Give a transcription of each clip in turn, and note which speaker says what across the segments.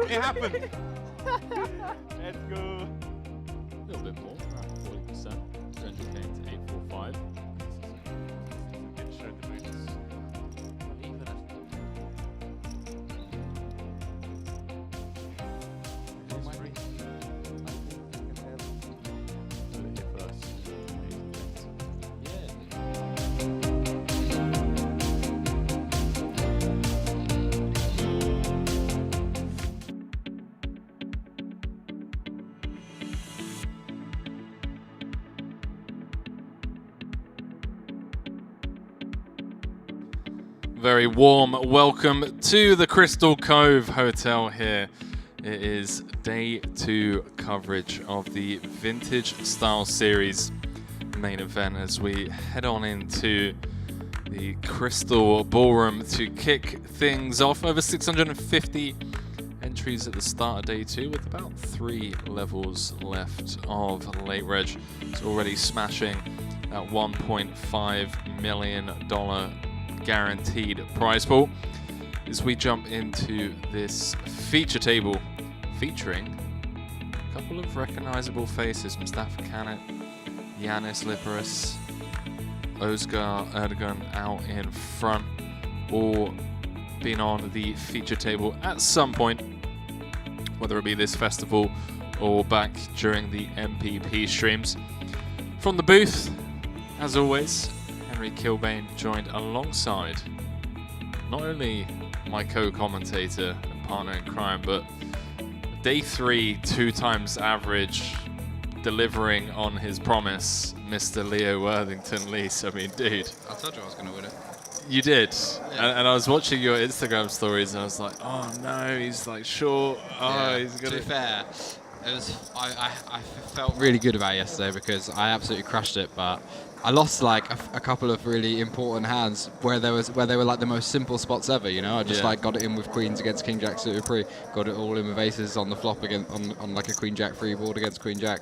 Speaker 1: It happened. Let's go.
Speaker 2: A little bit more, around 40%. 300k to 845.
Speaker 1: Didn't show the boots. Even
Speaker 2: Very warm welcome to the Crystal Cove Hotel here. It is day 2 coverage of the Vintage Style Series main event as we head on into the Crystal Ballroom to kick things off. Over 650 entries at the start of day 2 with about 3 levels left of late reg. It's already smashing that $1.5 million guaranteed prize pool as we jump into this feature table featuring a couple of recognizable faces: Mustafa Kanat, Yanis Liparis, Ozgar Erdogan out in front, all been on the feature table at some point, whether it be this festival or back during the MPP streams. From the booth, as always, Henry Kilbane, joined alongside not only my co-commentator and partner in crime, but day 3 2 times average, delivering on his promise, Mr. Leo Worthington Lease. I mean, dude.
Speaker 3: I told you I was going to win it.
Speaker 2: You did.
Speaker 3: Yeah.
Speaker 2: And I was watching your Instagram stories and I was like, oh no, he's like short. Oh,
Speaker 3: Yeah,
Speaker 2: he's
Speaker 3: to
Speaker 2: gonna.
Speaker 3: be fair, it was, I felt really good about it yesterday because I absolutely crushed it, but I lost like a couple of really important hands where they were like the most simple spots ever, you know. I just like got it in with queens against king jack suited pre, got it all in with aces on the flop again on like a queen jack free board against queen jack.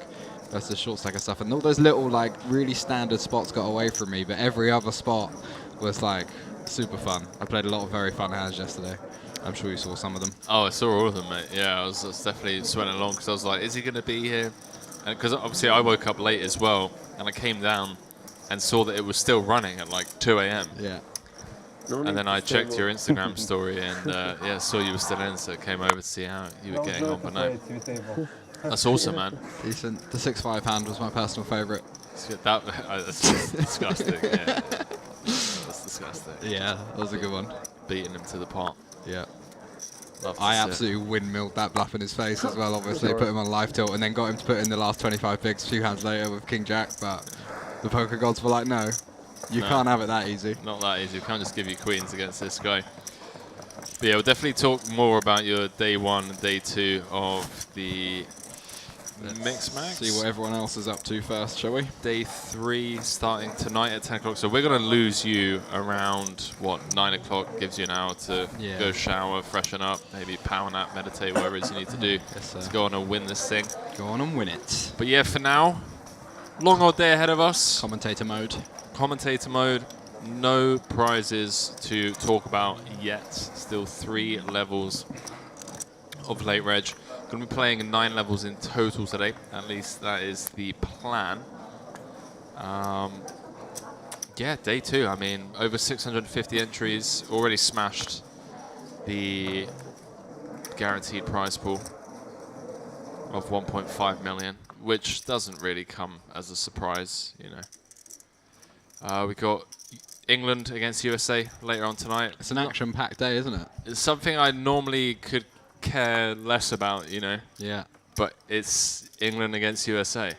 Speaker 3: That's the short stack of stuff, and all those little like really standard spots got away from me, but every other spot was like super fun. I played a lot of very fun hands yesterday. I'm sure you saw some of them.
Speaker 2: Oh, I saw all of them, mate. Yeah, I was definitely sweating along because I was like, is he going to be here? And because obviously I woke up late as well, and I came down and saw that it was still running at like 2 a.m.
Speaker 3: Yeah.
Speaker 2: And then I checked your Instagram story and yeah, saw you were still in, so I came over to see how you were getting on. But no, that's awesome, man.
Speaker 3: Decent. The 6-5 hand was my personal favourite.
Speaker 2: That's just disgusting. Yeah, that's disgusting.
Speaker 3: Yeah, that was a good one.
Speaker 2: Beating him to the pot.
Speaker 3: Yeah.
Speaker 2: Love to
Speaker 3: I
Speaker 2: see it.
Speaker 3: absolutely windmilled that bluff in his face as well, obviously. Put him on live tilt and then got him to put in the last 25 bigs a few hands later with king jack, but the poker gods were like, no, you can't have it that easy.
Speaker 2: Not that easy. We can't just give you queens against this guy. But yeah, we'll definitely talk more about your day 1 and day 2 of the Mix Max.
Speaker 3: See what everyone else is up to first, shall we?
Speaker 2: Day 3 starting tonight at 10 o'clock. So we're going to lose you around, what, 9 o'clock. Gives you an hour to go shower, freshen up, maybe power nap, meditate, whatever it is you need to do to go on and win this thing.
Speaker 3: Go on and win it.
Speaker 2: But yeah, for now, long old day ahead of us.
Speaker 3: Commentator mode.
Speaker 2: Commentator mode. No prizes to talk about yet. Still 3 levels of late reg. Going to be playing 9 levels in total today. At least that is the plan. Yeah, day 2. I mean, over 650 entries. Already smashed the guaranteed prize pool of 1.5 million, which doesn't really come as a surprise, you know. We got England against USA later on tonight.
Speaker 3: It's an action-packed day, isn't it?
Speaker 2: It's something I normally could care less about, you know.
Speaker 3: Yeah.
Speaker 2: But it's England against USA.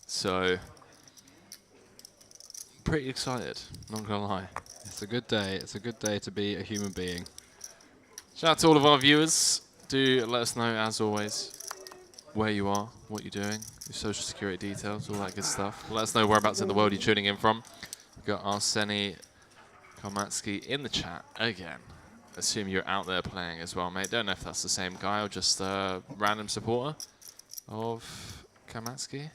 Speaker 2: So, pretty excited, not gonna lie.
Speaker 3: It's a good day. It's a good day to be a human being.
Speaker 2: Shout out to all of our viewers. Do let us know, as always, where you are, what you're doing, your social security details, all that good stuff. Let us know whereabouts in the world you're tuning in from. We've got Arseny Komatsky in the chat again. Assume you're out there playing as well, mate. Don't know if that's the same guy or just a random supporter of Komatsky. It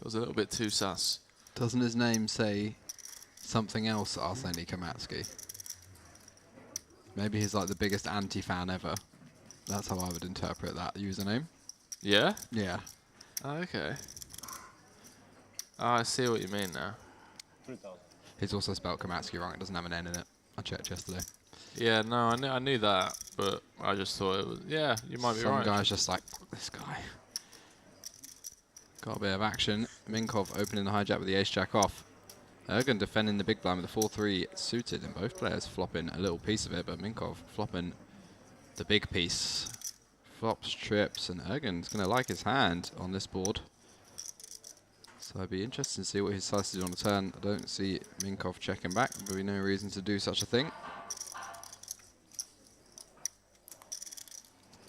Speaker 2: was a little bit too sus.
Speaker 3: Doesn't his name say something else, Arseny Komatsky? Maybe he's like the biggest anti-fan ever. That's how I would interpret that username.
Speaker 2: Yeah?
Speaker 3: Yeah.
Speaker 2: Oh, okay. Oh, I see what you mean now.
Speaker 1: 3,000.
Speaker 3: He's also spelled Komatsuki wrong. It doesn't have an N in it. I checked yesterday.
Speaker 2: Yeah, no, I knew that, but I just thought it was. Yeah, you might be
Speaker 3: Some
Speaker 2: right.
Speaker 3: guy's just like, fuck this guy. Got a bit of action. Minkov opening the hijack with the ace-jack off. Ergen defending the big blind with the 4-3 suited, and both players flopping a little piece of it, but Minkov flopping the big piece. Flops, trips, and Ergen's going to like his hand on this board. So I'd be interested to see what his slice is on the turn. I don't see Minkov checking back. There'll be no reason to do such a thing.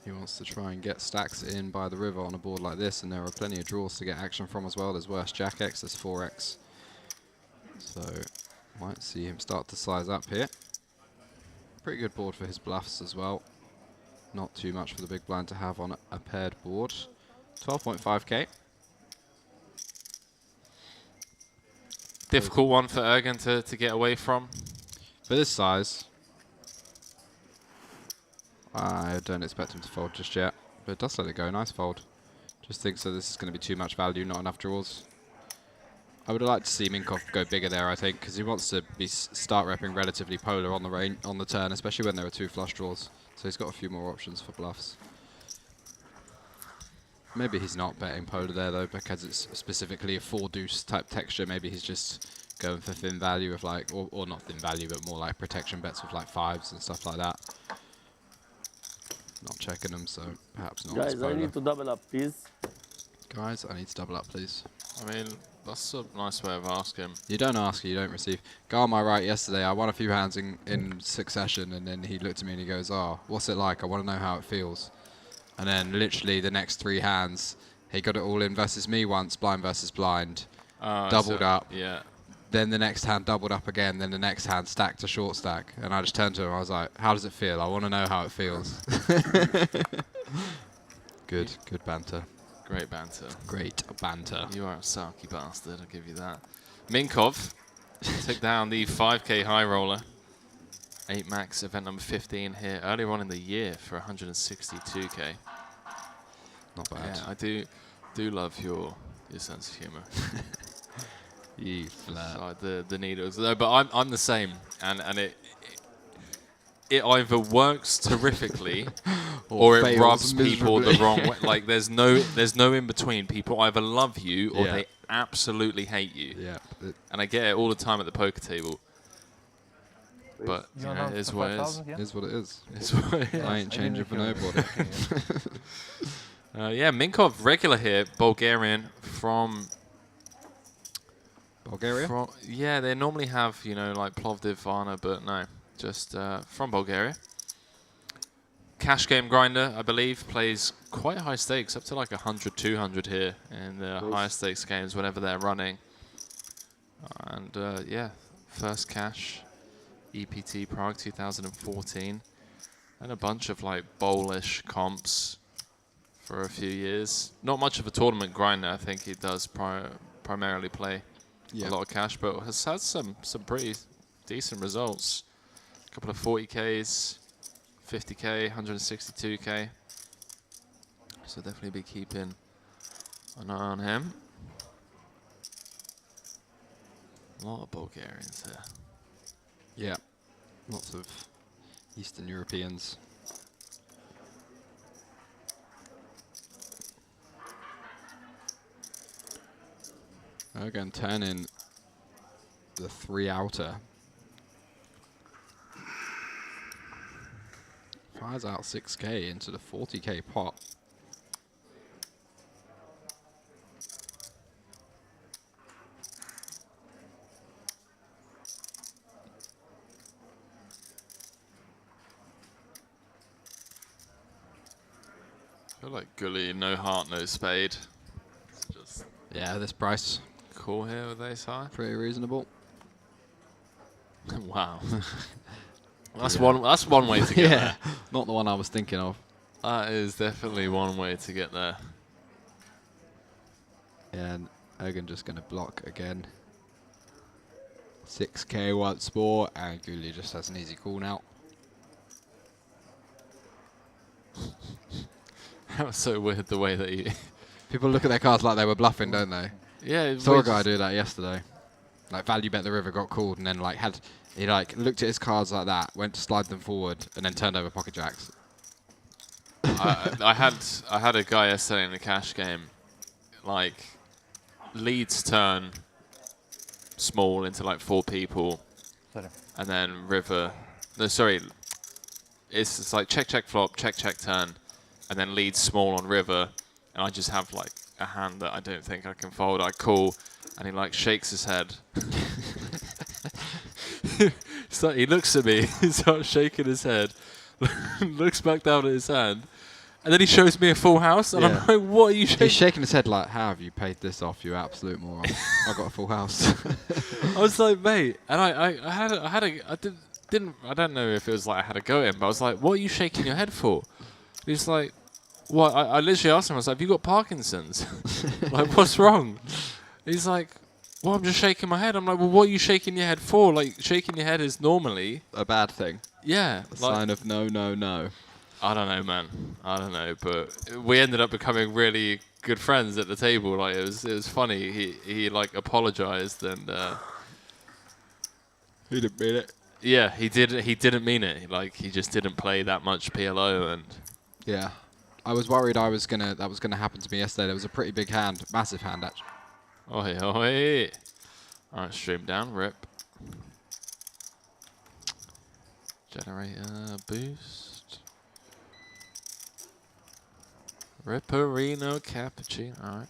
Speaker 3: He wants to try and get stacks in by the river on a board like this, and there are plenty of draws to get action from as well. There's worse Jack X, there's 4X. So might see him start to size up here. Pretty good board for his bluffs as well. Not too much for the big blind to have on a paired board. 12.5k.
Speaker 2: Difficult one for Ergen to get away from.
Speaker 3: For this size, I don't expect him to fold just yet, but it does let it go. Nice fold. Just thinks that this is going to be too much value, not enough draws. I would have liked to see Minkov go bigger there, I think, because he wants to be start repping relatively polar on the turn, especially when there are 2 flush draws. So he's got a few more options for bluffs. Maybe he's not betting polar there though, because it's specifically a 4-deuce type texture. Maybe he's just going for thin value of like, or not thin value, but more like protection bets with like 5s and stuff like that. Not checking them, so perhaps not.
Speaker 4: Guys, I need to double up, please.
Speaker 3: Guys, I need to double up, please.
Speaker 2: I mean, that's a nice way of asking.
Speaker 3: You don't ask, you don't receive. Guy on my right yesterday, I won a few hands in succession, and then he looked at me and he goes, "Oh, what's it like? I want to know how it feels." And then literally the next 3 hands, he got it all in versus me once, blind versus blind, doubled up.
Speaker 2: Yeah.
Speaker 3: Then the next hand doubled up again, then the next hand stacked to short stack. And I just turned to him, I was like, how does it feel? I want to know how it feels. Good banter.
Speaker 2: Great banter.
Speaker 3: Great banter.
Speaker 2: You are a sarky bastard, I'll give you that. Minkov took down the 5k high roller. 8 max event number 15 here earlier on in the year for 162k.
Speaker 3: Not bad.
Speaker 2: Yeah, I do love your sense of humor.
Speaker 3: You flirt.
Speaker 2: The needles. No, but I'm the same, and it either works terrifically or it
Speaker 3: fails
Speaker 2: rubs people the
Speaker 3: miserably.
Speaker 2: wrong way. Like there's no in between. People either love you or
Speaker 3: Yeah.
Speaker 2: they absolutely hate you.
Speaker 3: Yeah.
Speaker 2: And I get it all the time at the poker table. But you know, it is what it is.
Speaker 3: It is what it is.
Speaker 2: It's what it is.
Speaker 3: I ain't changing for nobody.
Speaker 2: Yeah, Minkov regular here, Bulgarian from.
Speaker 3: Bulgaria?
Speaker 2: Yeah, they normally have, you know, like Plovdiv, Varna, but no, just from Bulgaria. Cash game grinder, I believe, plays quite high stakes, up to like 100, 200 here in the higher stakes games whenever they're running. And yeah, first cash, EPT Prague 2014, and a bunch of like bowlish comps for a few years. Not much of a tournament grinder, I think he does primarily play. A lot of cash, but has had some pretty decent results. A couple of 40Ks, 50K, 162K. So definitely be keeping an eye on him. A lot of Bulgarians here.
Speaker 3: Yeah. Lots of Eastern Europeans. Again, turning the 3 outer. Fires out 6k into the 40k pot.
Speaker 2: I feel like Gully, no heart, no spade. It's just
Speaker 3: Yeah, this price,
Speaker 2: cool here with ace high.
Speaker 3: pretty reasonable.
Speaker 2: Wow. That's one way to get there.
Speaker 3: Not the one I was thinking of.
Speaker 2: That is definitely one way to get there.
Speaker 3: And Ergen just going to block again. 6k once more, and Guli just has an easy call now.
Speaker 2: That was so weird the way that he.
Speaker 3: People look at their cards like they were bluffing, don't they?
Speaker 2: Yeah.
Speaker 3: Saw a guy do that yesterday. Like value bet the river, got called, and then like he looked at his cards like that, went to slide them forward, and then turned over pocket jacks.
Speaker 2: I had a guy yesterday in the cash game, like leads turn small into like 4 people, and then river. No, sorry, it's just like check flop, check turn, and then leads small on river, and I just have like a hand that I don't think I can fold. I call, and he like shakes his head. So he looks at me, he starts shaking his head, looks back down at his hand, and then he shows me a full house, and I'm like, what are you shaking?
Speaker 3: He's shaking his head like, how have you paid this off, you absolute moron? I got a full house.
Speaker 2: I was like, mate, and I don't know if it was like I had a go at him, but I was like, what are you shaking your head for? He's like, what? I literally asked him, I was like, have you got Parkinson's? Like, what's wrong? He's like, well, I'm just shaking my head. I'm like, well, what are you shaking your head for? Like, shaking your head is normally
Speaker 3: A bad thing.
Speaker 2: yeah,
Speaker 3: A sign of no, no, no.
Speaker 2: I don't know, man. I don't know, but we ended up becoming really good friends at the table. Like, it was funny. He like apologized and
Speaker 3: He didn't mean it.
Speaker 2: yeah, he didn't mean it. Like, he just didn't play that much PLO and
Speaker 3: Yeah. I was worried that was gonna happen to me yesterday. There was a pretty big hand, massive hand actually.
Speaker 2: oi. Alright, stream down, rip. Generator boost. Ripperino cappuccino. Alright.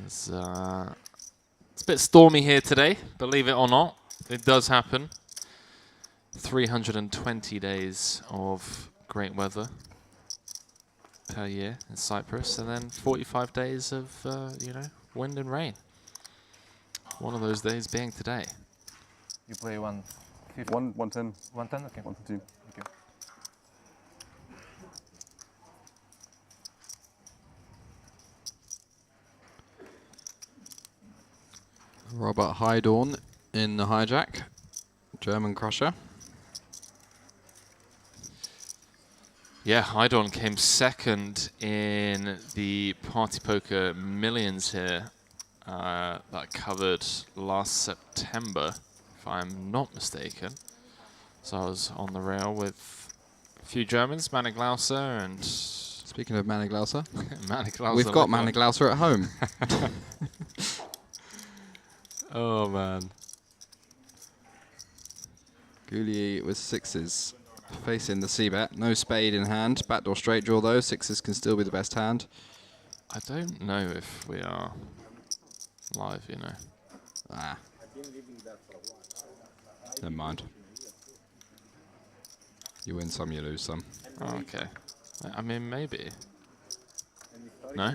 Speaker 2: It's a bit stormy here today, believe it or not. It does happen. 320 days of great weather per year in Cyprus, and then 45 days of, wind and rain. One of those days being today.
Speaker 4: You play 150?
Speaker 5: 110.
Speaker 4: 110? Okay.
Speaker 5: 115.
Speaker 4: Okay.
Speaker 3: Robert Heidorn in the hijack. German crusher.
Speaker 2: Yeah, Heidorn came second in the Party Poker Millions here that covered last September, if I'm not mistaken. So I was on the rail with a few Germans, Maniglauser and...
Speaker 3: Speaking of Maniglauser,
Speaker 2: Maniglauser.
Speaker 3: we've got Maniglauser at home.
Speaker 2: Oh, man.
Speaker 3: Goulier with sixes. Facing the c-bet. No spade in hand. Backdoor straight draw though. Sixes can still be the best hand.
Speaker 2: I don't know if we are live, you know.
Speaker 3: Ah. Never mind. You win some, you lose some.
Speaker 2: Oh, okay. I mean, maybe. No?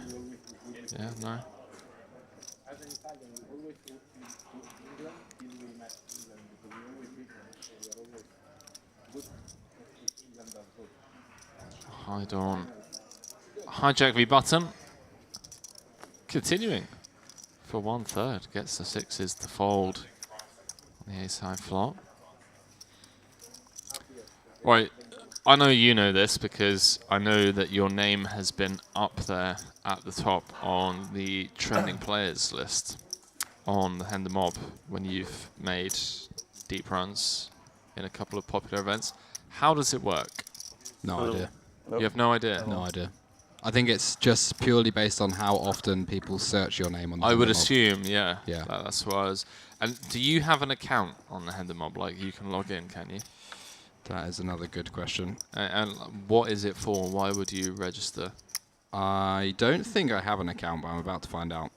Speaker 2: Yeah, no. Heidorn. Hijack v button. Continuing for 1/3. Gets the sixes to fold. on the ace-high flop. Right, I know you know this because I know that your name has been up there at the top on the trending players list on the Hand the Mob when you've made deep runs in a couple of popular events. How does it work?
Speaker 3: No idea.
Speaker 2: You have no idea?
Speaker 3: No idea. I think it's just purely based on how often people search your name on the
Speaker 2: I
Speaker 3: Hand
Speaker 2: would
Speaker 3: the Mob.
Speaker 2: assume, yeah.
Speaker 3: Yeah.
Speaker 2: That's what I was. And do you have an account on the Hand the Mob? Like you can log in, can you?
Speaker 3: That is another good question.
Speaker 2: And what is it for? Why would you register?
Speaker 3: I don't think I have an account, but I'm about to find out.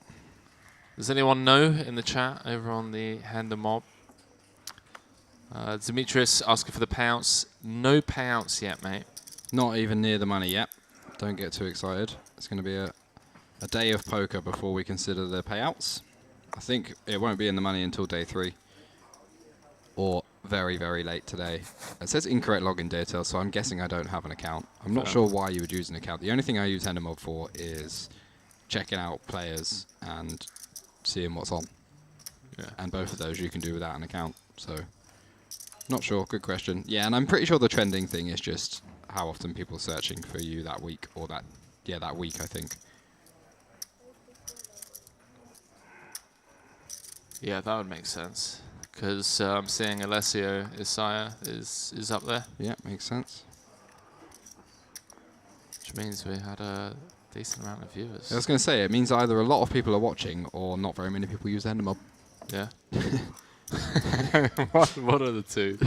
Speaker 2: Does anyone know in the chat over on the Hand the Mob? Demetrius asking for the payouts. No payouts yet, mate.
Speaker 3: Not even near the money yet. Don't get too excited. It's going to be a day of poker before we consider the payouts. I think it won't be in the money until day 3. Or very, very late today. It says incorrect login details, so I'm guessing I don't have an account. I'm not sure why you would use an account. The only thing I use Hand the Mob for is checking out players and seeing what's on.
Speaker 2: Yeah.
Speaker 3: And both of those you can do without an account. So, not sure. Good question. Yeah, and I'm pretty sure the trending thing is just how often people are searching for you that week, or that week, I think.
Speaker 2: Yeah, that would make sense. Because I'm seeing Alessio Isaiah is up there,
Speaker 3: Yeah, makes sense.
Speaker 2: which means we had a decent amount of viewers.
Speaker 3: I was going to say, it means either a lot of people are watching, or not very many people use the Hand the Mob.
Speaker 2: Yeah. what are the two?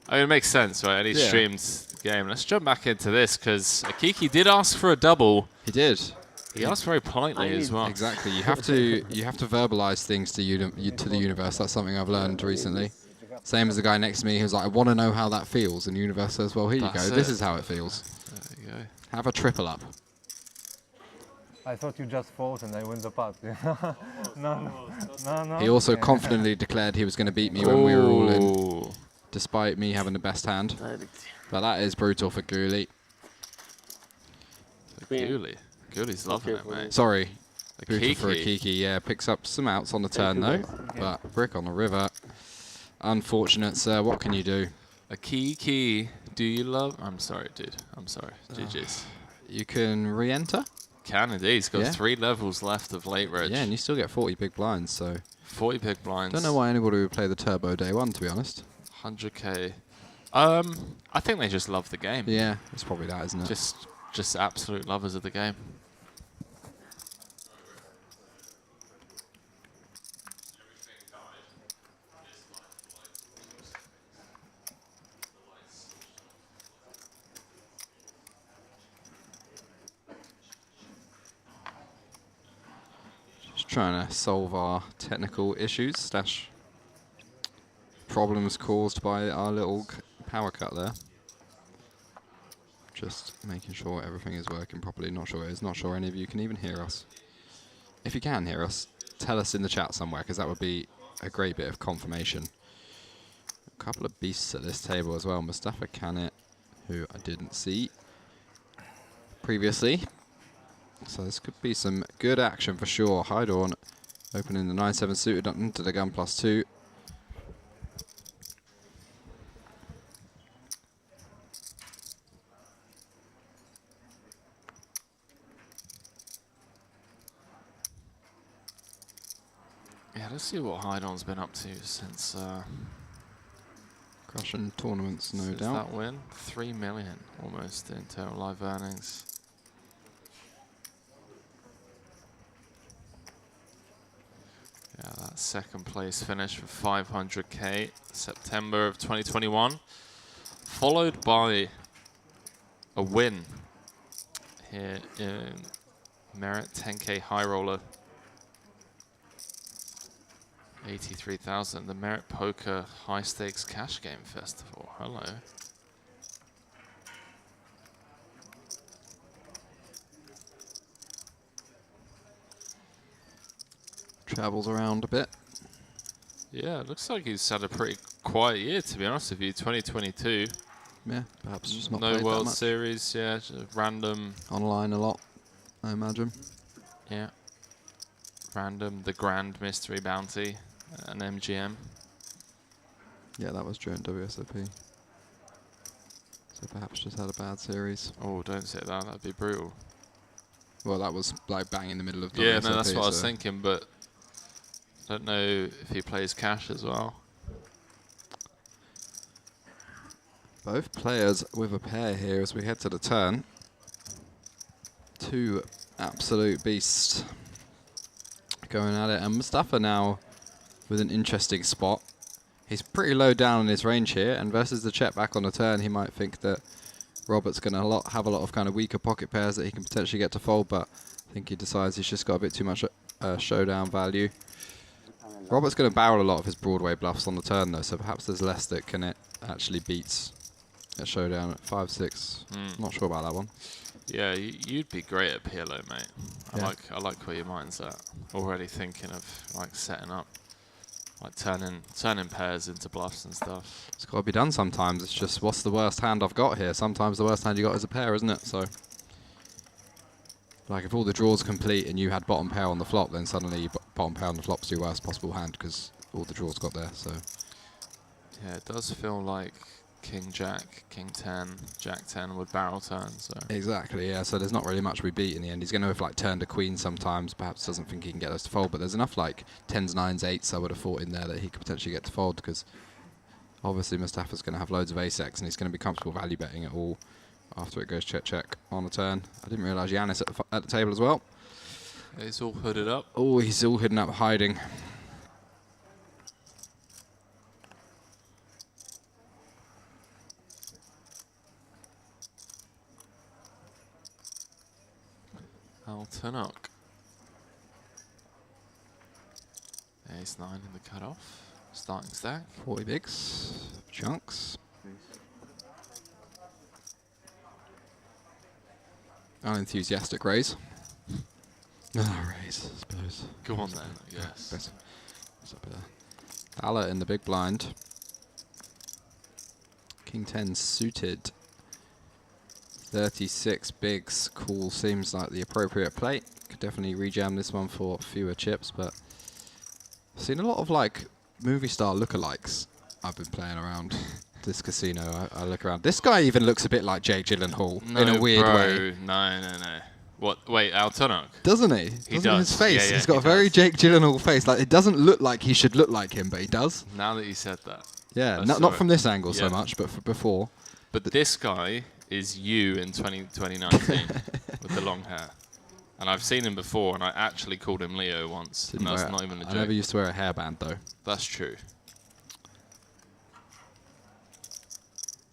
Speaker 2: I mean, it makes sense, right? And he
Speaker 3: Yeah.
Speaker 2: streamed the game. Let's jump back into this because Akiki did ask for a double.
Speaker 3: He did.
Speaker 2: He asked very politely as well.
Speaker 3: Exactly. You have to verbalize things to to the universe. That's something I've learned recently. Same as the guy next to me who's like, I want to know how that feels, and the universe says, well, here you
Speaker 2: That's
Speaker 3: go. This
Speaker 2: it.
Speaker 3: is how it feels.
Speaker 2: There you go.
Speaker 3: Have a triple up.
Speaker 4: I thought you just fold and I win the pot. no.
Speaker 3: He also
Speaker 4: Yeah.
Speaker 3: confidently declared he was going to beat me when we were all in,
Speaker 2: Ooh.
Speaker 3: despite me having the best hand. But that is brutal for Ghoulie.
Speaker 2: Ghoulie. Ghoulie's loving it, mate.
Speaker 3: Sorry. Brutal for
Speaker 2: Akiki.
Speaker 3: Akiki. Yeah, picks up some outs on the turn though. But brick on the river. Unfortunate, sir. What can you do?
Speaker 2: Akiki, do you love... I'm sorry, dude. I'm sorry. GG's.
Speaker 3: You can re-enter.
Speaker 2: Can indeed. He's got
Speaker 3: Yeah.
Speaker 2: 3 levels left of late reg.
Speaker 3: Yeah, and you still get 40 big blinds, so...
Speaker 2: 40 big blinds.
Speaker 3: Don't know why anybody would play the turbo day 1, to be honest.
Speaker 2: 100k. I think they just love the game.
Speaker 3: Yeah, it's probably that, isn't it?
Speaker 2: Just absolute lovers of the game.
Speaker 3: Just trying to solve our technical issues / problems caused by our little power cut there. Just making sure everything is working properly. Not sure it is. Not sure any of you can even hear us. If you can hear us, tell us in the chat somewhere, because that would be a great bit of confirmation. A couple of beasts at this table as well. Mustafa Canet, who I didn't see previously. So this could be some good action for sure. Hydorn opening the 9-7 suited up into the gun +2.
Speaker 2: Yeah, let's see what Hydon's been up to since
Speaker 3: Crushing tournaments, no
Speaker 2: since
Speaker 3: doubt.
Speaker 2: that win. 3 million almost in total live earnings. Yeah, that second place finish for 500k September of 2021, followed by a win here in Merit 10k high roller. 83,000, the Merit Poker High Stakes Cash Game Festival. Hello.
Speaker 3: Travels around a bit.
Speaker 2: Yeah, it looks like he's had a pretty quiet year, to be honest with you. 2022.
Speaker 3: Yeah, perhaps just not
Speaker 2: No
Speaker 3: played that
Speaker 2: World
Speaker 3: much.
Speaker 2: Series, yeah, just random.
Speaker 3: Online a lot, I imagine.
Speaker 2: Yeah. Random, the Grand Mystery Bounty, an MGM.
Speaker 3: Yeah, that was during WSOP. So perhaps just had a bad series.
Speaker 2: Oh, don't say that. That'd be brutal.
Speaker 3: Well, that was like bang in the middle of WSOP.
Speaker 2: Yeah, no, that's what I was thinking, but I don't know if he plays cash as well.
Speaker 3: Both players with a pair here as we head to the turn. Two absolute beasts going at it. And Mustafa now with an interesting spot. He's pretty low down in his range here, and versus the check back on the turn, he might think that Robert's going to have a lot of kind of weaker pocket pairs that he can potentially get to fold, but I think he decides he's just got a bit too much showdown value. Robert's going to barrel a lot of his Broadway bluffs on the turn, though, so perhaps there's less that can actually beats a showdown at 5-6. Not sure about that one.
Speaker 2: Yeah, you'd be great at PLO, mate.
Speaker 3: Yeah.
Speaker 2: I like where your mind's at. Already thinking of like setting up, like turning pairs into bluffs and stuff.
Speaker 3: It's got to be done sometimes. It's just, what's the worst hand I've got here? Sometimes the worst hand you got is a pair, isn't it? So, like if all the draws are complete and you had bottom pair on the flop, then suddenly bottom pair on the flop's your worst possible hand because all the draws got there. So,
Speaker 2: Yeah, it does feel like King Jack, King 10, Jack 10 would barrel turn. So
Speaker 3: exactly, yeah. So there's not really much we beat in the end. He's going to have like turned a queen sometimes. Perhaps doesn't think he can get those to fold, but there's enough like 10s, 9s, 8s I would have thought in there that he could potentially get to fold because obviously Mustafa's going to have loads of ace-x and he's going to be comfortable value betting it all after it goes check on the turn. I didn't realise Giannis at the table as well.
Speaker 2: he's all hooded up.
Speaker 3: Oh, he's all hidden up, hiding.
Speaker 2: Altanok. Ace 9 in the cutoff. Starting stack.
Speaker 3: 40 bigs, chunks. Unenthusiastic raise. Raise, I suppose.
Speaker 2: Go on then, yes.
Speaker 3: Best. What's up there? Thaler in the big blind. King 10 suited. 36 bigs. Cool, seems like the appropriate play. Could definitely rejam this one for fewer chips, but I've seen a lot of like movie star lookalikes. I've been playing around this casino. I look around. This guy even looks a bit like Jake Gyllenhaal in a weird way.
Speaker 2: No. What? Wait, Altanok?
Speaker 3: Doesn't he?
Speaker 2: He
Speaker 3: Doesn't
Speaker 2: does.
Speaker 3: His face.
Speaker 2: Yeah,
Speaker 3: He's got
Speaker 2: he
Speaker 3: a very
Speaker 2: does.
Speaker 3: Jake Gyllenhaal face. Like it doesn't look like he should look like him, but he does.
Speaker 2: Now that you said that.
Speaker 3: Yeah,
Speaker 2: I
Speaker 3: not
Speaker 2: saw
Speaker 3: from
Speaker 2: it.
Speaker 3: this angle so
Speaker 2: Yeah.
Speaker 3: much, but before.
Speaker 2: But this guy is you in 2019 with the long hair. And I've seen him before, and I actually called him Leo once. And that's not even a
Speaker 3: I
Speaker 2: joke.
Speaker 3: never used to wear a hairband though.
Speaker 2: That's true.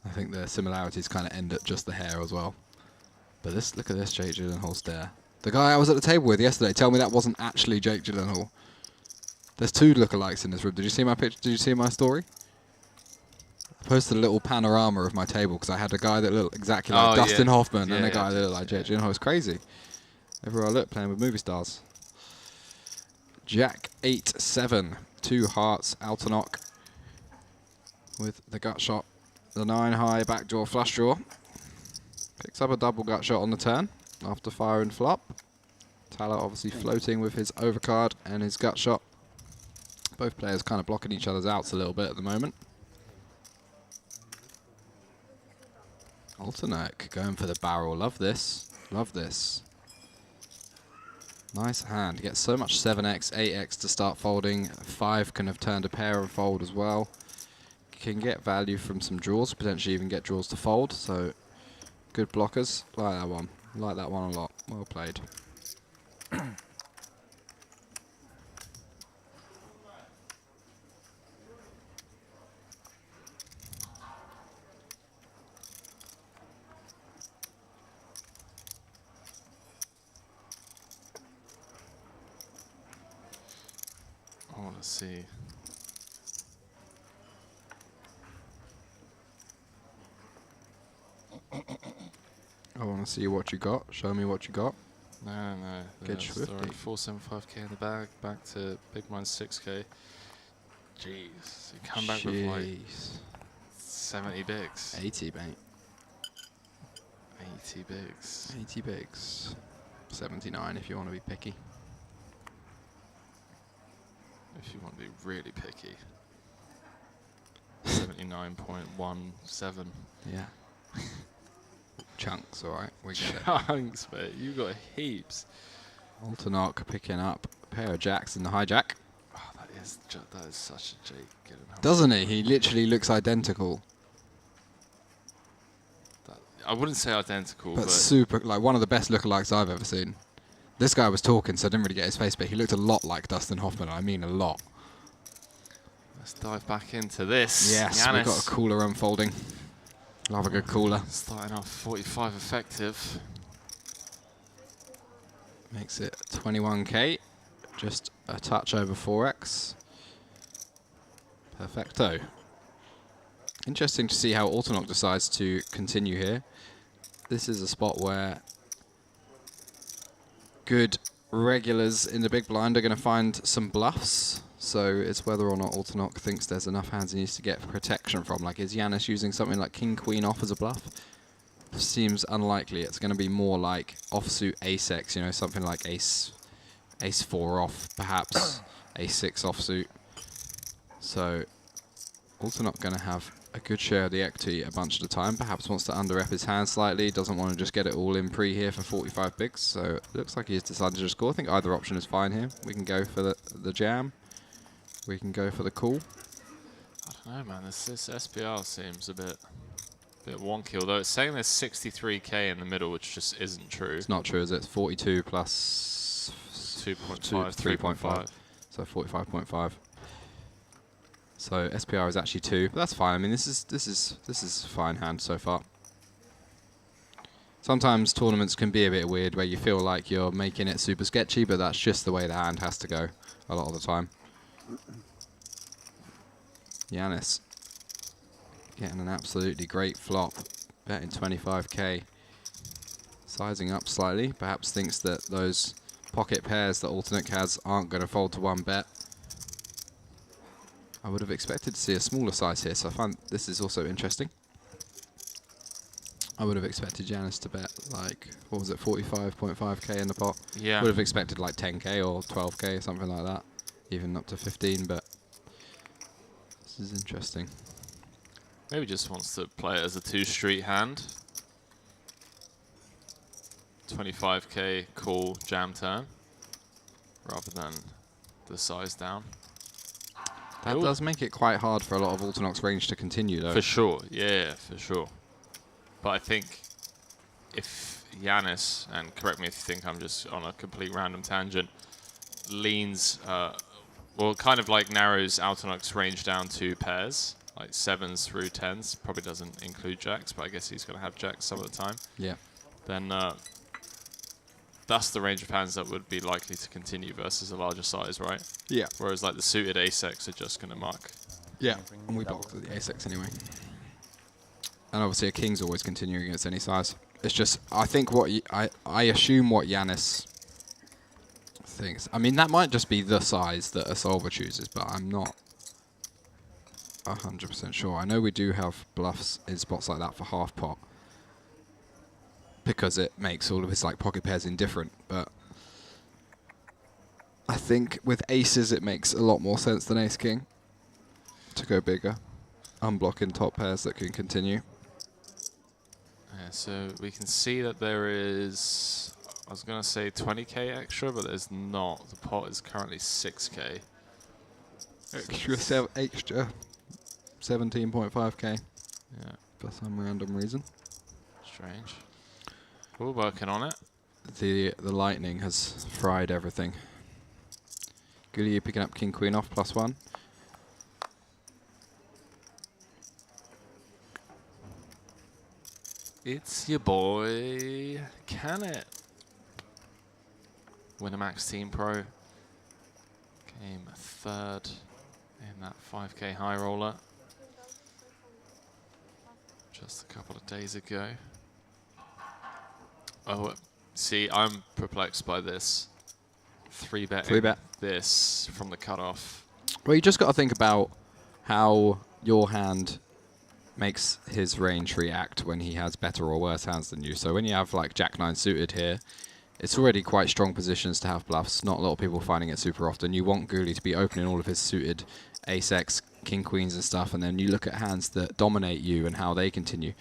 Speaker 3: I think the similarities kind of end at just the hair as well. But look at this Jake Gyllenhaal stare. The guy I was at the table with yesterday, tell me that wasn't actually Jake Gyllenhaal. There's two lookalikes in this room. Did you see my picture? Did you see my story? I posted a little panorama of my table because I had a guy that looked exactly like Dustin Hoffman and a guy that looked like Jake Gyllenhaal. It's crazy. Everywhere I look, playing with movie stars. Jack 8-7, 2 hearts, Altanok with the gut shot. The 9 high backdoor flush draw. Picks up a double gut shot on the turn after firing flop. Thaler obviously floating with his overcard and his gut shot. Both players kind of blocking each other's outs a little bit at the moment. Altanok going for the barrel. Love this. Love this. Nice hand. Gets so much 7x, 8x to start folding. 5 can have turned a pair and fold as well. Can get value from some draws, potentially even get draws to fold. So good blockers. Like that one. Like that one a lot. Well played.
Speaker 2: I want to see.
Speaker 3: I want to see what you got. Show me what you got.
Speaker 2: No.
Speaker 3: Good
Speaker 2: There's
Speaker 3: swifty.
Speaker 2: already 475k in the bag. Back to big minus 6k. Jeez. You come back with like
Speaker 3: Jeez.
Speaker 2: 70 bigs.
Speaker 3: 80, mate.
Speaker 2: 80 bigs.
Speaker 3: 80 bigs. 79 if you want to be picky.
Speaker 2: If you want to be really picky. 79.17.
Speaker 3: Yeah. Chunks, all right. We get it.
Speaker 2: Chunks, mate. You got heaps.
Speaker 3: Altanok picking up a pair of jacks in the hijack.
Speaker 2: Oh, that is such a Jake Gyllenhaal.
Speaker 3: Doesn't he? He literally looks identical.
Speaker 2: I wouldn't say identical, but
Speaker 3: super, like one of the best lookalikes I've ever seen. This guy was talking, so I didn't really get his face, but he looked a lot like Dustin Hoffman. I mean, a lot.
Speaker 2: let's dive back into this.
Speaker 3: Yes,
Speaker 2: Giannis
Speaker 3: we've got a cooler unfolding. Love a good cooler.
Speaker 2: starting off 45 effective.
Speaker 3: Makes it 21k. Just a touch over 4x. Perfecto. Interesting to see how Altanok decides to continue here. This is a spot where good regulars in the big blind are going to find some bluffs. So it's whether or not Altanok thinks there's enough hands he needs to get protection from. Like, is Giannis using something like King Queen off as a bluff? Seems unlikely. It's going to be more like offsuit ace-x, you know, something like ace 4 off, perhaps ace 6 offsuit. So Altanok going to have a good share of the equity a bunch of the time. Perhaps wants to under-rep his hand slightly. Doesn't want to just get it all in pre here for 45 bigs. So it looks like he's decided to score. I think either option is fine here. We can go for the jam. We can go for the call.
Speaker 2: I don't know, man. This SPR seems a bit wonky. Although it's saying there's 63k in the middle, which just isn't true.
Speaker 3: It's not true, is it? It's 42 plus
Speaker 2: 2.5,
Speaker 3: 3.5. So 45.5. So SPR is actually 2, but that's fine. I mean, this is a fine hand so far. Sometimes tournaments can be a bit weird where you feel like you're making it super sketchy, but that's just the way the hand has to go a lot of the time. Giannis getting an absolutely great flop, betting 25k, sizing up slightly. Perhaps thinks that those pocket pairs that Altanok has aren't going to fold to one bet. I would have expected to see a smaller size here, so I find this is also interesting. I would have expected Giannis to bet like, what was it, 45.5k in the pot?
Speaker 2: Yeah.
Speaker 3: Would have expected like 10k or 12k or something like that, even up to 15, but this is interesting.
Speaker 2: Maybe just wants to play it as a 2-street hand. 25k call jam turn, rather than the size down.
Speaker 3: That does make it quite hard for a lot of Altanok's range to continue, though.
Speaker 2: For sure, yeah, for sure. But I think if Giannis, and correct me if you think I'm just on a complete random tangent, leans, well, kind of like narrows Altanok's range down to pairs, like 7s through 10s, probably doesn't include jacks, but I guess he's going to have jacks some of the time.
Speaker 3: Yeah.
Speaker 2: Then that's the range of hands that would be likely to continue versus a larger size, right?
Speaker 3: Yeah.
Speaker 2: Whereas like the suited ace-x are just going to mark.
Speaker 3: Yeah, and we blocked the ace-x anyway. And obviously a king's always continuing against any size. It's just, I think what I assume what Giannis thinks. I mean, that might just be the size that a solver chooses, but I'm not 100% sure. I know we do have bluffs in spots like that for half pot, because it makes all of his like pocket pairs indifferent, but I think with aces it makes a lot more sense than ace-king to go bigger, unblocking top pairs that can continue.
Speaker 2: Yeah, so we can see that there is, I was going to say 20k extra, but there's not. The pot is currently 6k.
Speaker 3: Extra 17.5k.
Speaker 2: Yeah.
Speaker 3: For some random reason.
Speaker 2: Strange. We're working on it.
Speaker 3: The lightning has fried everything. Gully picking up king queen off +1.
Speaker 2: It's your boy, Can It. Winamax Team Pro. Came 3rd in that 5k high roller just a couple of days ago. Oh, see, I'm perplexed by this. 3-bet this from the cutoff.
Speaker 3: Well, you just got to think about how your hand makes his range react when he has better or worse hands than you. So when you have like Jack-9 suited here, it's already quite strong positions to have bluffs. Not a lot of people finding it super often. You want Guli to be opening all of his suited ace-x, king queens and stuff, and then you look at hands that dominate you and how they continue.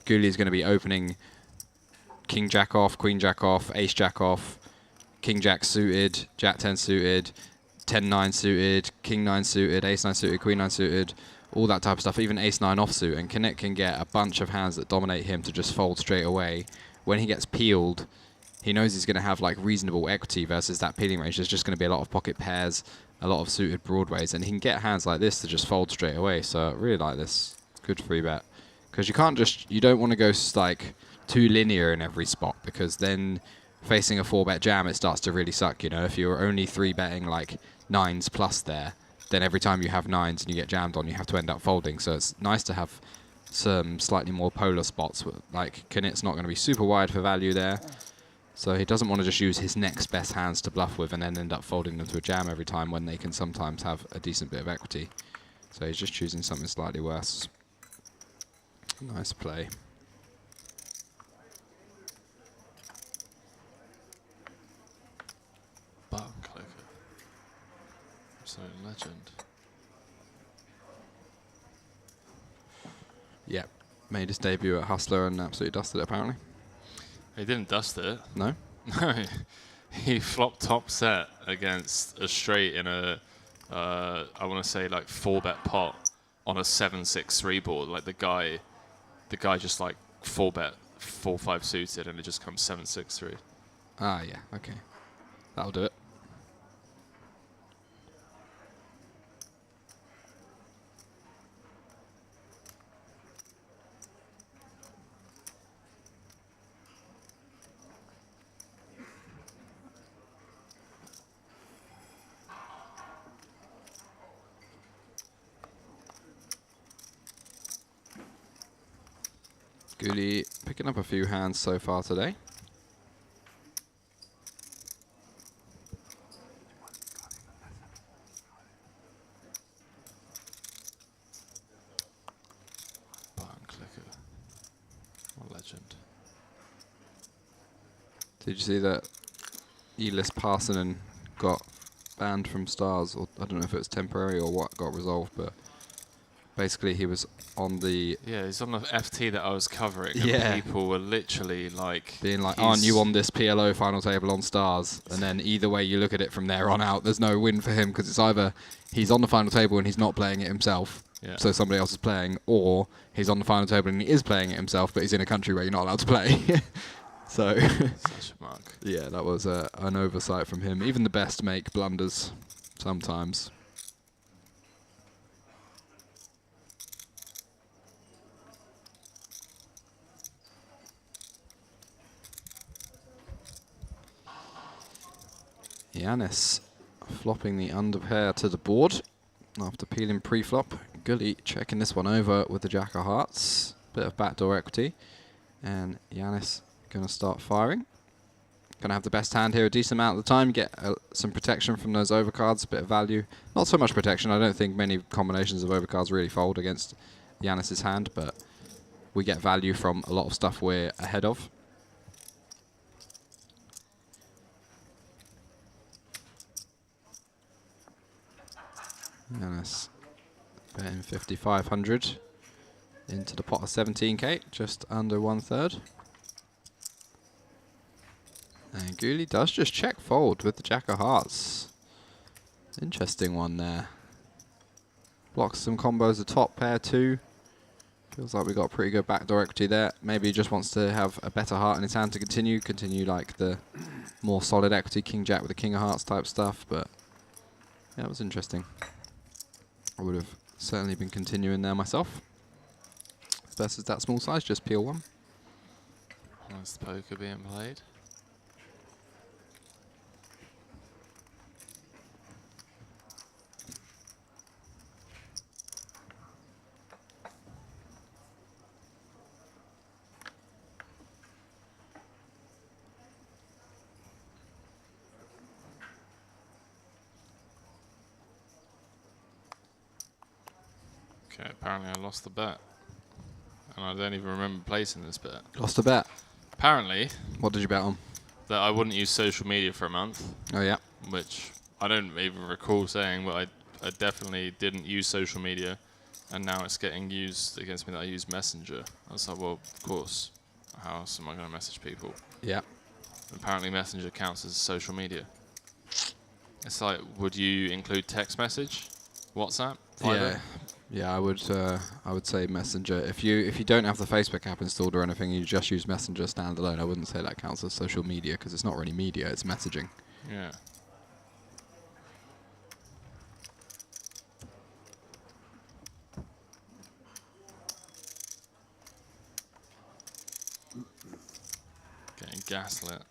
Speaker 3: Ghoulie is going to be opening king jack off, queen jack off, ace jack off, king jack suited, jack 10 suited, 10-9 suited, king 9 suited, ace 9 suited, queen 9 suited, all that type of stuff, even ace 9 offsuit. And Connect can get a bunch of hands that dominate him to just fold straight away. When he gets peeled, he knows he's going to have like reasonable equity versus that peeling range. There's just going to be a lot of pocket pairs, a lot of suited broadways, and he can get hands like this to just fold straight away. So I really like this. Good free bet. Because you don't want to go like too linear in every spot, because then facing a 4-bet jam, it starts to really suck. You know, if you're only 3-betting like 9s plus there, then every time you have 9s and you get jammed on, you have to end up folding. So it's nice to have some slightly more polar spots. Like Knit's not going to be super wide for value there, so he doesn't want to just use his next best hands to bluff with and then end up folding them to a jam every time when they can sometimes have a decent bit of equity. So he's just choosing something slightly worse. Nice play.
Speaker 2: Button clicker. Absolute legend.
Speaker 3: Yep. Made his debut at Hustler and absolutely dusted it, apparently.
Speaker 2: He didn't dust it.
Speaker 3: No?
Speaker 2: No. He flopped top set against a straight in a, I want to say like 4-bet pot on a 7-6-3 board. Like the guy just like 4-bet 4-5 suited and it just comes 7-6-3.
Speaker 3: Ah, yeah. Okay. That'll do it. Ghoulie picking up a few hands so far today.
Speaker 2: Button clicker. What a legend.
Speaker 3: Did you see that Elis Parsonen got banned from Stars? Or I don't know if it was temporary or what got resolved, but basically he was on the...
Speaker 2: Yeah, he's on the FT that I was covering.
Speaker 3: Yeah.
Speaker 2: And people were literally like...
Speaker 3: being like, aren't you on this PLO final table on Stars? And then either way you look at it from there on out, there's no win for him, because it's either he's on the final table and he's not playing it himself, so somebody else is playing, or he's on the final table and he is playing it himself, but he's in a country where you're not allowed to play. So,
Speaker 2: Such a mug.
Speaker 3: yeah, that was an oversight from him. Even the best make blunders sometimes. Giannis flopping the underpair to the board after peeling pre-flop. Ghoulie checking this one over with the Jack of Hearts. Bit of backdoor equity. And Giannis going to start firing. Going to have the best hand here a decent amount of the time. Get some protection from those overcards, a bit of value. Not so much protection. I don't think many combinations of overcards really fold against Giannis's hand, but we get value from a lot of stuff we're ahead of. Giannis betting 5,500 into the pot of 17k, just under 1/3. And Ghoulie does just check fold with the Jack of Hearts. Interesting one there. Blocks some combos, the top pair too. Feels like we got pretty good backdoor equity there. Maybe he just wants to have a better heart in his hand to continue like the more solid equity, King Jack with the King of Hearts type stuff, but yeah, it was interesting. I would have certainly been continuing there myself. Versus that small size, just peel one.
Speaker 2: Nice poker being played. Okay, apparently I lost the bet. And I don't even remember placing this bet.
Speaker 3: Lost a bet.
Speaker 2: Apparently,
Speaker 3: What did you bet on?
Speaker 2: that I wouldn't use social media for a month,
Speaker 3: Oh yeah.
Speaker 2: which I don't even recall saying, but I definitely didn't use social media, and now it's getting used against me that I use Messenger. I was like, well, of course. How else am I going to message people?
Speaker 3: Yeah.
Speaker 2: Apparently Messenger counts as social media. It's like, would you include text message, WhatsApp, Viber?
Speaker 3: Yeah, I would say Messenger. If you don't have the Facebook app installed or anything, you just use Messenger standalone. I wouldn't say that counts as social media because it's not really media; it's messaging.
Speaker 2: Yeah. Getting gaslit.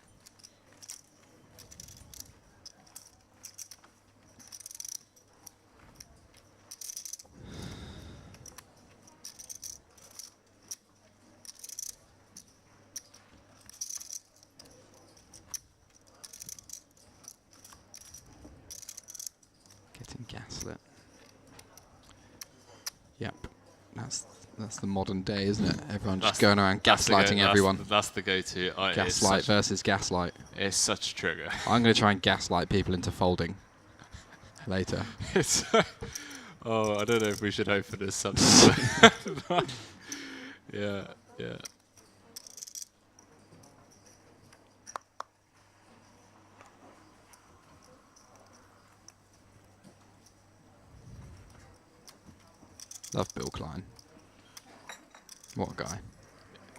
Speaker 3: Getting gaslit. Yep, that's the modern day, isn't it? Everyone just going around gaslighting everyone.
Speaker 2: That's the go-to.
Speaker 3: Gaslight versus gaslight.
Speaker 2: It's such a trigger.
Speaker 3: I'm going to try and gaslight people into folding later.
Speaker 2: It's oh, I don't know if we should open this subject. Yeah.
Speaker 3: Love Bill Klein. What a guy.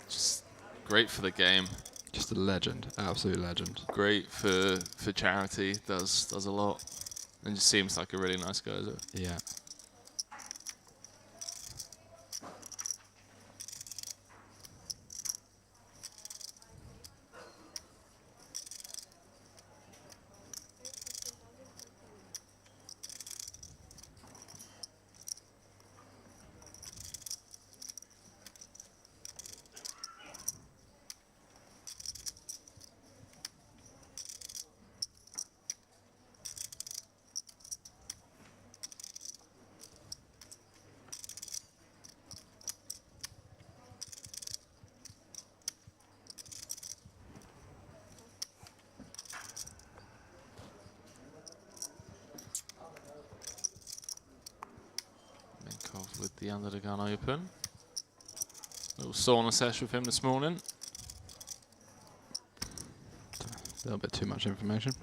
Speaker 2: Just great for the game.
Speaker 3: Just a legend. Absolute legend.
Speaker 2: Great for charity. Does a lot. And just seems like a really nice guy.
Speaker 3: Yeah.
Speaker 2: Minkov with the under the gun open. Little sauna session with him this morning.
Speaker 3: A little bit too much information.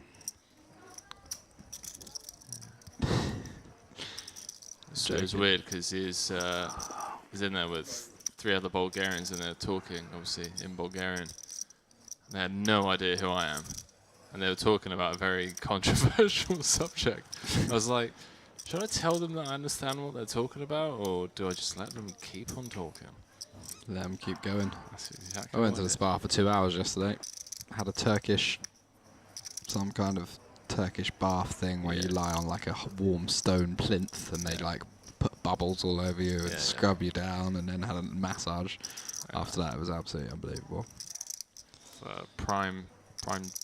Speaker 2: So it was weird because he's in there with 3 other Bulgarians and they're talking, obviously, in Bulgarian. They had no idea who I am. And they were talking about a very controversial subject. I was like, should I tell them that I understand what they're talking about, or do I just let them keep on talking?
Speaker 3: Let them keep going.
Speaker 2: That's exactly
Speaker 3: I went
Speaker 2: what
Speaker 3: to the
Speaker 2: it is.
Speaker 3: spa for 2 hours yesterday. Had a some kind of Turkish bath thing where you lie on like a warm stone plinth and they like put bubbles all over you and scrub you down, and then had a massage. After that, it was absolutely unbelievable.
Speaker 2: Prime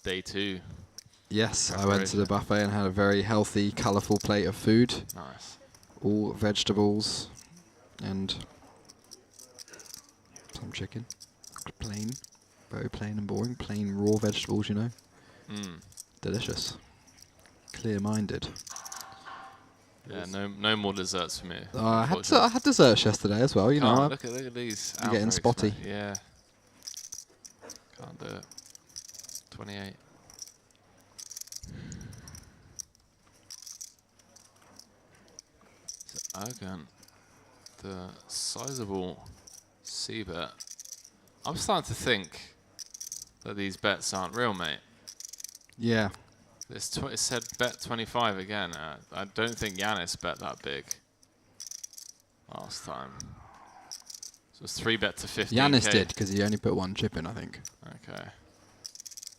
Speaker 2: day 2.
Speaker 3: Yes, I went to the buffet and had a very healthy, colourful plate of food.
Speaker 2: Nice.
Speaker 3: All vegetables and some chicken. Plain. Very plain and boring. Plain raw vegetables, you know. Delicious. Clear-minded.
Speaker 2: Yeah, no more desserts for me.
Speaker 3: I had desserts yesterday as well, you know.
Speaker 2: Look at these.
Speaker 3: You're getting
Speaker 2: outbreaks,
Speaker 3: spotty.
Speaker 2: mate. Yeah. Can't do it. 28. So Ergun, the sizable C bet. I'm starting to think that these bets aren't real, mate.
Speaker 3: Yeah.
Speaker 2: It said bet 25 again. I don't think Yanis bet that big last time. So it was 3 bet to 15.
Speaker 3: Yanis did, because he only put 1 chip in, I think.
Speaker 2: Okay.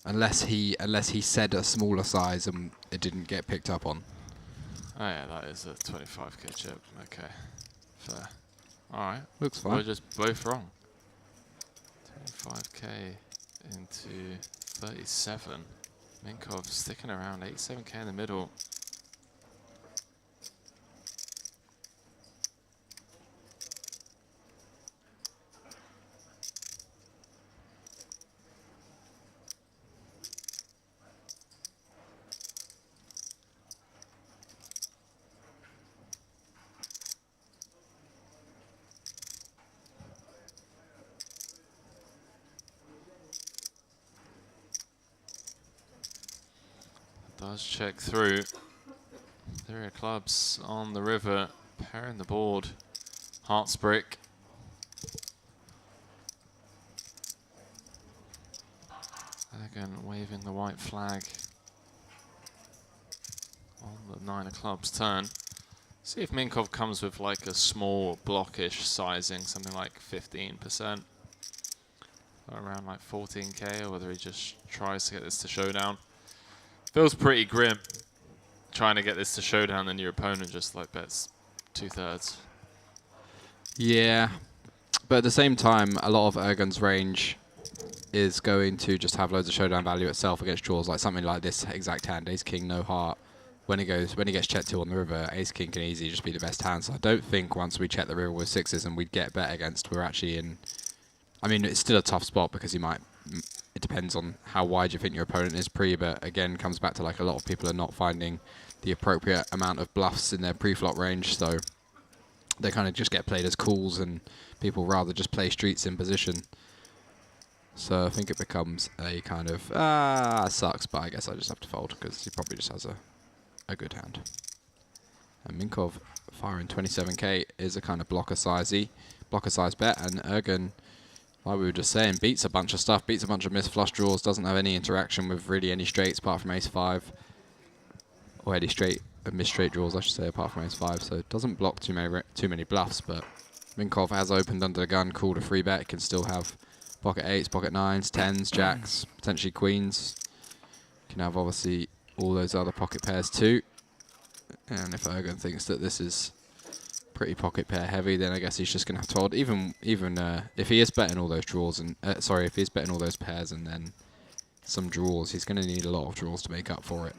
Speaker 3: Unless he said a smaller size and it didn't get picked up on.
Speaker 2: Oh yeah, that is a 25k chip. Okay. Fair. Alright.
Speaker 3: Looks fine.
Speaker 2: We're just both wrong. 25k into 37. Minkov sticking around, 87k in the middle. Does check through. 3 of clubs on the river, pairing the board. Hearts brick. Again, waving the white flag on the 9 of clubs turn. See if Minkov comes with like a small blockish sizing, something like 15%. Or around like 14k, or whether he just tries to get this to showdown. Feels pretty grim trying to get this to showdown, and your opponent just like bets 2/3.
Speaker 3: Yeah, but at the same time, a lot of Ergun's range is going to just have loads of showdown value itself against draws, like something like this exact hand, Ace King, no heart. When he gets checked to on the river, Ace King can easily just be the best hand. So I don't think once we check the river with 6s and we get bet against, we're actually in. I mean, it's still a tough spot because he might. It depends on how wide you think your opponent is pre, but again, comes back to like a lot of people are not finding the appropriate amount of bluffs in their pre-flop range, so they kind of just get played as calls, and people rather just play streets in position. So I think it becomes a kind of sucks, but I guess I just have to fold because he probably just has a good hand. And Minkov firing 27k is a kind of blocker size bet, and Ergun, like we were just saying, beats a bunch of stuff, beats a bunch of missed flush draws, doesn't have any interaction with really any straights apart from ace-5, or any missed straight draws, I should say, apart from ace-5. So it doesn't block too many bluffs, but Minkov has opened under the gun, called a free bet, can still have pocket 8s, pocket 9s, 10s, jacks, potentially queens. Can have obviously all those other pocket pairs too. And if Ergun thinks that this is pretty pocket pair heavy, then I guess he's just going to have to hold. Even if he is betting all those draws and if he's betting all those pairs and then some draws, he's going to need a lot of draws to make up for it.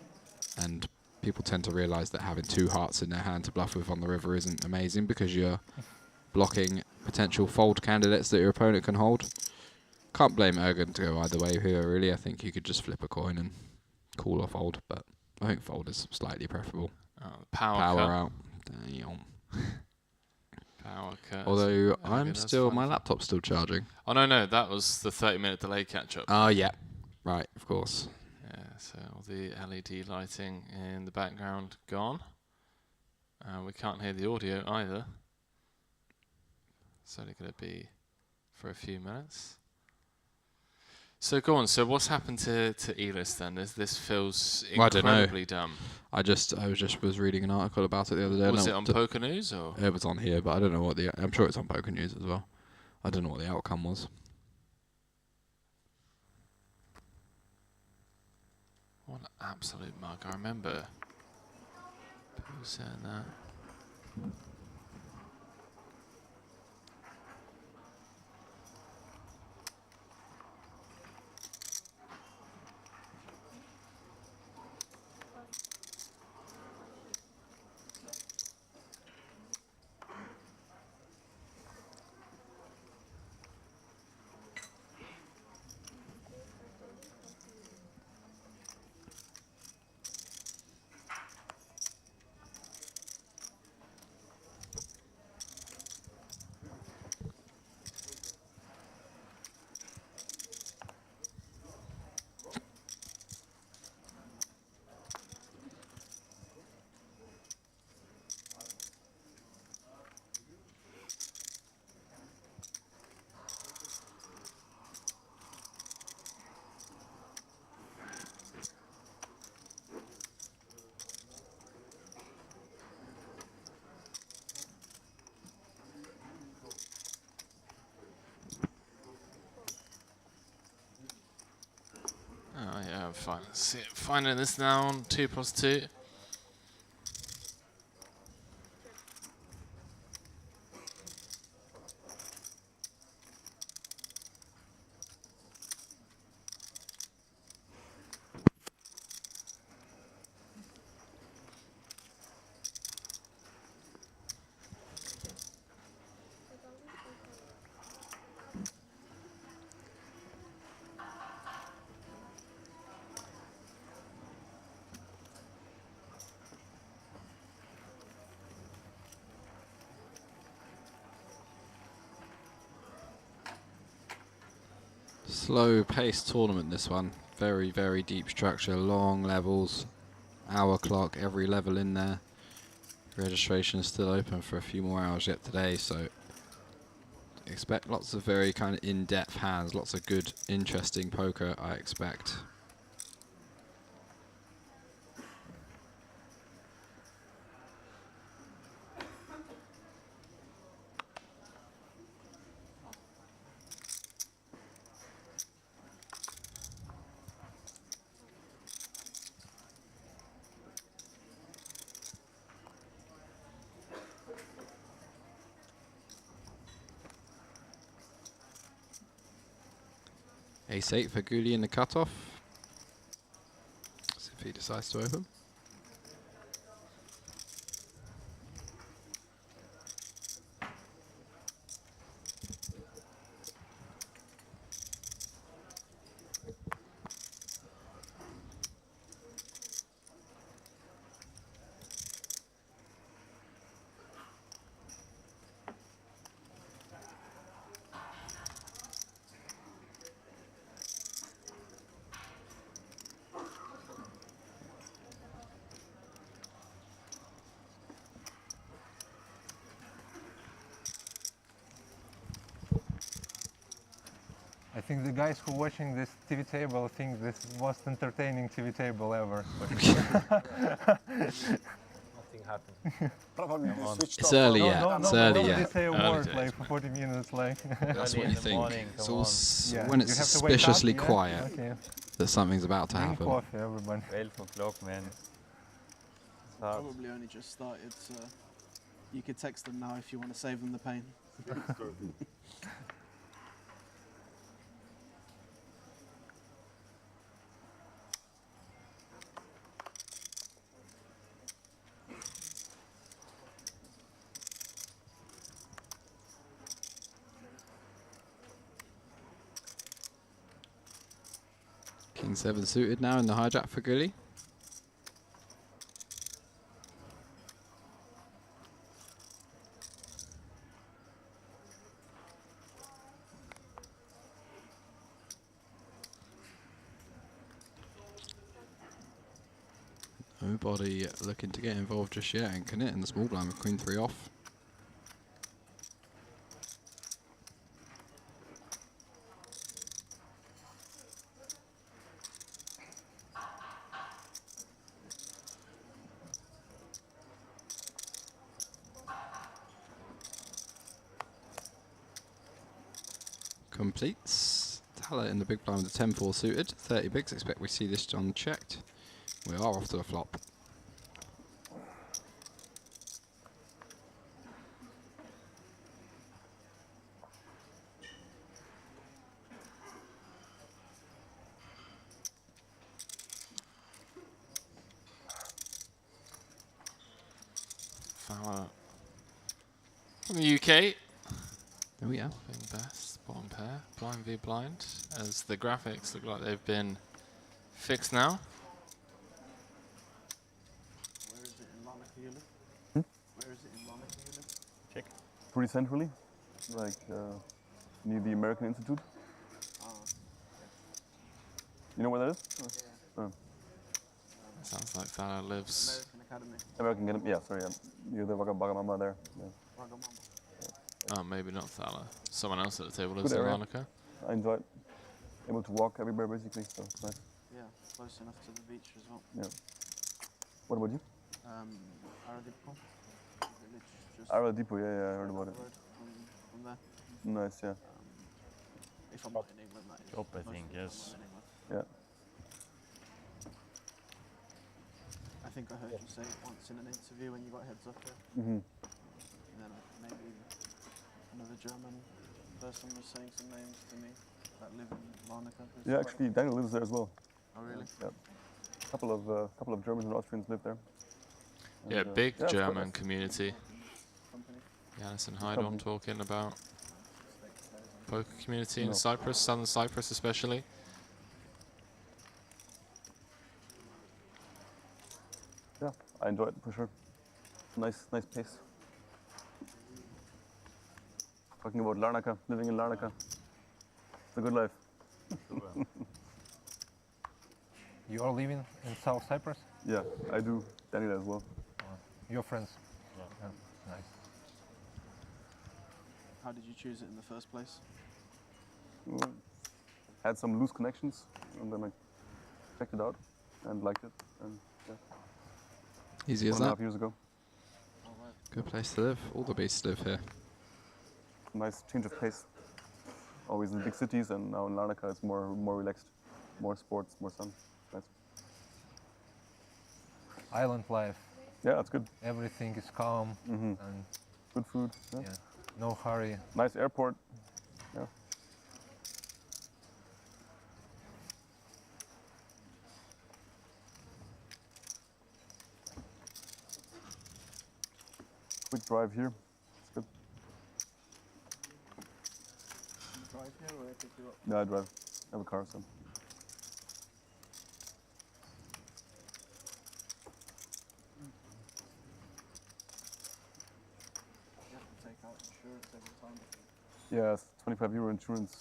Speaker 3: And people tend to realise that having 2 hearts in their hand to bluff with on the river isn't amazing because you're blocking potential fold candidates that your opponent can hold. Can't blame Ergun to go either way here, really. I think you could just flip a coin and call or fold, but I think fold is slightly preferable.
Speaker 2: Power
Speaker 3: out. Damn.
Speaker 2: Power cut.
Speaker 3: Although
Speaker 2: Ergun,
Speaker 3: my laptop's still charging.
Speaker 2: Oh no, that was the 30-minute delay catch-up.
Speaker 3: Oh yeah, right, of course.
Speaker 2: Yeah, so all the LED lighting in the background gone. We can't hear the audio either. It's only going to be for a few minutes. So go on. So what's happened to Elis then? This feels incredibly dumb.
Speaker 3: I was reading an article about it the other day.
Speaker 2: Was it on Poker News or?
Speaker 3: It was on here, but I don't know what I'm sure it's on Poker News as well. I don't know what the outcome was.
Speaker 2: What an absolute mug! I remember people saying that. Oh yeah, fine. See, finding this now on 2+2.
Speaker 3: Slow paced tournament, this one. Very, very deep structure, long levels, hour clock, every level in there. Registration is still open for a few more hours yet today, so expect lots of very kind of in-depth hands, lots of good, interesting poker, I expect. Ace-8 for Guli in the cutoff. See if he decides to open.
Speaker 4: I think the guys who watching this TV table think this is the most entertaining TV table ever.
Speaker 5: Nothing happened. Probably switched
Speaker 3: It's
Speaker 5: off.
Speaker 3: early
Speaker 4: No,
Speaker 3: yet.
Speaker 4: no,
Speaker 3: It's
Speaker 4: no,
Speaker 3: early
Speaker 4: nobody
Speaker 3: yet.
Speaker 4: say a
Speaker 2: Early
Speaker 4: word
Speaker 2: days,
Speaker 4: like for 40 minutes like.
Speaker 3: That's
Speaker 5: Early
Speaker 3: what
Speaker 5: in
Speaker 3: you
Speaker 5: the
Speaker 3: think.
Speaker 5: morning,
Speaker 3: It's
Speaker 5: come
Speaker 3: all
Speaker 5: on.
Speaker 4: Yeah,
Speaker 3: when
Speaker 4: you
Speaker 3: it's
Speaker 4: have to wake up,
Speaker 3: suspiciously
Speaker 4: yeah?
Speaker 3: quiet
Speaker 4: Okay.
Speaker 3: that something's about to
Speaker 4: Drink
Speaker 3: happen.
Speaker 4: coffee, everybody.
Speaker 5: 12 o'clock, man. It's hard.
Speaker 6: Probably only just started, so you could text them now if you want to save them the pain.
Speaker 3: King 7 suited now in the hijack for Gully. Nobody looking to get involved just yet, and can it in the small blind with Queen 3 off. Completes. Tala in the big blind with the 10-4 suited. 30 bigs. Expect we see this unchecked. We are off to the flop.
Speaker 2: Fowler from the UK.
Speaker 3: Oh yeah.
Speaker 2: Being best, bottom pair, blind v blind, as the graphics look like they've been fixed now.
Speaker 6: Where is it in Larnaca you live? Where is it in Larnaca you live?
Speaker 5: Check.
Speaker 7: Pretty centrally, like near the American Institute. You know where that is? Oh.
Speaker 2: Sounds like Fowler lives.
Speaker 6: American Academy.
Speaker 7: American, yeah, sorry, yeah. Near the Wagamama there. Yeah.
Speaker 6: Wagamama.
Speaker 2: Oh, maybe not Thala. Someone else at the table
Speaker 7: Good
Speaker 2: lives in
Speaker 7: area.
Speaker 2: Larnaca.
Speaker 7: I enjoy it. Able to walk everywhere basically, so it's nice.
Speaker 6: Yeah, close enough to the beach as well.
Speaker 7: Yeah. What about you?
Speaker 6: Aradipo. Village just
Speaker 7: Aradipo, yeah, I heard about
Speaker 6: up
Speaker 7: it.
Speaker 6: the road from there.
Speaker 7: Nice, yeah.
Speaker 6: If I'm not in England, that is.
Speaker 5: Top, I
Speaker 6: Most
Speaker 5: think,
Speaker 6: of the time
Speaker 5: yes.
Speaker 6: I'm in England.
Speaker 7: Yeah.
Speaker 6: I think I heard you say it once in an interview when you got heads up here.
Speaker 7: Mm-hmm.
Speaker 6: And then maybe another German person was saying some names to me that live in Larnaca.
Speaker 7: Yeah, actually, Daniel lives there as well.
Speaker 6: Oh, really?
Speaker 7: Yeah. Couple of Germans and Austrians live there.
Speaker 2: Yeah,
Speaker 7: And,
Speaker 2: big
Speaker 7: yeah, it's quite
Speaker 2: German
Speaker 7: nice.
Speaker 2: community.
Speaker 6: Company.
Speaker 2: Yanis and Heidon talking about poker community in
Speaker 7: No.
Speaker 2: Cyprus, southern Cyprus especially.
Speaker 7: Yeah, I enjoy it for sure. Nice pace. Talking about Larnaca, living in Larnaca. It's a good life.
Speaker 4: You are living in South Cyprus?
Speaker 7: Yeah, I do. Danny as well.
Speaker 4: Your friends?
Speaker 5: Yeah.
Speaker 4: Yeah, nice.
Speaker 6: How did you choose it in the first place?
Speaker 7: Well, had some loose connections, and then I checked it out and liked it. And yeah,
Speaker 3: Easy as
Speaker 7: 1.5
Speaker 3: that.
Speaker 7: years ago.
Speaker 6: All right.
Speaker 3: Good place to live. All the beasts live here.
Speaker 7: Nice change of pace. Always in big cities, and now in Larnaca it's more relaxed, more sports, more sun. Nice.
Speaker 4: Island life.
Speaker 7: Yeah, it's good.
Speaker 4: Everything is calm
Speaker 7: Hmm.
Speaker 4: and
Speaker 7: Good food. Yeah.
Speaker 4: yeah, no hurry.
Speaker 7: Nice airport. Yeah. Quick drive here. It's good.
Speaker 6: You drive here or I pick you up?
Speaker 7: Yeah, I drive. I have a car, so.
Speaker 6: You have to take out insurance every time.
Speaker 7: Yeah, it's 25 euro insurance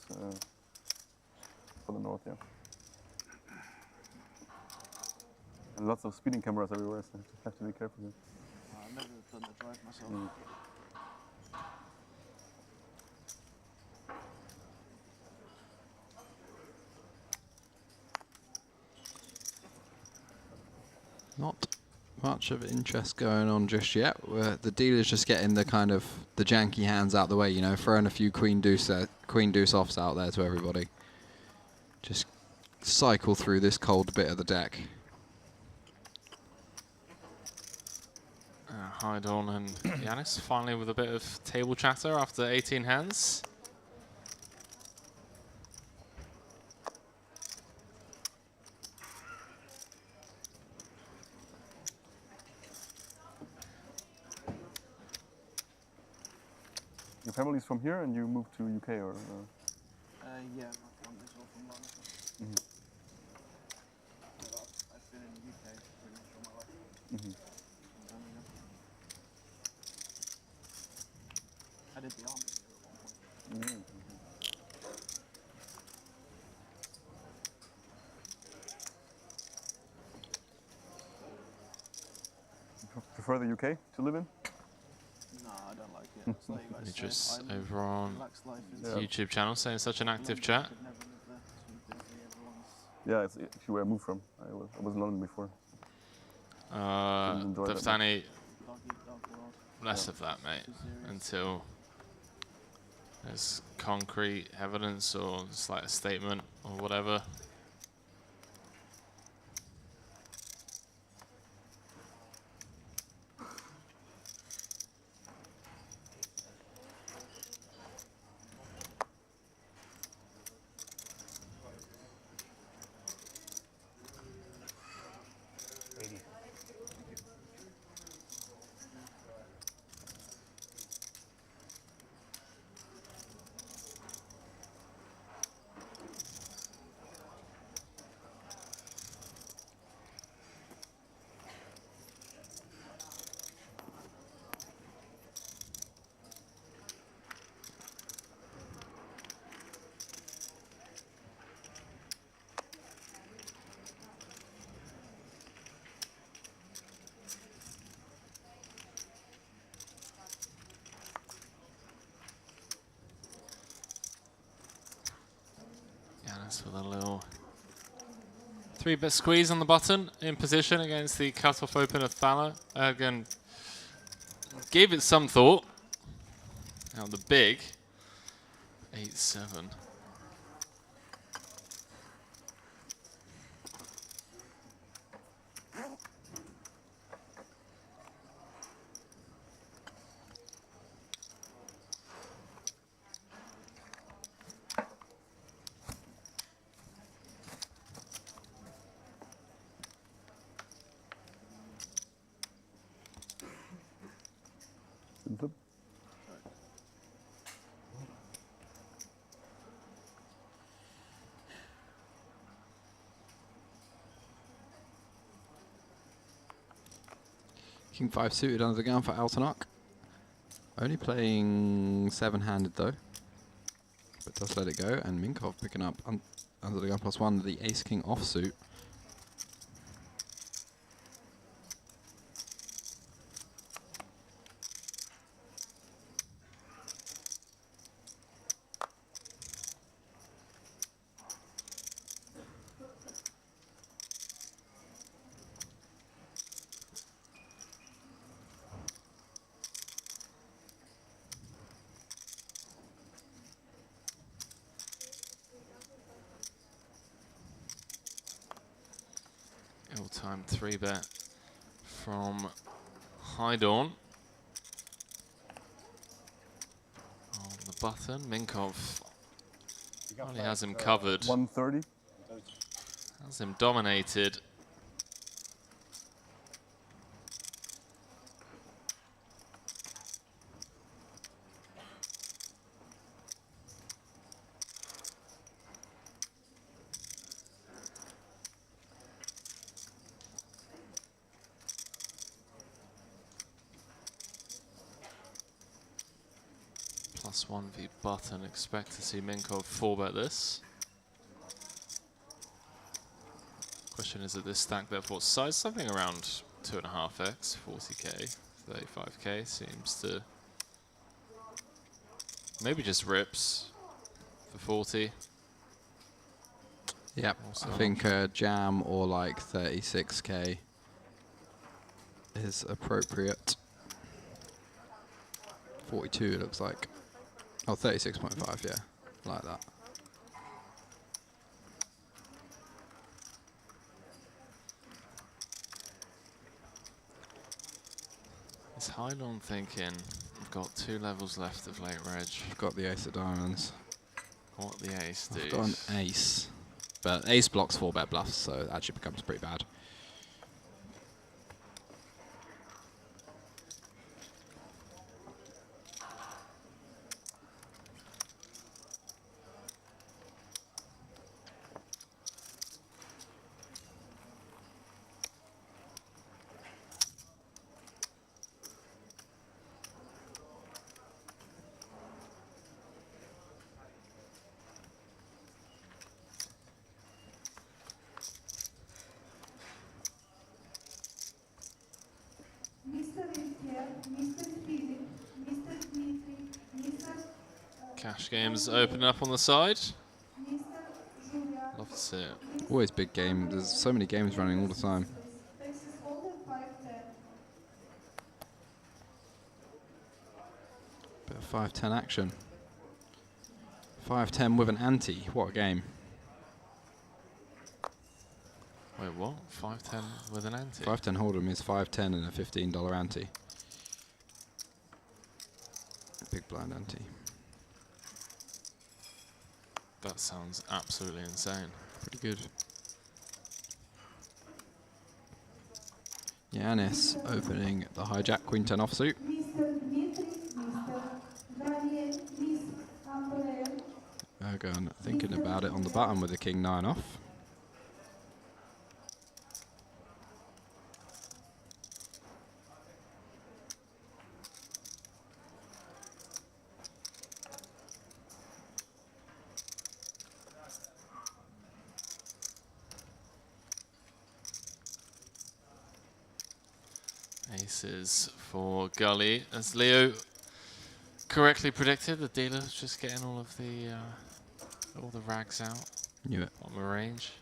Speaker 7: for the north, yeah. And lots of speeding cameras everywhere, so you have to be careful here.
Speaker 6: I've never done the drive myself.
Speaker 7: Mm.
Speaker 3: Not much of interest going on just yet. The dealer's just getting the kind of the janky hands out the way, you know, throwing a few queen deuce offs out there to everybody. Just cycle through this cold bit of the deck.
Speaker 2: Heidorn and Yanis finally with a bit of table chatter after 18 hands.
Speaker 7: Your family's from here and you moved to UK, or?
Speaker 6: Yeah, my family's all from London.
Speaker 7: Mhm.
Speaker 6: But I've been in the UK pretty much all my life.
Speaker 7: Mhm.
Speaker 6: From Birmingham. I did the army here at one point.
Speaker 7: Mhm. Prefer the UK to live in?
Speaker 6: No, I don't like it. It's like you guys
Speaker 2: Just
Speaker 6: say, island,
Speaker 2: over on
Speaker 6: relaxed life is
Speaker 7: Yeah.
Speaker 2: YouTube channel saying such an active
Speaker 6: London,
Speaker 2: chat.
Speaker 6: I could never live there. It's too busy, everyone's
Speaker 7: Yeah, it's actually where I moved from. I was in London before. Didn't enjoy that
Speaker 2: Deftani,
Speaker 6: dog eat dog world.
Speaker 2: less of that, mate,
Speaker 6: Too serious.
Speaker 2: until there's concrete evidence or just like a statement or whatever. Yanis with a little 3-bit squeeze on the button in position against the cut-off open of Thaler. Again, gave it some thought. Now the big 8-7.
Speaker 7: Flip.
Speaker 3: King 5 suited under the gun for Altanok. Only playing 7-handed though, but does let it go. And Minkov picking up under the gun +1 the ace king offsuit.
Speaker 2: time 3-bet from Hydorn. On the button, Minkov only has him covered.
Speaker 7: 130.
Speaker 2: Has him dominated. +1 v button. Expect to see Minkov 4-bet this. Question is that this stack bet what size? Something around 2.5x, 40k, 35k seems to maybe just rips for 40.
Speaker 3: Yep,
Speaker 2: Also
Speaker 3: I think jam or like 36k is appropriate. 42 it looks like. Oh, 36.5, yeah, like that.
Speaker 2: Is Hylon thinking, we've got 2 levels left of late reg.
Speaker 3: I've got the ace of diamonds.
Speaker 2: What the ace
Speaker 3: I've
Speaker 2: do?
Speaker 3: got an ace. But ace blocks 4-bet bluffs, so it actually becomes pretty bad.
Speaker 2: Cash games open up on the side. Love to see it.
Speaker 3: Always big game. There's so many games running all the time. Bit of 5-10 action. 5-10 with an ante. What a game.
Speaker 2: Wait, what? 5-10 with an ante?
Speaker 3: 5-10 hold'em is 5-10 and a $15 ante. Big blind ante.
Speaker 2: That sounds absolutely insane.
Speaker 3: Pretty good. Yanis opening the hijack, queen 10 offsuit. Ergun thinking about it on the button with the king 9 off.
Speaker 2: Aces for Gully. As Leo correctly predicted, the dealer's just getting all the rags out
Speaker 3: Knew it.
Speaker 2: on the range.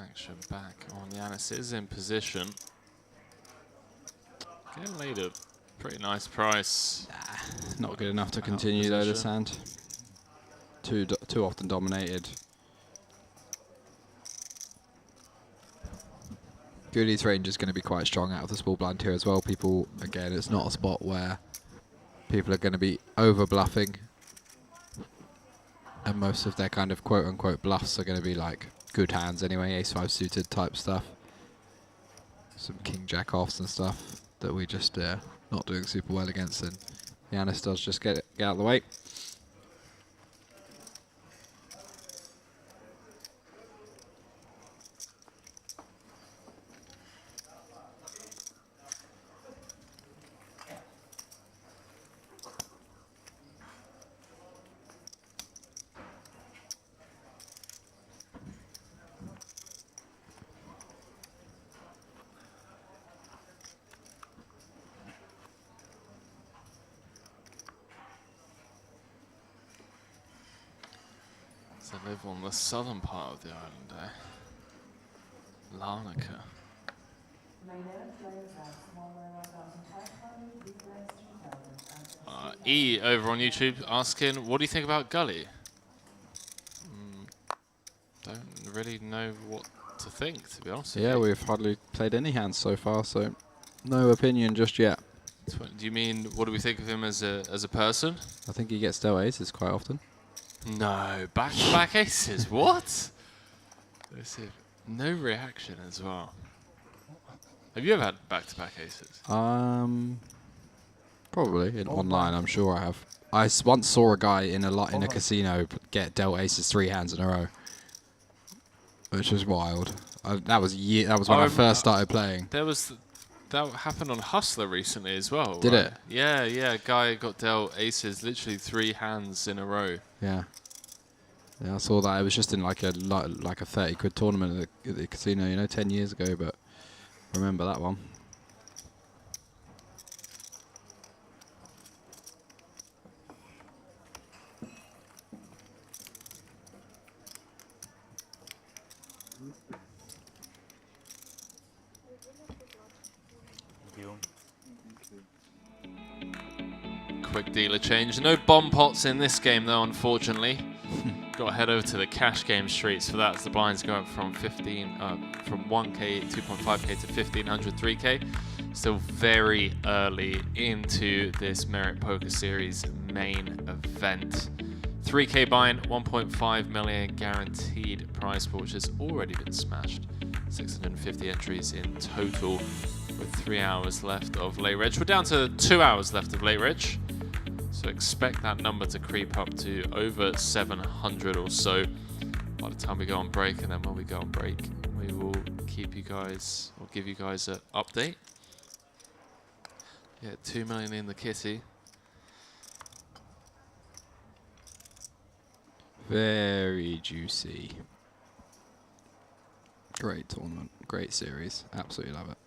Speaker 2: Action back on Yanis is in position. Getting laid a pretty nice price.
Speaker 3: Not good enough to
Speaker 2: Out of
Speaker 3: continue though this
Speaker 2: position.
Speaker 3: hand. Too often dominated. Gooley's range is going to be quite strong out of the small blind here as well. People, again, it's not a spot where people are going to be over bluffing. And most of their kind of quote unquote bluffs are going to be like good hands anyway, ace-5 suited type stuff. Some king jack offs and stuff that we just not doing super well against, and Yanis does just get out of the way.
Speaker 2: They live on the southern part of the island, eh? Larnaca. E over on YouTube asking, what do you think about Gully? Don't really know what to think, to be honest.
Speaker 3: Yeah,
Speaker 2: with you.
Speaker 3: we've hardly played any hands so far, so no opinion just yet.
Speaker 2: Do you mean, what do we think of him as a person?
Speaker 3: I think he gets dealt aces quite often.
Speaker 2: No, back-to-back aces. What? No reaction as well. Have you ever had back-to-back aces?
Speaker 3: Probably in online. I'm sure I have. I once saw a guy in a casino get dealt aces 3 hands in a row, which was wild. That was when I first started playing.
Speaker 2: That happened on Hustler recently as well.
Speaker 3: Did
Speaker 2: right?
Speaker 3: it?
Speaker 2: Yeah. Guy got dealt aces, literally 3 hands in a row.
Speaker 3: Yeah. Yeah, I saw that. It was just in like a 30 quid tournament at the casino, 10 years ago. But I remember that one.
Speaker 2: Quick dealer change. No bomb pots in this game though, unfortunately. Got to head over to the cash game streets for that as the blinds go up from 1K, 2.5K to 1500, 3K. Still very early into this Merit Poker Series main event. 3K buy-in, 1.5 million guaranteed prize pool, which has already been smashed. 650 entries in total with 3 hours left of late reg. We're down to 2 hours left of late reg. So expect that number to creep up to over 700 or so by the time we go on break. And then when we go on break, we will keep you guys, or give you guys an update. Yeah, 2 million in the kitty.
Speaker 3: Very juicy. Great tournament. Great series. Absolutely love it.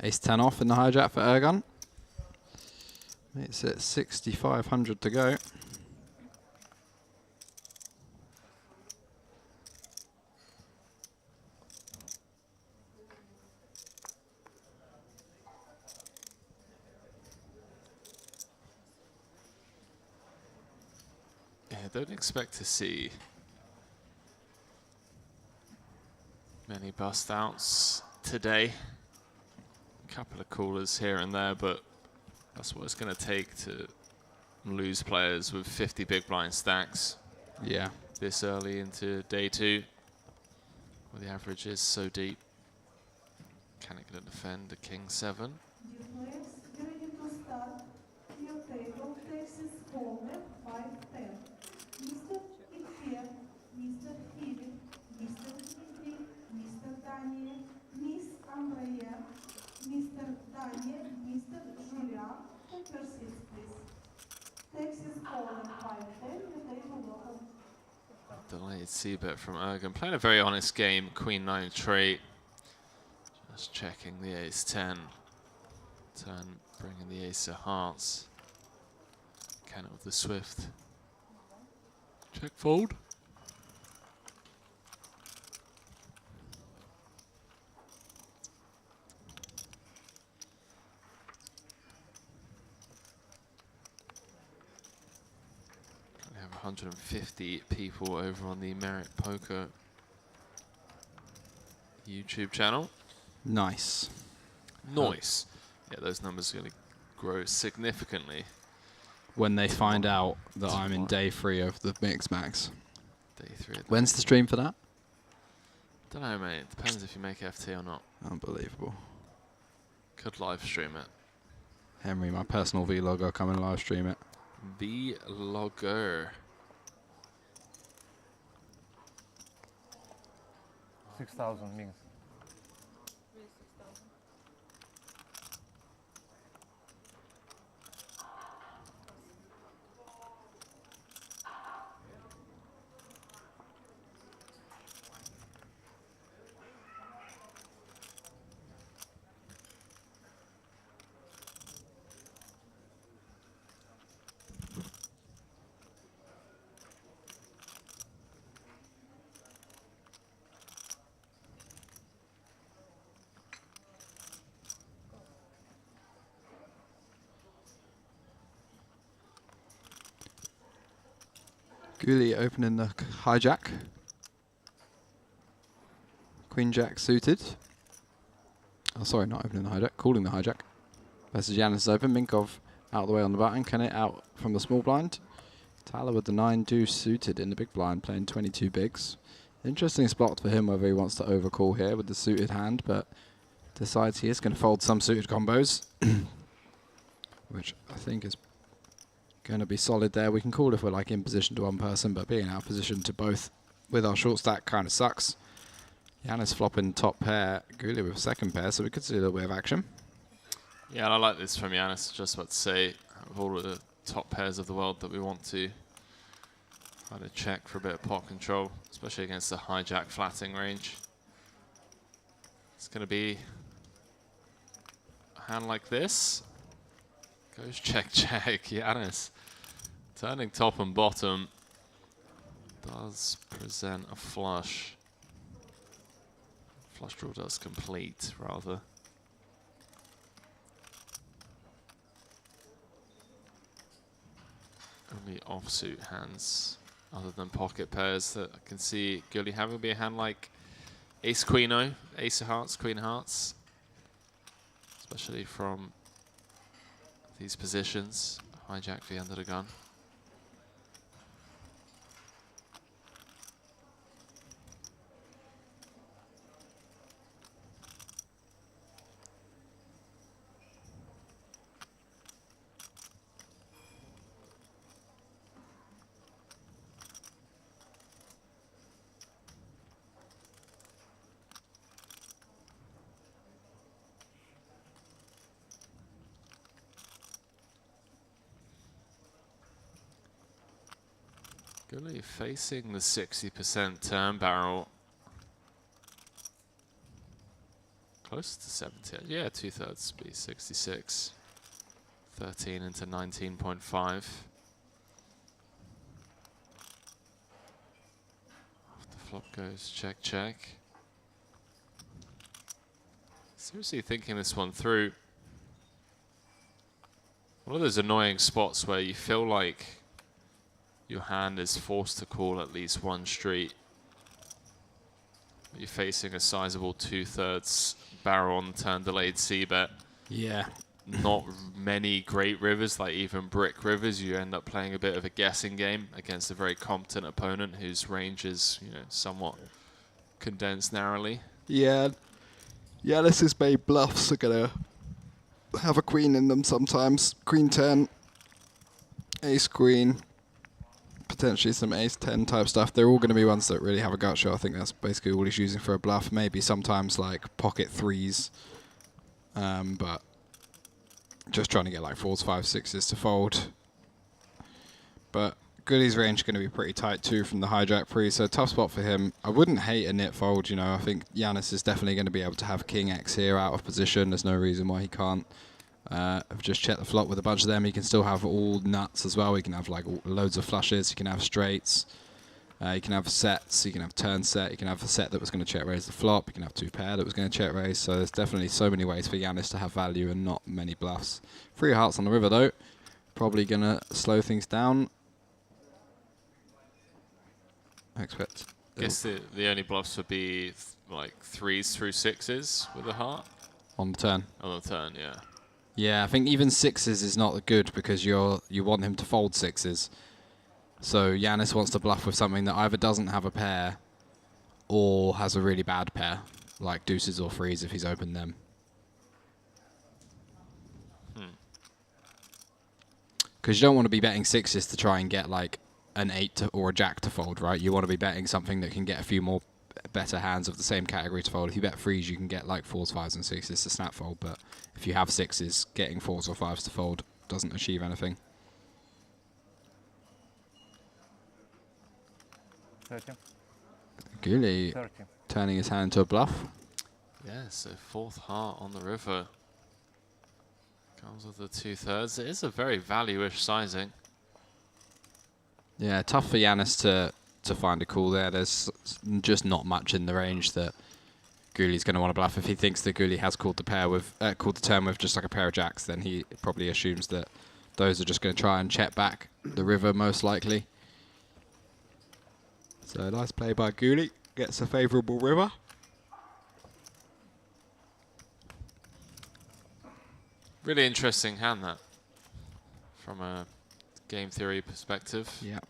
Speaker 3: Ace 10 off in the hijack for Ergun. It's at 6,500 to go.
Speaker 2: Yeah, don't expect to see many bust outs today. Couple of callers here and there, but that's what it's going to take to lose players with 50 big blind stacks.
Speaker 3: Yeah.
Speaker 2: This early into day 2, where the average is so deep. Can it gonna defend a king 7?
Speaker 8: Mr. Daniel, Mr. Julia, and persist, please. Texas Golden 510, the table open.
Speaker 2: Delayed c-bet from Ergun. Playing a very honest game. Queen 9 trait. Just checking the ace 10. Turn, bringing the ace of hearts. Can it with the swift. Check fold. We have 150 people over on the Merit Poker YouTube channel.
Speaker 3: Nice.
Speaker 2: Nice. Yeah, those numbers are going to grow significantly.
Speaker 3: When they find out that I'm in day 3 of the Mix Max.
Speaker 2: Day 3.
Speaker 3: When's the stream for that?
Speaker 2: Don't know, mate. It depends if you make FT or not.
Speaker 3: Unbelievable.
Speaker 2: Could live stream it.
Speaker 3: Henry, my personal vlogger, come and live stream it.
Speaker 2: Vlogger.
Speaker 4: 6,000 mix.
Speaker 3: Guli opening the hijack. Queen Jack suited. Oh, sorry, not opening the hijack, calling the hijack. Versus Yanis is open. Minkov out of the way on the button. Can it out from the small blind. Tyler with the 9-2 suited in the big blind, playing 22 bigs. Interesting spot for him whether he wants to overcall here with the suited hand, but decides he is going to fold some suited combos, which I think is going to be solid there. We can call if we're like in position to one person, but being out of position to both with our short stack kind of sucks. Yanis flopping top pair, Guli with second pair, so we could see a little bit of action.
Speaker 2: Yeah, and I like this from Yanis. Just about to say, of all of the top pairs of the world that we want to kind of check for a bit of pot control, especially against the hijack flatting range. It's going to be a hand like this. Goes check, check. Yanis turning top and bottom. Does present a flush. Flush draw does complete, rather. Only offsuit hands, other than pocket pairs, that I can see Guli having be a hand like Ace Queen-O, Ace of Hearts, Queen of Hearts. Especially from these positions. Hijack the end of the gun. Guli facing the 60% turn barrel. Close to 70. Yeah, 2/3 be 66. 13 into 19.5. The flop goes check, check. Seriously thinking this one through. One of those annoying spots where you feel like your hand is forced to call at least one street. You're facing a sizable 2/3 barrel on turn delayed C-bet.
Speaker 3: Yeah.
Speaker 2: Not many great rivers, like even brick rivers. You end up playing a bit of a guessing game against a very competent opponent whose range is, you know, somewhat condensed narrowly.
Speaker 3: Yeah. Yanis's made bluffs are going to have a queen in them sometimes. Queen 10, ace queen, potentially some ace 10 type stuff. They're all going to be ones that really have a gut shot. I think that's basically all he's using for a bluff. Maybe sometimes like pocket threes, but just trying to get like 4s, 5s, 6s to fold. But Guli's range is going to be pretty tight too from the hijack pre, so tough spot for him. I wouldn't hate a nit fold, you know. I think Yanis is definitely going to be able to have King X here out of position. There's no reason why he can't. I've just checked the flop with a bunch of them. He can still have all nuts as well. He can have like loads of flushes. He can have straights. You can have sets. You can have turn set. You can have a set that was going to check raise the flop. You can have two pair that was going to check raise. So there's definitely so many ways for Yanis to have value and not many bluffs. 3 hearts on the river though. Probably going to slow things down. I expect.
Speaker 2: I guess the only bluffs would be like 3s through 6s with a heart.
Speaker 3: On the turn.
Speaker 2: On the turn, yeah.
Speaker 3: Yeah, I think even 6s is not good because you want him to fold 6s. So Yanis wants to bluff with something that either doesn't have a pair or has a really bad pair, like deuces or threes if he's opened them. Because you don't want to be betting 6s to try and get like an 8 or a jack to fold, right? You want to be betting something that can get a few more better hands of the same category to fold. If you bet threes, you can get like 4s, 5s, and 6s to snap fold, but if you have 6s, getting 4s or 5s to fold doesn't achieve anything.
Speaker 4: 30.
Speaker 2: Guli
Speaker 4: 30.
Speaker 2: turning his hand into a bluff. Yeah, so 4th heart on the river. Comes with the 2/3. It is a very value-ish sizing.
Speaker 3: Yeah, tough for Giannis to find a call there. There's just not much in the range that Guli's going to want to bluff. If he thinks that Guli has called the pair with called the turn with just like a pair of jacks, then he probably assumes that those are just going to try and check back the river most likely. So nice play by Guli. Gets a favourable river.
Speaker 2: Really interesting hand, that, from a game theory perspective.
Speaker 3: Yeah.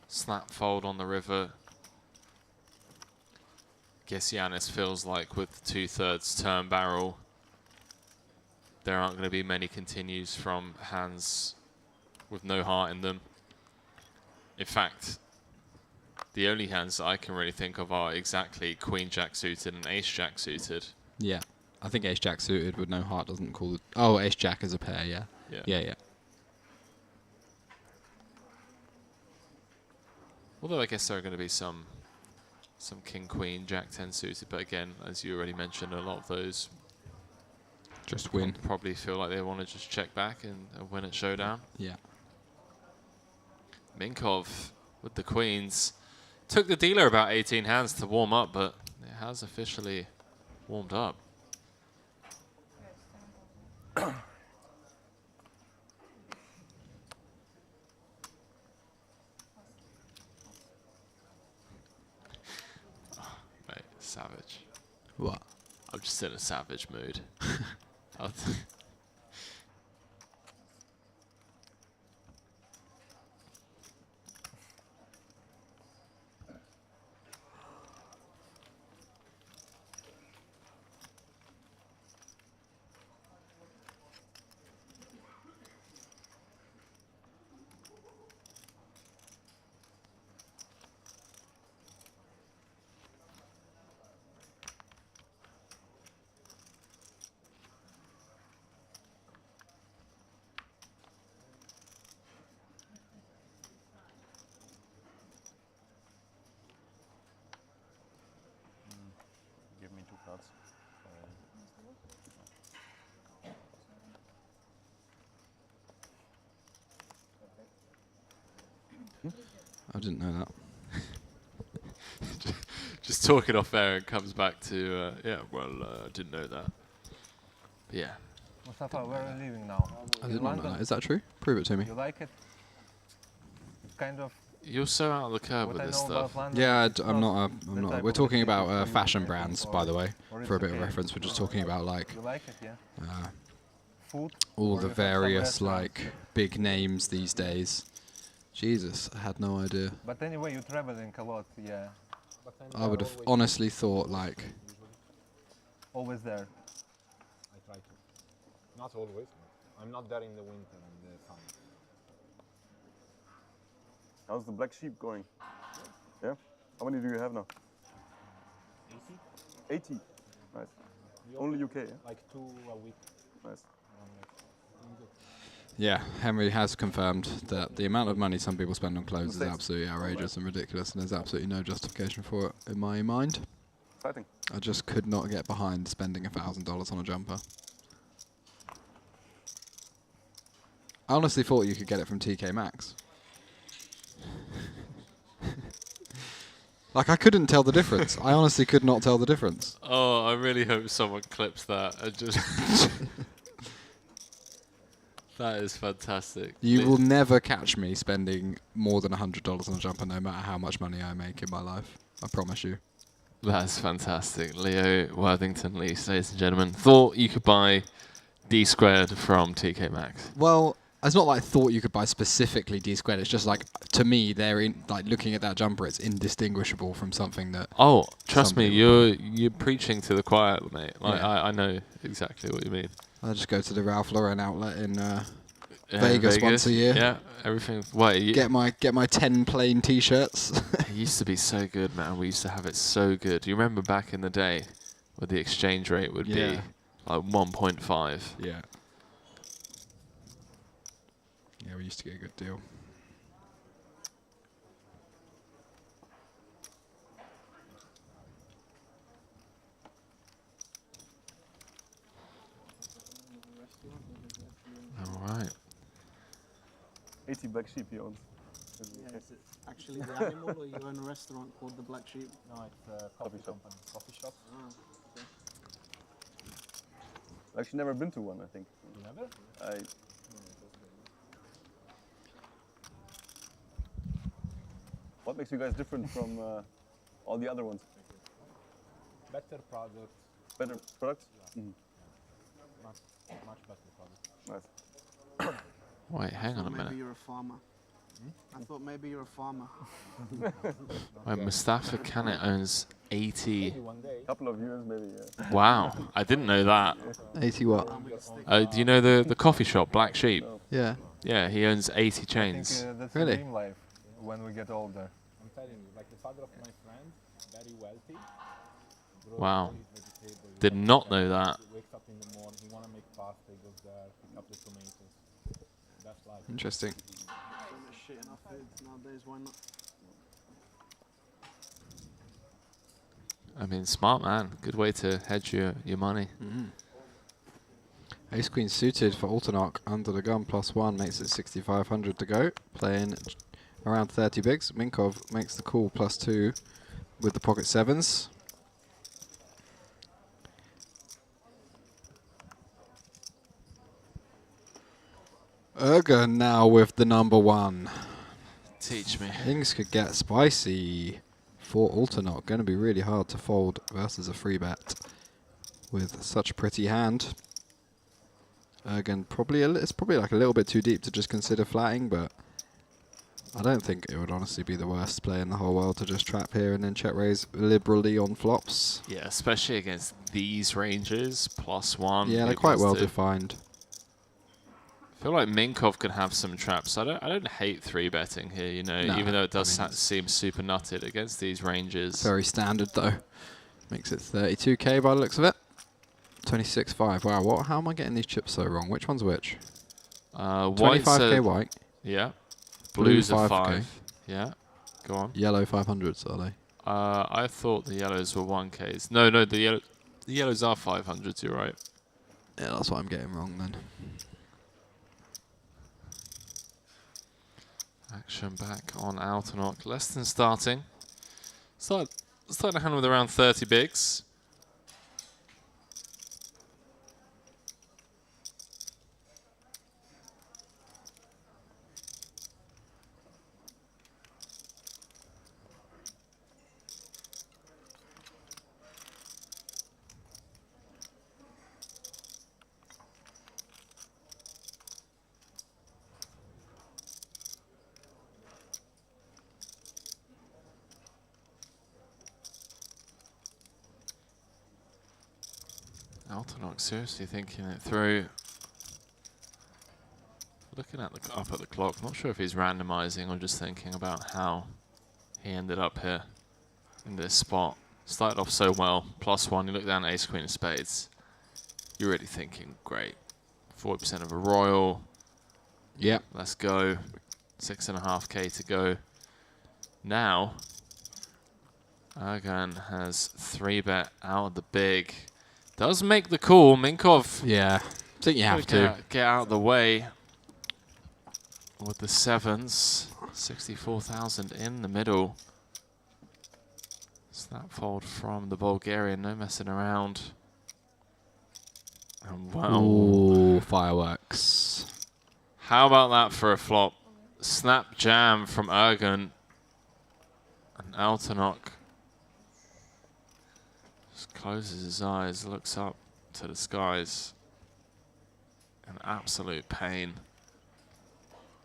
Speaker 2: Snap fold on the river. Guess Giannis feels like with 2/3 turn barrel, there aren't going to be many continues from hands with no heart in them. In fact, the only hands that I can really think of are exactly Queen Jack suited and Ace Jack suited.
Speaker 3: Yeah. I think Ace Jack suited with no heart doesn't call it. Oh, Ace Jack is a pair, yeah. Yeah.
Speaker 2: Although I guess there are going to be some King Queen Jack 10 suited, but again, as you already mentioned, a lot of those
Speaker 3: just win.
Speaker 2: Probably feel like they want to just check back and win at showdown.
Speaker 3: Yeah.
Speaker 2: Minkov with the queens took the dealer about 18 hands to warm up, but it has officially warmed up. Mate, savage.
Speaker 3: What?
Speaker 2: I'm just in a savage mood.
Speaker 7: Give me 2 cards.
Speaker 3: I didn't know that.
Speaker 2: Just talking off air and comes back to, yeah, well, I didn't know that. But yeah.
Speaker 4: Mustafa, where are you living now?
Speaker 3: I did not know that. Is that true? Prove it to me.
Speaker 4: You like it? It's kind of...
Speaker 2: You're so out of the curve with this stuff.
Speaker 3: Yeah, I'm not. We're talking about fashion brands, by the way, for a bit of reference. We're just talking about like
Speaker 4: You like it, yeah? Food?
Speaker 3: all
Speaker 4: Or
Speaker 3: the
Speaker 4: you have some
Speaker 3: various
Speaker 4: restaurants?
Speaker 3: like big names these days. Jesus, I had no idea.
Speaker 4: But anyway, you're traveling a lot, yeah.
Speaker 3: I would have honestly thought like
Speaker 4: Always there.
Speaker 5: I try to. Not always. I'm not there in the winter and the summer.
Speaker 7: How's the black sheep going? Yeah? How many do you have now? 80? Nice. Only UK, yeah?
Speaker 5: Like 2 a week.
Speaker 7: Nice.
Speaker 3: yeah, Henry has confirmed that the amount of money some people spend on clothes is
Speaker 7: Mistakes.
Speaker 3: absolutely outrageous and ridiculous, and there's absolutely no justification for it in my mind.
Speaker 7: Exciting.
Speaker 3: I just could not get behind spending $1,000 on a jumper. I honestly thought you could get it from TK Maxx. Like, I couldn't tell the difference. I honestly could not tell the difference.
Speaker 2: Oh, I really hope someone clips that and just... That is fantastic.
Speaker 3: You will never catch me spending more than $100 on a jumper, no matter how much money I make in my life. I promise you.
Speaker 2: That's fantastic. Leo Worthington Lease, ladies and gentlemen. Thought you could buy D squared from TK Maxx.
Speaker 3: Well, it's not like I thought you could buy specifically D squared. It's just like, to me, they're in, like looking at that jumper, it's indistinguishable from something that.
Speaker 2: Oh, trust
Speaker 3: some
Speaker 2: me,
Speaker 3: people
Speaker 2: you're preaching to the choir, mate. Like,
Speaker 3: Yeah.
Speaker 2: I know exactly what you mean.
Speaker 3: I just go to the Ralph Lauren outlet in Vegas once a year.
Speaker 2: Yeah, everything. What?
Speaker 3: Get my 10 plain T-shirts.
Speaker 2: It used to be so good, man. We used to have it so good. You remember back in the day where the exchange rate would be like 1.5?
Speaker 3: Yeah. Yeah, we used to get a good deal.
Speaker 2: All right.
Speaker 7: 80 black sheep he owns.
Speaker 6: Yeah, is it actually the animal, or you own a restaurant called the Black Sheep?
Speaker 5: No, it's a coffee
Speaker 7: shop.
Speaker 5: company. Coffee shop.
Speaker 6: Ah, okay.
Speaker 7: I've actually never been to one, I think.
Speaker 5: You never?
Speaker 7: What makes you guys different from all the other ones?
Speaker 5: Better product.
Speaker 7: Better products?
Speaker 5: Yeah. Much better product.
Speaker 7: Nice.
Speaker 2: Wait, hang on a
Speaker 6: Maybe
Speaker 2: minute.
Speaker 6: you're a farmer. I thought maybe you're a farmer.
Speaker 2: Wait, Mustafa Canet owns 80.
Speaker 5: Maybe one day.
Speaker 7: Couple of years, maybe. Yeah.
Speaker 2: Wow, I didn't know that.
Speaker 3: 80 what?
Speaker 2: Do you know the coffee shop, Black Sheep?
Speaker 7: No.
Speaker 3: Yeah.
Speaker 2: Yeah, he owns 80
Speaker 4: I think
Speaker 2: chains.
Speaker 4: that's
Speaker 3: Really?
Speaker 4: a dream life when we get older.
Speaker 5: I'm telling you, like the father of my friend, very wealthy. grows
Speaker 2: Wow.
Speaker 5: all his vegetables.
Speaker 2: Did not know that.
Speaker 5: He wakes up in the morning, he want to make pasta, he goes there, pick up the tomatoes. That's life.
Speaker 3: Interesting.
Speaker 6: So much shit in our food nowadays, why not?
Speaker 2: I mean, smart man. Good way to hedge your money.
Speaker 3: Ace Queen suited for Altanok under the gun +1 makes it 6,500 to go. Playing around 30 bigs. Minkov makes the call +2 with the pocket sevens. Urga now with the number 1.
Speaker 2: Teach me.
Speaker 3: Things could get spicy for Altanok. Going to be really hard to fold versus a free bet with such a pretty hand. Again, it's probably like a little bit too deep to just consider flatting, but I don't think it would honestly be the worst play in the whole world to just trap here and then check raise liberally on flops.
Speaker 2: Yeah, especially against these ranges, +1.
Speaker 3: Yeah, they're quite well defined.
Speaker 2: I feel like Minkov can have some traps. I don't hate 3-betting here, you know,
Speaker 3: No,
Speaker 2: even though it does
Speaker 3: I mean,
Speaker 2: seem super nutted against these ranges.
Speaker 3: Very standard though. Makes it 32k by the looks of it. 26.5. Wow, what? How am I getting these chips so wrong? Which one's which?
Speaker 2: White's
Speaker 3: 25k white.
Speaker 2: Yeah.
Speaker 3: Blue
Speaker 2: Blues are
Speaker 3: 5K.
Speaker 2: 5. Yeah. Go on.
Speaker 3: Yellow 500s, are they?
Speaker 2: I thought the yellows were 1Ks. No, the yellows are 500s, you're right.
Speaker 3: Yeah, that's what I'm getting wrong then.
Speaker 2: Action back on Altanok. Less than starting. Starting to hand with around 30 bigs. Altanok seriously thinking it through. Looking at up at the clock, not sure if he's randomizing or just thinking about how he ended up here in this spot. Started off so well, +1. You look down at Ace Queen of Spades. You're really thinking, great. 40% of a royal.
Speaker 3: Yep.
Speaker 2: Let's go. 6.5k to go. Now, Ergan has 3-bet out of the big. Does make the call. Minkov.
Speaker 3: Yeah, I think you have to.
Speaker 2: Get out of the way with the sevens. 64,000 in the middle. Snap fold from the Bulgarian. No messing around. And wow.
Speaker 3: Ooh, fireworks.
Speaker 2: How about that for a flop? Snap jam from Ergan. And Altanok just closes his eyes, looks up to the skies. In absolute pain.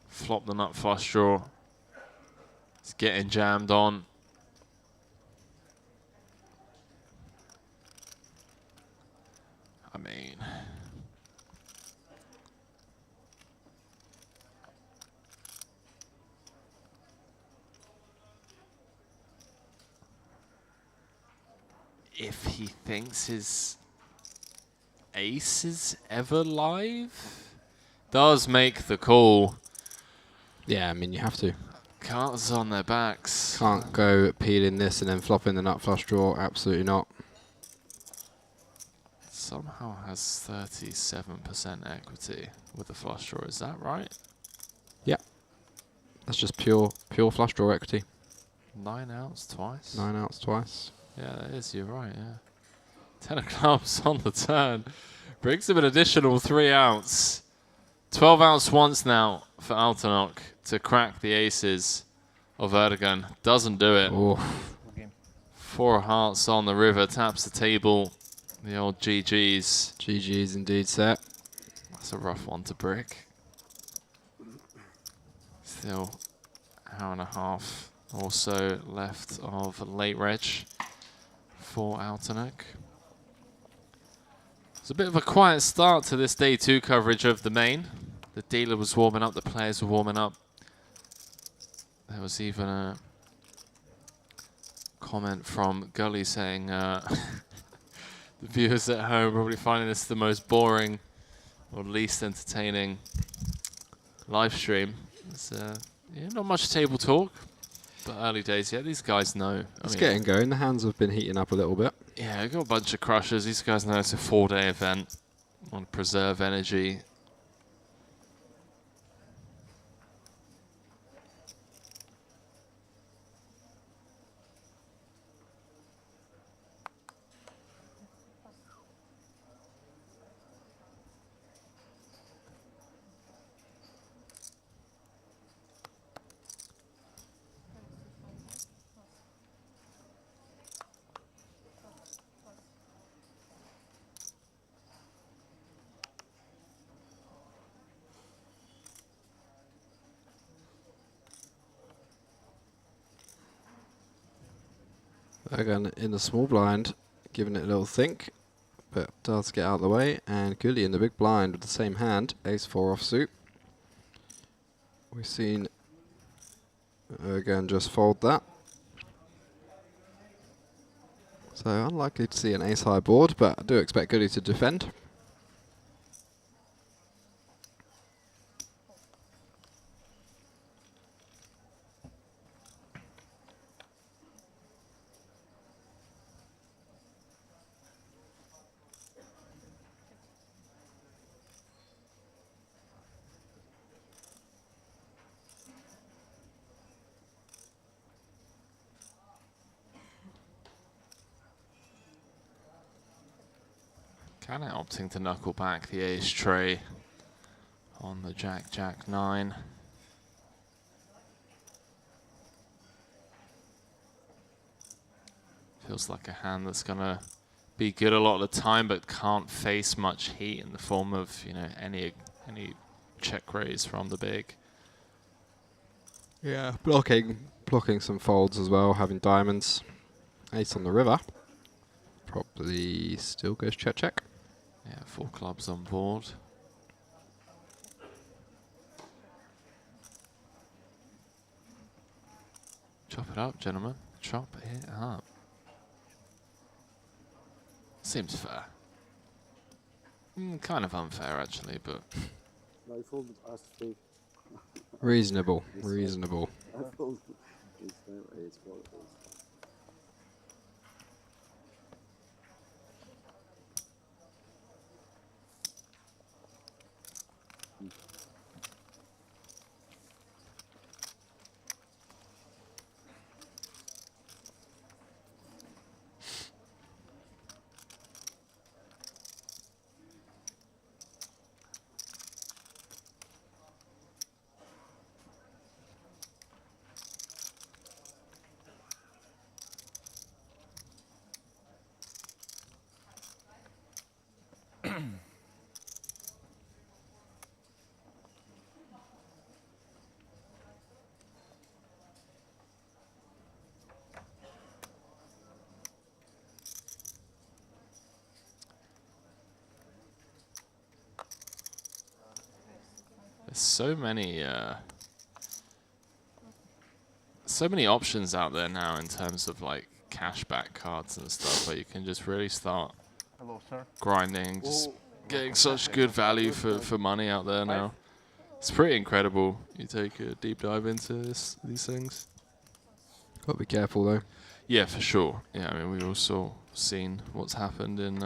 Speaker 2: Flop the nut flush draw. He's getting jammed on. I mean, if he thinks his ace is ever live. Does make the call.
Speaker 3: Yeah, I mean, you have to.
Speaker 2: Cards on their backs.
Speaker 3: Can't go peeling this and then flopping the nut flush draw. Absolutely not.
Speaker 2: Somehow has 37% equity with the flush draw. Is that right?
Speaker 3: Yeah. That's just pure flush draw equity.
Speaker 2: 9 outs twice.
Speaker 3: 9 outs twice.
Speaker 2: Yeah, that is. You're right. Yeah. 10 of clubs on the turn. Brings him an additional 3 outs. 12 outs once now for Altanok to crack the aces of Erdogan. Doesn't do it.
Speaker 3: Oh.
Speaker 2: 4 hearts on the river. Taps the table. The old GG's.
Speaker 3: GG's indeed, set.
Speaker 2: That's a rough one to brick. Still hour and a half or so left of late reg for Altanok. It's a bit of a quiet start to this day 2 coverage of the main. The dealer was warming up, the players were warming up. There was even a comment from Gully saying the viewers at home probably finding this the most boring or least entertaining live stream. It's yeah, not much table talk, but early days yet. These guys know.
Speaker 3: It's getting going. The hands have been heating up a little bit.
Speaker 2: Yeah, we've got a bunch of crushers. These guys know it's a 4-day event. Want to preserve energy.
Speaker 3: Again, in the small blind, giving it a little think, but does get out of the way. And Gully in the big blind with the same hand, ace-4 offsuit. We've seen Ergan just fold that. So unlikely to see an ace-high board, but I do expect Gully to defend.
Speaker 2: Kind of opting to knuckle back the ace tray on the Jack 9. Feels like a hand that's gonna be good a lot of the time, but can't face much heat in the form of, you know, any check raise from the big.
Speaker 3: Yeah, blocking some folds as well, having diamonds. Ace on the river. Probably still goes check.
Speaker 2: Yeah, 4 clubs on board. Chop it up, gentlemen. Chop it up. Seems fair. Kind of unfair, actually, but...
Speaker 9: I folded as 3.
Speaker 3: Reasonable, reasonable.
Speaker 9: I folded ace 4.
Speaker 2: There's so many options out there now in terms of like cashback cards and stuff where you can just really start
Speaker 4: Hello, sir.
Speaker 2: grinding, just getting such good value for money out there now. It's pretty incredible. You take a deep dive into these things.
Speaker 3: Got to be careful though.
Speaker 2: Yeah, for sure. Yeah, I mean, we've also seen what's happened in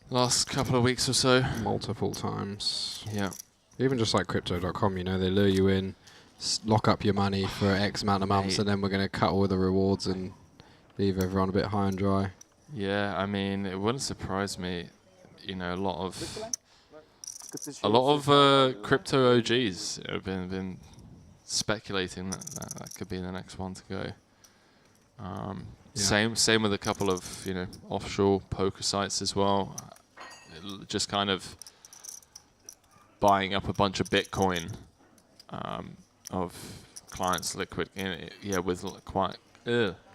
Speaker 2: last couple of weeks or so.
Speaker 3: Multiple times.
Speaker 2: Yeah.
Speaker 3: Even just like crypto.com, you know, they lure you in, lock up your money for X amount of months, and then we're going to cut all the rewards and leave everyone a bit high and dry.
Speaker 2: Yeah, I mean, it wouldn't surprise me. You know, a lot of crypto OGs have been speculating that could be the next one to go. Same with a couple of offshore poker sites as well. Just kind of buying up a bunch of Bitcoin of clients' liquid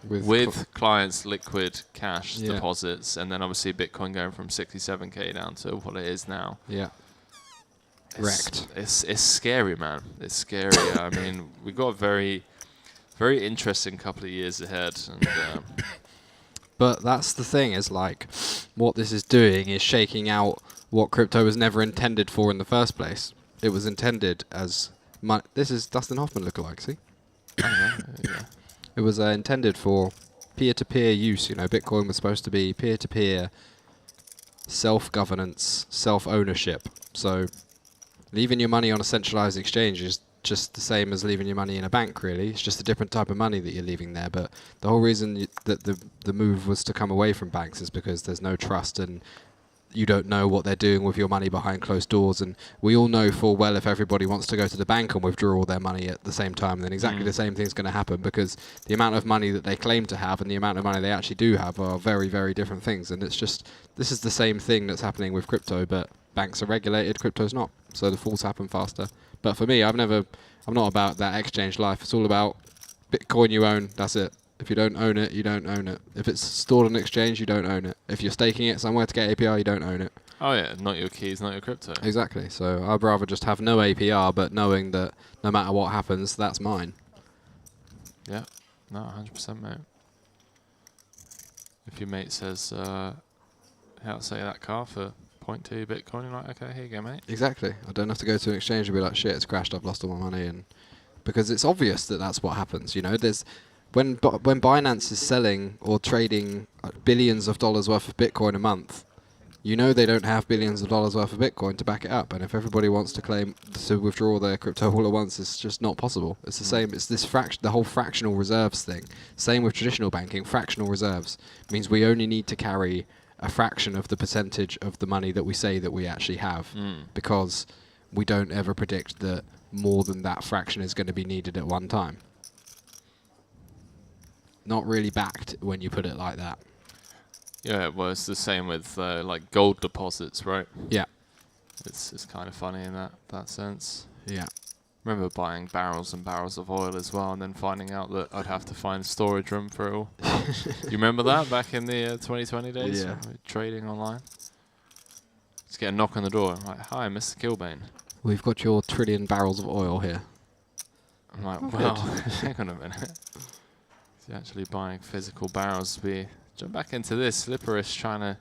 Speaker 2: with clients' liquid cash deposits, and then obviously Bitcoin going from 67k down to what it is now.
Speaker 3: Yeah. Wrecked.
Speaker 2: It's scary, man. It's scary. I mean, we got a very, very interesting couple of years ahead. And,
Speaker 3: but that's the thing, is like, what this is doing is shaking out what crypto was never intended for in the first place. It was intended as this is Dustin Hoffman lookalike, see?
Speaker 2: yeah.
Speaker 3: It was intended for peer-to-peer use. You know, Bitcoin was supposed to be peer-to-peer self-governance, self-ownership. So leaving your money on a centralized exchange is just the same as leaving your money in a bank, really. It's just a different type of money that you're leaving there. But the whole reason that the move was to come away from banks is because there's no trust, and you don't know what they're doing with your money behind closed doors. And we all know full well if everybody wants to go to the bank and withdraw all their money at the same time, then exactly the same thing's going to happen, because the amount of money that they claim to have and the amount of money they actually do have are very, very different things. And it's just, this is the same thing that's happening with crypto, but banks are regulated, crypto's not. So the falls happen faster. But for me, I'm not about that exchange life. It's all about Bitcoin you own, that's it. If you don't own it, you don't own it. If it's stored on an exchange, you don't own it. If you're staking it somewhere to get APR, you don't own it.
Speaker 2: Oh yeah, not your keys, not your crypto.
Speaker 3: Exactly. So I'd rather just have no APR, but knowing that no matter what happens, that's mine.
Speaker 2: Yeah, no, 100%, mate. If your mate says, how to say that car for 0.2 Bitcoin, you're like, okay, here you go, mate.
Speaker 3: Exactly. I don't have to go to an exchange and be like, shit, it's crashed, I've lost all my money. And because it's obvious that that's what happens. You know, there's when Binance is selling or trading billions of dollars worth of Bitcoin a month, you know they don't have billions of dollars worth of Bitcoin to back it up. And if everybody wants to claim to withdraw their crypto all at once, it's just not possible. It's the same. It's this the whole fractional reserves thing. Same with traditional banking. Fractional reserves means we only need to carry a fraction of the percentage of the money that we say that we actually have, because we don't ever predict that more than that fraction is going to be needed at one time. Not really backed when you put it like that.
Speaker 2: Yeah, well, it's the same with like gold deposits, right?
Speaker 3: Yeah.
Speaker 2: It's kind of funny in that sense.
Speaker 3: Yeah.
Speaker 2: Remember buying barrels and barrels of oil as well, and then finding out that I'd have to find storage room for it all. You remember that back in the 2020 days?
Speaker 3: Yeah.
Speaker 2: Trading online. Just get a knock on the door. I'm like, hi, Mr. Kilbane.
Speaker 3: We've got your 1 trillion barrels of oil here.
Speaker 2: I'm like, well, hang on a minute. He's actually buying physical barrels. We jump back into this. Slipperish trying to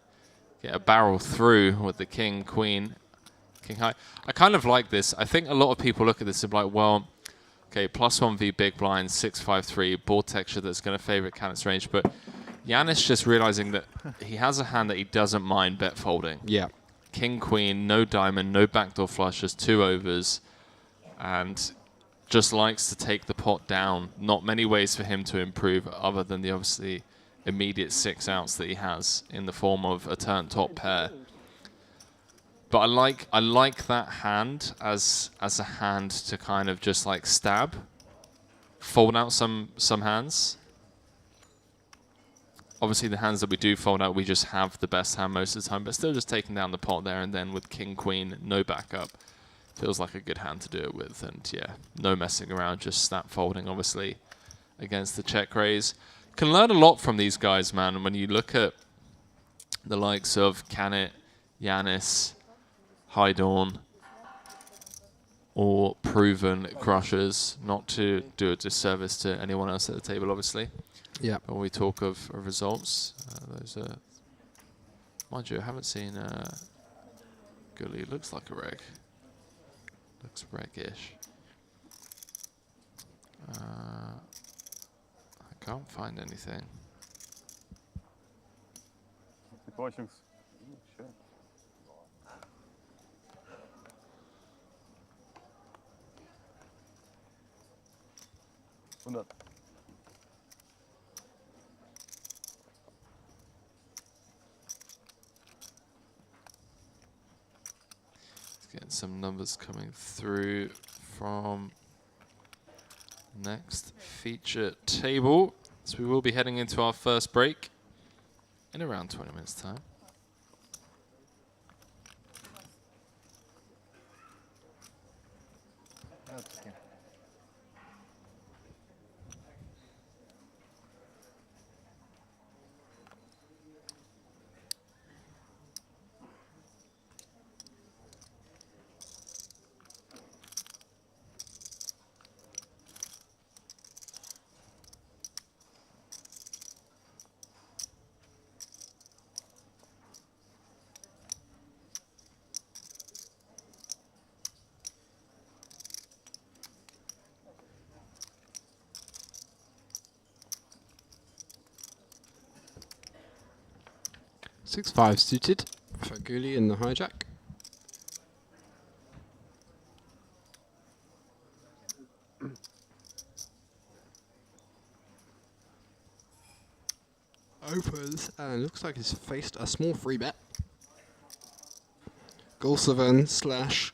Speaker 2: get a barrel through with the king, queen, king high. I kind of like this. I think a lot of people look at this and be like, well, okay, +1v big blind, 6-5-3, board texture that's going to favorite Canon's range. But Yanis just realizing that he has a hand that he doesn't mind bet folding.
Speaker 3: Yeah.
Speaker 2: King, queen, no diamond, no backdoor flush, just 2 overs. And just likes to take the pot down. Not many ways for him to improve other than the obviously immediate 6 outs that he has in the form of a turn top pair. But I like that hand as a hand to kind of just like stab, fold out some hands. Obviously the hands that we do fold out, we just have the best hand most of the time, but still just taking down the pot there, and then with king, queen, no backup. Feels like a good hand to do it with, and yeah, no messing around, just snap folding, obviously, against the check raise. Can learn a lot from these guys, man. When you look at the likes of Canet, Yanis, High Dawn, or proven crushers, not to do a disservice to anyone else at the table, obviously.
Speaker 3: Yeah.
Speaker 2: When we talk of results, those are, mind you, I haven't seen Gully. Looks like a reg. Looks reg-ish. I can't find anything.
Speaker 7: Die Portions. Schön. 100.
Speaker 2: Getting some numbers coming through from next feature table. So we will be heading into our first break in around 20 minutes time.
Speaker 4: Okay.
Speaker 3: Six-five suited for Ghoulie in the hijack. Opens and looks like he's faced a small free bet. Gulsevan /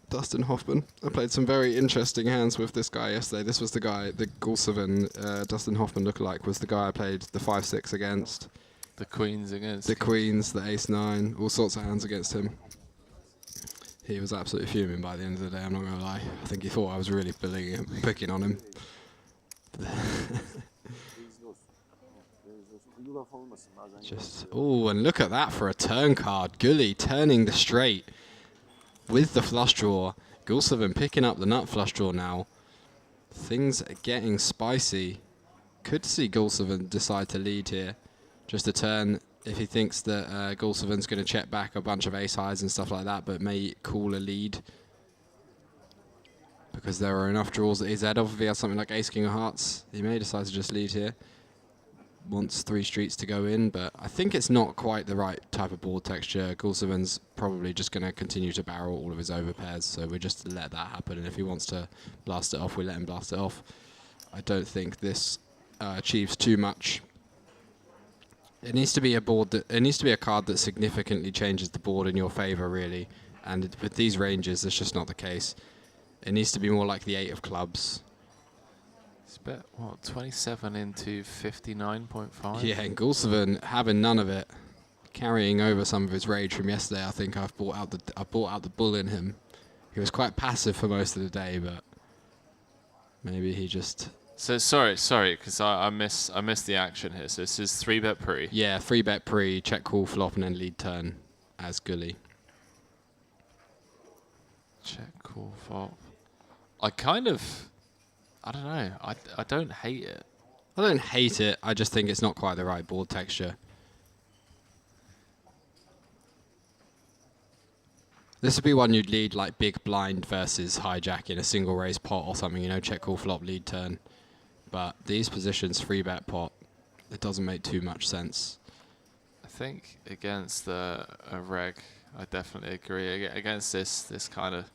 Speaker 3: Dustin Hoffman. I played some very interesting hands with this guy yesterday. This was the guy, the Gulsevan Dustin Hoffman lookalike was the guy I played the 5-6 against.
Speaker 2: The queens against.
Speaker 3: The queens, the ace-9, all sorts of hands against him. He was absolutely fuming by the end of the day, I'm not going to lie. I think he thought I was really picking on him. Just, oh, and look at that for a turn card. Gully turning the straight with the flush draw. Gulsevan picking up the nut flush draw now. Things are getting spicy. Could see Gulsevan decide to lead here. Just a turn if he thinks that Gulsevan's going to check back a bunch of ace highs and stuff like that, but may call a lead. Because there are enough draws that he's ahead of. If he has something like ace king of hearts, he may decide to just lead here. Wants 3 streets to go in, but I think it's not quite the right type of board texture. Gulsevan's probably just going to continue to barrel all of his overpairs, so we just let that happen, and if he wants to blast it off, we let him blast it off. I don't think this achieves too much. It needs to be a board that it needs to be a card that significantly changes the board in your favor, really. And with these ranges, that's just not the case. It needs to be more like the 8 of clubs.
Speaker 2: It's bet what 27 into 59.5.
Speaker 3: Yeah, and Gulsevan having none of it, carrying over some of his rage from yesterday. I think I brought out the bull in him. He was quite passive for most of the day, but maybe he just.
Speaker 2: So sorry, because I missed the action here. So this is 3-bet pre.
Speaker 3: Yeah, 3-bet pre, check call flop, and then lead turn as Gully.
Speaker 2: Check call flop. I don't know. I don't hate it.
Speaker 3: I don't hate it. I just think it's not quite the right board texture. This would be one you'd lead like big blind versus hijack in a single raise pot or something, you know, check call flop, lead turn. But these positions, 3-bet pot, it doesn't make too much sense.
Speaker 2: I think against a reg, I definitely agree. Against this kind of.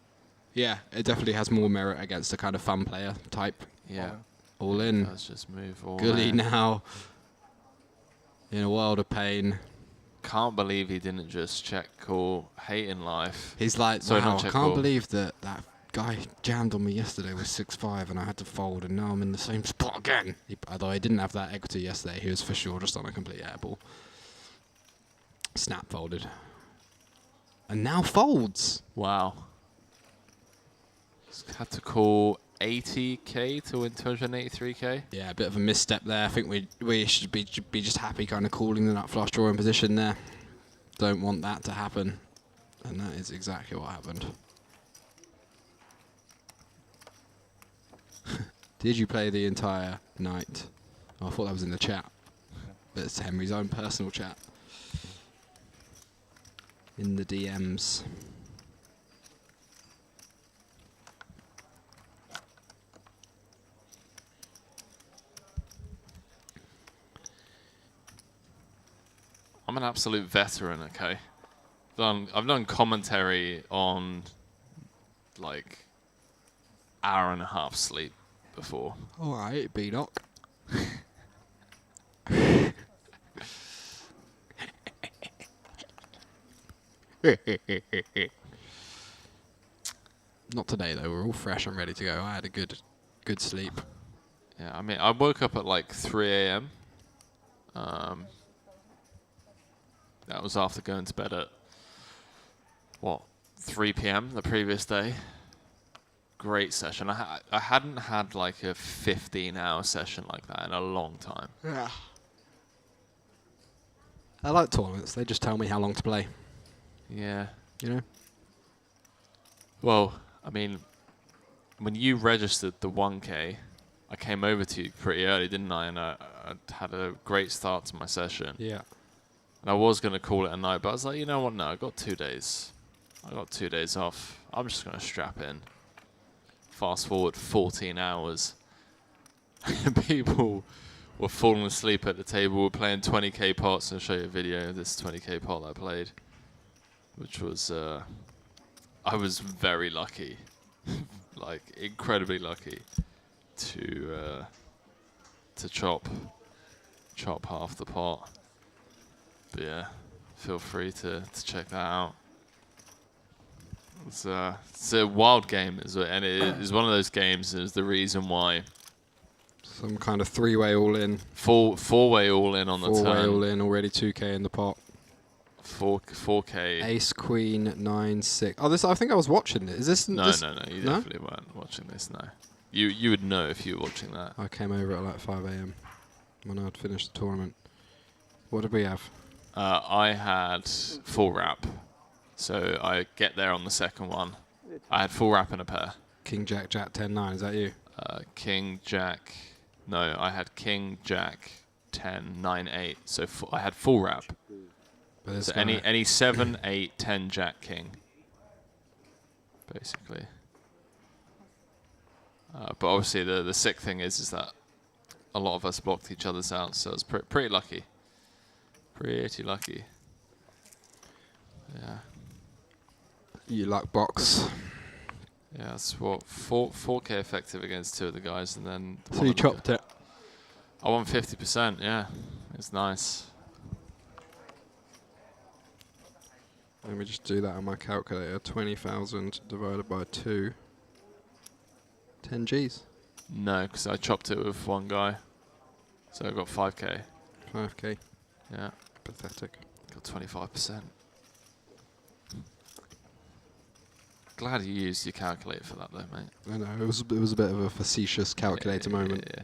Speaker 3: Yeah, it definitely has more merit against a kind of fun player type.
Speaker 2: Yeah.
Speaker 3: All in.
Speaker 2: Let's just move all
Speaker 3: Gully
Speaker 2: in.
Speaker 3: now in a world of pain.
Speaker 2: Can't believe he didn't just check call, hating life.
Speaker 3: He's like,
Speaker 2: Sorry,
Speaker 3: wow,
Speaker 2: not
Speaker 3: I
Speaker 2: check
Speaker 3: can't
Speaker 2: call.
Speaker 3: believe that guy jammed on me yesterday with 6-5 and I had to fold, and now I'm in the same spot again. Although he didn't have that equity yesterday, he was for sure just on a complete airball. Snap folded. And now folds.
Speaker 2: Wow. Just had to call 80k to win 283k.
Speaker 3: Yeah, a bit of a misstep there. I think we should be just happy kind of calling the nut flush draw in position there. Don't want that to happen. And that is exactly what happened. Did you play the entire night? Oh, I thought that was in the chat. But it's Henry's own personal chat. In the DMs.
Speaker 2: I'm an absolute veteran, okay? I've done commentary on like hour and a half sleep before.
Speaker 3: Alright, B-Doc. Not today though, we're all fresh and ready to go. I had a good sleep.
Speaker 2: Yeah, I mean, I woke up at like 3 a.m. That was after going to bed at, what, 3 p.m. the previous day. Great session. I hadn't had like a 15-hour session like that in a long time.
Speaker 3: Yeah. I like tournaments. They just tell me how long to play.
Speaker 2: Yeah.
Speaker 3: You know?
Speaker 2: Well, I mean, when you registered the 1K, I came over to you pretty early, didn't I? And I had a great start to my session.
Speaker 3: Yeah.
Speaker 2: And I was going to call it a night, but I was like, you know what? No, I got 2 days. I got 2 days off. I'm just going to strap in. Fast forward 14 hours. People were falling asleep at the table. We're playing 20k pots. I'll show you a video of this 20k pot that I played, which was, I was very lucky, like incredibly lucky to chop half the pot. But yeah, feel free to check that out. It's a wild game, and it is one of those games. Is the reason why.
Speaker 3: Some kind of three-way all-in.
Speaker 2: Four-way all-in on the turn.
Speaker 3: Four-way all-in, already 2k in the pot.
Speaker 2: 4k.
Speaker 3: Ace, Queen, 9, 6. Oh, this. I think I was watching it. Is this?
Speaker 2: No,
Speaker 3: this
Speaker 2: no. You definitely weren't watching this. No, you would know if you were watching that.
Speaker 3: I came over at like 5 a.m. when I'd finished the tournament. What did we have?
Speaker 2: I had full wrap, so I get there on the second one. I had full wrap and a pair.
Speaker 3: King, Jack, Jack, 10, 9. Is that you?
Speaker 2: King, Jack. No, I had King, Jack, 10, 9, 8. So I had full wrap. So any 7, 8, 10, Jack, King, basically. But obviously the sick thing is that a lot of us blocked each other's out, so I was pretty lucky. Pretty lucky. Yeah.
Speaker 3: You like box.
Speaker 2: Yeah, that's what 4k effective against 2 of the guys, and then.
Speaker 3: So you chopped it.
Speaker 2: I won 50%. Yeah, it's nice.
Speaker 3: Let me just do that on my calculator. 20,000 divided by 2. 10 Gs.
Speaker 2: No, because I chopped it with one guy, so I got 5k.
Speaker 3: 5k.
Speaker 2: Yeah.
Speaker 3: Pathetic.
Speaker 2: Got 25%. Glad you used your calculator for that, though, mate.
Speaker 3: I know it was a bit of a facetious calculator moment.
Speaker 2: Yeah.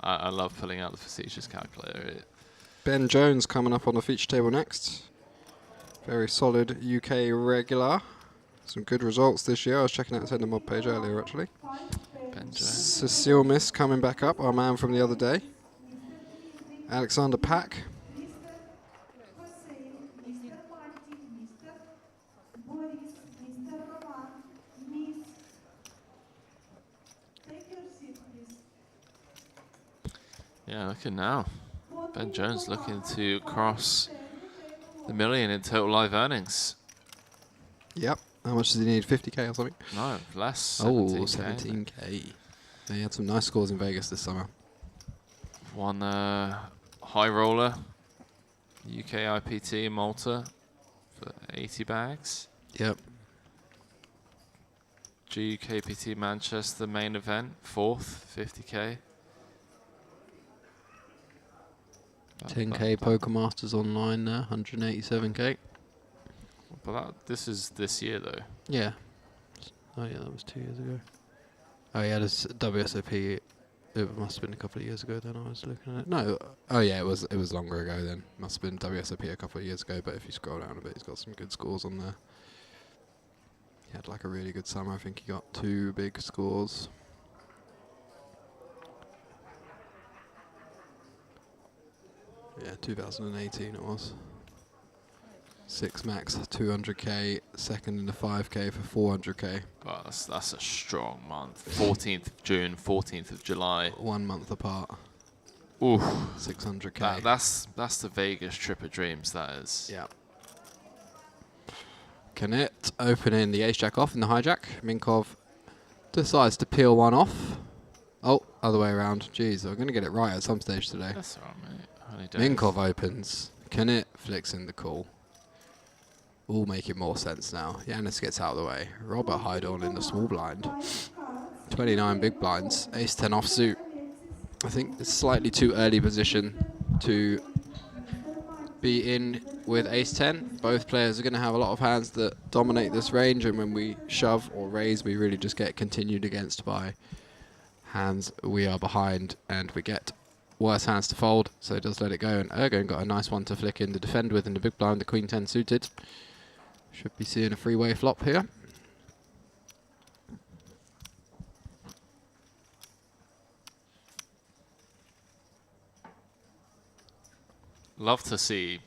Speaker 2: I love pulling out the facetious calculator.
Speaker 3: Ben Jones coming up on the feature table next. Very solid UK regular. Some good results this year. I was checking out his Mod page earlier, actually.
Speaker 2: Ben Jones.
Speaker 3: Cecile Miss coming back up, our man from the other day. Alexander Pack.
Speaker 2: Yeah, look at now. Ben Jones looking to cross the million in total live earnings.
Speaker 3: Yep. How much does he need? 50k or something?
Speaker 2: No, less.
Speaker 3: 17K. 17k. Yeah, he had some nice scores in Vegas this summer.
Speaker 2: One high roller, UK IPT Malta for 80 bags.
Speaker 3: Yep.
Speaker 2: GUKPT Manchester main event, 4th, 50k.
Speaker 3: 10k Poker Masters online there, 187k.
Speaker 2: But this is this year though.
Speaker 3: Yeah. Oh yeah, that was 2 years ago. Oh yeah, this WSOP. It must have been a couple of years ago then I was looking at it. No, oh yeah, it was longer ago then. Must have been WSOP a couple of years ago, but if you scroll down a bit, he's got some good scores on there. He had like a really good summer. I think he got 2 big scores. 2018 it was. 6 max, 200k, second in the 5k for 400k.
Speaker 2: Well, that's a strong month. 14th of June, 14th of July.
Speaker 3: 1 month apart.
Speaker 2: Ooh,
Speaker 3: 600k.
Speaker 2: That's the Vegas trip of dreams. That is.
Speaker 3: Yeah. Knit opening the ace-jack off in the hijack. Minkov decides to peel one off. Oh, other way around. Jeez, we're going to get it right at some stage today.
Speaker 2: That's all right, mate. Early days.
Speaker 3: Minkov opens. Knit flicks in the call. All making more sense now. Yanis gets out of the way. Robert Heidorn in the small blind. 29 big blinds. Ace-10 offsuit. I think it's slightly too early position to be in with ace-10. Both players are going to have a lot of hands that dominate this range, and when we shove or raise, we really just get continued against by hands we are behind, and we get worse hands to fold, so it does let it go. And Ergon got a nice one to flick in to defend with in the big blind, the queen 10 suited. Should be seeing a freeway flop here.
Speaker 2: Love to see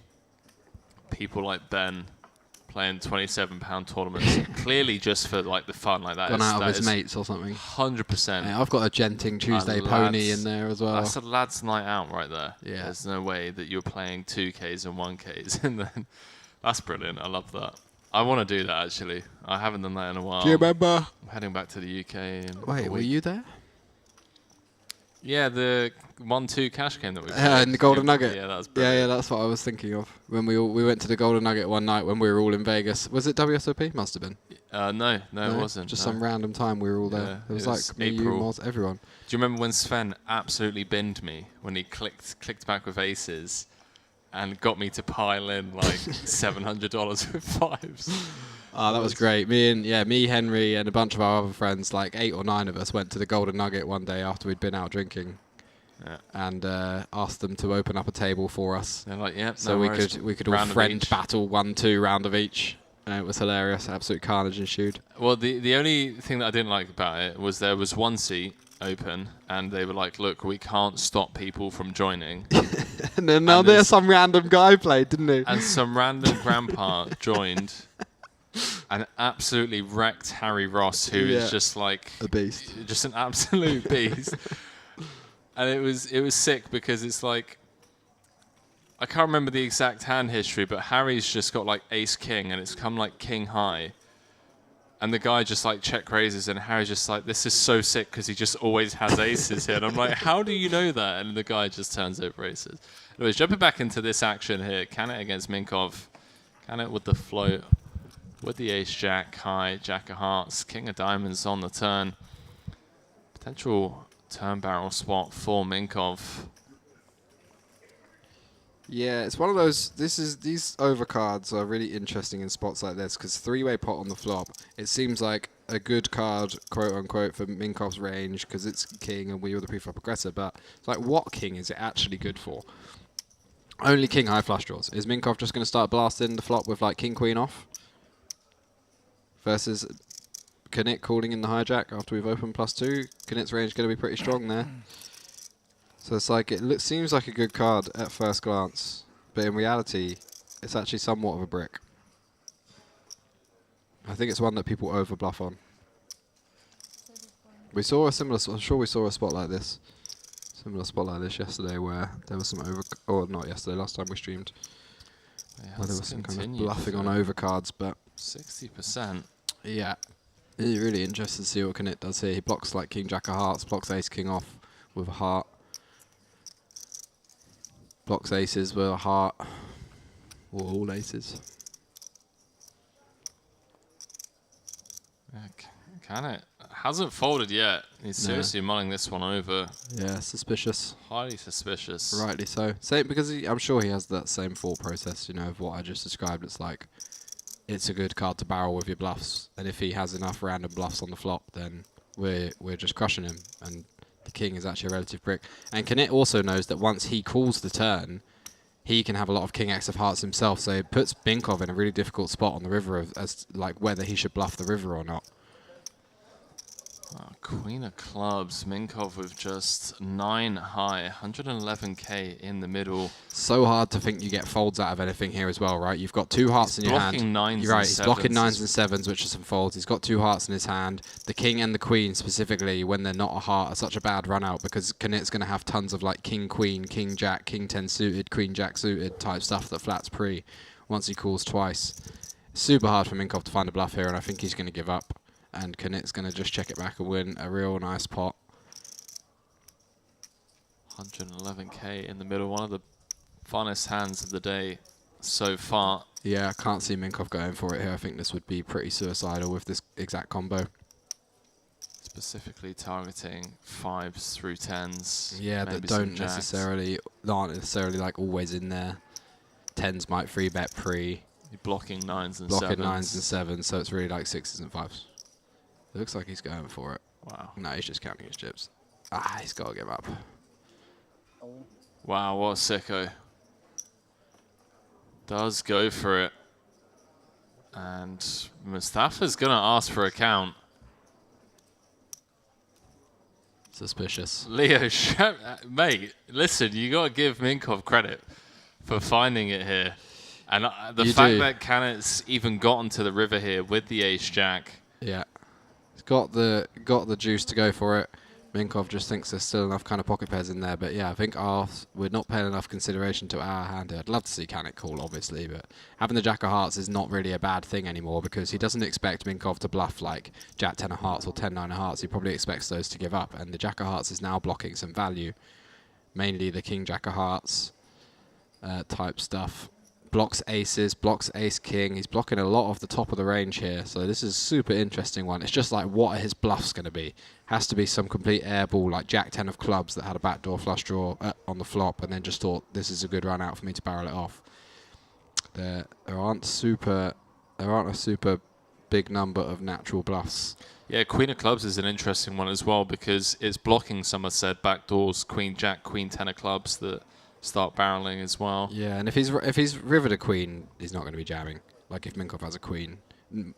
Speaker 2: people like Ben playing £27 tournaments, clearly just for like the fun, like that.
Speaker 3: Gone out of his mates or something.
Speaker 2: 100%.
Speaker 3: Yeah, I've got a Genting Tuesday pony in there as well.
Speaker 2: That's a lad's night out right there.
Speaker 3: Yeah.
Speaker 2: There's no way that you're playing 2Ks and 1Ks, and then that's brilliant. I love that. I want to do that actually. I haven't done that in a while.
Speaker 3: Do you remember?
Speaker 2: I'm heading back to the UK.
Speaker 3: Wait, were you there?
Speaker 2: Yeah, the 1-2 cash game that we played.
Speaker 3: In the Golden Nugget.
Speaker 2: Yeah, that was brilliant.
Speaker 3: Yeah, that's what I was thinking of. When we went to the Golden Nugget one night when we were all in Vegas. Was it WSOP? Must have been.
Speaker 2: No, it wasn't.
Speaker 3: Just
Speaker 2: no.
Speaker 3: some random time we were all there.
Speaker 2: Yeah,
Speaker 3: it was
Speaker 2: it
Speaker 3: like
Speaker 2: was
Speaker 3: me,
Speaker 2: April.
Speaker 3: you, Moz, everyone.
Speaker 2: Do you remember when Sven absolutely binned me when he clicked back with aces and got me to pile in like $700 with fives?
Speaker 3: Oh, that was great. Me, Henry, and a bunch of our other friends, like 8 or 9 of us, went to the Golden Nugget one day after we'd been out drinking, and asked them to open up a table for us.
Speaker 2: They're like, yeah,
Speaker 3: so we could all friend battle 1-2 round of each. It was hilarious. Absolute carnage ensued.
Speaker 2: Well, the only thing that I didn't like about it was there was one seat open, and they were like, look, we can't stop people from joining.
Speaker 3: And then there's some random guy played, didn't he?
Speaker 2: And some random grandpa joined and absolutely wrecked Harry Ross, who is just like
Speaker 3: a beast,
Speaker 2: just an absolute beast. And it was sick because it's like, I can't remember the exact hand history, but Harry's just got like ace king, and it's come like king high, and the guy just like check raises, and Harry's just like, this is so sick because he just always has aces here. And I'm like, how do you know that? And the guy just turns over aces. Anyways, jumping back into this action here, Canet against Minkov. Canet with the float, with the ace jack high, jack of hearts, king of diamonds on the turn. Potential turn barrel spot for Minkov.
Speaker 3: Yeah, it's one of those. These overcards are really interesting in spots like this because 3-way pot on the flop. It seems like a good card, quote unquote, for Minkov's range because it's king and we were the pre-flop aggressor. But it's like, what king is it actually good for? Only king high flush draws. Is Minkov just going to start blasting the flop with like king queen off? Versus Knit calling in the hijack after we've opened +2. Knit's range going to be pretty strong there. So it's like, seems like a good card at first glance, but in reality, it's actually somewhat of a brick. I think it's one that people over bluff on. We saw a similar, I'm sure we saw a spot like this. Similar spot like this yesterday where there was some or not yesterday, last time we streamed. Where there was some kind of bluffing on overcards, but
Speaker 2: 60%.
Speaker 3: Yeah. It's really interesting to see what Knit does here. He blocks like king jack of hearts, blocks ace king off with a heart. Blocks aces with a heart. Or all aces.
Speaker 2: Canet hasn't folded yet. He's seriously mulling this one over.
Speaker 3: Yeah, suspicious.
Speaker 2: Highly suspicious.
Speaker 3: Rightly so. Same because I'm sure he has that same thought process, you know, of what I just described. It's like, it's a good card to barrel with your bluffs, and if he has enough random bluffs on the flop, then we're just crushing him, and the king is actually a relative brick. And Knit also knows that once he calls the turn, he can have a lot of king x of hearts himself, so it puts Minkov in a really difficult spot on the river as like whether he should bluff the river or not.
Speaker 2: Queen of clubs, Minkov with just 9 high, 111k in the middle.
Speaker 3: So hard to think you get folds out of anything here as well, right? You've got 2 hearts in your hand.
Speaker 2: Blocking 9s.
Speaker 3: You're right,
Speaker 2: and
Speaker 3: he's blocking 9s
Speaker 2: sevens.
Speaker 3: and 7s, which are some folds. He's got 2 hearts in his hand. The king and the queen, specifically, when they're not a heart, are such a bad run out because Knit's going to have tons of like king, queen, king, jack, king 10 suited, queen, jack suited type stuff that flats pre once he calls twice. Super hard for Minkov to find a bluff here, and I think he's going to give up. And Knit's going to just check it back and win a real nice pot.
Speaker 2: 111k in the middle, one of the funnest hands of the day so far.
Speaker 3: Yeah, I can't see Minkov going for it here. I think this would be pretty suicidal with this exact combo.
Speaker 2: Specifically targeting 5s through 10s.
Speaker 3: Yeah, that aren't necessarily like always in there. 10s might free bet pre.
Speaker 2: You're blocking 9s and 7s.
Speaker 3: Blocking 9s and 7s, so it's really like 6s and 5s. It looks like he's going for it.
Speaker 2: Wow.
Speaker 3: No, he's just counting his chips. Ah, he's got to give up.
Speaker 2: Wow, what a sicko. Does go for it. And Mustafa's going to ask for a count.
Speaker 3: Suspicious.
Speaker 2: Leo, mate, listen, you got to give Minkov credit for finding it here. And the fact that Cannett's even gotten to the river here with the ace-jack.
Speaker 3: Yeah. He's got the juice to go for it. Minkov just thinks there's still enough kind of pocket pairs in there. But yeah, I think we're not paying enough consideration to our hand here. I'd love to see Cannett call, obviously, but having the jack of hearts is not really a bad thing anymore because he doesn't expect Minkov to bluff like jack 10 of hearts or 10 9 of hearts. He probably expects those to give up, and the jack of hearts is now blocking some value, mainly the king jack of hearts type stuff. Blocks aces, blocks ace king. He's blocking a lot of the top of the range here. So this is a super interesting one. It's just like, what are his bluffs going to be? Has to be some complete airball like jack 10 of clubs that had a backdoor flush draw on the flop and then just thought this is a good run out for me to barrel it off. There aren't a super big number of natural bluffs.
Speaker 2: Yeah, Queen of Clubs is an interesting one as well because it's blocking some of said backdoors, Queen Jack, Queen 10 of clubs that start barreling as well.
Speaker 3: Yeah, and if he's rivered a queen, he's not going to be jamming. Like if Minkov has a queen,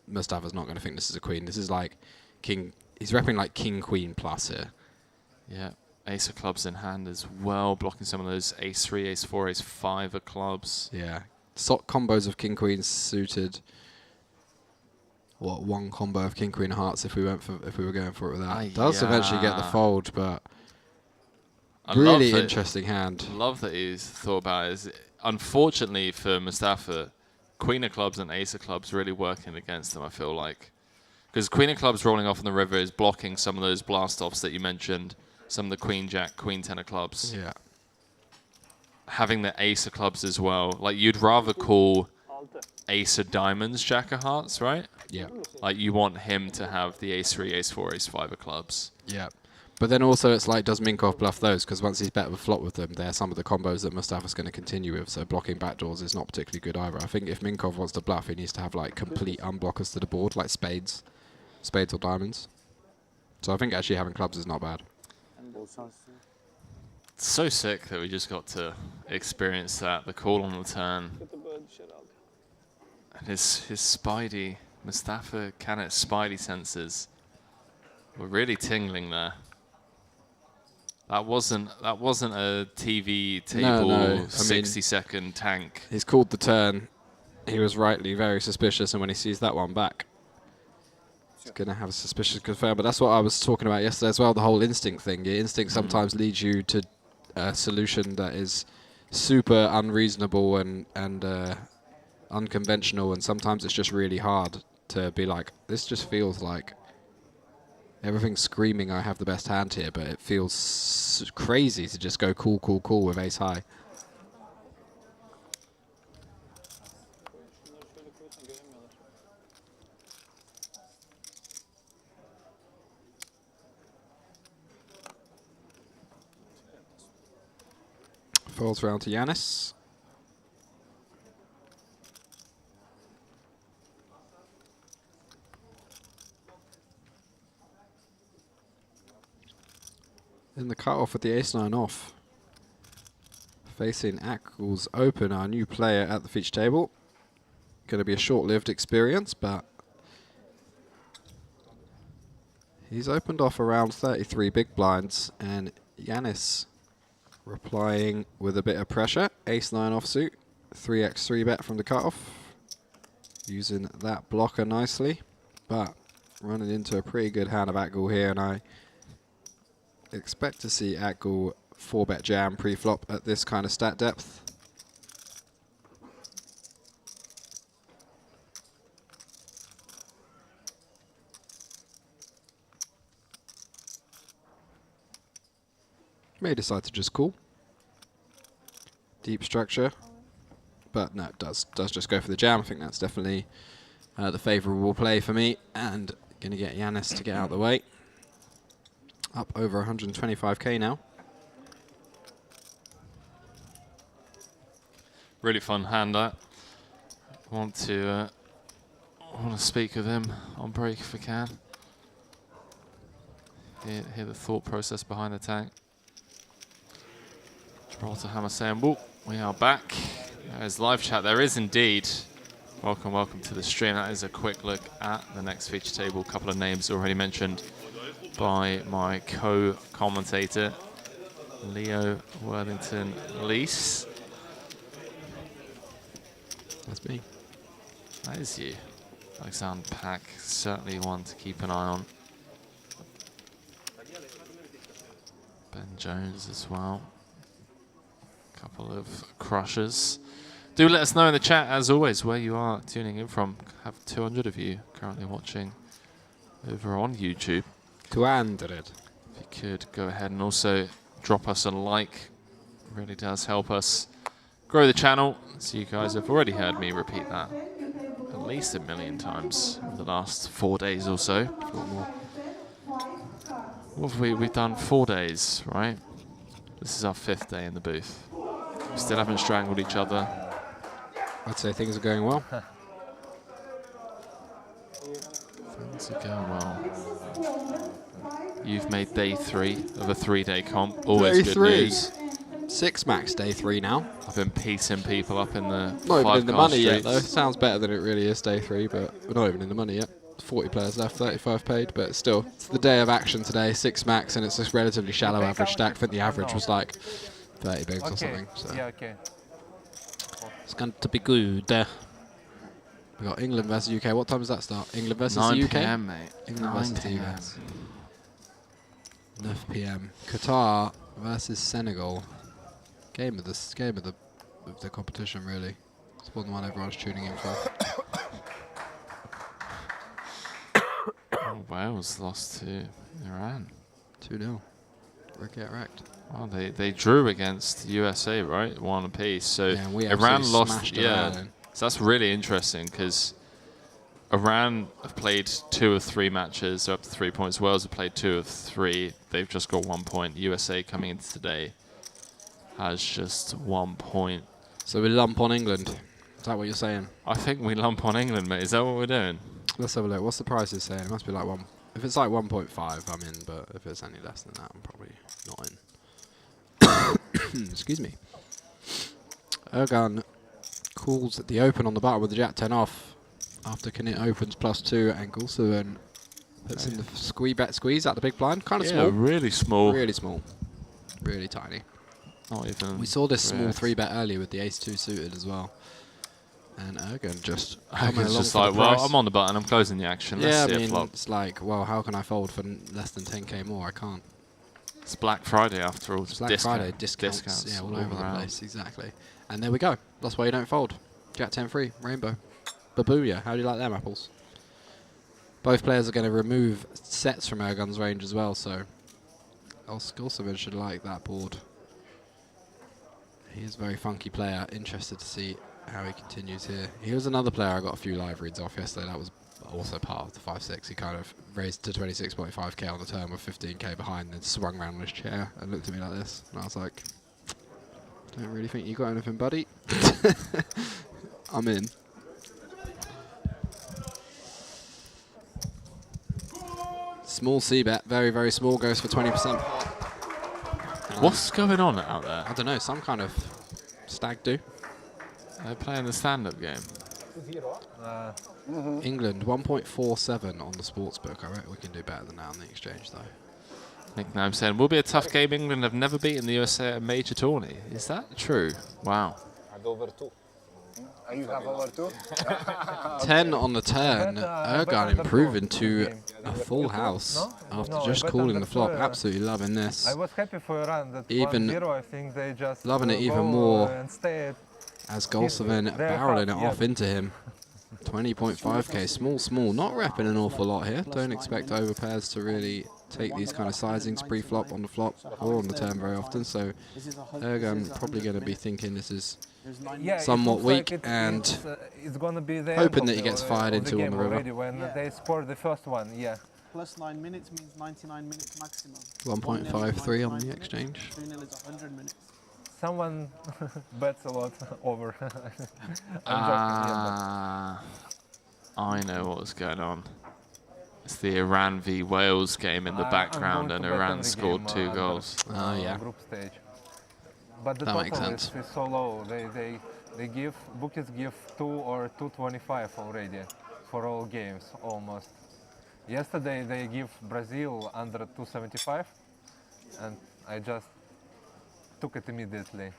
Speaker 3: Mustafa's not going to think this is a queen. This is like king. He's repping like king queen plus here.
Speaker 2: Yeah, ace of clubs in hand as well, blocking some of those ace 3, ace 4, ace 5 of clubs.
Speaker 3: Yeah, combos of king queen suited. What, one combo of king queen hearts if we were going for it with that. Does eventually get the fold, but really interesting hand.
Speaker 2: Love that he's thought about it. Unfortunately for Mustafa, Queen of Clubs and Ace of Clubs really working against him, I feel like. Because Queen of Clubs rolling off on the river is blocking some of those blast-offs that you mentioned, some of the Queen Jack, Queen 10 of clubs.
Speaker 3: Yeah.
Speaker 2: Having the Ace of Clubs as well. Like, you'd rather call Ace of Diamonds Jack of Hearts, right?
Speaker 3: Yeah.
Speaker 2: Like, you want him to have the Ace 3, Ace 4, Ace 5 of clubs.
Speaker 3: Yeah. But then also it's like, does Minkov bluff those? Because once he's bet with flop with them, they're some of the combos that Mustafa's going to continue with. So blocking backdoors is not particularly good either. I think if Minkov wants to bluff, he needs to have like complete unblockers to the board, like spades or diamonds. So I think actually having clubs is not bad.
Speaker 2: It's so sick that we just got to experience that, the call on the turn. And his Spidey, Mustafa Cannett's Spidey senses were really tingling there. That wasn't a TV table 60-second tank.
Speaker 3: He's called the turn. He was rightly very suspicious, and when he sees that one back, he's going to have a suspicious confirm. But that's what I was talking about yesterday as well, the whole instinct thing. Your instinct sometimes leads you to a solution that is super unreasonable and unconventional, and sometimes it's just really hard to be like, this just feels like everything's screaming I have the best hand here, but it feels crazy to just go cool with ace high. Falls round to Yanis. In the cutoff with the ace-9 off. Facing Ackles Open, our new player at the feature table. Going to be a short-lived experience, but He's opened off around 33 big blinds, and Yanis replying with a bit of pressure. Ace-9 offsuit, 3x3 bet from the cutoff. Using that blocker nicely, but running into a pretty good hand of Atgul here, and I expect to see Atgul 4-bet jam pre-flop at this kind of stat depth. May decide to just call. Deep structure. But no, it does just go for the jam. I think that's definitely the favourable play for me. And going to get Yanis to get out of the way. Up over 125k now.
Speaker 2: Really fun hand that. Want to speak with him on break if we can. Hear the thought process behind the tank. Gibraltar Hammer saying, "Whoop, we are back." There's live chat. There is indeed. Welcome, welcome to the stream. That is a quick look at the next feature table. A couple of names already mentioned by my co-commentator, Leo Worthington Lease.
Speaker 3: That's me.
Speaker 2: That is you. Alexander Pack, certainly one to keep an eye on. Ben Jones as well. Couple of crushers. Do let us know in the chat, as always, where you are tuning in from. Have 200 of you currently watching over on YouTube.
Speaker 3: 200.
Speaker 2: If you could go ahead and also drop us a like. It really does help us grow the channel. So you guys have already heard me repeat that at least 1 million times over the last 4 days or so. What have we've done 4 days, right? This is our 5th day in the booth. We still haven't strangled each other.
Speaker 3: I'd say things are going well.
Speaker 2: Things are going well. You've made day 3 of a 3-day comp. Always good news.
Speaker 3: 6 max day 3 now.
Speaker 2: I've been piecing people up in the
Speaker 3: Not even in the money
Speaker 2: streets.
Speaker 3: yet though. Sounds better than it really is day 3, but we're not even in the money yet. 40 players left, 35 paid, but still, it's the day of action today. 6 max, and it's a relatively shallow average stack. I think the average was like 30 bigs or something. So
Speaker 4: Yeah, okay.
Speaker 3: it's going to be good. We got England versus UK. What time does that start? England versus
Speaker 2: 9
Speaker 3: the UK?
Speaker 2: PM, mate.
Speaker 3: England
Speaker 2: 9
Speaker 3: versus the
Speaker 2: PM.
Speaker 3: US. 9 PM. Qatar versus Senegal. Game of the competition, really. It's the one everyone's tuning in for.
Speaker 2: Wales lost to Iran.
Speaker 3: 2-0. Get wrecked.
Speaker 2: Well, they drew against USA, right? 1 apiece. So
Speaker 3: Yeah, we
Speaker 2: Iran
Speaker 3: absolutely
Speaker 2: lost.
Speaker 3: smashed
Speaker 2: Yeah,
Speaker 3: Iran.
Speaker 2: so that's really interesting because Iran have played 2 of 3 matches. They're up to 3 points. Wales have played 2 of 3. They've just got 1 point. USA coming into today has just 1 point.
Speaker 3: So we lump on England. Is that what you're saying?
Speaker 2: I think we lump on England, mate. Is that what we're doing?
Speaker 3: Let's have a look. What's the prices saying? It must be like 1. If it's like 1.5, I'm in. But if it's any less than that, I'm probably not in. Excuse me. Ergun calls at the open on the button with the Jack 10 off. After Knit opens +2 and Gulsevin puts in the squeeze out the big blind. Kind of small.
Speaker 2: Really small.
Speaker 3: Really small. Really tiny.
Speaker 2: Not even.
Speaker 3: We saw this small
Speaker 2: react.
Speaker 3: 3-bet earlier with the ace-2 suited as well. And Ergun just
Speaker 2: It's just like, well, I'm on the button. I'm closing the action. Let's
Speaker 3: yeah,
Speaker 2: see
Speaker 3: I
Speaker 2: it
Speaker 3: mean,
Speaker 2: flop.
Speaker 3: it's like, well, how can I fold for less than 10k more? I can't.
Speaker 2: It's Black Friday after all.
Speaker 3: It's Black Friday, discounts, yeah, all over the
Speaker 2: around.
Speaker 3: place, exactly. And there we go. That's why you don't fold. Jack 10 free, rainbow. Babuya, how do you like them apples? Both players are going to remove sets from Ergun's range as well, so Gulsevin should like that board. He is a very funky player. Interested to see how he continues here. He was another player I got a few live reads off yesterday. That was also part of the 5-6. He kind of raised to 26.5k on the turn with 15k behind, then swung around on his chair and looked at me like this. And I was like, don't really think you got anything, buddy. I'm in. Small C-bet, very, very small, goes for 20%.
Speaker 2: What's going on out there?
Speaker 3: I don't know, some kind of stag do.
Speaker 2: They're playing the stand-up game.
Speaker 3: England 1.47 on the sportsbook. I reckon we can do better than that on the exchange, though.
Speaker 2: Nickname saying, will be a tough game. England have never beaten the USA at a major tourney. Is that true? Wow.
Speaker 5: At over 2.
Speaker 7: You have over 2?
Speaker 3: 10 on the turn. Ergun
Speaker 4: under
Speaker 3: improving
Speaker 4: two
Speaker 3: to
Speaker 4: game.
Speaker 3: a full house
Speaker 4: No?
Speaker 3: after
Speaker 4: No,
Speaker 3: just
Speaker 4: I bet
Speaker 3: calling
Speaker 4: under
Speaker 3: the flop.
Speaker 4: two,
Speaker 3: Absolutely loving this.
Speaker 4: I was happy for Iran that
Speaker 3: Even
Speaker 4: 1-0. I think they just
Speaker 3: loving it even
Speaker 4: go,
Speaker 3: more
Speaker 4: and stay.
Speaker 3: As Golsovin
Speaker 4: they're
Speaker 3: barreling it
Speaker 4: hot, yeah.
Speaker 3: off into him. 20.5k, small, not repping an awful lot here. Don't expect overpairs to really take these kind of sizings pre-flop on the flop or on the turn very often, so Ergun probably going to be thinking this is
Speaker 4: Yeah,
Speaker 3: somewhat
Speaker 4: it looks like
Speaker 3: weak and
Speaker 4: it's gonna be the
Speaker 3: hoping
Speaker 4: end
Speaker 3: that
Speaker 4: of
Speaker 3: he gets
Speaker 4: the,
Speaker 3: fired
Speaker 4: of
Speaker 3: into
Speaker 4: the
Speaker 3: on
Speaker 4: game
Speaker 3: the river.
Speaker 4: already when they scored the first one. Yeah.
Speaker 6: Plus 9 minutes means 99 minutes maximum.
Speaker 3: 1.53 on the exchange.
Speaker 6: 2-0 is 100 minutes.
Speaker 4: Someone bets a lot over.
Speaker 2: I know what's going on. It's the Iran v Wales game in the background, and Iran scored 2 goals.
Speaker 3: Oh yeah.
Speaker 4: Group stage. But the
Speaker 3: That makes
Speaker 4: total
Speaker 3: sense.
Speaker 4: is so low. They give bookies give 2 or 2.25 already for all games almost. Yesterday they give Brazil under 2.75, and I just took it immediately.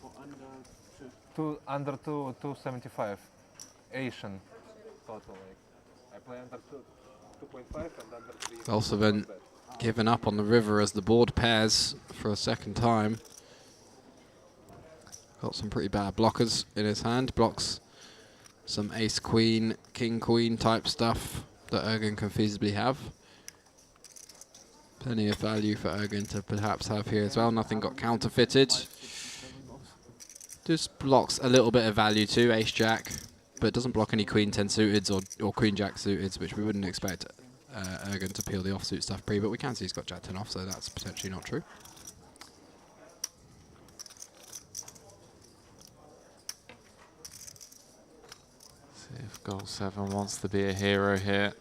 Speaker 6: For under
Speaker 4: Under 2.75 Asian total. Like I play under 2.5 and under 3.
Speaker 3: Golsovin giving up on the river as the board pairs for a second time. Got some pretty bad blockers in his hand. Blocks some ace-queen, king-queen type stuff that Ergun can feasibly have. Plenty of value for Ergun to perhaps have here as well. Nothing got counterfeited. Just blocks a little bit of value too, ace-jack, but it doesn't block any queen-10 suiteds or queen-jack suiteds, which we wouldn't expect Ergun to peel the offsuit stuff pre, but we can see he's got jack-10 off, so that's potentially not true.
Speaker 2: See if Golsovin wants to be a hero here.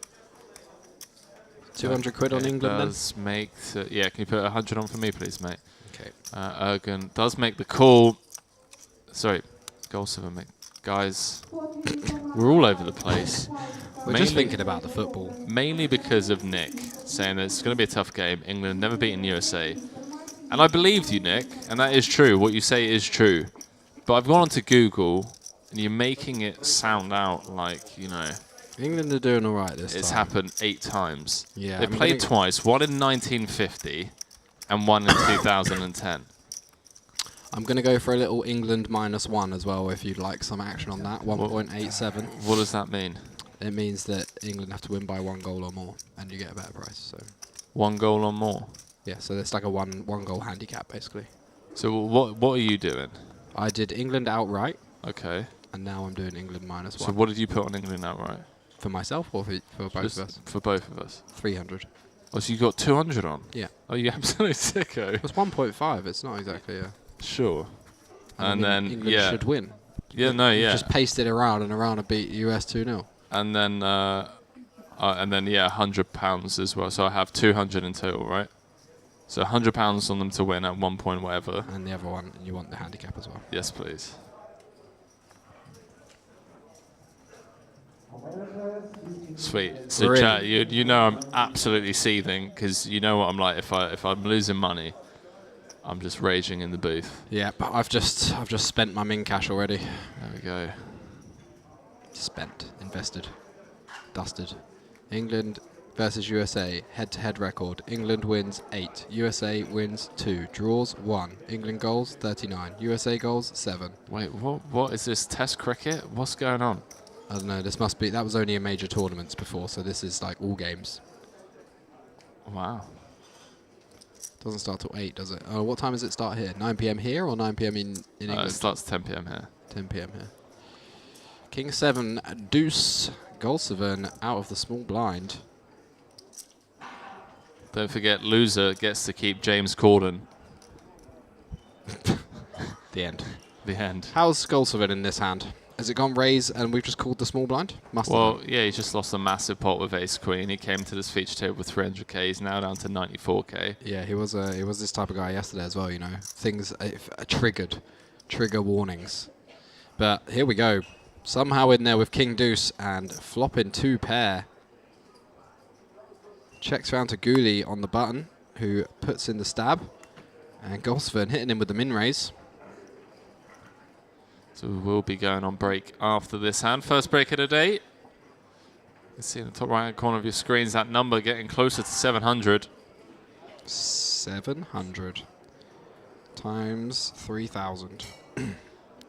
Speaker 3: 200 quid on England then?
Speaker 2: Does make yeah, can you put 100 on for me, please, mate?
Speaker 3: Okay.
Speaker 2: Ergun does make the call. Sorry, Golsovin, guys. We're all over the place.
Speaker 3: We're just thinking about the football.
Speaker 2: Mainly because of Nick saying that it's going to be a tough game. England never beaten USA. And I believed you, Nick, and that is true. What you say is true. But I've gone onto Google, and you're making it sound out like, you know,
Speaker 3: England are doing all right this time.
Speaker 2: it's happened 8 times.
Speaker 3: Yeah,
Speaker 2: They
Speaker 3: I'm
Speaker 2: played
Speaker 3: gonna-
Speaker 2: twice, one in 1950 and one in 2010.
Speaker 3: I'm going to go for a little England -1 as well, if you'd like some action on that. 1.87.
Speaker 2: What does that mean?
Speaker 3: It means that England have to win by 1 goal or more, and you get a better price. So
Speaker 2: 1 goal or more.
Speaker 3: yeah, so it's like a one goal handicap basically.
Speaker 2: So what are you doing?
Speaker 3: I did England outright,
Speaker 2: Okay.
Speaker 3: and now I'm doing England -1.
Speaker 2: So what did you put on England outright?
Speaker 3: For myself or for both
Speaker 2: Just
Speaker 3: of us?
Speaker 2: for both of us.
Speaker 3: 300.
Speaker 2: Oh, so you got 200 on?
Speaker 3: Yeah.
Speaker 2: Oh, you absolute sicko.
Speaker 3: It's 1.5. It's not exactly a.
Speaker 2: Sure.
Speaker 3: I
Speaker 2: And
Speaker 3: mean,
Speaker 2: then,
Speaker 3: England
Speaker 2: yeah.
Speaker 3: should win.
Speaker 2: Yeah, no,
Speaker 3: You
Speaker 2: yeah.
Speaker 3: just pasted around, and Iran beat US 2-0.
Speaker 2: And then, yeah, £100 as well. So I have 200 in total, right? So £100 on them to win at 1 point whatever.
Speaker 3: And the other one, you want the handicap as well.
Speaker 2: Yes, please. Sweet. So
Speaker 3: Brilliant.
Speaker 2: chat, you know I'm absolutely seething because you know what I'm like. If I'm losing money, I'm just raging in the booth.
Speaker 3: Yeah, but I've just spent my min cash already.
Speaker 2: There we go.
Speaker 3: Spent, invested, dusted. England versus USA, head-to-head record. England wins 8, USA wins 2, draws 1. England goals 39, USA goals 7.
Speaker 2: Wait, what is this? Test cricket? What's going on?
Speaker 3: I don't know. This must be. That was only in major tournaments before, so this is like all games.
Speaker 2: Wow.
Speaker 3: Doesn't start till 8, does it? Oh, what time does it start here? 9 p.m. here or 9 p.m. in
Speaker 2: It
Speaker 3: England?
Speaker 2: starts 10 p.m. here.
Speaker 3: 10 p.m. here. King 7, deuce. Golsovin out of the small blind.
Speaker 2: Don't forget, loser gets to keep James Corden.
Speaker 3: The end.
Speaker 2: The end.
Speaker 3: How's Golsovin in this hand? Has it gone raise and we've just called the small blind? Must have
Speaker 2: Well,
Speaker 3: done.
Speaker 2: yeah, he just lost a massive pot with Ace Queen. He came to this feature table with 300k. He's now down to 94k.
Speaker 3: Yeah, he was this type of guy yesterday as well, you know. Things trigger warnings. But here we go. Somehow in there with King Deuce and flopping 2 pair. Checks round to Gooley on the button, who puts in the stab. And Gosford hitting him with the min raise.
Speaker 2: So we will be going on break after this hand. First break of the day. You can see in the top right-hand corner of your screens that number getting closer to 700.
Speaker 3: 700 times 3,000.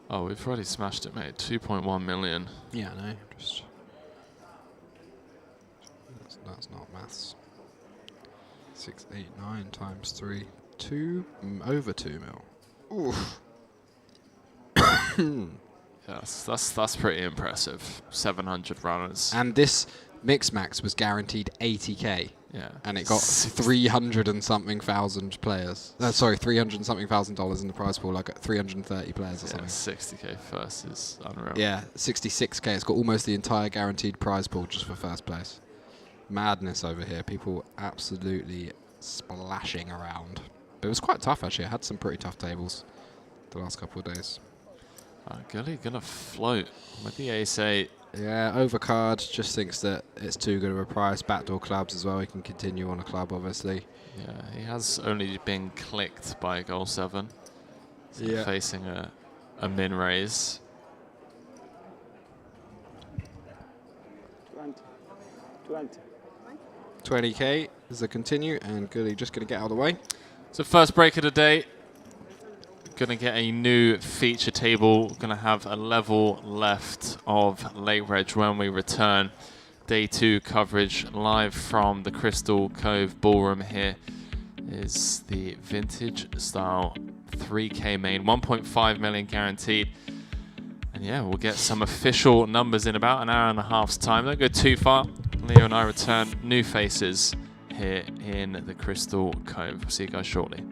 Speaker 2: Oh, we've already smashed it, mate. 2.1 million.
Speaker 3: Yeah, I know. Just that's not maths. 689 times 3. Over 2 mil. Oof.
Speaker 2: Yes, that's pretty impressive. 700 runners.
Speaker 3: And this Mix Max was guaranteed 80k.
Speaker 2: Yeah.
Speaker 3: And it got 300 and something thousand players. Sorry, 300 and something $1,000 in the prize pool. Like 330 players or something.
Speaker 2: 60k first is unreal.
Speaker 3: Yeah, 66k. It's got almost the entire guaranteed prize pool just for first place. Madness over here. People absolutely splashing around. But it was quite tough, actually. I had some pretty tough tables the last couple of days.
Speaker 2: Gully gonna float with the ace-8.
Speaker 3: Yeah, overcard just thinks that it's too good of a price. Backdoor clubs as well. He can continue on a club, obviously.
Speaker 2: Yeah, he has only been clicked by goal 7. So
Speaker 3: Yeah.
Speaker 2: facing a min raise.
Speaker 3: 20k is the continue, and Gooley just going to get out of the way.
Speaker 2: So first break of the day. Gonna get a new feature table. Gonna have a level left of late reg when we return. Day 2 coverage live from the Crystal Cove Ballroom. Here is the vintage style 3K main, 1.5 million guaranteed. And yeah, we'll get some official numbers in about an hour and a half's time. Don't go too far. Leo and I return. New faces here in the Crystal Cove. See you guys shortly.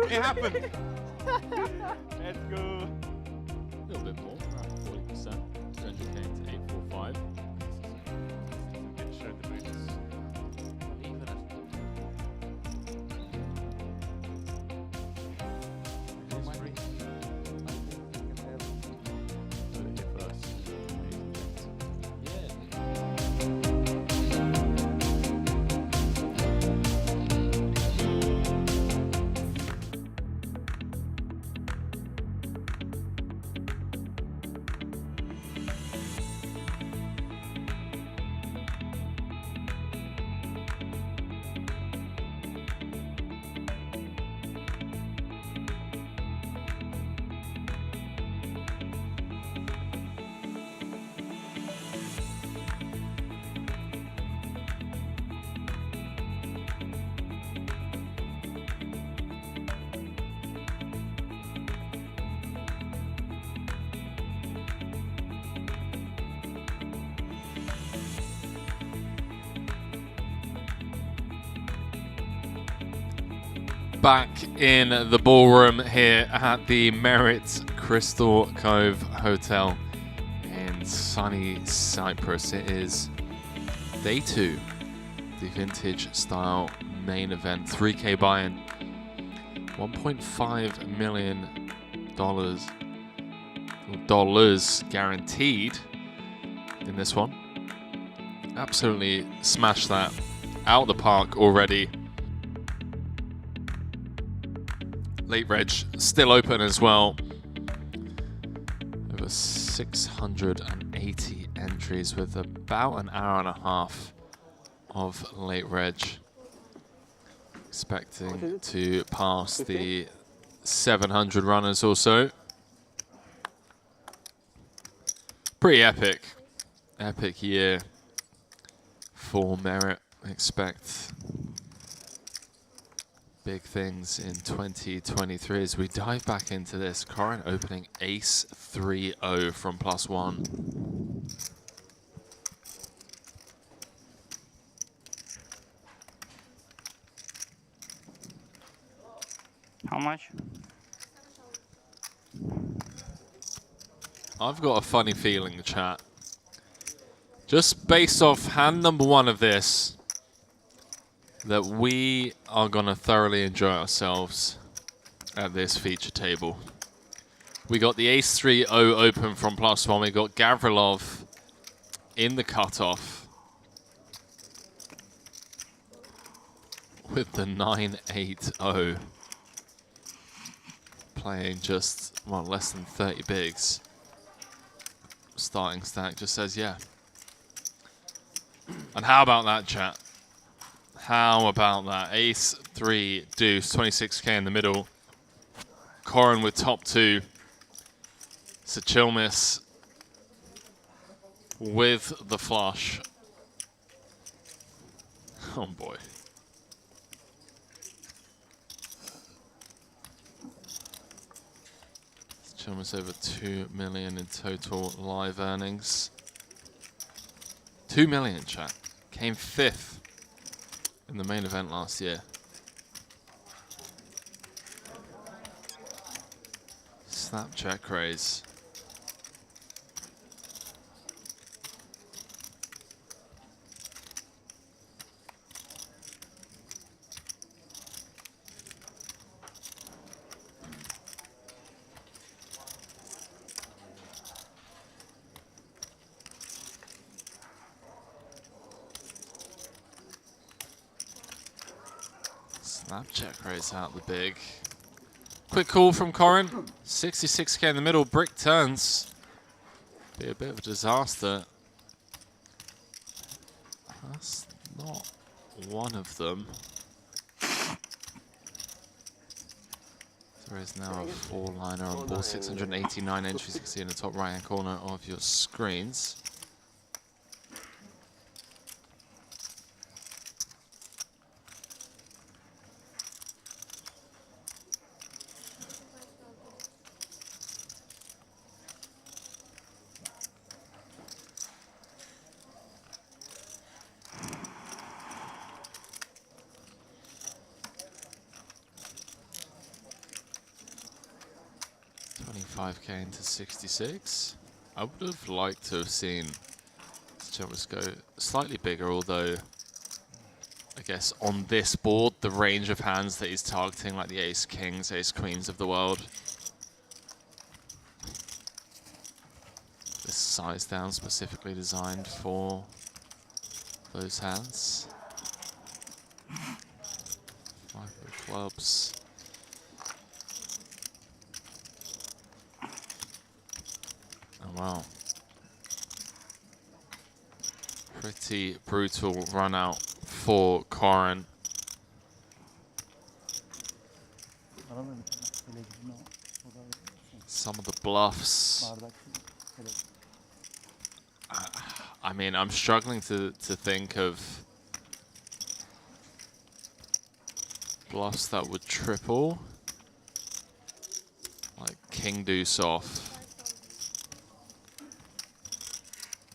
Speaker 1: It happened. Let's go.
Speaker 2: A little bit more, around 40%. 300k to 845.
Speaker 1: It showed the boots. Even at
Speaker 2: Back in the ballroom here at the Merit Crystal Cove Hotel in sunny Cyprus. It is day 2, the vintage style main event. 3K buy-in, $1.5 million guaranteed in this one. Absolutely smashed that out the park already. Late Reg still open as well. Over 680 entries with about an hour and a half of Late Reg. Expecting to pass the 700 runners or so. Pretty epic. Epic year for Merit. Expect big things in 2023 as we dive back into this. Corin opening ace 3-0 from +1.
Speaker 10: How much?
Speaker 2: I've got a funny feeling, chat. Just based off hand number 1 of this, that we are going to thoroughly enjoy ourselves at this feature table. We got the ace 3-0 open from +1. We got Gavrilov in the cutoff with the 9-8-0. Playing just, well, less than 30 bigs. Starting stack just says yeah. And how about that, chat? How about that? Ace 3 deuce, 26k in the middle. Corin with top 2. Sachilmis with the flush. Oh boy. Sachilmis over 2 million in total live earnings. 2 million, chat. Came 5th in the main event last year. Snap check raise. Snap check raise out the big. Quick call from Corin. 66k in the middle. Brick turns. Be a bit of a disaster. That's not one of them. There is now a 4-liner on board. 689 entries you can see in the top right hand corner of your screens. 55k into 66. I would have liked to have seen Chelmers go slightly bigger, although I guess on this board, the range of hands that he's targeting, like the ace kings, ace queens of the world, this size down specifically designed for those hands. 5 of clubs. Oh wow. Pretty brutal run out for Corin. Some of the bluffs. I mean, I'm struggling to think of bluffs that would triple. Like king deuce off.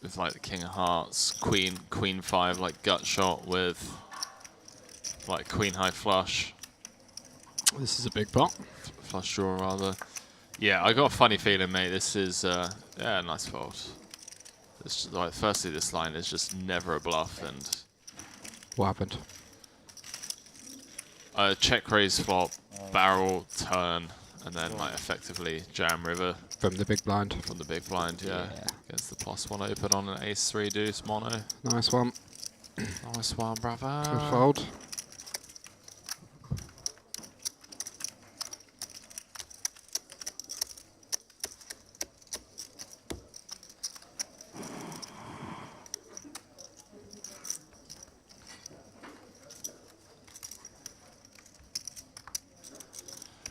Speaker 2: With like the king of hearts, queen 5, like gut shot with like queen high flush.
Speaker 3: This is a big pot.
Speaker 2: Flush draw rather. Yeah, I got a funny feeling, mate. This is yeah, nice fold. This, like, firstly, this line is just never a bluff, and
Speaker 3: What happened?
Speaker 2: Check raise flop, barrel turn, and then like effectively jam river
Speaker 3: From the big blind.
Speaker 2: from the big blind. Yeah, against the +1 open on an ace 3 deuce mono.
Speaker 3: Nice one.
Speaker 2: Nice one, brother.
Speaker 3: Good fold.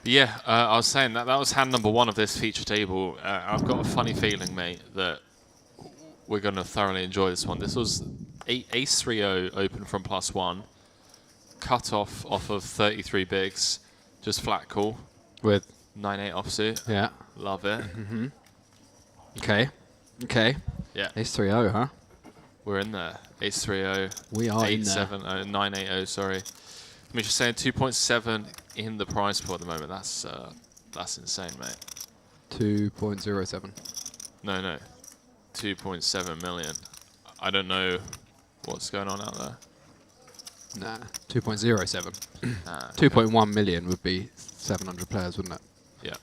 Speaker 2: Yeah, I was saying that was hand number 1 of this feature table. I've got a funny feeling, mate, that we're going to thoroughly enjoy this one. This was ace 3-0 open from +1, cut off of 33 bigs, just flat call
Speaker 3: With
Speaker 2: 9-8 offsuit.
Speaker 3: yeah.
Speaker 2: Love it.
Speaker 3: Okay. Okay.
Speaker 2: Yeah,
Speaker 3: Ace 3-0, huh?
Speaker 2: we're in there. Ace 3-0.
Speaker 3: We are in there.
Speaker 2: 8-7, 9-8-0. Sorry. I mean, just saying 2.7 in the prize pool at the moment. That's insane, mate.
Speaker 3: 2.07.
Speaker 2: No, 2.7 million. I don't know what's going on out there.
Speaker 3: Nah. 2.07.
Speaker 2: Nah,
Speaker 3: 2.1 million would be 700 players, wouldn't it?
Speaker 2: Yeah.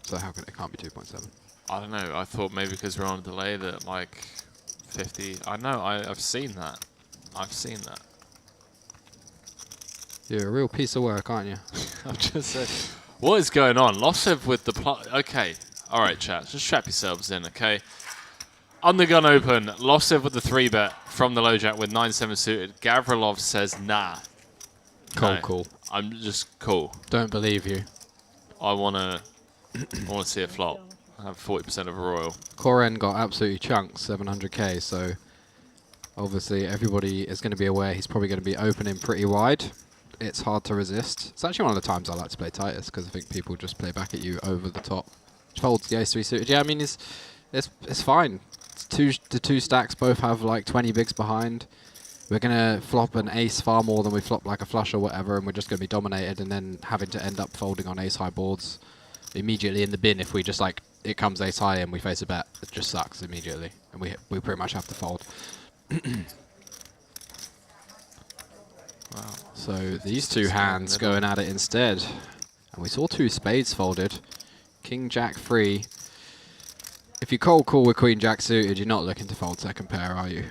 Speaker 3: So how can it can't be 2.7?
Speaker 2: I don't know. I thought maybe because we're on a delay that like 50. I know. I've seen that. I've seen that.
Speaker 3: You're a real piece of work, aren't you?
Speaker 2: I'm just saying. What is going on? Lossev with the plot. Okay. All right, chat. Just strap yourselves in, okay? On the gun open, Lossev with the 3-bet from the low jack with 9-7 suited. Gavrilov says, nah.
Speaker 3: Cool.
Speaker 2: I'm just cool.
Speaker 3: Don't believe you.
Speaker 2: I wanna see a flop. I have 40% of a royal.
Speaker 3: Corin got absolutely chunked, 700k, so obviously everybody is going to be aware he's probably going to be opening pretty wide. It's hard to resist. It's actually one of the times I like to play tightest because I think people just play back at you over the top. Folds the ace 3 suited. Yeah, I mean it's fine. The two stacks both have like 20 bigs behind. We're gonna flop an ace far more than we flop like a flush or whatever, and we're just gonna be dominated and then having to end up folding on ace high boards immediately in the bin if we just like it comes ace high and we face a bet. It just sucks immediately, and we pretty much have to fold.
Speaker 2: Wow.
Speaker 3: So these two hands going at it instead. And we saw 2 spades folded. King, Jack, free. If you cold call with Queen, Jack suited, you're not looking to fold second pair, are you?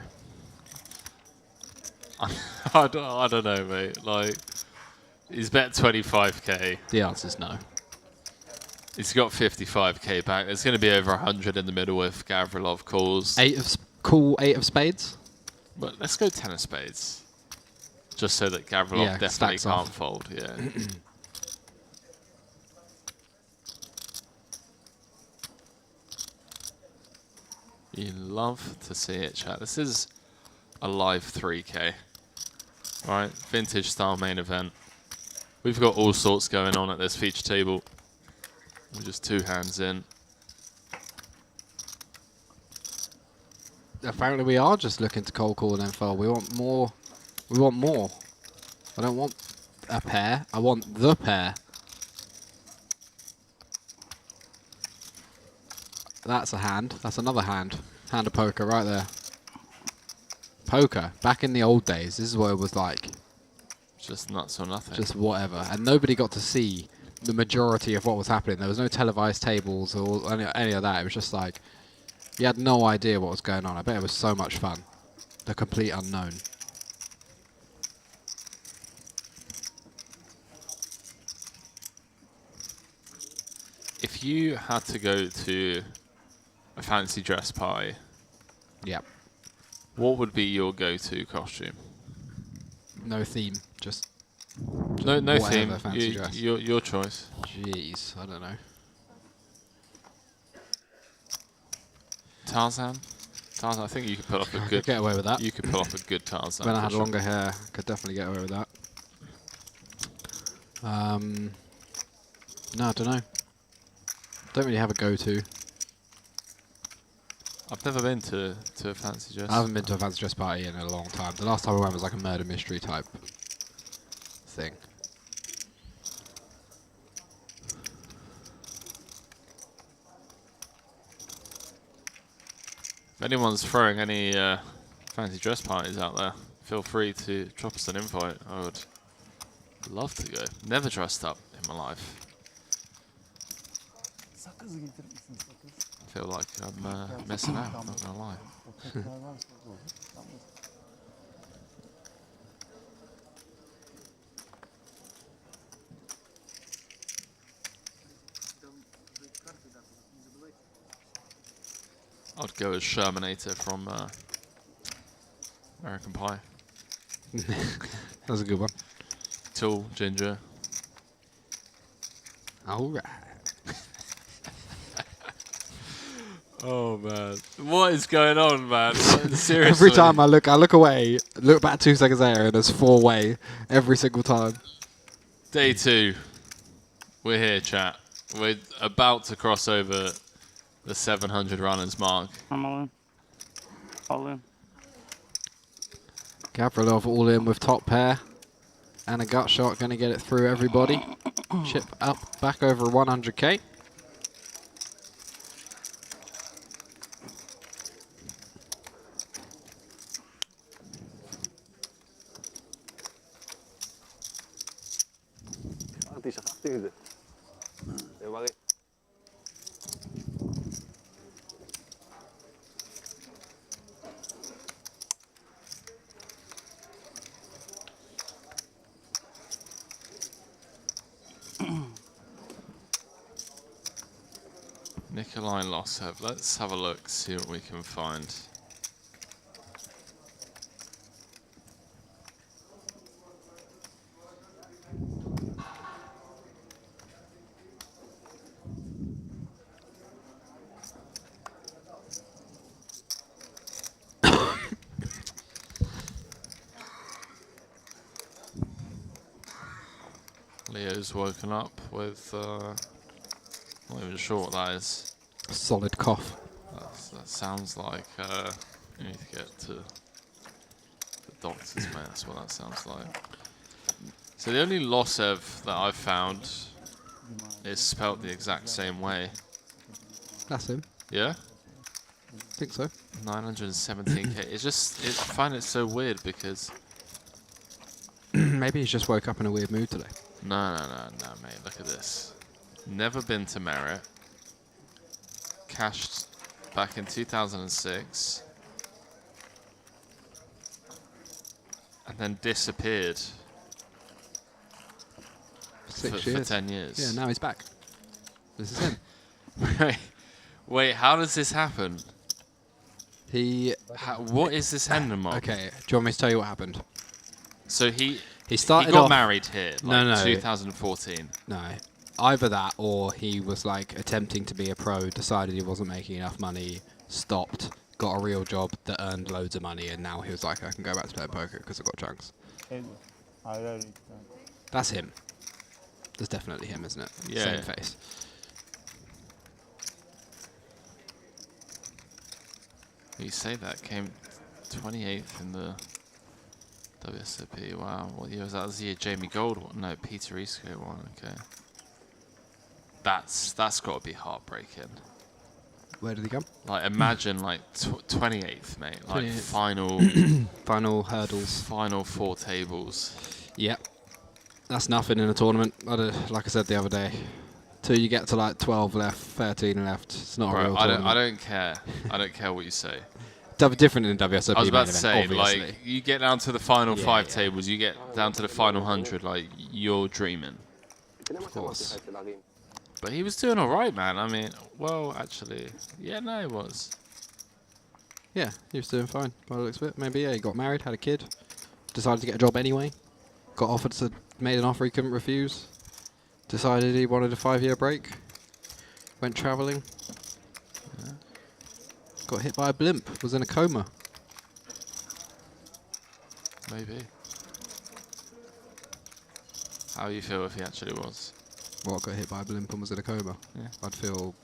Speaker 2: I don't know, mate. Like, he's bet 25k.
Speaker 3: The answer's no.
Speaker 2: He's got 55k back. There's going to be over 100 in the middle if Gavrilov calls.
Speaker 3: 8 of spades?
Speaker 2: But let's go 10 of spades. Just so that Gavrilov definitely
Speaker 3: stacks
Speaker 2: can't
Speaker 3: off.
Speaker 2: fold, yeah. You love to see it, chat. This is a live 3k. Right, vintage style main event. We've got all sorts going on at this feature table. We're just 2 hands in.
Speaker 3: Apparently we are just looking to cold call and then fold. We want more. We want more. I don't want a pair. I want the pair. That's a hand. That's another hand. Hand of poker right there. Poker. Back in the old days, this is what it was like.
Speaker 2: Just nuts or nothing.
Speaker 3: Just whatever. And nobody got to see the majority of what was happening. There was no televised tables or any of that. It was just like, you had no idea what was going on. I bet it was so much fun. The complete unknown.
Speaker 2: If you had to go to a fancy dress party,
Speaker 3: Yep.
Speaker 2: what would be your go-to costume?
Speaker 3: No theme. Just
Speaker 2: No
Speaker 3: whatever
Speaker 2: theme.
Speaker 3: fancy dress.
Speaker 2: Your choice.
Speaker 3: Jeez, I don't know.
Speaker 2: Tarzan. Tarzan. I think you could pull off a
Speaker 3: I
Speaker 2: good.
Speaker 3: could get away with that.
Speaker 2: You could pull off a good Tarzan.
Speaker 3: When I
Speaker 2: for
Speaker 3: had
Speaker 2: sure.
Speaker 3: longer hair, I could definitely get away with that. No, I don't know. Don't really have a go-to.
Speaker 2: I've never been to a fancy dress.
Speaker 3: I haven't been to a fancy dress party in a long time. The last time I went was like a murder mystery type thing.
Speaker 2: If anyone's throwing any fancy dress parties out there, feel free to drop us an invite. I would love to go. Never dressed up in my life. I feel like I'm missing out, not gonna lie. I'd go as Shermanator from American Pie.
Speaker 3: That was a good one.
Speaker 2: Tall, ginger.
Speaker 3: Alright.
Speaker 2: Oh man, what is going on, man? Seriously.
Speaker 3: Every time I look away, look back 2 seconds later, and there's 4 way every single time.
Speaker 2: Day 2. We're here, chat. We're about to cross over the 700 runners mark.
Speaker 10: I'm all in. All in.
Speaker 3: Gavrilov all in with top pair. And a gut shot, going to get it through everybody. Chip up, back over 100k.
Speaker 2: Nikolai Lossev. Let's have a look, see what we can find. Leo's woken up with, not even sure what that is.
Speaker 3: Solid cough.
Speaker 2: That sounds like you need to get to the doctors, mate. That's what that sounds like. So the only Lossev that I've found is spelt the exact same way.
Speaker 3: That's him.
Speaker 2: Yeah?
Speaker 3: I think so.
Speaker 2: 917k. It's just, I find it so weird because...
Speaker 3: Maybe he's just woke up in a weird mood today.
Speaker 2: No, mate. Look at this. Never been to Merit. Cashed back in 2006. And then disappeared. For 10 years.
Speaker 3: Yeah, now he's back. This is him.
Speaker 2: Wait, how does this happen?
Speaker 3: He...
Speaker 2: What is this Hendon mob?
Speaker 3: Okay, do you want me to tell you what happened?
Speaker 2: So he
Speaker 3: started
Speaker 2: got
Speaker 3: off
Speaker 2: married here, like
Speaker 3: no.
Speaker 2: 2014.
Speaker 3: No. Either that or he was like attempting to be a pro, decided he wasn't making enough money, stopped, got a real job that earned loads of money, and now he was like, I can go back to playing poker because I've got chunks. That's him. That's definitely him, isn't it?
Speaker 2: Yeah.
Speaker 3: Same face.
Speaker 2: You say that came 28th in the WSOP. Wow, what year was that? That was the year Jamie Gold won. No, Peter Isco won. Okay, that's got to be heartbreaking.
Speaker 3: Where did he come?
Speaker 2: Like imagine like 28th, mate. Like
Speaker 3: 28th.
Speaker 2: final
Speaker 3: Final hurdles.
Speaker 2: final 4 tables.
Speaker 3: Yep. That's nothing in a tournament. Like I said the other day. Till you get to like 12 left, 13 left. It's not a
Speaker 2: Bro,
Speaker 3: real
Speaker 2: I
Speaker 3: tournament.
Speaker 2: don't care. I don't care what you say.
Speaker 3: Different in WSOP.
Speaker 2: I was about
Speaker 3: main
Speaker 2: to
Speaker 3: event,
Speaker 2: say,
Speaker 3: obviously.
Speaker 2: like, you get down to the final
Speaker 3: Yeah,
Speaker 2: 5
Speaker 3: yeah.
Speaker 2: tables, you get down to the final 100, like, you're dreaming.
Speaker 3: Of course.
Speaker 2: But he was doing all right, man. I mean, well, actually, yeah, no, he was.
Speaker 3: Yeah, he was doing fine by the looks of it. Maybe, yeah, he got married, had a kid, decided to get a job anyway, made an offer he couldn't refuse, decided he wanted a 5-year break, went travelling, got hit by a blimp, was in a coma.
Speaker 2: Maybe. How you feel if he actually was?
Speaker 3: What, got hit by a blimp and was in a coma?
Speaker 2: Yeah.
Speaker 3: I'd feel,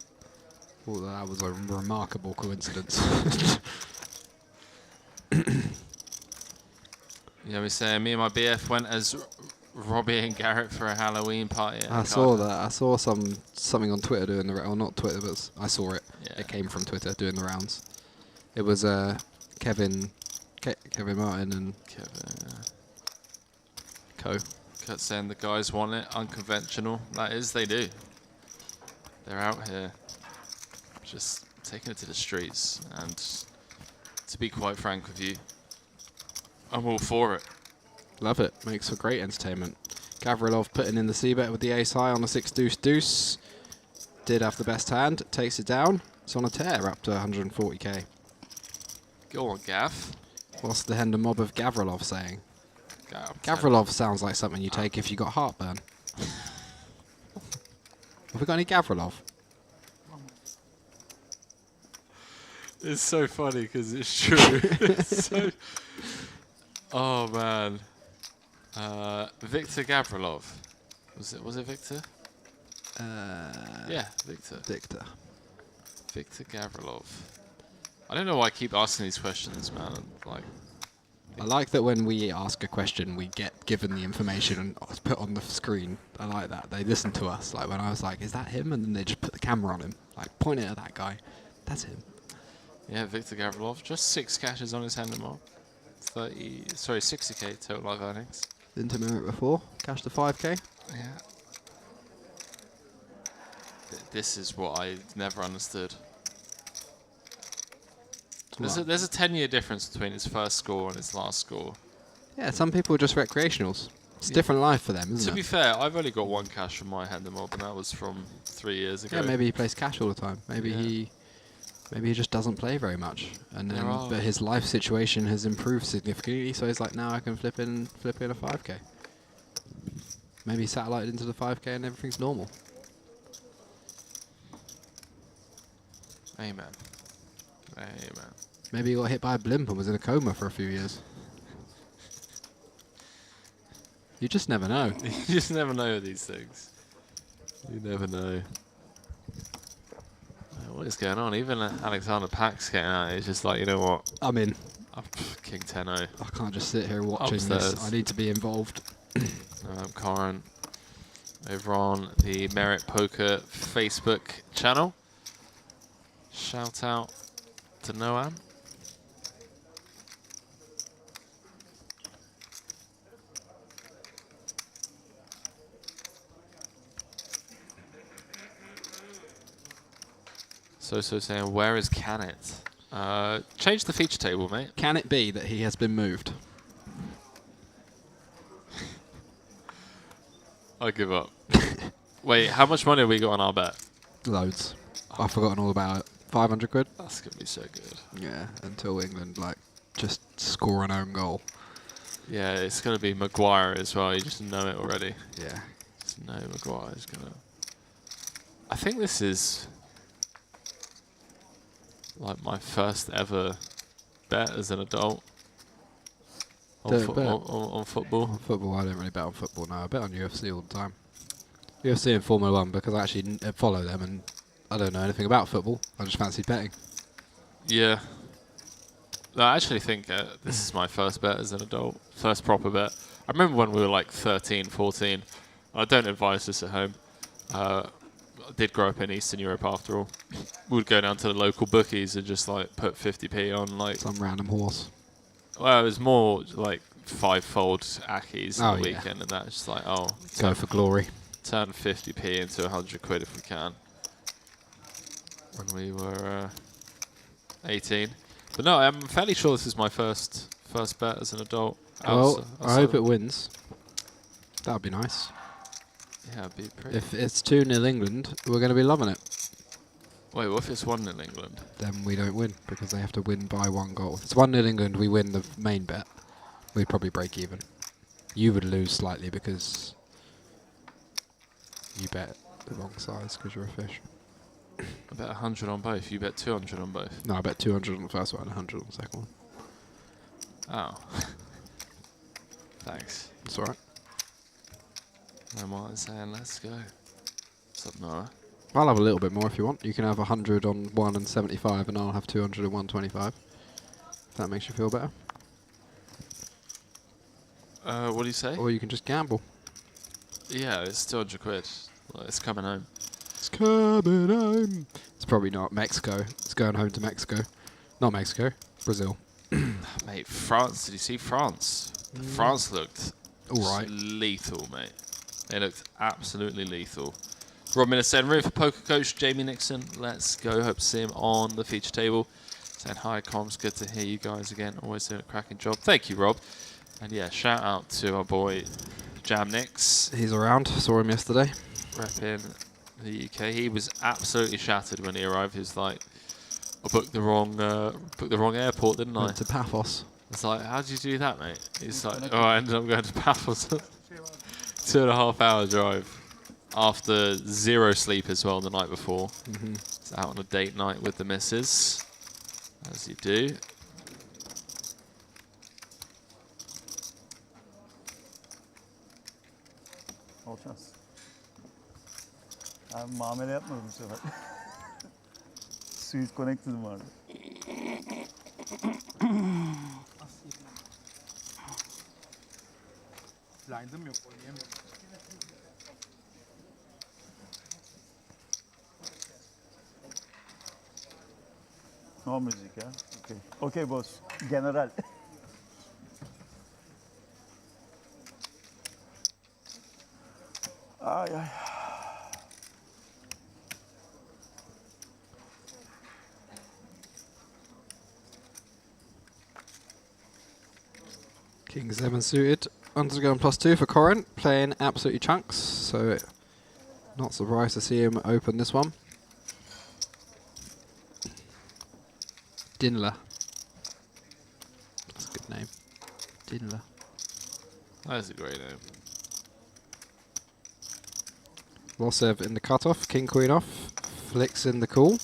Speaker 3: well, that was a remarkable coincidence.
Speaker 2: Yeah, we're saying me and my BF went as Robbie and Garrett for a Halloween party.
Speaker 3: I saw that. I saw something on Twitter doing the well, not Twitter, but I saw it.
Speaker 2: Yeah.
Speaker 3: It came from Twitter doing the rounds. It was Kevin Martin and Co.
Speaker 2: Kurt saying the guys want it unconventional. That is, they do. They're out here just taking it to the streets. And to be quite frank with you, I'm all for it.
Speaker 3: Love it. Makes for great entertainment. Gavrilov putting in the c-bet with the ace high on a 6 deuce deuce. Did have the best hand. Takes it down. It's on a tear up to 140k.
Speaker 2: Go on, Gav.
Speaker 3: What's the Hender mob of Gavrilov saying?
Speaker 2: Gav.
Speaker 3: Gavrilov sounds like something you take if you got heartburn. Have we got any Gavrilov?
Speaker 2: It's so funny because it's true. It's so oh man. Victor Gavrilov. Was it Victor? Yeah, Victor. Victor Gavrilov. I don't know why I keep asking these questions, man. Like,
Speaker 3: I like that when we ask a question, we get given the information and it's put on the screen. I like that. They listen to us. Like when I was like, is that him? And then they just put the camera on him. Like, point it at that guy. That's him.
Speaker 2: yeah, Victor Gavrilov. Just 6 cashes on his hand and more. 60k total live earnings.
Speaker 3: Didn't mirror it before. Cash to 5k.
Speaker 2: Yeah. This is what I never understood. There's a 10-year difference between his first score and his last score.
Speaker 3: Yeah, some people are just recreationals. It's a different life for them, isn't
Speaker 2: To be
Speaker 3: it?
Speaker 2: fair, I've only got 1 cash from my hand and mob, and that was from 3 years ago.
Speaker 3: Yeah, maybe he plays cash all the time. Maybe
Speaker 2: Yeah.
Speaker 3: he just doesn't play very much. And then, but his life situation has improved significantly, so he's like, now I can flip in a 5k. Maybe he satellited into the 5k and everything's normal.
Speaker 2: Amen. Amen.
Speaker 3: Maybe he got hit by a blimp and was in a coma for a few years. You just never know.
Speaker 2: You just never know these things. You never know. What is going on? Even Alexander Pack's getting out. He's just like, you know what?
Speaker 3: I'm in.
Speaker 2: King 10-0.
Speaker 3: I can't just sit here watching
Speaker 2: Upstairs.
Speaker 3: this. I need to be involved.
Speaker 2: Corin over on the Merit Poker Facebook channel. Shout out to Noam. So saying, where is Can It? Change the feature table, mate.
Speaker 3: Can it be that he has been moved?
Speaker 2: I give up. Wait, how much money have we got on our bet?
Speaker 3: Loads. I've forgotten all about it. 500 quid?
Speaker 2: That's going to be so good.
Speaker 3: Yeah, until England, like, just score an own goal.
Speaker 2: Yeah, it's going to be Maguire as well. You just know it already.
Speaker 3: Yeah.
Speaker 2: Just know Maguire's going to... I think this is... like my first ever bet as an adult on football.
Speaker 3: On football, I don't really bet on football now. I bet on UFC all the time. UFC and Formula 1 because I actually follow them and I don't know anything about football. I just fancied betting.
Speaker 2: Yeah. No, I actually think this is my first bet as an adult. First proper bet. I remember when we were like 13, 14. I don't advise this at home. did grow up in Eastern Europe after all. We'd go down to the local bookies and just like put 50p on like
Speaker 3: Some random horse.
Speaker 2: Well, it was more like 5-fold Ackies
Speaker 3: Oh,
Speaker 2: on the
Speaker 3: yeah.
Speaker 2: weekend, and that's just like, oh,
Speaker 3: Go for glory.
Speaker 2: turn 50p into 100 quid if we can. When we were 18, but no, I'm fairly sure this is my first bet as an adult.
Speaker 3: Well, I hope it wins. That'd be nice.
Speaker 2: Yeah, it'd be pretty.
Speaker 3: If it's 2-0 England, we're going to be loving it.
Speaker 2: Wait, what if it's 1-0 England?
Speaker 3: Then we don't win because they have to win by 1 goal. If it's 1-0 England, we win the main bet. We'd probably break even. You would lose slightly because you bet the wrong size because you're a fish.
Speaker 2: I bet 100 on both. You bet 200 on both.
Speaker 3: No, I bet 200 on the first one and 100 on the second one.
Speaker 2: Oh. Thanks.
Speaker 3: That's alright.
Speaker 2: I'm Martin saying, let's go. What's up, Noah?
Speaker 3: I'll have a little bit more if you want. You can have 100 on 1 and 75 and I'll have 200 on 125. If that makes you feel better.
Speaker 2: What do you say?
Speaker 3: Or you can just gamble.
Speaker 2: Yeah, it's 200 quid. Well, it's coming home.
Speaker 3: It's coming home. It's probably not Mexico. It's going home to Mexico. Not Mexico. Brazil.
Speaker 2: Mate, France. Did you see France? France looked
Speaker 3: Alright.
Speaker 2: lethal, mate. They looked absolutely lethal. Rob Miller saying, room for poker coach Jamie Nixon. Let's go. Hope to see him on the feature table. Saying hi, comms. Good to hear you guys again. Always doing a cracking job. Thank you, Rob. And yeah, shout out to our boy Jam Nix.
Speaker 3: He's around. Saw him yesterday.
Speaker 2: Repping the UK. He was absolutely shattered when he arrived. He was like, I booked the wrong airport, didn't I?
Speaker 3: Went to Paphos.
Speaker 2: It's like, how did you do that, mate? He's like, oh, I ended up going to Paphos. 2.5 hour drive. After 0 sleep as well the night before. It's out on a date night with the missus. As you do.
Speaker 7: Bol şans. Abi muamele yapmadım bu sefer. Sweet connected vardı.
Speaker 11: Blind'ım yok, oynayamıyorum.
Speaker 7: No music, yeah? Okay. Okay, boss. General. Ay ay.
Speaker 3: King 7 suited. Unders going +2 for Corin. Playing absolutely chunks. So not surprised to see him open this one. Dinler. That's a good name. Dinler.
Speaker 2: That is a great name.
Speaker 3: Losev in the cutoff. King Queen off. Flicks in the call.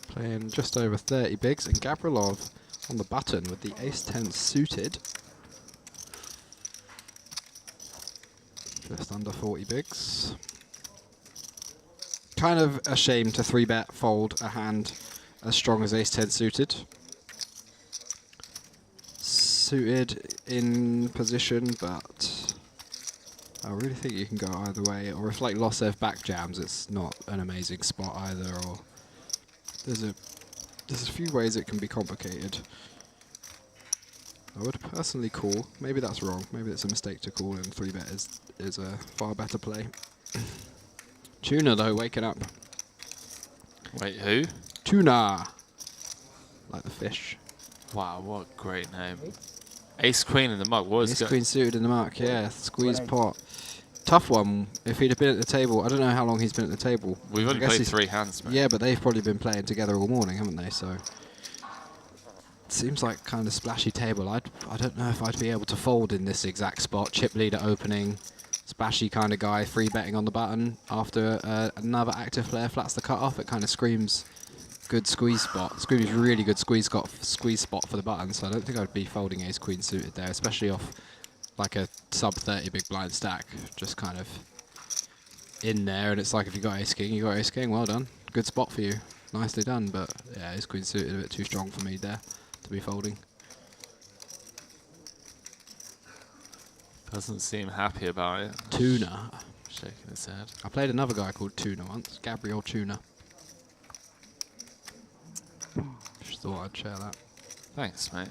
Speaker 3: Playing just over 30 bigs. And Gabrilov on the button with the ace-10 suited. Just under 40 bigs. Kind of a shame to 3-bet fold a hand as strong as ace-10 suited. Suited in position, but I really think you can go either way. Or if like Losev back jams, it's not an amazing spot either. Or there's a few ways it can be complicated. I would personally call. Maybe that's wrong. Maybe it's a mistake to call, and 3-bet is a far better play. Tuna though, waking up.
Speaker 2: Wait, who?
Speaker 3: Tuna, like the fish.
Speaker 2: Wow, what a great name. Ace Queen in the mug. What is
Speaker 3: Ace Queen suited in the mark. Yeah, squeeze pot. Tough one. If he'd have been at the table, I don't know how long he's been at the table.
Speaker 2: We've only played 3 hands, man.
Speaker 3: Yeah, but they've probably been playing together all morning, haven't they? So seems like kind of splashy table. I don't know if I'd be able to fold in this exact spot. Chip leader opening, splashy kind of guy, 3-betting on the button after another active player flats the cutoff. It kind of screams good squeeze spot. Screams really good squeeze spot for the button. So I don't think I'd be folding ace queen suited there, especially off like a sub 30 big blind stack. Just kind of in there, and it's like if you got ace king, you got ace king. Well done, good spot for you, nicely done. But yeah, ace queen suited a bit too strong for me there to be folding.
Speaker 2: Doesn't seem happy about it.
Speaker 3: Tuna.
Speaker 2: shaking his head.
Speaker 3: I played another guy called Tuna once, Gabriel Tuna. Just thought I'd share that.
Speaker 2: Thanks, mate.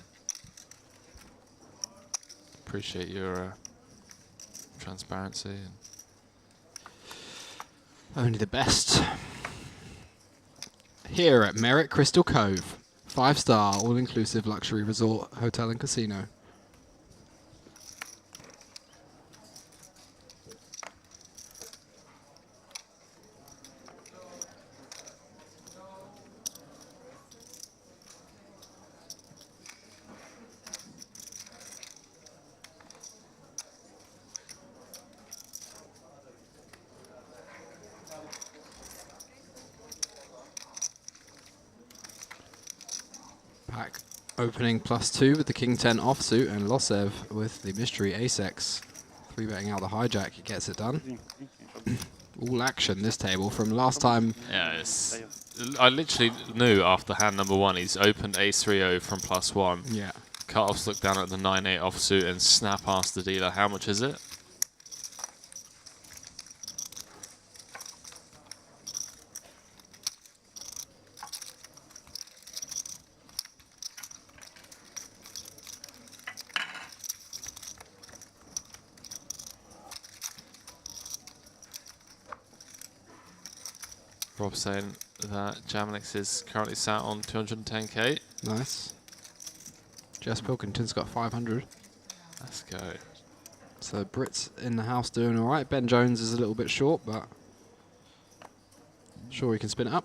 Speaker 2: Appreciate your transparency. And
Speaker 3: Only the best. Here at Merritt Crystal Cove, 5-star all-inclusive luxury resort, hotel and casino. Pack opening +2 with the King 10 offsuit and Losev with the mystery ace-x. 3-betting out the hijack, he gets it done. All action this table from last time.
Speaker 2: yeah, I literally knew after hand number 1 he's opened ace-3-0 from +1.
Speaker 3: Yeah.
Speaker 2: Cut-offs look down at the 9-8 offsuit and snap past the dealer. How much is it? Rob saying that Jamnix is currently sat on 210k.
Speaker 3: Nice. Jess Pilkington's got 500.
Speaker 2: Let's go.
Speaker 3: So Brits in the house doing all right. Ben Jones is a little bit short, but sure he can spin it up.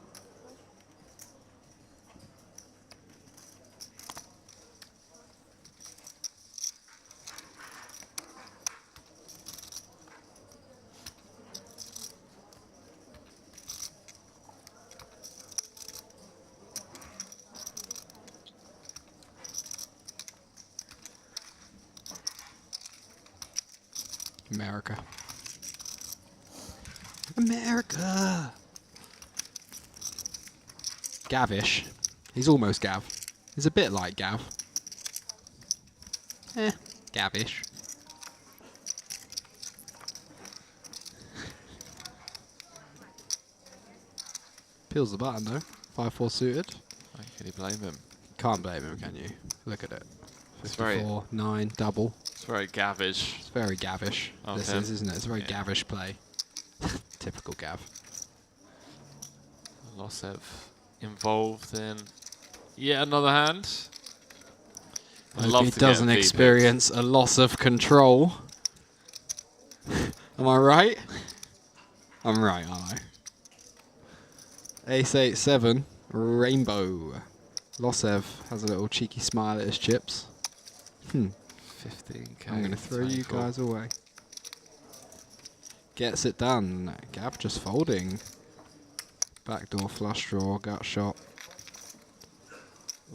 Speaker 3: America. America! Gavish. He's almost Gav. He's a bit like Gav. Gavish. Peels the button though. 5-4 suited.
Speaker 2: How can you blame him?
Speaker 3: Can't blame him, can you? Look at it.
Speaker 2: It's very
Speaker 3: 54, 9, double.
Speaker 2: It's very gavish.
Speaker 3: It's very Gavish.
Speaker 2: Okay.
Speaker 3: This is, isn't it? It's a very Gavish play. Typical Gav.
Speaker 2: Losev involved in yet another hand. I'd
Speaker 3: Hope
Speaker 2: love
Speaker 3: he
Speaker 2: to get
Speaker 3: doesn't
Speaker 2: VPIX.
Speaker 3: experience a loss of control. Am I right? I'm right, aren't I? Ace 8-7, rainbow. Losev has a little cheeky smile at his chips.
Speaker 2: 15k.
Speaker 3: I'm going to throw you guys away. Gets it done. Gav just folding. Backdoor flush draw, gut shot.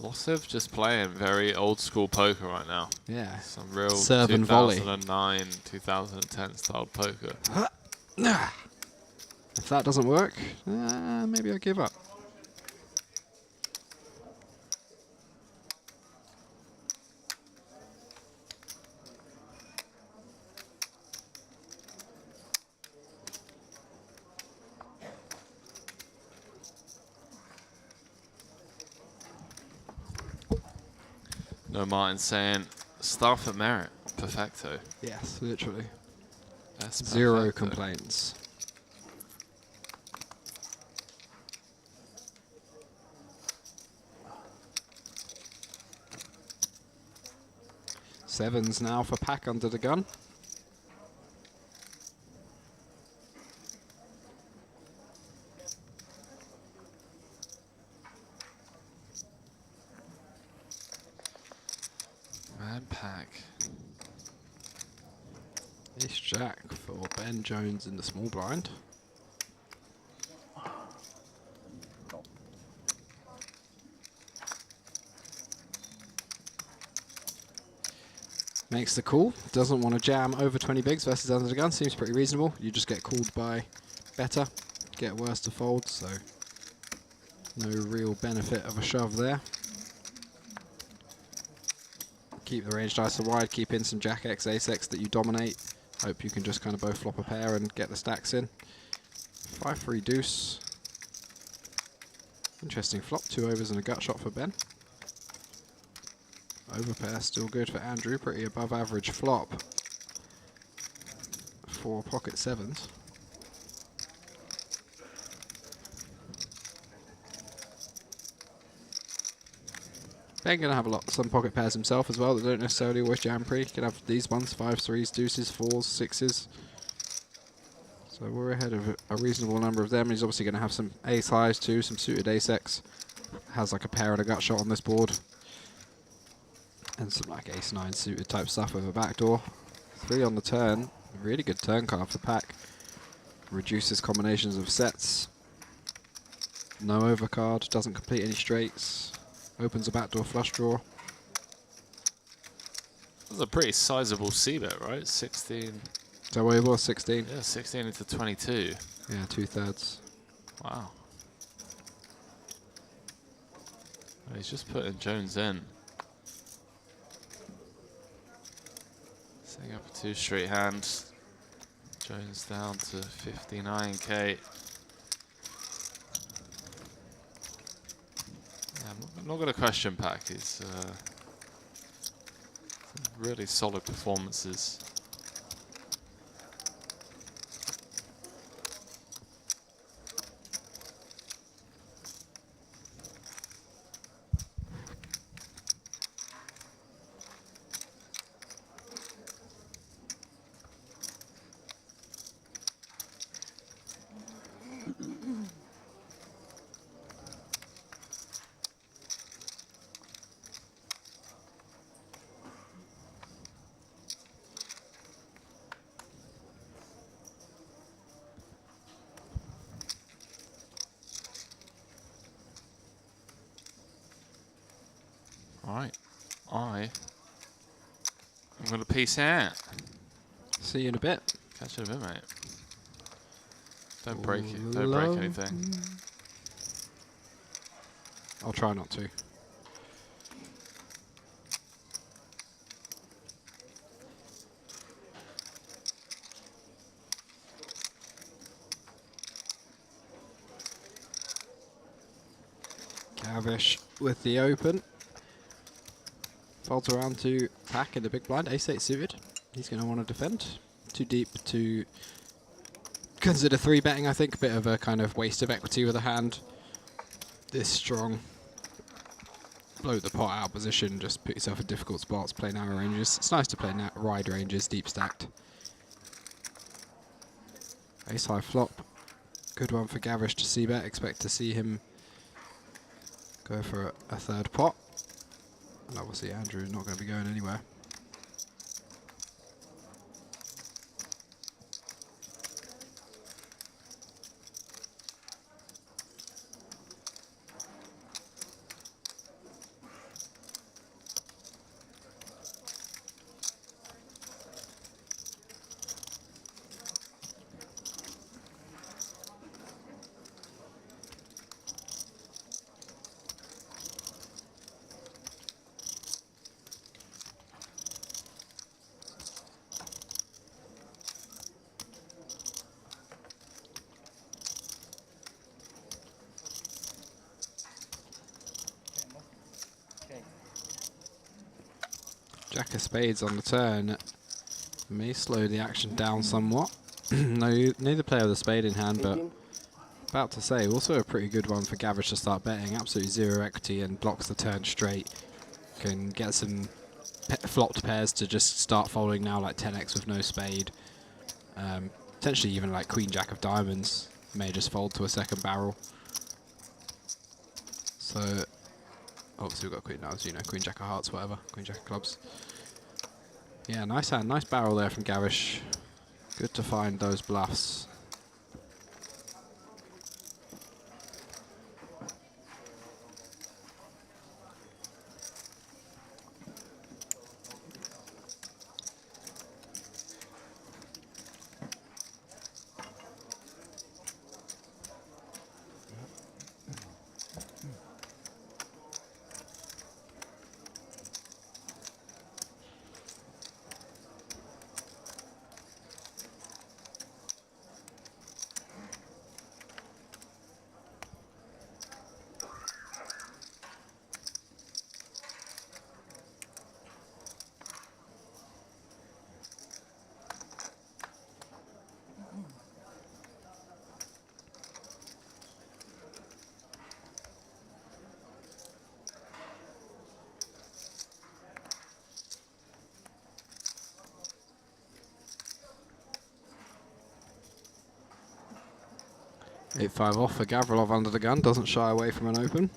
Speaker 2: Losev just playing very old school poker right now.
Speaker 3: Yeah.
Speaker 2: Some real
Speaker 3: Serve and volley.
Speaker 2: 2009, 2010 style poker.
Speaker 3: If that doesn't work, maybe I give up.
Speaker 2: No, Martin saying staff at Merit, perfecto.
Speaker 3: Yes, literally.
Speaker 2: That's
Speaker 3: Zero
Speaker 2: perfecto.
Speaker 3: complaints. Sevens now for Pack under the gun.
Speaker 2: Man, Pack.
Speaker 3: Ace Jack for Ben Jones in the small blind. Makes the call. Doesn't want to jam over 20 bigs versus under the gun. Seems pretty reasonable. You just get called by better. Get worse to fold, so no real benefit of a shove there. Keep the range nice and wide. Keep in some Jack X, Ace X that you dominate. Hope you can just kind of both flop a pair and get the stacks in. 5-3 deuce. Interesting flop, 2 overs and a gut shot for Ben. Overpair still good for Andrew, pretty above average flop for pocket sevens. Ben gonna have some pocket pairs himself as well that don't necessarily always jam pre. Can have these ones, 5s, 3s, deuces, 4s, 6s. So we're ahead of a reasonable number of them. He's obviously gonna have some ace highs too, some suited ace-x. Has like a pair and a gut shot on this board. And some like ace-9 suited type stuff with a backdoor. 3 on the turn. Really good turn card for Pack. Reduces combinations of sets. No overcard, doesn't complete any straights. Opens a backdoor flush draw.
Speaker 2: That's a pretty sizable c-bet, right? 16.
Speaker 3: Is that what it was? 16?
Speaker 2: Yeah, 16 into 22.
Speaker 3: Yeah, 2/3.
Speaker 2: Wow. Oh, he's just putting Jones in. Setting up a 2 straight hand. Jones down to 59k. I'm not going to question Pack. It's really solid performances. Alright, I'm going to peace out.
Speaker 3: See you in a bit.
Speaker 2: Catch you in a bit, mate. Don't break it. Don't break anything.
Speaker 3: I'll try not to. Gavish with the open. Folds around to Pack in the big blind. Ace-8 suited. He's going to want to defend. Too deep to consider 3-betting, I think. A bit of a kind of waste of equity with a hand this strong. Blow the pot out of position. Just put yourself in difficult spots. Play narrow ranges. It's nice to play wide ranges, deep stacked. Ace-high flop. Good one for Gavish to c-bet. Expect to see him go for a 3rd pot. And obviously Andrew is not going to be going anywhere. Jack of spades on the turn may slow the action down somewhat. Neither player with a spade in hand, but about to say, also a pretty good one for Gavish to start betting. Absolutely 0 equity and blocks the turn straight. Can get some flopped pairs to just start folding now, like 10x with no spade. Potentially even like Queen Jack of diamonds may just fold to a 2nd barrel. So obviously we've got Queen, Queen Jack of hearts, whatever, Queen Jack of clubs. Yeah, nice hand, nice barrel there from Gavish. Good to find those bluffs. 8-5 off for Gavrilov under the gun, doesn't shy away from an open.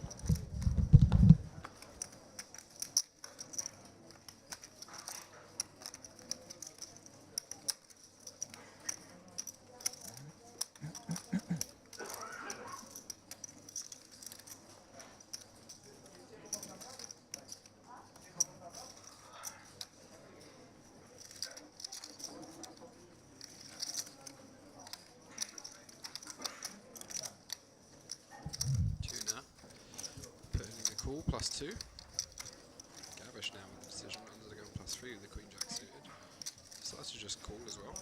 Speaker 3: Call +2. Gavish now with the decision under the gun +3 with the Queen Jack suited. Decides to just call as well.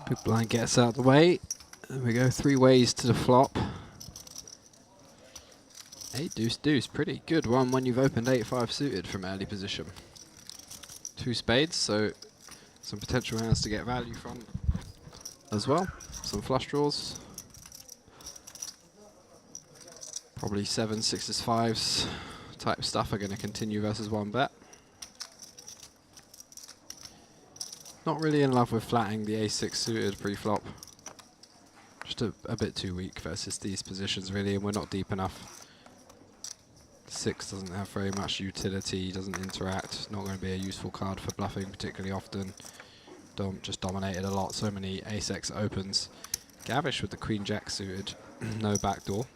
Speaker 3: Big blind gets out of the way. And we go 3 ways to the flop. 8 deuce deuce, pretty good one when you've opened 8-5 suited from early position. 2 spades, so some potential hands to get value from as well. Some flush draws. Probably 7s, 6s, 5s type stuff are going to continue versus 1 bet. Not really in love with flatting the a6 suited pre-flop. Just a bit too weak versus these positions really, and we're not deep enough. 6 doesn't have very much utility, doesn't interact, not going to be a useful card for bluffing particularly often. Just dominated a lot, so many ace-x opens. Gavish with the Queen Jack suited, no backdoor.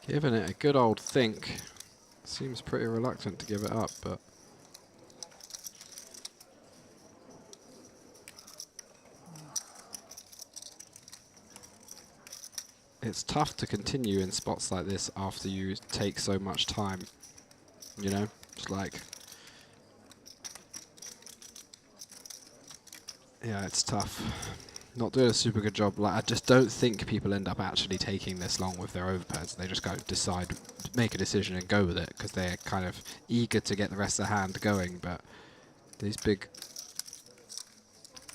Speaker 3: Giving it a good old think. Seems pretty reluctant to give it up, but it's tough to continue in spots like this after you take so much time. You know, it's like, yeah, it's tough. Not doing a super good job. Like, I just don't think people end up actually taking this long with their overpairs. They just go decide, make a decision and go with it because they're kind of eager to get the rest of the hand going. But these big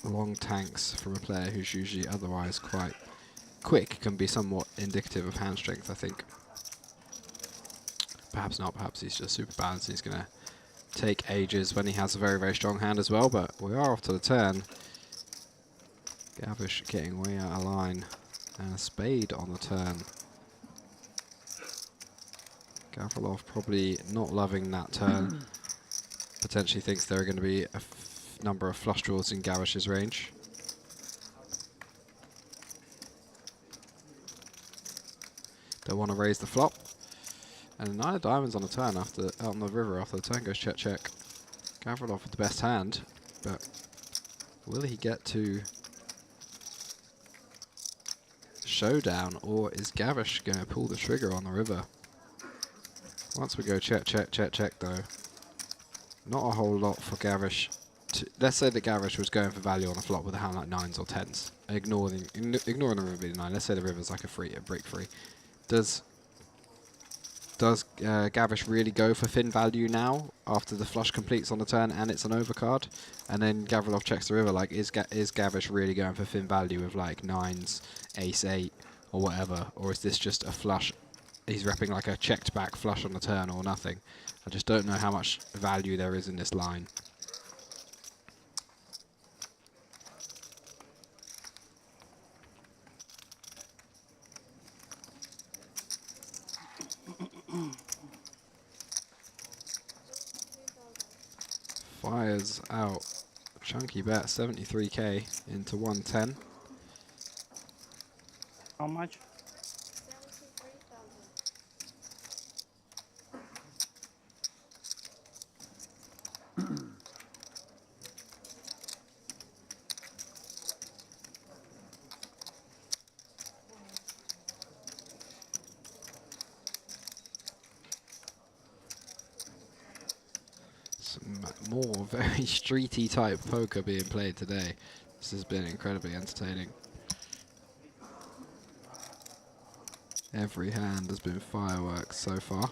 Speaker 3: long tanks from a player who's usually otherwise quite quick can be somewhat indicative of hand strength, I think. Perhaps not. Perhaps he's just super balanced. He's going to take ages when he has a very, very strong hand as well. But we are off to the turn. Gavish getting way out of line, and a spade on the turn. Gavrilov probably not loving that turn. Potentially thinks there are going to be a number of flush draws in Gavish's range. Don't want to raise the flop. And 9 of diamonds on the turn out on the river after the turn goes check check. Gavrilov with the best hand, but will he get to showdown, or is Gavish going to pull the trigger on the river? Once we go check check check check though, not a whole lot for Gavish. Let's say that Gavish was going for value on a flop with a hand like 9s or 10s. Ignoring the river being 9. Let's say the river's like a break free. Does Gavish really go for thin value now after the flush completes on the turn and it's an overcard? And then Gavrilov checks the river. Like, is Gavish really going for thin value with like 9s, ace 8 or whatever? Or is this just a flush? He's repping like a checked back flush on the turn or nothing. I just don't know how much value there is in this line. Fires out chunky bet, 73k into 110.
Speaker 10: How much?
Speaker 3: More very streety type poker being played today. This has been incredibly entertaining. Every hand has been fireworks so far.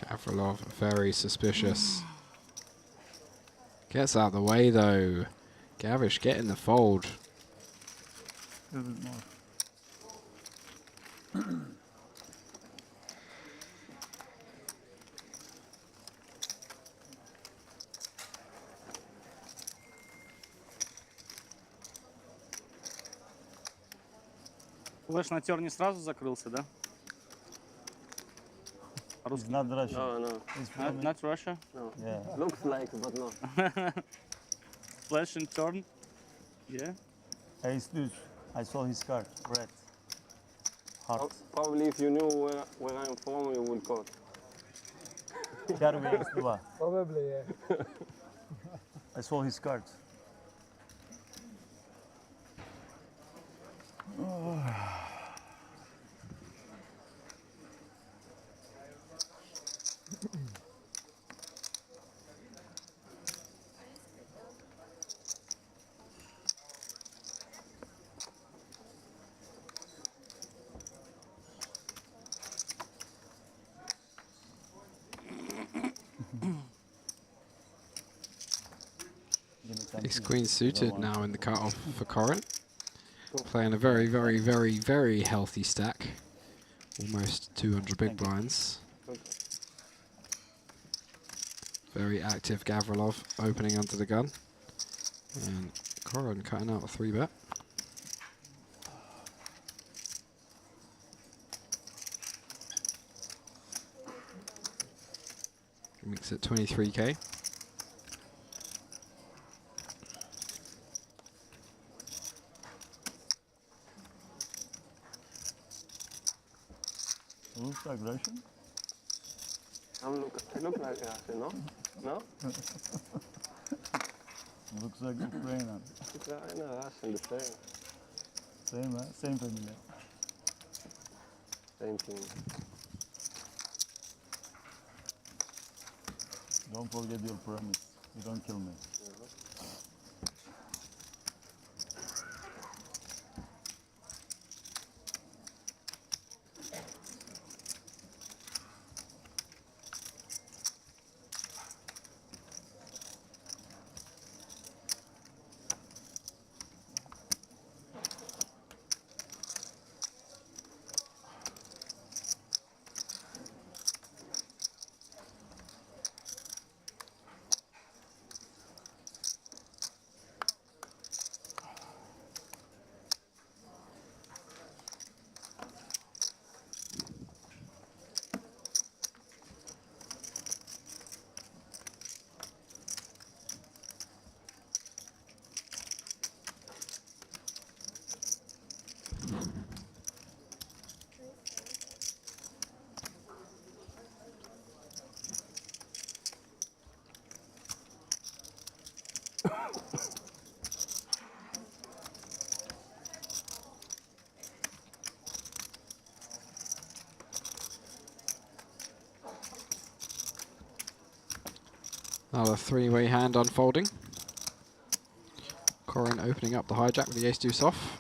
Speaker 3: Gavrilov, very suspicious. Gets out of the way though. Gavish getting the fold.
Speaker 10: A little bit more. Флэш на терне сразу закрылся, да?
Speaker 12: It's not Russia.
Speaker 6: No, no.
Speaker 12: It's
Speaker 10: Not Russia?
Speaker 6: No.
Speaker 12: Yeah.
Speaker 6: Looks like, but no.
Speaker 10: Flash and turn? Yeah.
Speaker 12: Ace deuce. I saw his card. Red. Heart.
Speaker 6: Probably if you knew where I'm from, you would call.
Speaker 12: Charlie ace два.
Speaker 6: Probably, yeah.
Speaker 12: I saw his cards.
Speaker 3: Ace queen suited now in the cutoff for Corin. Playing a very, very, very, very healthy stack. Almost 200 big blinds. Very active Gavrilov opening under the gun. And Corin cutting out a 3-bet. Makes it 23k.
Speaker 12: Looks like Russian.
Speaker 6: I look like Russian, no? No?
Speaker 12: Looks like Ukrainian.
Speaker 6: Ukraine, Russian, the same.
Speaker 12: Same, huh? Same family.
Speaker 6: Same thing.
Speaker 12: Don't forget your promise. You don't kill me.
Speaker 3: Another three-way hand unfolding. Corin opening up the hijack with the ace deuce off.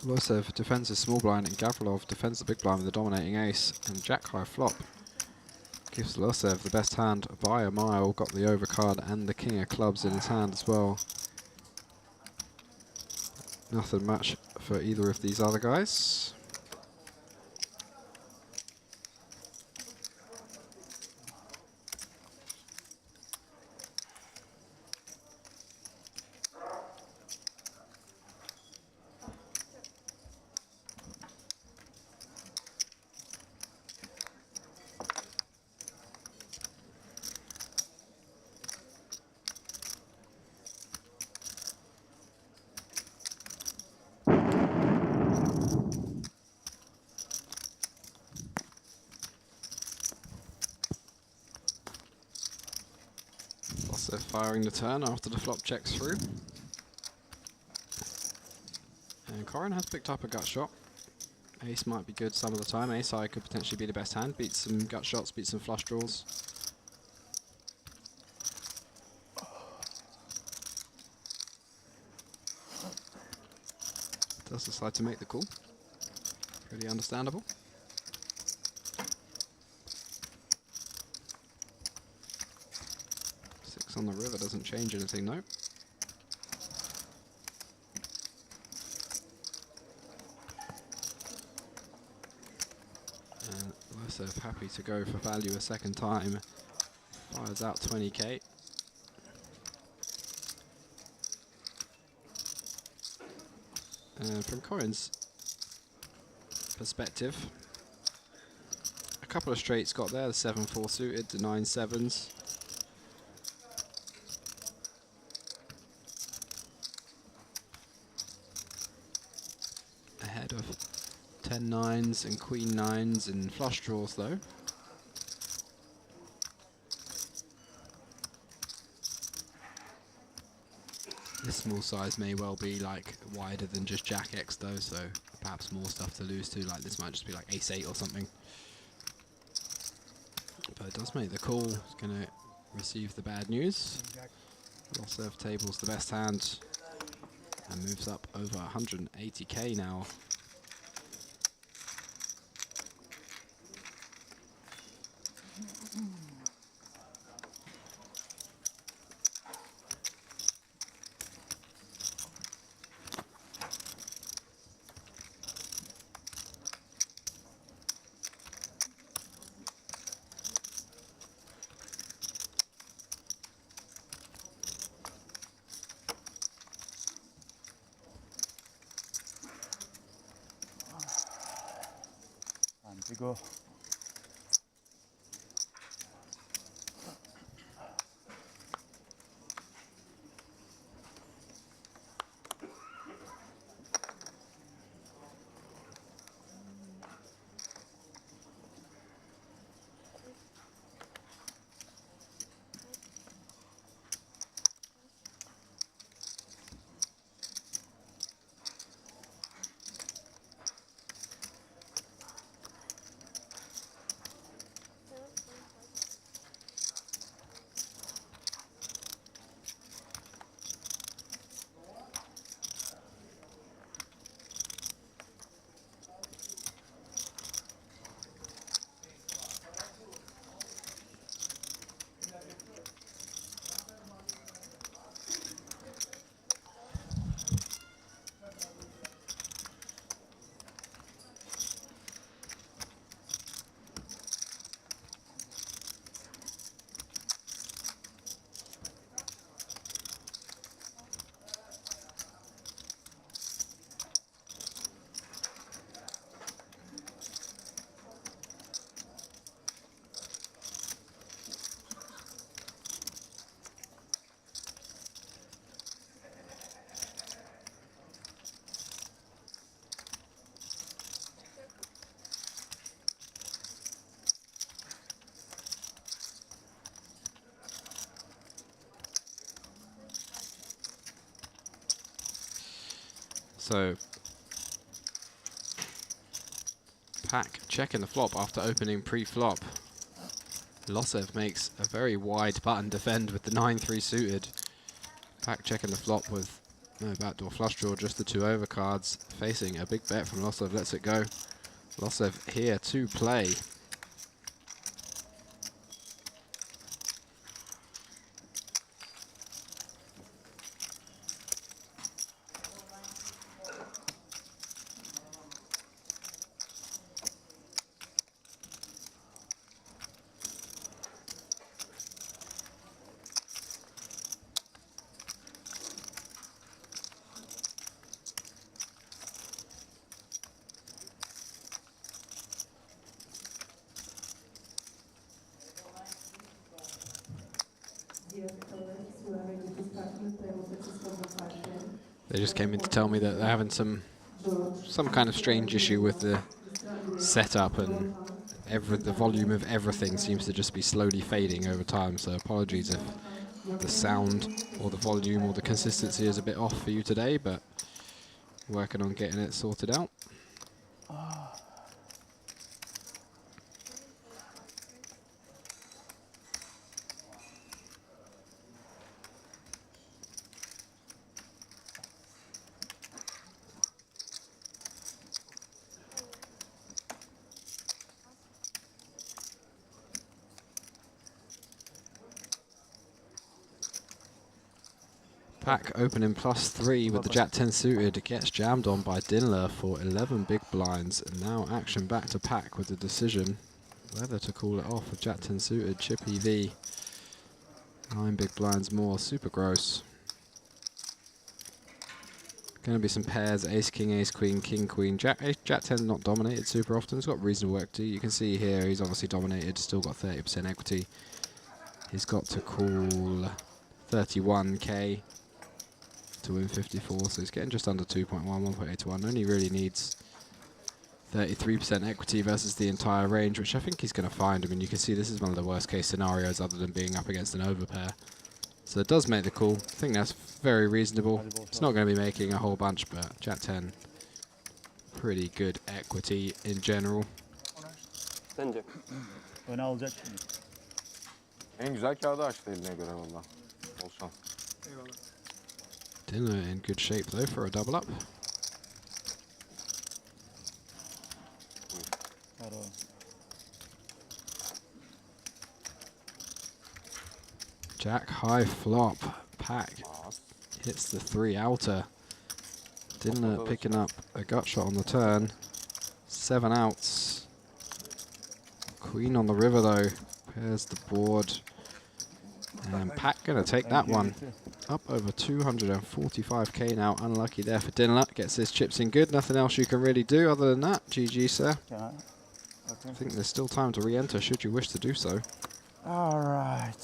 Speaker 3: Losev defends his small blind and Gavrilov defends the big blind with the dominating ace, and jack high flop gives Losev the best hand by a mile. Got the overcard and the king of clubs in his hand as well. Nothing much for either of these other guys. Also firing the turn after the flop checks through. And Corin has picked up a gut shot. Ace might be good some of the time. Ace high could potentially be the best hand. Beats some gut shots, beats some flush draws. Does decide to make the call. Pretty understandable. Six on the river doesn't change anything though. And Losev happy to go for value a second time. Fires out 20k. And from Corin's perspective, a couple of straights got there, the 7-4 suited, the 9-7s. Ahead of 10-9s and queen 9s and flush draws though. This small size may well be like wider than just Jack X though, so perhaps more stuff to lose to, like this might just be like Ace 8 or something. But it does make the call. It's going to receive the bad news. Losev tables the best hand and moves up over 180k now.
Speaker 12: To go.
Speaker 3: So Pack checking the flop after opening pre-flop. Lossev makes a very wide button defend with the 9-3 suited. Pack checking the flop with no backdoor flush draw, just the 2 overcards. Facing a big bet from Lossev, lets it go. Lossev here to play. They just came in to tell me that they're having some kind of strange issue with the setup, and the volume of everything seems to just be slowly fading over time. So apologies if the sound or the volume or the consistency is a bit off for you today, but working on getting it sorted out. Pack opening +3 with the Jack-10 suited. Gets jammed on by Dinler for 11 big blinds. And now action back to Pack with the decision whether to call it off with Jack-10 suited. Chip EV. 9 big blinds more. Super gross. Going to be some pairs. Ace-King, Ace-Queen, King-Queen. Jack-10 not dominated super often. He's got reasonable equity. You can see here he's obviously dominated. Still got 30% equity. He's got to call 31k. To win 54, so he's getting just under 2.1, 1.8 to 1. Only really needs 33% equity versus the entire range, which I think he's going to find. I mean, you can see this is one of the worst case scenarios other than being up against an overpair. So it does make the call. I think that's very reasonable. It's not going to be making a whole bunch, but Jack-10, pretty good equity in general.
Speaker 9: Sence?
Speaker 12: Öne alacak mı?
Speaker 5: En güzel kağıdı açtı eline göre valla. Bol şans.
Speaker 3: Dinner in good shape though for a double up. Jack high flop. Pack hits the 3 outer. Dinner picking up a gut shot on the turn. 7 outs. Queen on the river though. Pairs the board. And Pack gonna take that one. Up over 245k now. Unlucky there for Dinler. Gets his chips in good. Nothing else you can really do other than that. GG, sir. I think there's still time to re-enter should you wish to do so.
Speaker 12: All right.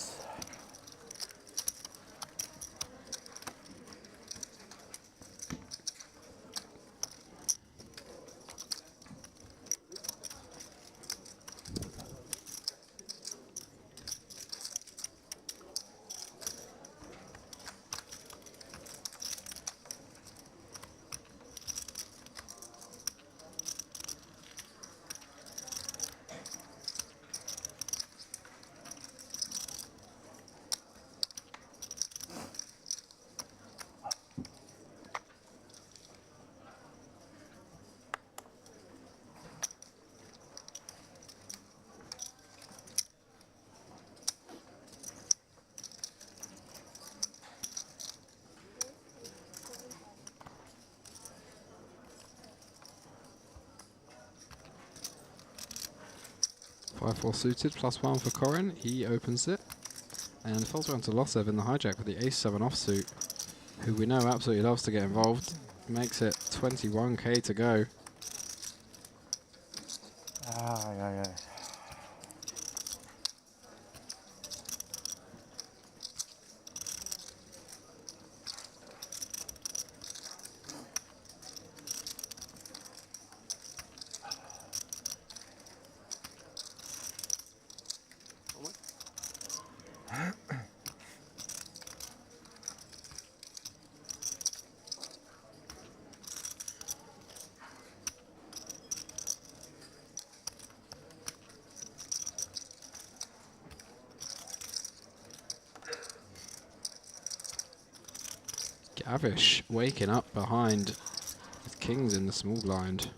Speaker 3: Five-four suited, +1 for Corin. He opens it. And falls around to Lossev in the hijack with the ace-7 offsuit, who we know absolutely loves to get involved. Makes it 21k to go. Gavish waking up behind with kings in the small blind.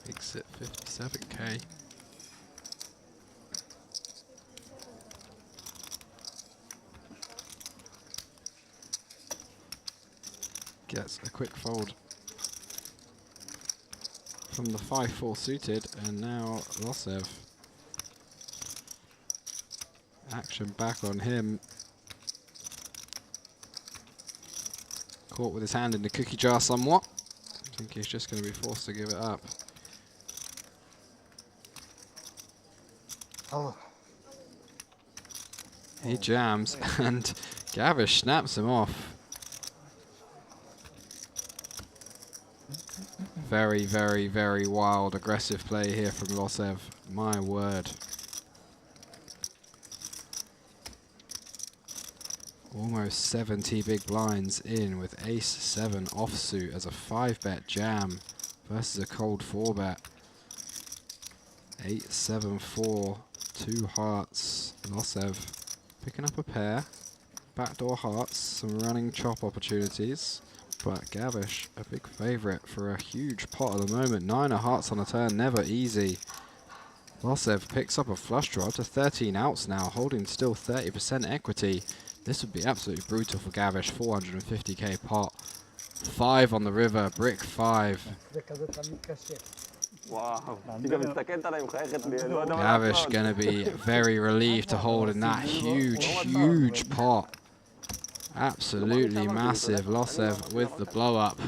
Speaker 3: Big sit 57k. Gets a quick fold from the 5-4 suited, and now Losev. Action back on him. Caught with his hand in the cookie jar somewhat. I think he's just going to be forced to give it up.
Speaker 12: Oh.
Speaker 3: He jams and Gavish snaps him off. Very, very, very wild, aggressive play here from Losev. My word. Almost 70 big blinds in with ace-7 offsuit as a 5-bet jam versus a cold 4-bet. 8-7-4, 2 hearts. Losev picking up a pair. Backdoor hearts, some running chop opportunities. But Gavish, a big favourite for a huge pot at the moment. 9 of hearts on a turn, never easy. Losev picks up a flush draw to 13 outs now, holding still 30% equity. This would be absolutely brutal for Gavish. 450k pot. 5 on the river, brick 5.
Speaker 9: Wow.
Speaker 3: Gavish going to be very relieved to hold in that huge, huge pot. Absolutely massive. Losev with the blow up.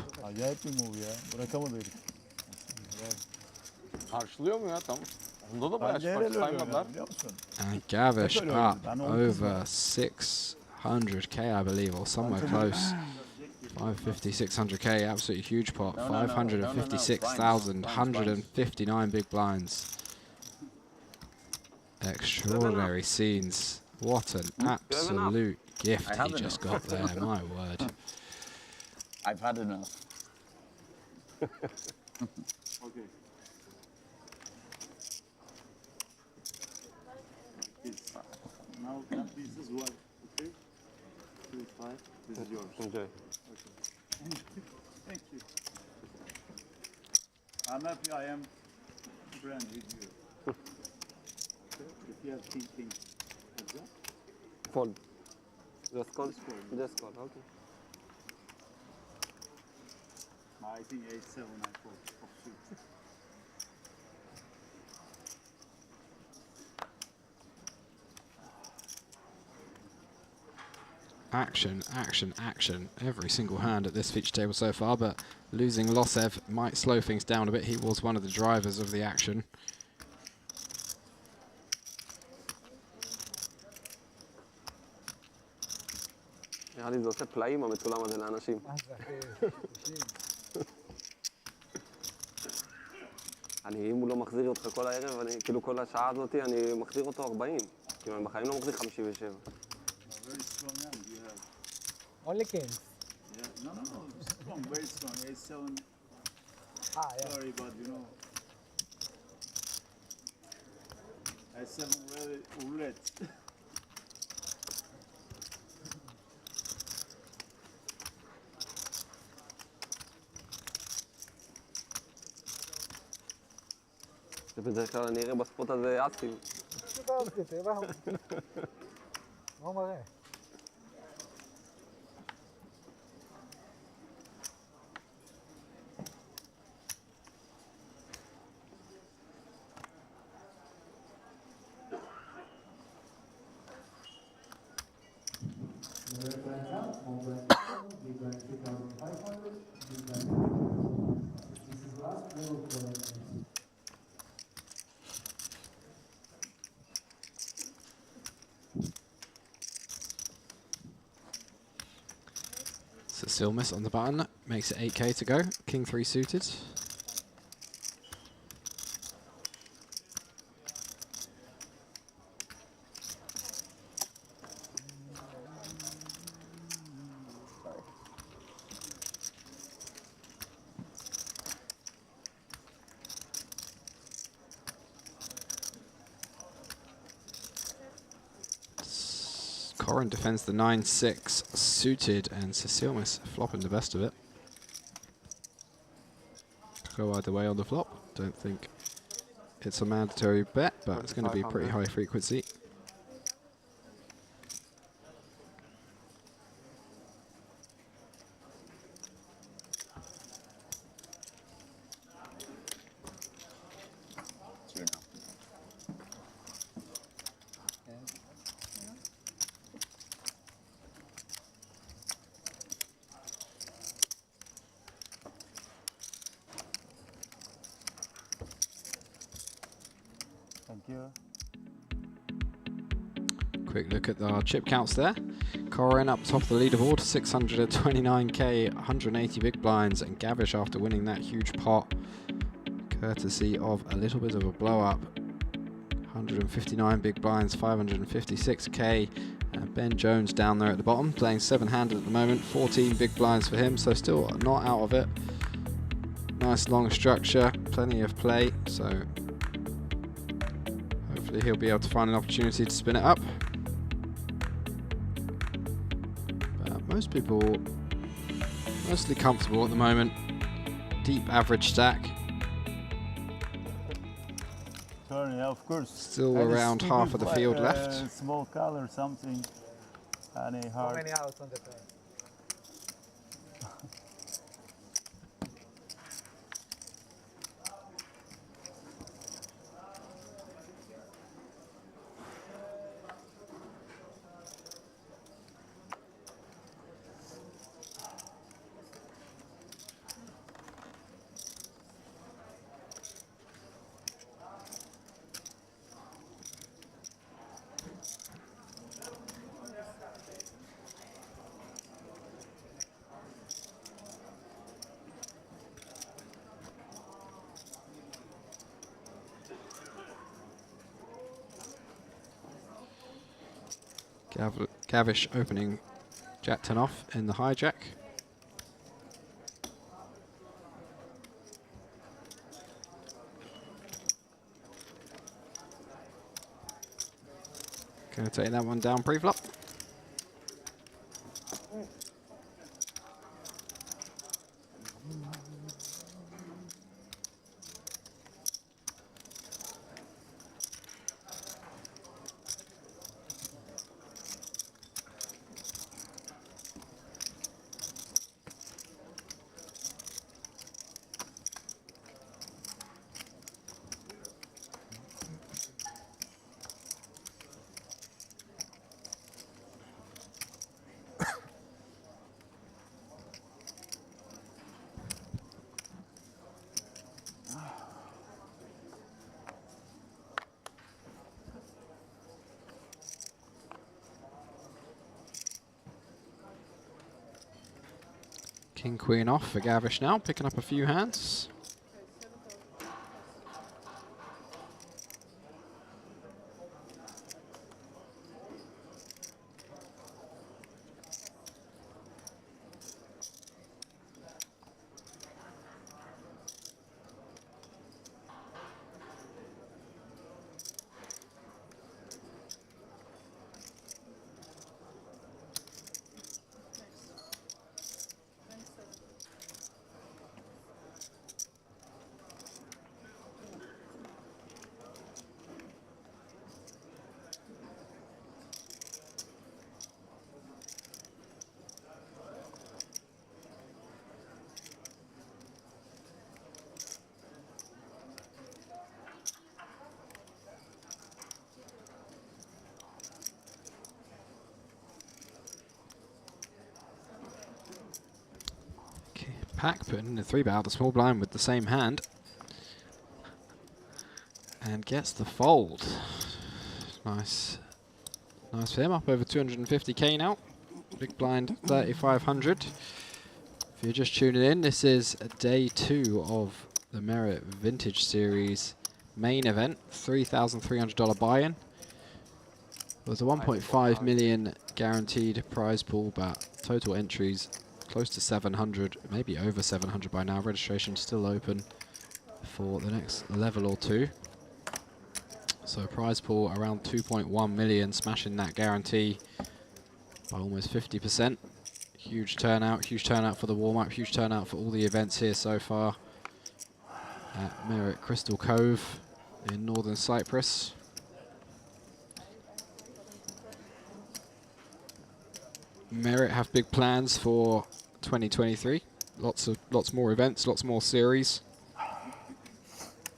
Speaker 5: Karşılıyor mu ya tam? Onda da bayağı saymadılar.
Speaker 3: And Gavish up over 600k, I believe, or somewhere close. 550, 600k, absolutely huge pot. 556,000, 159 big blinds. Extraordinary scenes. What an absolute gift he just got there, my word.
Speaker 12: I've had enough.
Speaker 10: Okay. Now this is what, okay? 3-5, this is yours.
Speaker 9: Enjoy.
Speaker 10: Okay. Thank you. I'm happy I am friend with you. If you have thinking, what's that?
Speaker 9: Fold. Just call. Just call. Okay.
Speaker 10: I think 8-7 I fold. Offsuit.
Speaker 3: Action, action, action. Every single hand at this feature table so far, but losing Losev might slow things down a bit. He was one of the drivers of the action.
Speaker 9: נראה לי זה עושה פלאים המצולם הזה לאנשים. אם הוא לא מחזיר אותך כל הערב, כאילו כל השעה הזאת, אני מחזיר אותו 40. כאילו אני בחיים לא מחזיר 57.
Speaker 10: Very strong hand you have.
Speaker 11: Only kings.
Speaker 10: Yeah, no, strong, very strong. 8-7.
Speaker 11: Yeah.
Speaker 10: Sorry, but you know. 8-7 really roulette.
Speaker 9: ובדרך כלל אני אראה בספורט הזה אסים.
Speaker 11: מה מראה?
Speaker 3: Silmus on the button makes it 8k to go. King 3 suited. Corin defends the 9-6 suited, and Cecilmus flopping the best of it. Go either way on the flop. Don't think it's a mandatory bet, but it's going to be pretty high frequency.
Speaker 12: Thank you.
Speaker 3: Quick look at our chip counts there. Corin up top of the leaderboard, 629k, 180 big blinds, and Gavish after winning that huge pot, courtesy of a little bit of a blow up. 159 big blinds, 556k. Ben Jones down there at the bottom, playing 7-handed at the moment, 14 big blinds for him, so still not out of it. Nice long structure, plenty of play, so hopefully he'll be able to find an opportunity to spin it up. But most people mostly comfortable at the moment. Deep average stack.
Speaker 12: Sorry, of course.
Speaker 3: Still around half of the field left.
Speaker 12: Small color, something. Any
Speaker 11: How
Speaker 12: hard.
Speaker 11: many outs on the turn?
Speaker 3: Gavish opening Jack-10 off in the hijack. Going to take that one down pre-flop. King Queen off for Gavish now, picking up a few hands. Pack putting in the 3-bet out the small blind with the same hand. And gets the fold. Nice. Nice for him, up over 250k now. Big blind 3,500. If you're just tuning in, this is day 2 of the Merit Vintage Series main event. $3,300 buy-in. There's a 1.5 million guaranteed prize pool, but total entries close to 700, maybe over 700 by now. Registration still open for the next level or two. So prize pool around 2.1 million, smashing that guarantee by almost 50%. Huge turnout for the warm-up, huge turnout for all the events here so far at Merit Crystal Cove in northern Cyprus. Merit have big plans for 2023. Lots more events, lots more series.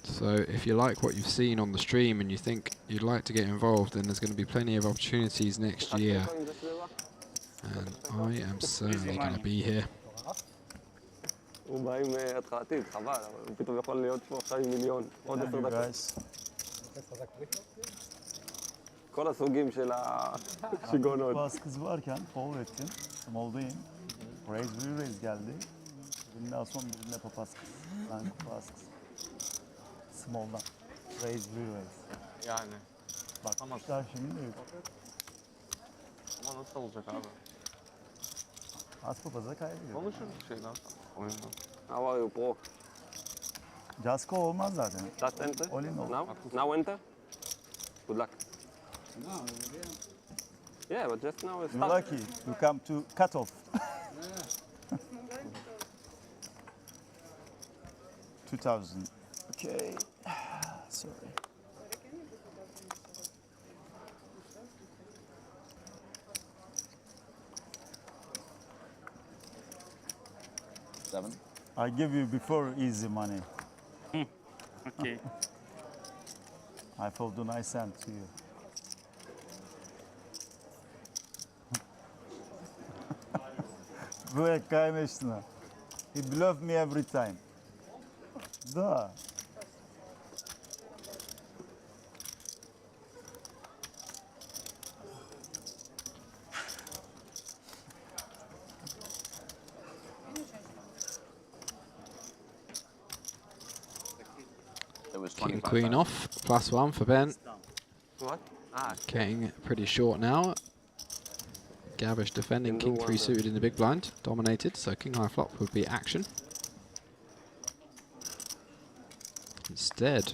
Speaker 3: So if you like what you've seen on the stream and you think you'd like to get involved, then there's going to be plenty of opportunities next year. And I am certainly going to be here.
Speaker 9: הוא בא עם התחלתית, חבל, אבל הוא פתאום יכול להיות פה עכשיו עם מיליון, עוד 10 דקות. כל הסוגים של השיגעונות.
Speaker 12: Baskız varken fold ettim. Small'dayım. Raise geldi. Birinden son birinde papaskız. Ben papaskız. Small'dan. Raise.
Speaker 1: Yani.
Speaker 12: Bakmışlar şimdi.
Speaker 1: Ama nasıl olacak abi?
Speaker 12: Az papaza kaybediyor.
Speaker 1: Konuşuruz şeyden. Oyundan.
Speaker 9: How are you, bro?
Speaker 12: Jasko olmaz zaten.
Speaker 9: Just enter?
Speaker 12: All in all.
Speaker 9: Now enter? Good luck. Yeah, but just now it's
Speaker 12: You're lucky. You come to cut off. 2000. Okay. Sorry.
Speaker 13: Seven.
Speaker 12: I give you before easy money.
Speaker 13: Okay.
Speaker 12: I fold the nice hand to you. Böyle кайнешна. He bluff me every time. Да.
Speaker 3: King Queen off, +1 for Ben.
Speaker 9: What? Ah.
Speaker 3: Getting pretty short now. Gavish defending, King 3 suited in the big blind, dominated, so King High flop would be action. Instead,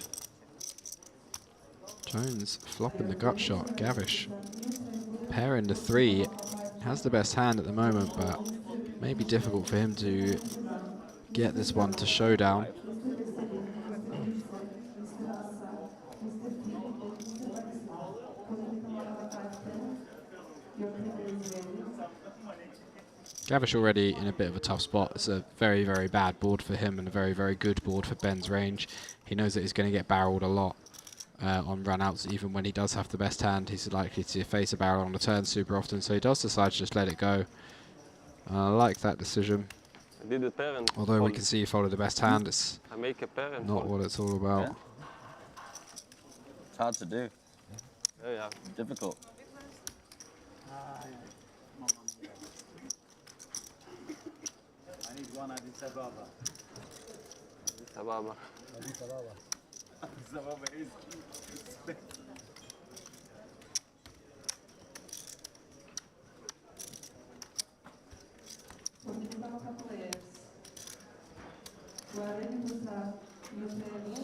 Speaker 3: Jones flopping the gut shot. Gavish pairing the 3, has the best hand at the moment, but may be difficult for him to get this one to showdown. Gavish already in a bit of a tough spot. It's a very, very bad board for him and a very, very good board for Ben's range. He knows that he's going to get barreled a lot on run-outs. Even when he does have the best hand, he's likely to face a barrel on the turn super often, so he does decide to just let it go. I like that decision. Although we can see he folded the best hand, it's not what it's all about.
Speaker 13: Yeah. It's hard to do.
Speaker 9: Yeah.
Speaker 13: Difficult.
Speaker 10: I need one Addis Ababa.
Speaker 9: Addis Ababa.
Speaker 10: Addis Ababa. Addis Ababa is
Speaker 8: players. We are ready to start your table.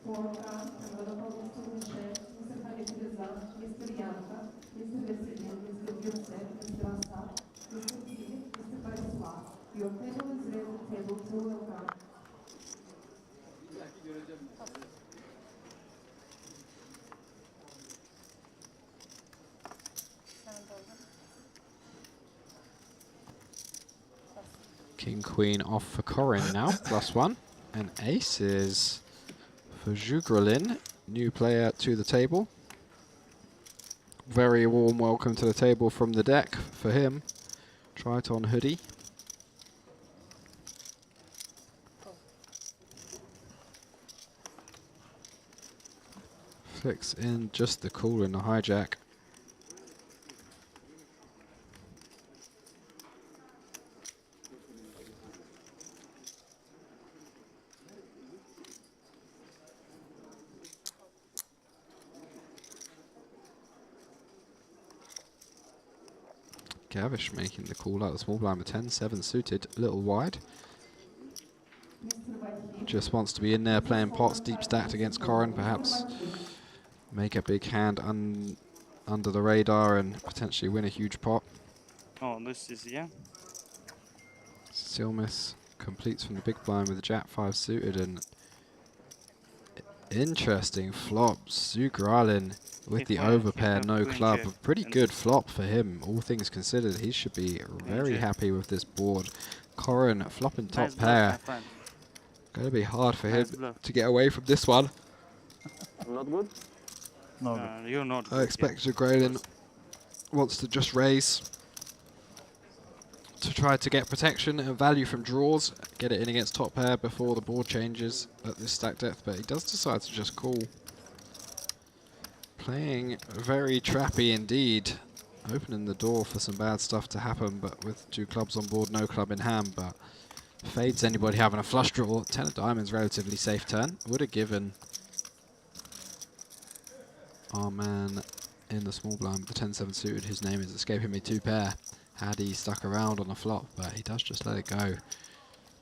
Speaker 8: 4 cards, agora podemos mexer, Mr. Manipulizar, Mr. Yanka, Mr. Veselin, Mr. Yosef, Mr. Assad, Mr. Kili, Mr. Bariswa. Your table is ready, table 2 will come.
Speaker 3: King Queen off for Corin now, +1. And ace is for Jugralin, new player to the table. Very warm welcome to the table from the deck for him. Triton hoodie. Flicks in just the call in the hijack. Gavish making the call out the small blind with 10-7 suited, a little wide. Just wants to be in there playing pots, deep stacked against Corin, perhaps make a big hand under the radar and potentially win a huge pot.
Speaker 13: Oh, this is, yeah.
Speaker 3: Silmis completes from the big blind with the Jack 5 suited, and interesting flops. Zugralin with the overpair, no club. A pretty good flop for him, all things considered. He should be very happy with this board. Corin flopping top pair. Going to be hard for him to get away from this one.
Speaker 9: Not good?
Speaker 12: No,
Speaker 13: you're not.
Speaker 3: I expect Zugralin wants to just raise to try to get protection and value from draws, get it in against top pair before the board changes at this stack depth, but he does decide to just call. Playing very trappy indeed, opening the door for some bad stuff to happen, but with 2 clubs on board, no club in hand, but fades anybody having a flush draw. 10 of diamonds, relatively safe turn. Would have given our man in the small blind with the 10-7 suited, whose name is escaping me, 2 pair, had he stuck around on the flop, but he does just let it go.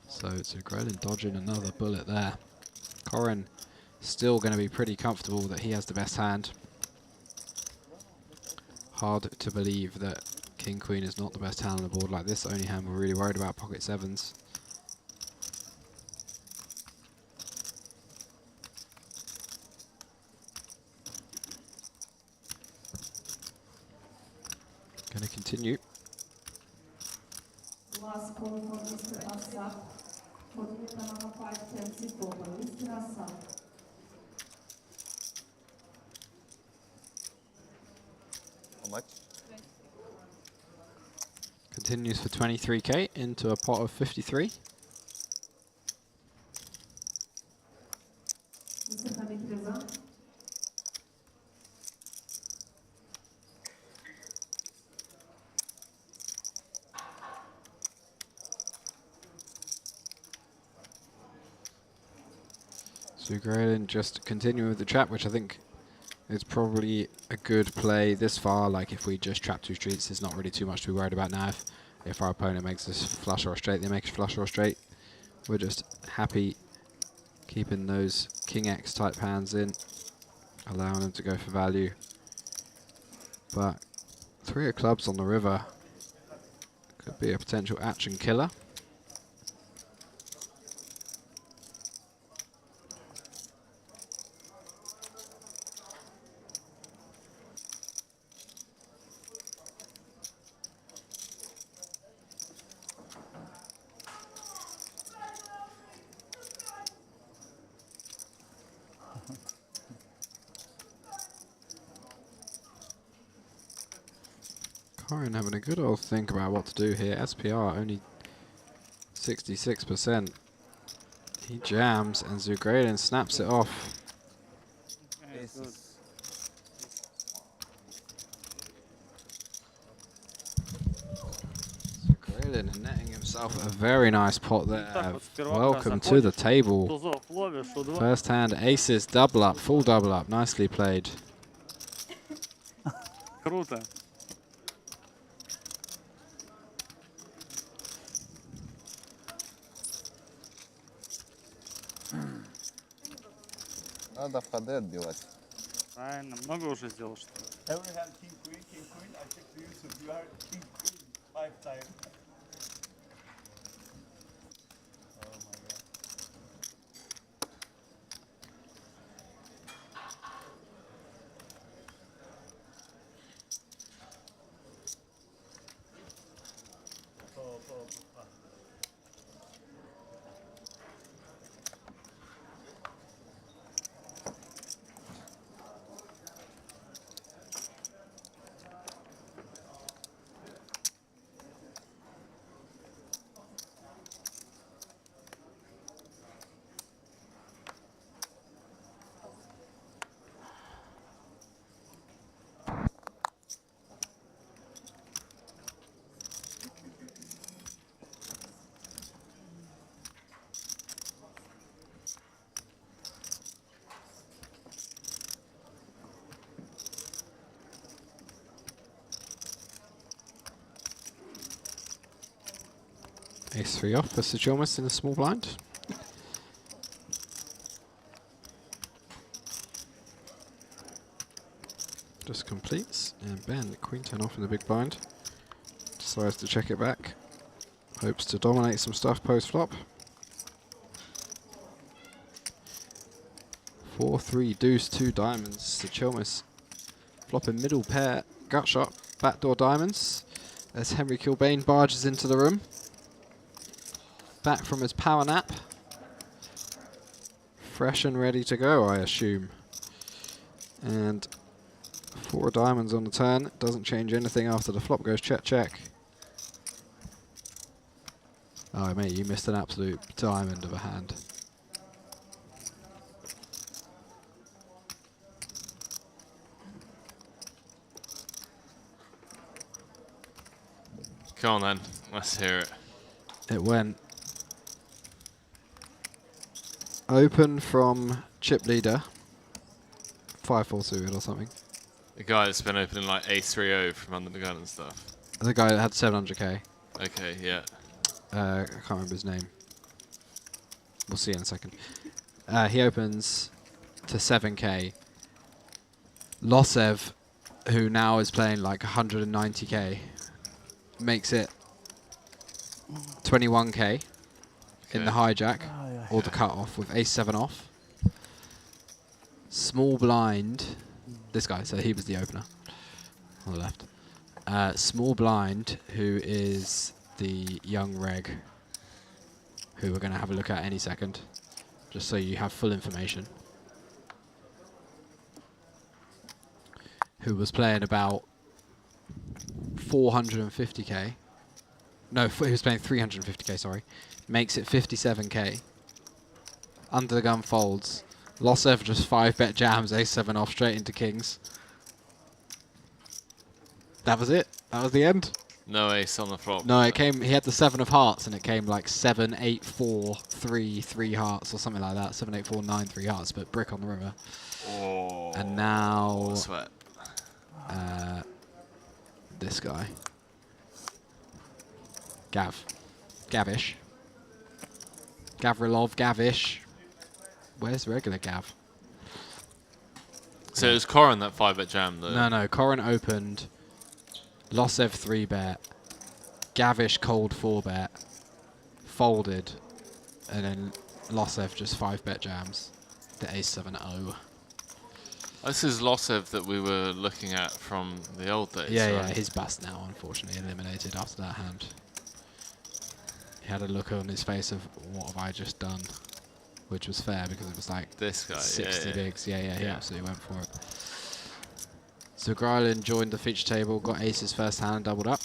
Speaker 3: So it's Zugralin dodging another bullet there. Corin still going to be pretty comfortable that he has the best hand. Hard to believe that King Queen is not the best hand on the board like this. The only hand we're really worried about, pocket sevens. Going to continue.
Speaker 8: Last call for Mr. Assad. For the number 5-10 sit over. Mr. Assad.
Speaker 7: How much?
Speaker 3: Continues for 23k into a pot of 53.
Speaker 8: Mr. Hamid Reza.
Speaker 3: Zugralin just continuing with the trap, which I think is probably a good play this far. Like, if we just trap 2 streets, there's not really too much to be worried about now. If our opponent makes us flush or a straight, they make us flush or a straight. We're just happy keeping those King X type hands in, allowing them to go for value. But 3 of clubs on the river could be a potential action killer. Corin having a good old think about what to do here. SPR only 66%. He jams and Zugralin snaps it off. Zugralin netting himself a very nice pot there. Welcome to the table. First hand aces, double up, full double up. Nicely played.
Speaker 13: Круто.
Speaker 7: Надо в ходы отбивать.
Speaker 13: Правильно, много уже сделал, что ли?
Speaker 12: Every hand king queen, I check to you, so you are king queen 5 times. Oh my god.
Speaker 3: Ace 3 off for Sejilmas in the small blind. Just completes, and Ben, Queen 10 off in the big blind. Decides to check it back. Hopes to dominate some stuff post-flop. 4-3 deuce, 2 diamonds. Sejilmas flopping middle pair, gut shot, backdoor diamonds. As Henry Kilbane barges into the room. Back from his power nap. Fresh and ready to go, I assume. And 4 diamonds on the turn. Doesn't change anything after the flop goes check, check. Oh, mate, you missed an absolute diamond of a hand.
Speaker 2: Come on then, let's hear it.
Speaker 3: It went open from chip leader, 5-4 suited or something.
Speaker 2: The guy that's been opening like A3-0 from under the gun and stuff.
Speaker 3: The guy that had 700k.
Speaker 2: Okay, yeah.
Speaker 3: I can't remember his name. We'll see in a second. He opens to 7k. Losev, who now is playing like 190k, makes it 21k in the hijack or the cut-off with ace-7 off. Small blind. This guy, so he was the opener on the left. Small blind, who is the young reg, who we're going to have a look at any second, just so you have full information. Who was playing about 450k. No, he was playing 350k, sorry. Makes it 57k. Under the gun folds. Losev just 5-bet jams, ace-7 off straight into kings. That was it. That was the end.
Speaker 2: No ace on the flop.
Speaker 3: No, it came. He had the 7 of hearts, and it came like 7, 8, 4, 3, 3 hearts, or something like that. 7, 8, 4, 9, 3 hearts, but brick on the river.
Speaker 2: Oh.
Speaker 3: And now,
Speaker 2: Sweat.
Speaker 3: This guy, Gavish, Gavrilov, Gavish. Where's regular Gav?
Speaker 2: So it was Corin that 5-bet jam though.
Speaker 3: No, Corin opened. Losev 3-bet. Gavish cold 4-bet. Folded. And then Losev just 5-bet jams. The ace-7-0.
Speaker 2: This is Losev that we were looking at from the old days.
Speaker 3: Yeah, he's bust now, unfortunately, eliminated after that hand. He had a look on his face of, what have I just done? Which was fair, because it was like
Speaker 2: this guy,
Speaker 3: 60 bigs. Yeah, he absolutely went for it. So Grylan joined the feature table, got aces first hand, doubled up.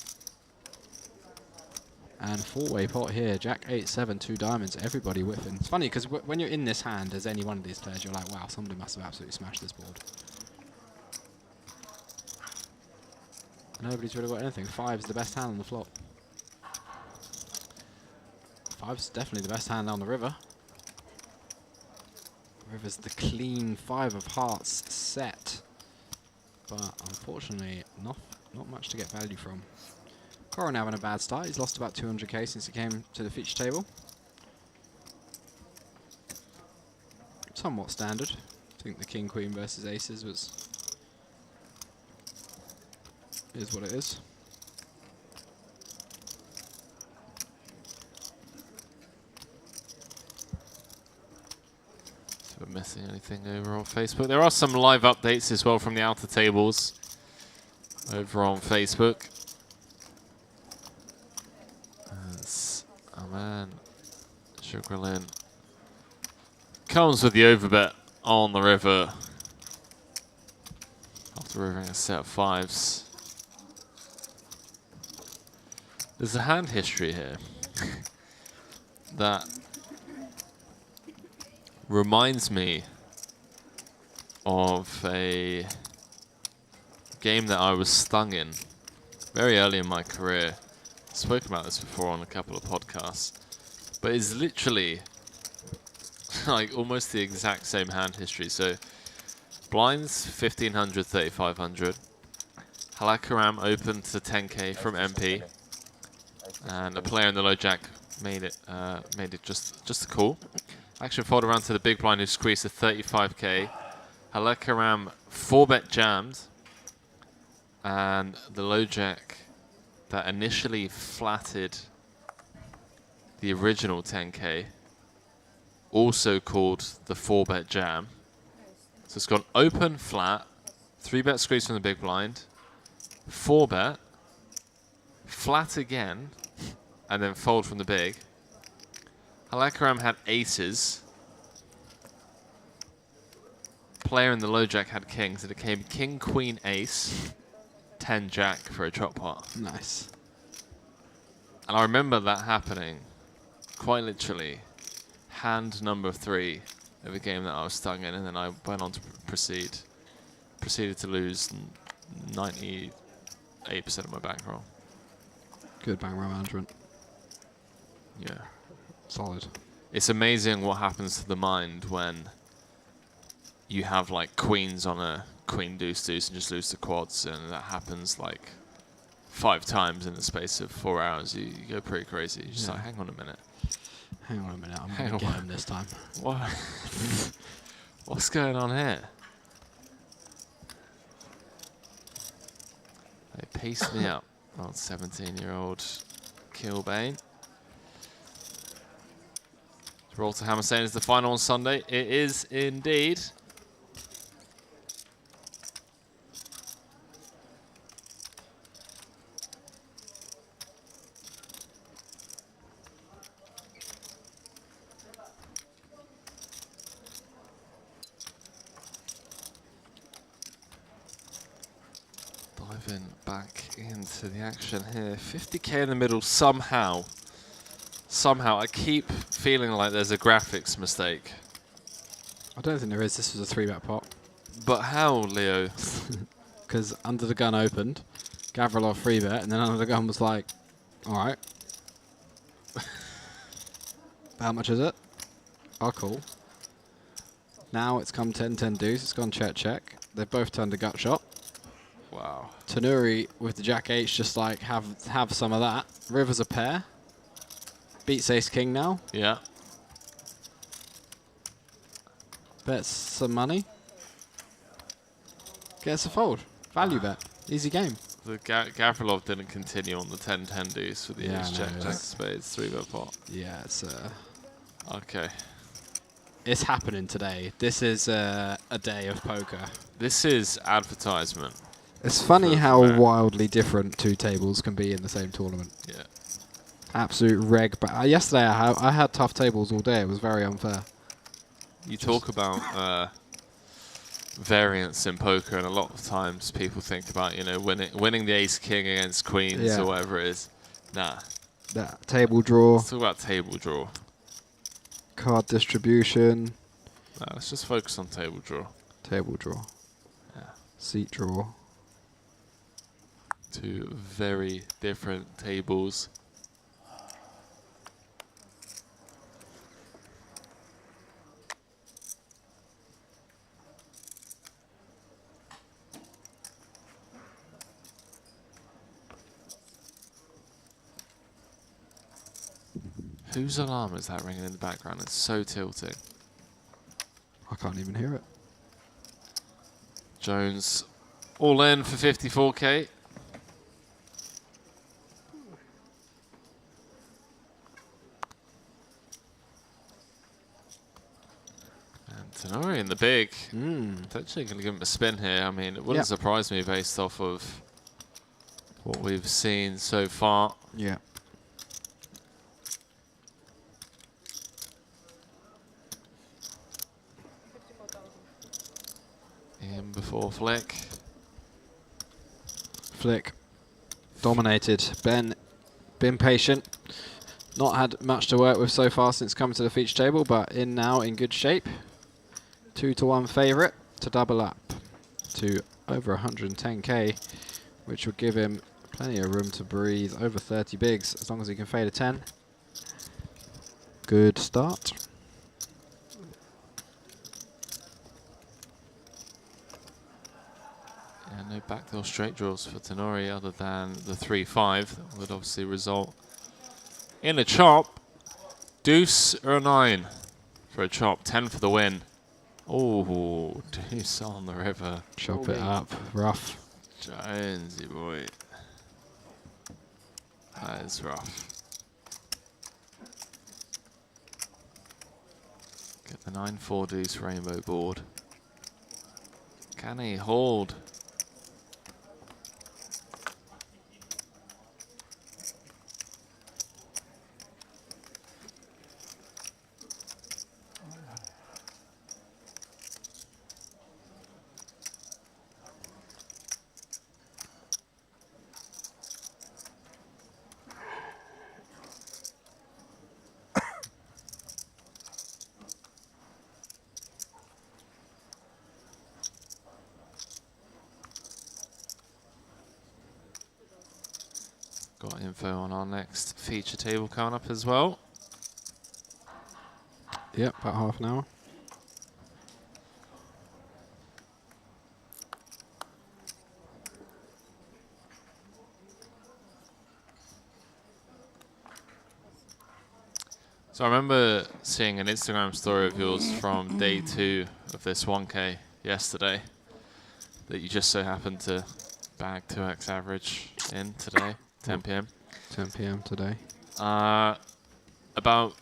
Speaker 3: And 4-way pot here, Jack 8-7, 2 diamonds, everybody whiffing. It's funny, because when you're in this hand as any one of these players, you're like, wow, somebody must have absolutely smashed this board. Nobody's really got anything. 5's the best hand on the flop. 5's definitely the best hand on the river. River's the clean 5 of hearts set. But unfortunately, not much to get value from. Corin having a bad start. He's lost about 200k since he came to the feature table. Somewhat standard. I think the king queen versus aces is what it is.
Speaker 2: So we're missing anything over on Facebook. There are some live updates as well from the outer tables over on Facebook. Oh man, Sugarlin comes with the overbet on the river after rivering a set of 5s. There's a hand history here that reminds me of a game that I was stung in very early in my career. I've spoken about this before on a couple of podcasts, but it's literally like almost the exact same hand history. So blinds 1500, 3500. Halakaram open to 10k from MP, and a player in the low jack made it just a call. Action fold around to the big blind who squeezed to 35k. Halekaram 4-bet jammed, and the low jack that initially flatted the original 10k also called the 4-bet jam. So it's gone open, flat, 3-bet squeeze from the big blind, 4-bet, flat again, and then fold from the big. Halekaram had aces. Player in the low jack had kings, and it came king, queen, ace, 10 jack for a drop pot.
Speaker 3: Nice.
Speaker 2: And I remember that happening quite literally hand number 3 of a game that I was stuck in, and then I went on to proceeded to lose 98% of my bankroll.
Speaker 3: Good bankroll management.
Speaker 2: Yeah.
Speaker 3: Solid.
Speaker 2: It's amazing what happens to the mind when you have like queens on a queen deuce deuce and just lose the quads, and that happens like 5 times in the space of 4 hours. You go pretty crazy. You're just like, hang on a minute.
Speaker 3: Hang on a minute, I'm going to get him this time.
Speaker 2: What? What's going on here? They paced me up. Old 17-year-old Kilbane. Roll to Hammerstein is the final on Sunday. It is indeed. Diving back into the action here. 50k in the middle somehow. Somehow, I keep feeling like there's a graphics mistake.
Speaker 3: I don't think there is. This was a 3-bet pot.
Speaker 2: But how, Leo?
Speaker 3: Because Under the Gun opened, Gavrilov 3-bet, and then Under the Gun was like, alright. How much is it? Oh, cool. Now it's come 10-10 deuce. It's gone check. They've both turned a gut shot.
Speaker 2: Wow.
Speaker 3: Tanuri with the Jack H just like have some of that. River's a pair. Beats ace king now.
Speaker 2: Yeah.
Speaker 3: Bets some money. Gets a fold. Value bet. Easy game.
Speaker 2: The Gavrilov didn't continue on the 10-10 deuce with the ace jack of spades 3-bet pot.
Speaker 3: Yeah, it's
Speaker 2: okay.
Speaker 3: It's happening today. This is a day of poker.
Speaker 2: This is advertisement.
Speaker 3: It's funny how wildly different 2 tables can be in the same tournament.
Speaker 2: Yeah.
Speaker 3: Absolute reg. Yesterday I had tough tables all day. It was very unfair.
Speaker 2: You talk about variance in poker, and a lot of times people think about, you know, winning the ace king against queens or whatever it is. Nah.
Speaker 3: That table draw.
Speaker 2: Let's talk about table draw.
Speaker 3: Card distribution.
Speaker 2: No, let's just focus on table draw.
Speaker 3: Table draw.
Speaker 2: Yeah.
Speaker 3: Seat draw.
Speaker 2: 2 very different tables. Whose alarm is that ringing in the background? It's so tilting.
Speaker 3: I can't even hear it.
Speaker 2: Jones all in for 54k. And Tenori in the big. Potentially going to give him a spin here. I mean, it wouldn't surprise me based off of what we've seen so far.
Speaker 3: Yeah.
Speaker 2: In before flick.
Speaker 3: Flick. Dominated. Ben, been patient. Not had much to work with so far since coming to the feature table, but in now in good shape. 2-1 favourite to double up to over 110k, which will give him plenty of room to breathe. Over 30 bigs, as long as he can fade a 10. Good start.
Speaker 2: And no backdoor straight draws for Tenori other than the 3-5. That would obviously result in a chop. Deuce or a 9 for a chop. 10 for the win. Oh, deuce on the river.
Speaker 3: Chop it up. Rough.
Speaker 2: Jonesy boy. That is rough. Get the 9-4 deuce rainbow board. Can he hold? Got info on our next feature table coming up as well.
Speaker 3: Yep, about half an hour.
Speaker 2: So I remember seeing an Instagram story of yours from day 2 of this 1K yesterday that you just so happened to bag 2x average in today, 10 p.m.
Speaker 3: 10 p.m. today.
Speaker 2: About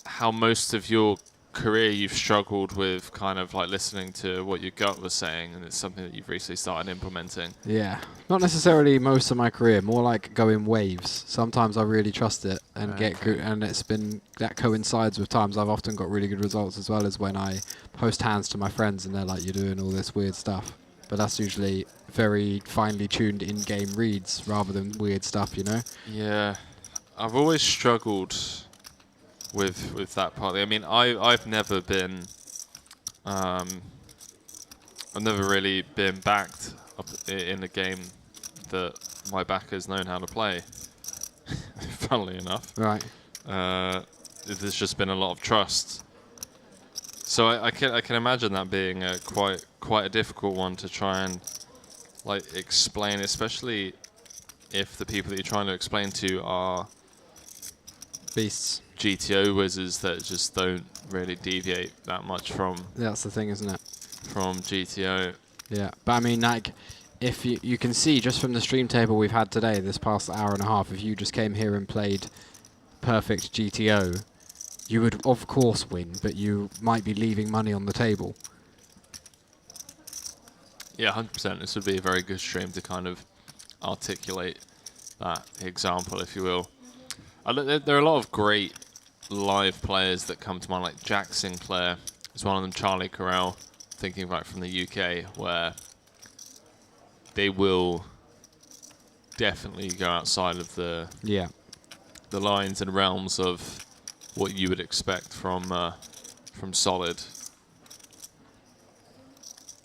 Speaker 2: how most of your career you've struggled with kind of like listening to what your gut was saying, and it's something that you've recently started implementing.
Speaker 3: Yeah, not necessarily most of my career, more like going waves. Sometimes I really trust it and get good, and it's been, that coincides with times I've often got really good results, as well as when I post hands to my friends and they're like, you're doing all this weird stuff. But that's usually very finely tuned in-game reads rather than weird stuff, you know?
Speaker 2: Yeah, I've always struggled with that part. I mean, I've never been, I've never really been backed up in a game that my backer's known how to play. Funnily enough,
Speaker 3: right?
Speaker 2: There's just been a lot of trust. So I can imagine that being quite a difficult one to try and like explain, especially if the people that you're trying to explain to are
Speaker 3: beasts,
Speaker 2: GTO wizards that just don't really deviate that much from.
Speaker 3: That's the thing, isn't it?
Speaker 2: From GTO.
Speaker 3: Yeah, but I mean, like, if you can see just from the stream table we've had today, this past hour and a half, if you just came here and played perfect GTO, you would of course win, but you might be leaving money on the table.
Speaker 2: Yeah, 100%. This would be a very good stream to kind of articulate that example, if you will. There are a lot of great live players that come to mind, like Jack Sinclair is one of them, Charlie Corral, thinking right from the UK, where they will definitely go outside of the lines and realms of what you would expect from solid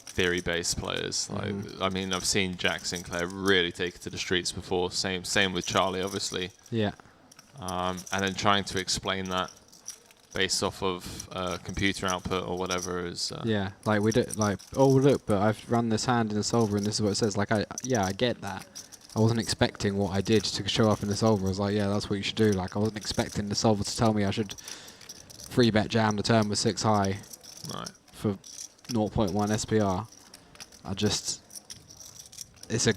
Speaker 2: theory-based players. Like, I mean, I've seen Jack Sinclair really take it to the streets before. Same with Charlie, obviously.
Speaker 3: Yeah.
Speaker 2: And then trying to explain that based off of computer output or whatever is.
Speaker 3: Yeah, like we did, like, oh look, but I've run this hand in the solver and this is what it says. Like, I get that. I wasn't expecting what I did to show up in the solver. I was like, yeah, that's what you should do. Like, I wasn't expecting the solver to tell me I should 3-bet jam the turn with 6 high for 0.1 SPR. It's a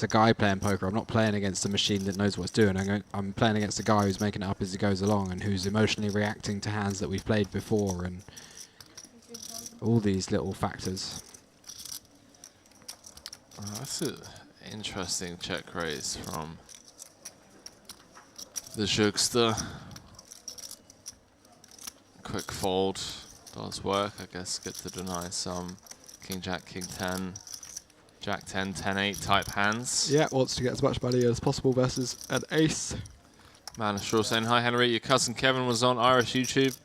Speaker 3: guy playing poker. I'm not playing against a machine that knows what it's doing. I'm playing against a guy who's making it up as he goes along and who's emotionally reacting to hands that we've played before and all these little factors.
Speaker 2: That's an interesting check raise from the Jugster. Quick fold does work, I guess. Get to deny some King Jack, King 10. Jack 10, 10-8 type hands.
Speaker 3: Yeah, wants to get as much money as possible versus an ace.
Speaker 2: Man, Straw saying, hi Henry, your cousin Kevin was on Irish YouTube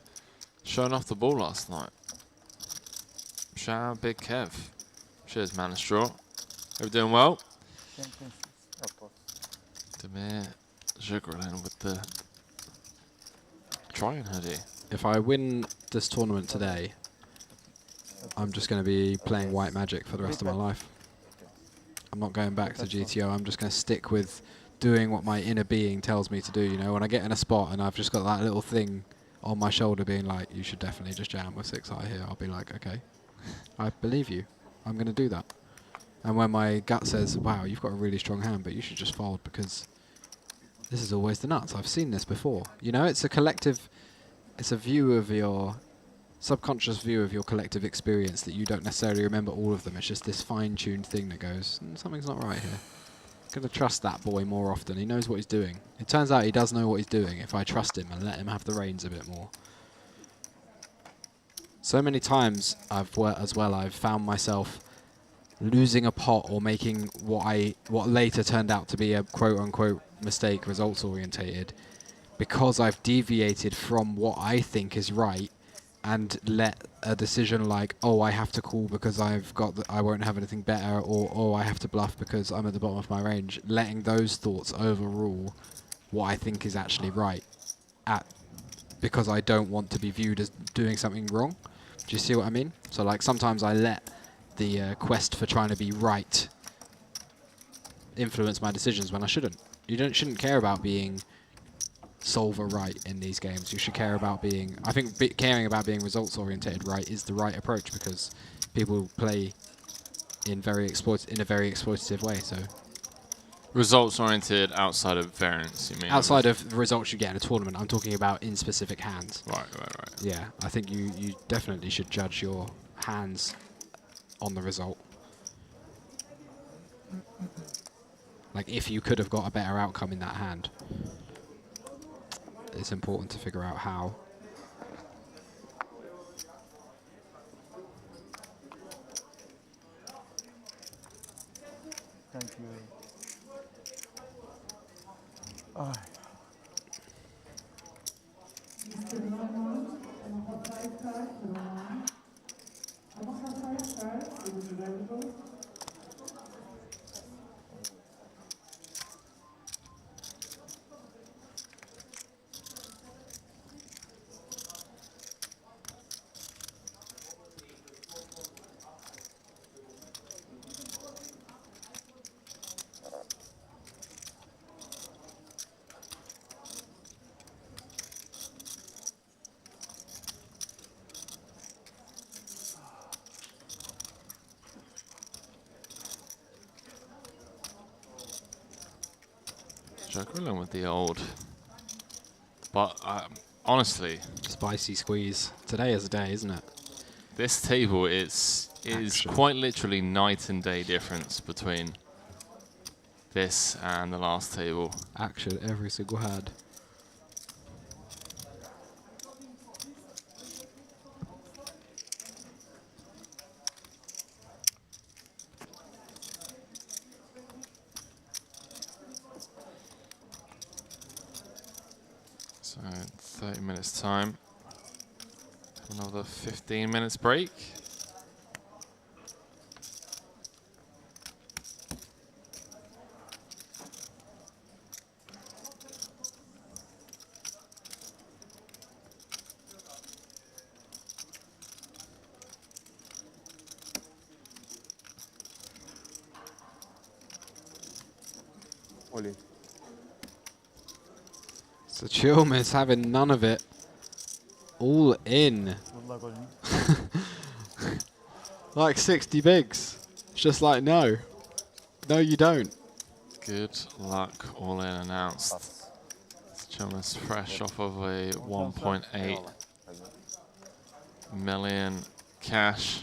Speaker 2: showing off the ball last night. Shout out Big Kev. Cheers, Man of Straw. Hope you're doing well. Demir Zhugrelin with the Tryon hoodie.
Speaker 3: If I win this tournament today, I'm just going to be playing White Magic for the rest of my life. I'm not going back to GTO. I'm just going to stick with doing what my inner being tells me to do. You know, when I get in a spot and I've just got that little thing on my shoulder being like, you should definitely just jam with 6 high here, I'll be like, okay, I believe you. I'm going to do that. And when my gut says, wow, you've got a really strong hand, but you should just fold because this is always the nuts. I've seen this before. You know, it's a collective, it's a view of your subconscious view of your collective experience that you don't necessarily remember all of them. It's just this fine-tuned thing that goes, something's not right here. I'm going to trust that boy more often. He knows what he's doing. It turns out he does know what he's doing if I trust him and let him have the reins a bit more. So many times I've found myself losing a pot or making what later turned out to be a quote-unquote mistake, results orientated, because I've deviated from what I think is right and let a decision like, oh, I have to call because I won't have anything better, or oh, I have to bluff because I'm at the bottom of my range, letting those thoughts overrule what I think is actually right because I don't want to be viewed as doing something wrong. Do you see what I mean? So like sometimes I let the quest for trying to be right influence my decisions when I shouldn't. You shouldn't care about being solver right in these games. You should care about being, I think caring about being results orientated right is the right approach, because people play in a very exploitative way. So
Speaker 2: results oriented outside of variance, you mean?
Speaker 3: Outside of the results you get in a tournament, I'm talking about in specific hands.
Speaker 2: Right.
Speaker 3: Yeah, I think you definitely should judge your hands on the result. Like if you could have got a better outcome in that hand, it's important to figure out how.
Speaker 12: Thank you.
Speaker 8: Mr. Norman, I have 5 cards for one. I don't have 5 cards, it is available.
Speaker 2: Juggling with the old, but honestly,
Speaker 3: spicy squeeze. Today is a day, isn't it?
Speaker 2: This table is quite literally night and day difference between this and the last table.
Speaker 3: Action every single hand.
Speaker 2: So 30 minutes time. Another 15 minutes break.
Speaker 1: Oli.
Speaker 3: So Chilman's having none of it. All in.
Speaker 12: Good luck, Oli.
Speaker 3: Like 60 bigs. It's just like, no. No, you don't.
Speaker 2: Good luck, all in announced. Chilman's fresh off of a 1.8 million cash.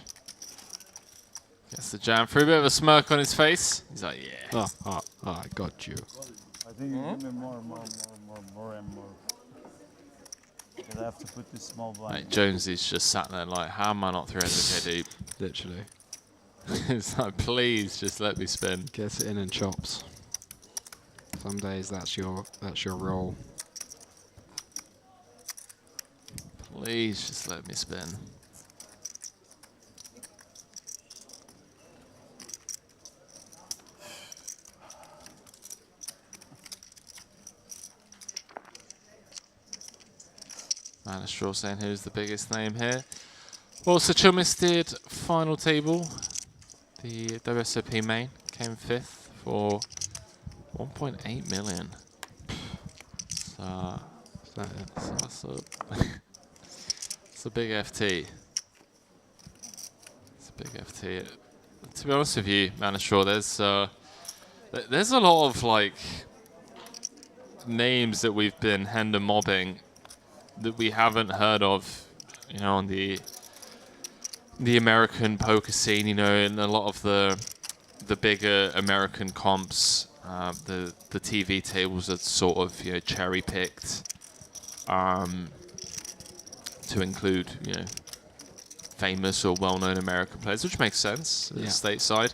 Speaker 2: Gets the jam through, a bit of a smirk on his face. He's like, yeah.
Speaker 3: I got you.
Speaker 12: I think you give me more and more. Because I have to put this small blind.
Speaker 2: Like Jonesy's just sat there like, how am I not 300k deep?
Speaker 3: Literally.
Speaker 2: It's like, please just let me spin.
Speaker 3: Gets it in and chops. Some days that's your role.
Speaker 2: Please just let me spin. Straw saying who's the biggest name here. Well, so Chilmis did final table. The WSOP main came 5th for 1.8 million. So that's it's a big FT. It's a big FT. To be honest with you, Manashaw, there's a lot of like names that we've been hand and mobbing that we haven't heard of, you know, on the American poker scene, you know, and a lot of the bigger American comps, the TV tables are sort of, you know, cherry picked to include, you know, famous or well-known American players, which makes sense stateside.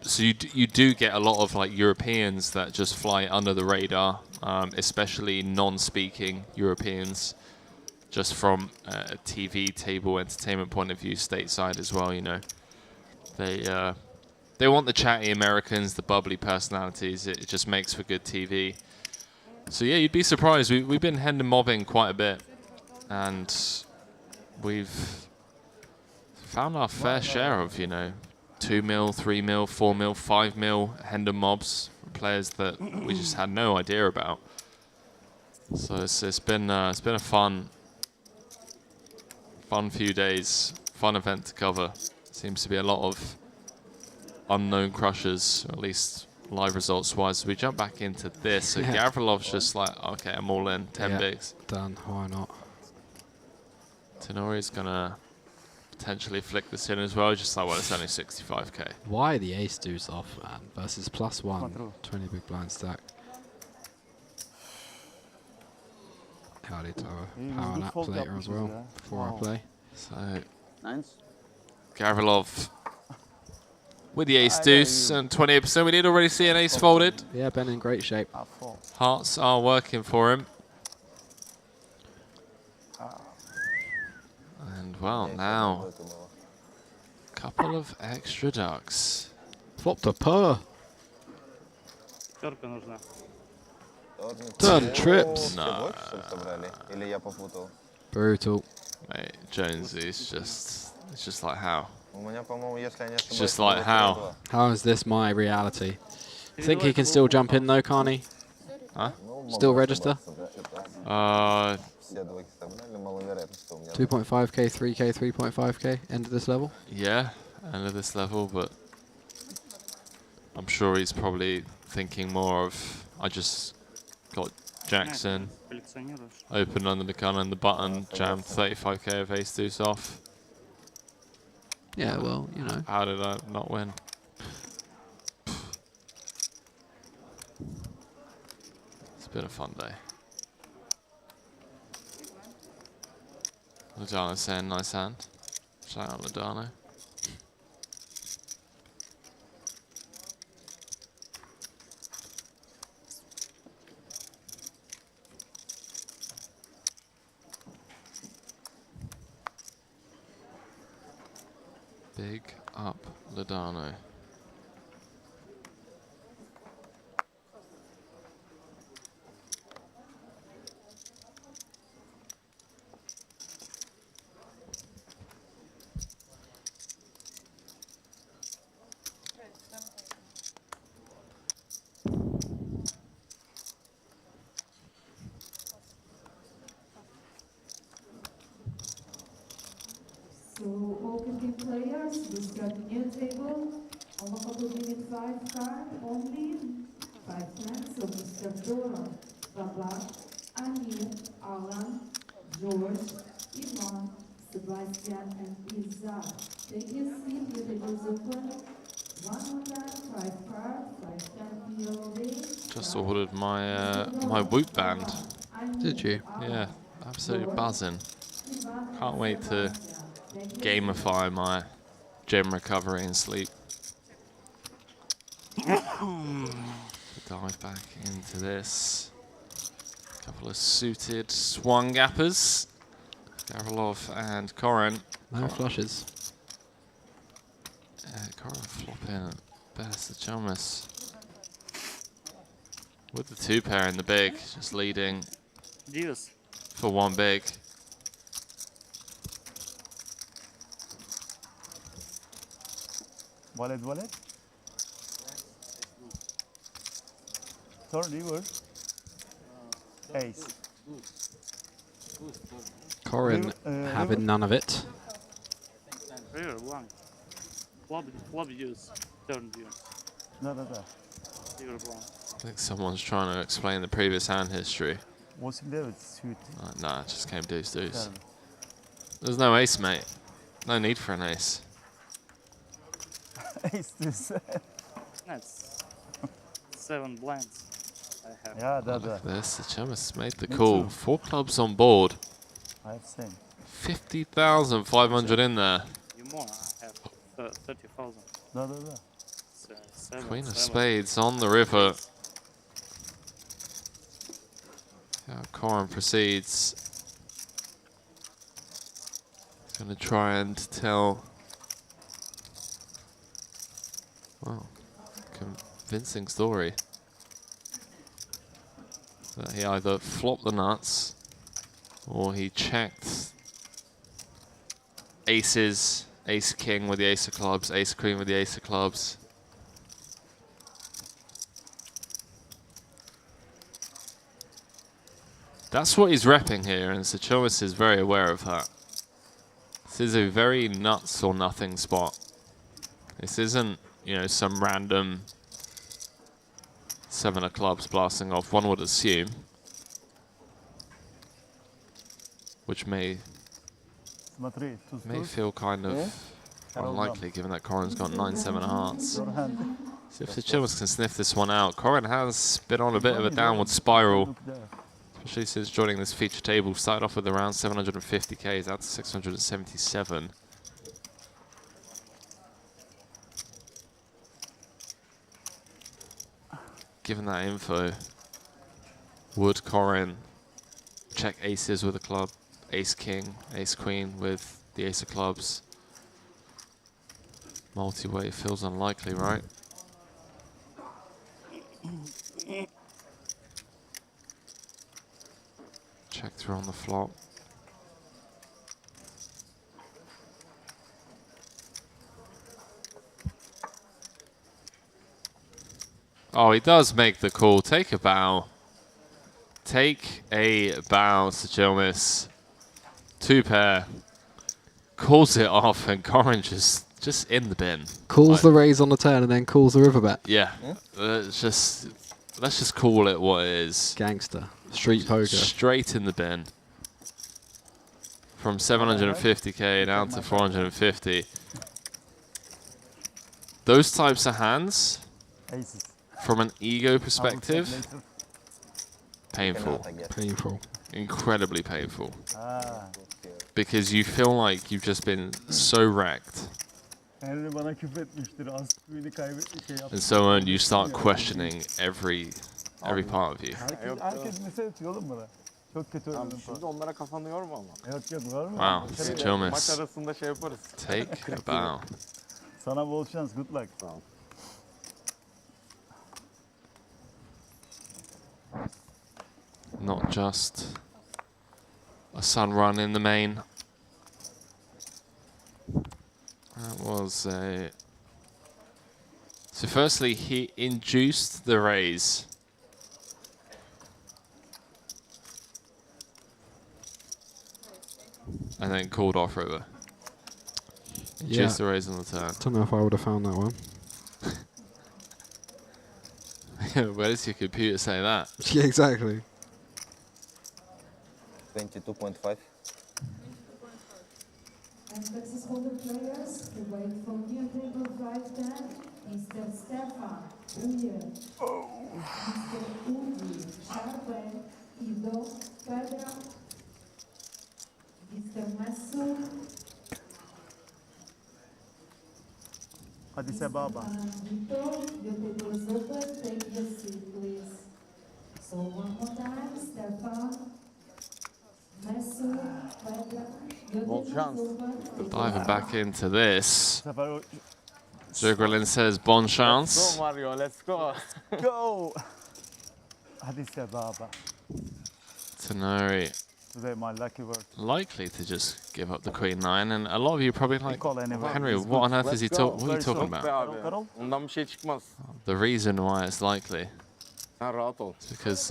Speaker 2: So you do get a lot of like Europeans that just fly under the radar, especially non-speaking Europeans, just from a TV table entertainment point of view, stateside as well. You know, they want the chatty Americans, the bubbly personalities. It just makes for good TV. So yeah, you'd be surprised. We've been hand and mobbing quite a bit, and we've found our fair share of, you know, 2 mil, 3 mil, 4 mil, 5 mil hand and mobs from players that we just had no idea about. So it's been a fun few days, fun event to cover. Seems to be a lot of unknown crushers, or at least live results wise. We jump back into this. So Gavrilov's just like, okay, I'm all in, 10 bigs.
Speaker 3: Done, why not?
Speaker 2: Tenori's gonna potentially flick this in as well, just like, well, it's only 65k.
Speaker 3: Why the ace deuce off, man? Versus +1, 20 big blind stack. Howdy tower. Power nap later as well, before I play.
Speaker 2: So,
Speaker 12: Nines.
Speaker 2: Gavrilov with the ace deuce and 28%. We did already see an ace folded.
Speaker 3: Yeah, Ben in great shape.
Speaker 2: Hearts are working for him. And well, now couple of extra ducks.
Speaker 3: Flopped a purr.
Speaker 13: Пятерка нужна.
Speaker 3: Turn trips.
Speaker 2: No.
Speaker 3: Brutal.
Speaker 2: Mate, Jonesy's it's just like how? It's just like how?
Speaker 3: How is this my reality? Think he can still jump in though, can't he?
Speaker 2: Huh?
Speaker 3: Still register? 2.5k, 3k, 3.5k, end of this level?
Speaker 2: Yeah, end of this level, but I'm sure he's probably thinking more of, I just got Jackson, open under the gun and the button, jammed 35k of ace deuce off.
Speaker 3: Yeah, well, you know.
Speaker 2: How did I not win? It's been a fun day. Ladano saying nice hand. Shout out Ladano. Big up Ladano.
Speaker 8: So all Canadian players, we start a new table. On the couple minute 5 card only. 5 times. So Mr. Dora, Baba, Anil, Alan, George, Ivan, Sebastian, and Izar. Take your seat, your tables open. 1 more time, 5 card, 5 time POV.
Speaker 2: Just ordered my my Whoop band.
Speaker 3: Did you?
Speaker 2: Yeah, absolutely buzzing. Can't wait to gamify my gym recovery and sleep. Dive back into this. Couple of suited swung gappers. Gavrilov and Koren.
Speaker 3: No flushes.
Speaker 2: Koren flopping best of Chalmers. With the 2 pair in the big, just leading
Speaker 13: Divas.
Speaker 2: for 1 big.
Speaker 12: Wallet, wallet. Turn river. Ace.
Speaker 3: Corin having none of it.
Speaker 13: River 1. Flop use. Turn use.
Speaker 12: No.
Speaker 13: River 1.
Speaker 2: I think someone's trying to explain the previous hand history.
Speaker 12: What's in there with suit?
Speaker 2: Nah, it just came deuce deuce.
Speaker 12: Terrible.
Speaker 2: There's no ace, mate. No need for an ace.
Speaker 12: Ace deuce.
Speaker 13: That's 7 blinds. I have.
Speaker 12: Yeah,
Speaker 2: Look at this. The Chamas made the
Speaker 12: Me
Speaker 2: call.
Speaker 12: too.
Speaker 2: 4 clubs on board.
Speaker 12: I have same.
Speaker 2: 50,500 in there.
Speaker 13: You more. I have 30,000.
Speaker 12: No.
Speaker 13: So 7,
Speaker 2: Queen of
Speaker 13: 7.
Speaker 2: spades on the river. How Corin proceeds. Gonna try and tell. Well, convincing story. That he either flopped the nuts or he checked aces, ace king with the ace of clubs, ace queen with the ace of clubs. That's what he's repping here, and Sachomis is very aware of that. This is a very nuts or nothing spot. This isn't, you know, some random 7 of clubs blasting off, one would assume. Which may feel kind of unlikely, given that Corin's got 9-7 hearts. See if Sachomis can sniff this one out. Corin has been on a bit of a downward spiral. Especially since joining this feature table. Started off with around 750k, he's out to 677. Given that info, would Corin check aces with a club, ace king, ace queen with the ace of clubs? Multi-way feels unlikely, right? Check through on the flop. Oh, he does make the call. Take a bow. Take a bow, Sachomis. 2 pair. Calls it off, and Corin just in the bin.
Speaker 3: Calls the raise on the turn and then calls the river bet.
Speaker 2: Yeah. Let's just call it what it is.
Speaker 3: Gangster. Street poker.
Speaker 2: Straight in the bin. From 750k down to 450. Those types of hands, from an ego perspective, painful.
Speaker 3: Painful.
Speaker 2: Incredibly painful. Because you feel like you've just been so wrecked.
Speaker 12: Henry bana küfür etmiştir. Asquini kaybetmiş şey yaptı.
Speaker 2: And so on, you start questioning every part of you.
Speaker 12: Herkes mesaj atıyor oğlum bana. Çok kötü oynadım
Speaker 5: Şimdi onlara kafanı yorma ama.
Speaker 12: Yok yorma.
Speaker 2: Wow, Sachomis.
Speaker 5: Maç arasında şey yaparız.
Speaker 2: Take a bow.
Speaker 12: Sana bol şans. Good luck.
Speaker 5: Tamam.
Speaker 2: Not just a sun run in the main. That was a... So firstly, he induced the raise. And then called off river. Induced the raise on the turn.
Speaker 3: Don't know if I would have found that one.
Speaker 2: Where does your computer say that?
Speaker 3: Yeah, exactly.
Speaker 9: 22.5.
Speaker 8: And successful players to wait for new table 510, Mr. Stefan Uyer, Mr. Udi Sharpe, Ido Pedra, Mr. Masoud,
Speaker 12: Addis Ababa.
Speaker 8: Vito, your table is open, take your seat please. So one more time, Stefan, Masoud, Pedra, your table is open.
Speaker 2: Diving back into this. Zugralin says bon chance.
Speaker 5: Let's go, Mario, let's go.
Speaker 12: Go! Addis Ababa.
Speaker 2: Tenori
Speaker 12: Today my lucky word.
Speaker 2: likely to just give up the queen 9, and a lot of you probably like,
Speaker 12: Call anyway.
Speaker 2: Henry,
Speaker 12: It's
Speaker 2: what
Speaker 12: good.
Speaker 2: on earth is he
Speaker 5: Let's go.
Speaker 2: what are you talking
Speaker 5: Be
Speaker 2: about?
Speaker 5: abi. Ondan bir şey çıkmaz.
Speaker 2: The reason why it's likely. It's because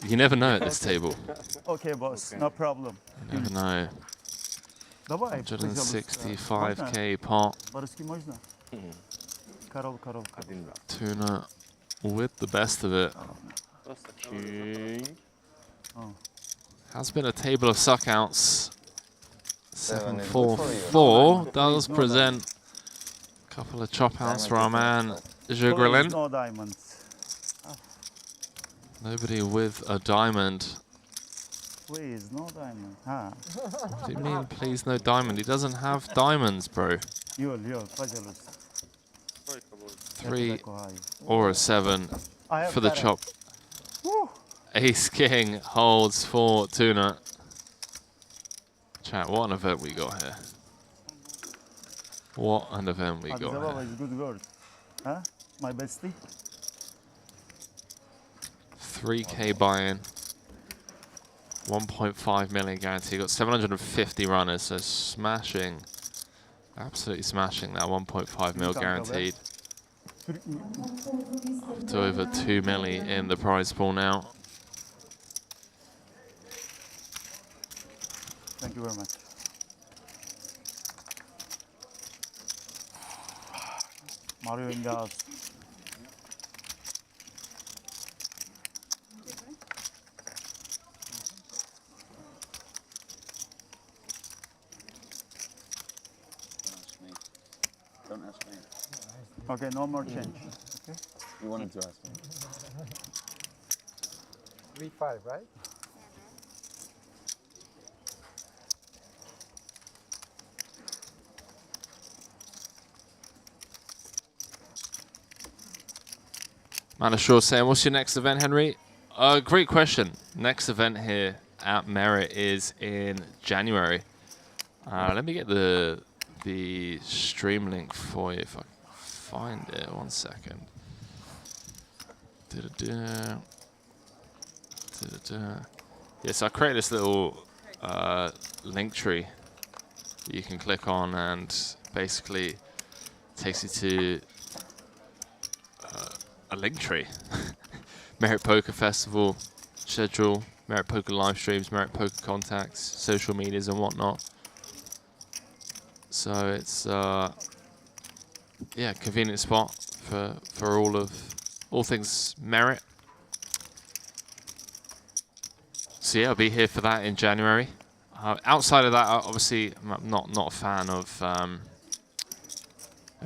Speaker 2: you never know at this table.
Speaker 12: Okay, boss, no problem.
Speaker 2: You never know.
Speaker 12: Давай,
Speaker 2: 165k pot.
Speaker 12: По-русски можно? Коров.
Speaker 2: Tuna with the best of it. Has been a table of suckouts. 7-4-4 does present a couple of chop outs for our man Jugrilin.
Speaker 12: No diamonds.
Speaker 2: Nobody with a diamond.
Speaker 12: Please, no diamond. Ah.
Speaker 2: What do you mean, please, no diamond? He doesn't have diamonds, bro.
Speaker 12: Юль, пожалуйста.
Speaker 2: 3 or a 7 for the chop. Ace King holds for Tuna. Chat, what an event we got here. What an event we got
Speaker 12: Agzababa
Speaker 2: here.
Speaker 12: is good word. Huh? My bestie?
Speaker 2: 3k buy-in. 1.5 million guarantee. Got 750 runners, so smashing. Absolutely smashing that 1.5 mil guaranteed. Up to over 2 milli in the prize pool now.
Speaker 12: Thank you very much. Mario in the house.
Speaker 14: Don't ask me.
Speaker 12: Okay, no more change. Okay.
Speaker 14: You wanted to ask me.
Speaker 11: 3-5, right?
Speaker 2: Manashore saying, what's your next event, Henry? Great question. Next event here at Merit is in January. Let me get the stream link for you if I can find it. 1 second. Yes, I created this little link tree that you can click on, and basically takes you to a link tree. Merit Poker Festival schedule, Merit Poker live streams, Merit Poker contacts, social medias and whatnot. So it's yeah, convenient spot for all things Merit. So yeah, I'll be here for that in January. Outside of that, obviously, I'm not a fan of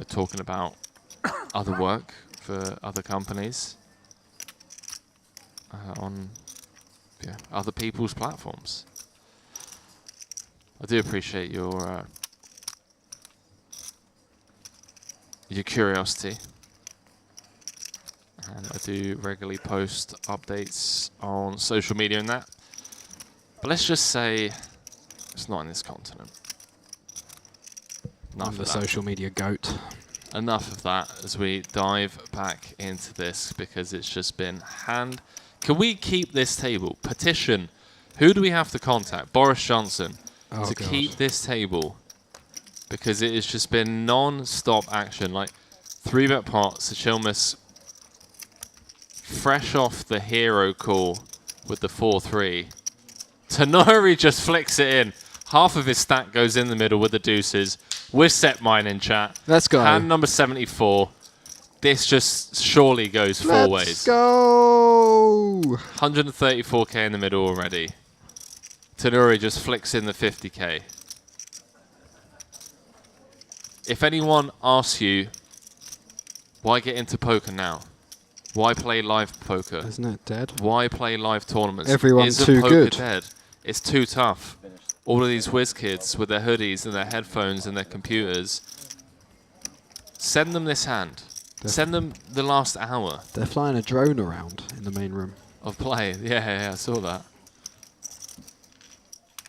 Speaker 2: talking about other work for other companies on other people's platforms. I do appreciate your curiosity, and I do regularly post updates on social media and that. But let's just say it's not in this continent.
Speaker 3: I'm the social media goat.
Speaker 2: Enough of that as we dive back into this, because it's just been hand. Can we keep this table? Petition. Who do we have to contact? Boris Johnson to keep this table, because it has just been non-stop action. Like 3-bet pot, Sachilmas fresh off the hero call with the 4-3. Tenori just flicks it in. Half of his stack goes in the middle with the deuces. We're set mine in chat.
Speaker 3: Let's go.
Speaker 2: Hand number 74. This just surely goes four ways.
Speaker 3: Let's go.
Speaker 2: 134k in the middle already. Tenori just flicks in the 50k. If anyone asks you, why get into poker now? Why play live poker?
Speaker 3: Isn't it dead?
Speaker 2: Why play live tournaments?
Speaker 3: Everyone's
Speaker 2: Isn't
Speaker 3: too
Speaker 2: poker
Speaker 3: good.
Speaker 2: Dead? It's too tough. All of these whiz kids with their hoodies and their headphones and their computers. Send them this hand. Send them the last hour.
Speaker 3: They're flying a drone around in the main room.
Speaker 2: Of play. Yeah, I saw that.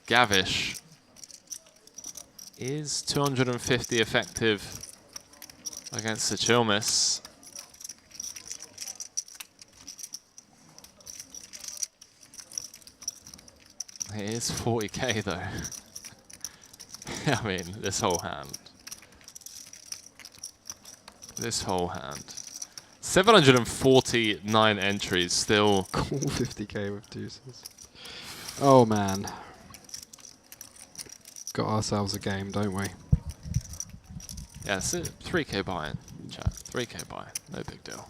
Speaker 2: Gavish is 250 effective against Sachilmas. It is 40k though. I mean, this whole hand. 749 entries still.
Speaker 3: Cool 50k with deuces. Oh man. Got ourselves a game, don't we?
Speaker 2: Yeah, it's a 3k buy-in, chat. 3k buy-in, no big deal.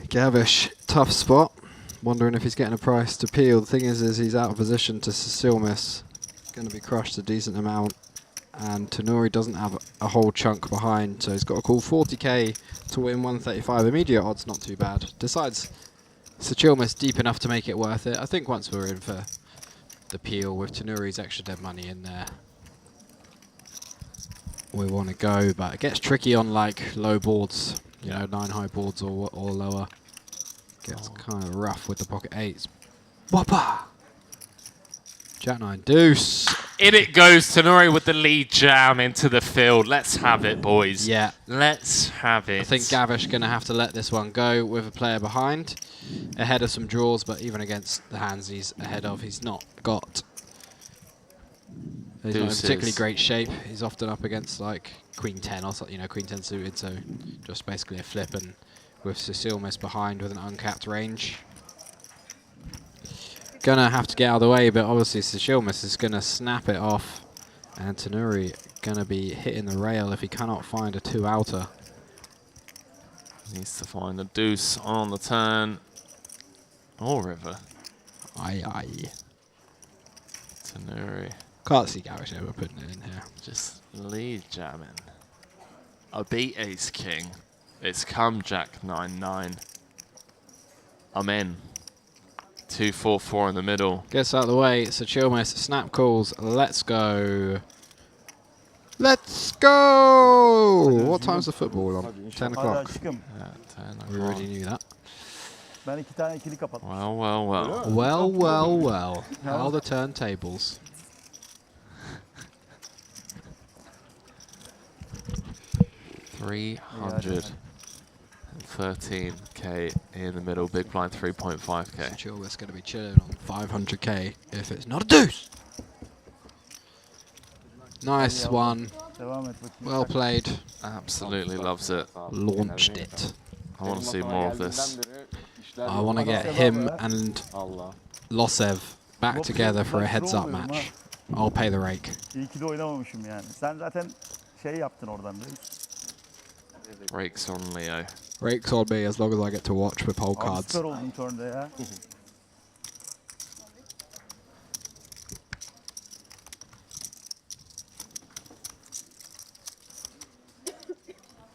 Speaker 3: Gavish, tough spot. Wondering if he's getting a price to peel. The thing is he's out of position to Silmis. Going to be crushed a decent amount. And Tanuri doesn't have a whole chunk behind, so he's got to call 40k to win 135. Immediate odds, not too bad. Decides Sachilmus deep enough to make it worth it. I think once we're in for the peel with Tanuri's extra dead money in there, we want to go, but it gets tricky on like low boards, you know, 9 high boards or lower. Gets kind of rough with the pocket 8s. Whopper! Jack 9 deuce.
Speaker 2: In it goes, Tanuri with the lead jam into the field. Let's have it, boys.
Speaker 3: Yeah.
Speaker 2: Let's have it.
Speaker 3: I think Gavish going to have to let this one go with a player behind, ahead of some draws, but even against the hands he's ahead of, he's not got. He's not in particularly great shape. He's often up against like Queen 10 or something, you know, Queen 10 suited, so just basically a flip, and with Sicilmus behind with an uncapped range. Gonna have to get out of the way, but obviously Sicilmus is gonna snap it off, and Tanuri gonna be hitting the rail if he cannot find a 2-outer.
Speaker 2: Needs to find a deuce on the turn. Or river.
Speaker 3: Aye, aye.
Speaker 2: Tanuri.
Speaker 3: Can't see Gavish ever putting it in here.
Speaker 2: Just lead jamming. I beat Ace King. It's come Jack 9-9. I'm in. 2-4-4 in the middle.
Speaker 3: Gets out of the way. Sachilmus snap calls. Let's go. Let's go! What time's the football on? 10 o'clock.
Speaker 2: Yeah, 10
Speaker 3: We already knew that.
Speaker 12: Ben 2 tane ikili kapattım.
Speaker 2: Well, well, well.
Speaker 3: Well, well, well. How the turntables.
Speaker 2: $313k in the middle. Big blind 3.5k.
Speaker 3: Sachilmus going to be chilling on 500k if it's not a deuce. Nice one. Well played.
Speaker 2: Absolutely loves it.
Speaker 3: Launched it.
Speaker 2: I want to see more of this.
Speaker 3: I want to get him and Losev back together for a heads-up match. I'll pay the rake.
Speaker 12: İyi ki de oynamamışım yani. Sen zaten şey yaptın oradan reis.
Speaker 2: Rakes on Leo.
Speaker 3: Rakes on me as long as I get to watch with whole
Speaker 12: Abi
Speaker 3: cards.
Speaker 12: süper oldun turnda ya.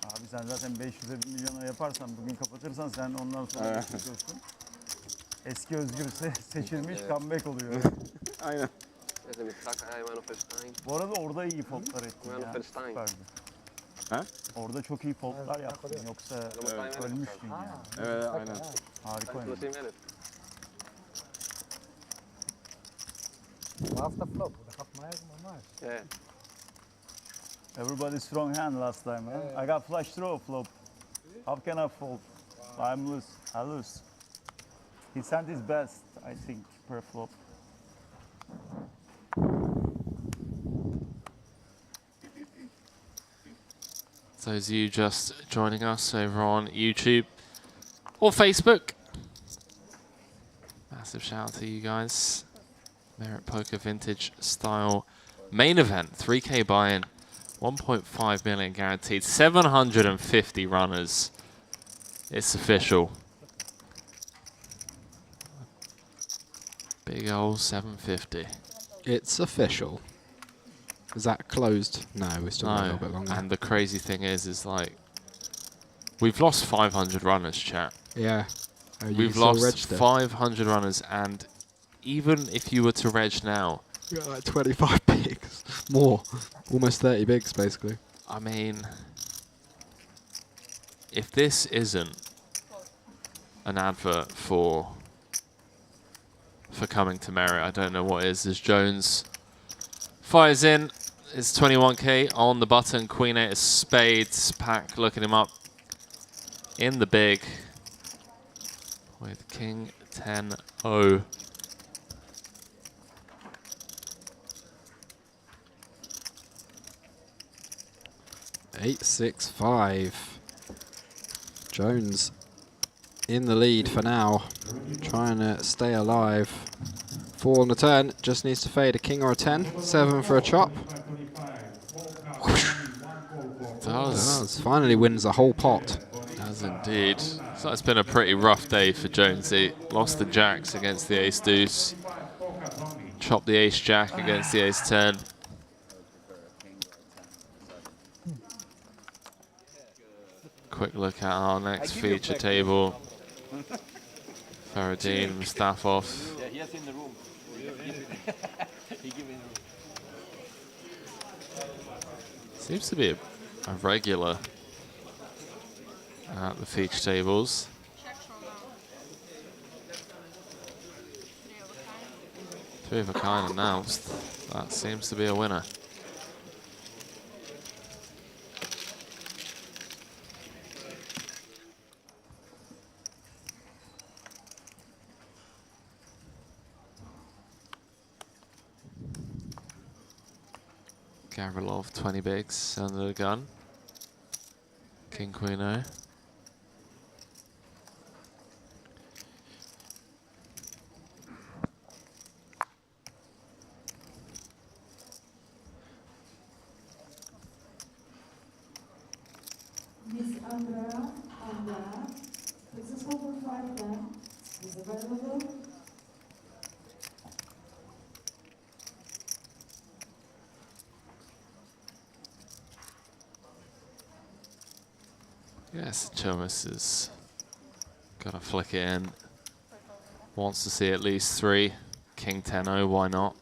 Speaker 12: Abi sen zaten 500'e 1 milyona yaparsan, bugün kapatırsan sen ondan sonra çıkıyorsun. Eski Özgür seçilmiş comeback oluyor.
Speaker 9: Aynen.
Speaker 12: Bu arada orada iyi foldlar ettin ya. Süperdi.
Speaker 5: Ha?
Speaker 12: Orada çok iyi foldlar yaptın, yoksa ölmüştün yani.
Speaker 5: Evet, aynen.
Speaker 12: Harika oynadın.
Speaker 11: After flop, dat gaat mij helemaal nice.
Speaker 9: Yeah.
Speaker 12: Everybody strong hand last time, huh? I got flush draw flop. How can I fold? I'm loose. I lose. He sent his best, I think, per flop.
Speaker 2: Those of you just joining us over on YouTube or Facebook, massive shout out to you guys. Merit Poker Vintage Style main event, 3k buy-in, 1.5 million guaranteed, 750 runners. It's official. Big old 750.
Speaker 3: It's official. Is that closed? No, we're still got a little bit longer.
Speaker 2: And the crazy thing is like, we've lost 500 runners, chat.
Speaker 3: Yeah.
Speaker 2: We've lost 500 runners, and even if you were to reg now,
Speaker 3: you got like 25 bigs. More. Almost 30 bigs, basically.
Speaker 2: I mean, if this isn't an advert for coming to Merit, I don't know what is. As Jones fires in, it's 21k on the button. Queen 8 of spades. Pack looking him up in the big with King 10-0.
Speaker 3: $865. Jones in the lead for now, trying to stay alive. 4 on the turn, just needs to fade a king or a 10. 7 for a chop. Does. Finally wins the whole pot.
Speaker 2: Does indeed. So it's been a pretty rough day for Jonesy. Lost the jacks against the ace deuce. Chopped the ace jack against the ace 10. Quick look at our next feature table. Faradine, Mustafov.
Speaker 15: Yeah, he has in the room. He give in the room.
Speaker 2: Seems to be a regular at the feature tables. Three of a kind announced. That seems to be a winner. Gavrilov, 20 bigs under the gun. King, Queen, O.
Speaker 8: Miss Andrea, successful for 5 then, is available.
Speaker 2: Yes, Chomas has got to flick it in. Wants to see at least 3. King 10-0, why not?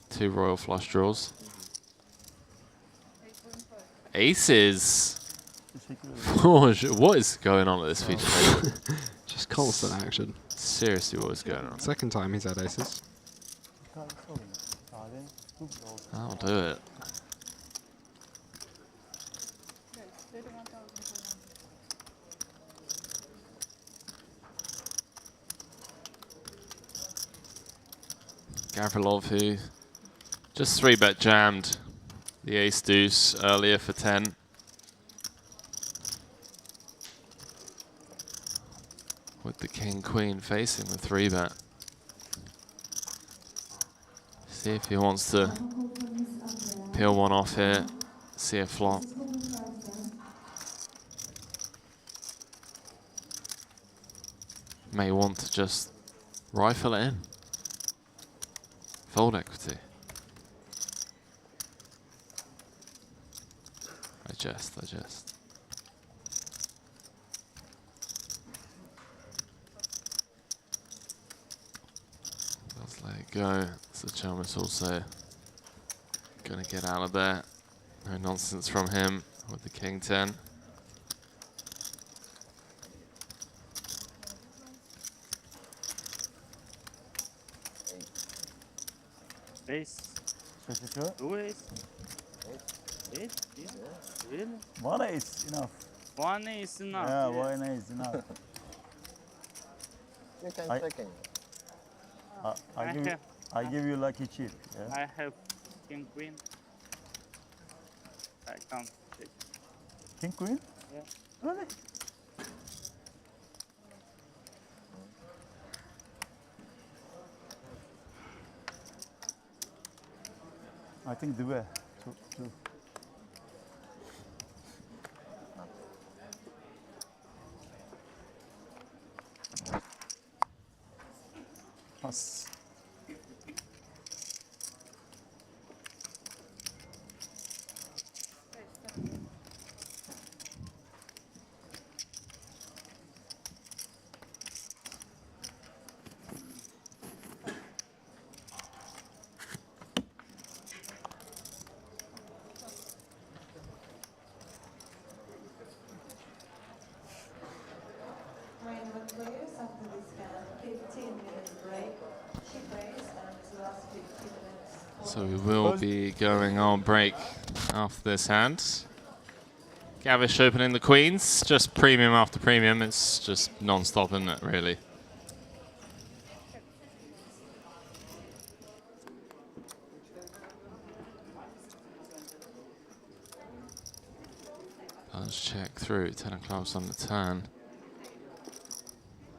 Speaker 2: 2 royal flush draws. Aces! What is going on at this feature table?
Speaker 3: Just constant action.
Speaker 2: Seriously, what is going on?
Speaker 3: Second time he's had aces.
Speaker 2: I'll do it. Gavrilov, who just 3-bet jammed the ace deuce earlier for 10. With the king queen facing the 3-bet. See if he wants to peel one off here, see a flop. May want to just rifle it in. Fold equity. I jest. Let's let it go. So Chalmers also gonna get out of there. No nonsense from him with the king 10.
Speaker 13: Ace. Two ace. Ace? Yeah. Really?
Speaker 12: 1 ace enough.
Speaker 13: 1 ace enough.
Speaker 12: Yeah, 1 ace enough.
Speaker 14: You can
Speaker 12: I-
Speaker 14: second.
Speaker 12: I give you lucky chip. Yeah.
Speaker 13: I have king queen. I can't take.
Speaker 12: King queen?
Speaker 13: Yeah.
Speaker 12: Really? I think the way. Two. Pass.
Speaker 8: Tournament players after this game, 15-minute break. She plays and the last 15 minutes.
Speaker 2: So we will be going on break after this hand. Gavish opening the queens, just premium after premium. It's just non-stop, isn't it, really? Let's check through. 10 of clubs on the turn.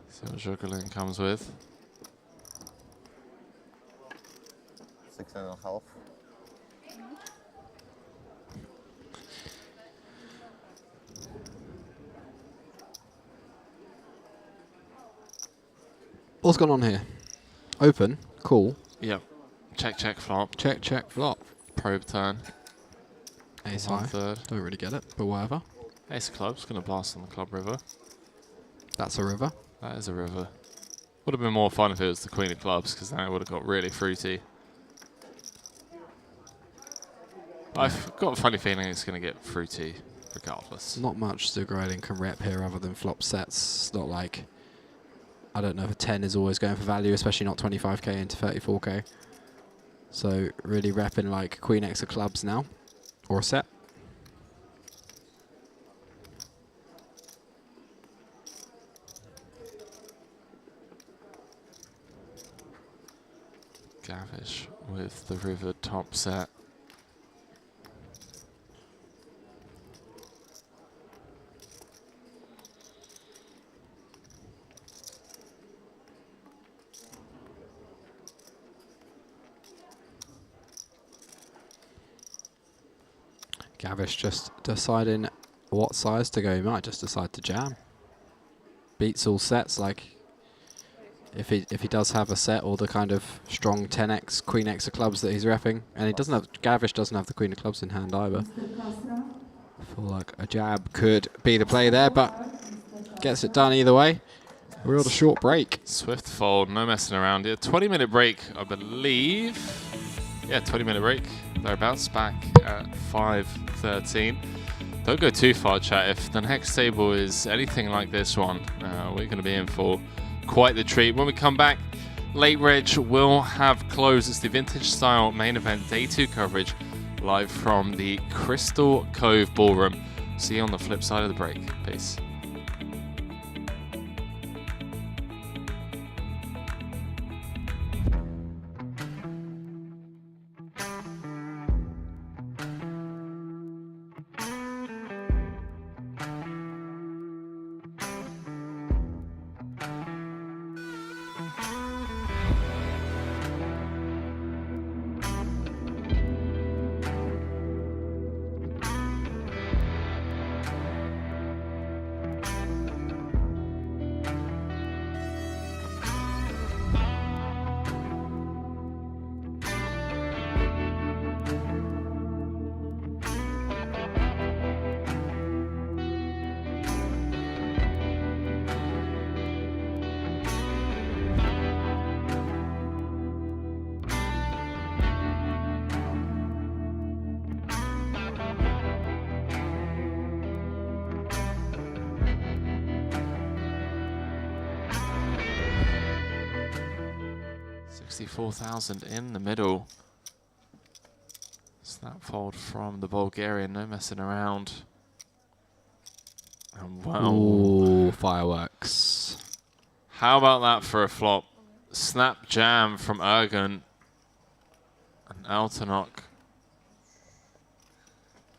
Speaker 2: See what juggling comes with.
Speaker 7: 6.5.
Speaker 3: What's going on here? Open, cool.
Speaker 2: Yep. Check, check, flop.
Speaker 3: Check, check, flop.
Speaker 2: Probe turn.
Speaker 3: Ace
Speaker 2: One
Speaker 3: high.
Speaker 2: third.
Speaker 3: Don't really get it, but whatever.
Speaker 2: Ace of clubs, gonna blast on the club river.
Speaker 3: That's a river.
Speaker 2: That is a river. Would have been more fun if it was the queen of clubs, because then it would have got really fruity. I've got a funny feeling it's gonna get fruity regardless.
Speaker 3: Not much Zugrading can rep here other than flop sets. It's not like, I don't know if a 10 is always going for value, especially not 25k into 34k. So really repping like queen X of clubs now, or a set.
Speaker 2: Gavish with the river top set.
Speaker 3: Gavish just deciding what size to go. He might just decide to jam. Beats all sets. Like if he does have a set or the kind of strong 10x queen X of clubs that he's repping, and he doesn't have, Gavish doesn't have the queen of clubs in hand either. I feel like a jab could be the play there, but gets it done either way. We're on a short break.
Speaker 2: Swift fold, no messing around here. 20-minute break, I believe. Yeah, 20-minute break. Thereabouts, back at 5:13. Don't go too far, chat. If the next table is anything like this one, we're going to be in for quite the treat. When we come back, late reg will have closed. It's the vintage style main event day 2 coverage live from the Crystal Cove Ballroom. See you on the flip side of the break. Peace. $64,000 in the middle. Snap fold from the Bulgarian, no messing around. And wow.
Speaker 3: Ooh, fireworks.
Speaker 2: How about that for a flop? Snap jam from Ergun. And Altanok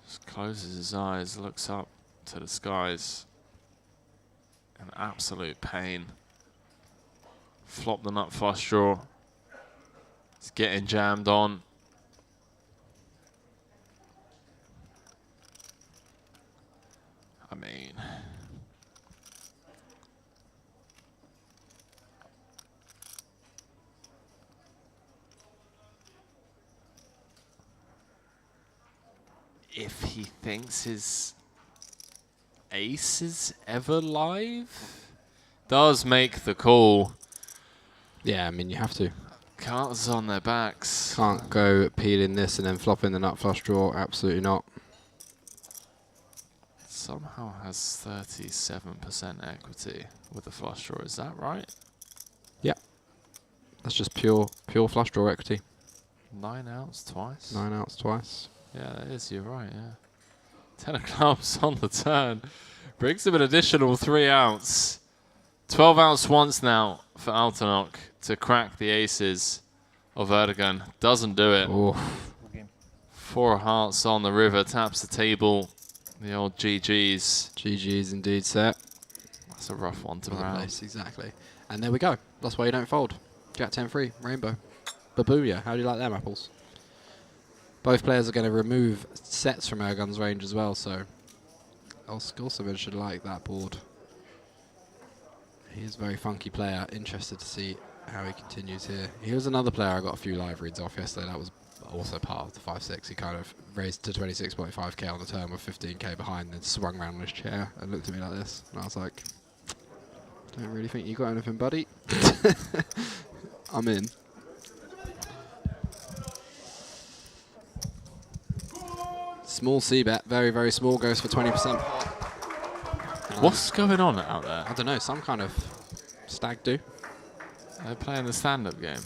Speaker 2: just closes his eyes, looks up to the skies in absolute pain. Flop the nut flush draw. It's getting jammed on. I mean, if he thinks his ace is ever live, does make the call.
Speaker 3: Yeah, I mean, you have to.
Speaker 2: Cards on their backs.
Speaker 3: Can't go peeling this and then flopping the nut flush draw. Absolutely not.
Speaker 2: Somehow has 37% equity with the flush draw. Is that right?
Speaker 3: Yeah. That's just pure flush draw equity.
Speaker 2: 9 outs twice.
Speaker 3: 9 outs twice.
Speaker 2: Yeah, that is. You're right. Yeah. 10 of clubs on the turn. Brings him an additional 3 outs. 12 outs once now for Altanok to crack the aces of Erdogan. Doesn't do it.
Speaker 3: Oof.
Speaker 2: 4 hearts on the river. Taps the table. The old GGs.
Speaker 3: GGs indeed, sir.
Speaker 2: That's a rough one to
Speaker 3: Well
Speaker 2: round.
Speaker 3: placed, exactly. And there we go. That's why you don't fold. Jack 10-3, rainbow. Babuya, how do you like them apples? Both players are going to remove sets from Ergun's range as well, so Golsovic should like that board. He is a very funky player. Interested to see how he continues here. He was another player I got a few live reads off yesterday. That was also part of the 5-6. He kind of raised to 26.5k on the turn with 15k behind, then swung around on his chair and looked at me like this. And I was like, don't really think you got anything, buddy. I'm in. Small C-bet, very, very small, goes for 20%.
Speaker 2: What's going on out there?
Speaker 3: I don't know, some kind of stag do.
Speaker 2: They're playing the stand-up game.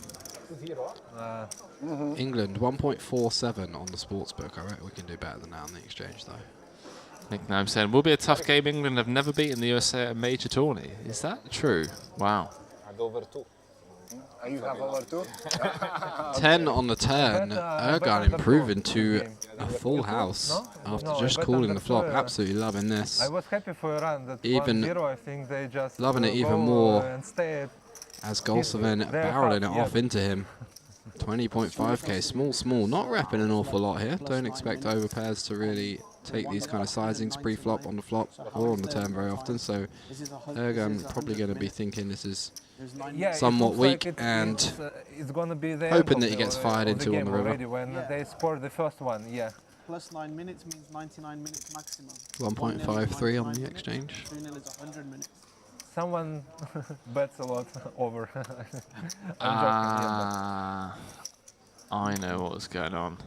Speaker 3: England, 1.47 on the sportsbook. I reckon we can do better than that on the exchange, though.
Speaker 2: Nickname saying, will be a tough game. England have never beaten the USA at a major tourney. Is that true? Wow.
Speaker 5: Had over 2.
Speaker 11: You have over 2?
Speaker 3: 10 on the turn. Ergun improving to a full house after just calling the flop. Absolutely loving this.
Speaker 4: I was happy for a run that
Speaker 3: Even
Speaker 4: 1-0. I think they just
Speaker 3: loving it even more as Golsovic barreling it off into him. 20.5k, small. Not repping an awful lot here. Don't expect overpairs to really take these kind of sizings pre-flop on the flop or on the turn very often. So Ergun probably going to be thinking this is somewhat weak and
Speaker 4: it's gonna be the
Speaker 3: hoping that he gets fired
Speaker 4: the
Speaker 3: into on the river.
Speaker 4: already when they scored the first one. Yeah.
Speaker 6: Plus 9 minutes means 99 minutes maximum.
Speaker 3: 1.53 on the exchange.
Speaker 6: 3-0 is 100 minutes.
Speaker 4: Someone bets a lot over.
Speaker 2: I know what's going on.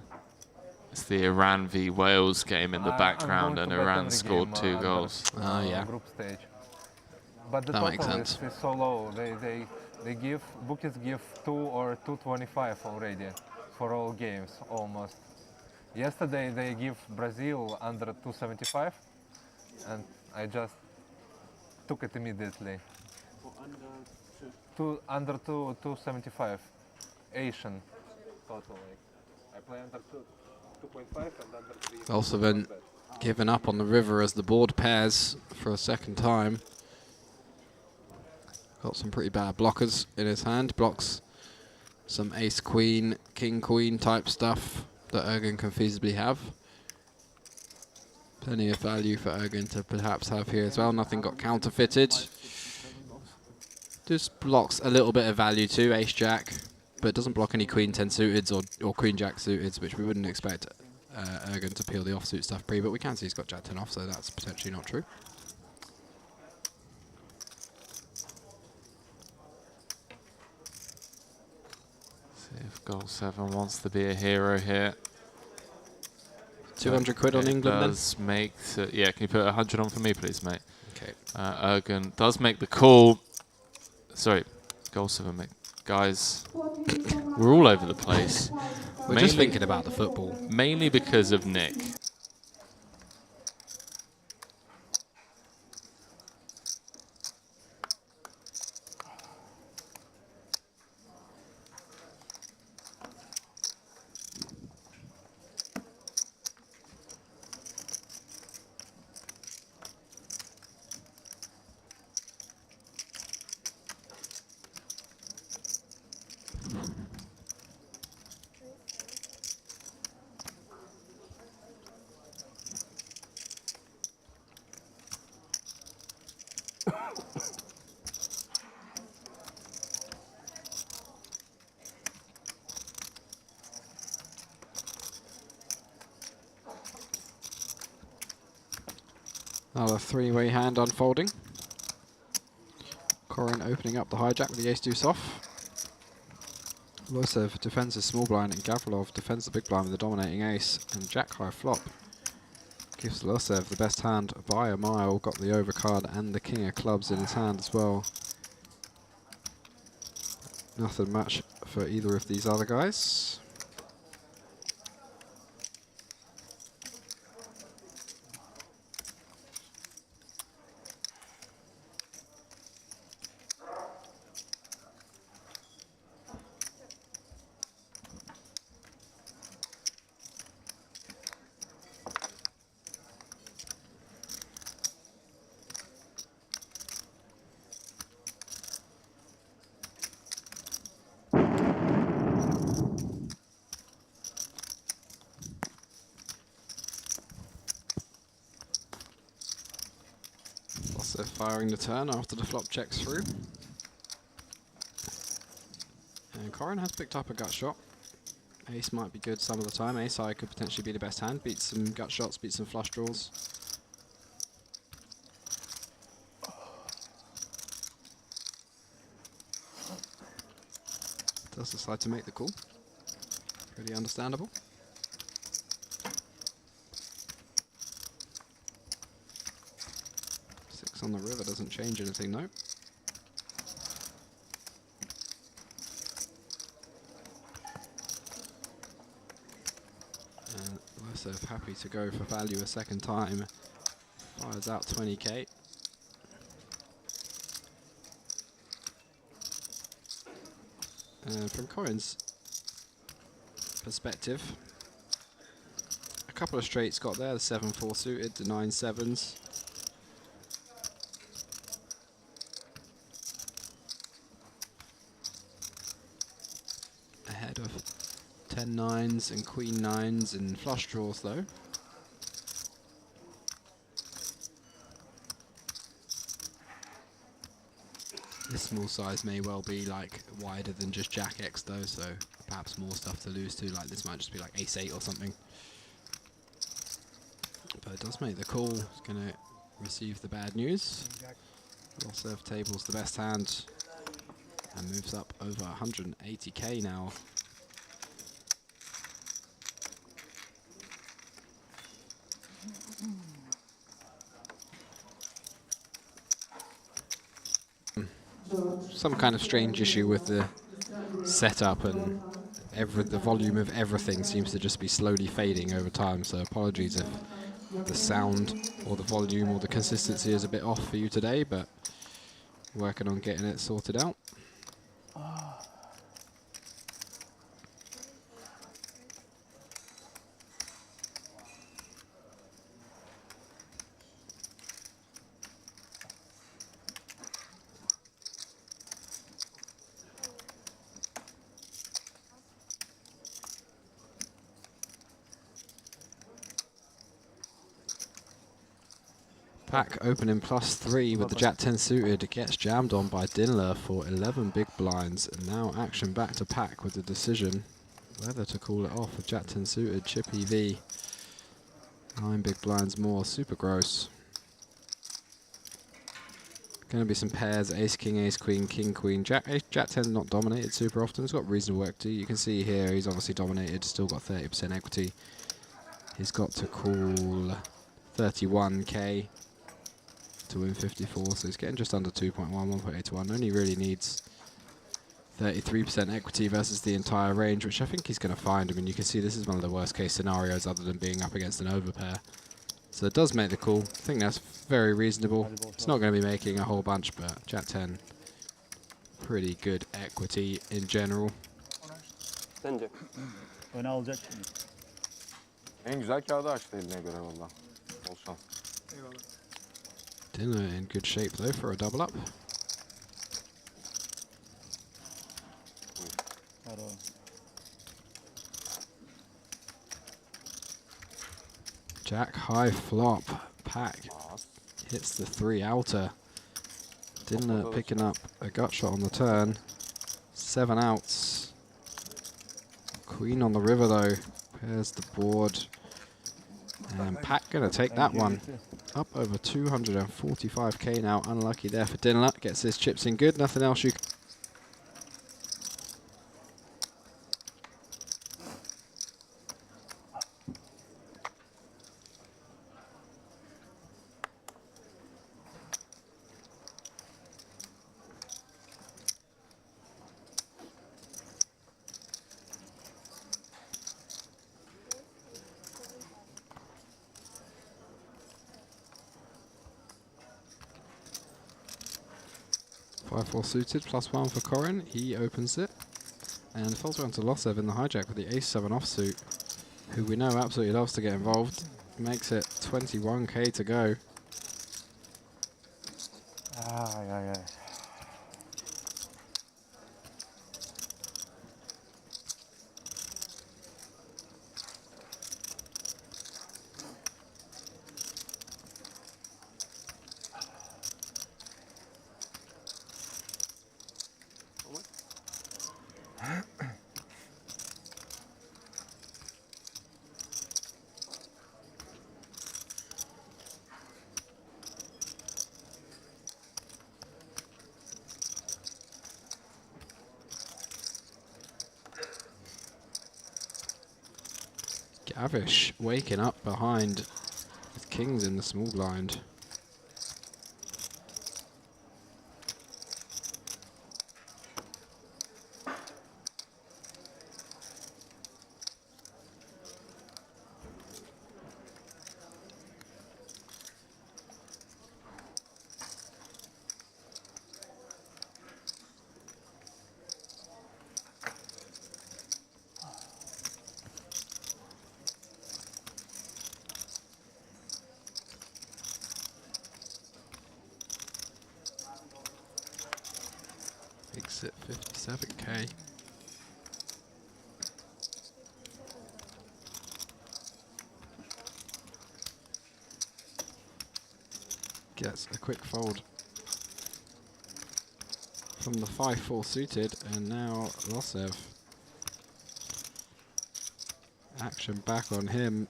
Speaker 2: It's the Iran v Wales game in the background, and Iran scored 2 goals.
Speaker 3: Oh yeah.
Speaker 4: Group stage. But the
Speaker 3: That makes
Speaker 4: total
Speaker 3: sense.
Speaker 4: is so low. They give bookies give 2 or 225 already for all games almost. Yesterday they give Brazil under 275, and I just took it immediately. Under 275 Asian total. I play under 2.5 and under 3.
Speaker 3: Golsovic giving up on the river as the board pairs for a second time. Got some pretty bad blockers in his hand. Blocks some ace-queen, king-queen type stuff that Ergun can feasibly have. Plenty of value for Ergun to perhaps have here as well. Nothing got counterfeited. Just blocks a little bit of value too, ace-jack, but doesn't block any queen-10 suiteds or queen-jack suiteds, which we wouldn't expect Ergun to peel the offsuit stuff pre, but we can see he's got jack-10 off, so that's potentially not true.
Speaker 2: See if Golsovic wants to be a hero here.
Speaker 3: 200 quid on England then?
Speaker 2: Does make yeah, can you put 100 on for me, please, mate?
Speaker 3: Okay.
Speaker 2: Ergun does make the call. Sorry, Golsovic. Guys, we're all over the place.
Speaker 3: We're just thinking about the football.
Speaker 2: Mainly because of Nick.
Speaker 3: Another three-way hand unfolding. Korin opening up the hijack with the ace-deuce off. Loisev defends his small blind and Gavrilov defends the big blind with the dominating ace, and jack high flop gives Loisev the best hand by a mile. Got the overcard and the king of clubs in his hand as well. Nothing much for either of these other guys. firing the turn after the flop checks through. And Corin has picked up a gut shot. Ace might be good some of the time. Ace high could potentially be the best hand. Beat some gut shots, beat some flush draws. Does decide to make the call. Pretty understandable. Six on the river doesn't change anything, though. And Losev happy to go for value a second time. Fires out 20k. And from Corin's perspective, a couple of straights got there, the 7-4 suited, the 9-7s. Ahead of 10-9s and queen 9s and flush draws though. This small size may well be like wider than just Jack X though, so perhaps more stuff to lose to, like this might just be like Ace 8 or something. But it does make the call. It's going to receive the bad news. Losev tables the best hand and moves up over 180k now. Some kind of strange issue with the setup, and the volume of everything seems to just be slowly fading over time, so apologies if the sound or the volume or the consistency is a bit off for you today, but working on getting it sorted out. Pack opening +3 with the Jack 10 suited, gets jammed on by Dinler for 11 big blinds, and now action back to Pack with the decision whether to call it off with Jack 10 suited, chip EV. 9 big blinds more, super gross. Going to be some pairs, ace king, ace queen, king queen. Jack 10 not dominated super often, he's got reasonable work to do. You can see here he's obviously dominated, still got 30% equity. He's got to call 31k to win 54, so he's getting just under 2.1, 1.8 to 1. Only really needs 33% equity versus the entire range, which I think he's going to find. I mean, you can see this is one of the worst case scenarios other than being up against an overpair. So it does make the call. I think that's very reasonable. It's not going to be making a whole bunch, but Jack 10, pretty good equity in general.
Speaker 9: Sence?
Speaker 12: Öne alacak.
Speaker 1: En güzel kağıdı açtı eline göre valla. Bol şans.
Speaker 3: Dinner in good shape though for a double up. Jack high flop. Pack hits the 3 outer. Dinner picking up a gut shot on the turn. 7 outs. Queen on the river though. Pairs the board. And Pack gonna take that one. Up over 245k now. Unlucky there for Dinler. Gets his chips in good. Nothing else you can. +4 suited, +1 for Corin. He opens it and falls around to Losev in the hijack with the ace-7 offsuit, who we know absolutely loves to get involved. Makes it 21k to go.
Speaker 12: Ay, ay, ay.
Speaker 3: Gavish waking up behind with kings in the small blind. Big sit 57k. Gets a quick fold from the 5-4 suited, and now Losev. Action back on him.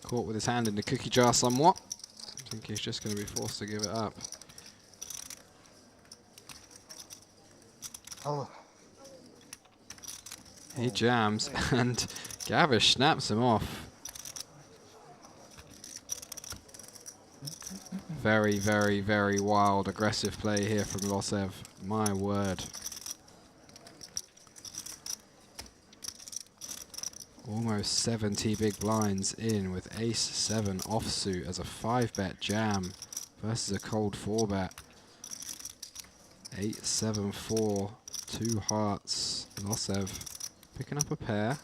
Speaker 3: Caught with his hand in the cookie jar somewhat. I think he's just going to be forced to give it up.
Speaker 11: Oh.
Speaker 3: He jams and Gavish snaps him off. Very, very, very wild, aggressive play here from Losev. My word. Almost 70 big blinds in with ace-7 offsuit as a 5-bet jam versus a cold 4-bet. 8-7-4, 2 hearts. Losev picking up a pair.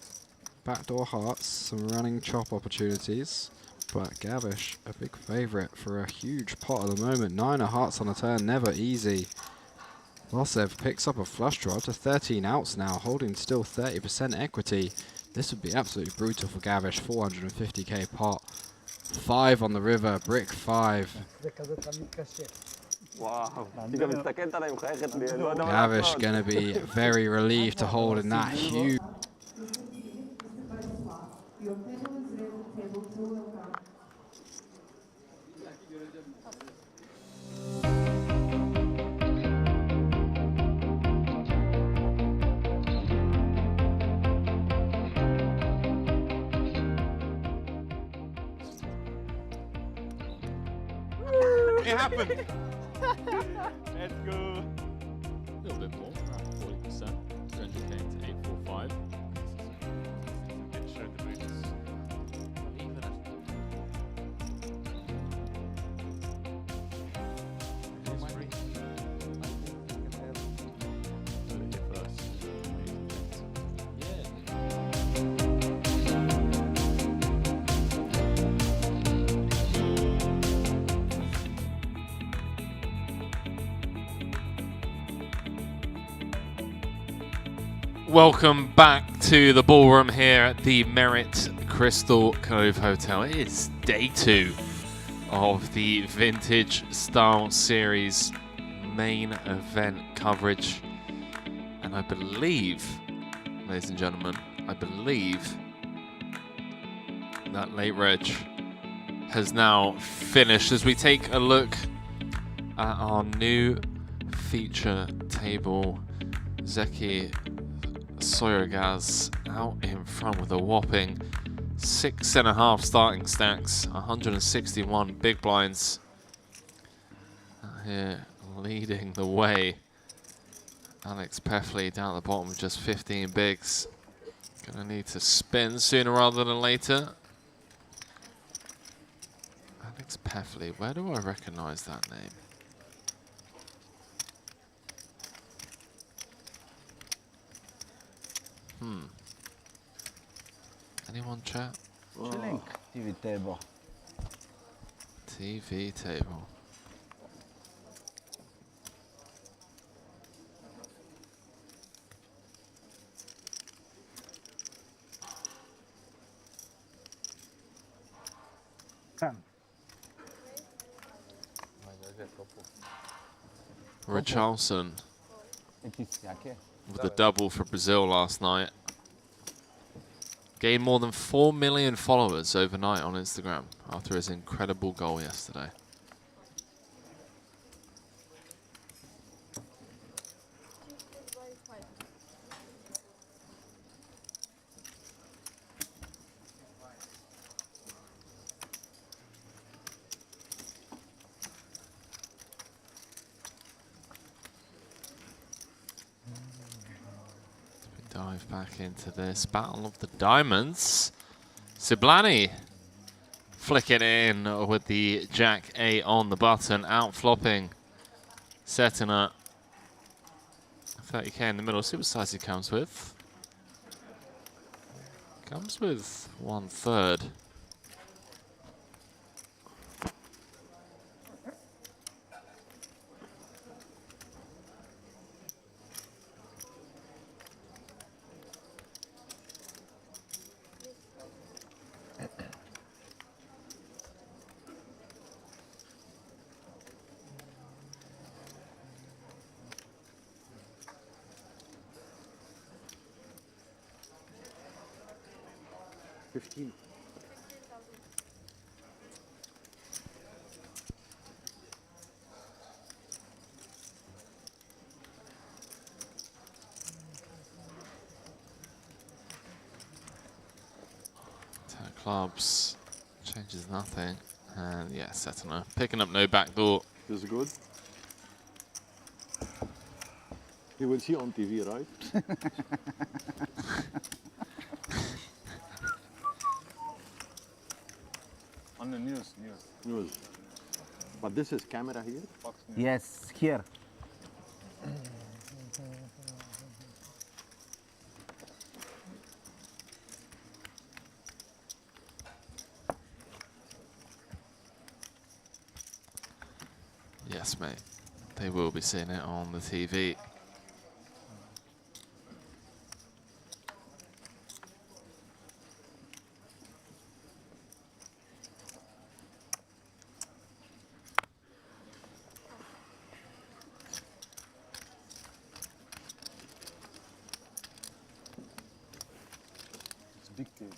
Speaker 3: Backdoor hearts, some running chop opportunities. But Gavish, a big favourite for a huge pot at the moment. 9 of hearts on a turn, never easy. Losev picks up a flush draw to 13 outs now, holding still 30% equity. This would be absolutely brutal for Gavish. 450k pot. 5 on the river, brick 5.
Speaker 9: Wow.
Speaker 3: Gavish gonna be very relieved to hold in that huge.
Speaker 8: Your table is ready, table 2 will come.
Speaker 2: It happened.
Speaker 12: Let's go.
Speaker 2: A little bit more, around 40%. 300k to 845.
Speaker 12: It showed the boots.
Speaker 2: Welcome back to the ballroom here at the Merit Crystal Cove Hotel. It is day 2 of the Vintage Style Series main event coverage. And I believe, ladies and gentlemen, I believe that late reg has now finished as we take a look at our new feature table. Zeki Soyergaz out in front with a whopping 6.5 starting stacks, 161 big blinds. Here leading the way. Alex Peffley down at the bottom with just 15 bigs. Gonna need to spin sooner rather than later. Alex Peffley, where do I recognize that name? Anyone chat?
Speaker 11: Chilling. TV table.
Speaker 2: TV table. Richarlison with the double for Brazil last night. Gained more than 4 million followers overnight on Instagram after his incredible goal yesterday. Dive back into this battle of the diamonds. Siblani flicking in with the Jack 8 on the button, out flopping. Setting up 30k in the middle. See what size he comes with. Comes with 1/3. Clubs changes nothing, and yeah, setting up, picking up no backdoor.
Speaker 14: This is good. You will see on TV, right?
Speaker 5: On the news.
Speaker 14: News. But this is camera here?
Speaker 11: Yes, here.
Speaker 2: Yes, mate. They will be seeing it on the TV.
Speaker 5: It's big table.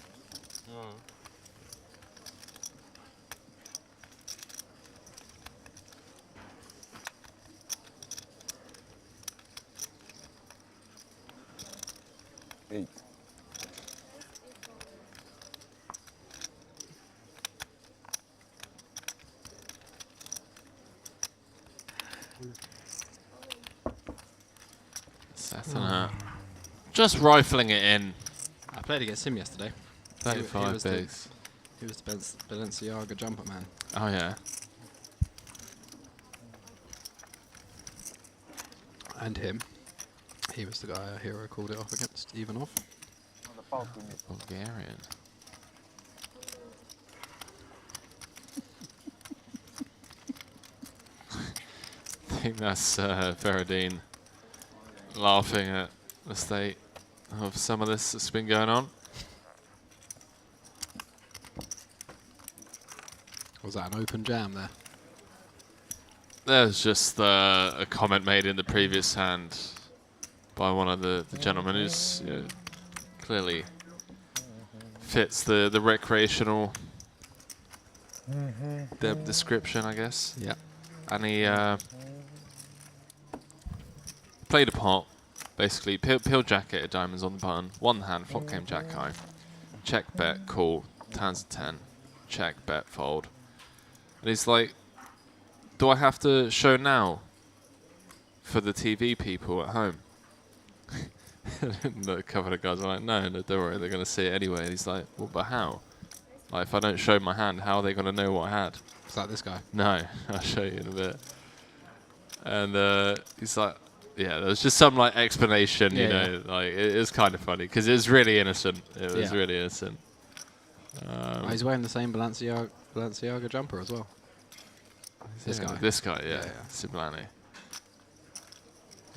Speaker 5: Eight.
Speaker 2: Setting up. Just rifling it in.
Speaker 3: I played against him yesterday.
Speaker 2: 35 bigs.
Speaker 3: He was the Balenciaga jumper man.
Speaker 2: Oh yeah.
Speaker 3: And him. He was the guy Hero called it off against, even off.
Speaker 2: Bulgarian. I think that's Veradine laughing at the state of some of this that's been going on.
Speaker 3: Was that an open jam there?
Speaker 2: There's just a comment made in the previous hand by one of the gentlemen who's clearly fits the recreational description, I guess.
Speaker 3: Yeah.
Speaker 2: And he played a pot, basically peel jacket of diamonds on the button, one hand, flop came jack high, check bet, call, turns to 10, check bet, fold. And he's like, do I have to show now for the TV people at home? And a couple of guys are like, no, don't worry, they're going to see it anyway. And he's like, well, but how? Like, if I don't show my hand, how are they going to know what I had?
Speaker 3: It's like this guy.
Speaker 2: No, I'll show you in a bit. And he's like, yeah, there was just some like explanation, you know, like it is kind of funny because it was really innocent. It was really innocent.
Speaker 3: He's wearing the same Balenciaga jumper as well. This guy.
Speaker 2: This guy, yeah. Siblani.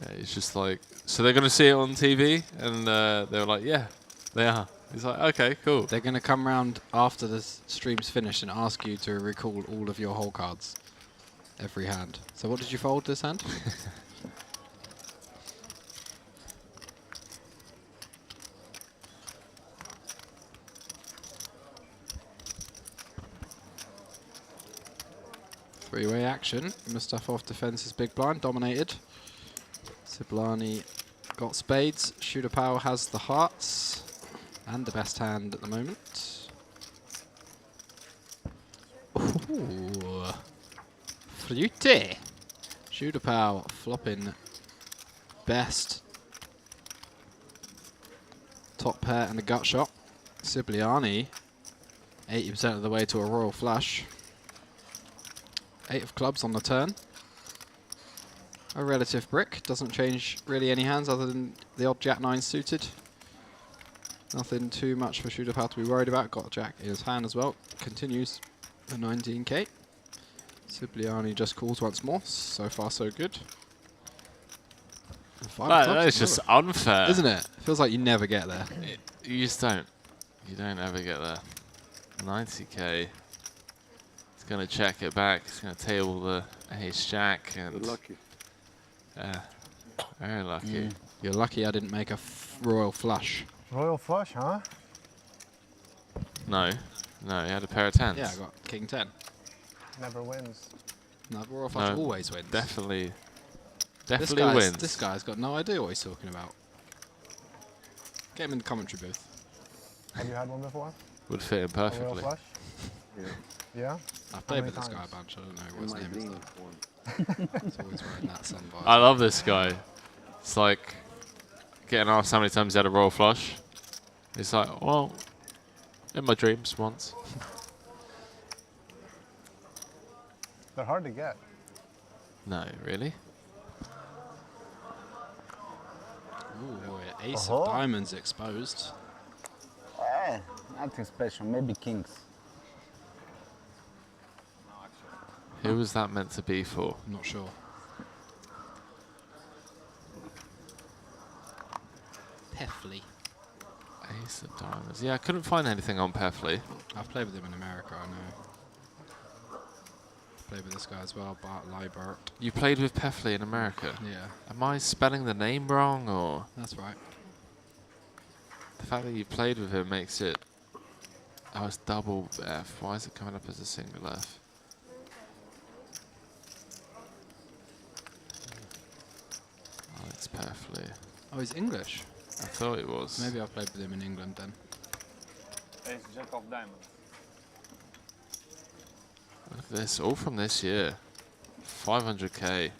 Speaker 2: Yeah, he's just like, so they're going to see it on TV? And they were like, yeah, they are. He's like, okay, cool.
Speaker 3: They're going to come round after the stream's finished and ask you to recall all of your hole cards. Every hand. So what did you fold this hand? Three-way action. Mustafov defends his big blind, dominated. Siblani got spades. Shooter Power has the hearts and the best hand at the moment. Ooh. Fruity. Shooter Power flopping best. Top pair and a gut shot. Sibliani 80% of the way to a royal flush. 8 of clubs on the turn. A relative brick. Doesn't change really any hands other than the odd Jack 9 suited. Nothing too much for Shooter Power to be worried about. Got a Jack in his hand as well. Continues the 19k. Sibliani just calls once more. So far so good.
Speaker 2: That is just unfair.
Speaker 3: Isn't it? Feels like you never get there.
Speaker 2: You just don't. You don't ever get there. 90k. He's going to check it back. He's going to table the ace-jack.
Speaker 14: You're lucky.
Speaker 2: Yeah. Very lucky.
Speaker 3: You're lucky I didn't make a royal flush.
Speaker 4: Royal flush, huh?
Speaker 2: No. No, he had a pair of 10s.
Speaker 3: Yeah, I got king 10.
Speaker 4: Never wins.
Speaker 3: No, royal flush always wins.
Speaker 2: Definitely
Speaker 3: Definitely
Speaker 2: wins.
Speaker 3: This guy's got no idea what he's talking about. Get him in the commentary booth.
Speaker 4: Have you had one before?
Speaker 2: Would fit him
Speaker 4: A
Speaker 2: perfectly.
Speaker 4: royal flush? Yeah?
Speaker 3: I've played with this guy a bunch. I don't know what his name is though. He's always wearing that sun visor.
Speaker 2: I love this guy. It's like getting asked how many times he had a royal flush. It's like, well, in my dreams once.
Speaker 4: They're hard to get.
Speaker 2: No, really?
Speaker 3: Ooh, ace of diamonds exposed.
Speaker 11: Nothing special, maybe kings.
Speaker 2: Who was that meant to be for?
Speaker 3: I'm not sure. Peffley.
Speaker 2: Ace of diamonds. Yeah, I couldn't find anything on Peffley.
Speaker 3: I've played with him in America, I know. Played with this guy as well, Bart Liebert.
Speaker 2: You played with Peffley in America?
Speaker 3: Yeah.
Speaker 2: Am I spelling the name wrong, or?
Speaker 3: That's right.
Speaker 2: The fact that you played with him makes it... Oh, it's double F. Why is it coming up as a single F? Alex Peffley.
Speaker 3: Oh, he's English.
Speaker 2: I thought it was.
Speaker 3: Maybe I played with him in England then.
Speaker 5: Ace Jack of diamonds.
Speaker 2: Look at this, all from this year. 500k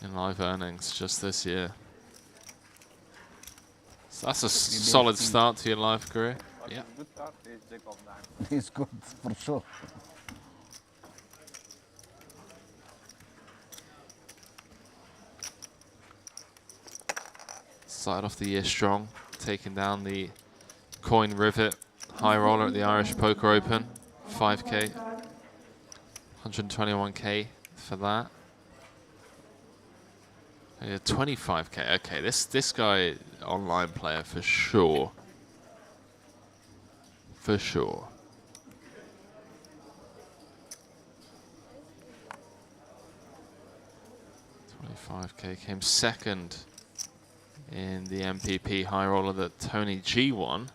Speaker 2: in live earnings just this year. So that's a solid start to your live career.
Speaker 3: Yeah.
Speaker 5: Good card, Ace Jack of diamonds.
Speaker 11: It's good, for sure.
Speaker 2: Started off the year strong, taking down the coin rivet high roller at the Irish Poker Open. 5k, 121k for that. Yeah, 25k. Okay, this guy online player for sure. For sure. $25k, came second in the MPP high roller that Tony G won.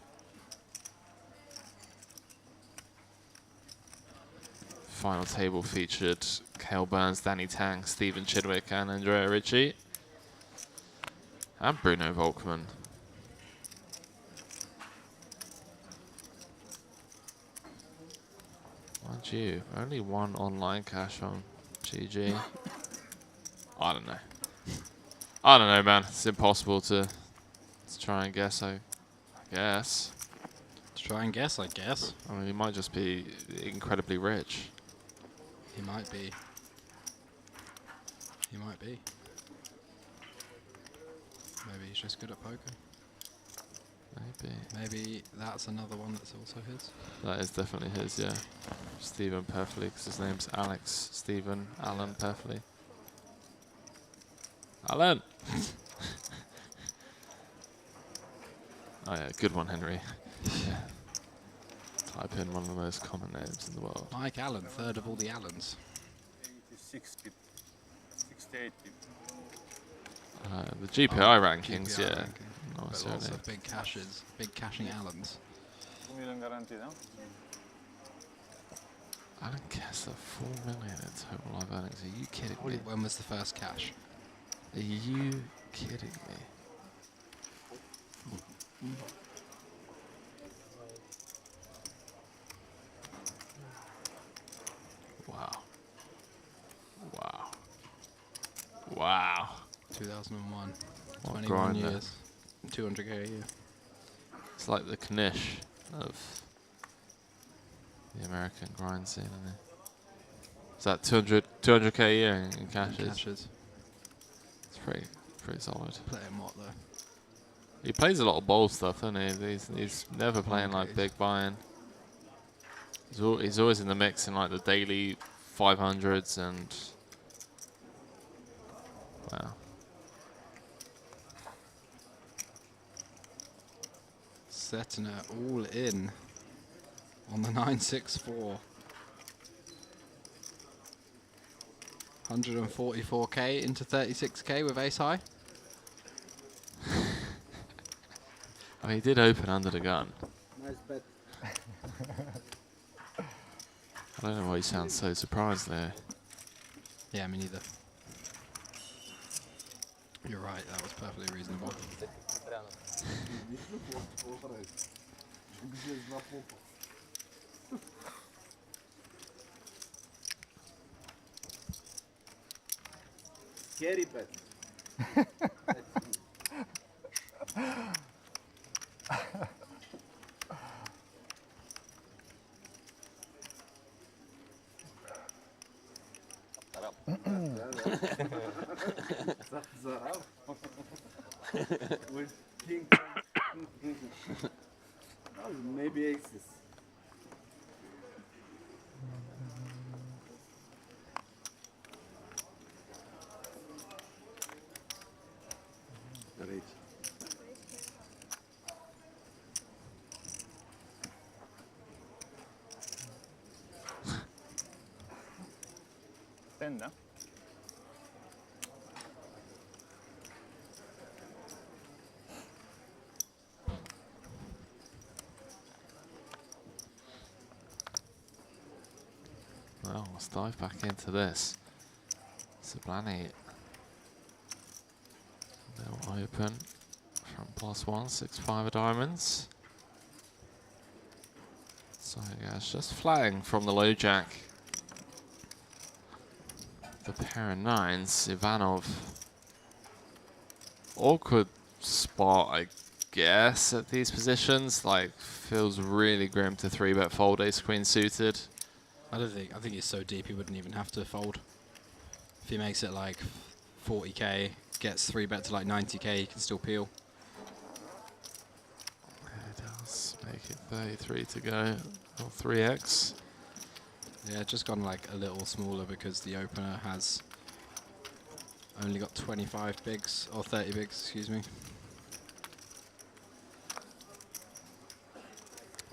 Speaker 2: Final table featured Cale Burns, Danny Tang, Stephen Chidwick and Andrea Ricci. And Bruno Volkmann. Mind you, only one online cash on GG. I don't know. I don't know, man. It's impossible to try and guess, I guess.
Speaker 3: To try and guess, I guess.
Speaker 2: I mean, he might just be incredibly rich.
Speaker 3: He might be. He might be. Maybe he's just good at poker.
Speaker 2: Maybe.
Speaker 3: Maybe that's another one that's also his.
Speaker 2: That is definitely his, yeah. Stephen Peffley, because his name's Alex Stephen Allen Peffley. Alan! Oh yeah, good one, Henry. Yeah. Type in one of the most common names in the world.
Speaker 3: Mike Allen, third of all the Allens.
Speaker 5: 86 people. 68 people.
Speaker 2: The GPI rankings,
Speaker 3: GPI
Speaker 2: yeah.
Speaker 3: ranking.
Speaker 2: Not
Speaker 3: But
Speaker 2: necessarily.
Speaker 3: also big cashes, big cashing Allens.
Speaker 5: 2 million guaranteed, huh?
Speaker 2: Alan Kessler, 4 million in total live earnings. Are you kidding me?
Speaker 3: When was the first cash?
Speaker 2: Are you kidding me? Wow. Wow. Wow.
Speaker 3: 2001.
Speaker 2: What
Speaker 3: 21
Speaker 2: grinder.
Speaker 3: years. 200k a year.
Speaker 2: It's like the Knish of the American grind scene, isn't it? Is that 200k a year in cashes? It's pretty solid.
Speaker 3: Playing what though?
Speaker 2: He plays a lot of bowl stuff, doesn't he? He's never playing like big buy-in. He's always in the mix in like the daily 500s and wow.
Speaker 3: Setting it all in on the 964. 144k into 36k with ace high.
Speaker 2: I mean, he did open under the gun.
Speaker 10: Nice bet.
Speaker 2: I don't know why he sounds so surprised there.
Speaker 3: Yeah, me neither. You're right, that was perfectly reasonable.
Speaker 10: Scary bet. With king, maybe aces.
Speaker 14: Great.
Speaker 12: Tenda.
Speaker 2: Well, let's dive back into this. Sablani, they'll open from +1, 6-5 of diamonds. So yeah, it's just flatting from the low jack. The pair of nines, Ivanov. Awkward spot, I guess, at these positions. Like, feels really grim to 3-bet fold ace queen suited.
Speaker 3: I think he's so deep he wouldn't even have to fold. If he makes it like 40k, gets 3-bet to like 90k, he can still peel.
Speaker 2: It does make it 33 to go, or 3x.
Speaker 3: Yeah, just gone like a little smaller because the opener has only got 25 bigs, or 30 bigs, excuse me.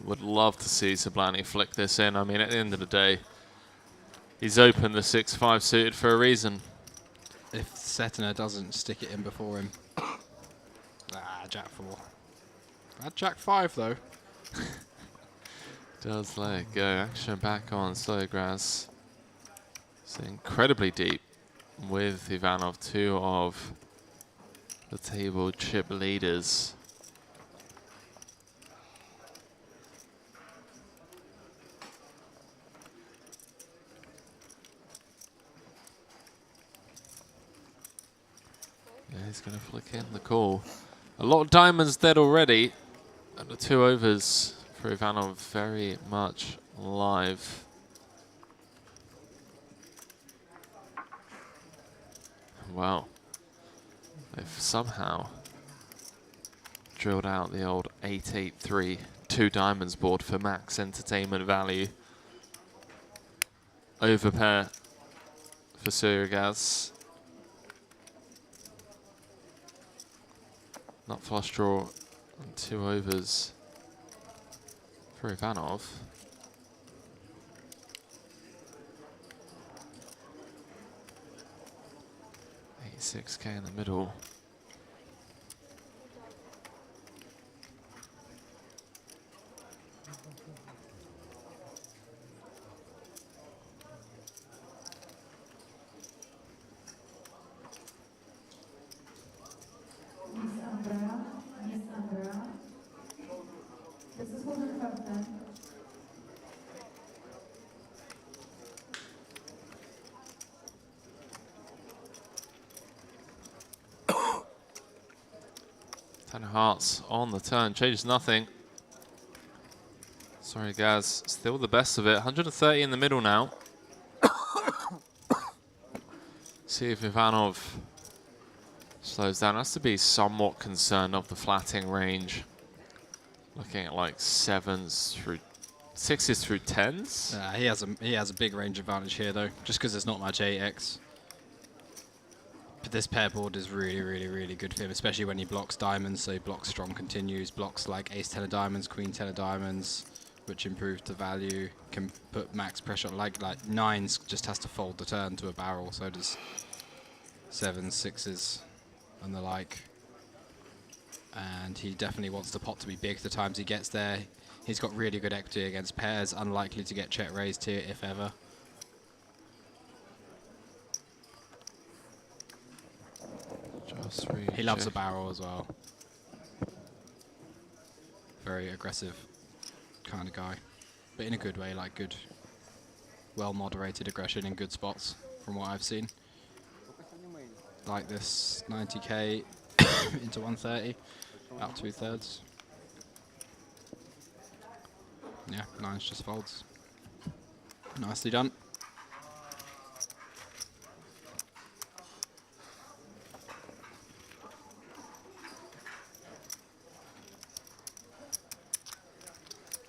Speaker 2: Would love to see Sablani flick this in. I mean, at the end of the day, he's opened the 6-5 suited for a reason.
Speaker 3: If Setiner doesn't stick it in before him. Jack 4. Bad Jack 5 though.
Speaker 2: Does let it go. Action back on Slowgrass. It's incredibly deep with Ivanov, 2 of the table chip leaders. Yeah, he's going to flick in the call. A lot of diamonds dead already. And the 2 overs for Ivanov very much live. Wow. They've somehow drilled out the old 8-8-3 2 diamonds board for max entertainment value. Overpair for Surigaz. Not flush draw and 2 overs for Ivanov. 6k in the middle. 10 hearts on the turn, changes nothing. Sorry, Gaz, still the best of it. 130 in the middle now. See if Ivanov slows down. Has to be somewhat concerned of the flatting range. Looking at like 7s through 6s through 10s.
Speaker 3: He has a big range advantage here though, just because there's not much 8x. But this pair board is really, really, really good for him, especially when he blocks diamonds. So he blocks strong continues, blocks like ace 10 of diamonds, queen 10 of diamonds, which improves the value. Can put max pressure on like 9s just has to fold the turn to a barrel. So does 7s, 6s, and the like. And he definitely wants the pot to be big the times he gets there. He's got really good equity against pairs, unlikely to get check raised here if ever. He loves a barrel as well. Very aggressive kind of guy, but in a good way, like good, well-moderated aggression in good spots from what I've seen. Like this 90k into 130, about 2/3. Yeah, 9s just folds. Nicely done.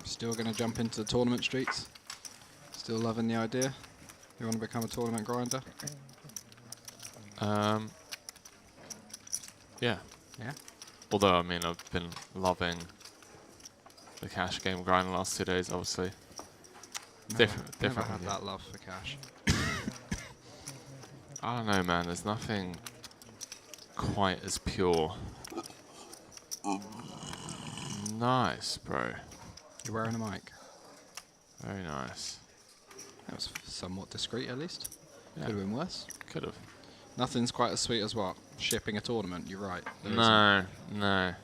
Speaker 3: Still going to jump into the tournament streets. Still loving the idea. You want to become a tournament grinder?
Speaker 2: Yeah.
Speaker 3: Yeah?
Speaker 2: Although, I mean, I've been loving the cash game grind the last 2 days, obviously. Different.
Speaker 3: Never had that love for cash.
Speaker 2: I don't know, man. There's nothing quite as pure. Nice, bro.
Speaker 3: You're wearing a mic.
Speaker 2: Very nice.
Speaker 3: That was somewhat discreet, at least.
Speaker 2: Yeah.
Speaker 3: Could have been worse.
Speaker 2: Could have.
Speaker 3: Nothing's quite as sweet as what? Shipping a tournament, you're right.
Speaker 2: No.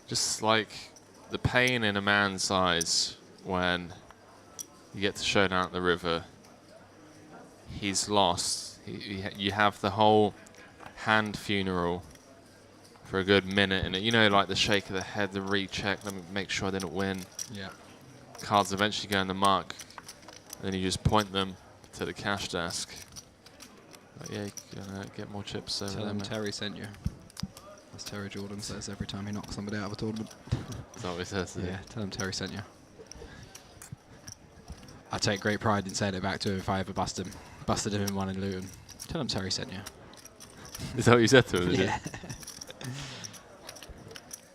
Speaker 2: Just like the pain in a man's eyes when you get to showdown at the river. He's lost. You have the whole hand funeral for a good minute, and you know, like the shake of the head, the recheck, let me make sure I didn't win.
Speaker 3: Yeah.
Speaker 2: Cards eventually go in the muck, and then you just point them to the cash desk. Like, yeah, you're gonna get more chips over
Speaker 3: Tell
Speaker 2: there,
Speaker 3: him
Speaker 2: mate.
Speaker 3: Terry sent you. As Terry Jordan says every time he knocks somebody out of a tournament.
Speaker 2: Is that what he says?
Speaker 3: Yeah, tell him Terry sent you. I take great pride in saying it back to him if I ever busted him in one in Luton. Tell him Terry sent you.
Speaker 2: Is that what you said to him?
Speaker 3: Yeah.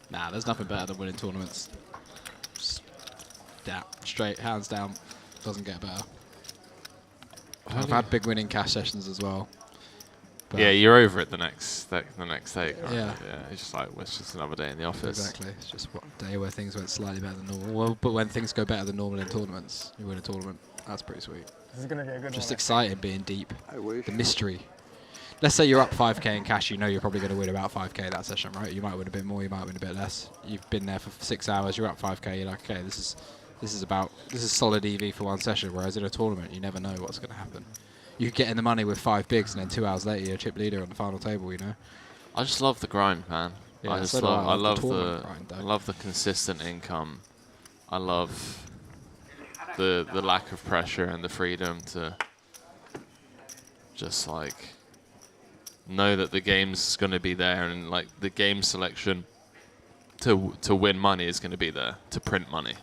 Speaker 3: Nah, there's nothing better than winning tournaments. Just straight, hands down, doesn't get better. I've had big winning cash sessions as well. But
Speaker 2: Yeah, you're over it the next take. Right?
Speaker 3: Yeah.
Speaker 2: It's just like, well, it's just another day in the office.
Speaker 3: Exactly. It's just one day where things went slightly better than normal. Well, but when things go better than normal in tournaments, you win a tournament. That's pretty sweet.
Speaker 11: This is gonna be a good
Speaker 3: Just
Speaker 11: one.
Speaker 3: exciting being deep.
Speaker 14: I wish.
Speaker 3: The mystery. Let's say you're up 5k in cash, you know you're probably going to win about 5k that session, right? You might win a bit more, you might win a bit less. You've been there for 6 hours, you're up 5k, you're like, okay, this is solid EV for one session, whereas in a tournament, you never know what's going to happen. You could get in the money with 5 bigs, and then 2 hours later, you're a chip leader on the final table, you know?
Speaker 2: I just love the grind, man.
Speaker 3: Yeah,
Speaker 2: I just
Speaker 3: so do
Speaker 2: love,
Speaker 3: I.
Speaker 2: I love
Speaker 3: The
Speaker 2: the
Speaker 3: tournament grind, though.
Speaker 2: I love the consistent income. I love the lack of pressure and the freedom to just like know that the game's going to be there, and like the game selection to win money is going to be there, to print money.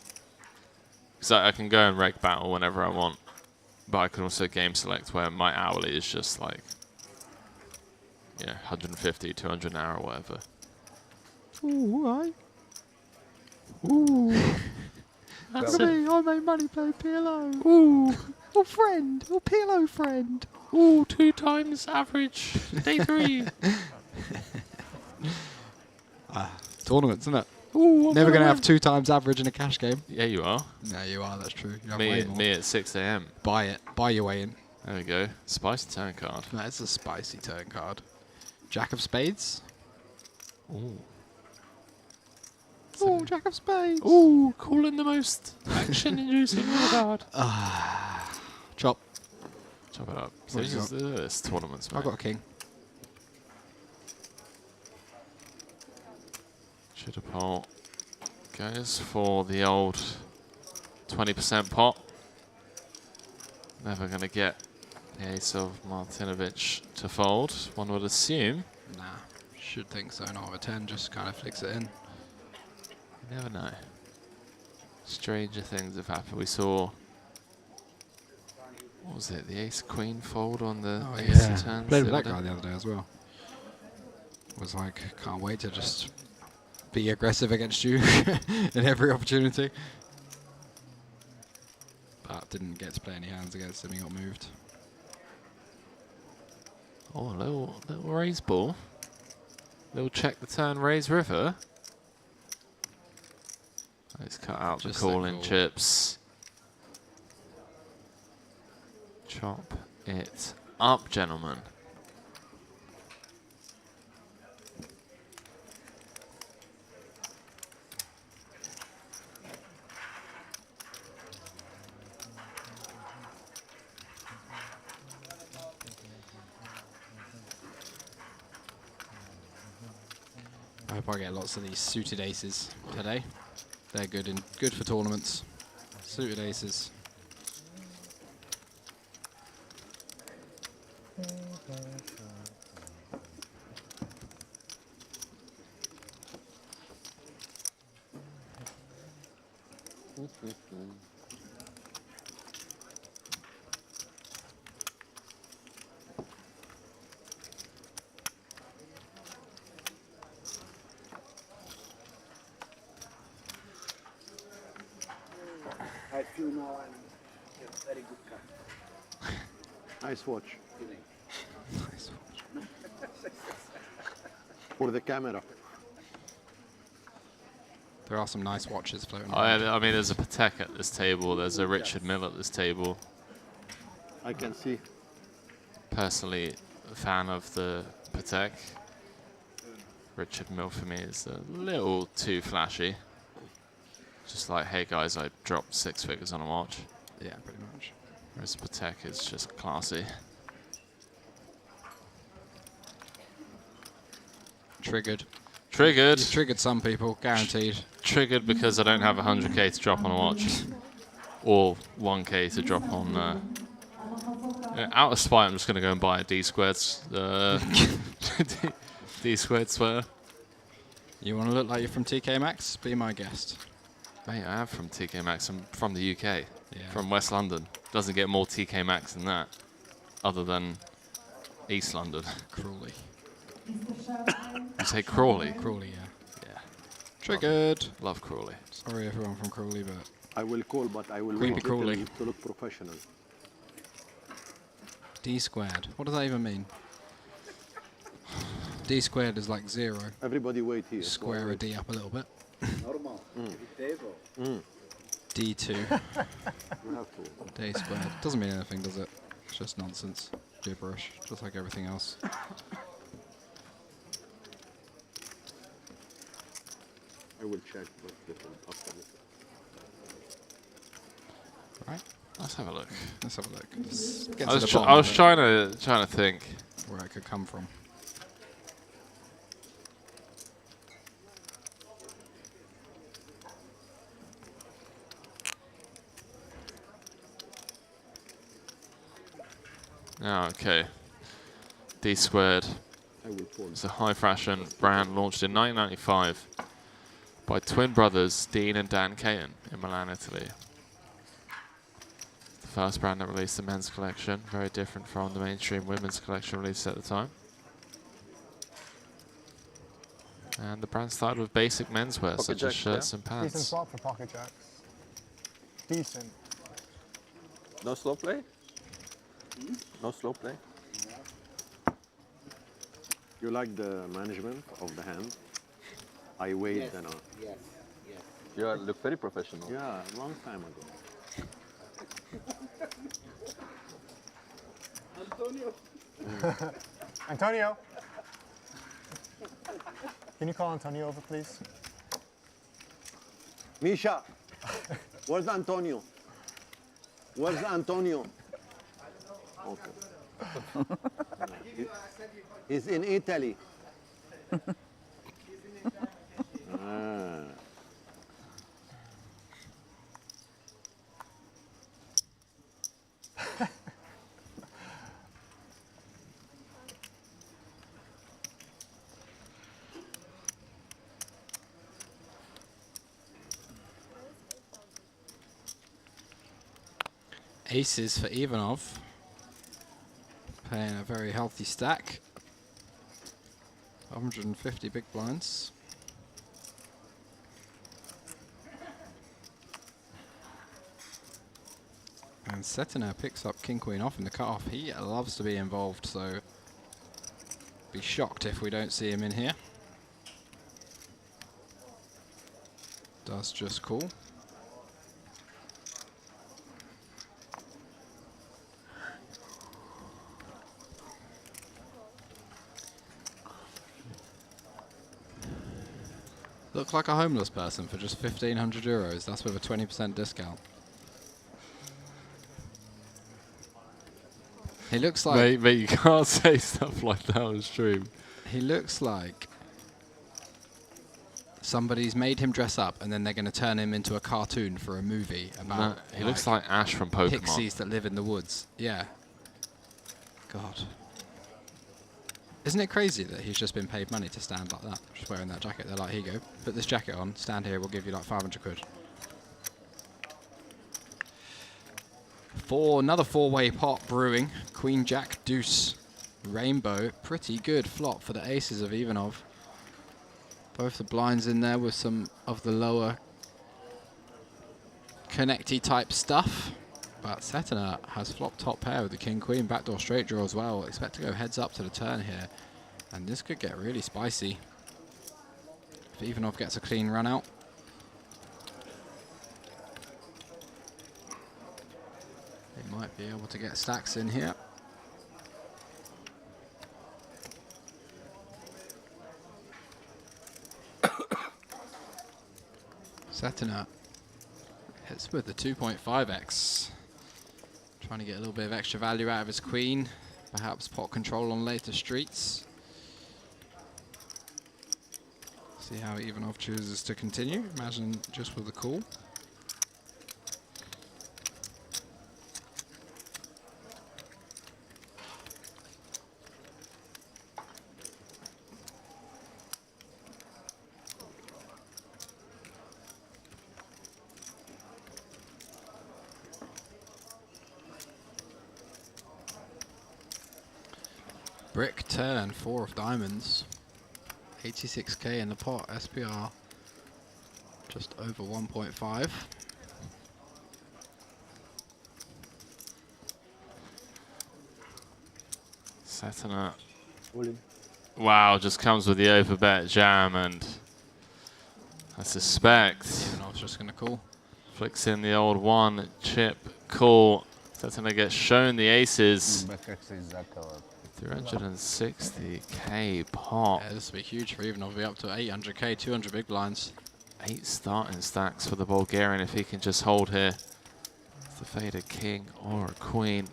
Speaker 2: So I can go and reg battle whenever I want, but I can also game select where my hourly is just like, yeah, 150, 200 an hour or whatever.
Speaker 3: Ooh, alright. Ooh. That's me, I made money play PLO. Ooh. Oh, friend. Oh, PLO friend.
Speaker 2: Ooh, 2 times average. Day 3.
Speaker 3: Tournaments, isn't it?
Speaker 2: Ooh,
Speaker 3: Never going to have 2 times average in a cash game.
Speaker 2: Yeah, you are.
Speaker 3: No, you are, that's true. You have way more.
Speaker 2: Me at 6 AM.
Speaker 3: Buy it. Buy your way in.
Speaker 2: There we go. Spicy turn card.
Speaker 3: That's a spicy turn card. Jack of spades.
Speaker 2: Ooh.
Speaker 3: Oh, Jack of spades.
Speaker 2: Ooh, calling the most action-inducing card.
Speaker 3: Chop.
Speaker 2: Chop it up. So
Speaker 3: What have you
Speaker 2: this tournaments, mate.
Speaker 3: I got a king.
Speaker 2: Chitapole goes for the old 20% pot. Never going to get the ace of Martinovic to fold, one would assume.
Speaker 3: Nah, should think so. Not with a 10, just kind of flicks it in.
Speaker 2: You never know. Stranger things have happened. We saw, what was it, the ace-queen fold on the ace of turns?
Speaker 3: Played with that guy the other day as well. Was like, can't wait to just be aggressive against you in every opportunity. But didn't get to play any hands against him, he got moved.
Speaker 2: Oh, a little raise ball. Little check the turn, raise river. Let's cut out
Speaker 3: Just
Speaker 2: the
Speaker 3: that
Speaker 2: calling
Speaker 3: call.
Speaker 2: chips. Chop it up, gentlemen.
Speaker 3: I hope I get lots of these suited aces today. They're good for tournaments. Suited aces.
Speaker 10: I feel now I'm a very good cat.
Speaker 14: Nice watch.
Speaker 3: Nice watch.
Speaker 14: For the camera.
Speaker 3: There are some nice watches floating
Speaker 2: I
Speaker 3: around.
Speaker 2: mean, there's a Patek at this table. There's a Richard Mille at this table.
Speaker 14: I can see.
Speaker 2: Personally, a fan of the Patek. Richard Mille for me is a little too flashy. Just like, hey guys, I dropped 6 figures on a watch.
Speaker 3: Yeah, pretty much.
Speaker 2: Whereas Patek is just classy.
Speaker 3: Triggered.
Speaker 2: Triggered.
Speaker 3: You've triggered some people, guaranteed.
Speaker 2: Triggered because I don't have 100k to drop on a watch. Or 1k to drop on... out of spite, I'm just going to go and buy a D squared D squared sweater.
Speaker 3: You want to look like you're from TK Maxx? Be my guest.
Speaker 2: Mate, I am from TK Maxx. I'm from the UK.
Speaker 3: Yeah.
Speaker 2: From West London. Doesn't get more TK Maxx than that. Other than East London.
Speaker 3: Crawley.
Speaker 2: You say Crawley?
Speaker 3: Crawley, yeah.
Speaker 2: Yeah.
Speaker 3: Triggered.
Speaker 2: Love Crawley.
Speaker 3: Sorry everyone from Crawley, but...
Speaker 14: I will call, but I will
Speaker 3: Creepy
Speaker 14: wait
Speaker 3: Crawley.
Speaker 14: little to look professional.
Speaker 3: D squared. What does that even mean? D squared is like 0.
Speaker 14: Everybody wait here.
Speaker 3: Square a D up a little bit.
Speaker 10: Normal.
Speaker 3: D2.
Speaker 14: You have to.
Speaker 3: D squared. Doesn't mean anything, does it? It's just nonsense. Gibberish. Just like everything else.
Speaker 14: I will check what's different after this.
Speaker 3: Right.
Speaker 2: Let's have a look.
Speaker 3: Let's have a look. Let's get
Speaker 2: I
Speaker 3: to
Speaker 2: was,
Speaker 3: the
Speaker 2: tr
Speaker 3: bottom
Speaker 2: I
Speaker 3: of
Speaker 2: was
Speaker 3: it,
Speaker 2: trying to think.
Speaker 3: where it could come from.
Speaker 2: Oh, okay. D squared.
Speaker 14: I will call.
Speaker 2: It's a high fashion brand launched in 1995 by twin brothers Dean and Dan Caton in Milan, Italy. The first brand that released a men's collection, very different from the mainstream women's collection released at the time. And the brand started with basic menswear, such as shirts and
Speaker 5: Decent
Speaker 2: pants.
Speaker 5: swap for pocket jacks. Decent.
Speaker 9: No slow play? No slow play?
Speaker 14: You like the management of the hand? I wait
Speaker 10: Yes,
Speaker 14: and
Speaker 10: yes, yes.
Speaker 9: You look very professional.
Speaker 14: yeah, a long time ago.
Speaker 10: Antonio.
Speaker 5: Antonio! Can you call Antonio over, please?
Speaker 14: Misha, where's Antonio? Where's Antonio? Okay. He's in Italy.
Speaker 3: aces for Ivanov. Playing a very healthy stack. 150 big blinds. And Setiner picks up King Queen off in the cutoff. He loves to be involved, so be shocked if we don't see him in here. Does just cool. Looks like a homeless person for just 1,500 euros. That's with a 20% discount. He looks like...
Speaker 2: Mate, you can't say stuff like that on stream.
Speaker 3: He looks like somebody's made him dress up and then they're going to turn him into a cartoon for a movie about...
Speaker 2: No, he looks like Ash from Pokemon.
Speaker 3: Pixies that live in the woods. Yeah. God. Isn't it crazy that he's just been paid money to stand like that, just wearing that jacket? They're like, here you go, put this jacket on, stand here, we'll give you like 500 quid. Another four-way pot brewing. Queen, Jack, Deuce, Rainbow. Pretty good flop for the aces of Ivanov. Both the blinds in there with some of the lower connecty type stuff. But Setiner has flopped top pair with the King Queen, backdoor straight draw as well. Expect to go heads up to the turn here. And this could get really spicy if Ivanov gets a clean run out. He might be able to get stacks in here. Setiner hits with the 2.5x. Trying to get a little bit of extra value out of his queen. Perhaps pot control on later streets. See how Ivanov chooses to continue. Imagine just with the call. Brick turn, 4 of diamonds. 86k in the pot, SPR just over 1.5.
Speaker 2: Setiner. Wow, just comes with the overbet jam, and I suspect
Speaker 3: Ivanov's just going to call.
Speaker 2: Flicks in the old one chip call. Setiner gets shown the aces. 360k pot.
Speaker 3: Yeah, this will be huge for Ivanov. We'll be up to 800k, 200 big blinds.
Speaker 2: 8 starting stacks for the Bulgarian if he can just hold here. It's the faded king or a queen.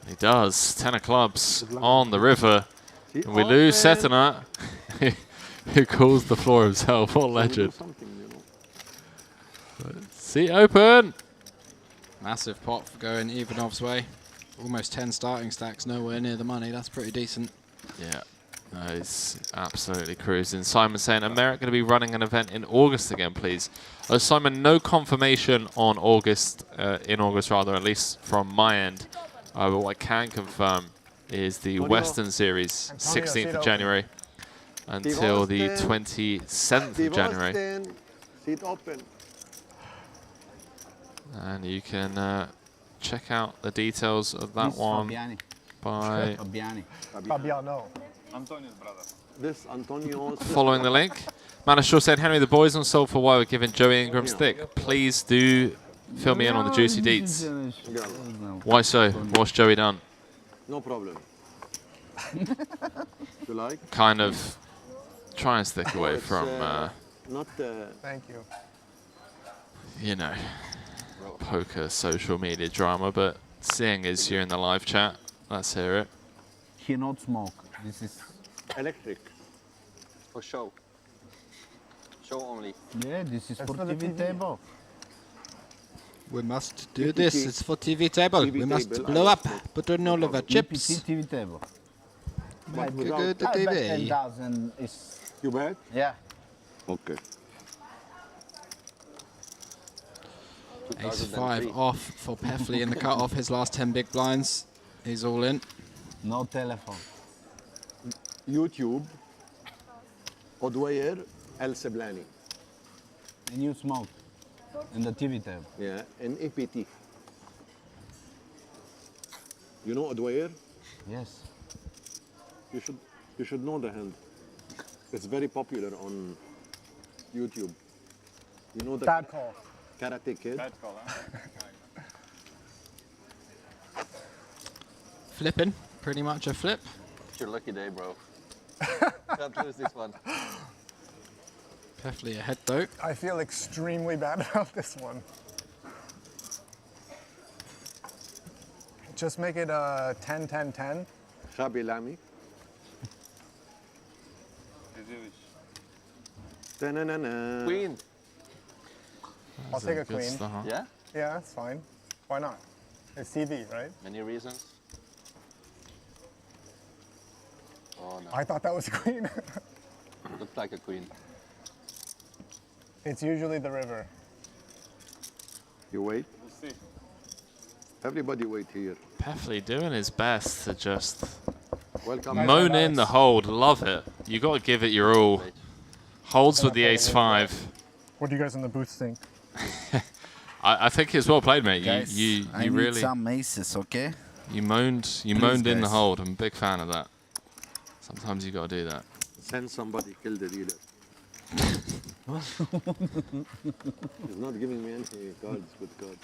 Speaker 2: He does. 10 of clubs on the river. And we lose Setiner, who calls the floor himself. What a legend. Seat open.
Speaker 3: Massive pot for going Ivanov's way. Almost 10 starting stacks, nowhere near the money. That's pretty decent.
Speaker 2: Yeah, no, he's absolutely cruising. Simon saying, America going to be running an event in August again, please. Simon, no confirmation on August, in August rather, at least from my end. But what I can confirm is the Western Series, 16th of January until the 27th of January.
Speaker 14: Seat open.
Speaker 2: And you can check out the details of that one by
Speaker 5: Fabiano. Antonio's brother.
Speaker 14: This Antonio's
Speaker 2: following the link. Manashaw said, Henry, the boys on Soul for a while were giving Joey Ingram stick. Please do fill me in on the juicy deets. Why so? What's Joey done?
Speaker 14: No problem. You like?
Speaker 2: Kind of try and stick away from,
Speaker 14: not
Speaker 5: thank you.
Speaker 2: you know, poker social media drama, but seeing as you're in the live chat, let's hear it.
Speaker 11: He not smoke. This is
Speaker 14: electric.
Speaker 9: For show. Show only.
Speaker 11: yeah. This is for TV table.
Speaker 3: We must do this. It's for TV table. We must blow up. Put on all of our chips.
Speaker 11: TV table.
Speaker 3: Make a good
Speaker 11: I bet
Speaker 3: TV.
Speaker 11: 10,000 is.
Speaker 14: You bet?
Speaker 11: Yeah.
Speaker 14: Okay.
Speaker 3: Ace
Speaker 9: 2003.
Speaker 3: 5 off for Peffley in the cut off his last 10 big blinds. He's all in.
Speaker 11: No telephone.
Speaker 14: YouTube, Odweyer, El Seblani.
Speaker 11: And you smoke in the TV tab.
Speaker 14: Yeah, and APT. You know Odweyer?
Speaker 11: Yes.
Speaker 14: You should know the hand. It's very popular on YouTube. You know the
Speaker 16: Bad call.
Speaker 14: Karate Kid?
Speaker 5: Bad call, huh?
Speaker 3: Flipping, pretty much a flip.
Speaker 9: It's your lucky day, bro. Can't lose this one.
Speaker 3: Peffley ahead though.
Speaker 16: I feel extremely bad about this one. Just make it 10-10-10.
Speaker 14: Shabi Lami. Ta-na-na-na.
Speaker 9: Queen.
Speaker 16: I'll take a queen.
Speaker 9: Yeah?
Speaker 16: Yeah, that's fine. Why not? It's TV, right?
Speaker 9: Many reasons. Oh no.
Speaker 16: I thought that was a queen.
Speaker 9: Looks like a queen.
Speaker 16: It's usually the river.
Speaker 14: You wait.
Speaker 5: We'll see.
Speaker 14: Everybody wait here.
Speaker 2: Peffley doing his best to just
Speaker 14: Welcome.
Speaker 2: moan in the hold. Love it. You got to give it your all. Holds with the ace 5.
Speaker 16: What do you guys in the booth think?
Speaker 2: I think it's well played, mate.
Speaker 11: Guys,
Speaker 2: You
Speaker 11: I need
Speaker 2: really
Speaker 11: some aces, okay?
Speaker 2: you moaned in the
Speaker 11: guys.
Speaker 2: hold. I'm a big fan of that. Sometimes you got to do that.
Speaker 14: Send somebody kill the dealer. He's not giving me any cards with God.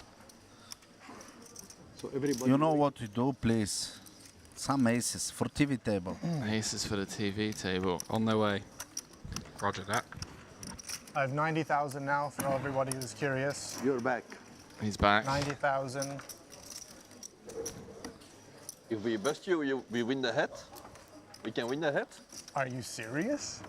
Speaker 14: So everybody.
Speaker 11: You know what to do, please? Some aces for TV table.
Speaker 2: Aces for the TV table.
Speaker 3: On their way. Roger that.
Speaker 16: I have 90,000 now for everybody who's curious.
Speaker 14: You're back.
Speaker 2: He's back.
Speaker 16: 90,000.
Speaker 9: If we bust you, we win the head. We can win the head.
Speaker 16: Are you serious?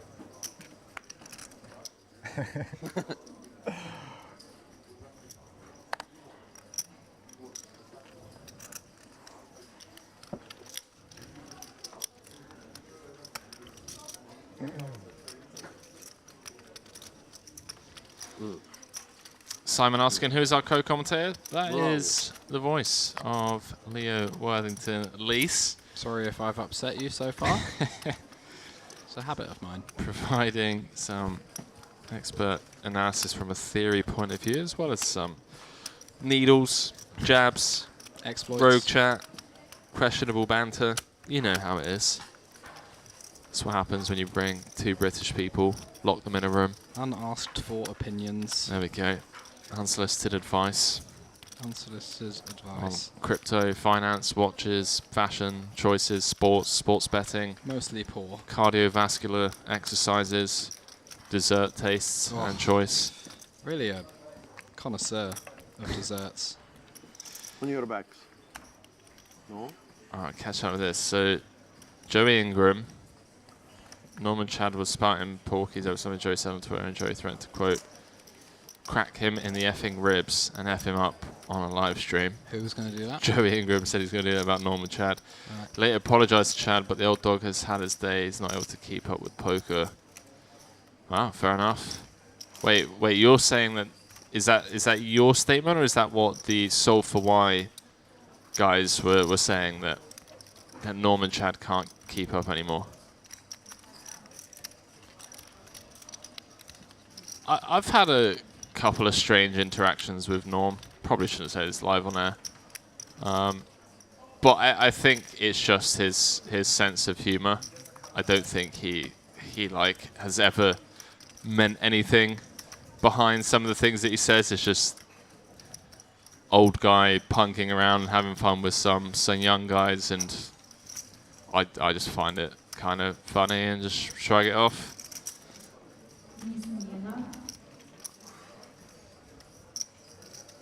Speaker 2: Simon asking, who's our co-commentator? That
Speaker 9: Whoa.
Speaker 2: is the voice of Leo Worthington Lease.
Speaker 3: Sorry if I've upset you so far. It's a habit of mine.
Speaker 2: Providing some expert analysis from a theory point of view, as well as some needles, jabs,
Speaker 3: Exploits.
Speaker 2: rogue chat, questionable banter. You know how it is. That's what happens when you bring two British people, lock them in a room.
Speaker 3: Unasked for opinions.
Speaker 2: There we go. Unsolicited advice
Speaker 3: Unsolicited
Speaker 2: on
Speaker 3: advice.
Speaker 2: crypto, finance, watches, fashion, choices, sports betting,
Speaker 3: Mostly poor.
Speaker 2: cardiovascular exercises, dessert tastes
Speaker 3: Oh.
Speaker 2: and choice.
Speaker 3: Really a connoisseur of desserts.
Speaker 14: On your backs. No?
Speaker 2: Alright, catch up with this. So, Joey Ingram, Norman Chad was spouting porkies over something Joey said on Twitter, and Joey threatened to quote, crack him in the effing ribs and F him up on a live stream.
Speaker 3: Who was going to do that?
Speaker 2: Joey Ingram said he's going to do that about Norman Chad.
Speaker 3: Right.
Speaker 2: Later apologised to Chad, but the old dog has had his day. He's not able to keep up with poker. Wow, fair enough. Wait, you're saying that is that your statement, or is that what the Solve for Why guys were saying, that Norman Chad can't keep up anymore? I've had a couple of strange interactions with Norm. Probably shouldn't say this live on air. But I think it's just his sense of humor. I don't think he like has ever meant anything behind some of the things that he says. It's just old guy punking around and having fun with some young guys, and I just find it kind of funny and just shrug it off.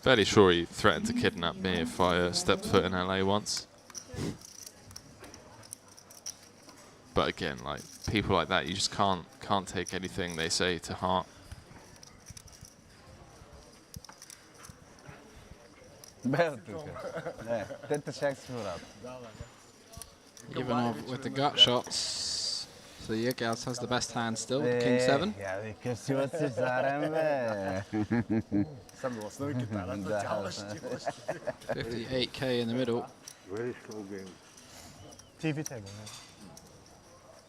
Speaker 2: Fairly sure he threatened to kidnap me if I stepped foot in LA once. But again, like, people like that, you just can't take anything they say to heart.
Speaker 3: Even off with the gut shots. So Gaz has the best hand still, King 7.
Speaker 11: Я вика си от Цезарен, бе.
Speaker 10: Sam vlastně kytara, to děláš, ty vole.
Speaker 3: 58k in the middle.
Speaker 14: Very slow game.
Speaker 16: TV table, man.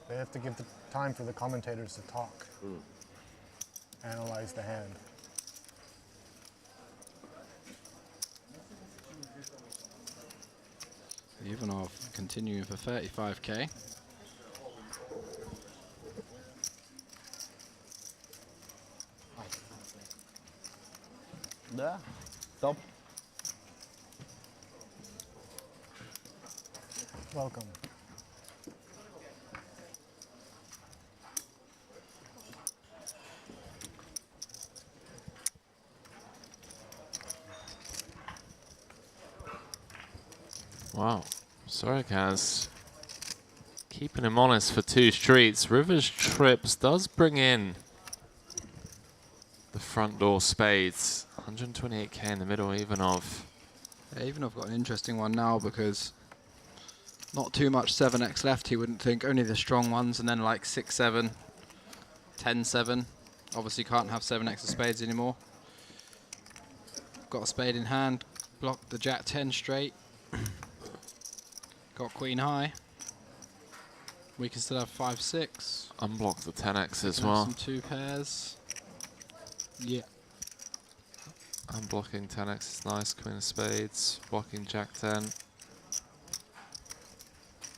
Speaker 16: They have to give the time for the commentators to talk. Analyze the hand.
Speaker 3: Ivanov continuing for 35k.
Speaker 11: Да, топ.
Speaker 16: Welcome.
Speaker 2: Wow. Sorry, Kaz. Keeping him honest for 2 streets. Rivers Trips does bring in the front door spades. 128k in the middle, Ivanov.
Speaker 3: Yeah, Ivanov got an interesting one now because not too much 7x left, he wouldn't think. Only the strong ones, and then like 6-7, 10-7. Obviously can't have 7x of spades anymore. Got a spade in hand, blocked the Jack 10 straight. Got Queen high. We can still have 5-6.
Speaker 2: Unblock the 10x as
Speaker 3: Have
Speaker 2: well.
Speaker 3: Some 2 pairs. Yeah.
Speaker 2: Unblocking 10x is nice. Queen of spades. Blocking Jack 10.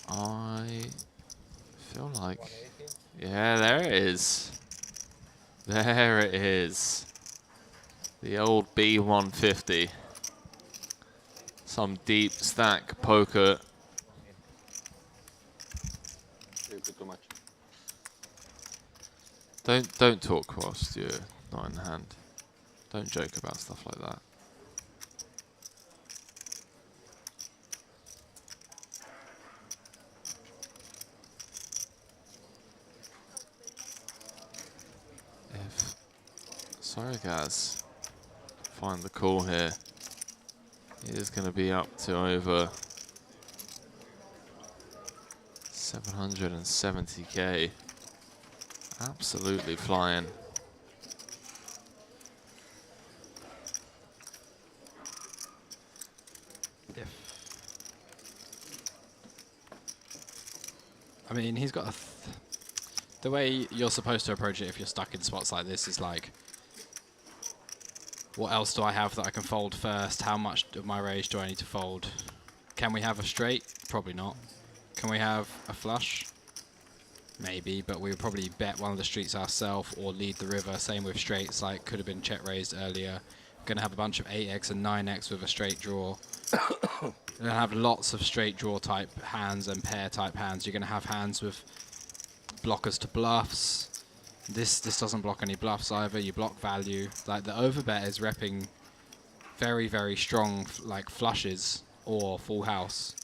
Speaker 2: I feel like... Yeah, there it is. There it is. The old B150. Some deep stack poker.
Speaker 14: Too much.
Speaker 2: Don't talk whilst you're not in hand. Don't joke about stuff like that. If sorry guys, find the call here. He is going to be up to over 770k. Absolutely flying.
Speaker 3: I mean, he's got a... the way you're supposed to approach it if you're stuck in spots like this is like, what else do I have that I can fold first? How much of my raise do I need to fold? Can we have a straight? Probably not. Can we have a flush? Maybe, but we would probably bet one of the streets ourselves or lead the river. Same with straights, like could have been check raised earlier. Gonna have a bunch of 8x and 9x with a straight draw. You're gonna have lots of straight draw type hands and pair type hands. You're gonna have hands with blockers to bluffs. This doesn't block any bluffs either. You block value. Like the overbet is repping very, very strong like flushes or full house.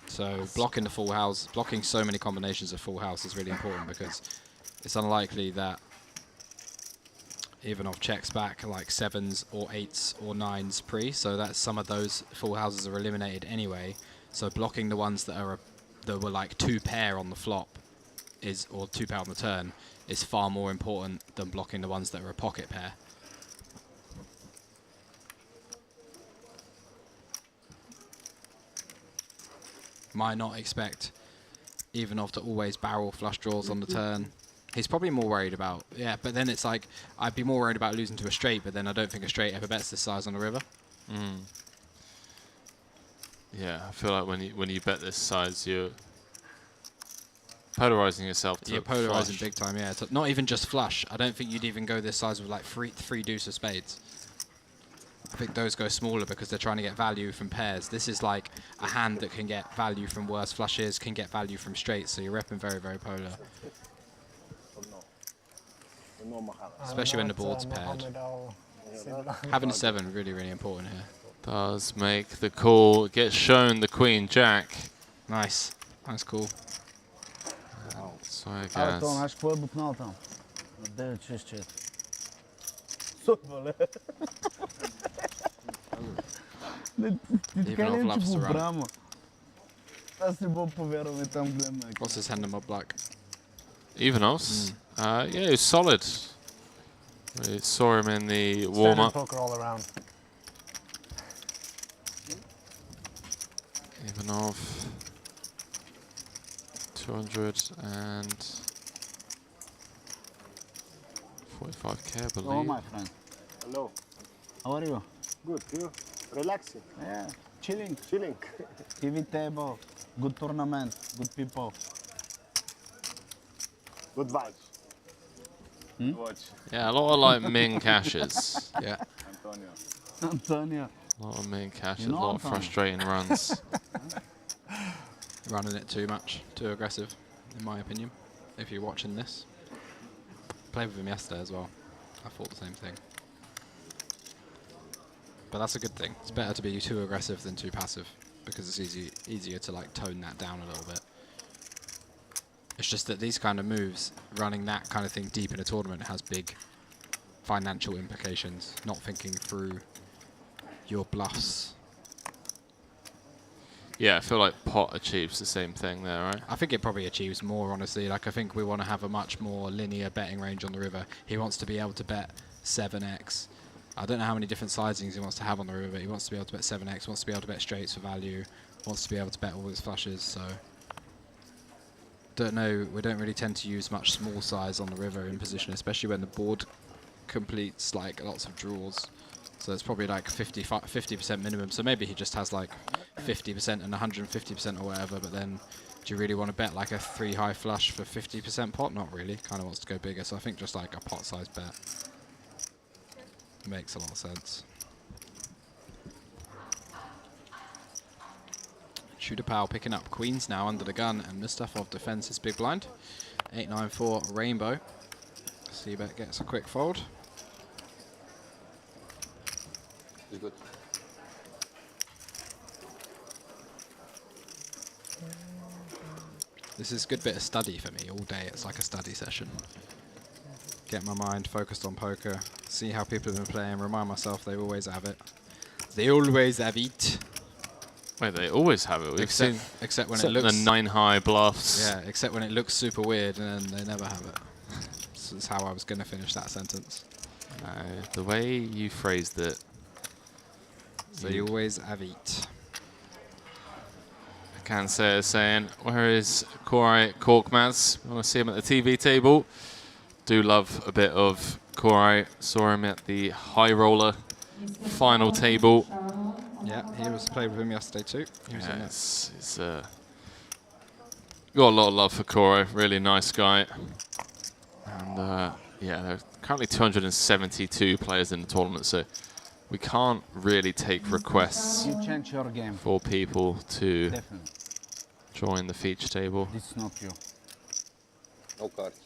Speaker 3: So blocking the full house, blocking so many combinations of full house is really important because it's unlikely that Ivanov checks back like 7s or 8s or 9s pre, so that some of those full houses are eliminated anyway. So blocking the ones that are that were like 2 pair on the flop is, or 2 pair on the turn, is far more important than blocking the ones that are a pocket pair. Might not expect Ivanov to always barrel flush draws on the turn. He's probably more worried about, yeah, but then it's like, I'd be more worried about losing to a straight, but then I don't think a straight ever bets this size on the river.
Speaker 2: Mm. Yeah, I feel like when you bet this size, you're polarizing yourself to
Speaker 3: You're polarizing
Speaker 2: flush.
Speaker 3: big time, yeah. Not even just flush. I don't think you'd even go this size with like three deuce of spades. I think those go smaller because they're trying to get value from pairs. This is like a hand that can get value from worse flushes, can get value from straights, so you're repping very, very polar. Especially when the board's paired. Having a 7 really, really important here.
Speaker 2: Does make the call, gets shown the queen jack.
Speaker 3: Nice. Nice call.
Speaker 2: Sorry
Speaker 11: Абе,
Speaker 2: guys.
Speaker 11: то знаеш какво е букнал там? На 9-6-4. Супа, ле. Ти така ли че го брама? Аз не мога повярвам и там гледам.
Speaker 3: What's his hand in my black?
Speaker 2: Evenos. Yeah, he was solid. We saw him in the warm-up.
Speaker 16: Poker all around.
Speaker 2: Ivanov, 245k, I believe.
Speaker 11: Hello, my friend.
Speaker 5: Hello.
Speaker 11: How are you?
Speaker 5: Good. You? Relaxing.
Speaker 11: Yeah, chilling.
Speaker 5: Chilling.
Speaker 11: TV table, good tournament, good people.
Speaker 5: Good vibes. Watch.
Speaker 2: Yeah, a lot of like min cashes.
Speaker 3: Yeah.
Speaker 5: Antonio.
Speaker 11: Antonio.
Speaker 2: A lot of min cashes,
Speaker 11: You know
Speaker 2: a lot of
Speaker 11: Antonio.
Speaker 2: frustrating runs.
Speaker 3: Running it too much, too aggressive, in my opinion. If you're watching this, played with him yesterday as well. I thought the same thing. But that's a good thing. It's better to be too aggressive than too passive because it's easier to like tone that down a little bit. It's just that these kind of moves, running that kind of thing deep in a tournament has big financial implications, not thinking through your bluffs.
Speaker 2: Yeah, I feel like pot achieves the same thing there, right?
Speaker 3: I think it probably achieves more, honestly. Like, I think we want to have a much more linear betting range on the river. He wants to be able to bet 7x. I don't know how many different sizings he wants to have on the river, but he wants to be able to bet 7x, wants to be able to bet straights for value, wants to be able to bet all his flushes, so... Don't know, we don't really tend to use much small size on the river in position, especially when the board completes, like, lots of draws. So it's probably like 50% minimum. So maybe he just has like 50% and 150% or whatever. But then, do you really want to bet like a 3 high flush for 50% pot? Not really. Kind of wants to go bigger. So I think just like a pot size bet makes a lot of sense. Shooter Powell picking up queens now under the gun, and Mustafov defends his big blind. 8-9-4 rainbow. C-bet gets a quick fold.
Speaker 9: It's good.
Speaker 3: This is a good bit of study for me all day. It's like a study session. Get my mind focused on poker, see how people have been playing, remind myself they always have it. They always have it.
Speaker 2: Wait, they always have it. We've seen
Speaker 3: except when it looks...
Speaker 2: the 9 high bluffs.
Speaker 3: Yeah, except when it looks super weird and then they never have it. This is how I was going to finish that sentence.
Speaker 2: The way you phrased it.
Speaker 3: They always have it.
Speaker 2: I can say saying, where is Corey Korkmaz? I want to see him at the TV table. Do love a bit of Corey. Saw him at the high roller final table.
Speaker 3: Yeah, he was played with him yesterday too.
Speaker 2: Yeah, it's got a lot of love for Corey. Really nice guy. And yeah, there are currently 272 players in the tournament, so we can't really take requests
Speaker 11: You change your game.
Speaker 2: for people to
Speaker 11: Definitely.
Speaker 2: join the feature table.
Speaker 11: This is not you.
Speaker 9: No cards.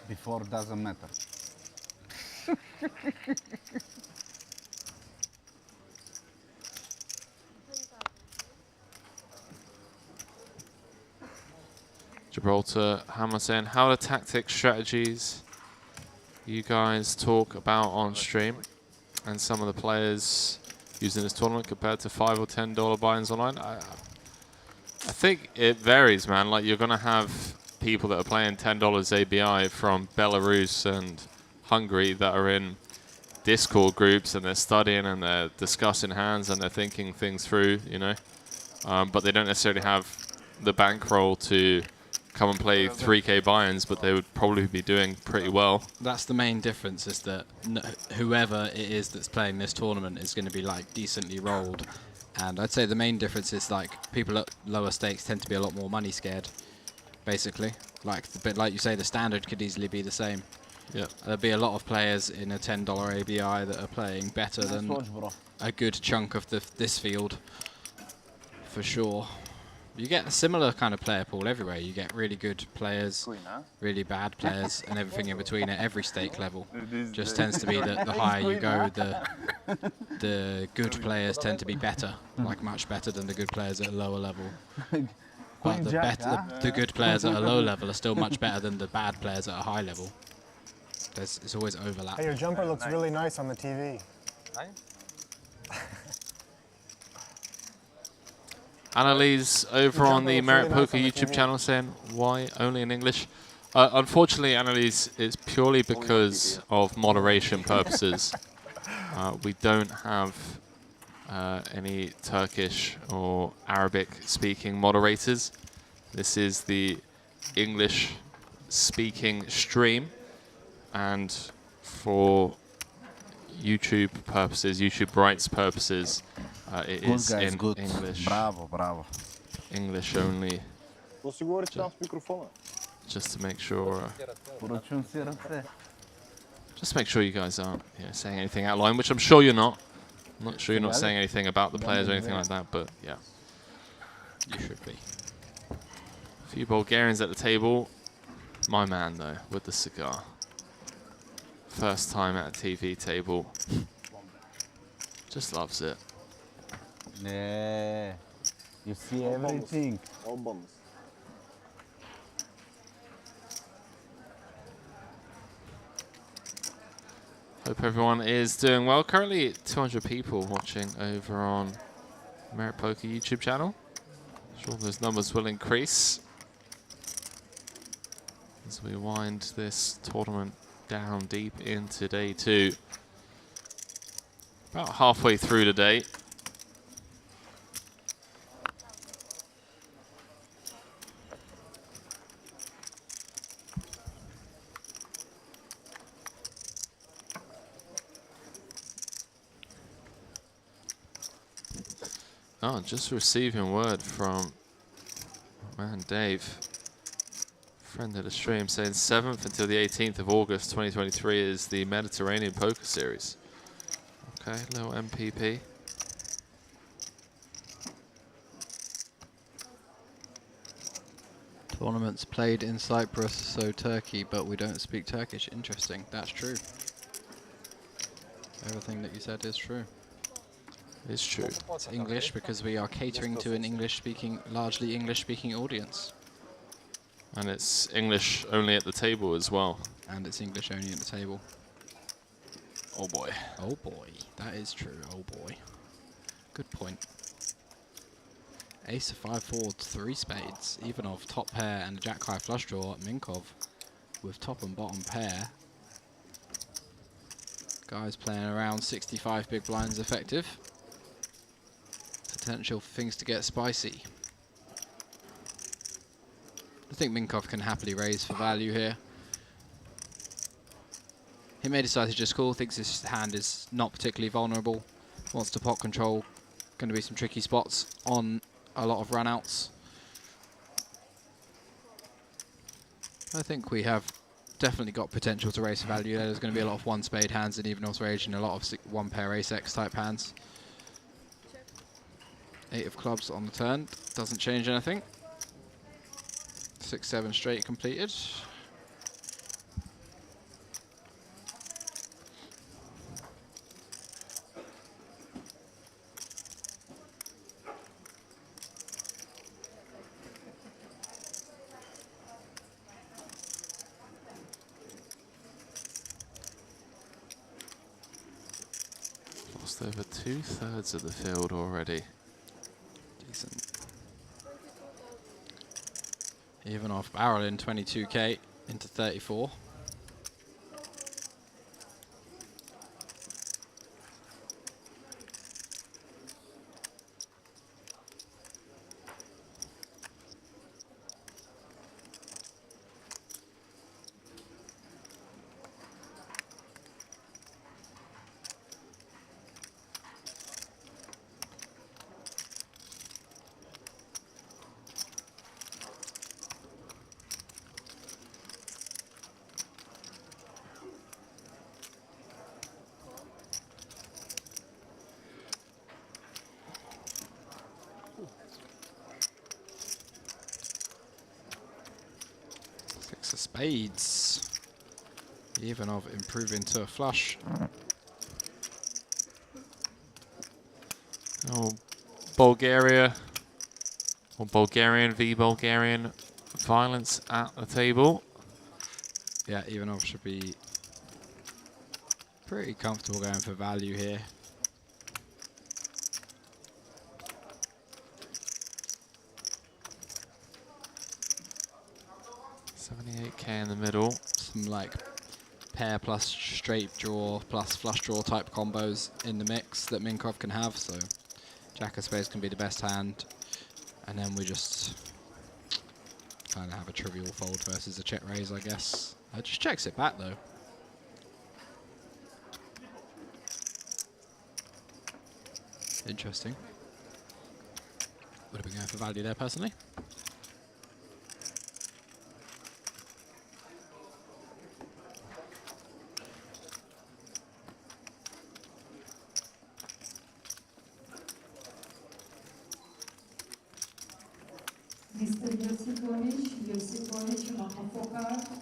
Speaker 11: Before doesn't matter.
Speaker 2: Gibraltar, Hammer saying, how are the tactics, strategies you guys talk about on stream and some of the players using this tournament compared to $5 or $10 buy-ins online? I think it varies, man. Like, you're going to have people that are playing $10 ABI from Belarus and Hungary that are in Discord groups and they're studying and they're discussing hands and they're thinking things through, you know. But they don't necessarily have the bankroll to come and play 3K buy-ins, but they would probably be doing pretty well.
Speaker 3: That's the main difference, is that whoever it is that's playing this tournament is going to be like decently rolled. And I'd say the main difference is like people at lower stakes tend to be a lot more money scared, basically. Like like you say, the standard could easily be the same.
Speaker 2: Yeah,
Speaker 3: there'll be a lot of players in a $10 ABI that are playing better than a good chunk of this field, for sure. You get a similar kind of player pool everywhere. You get really good players, really bad players, and everything in between at every stake level. Just tends to be that the higher you go, the good players tend to be better, like much better than the good players at a lower level. But the good players at a low level are still much better than the bad players at a high level. It's always overlap.
Speaker 16: Hey, your jumper looks really nice on the TV.
Speaker 2: Annalise over on the Merit Poker YouTube channel saying, why only in English? Unfortunately, Annalise, it's purely because of moderation purposes. We don't have any Turkish or Arabic speaking moderators. This is the English speaking stream, and for YouTube purposes, YouTube rights purposes, it
Speaker 11: Good
Speaker 2: is
Speaker 11: guys,
Speaker 2: in
Speaker 11: good.
Speaker 2: English.
Speaker 11: Bravo, bravo.
Speaker 2: English only. Just to make sure. Just make sure you guys aren't saying anything out of line, which I'm sure you're not. I'm not sure you're not saying anything about the players or anything like that, but yeah, you should be. A few Bulgarians at the table. My man, though, with the cigar. First time at a TV table. Just loves it.
Speaker 11: Yeah. You see everything.
Speaker 14: All bombs.
Speaker 2: Hope everyone is doing well. Currently 200 people watching over on Merit Poker YouTube channel. Sure those numbers will increase as we wind this tournament down deep into day 2. About halfway through today. Oh, just receiving word from man Dave, friend of the stream, saying 7th until the 18th of August 2023 is the Mediterranean Poker Series. Okay, little MPP.
Speaker 3: Tournaments played in Cyprus, so Turkey, but we don't speak Turkish. Interesting. That's true. Everything that you said is true.
Speaker 2: It's true.
Speaker 3: It's English because we are catering to an English-speaking, largely English-speaking audience.
Speaker 2: And it's English only at the table as well.
Speaker 3: And it's English only at the table.
Speaker 2: Oh boy.
Speaker 3: Oh boy. That is true. Oh boy. Good point. Ace of 5-4, 3 spades. Even of top pair and a jack-high flush draw. Minkov with top and bottom pair. Guys playing around 65 big blinds effective. Potential for things to get spicy. I think Minkov can happily raise for value here. He may decide to just call, thinks his hand is not particularly vulnerable, wants to pot control. Going to be some tricky spots on a lot of runouts. I think we have definitely got potential to raise for value. There's going to be a lot of one spade hands and even also range and a lot of one pair ace x type hands. 8 of clubs on the turn, doesn't change anything. 6-7 straight completed.
Speaker 2: Lost over 2/3 of the field already.
Speaker 3: Decent. Even off barrel in 22k into 34. Six of spades. Ivanov improving to a flush.
Speaker 2: Oh, Bulgaria, or Bulgarian v Bulgarian violence at the table.
Speaker 3: Yeah, Ivanov should be pretty comfortable going for value here.
Speaker 2: 28k in the middle.
Speaker 3: Some like pair plus straight draw plus flush draw type combos in the mix that Minkov can have. So Jack of Spades can be the best hand, and then we just kind of have a trivial fold versus a check raise, I guess. Just checks it back though. Interesting. Would have been going for value there personally.
Speaker 8: Mr. Josikovic, ma focar.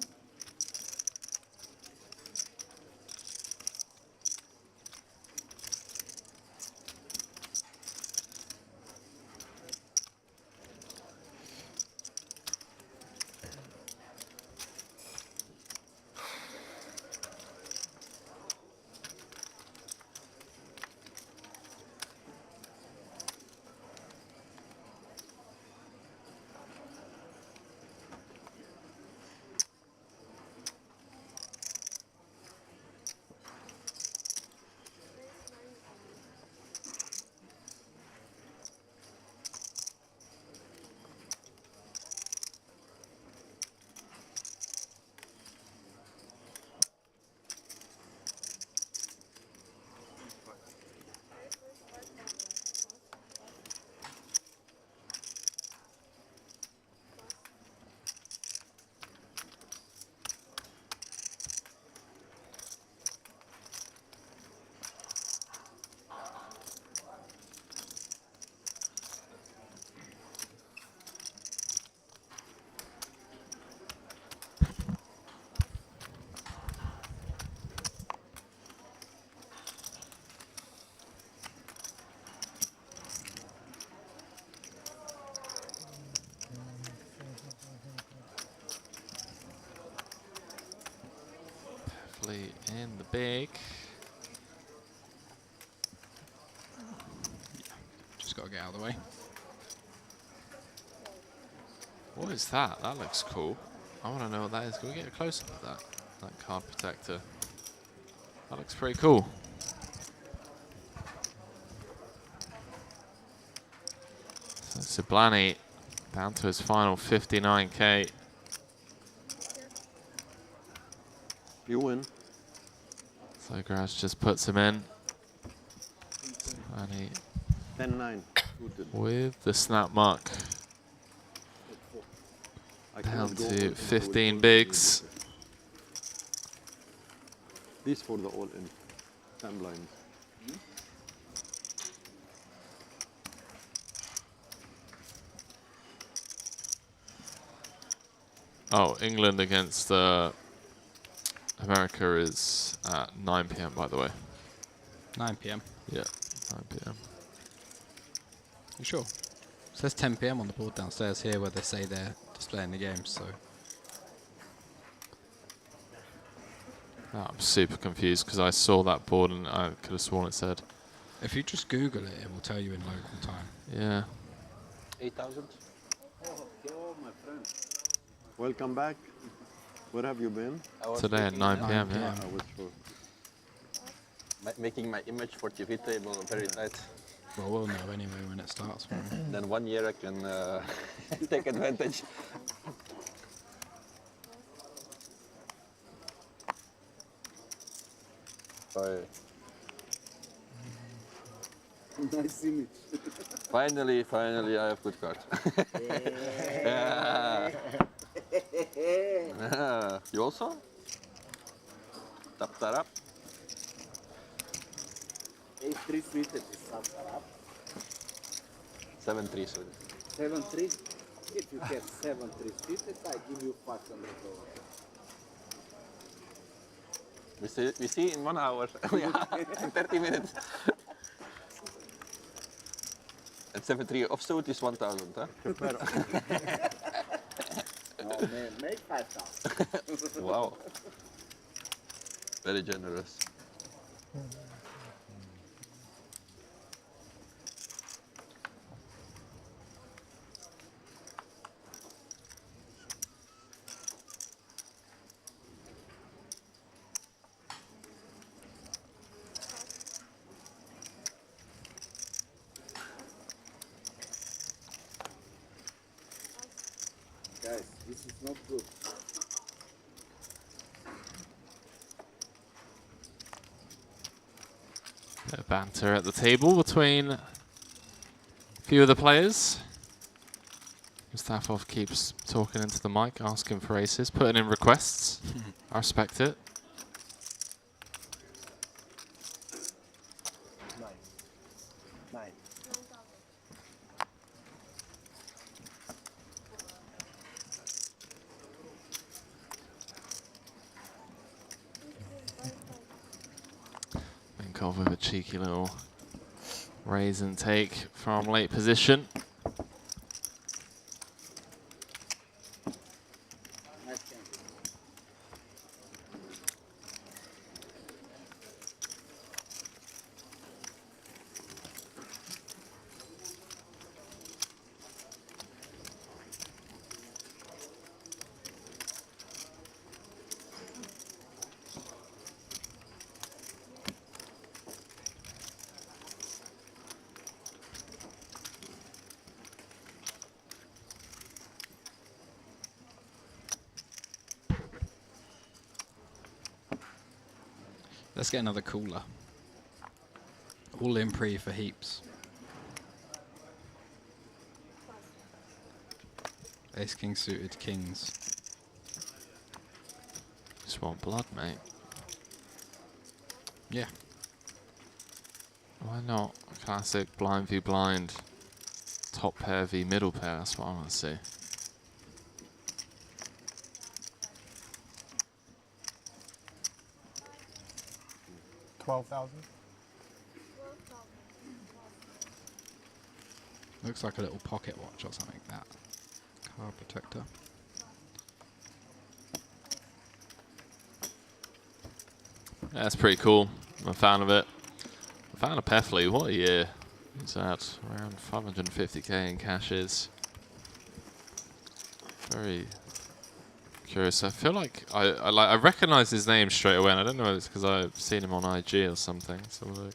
Speaker 2: In the big.
Speaker 3: Just got to get out of the way.
Speaker 2: What is that? That looks cool. I want to know what that is. Can we get a close up of that? That card protector. That looks pretty cool. So Siblani down to his final 59k.
Speaker 14: You win.
Speaker 2: So Graz just puts him in. And he
Speaker 14: 10-9.
Speaker 2: with the snap mark. Down to 15 bigs.
Speaker 14: This for the all-in. 10 blinds.
Speaker 2: Oh, England against America is at 9 p.m. by the way.
Speaker 3: 9 p.m.
Speaker 2: Yeah, 9 p.m.
Speaker 3: You sure? It says 10 p.m. on the board downstairs here where they say they're displaying the games, so.
Speaker 2: Oh, I'm super confused because I saw that board and I could have sworn it said.
Speaker 3: If you just Google it, it will tell you in local time.
Speaker 2: Yeah.
Speaker 14: 8,000. my friend. Welcome back. Where have you been?
Speaker 2: Today at 9 p.m. Yeah.
Speaker 14: I was sure.
Speaker 15: Making my image for TV table very tight.
Speaker 3: Well, we'll know anyway when it starts.
Speaker 15: Then 1 year I can take advantage. Sorry.
Speaker 10: Nice image.
Speaker 15: Finally, I have good cards. Yeah. You also? Tap that up.
Speaker 10: H3 suited is up.
Speaker 15: 7-3 suited.
Speaker 10: 7-3. If you get 7-3 suited, I give you $500.
Speaker 15: We see in 1 hour. Yeah, in 30 minutes. And 7-3 offsuit is 1,000, huh?
Speaker 10: No, man, make 5,000.
Speaker 15: Wow. Very generous.
Speaker 10: Guys, this is not good.
Speaker 2: Bit of banter at the table between a few of the players. Mustafov keeps talking into the mic, asking for aces, putting in requests. I respect it.
Speaker 10: Nine.
Speaker 2: Minkov with a cheeky little raise and take from late position.
Speaker 3: Let's get another cooler. All in pre for heaps. Ace king suited kings.
Speaker 2: Just want blood, mate.
Speaker 3: Yeah.
Speaker 2: Why not? Classic blind v blind. Top pair v middle pair. That's what I want to see.
Speaker 16: $12,000.
Speaker 3: Looks like a little pocket watch or something, that. Card protector.
Speaker 2: Yeah, that's pretty cool. I'm a fan of it. I'm a fan of Peffley. What a year. He's at around 550k in cashes. Very curious. I feel like I recognize his name straight away, and I don't know if it's because I've seen him on IG or something. So look.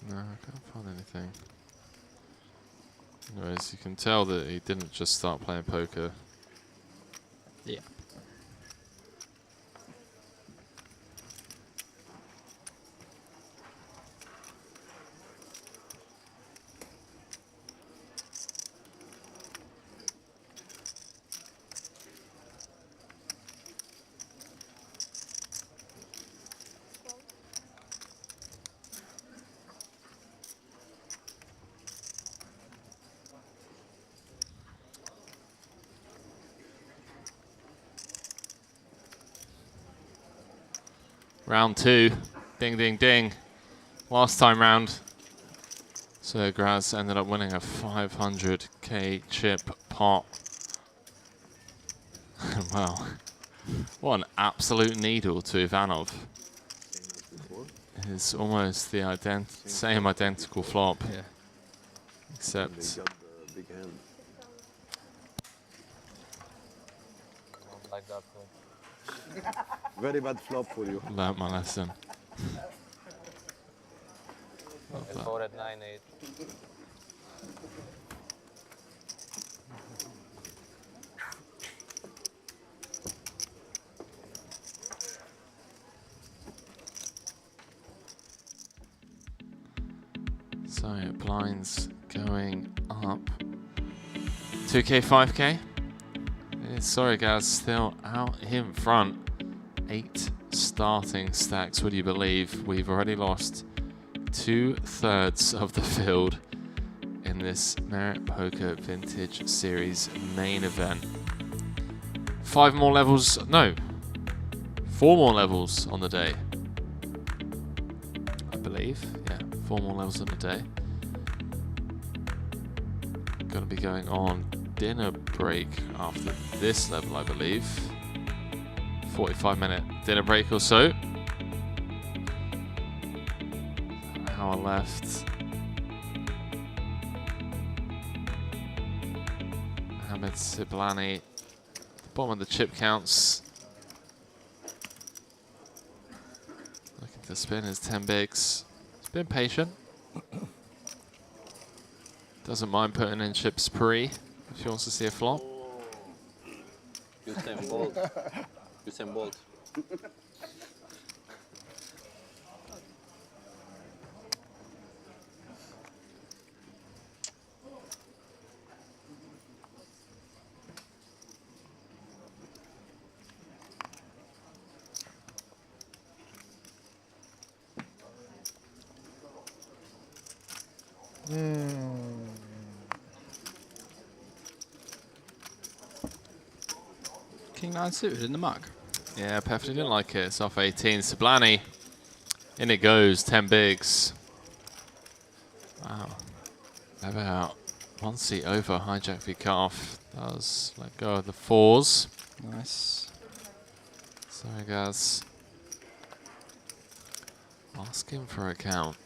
Speaker 2: No, I can't find anything. Anyways, you can tell that he didn't just start playing poker.
Speaker 3: Yeah.
Speaker 2: Round two. Ding, ding, ding. Last time round. So Graz ended up winning a 500k chip pot. Wow. What an absolute needle to Ivanov. It's almost the same identical flop.
Speaker 3: Yeah.
Speaker 2: Except
Speaker 14: They got the big hand.
Speaker 9: Like that.
Speaker 14: Very bad flop for you.
Speaker 2: learnt my lesson.
Speaker 9: And 4 at 9-8.
Speaker 2: So blinds going up. 2k, 5k. Sorry guys, still out in front. 8 starting stacks, would you believe? We've already lost 2/3 of the field in this Merit Poker Vintage Series main event. 5 more levels, no, 4 more levels on the day. I believe, yeah, 4 more levels on the day. Gonna be going on dinner break after this level, I believe. 45-minute dinner break or so. power left. Mohamed Siblani, the bottom of the chip counts. Looking to spin his 10 bigs. He's been patient. Doesn't mind putting in chips pre if he wants to see a flop.
Speaker 9: Usain Bolt. Usain Bolt.
Speaker 3: King 9 suited in the mug.
Speaker 2: Yeah, Pefty didn't like it. It's off 18. Siblani. In it goes. 10 bigs. Wow. About 1 seat over. Hijack v cutoff. Does let go of the 4s.
Speaker 3: Nice.
Speaker 2: Sorry, guys. Ask him for a count.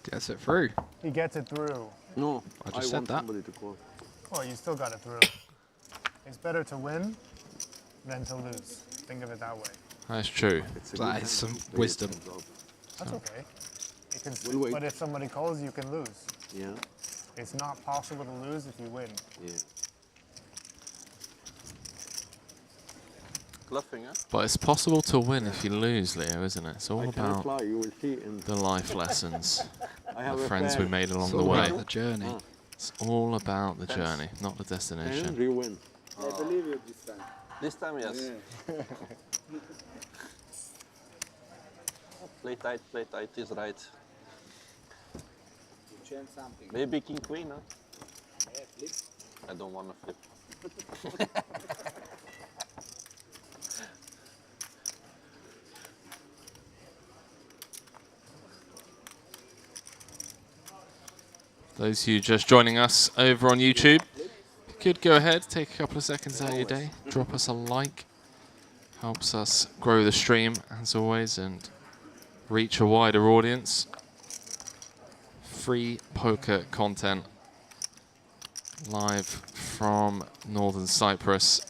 Speaker 3: Gets it through.
Speaker 16: He gets it through.
Speaker 14: No,
Speaker 3: I just said
Speaker 14: want
Speaker 3: that.
Speaker 14: somebody to call.
Speaker 16: Well, you still got it through. It's better to win than to lose. Think of it that way.
Speaker 2: That's true.
Speaker 3: That is some wisdom.
Speaker 16: That's okay. You can,
Speaker 14: We'll wait.
Speaker 16: but if somebody calls, you can lose.
Speaker 14: Yeah.
Speaker 16: It's not possible to lose if you win.
Speaker 14: Yeah.
Speaker 9: Bluffing, huh?
Speaker 2: But it's possible to win if you lose, Leo, isn't it? It's all
Speaker 14: I can
Speaker 2: about
Speaker 14: apply, you will see in
Speaker 2: the life lessons,
Speaker 14: I have
Speaker 2: the
Speaker 14: a
Speaker 2: friends we
Speaker 14: plan.
Speaker 2: made along
Speaker 3: It's
Speaker 2: the
Speaker 3: all
Speaker 2: way.
Speaker 3: about the journey.
Speaker 2: It's all about the
Speaker 9: Thanks.
Speaker 2: journey, not the
Speaker 14: and
Speaker 2: destination.
Speaker 14: you win.
Speaker 10: I believe you this time.
Speaker 9: This time, yes. Play tight is right.
Speaker 10: You change something.
Speaker 9: Maybe king queen, huh?
Speaker 10: Yeah, flip.
Speaker 9: I don't want to flip.
Speaker 2: Those of you just joining us over on YouTube, you could go ahead, take a couple of seconds out of your day, drop us a like. Helps us grow the stream, as always, and reach a wider audience. Free poker content live from Northern Cyprus.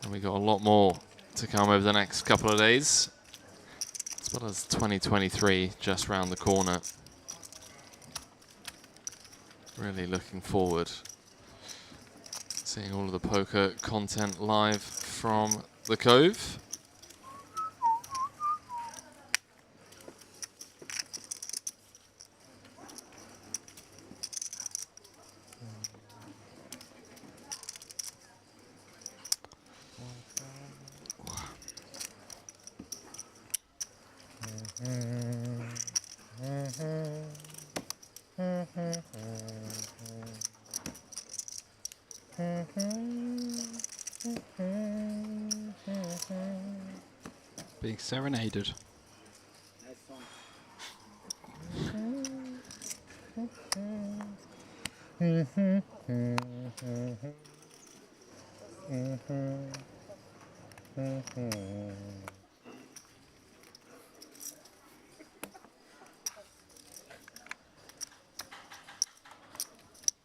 Speaker 2: And we got a lot more to come over the next couple of days, as well as 2023 just round the corner. Really looking forward seeing all of the poker content live from the Cove.
Speaker 3: Being serenaded.
Speaker 10: Nice song.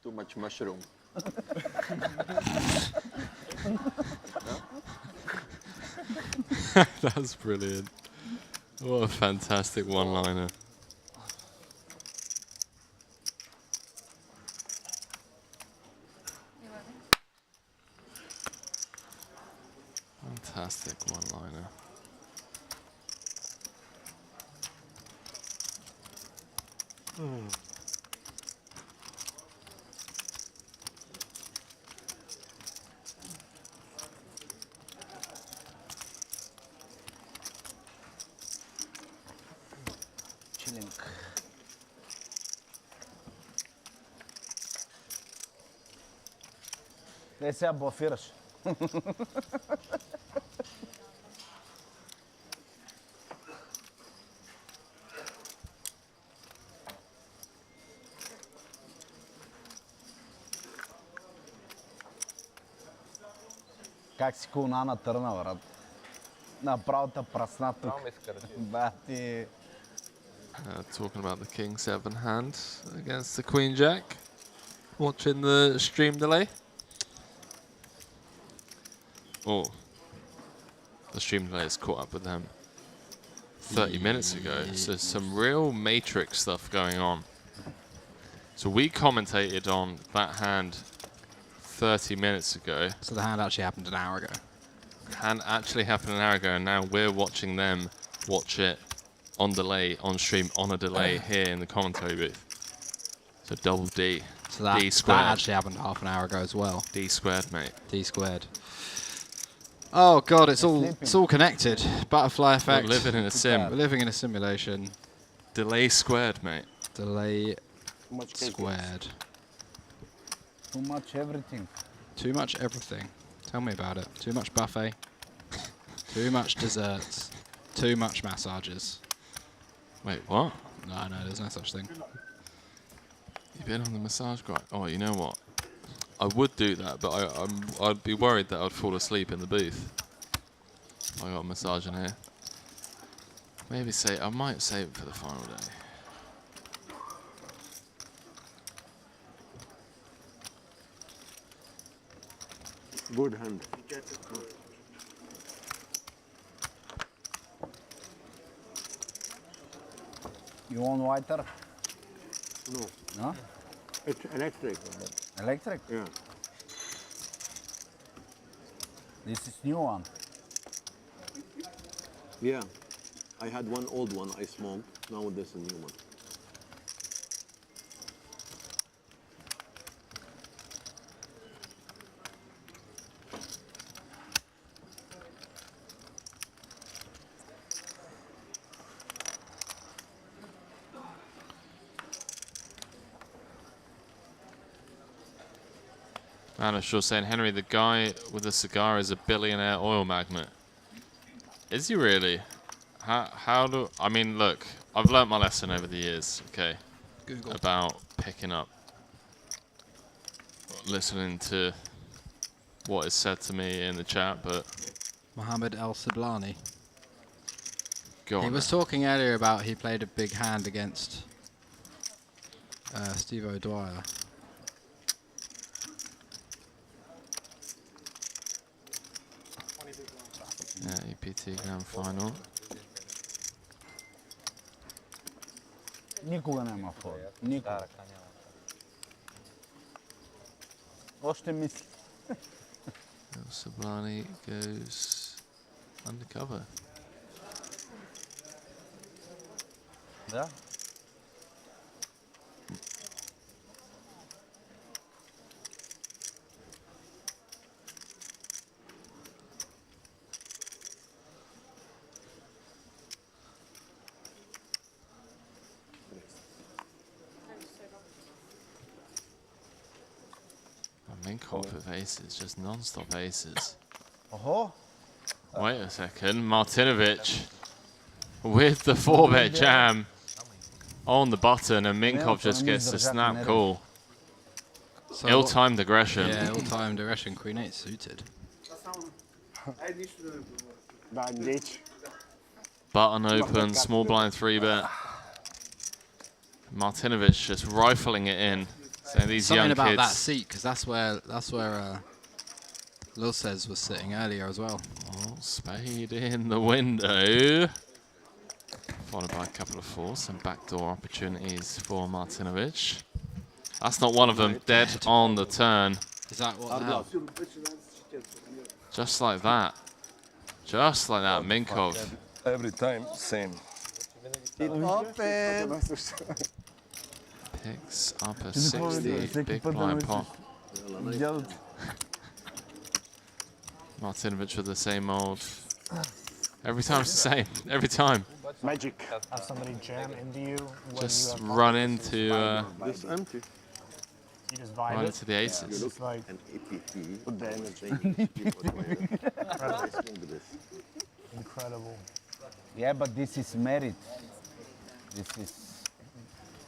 Speaker 9: Too much mushroom.
Speaker 2: That's brilliant. What a fantastic one-liner. Fantastic one-liner.
Speaker 11: feeling. Let's say about first. Как си колна на търна, брат? Направо те прасна тук. Бати.
Speaker 2: Talking about the King 7 hand against the Queen Jack. Watching the stream delay. Oh, the stream delay has caught up with them 30 minutes ago. So some real Matrix stuff going on. So we commentated on that hand 30 minutes ago.
Speaker 3: So the hand actually happened an hour ago.
Speaker 2: Hand actually happened an hour ago, and now we're watching them watch it on delay, on stream, on a delay here in the commentary booth. So double D.
Speaker 3: So that,
Speaker 2: D squared.
Speaker 3: that actually happened half an hour ago as well.
Speaker 2: D squared, mate.
Speaker 3: D squared. Oh god, it's all connected. Butterfly effect.
Speaker 2: We're living in a sim.
Speaker 3: We're living in a simulation.
Speaker 2: Delay squared, mate.
Speaker 3: Delay squared.
Speaker 11: Too much everything.
Speaker 3: Too much everything. Tell me about it. Too much buffet. Too much desserts. Too much massages.
Speaker 2: Wait, what?
Speaker 3: No, there's no such thing.
Speaker 2: You've been on the massage guy? Oh, you know what? I would do that, but I'd be worried that I'd fall asleep in the booth. I got a massage in here. Maybe I might save it for the final day.
Speaker 14: Good hand.
Speaker 11: You want whiter?
Speaker 14: No.
Speaker 11: No?
Speaker 14: It's electric.
Speaker 11: Electric?
Speaker 14: Yeah.
Speaker 11: This is new one.
Speaker 14: Yeah. I had one old one I smoked. Now this is a new one.
Speaker 2: Manish was saying, Henry, the guy with the cigar is a billionaire oil magnate. Is he really? How do... I mean, look, I've learnt my lesson over the years, okay,
Speaker 3: Google.
Speaker 2: about picking up, listening to what is said to me in the chat, but...
Speaker 3: Mohammed El Sablani.
Speaker 2: Go on.
Speaker 3: He was talking earlier about he played a big hand against Steve O'Dwyer.
Speaker 2: Yeah, EPT Grand Final.
Speaker 11: Никога няма фол. Никога. Още мисли.
Speaker 2: Sablani goes undercover.
Speaker 11: Да.
Speaker 2: Minkoff with aces, just non-stop aces.
Speaker 11: Oh.
Speaker 2: Wait a second, Martinovic with the 4-bet jam on the button, and Minkov just gets the snap call.
Speaker 3: So
Speaker 2: Ill-timed aggression.
Speaker 3: Yeah, ill-timed aggression. Queen 8 suited.
Speaker 2: Button open, small blind 3-bet. Martinovic just rifling it in. So these
Speaker 3: Something
Speaker 2: young
Speaker 3: about
Speaker 2: kids.
Speaker 3: that seat, because that's where Lil says was sitting earlier as well.
Speaker 2: Oh, spade in the window. Followed by a couple of fours, some backdoor opportunities for Martinovic. That's not one of them. Dead on the turn.
Speaker 3: Is that what the hell?
Speaker 2: Just like that. Just like that, Minkov.
Speaker 17: Every time, same.
Speaker 2: Picks up a 60, big blind pot. Martinovic with the same old Every time it's the same. Every time.
Speaker 16: Magic. Have somebody jam into you when
Speaker 2: Just
Speaker 16: you have
Speaker 2: run
Speaker 16: pockets
Speaker 2: into
Speaker 14: This empty.
Speaker 16: You just vibe
Speaker 2: run
Speaker 16: it.
Speaker 2: into the aces.
Speaker 14: You look
Speaker 16: like
Speaker 14: an APT.
Speaker 16: Put the
Speaker 14: energy.
Speaker 16: Incredible.
Speaker 11: Yeah, but this is merit. This is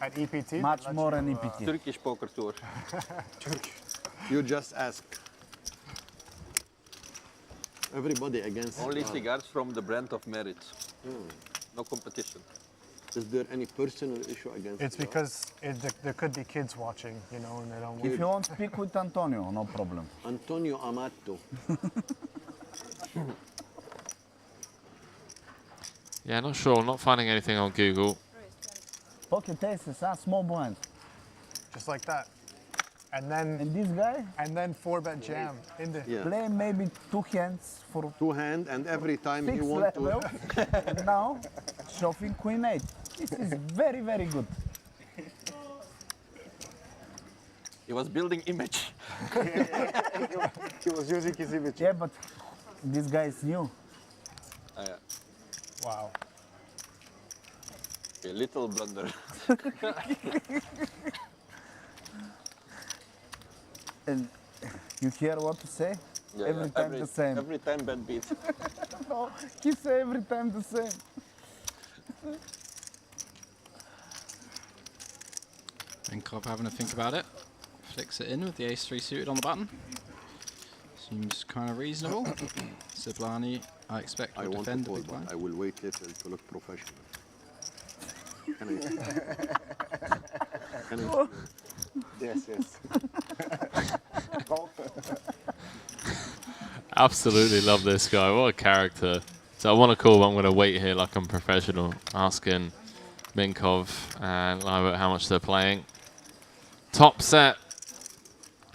Speaker 16: at EPT.
Speaker 11: Much more than EPT.
Speaker 9: Turkish poker tour.
Speaker 14: Turkish. You just ask. Everybody against.
Speaker 9: Only cigars from the brand of merit. No competition.
Speaker 14: Is there any personal issue against?
Speaker 16: It's because there could be kids watching, you know, and they don't want.
Speaker 11: If you want to speak with Antonio, no problem.
Speaker 14: Antonio Amato.
Speaker 2: Yeah, not sure. Not finding anything on Google.
Speaker 11: Pocket aces, small blind.
Speaker 16: Just like that. And then.
Speaker 11: And this guy?
Speaker 16: And then 4-bet jam in the.
Speaker 14: Yeah.
Speaker 11: Play maybe 2 hands for
Speaker 14: 2 hand, and every time he
Speaker 11: 6
Speaker 14: want
Speaker 11: level.
Speaker 14: to.
Speaker 11: And now, shoving queen 8. This is very, very good.
Speaker 9: He was building image.
Speaker 16: He was using his image.
Speaker 11: Yeah, but this guy is new.
Speaker 9: Yeah.
Speaker 16: Wow.
Speaker 9: A little blunder.
Speaker 11: And you hear what to say?
Speaker 9: Yeah,
Speaker 11: every time the same.
Speaker 9: Every time bad beat.
Speaker 11: No, he say every time the same.
Speaker 3: Minkov having a think about it. Flicks it in with the ace-3 suited on the button. Seems kind of reasonable. Siblani, I expect, will
Speaker 14: want to
Speaker 3: defend the
Speaker 14: call,
Speaker 3: big blind.
Speaker 14: but I will wait little to look professional. Can I?
Speaker 16: Yes, yes.
Speaker 2: Absolutely love this guy. What a character. So I want to call, but I'm going to wait here like I'm professional, asking Minkov and Leibert how much they're playing. Top set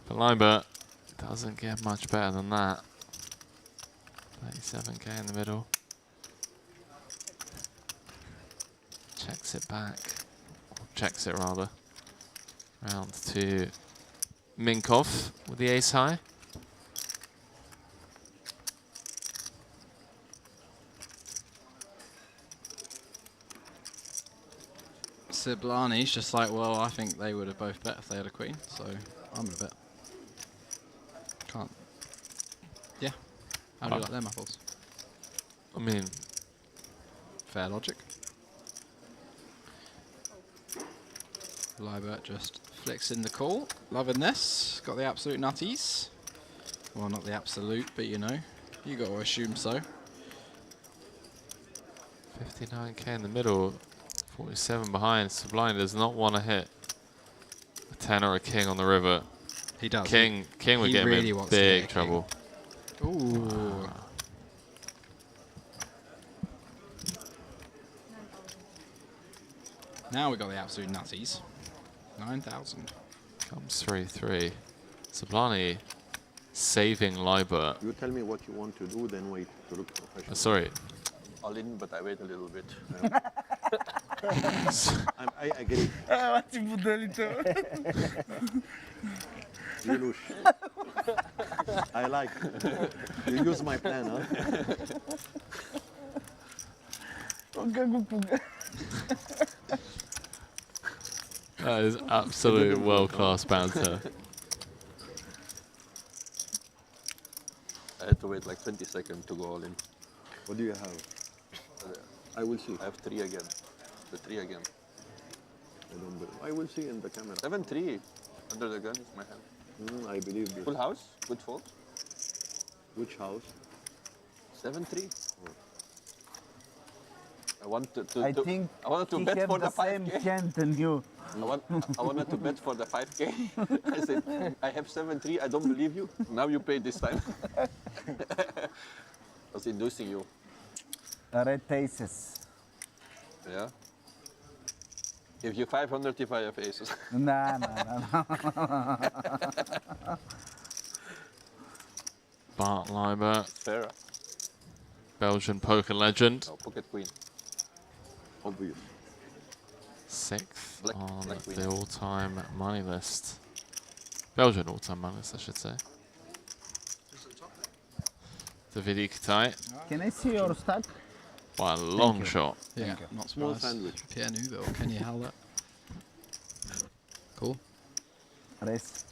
Speaker 2: for Leibert. Doesn't get much better than that. 37k in the middle. Checks it back. Or checks it rather. Round to Minkov with the ace high.
Speaker 3: Siblani's just like, well, I think they would have both bet if they had a queen, so I'm going to bet. Can't. Yeah. How do you like them apples?
Speaker 2: I mean,
Speaker 3: fair logic. Leibert just flicks in the call. Loving this. Got the absolute nutties. Well, not the absolute, but you know, you got to assume so.
Speaker 2: 59k in the middle, 47 behind. Sublime does not want to hit a 10 or a king on the river.
Speaker 3: He does.
Speaker 2: King would get
Speaker 3: really
Speaker 2: him in
Speaker 3: wants to get
Speaker 2: big
Speaker 3: a king.
Speaker 2: trouble.
Speaker 3: Ooh. Now we got the absolute nutties. 9,000.
Speaker 2: Comes 3-3. Sublani saving Leibert.
Speaker 14: You tell me what you want to do, then wait to look professional.
Speaker 2: Sorry.
Speaker 9: All in, but I wait a little bit.
Speaker 14: I agree. Yunush. I like it. You use my plan, huh?
Speaker 2: That is absolute world-class banter.
Speaker 9: I had to wait like 20 seconds to go all in.
Speaker 14: What do you have? I will see.
Speaker 9: I have 3 again. The 3 again.
Speaker 14: I don't believe. I will see in the camera.
Speaker 9: 7-3 under the gun is my hand.
Speaker 14: I believe this.
Speaker 9: Full house, good fold.
Speaker 14: Which house?
Speaker 9: 7-3. I wanted
Speaker 11: I think
Speaker 9: I wanted to
Speaker 11: he
Speaker 9: bet
Speaker 11: have
Speaker 9: for
Speaker 11: the
Speaker 9: the
Speaker 11: same
Speaker 9: 5K.
Speaker 11: hand than you.
Speaker 9: I wanted to bet for the 5K. I said, I have 7-3, I don't believe you. Now you pay this time. I was inducing you.
Speaker 11: Red aces.
Speaker 9: Yeah. Give you 500 if I have aces.
Speaker 11: Nah.
Speaker 2: Bart Leibert,
Speaker 9: Fair.
Speaker 2: Belgian poker legend.
Speaker 9: No, pocket queen.
Speaker 14: Obvious.
Speaker 2: 6th
Speaker 9: Black
Speaker 2: on
Speaker 9: queen.
Speaker 2: the all-time money list. Belgian all-time money list, I should say. The Vidic tight.
Speaker 11: Can I see your stack?
Speaker 2: by a long shot.
Speaker 3: Yeah, not
Speaker 9: Small
Speaker 3: surprised.
Speaker 9: sandwich.
Speaker 3: Pierre Neuville, can you handle that? Cool.
Speaker 11: Race.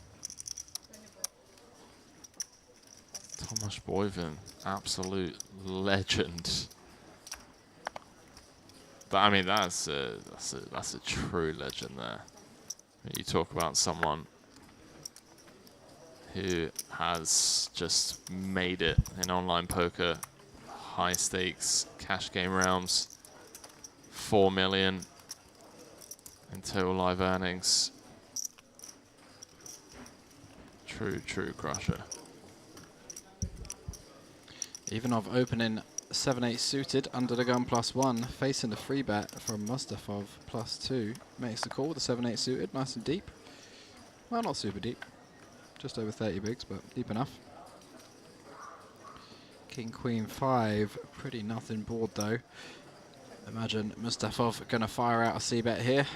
Speaker 2: Tomasz Boyvin, absolute legend. But I mean, that's a true legend there. You talk about someone who has just made it in online poker, high stakes cash game realms, 4 million in total live earnings. True crusher.
Speaker 3: Ivanov opening 7-8 suited under the gun +1, facing the free bet from Mustafov +2. Makes the call with the 7-8 suited, nice and deep. Well, not super deep, just over 30 bigs, but deep enough. King Queen 5, pretty nothing board though. Imagine Mustafov gonna fire out a c-bet here.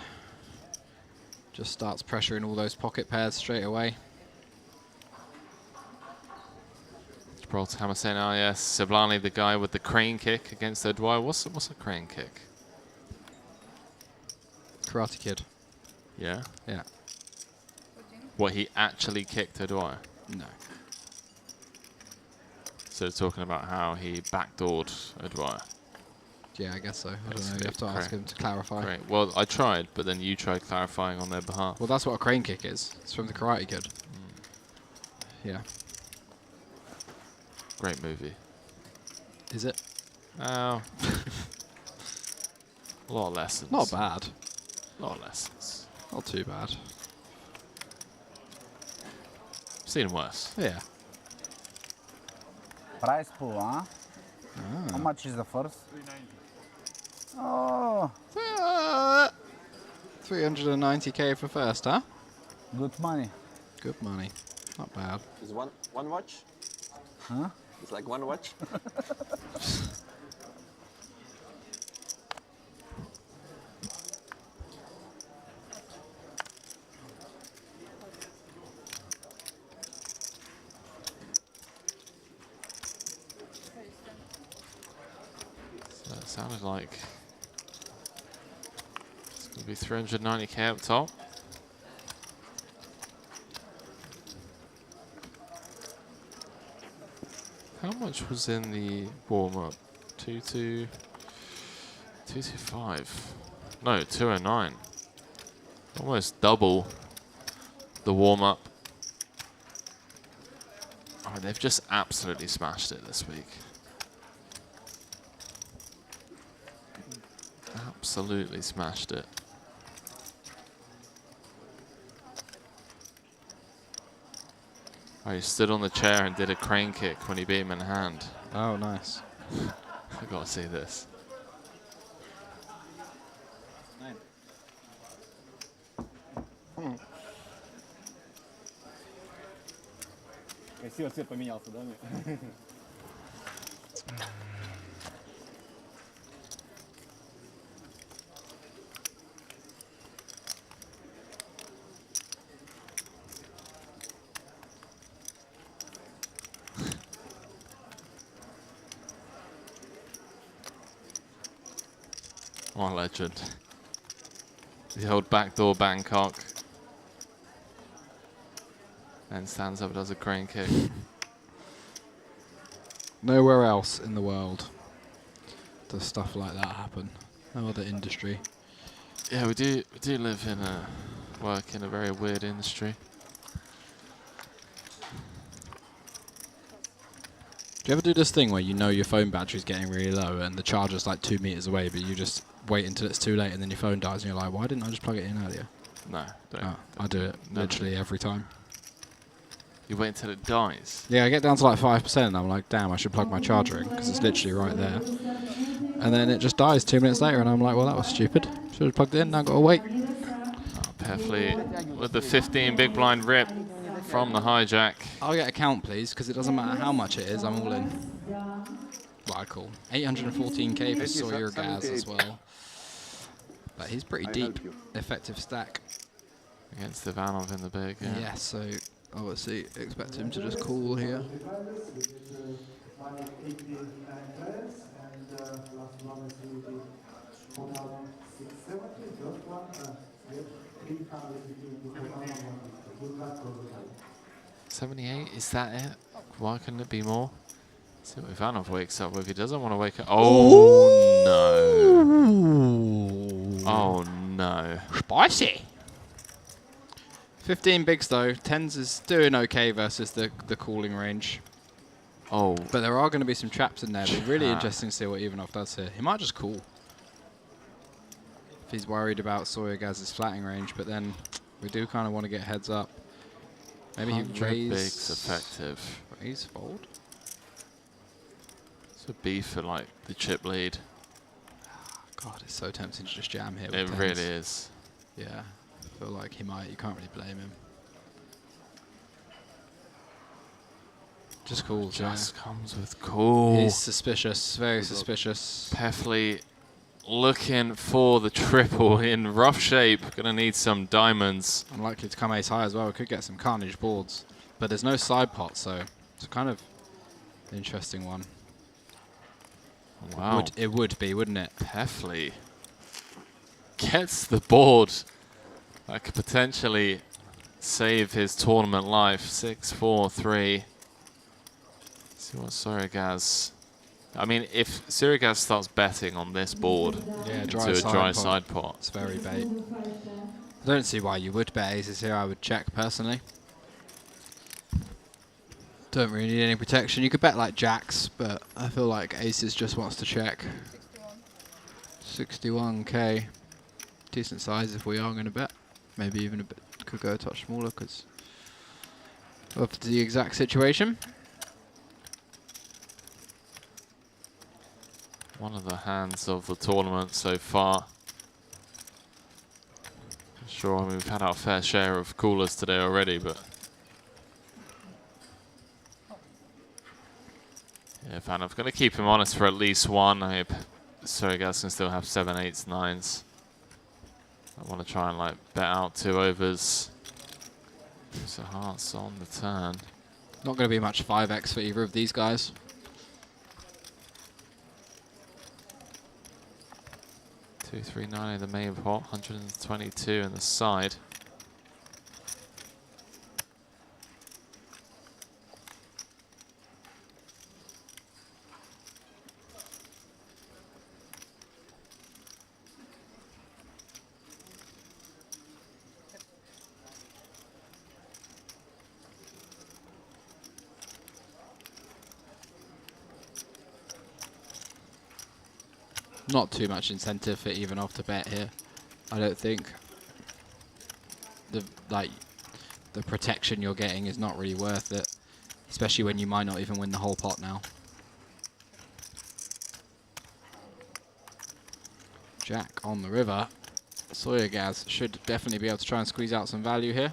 Speaker 3: Just starts pressuring all those pocket pairs straight away.
Speaker 2: Gibraltar Hammer saying, oh yes, Sablani, the guy with the crane kick against O'Dwyer. What's a crane kick?
Speaker 3: Karate Kid.
Speaker 2: Yeah?
Speaker 3: Yeah.
Speaker 2: What, he actually kicked O'Dwyer?
Speaker 3: No.
Speaker 2: So talking about how he backdoored O'Dwyer.
Speaker 3: Yeah, I guess so. I don't know. You have to ask him to clarify.
Speaker 2: Great. Well, I tried, but then you tried clarifying on their behalf.
Speaker 3: Well, that's what a crane kick is. It's from the Karate Kid. Yeah.
Speaker 2: Great movie.
Speaker 3: Is it?
Speaker 2: Oh. A lot of lessons.
Speaker 3: Not bad.
Speaker 2: A lot of lessons.
Speaker 3: Not too bad.
Speaker 2: Seen worse.
Speaker 3: Yeah.
Speaker 11: Price pool, huh? How much is the first?
Speaker 3: 390k for first, huh?
Speaker 11: Good money.
Speaker 3: Good money. Not bad.
Speaker 9: Is one watch?
Speaker 11: Huh?
Speaker 9: It's like one watch.
Speaker 2: So it sounded like it's going to be 390k up top. How much was in the warm-up? 225. No, 209. Almost double the warm-up. Oh, they've just absolutely smashed it this week. Absolutely smashed it. Oh, he stood on the chair and did a crane kick when he beat him in hand.
Speaker 3: Oh, nice.
Speaker 2: I gotta see this.
Speaker 15: Красиво цвет поменялся, да?
Speaker 2: What a legend. The old backdoor Bangkok. Then stands up and does a crane kick.
Speaker 3: Nowhere else in the world does stuff like that happen. No other industry.
Speaker 2: Yeah, we do live in work in a very weird industry.
Speaker 3: Do you ever do this thing where you know your phone battery's getting really low and the charger's like 2 meters away, but you just wait until it's too late and then your phone dies and you're like, why didn't I just plug it in earlier?
Speaker 2: No, don't.
Speaker 3: Oh, I do it literally every time.
Speaker 2: You wait until it dies?
Speaker 3: Yeah, I get down to like 5% and I'm like, damn, I should plug my charger in because it's literally right there. And then it just dies 2 minutes later and I'm like, well, that was stupid. Should have plugged it in, now I've got to wait.
Speaker 2: Oh, Perfleet with the 15 big blind rip from the hijack.
Speaker 3: I'll get a count, please, because it doesn't matter how much it is, I'm all in. What I call 814k for Sawyer Gaz as well. But he's pretty deep. Effective stack.
Speaker 2: Against Ivanov in the big, yeah.
Speaker 3: Yeah, so obviously expect him to just call here.
Speaker 8: last one is limited. Total 670. First one, we have 350 total. Good luck for the time.
Speaker 2: 78, is that it? Why couldn't it be more? See what Ivanov wakes up with. He doesn't want to wake up. Oh, no. Oh, no.
Speaker 3: Spicy. 15 bigs though. 10s is doing okay versus the cooling range.
Speaker 2: Oh.
Speaker 3: But there are going to be some traps in there. It'll be really interesting to see what Ivanov does here. He might just call. If he's worried about Soyagaz's flatting range, but then we do kind of want to get heads up. Maybe he raise
Speaker 2: bigs effective.
Speaker 3: Raise fold.
Speaker 2: It's a B for like the chip lead.
Speaker 3: God, it's so tempting to just jam here.
Speaker 2: It
Speaker 3: with
Speaker 2: really
Speaker 3: 10s.
Speaker 2: is.
Speaker 3: Yeah, I feel like he might. You can't really blame him. Just calls.
Speaker 2: Just comes with call.
Speaker 3: He's suspicious. Very suspicious.
Speaker 2: Peffley looking for the triple in rough shape. Gonna need some diamonds.
Speaker 3: Unlikely to come ace high as well. We could get some carnage boards, but there's no side pot, so it's kind of an interesting one.
Speaker 2: Wow.
Speaker 3: It would be, wouldn't it?
Speaker 2: Peffley gets the board. That could potentially save his tournament life. 6-4-3. See what Surigaz. I mean, if Surigaz starts betting on this board
Speaker 3: Yeah,
Speaker 2: into a dry side pot.
Speaker 3: It's very bait. I don't see why you would bet aces here. I would check personally. Don't really need any protection. You could bet like jacks, but I feel like aces just wants to check. 61k. Decent size if we are going to bet. Maybe even a bit. Could go a touch smaller because of the exact situation.
Speaker 2: One of the hands of the tournament so far. Sure, I mean, we've had our fair share of coolers today already, but yeah, Ivanov going to keep him honest for at least one. I hope Surigaz can still have 7, 8s, 9s. I want to try and like bet out 2 overs. So hearts on the turn.
Speaker 3: Not going to be much 5x for either of these guys.
Speaker 2: 239 in the main pot, 122 in the side.
Speaker 3: Not too much incentive for Ivanov to bet here, I don't think. The protection you're getting is not really worth it, especially when you might not even win the whole pot now. Jack on the river. Soyagaz should definitely be able to try and squeeze out some value here.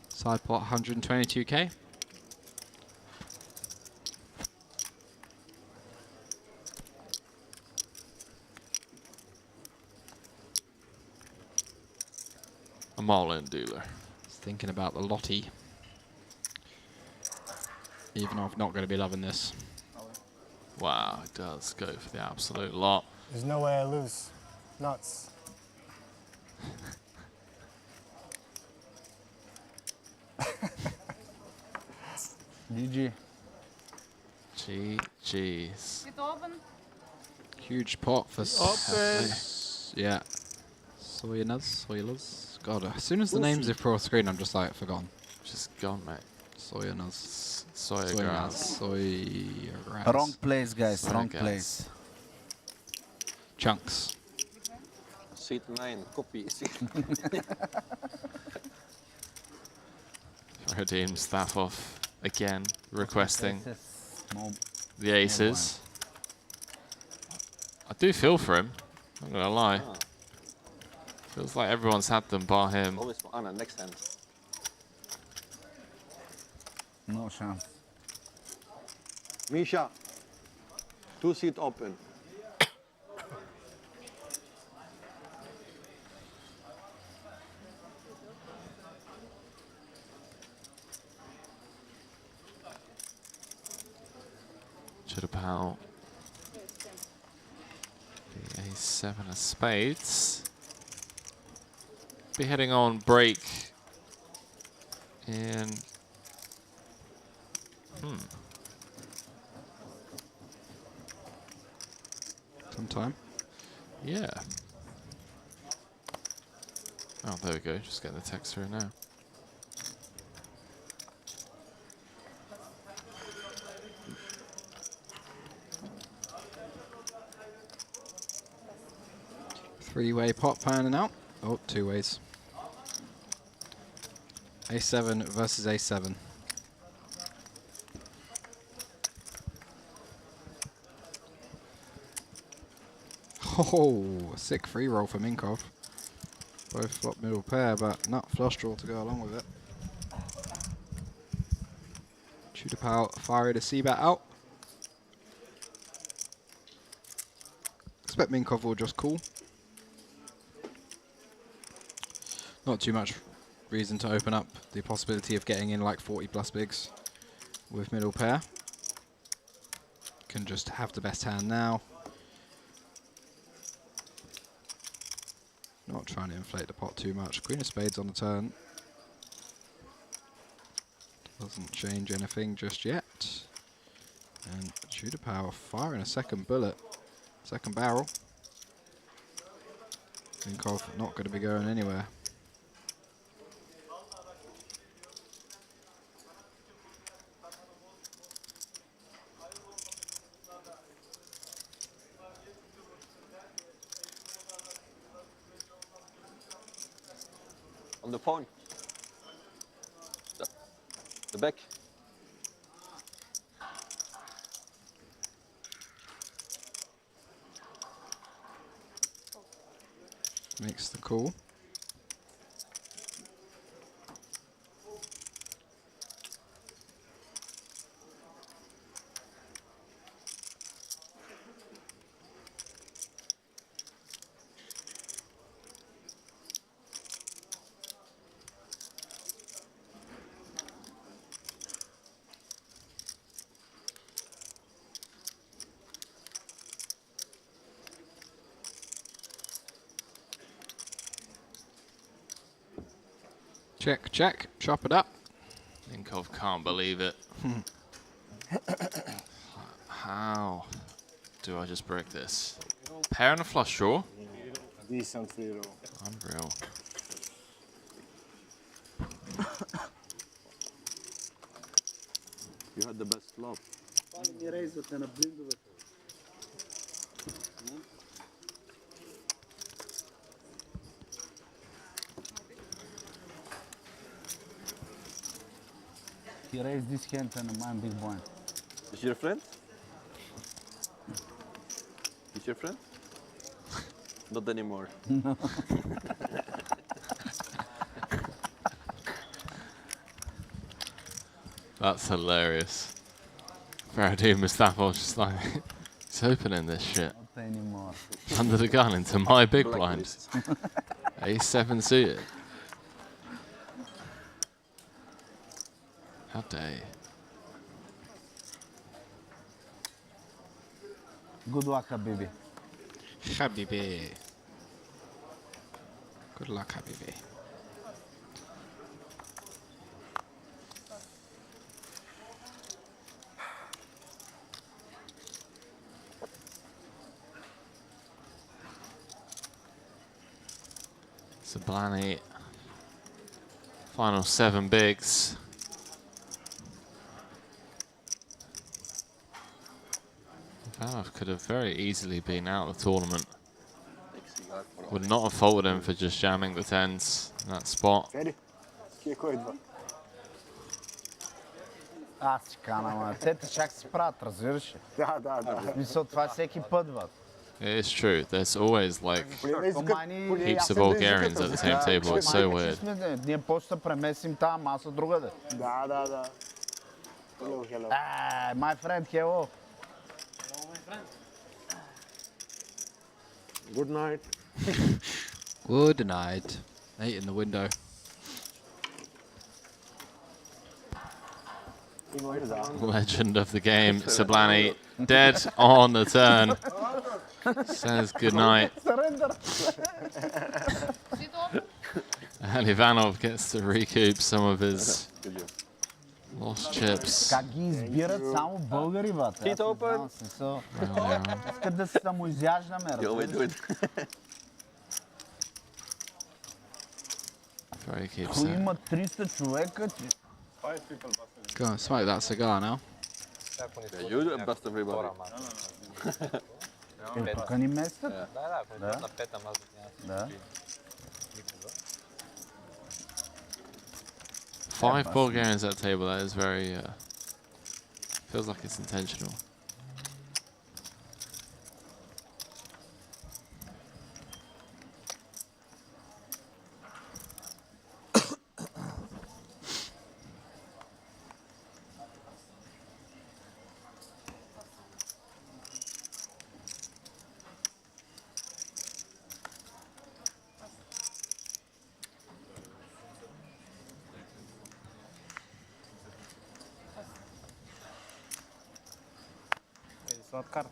Speaker 3: Side pot 122k.
Speaker 2: I'm all in, dealer.
Speaker 3: Just thinking about the Lottie. Ivanov not going to be loving this.
Speaker 2: Wow, it does go for the absolute lot.
Speaker 16: There's no way I lose. Nuts.
Speaker 11: GG.
Speaker 2: GG's.
Speaker 3: Huge pot for
Speaker 2: Open.
Speaker 3: Yeah. Soyunuz. God, as soon as the names are pro screen, I'm just like forgotten.
Speaker 2: Just gone, mate.
Speaker 3: Soyunuz.
Speaker 2: Soyagaz.
Speaker 3: Soyagaz.
Speaker 11: Wrong place, guys. Wrong place.
Speaker 3: Chunks.
Speaker 9: Seat 9, copy.
Speaker 2: Radim Staffov again requesting
Speaker 11: No.
Speaker 2: the aces. I do feel for him, I'm not gonna lie. Feels like everyone's had them bar him.
Speaker 9: Always for Anna, next hand.
Speaker 11: No chance.
Speaker 14: Misha, 2 seat open.
Speaker 2: Should Ace-7 of spades. Be heading on break in...
Speaker 3: Sometime.
Speaker 2: Yeah. Oh, there we go. Just getting the text through now.
Speaker 3: Three-way pot panning out. Oh, two ways. A7 versus A7. Oh, sick free roll for Minkov. Both flop middle pair, but not flush draw to go along with it. Tudor Pal fire the C-bet out. Expect Minkov will just call. Not too much reason to open up the possibility of getting in like 40 plus bigs with middle pair. Can just have the best hand now. Not trying to inflate the pot too much. Queen of spades on the turn. Doesn't change anything just yet. And Tudor Power firing a second bullet. Second barrel. Minkov not going to be going anywhere.
Speaker 9: On the phone. The back.
Speaker 3: Makes the call. Check, check, chop it up.
Speaker 2: Minkov can't believe it. How do I just break this? Pair and a flush draw.
Speaker 10: Decent free roll.
Speaker 2: Unreal.
Speaker 14: You had the best flop.
Speaker 10: Finally raised it and a blind with it.
Speaker 11: He raised this hand and I'm big blind.
Speaker 9: Is your friend? Is your friend? Not anymore.
Speaker 11: No.
Speaker 2: That's hilarious. Faradoo Mustafa was just like, he's opening this shit.
Speaker 11: Not anymore.
Speaker 2: Under the gun into my big blind. A7 suited. How dare you?
Speaker 11: Good luck, Habibi.
Speaker 3: Habibi. Good luck, Habibi.
Speaker 2: Sablani. Final 7 bigs. Valve could have very easily been out of the tournament. Would not have faulted him for just jamming the 10s in that spot.
Speaker 11: Аз кана, ма. Те чак се правят, разбираш ли?
Speaker 10: Да.
Speaker 11: Мисъл, това всеки път, бе.
Speaker 2: It is true. There's always like heaps of Bulgarians at the same table. It's so weird.
Speaker 11: Ние после да премесим тази маса другаде.
Speaker 10: Да.
Speaker 11: My friend, hello.
Speaker 14: Good night.
Speaker 3: Good night. 8 in the window.
Speaker 2: Legend of the game, Sablani, dead on the turn. says goodnight.
Speaker 11: Surrender.
Speaker 2: And Ivanov gets to recoup some of his lost chips.
Speaker 11: Как ги избират само българи, бат.
Speaker 9: Feet open.
Speaker 11: Искат да се самоизяждаме, разбираш.
Speaker 2: Very keeps
Speaker 11: Ако
Speaker 2: it.
Speaker 11: има 300 човека, че...
Speaker 3: Go and smoke that cigar now.
Speaker 9: Yeah, you bust everybody.
Speaker 11: Тук ни местят. Да.
Speaker 2: 5 Bulgarians at the table. That is very. Feels like it's intentional.
Speaker 12: От карта.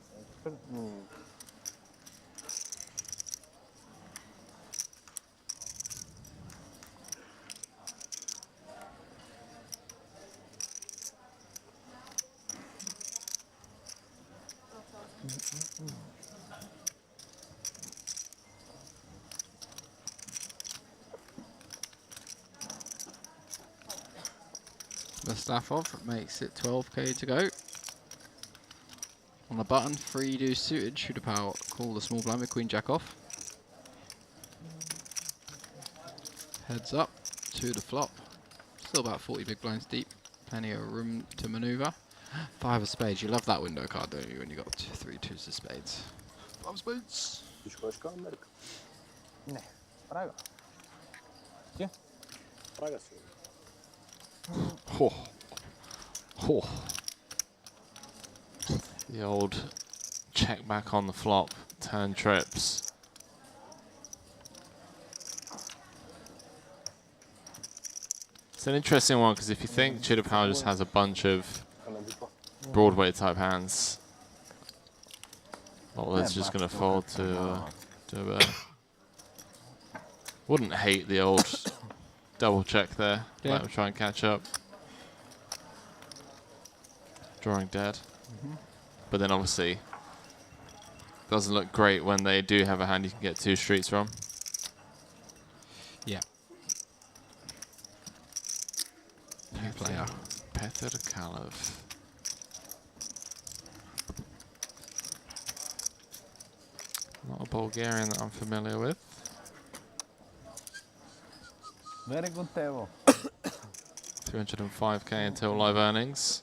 Speaker 3: Mustafov makes it 12k to go. On the button, 3 deuce suited, shoot a power, call the small blind with queen jack off. Heads up to the flop. Still about 40 big blinds deep. Plenty of room to maneuver. 5 of spades. You love that window card, don't you, when you got 3 twos of spades. 5 spades.
Speaker 5: Не, Прага. Ти? Прага си.
Speaker 2: Oh. Oh. The old check back on the flop, turn trips. It's an interesting one because if you think Chitapau just has a bunch of Broadway type hands, well, it's just going to fold to a wouldn't hate the old double check there.
Speaker 3: Yeah.
Speaker 2: Let him try and catch up. Drawing dead. But then obviously doesn't look great when they do have a hand you can get 2 streets from.
Speaker 3: Yeah. New player.
Speaker 2: Petr Kalev. Not a Bulgarian that I'm familiar with.
Speaker 11: Very good table.
Speaker 2: 305k until live earnings.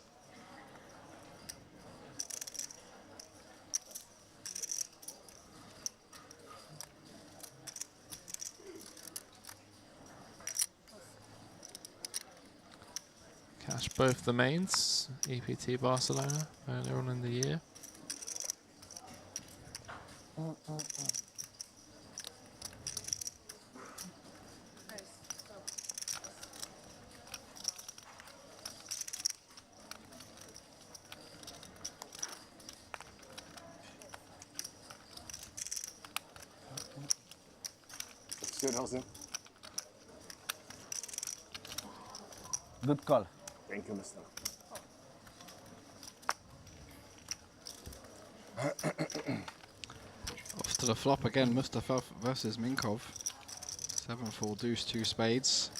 Speaker 2: Cash both the mains, EPT Barcelona earlier on in the year.
Speaker 5: Seriously?
Speaker 11: Good call.
Speaker 5: Thank you, mister.
Speaker 3: Off to the flop again, Mustafov versus Minkov. 7-4 deuce, 2 spades.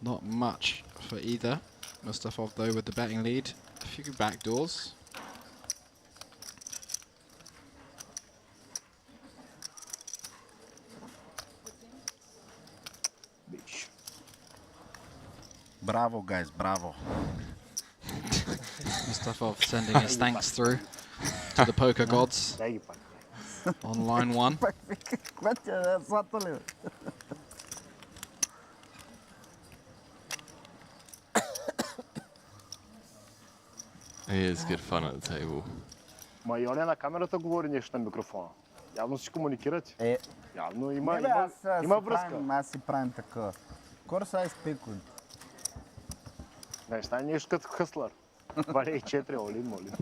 Speaker 3: Not much for either. Mustafov though with the betting lead. A few backdoors.
Speaker 11: Bravo, guys, bravo.
Speaker 3: Mustafov sending his thanks through to the poker gods on line 1.
Speaker 2: It is good fun at the table.
Speaker 5: Ма и оня на камерата говори нещо на микрофона. Явно си комуникирате. Явно има връзка.
Speaker 11: Аз си правим такова. Course I speak with.
Speaker 5: Не, стане нещо като хъслър. Валя и 4, олин, молин.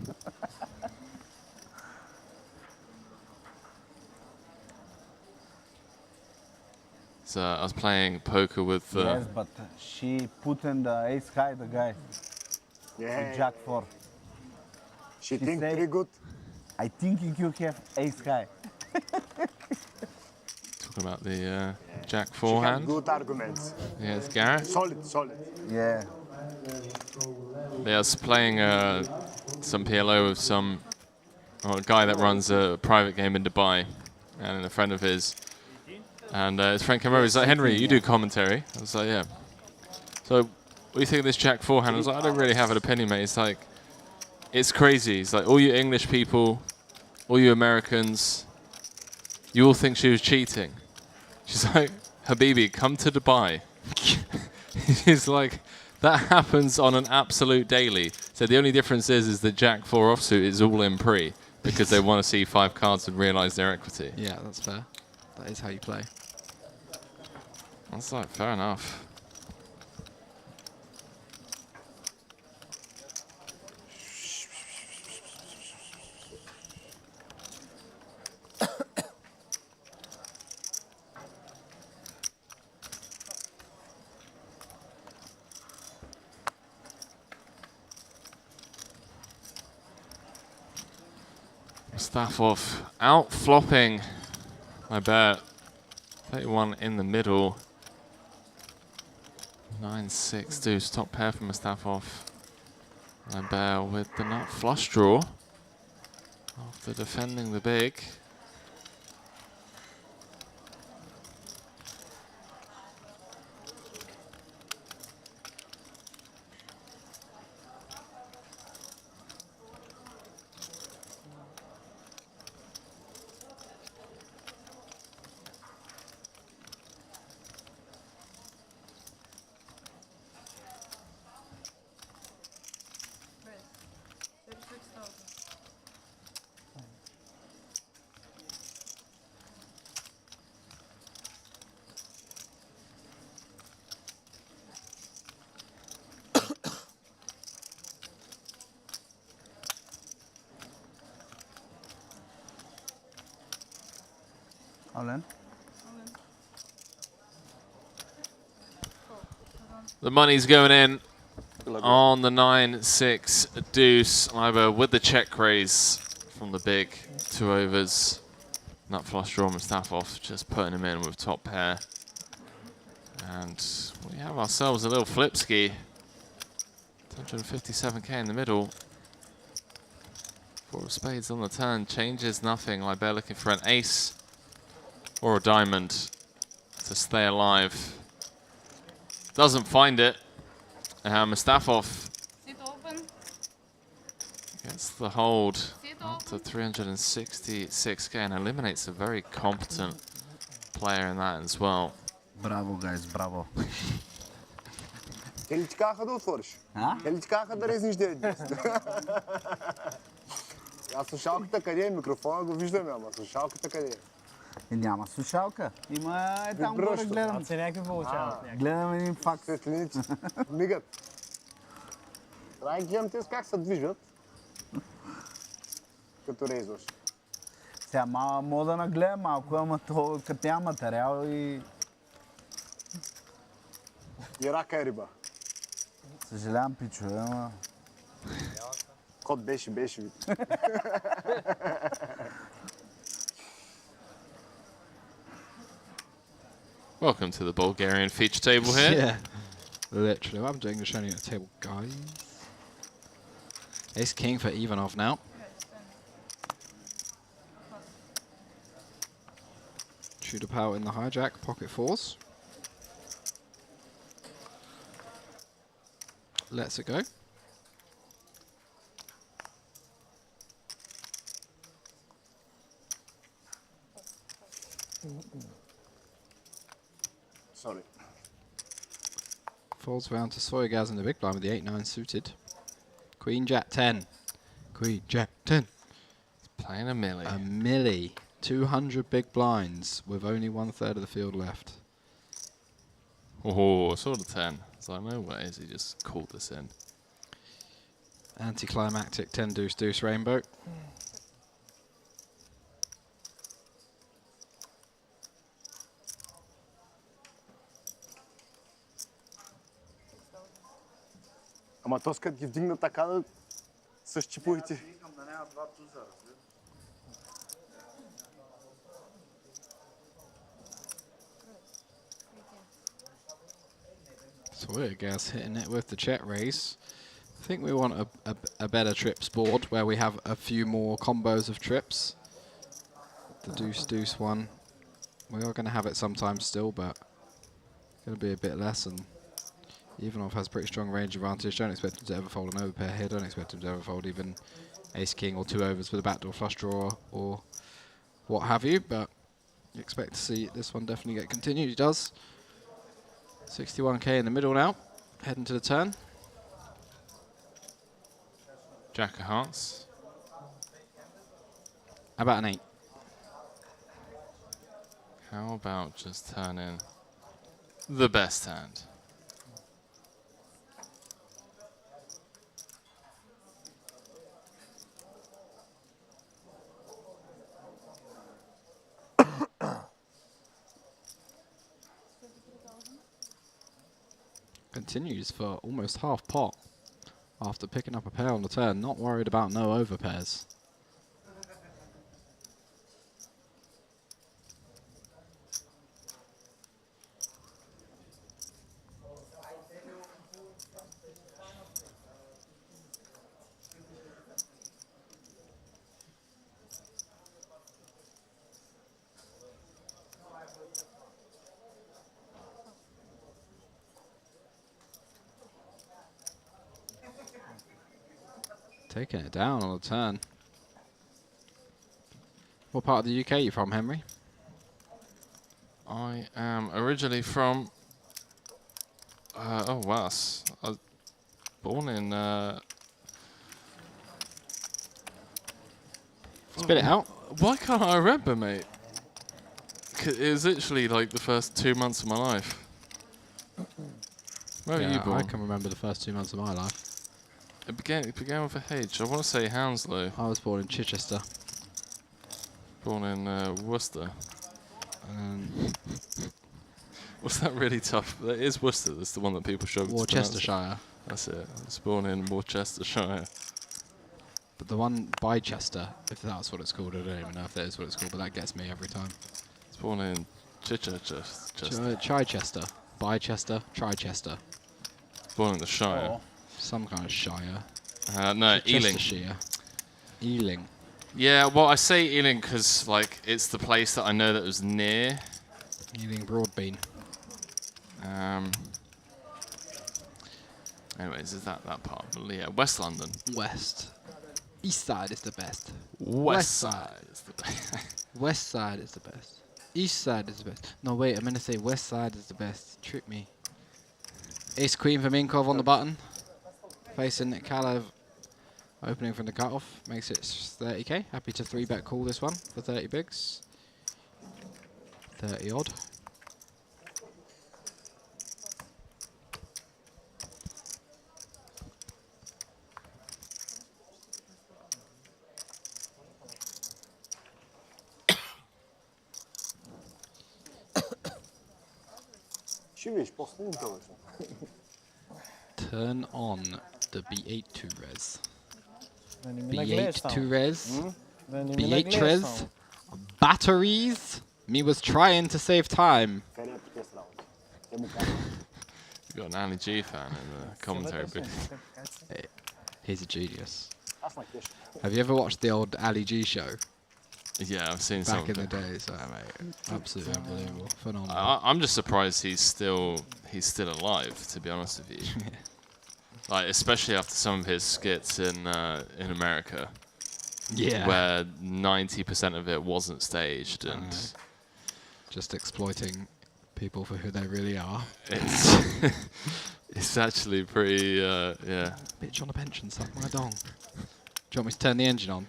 Speaker 2: I was playing poker with.
Speaker 11: Yes, but she put in the ace high, the guy.
Speaker 5: Yeah.
Speaker 11: With Jack 4.
Speaker 5: She think pretty good.
Speaker 11: I think you have ace high.
Speaker 2: Talking about the Jack
Speaker 5: She
Speaker 2: 4
Speaker 5: had
Speaker 2: hand.
Speaker 5: good arguments.
Speaker 2: Yes, Gareth.
Speaker 5: Solid, solid.
Speaker 11: Yeah.
Speaker 2: Yeah, I was playing some PLO with a guy that runs a private game in Dubai, and a friend of his. And his friend came over. He's like, Henry, you do commentary? I was like, yeah. So, what do you think of this Jack 4 hand? I was like, I don't really have an opinion, mate. It's like, it's crazy. It's like, all you English people, all you Americans, you all think she was cheating. She's like, Habibi, come to Dubai. He's like, that happens on an absolute daily. So the only difference is the Jack 4 offsuit is all in pre because they want to see 5 cards and realize their equity.
Speaker 3: Yeah, that's fair. That is how you play.
Speaker 2: That's like, fair enough. Mustafa out flopping, I bet. 31 in the middle. 9-6 deuce, top pair from Mustafa. I bet with the nut flush draw after defending the big.
Speaker 11: All in.
Speaker 2: The money's going in on the 9-6 deuce. Liber with the check raise from the big 2 overs. Nut flush draw Mustafa just putting him in with top pair. And we have ourselves a little flip ski. 157k in the middle. 4 of spades on the turn, changes nothing. Liber looking for an ace or a diamond to stay alive. Doesn't find it. Mustafa gets the hold up to 366k and eliminates a very competent player in that as well.
Speaker 11: Bravo, guys, bravo.
Speaker 5: Те ли ти казаха да отвориш? Те ли ти казаха да резниш 9-10? А слушалката къде е? Микрофона го виждаме, ама слушалката къде е?
Speaker 11: Няма слушалка. Има там горе гледам.
Speaker 16: някакви получават.
Speaker 11: Гледам един факт.
Speaker 5: Светлиници. Мигат. Трябва да гледам тези как се движат. Като рейзваш.
Speaker 11: Сега мога да нагледам малко, ама то като няма материал и...
Speaker 5: И рака е риба.
Speaker 11: Съжалявам, пичове, ама...
Speaker 5: Кот беше вид.
Speaker 2: Welcome to the Bulgarian feature table here.
Speaker 3: Yeah, literally. What happened to English only at the table, guys? Ace king for Ivanov now. Shooter power in the hijack, pocket 4s. Lets it go.
Speaker 5: Sorry.
Speaker 3: Falls round to Soyagaz in the big blind with the 8-9 suited. Queen Jack 10. Queen Jack 10.
Speaker 2: He's playing a milli.
Speaker 3: A milli. 200 big blinds with only 1/3 of the field left.
Speaker 2: Oh, I saw the 10. It's like, no way has he just called this in.
Speaker 3: Anticlimactic 10 deuce deuce rainbow.
Speaker 5: Ама то като ги вдигна така да с чиповете.
Speaker 3: So we're guys hitting it with the check raise. I think we want a better trips board where we have a few more combos of trips. The deuce one. We are going to have it sometimes still, but going to be a bit less. And Ivanov has pretty strong range advantage. Don't expect him to ever fold an overpair here. Don't expect him to ever fold even ace king or 2 overs with a backdoor flush draw or what have you. But you expect to see this one definitely get continued. He does. 61k in the middle now, heading to the turn.
Speaker 2: Jack of hearts.
Speaker 3: How about an 8?
Speaker 2: How about just turning the best hand?
Speaker 3: Continues for almost half pot after picking up a pair on the turn. Not worried about no overpairs. Taking it down on the turn. What part of the UK are you from, Henry?
Speaker 2: I am originally from... oh, wow. I was born in...
Speaker 3: Spit it out.
Speaker 2: Why can't I remember, mate? It was literally like the first 2 months of my life. Where were you born?
Speaker 3: I can remember the first 2 months of my life.
Speaker 2: It began with a H. I want to say Hounslow.
Speaker 3: I was born in Chichester.
Speaker 2: Born in Worcester. Was that really tough? That is Worcester. That's the one that people struggle to pronounce.
Speaker 3: Worcestershire.
Speaker 2: That's it. I was born in Worcestershire.
Speaker 3: But the one by Chester, if that's what it's called, I don't even know if that is what it's called, but that gets me every time.
Speaker 2: It's born in Chichester.
Speaker 3: Chichester. Bychester, Trichester.
Speaker 2: Born in the Shire.
Speaker 3: Oh. Some kind of shire.
Speaker 2: No, Ealing.
Speaker 3: Ealing.
Speaker 2: Yeah, well, I say Ealing because like it's the place that I know that was near.
Speaker 3: Ealing Broadbean.
Speaker 2: Anyways, is that part? Yeah, West London.
Speaker 3: West. East side is the best.
Speaker 2: West side is the best.
Speaker 3: West side is the best. East side is the best. No, wait, I'm going to say west side is the best. Trick me. Ace Queen for Minkov on the button. Facing Kalev, opening from the cutoff. Makes it 30k. Happy to 3-bet call this one for 30 bigs. 30 odd. Turn on the B8 to res. B8 to res. B8 res. Batteries. Me was trying to save time.
Speaker 2: You got an Ali G fan in the commentary booth.
Speaker 3: Hey, he's a genius. Have you ever watched the old Ali G show?
Speaker 2: Yeah, I've seen
Speaker 3: back in the days. Oh, mate, absolutely unbelievable, phenomenal.
Speaker 2: I'm just surprised he's still alive. To be honest with you, like especially after some of his skits in America, where 90% of it wasn't staged and
Speaker 3: just exploiting people for who they really are.
Speaker 2: It's actually pretty yeah.
Speaker 3: Bitch on a pension, suck my dong. Do you want me to turn the engine on?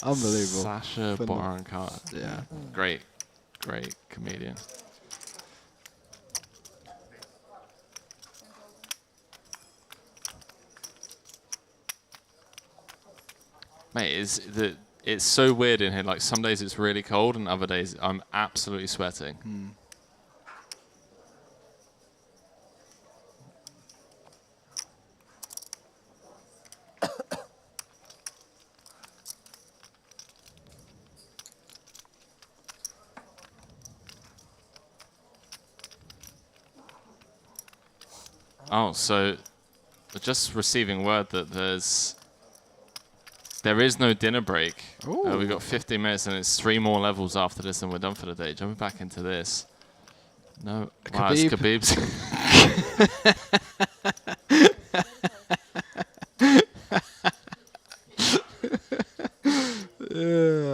Speaker 3: Unbelievable.
Speaker 2: Sasha Baron Cohen.
Speaker 3: Yeah.
Speaker 2: Great comedian. Mate, it's so weird in here. Like some days it's really cold and other days I'm absolutely sweating. Oh, so just receiving word that there is no dinner break. We've got 15 minutes and it's 3 more levels after this and we're done for the day. Jumping back into this. No, wow, it's Khabib's.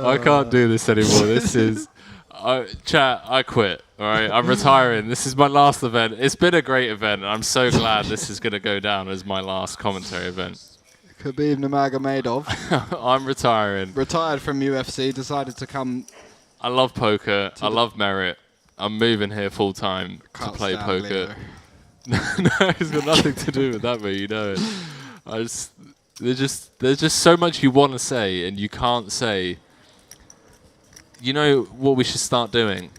Speaker 2: I can't do this anymore. This is... chat, I quit. All right, I'm retiring. This is my last event. It's been a great event. I'm so glad this is going to go down as my last commentary event.
Speaker 3: Khabib Nurmagomedov.
Speaker 2: I'm retiring.
Speaker 3: Retired from UFC, decided to come...
Speaker 2: I love poker. I love merit. I'm moving here full time to play poker. No, it's got nothing to do with that, but you know it. There's just so much you want to say and you can't say. You know what we should start doing?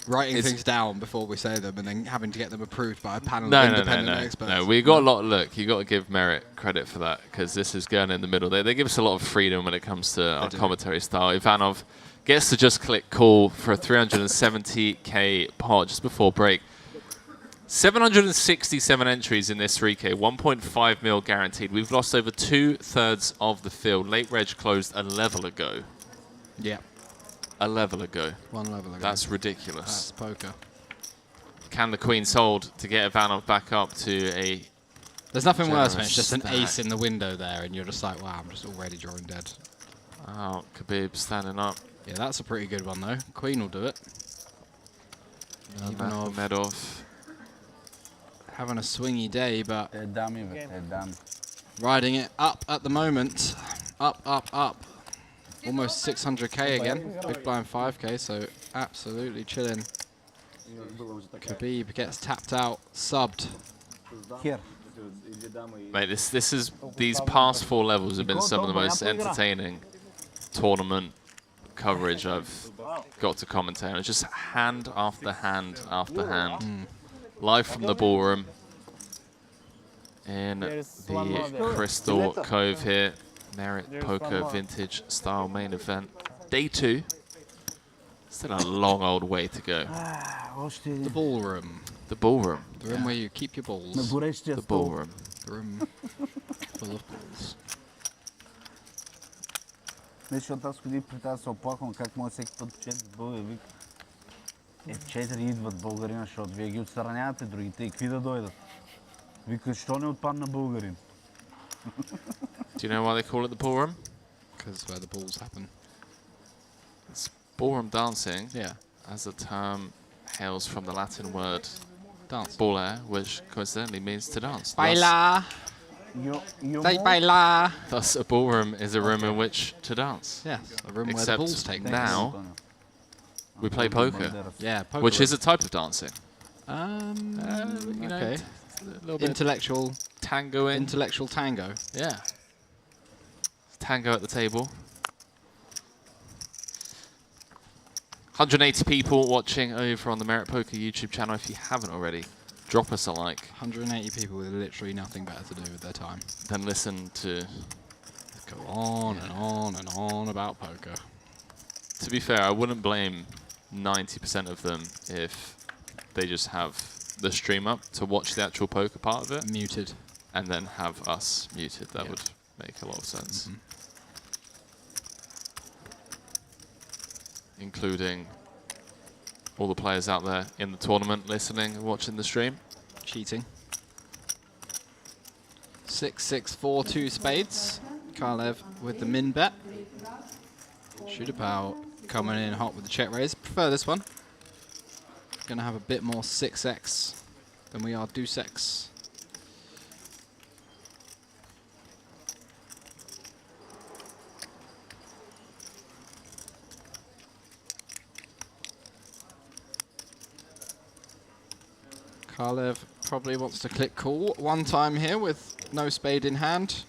Speaker 3: Writing things down before we say them and then having to get them approved by a panel of independent experts.
Speaker 2: No, we got a lot. Look, you got to give Merit credit for that because this is going in the middle. They give us a lot of freedom when it comes to our commentary style. Ivanov gets to just click call for a 370k pot just before break. 767 entries in this 3K, 1.5 mil guaranteed. We've lost over 2/3 of the field. Late reg closed a level ago.
Speaker 3: Yeah.
Speaker 2: A level ago.
Speaker 3: 1 level ago.
Speaker 2: That's ridiculous.
Speaker 3: That's poker.
Speaker 2: Can the queen sold to get Ivanov back up to a...
Speaker 3: There's nothing worse when it's just an ace in the window there and you're just like, wow, I'm just already drawing dead.
Speaker 2: Oh, Khabib standing up.
Speaker 3: Yeah, that's a pretty good one though. Queen will do it.
Speaker 2: Medov.
Speaker 3: Having a swingy day, but riding it up at the moment. Up, up, up. Almost 600k again. Big blind 5k, so absolutely chilling. Khabib gets tapped out, subbed.
Speaker 11: Here.
Speaker 2: Mate, these past 4 levels have been some of the most entertaining tournament coverage I've got to commentate on. It's just hand after hand after hand. Live from the ballroom in the Crystal Cove here. Merit Poker Vintage Style main event. Day 2. Still a long old way to go.
Speaker 3: The ballroom.
Speaker 2: The ballroom.
Speaker 3: The room where you keep your balls.
Speaker 2: The ballroom.
Speaker 3: The room full of balls.
Speaker 11: Защото аз ходих при тази се оплаквам как може всеки път 4 българи. 4 идват българина, защото вие ги отстранявате, другите и какви да дойдат. Вика, що не отпадна българин?
Speaker 2: Do you know why they call it the ballroom?
Speaker 3: Because where the balls happen.
Speaker 2: It's ballroom dancing.
Speaker 3: Yeah.
Speaker 2: As a term hails from the Latin word
Speaker 3: dance,
Speaker 2: baller, which coincidentally means to dance.
Speaker 3: Baila. They baila.
Speaker 2: Thus, a ballroom is a room in which to dance.
Speaker 3: Yes, a room where the balls take place.
Speaker 2: Now, we play poker.
Speaker 3: Yeah, poker.
Speaker 2: Which is a type of dancing.
Speaker 3: You know,
Speaker 2: okay. A little bit
Speaker 3: intellectual
Speaker 2: tangoing.
Speaker 3: Intellectual tango.
Speaker 2: Yeah. Tango at the table. 180 people watching over on the Merit Poker YouTube channel. If you haven't already, drop us a like.
Speaker 3: 180 people with literally nothing better to do with their time.
Speaker 2: Then listen to...
Speaker 3: Go on and on and on about poker.
Speaker 2: To be fair, I wouldn't blame 90% of them if they just have the stream up to watch the actual poker part of it.
Speaker 3: Muted.
Speaker 2: And then have us muted. That would make a lot of sense. Including all the players out there in the tournament listening and watching the stream.
Speaker 3: Cheating. 6-6-4, 2 spades. Kalev with the min bet. Shoot about coming in hot with the check raise. Prefer this one. Gonna have a bit more 6x than we are deuce x. Kalev probably wants to click call one time here with no spade in hand.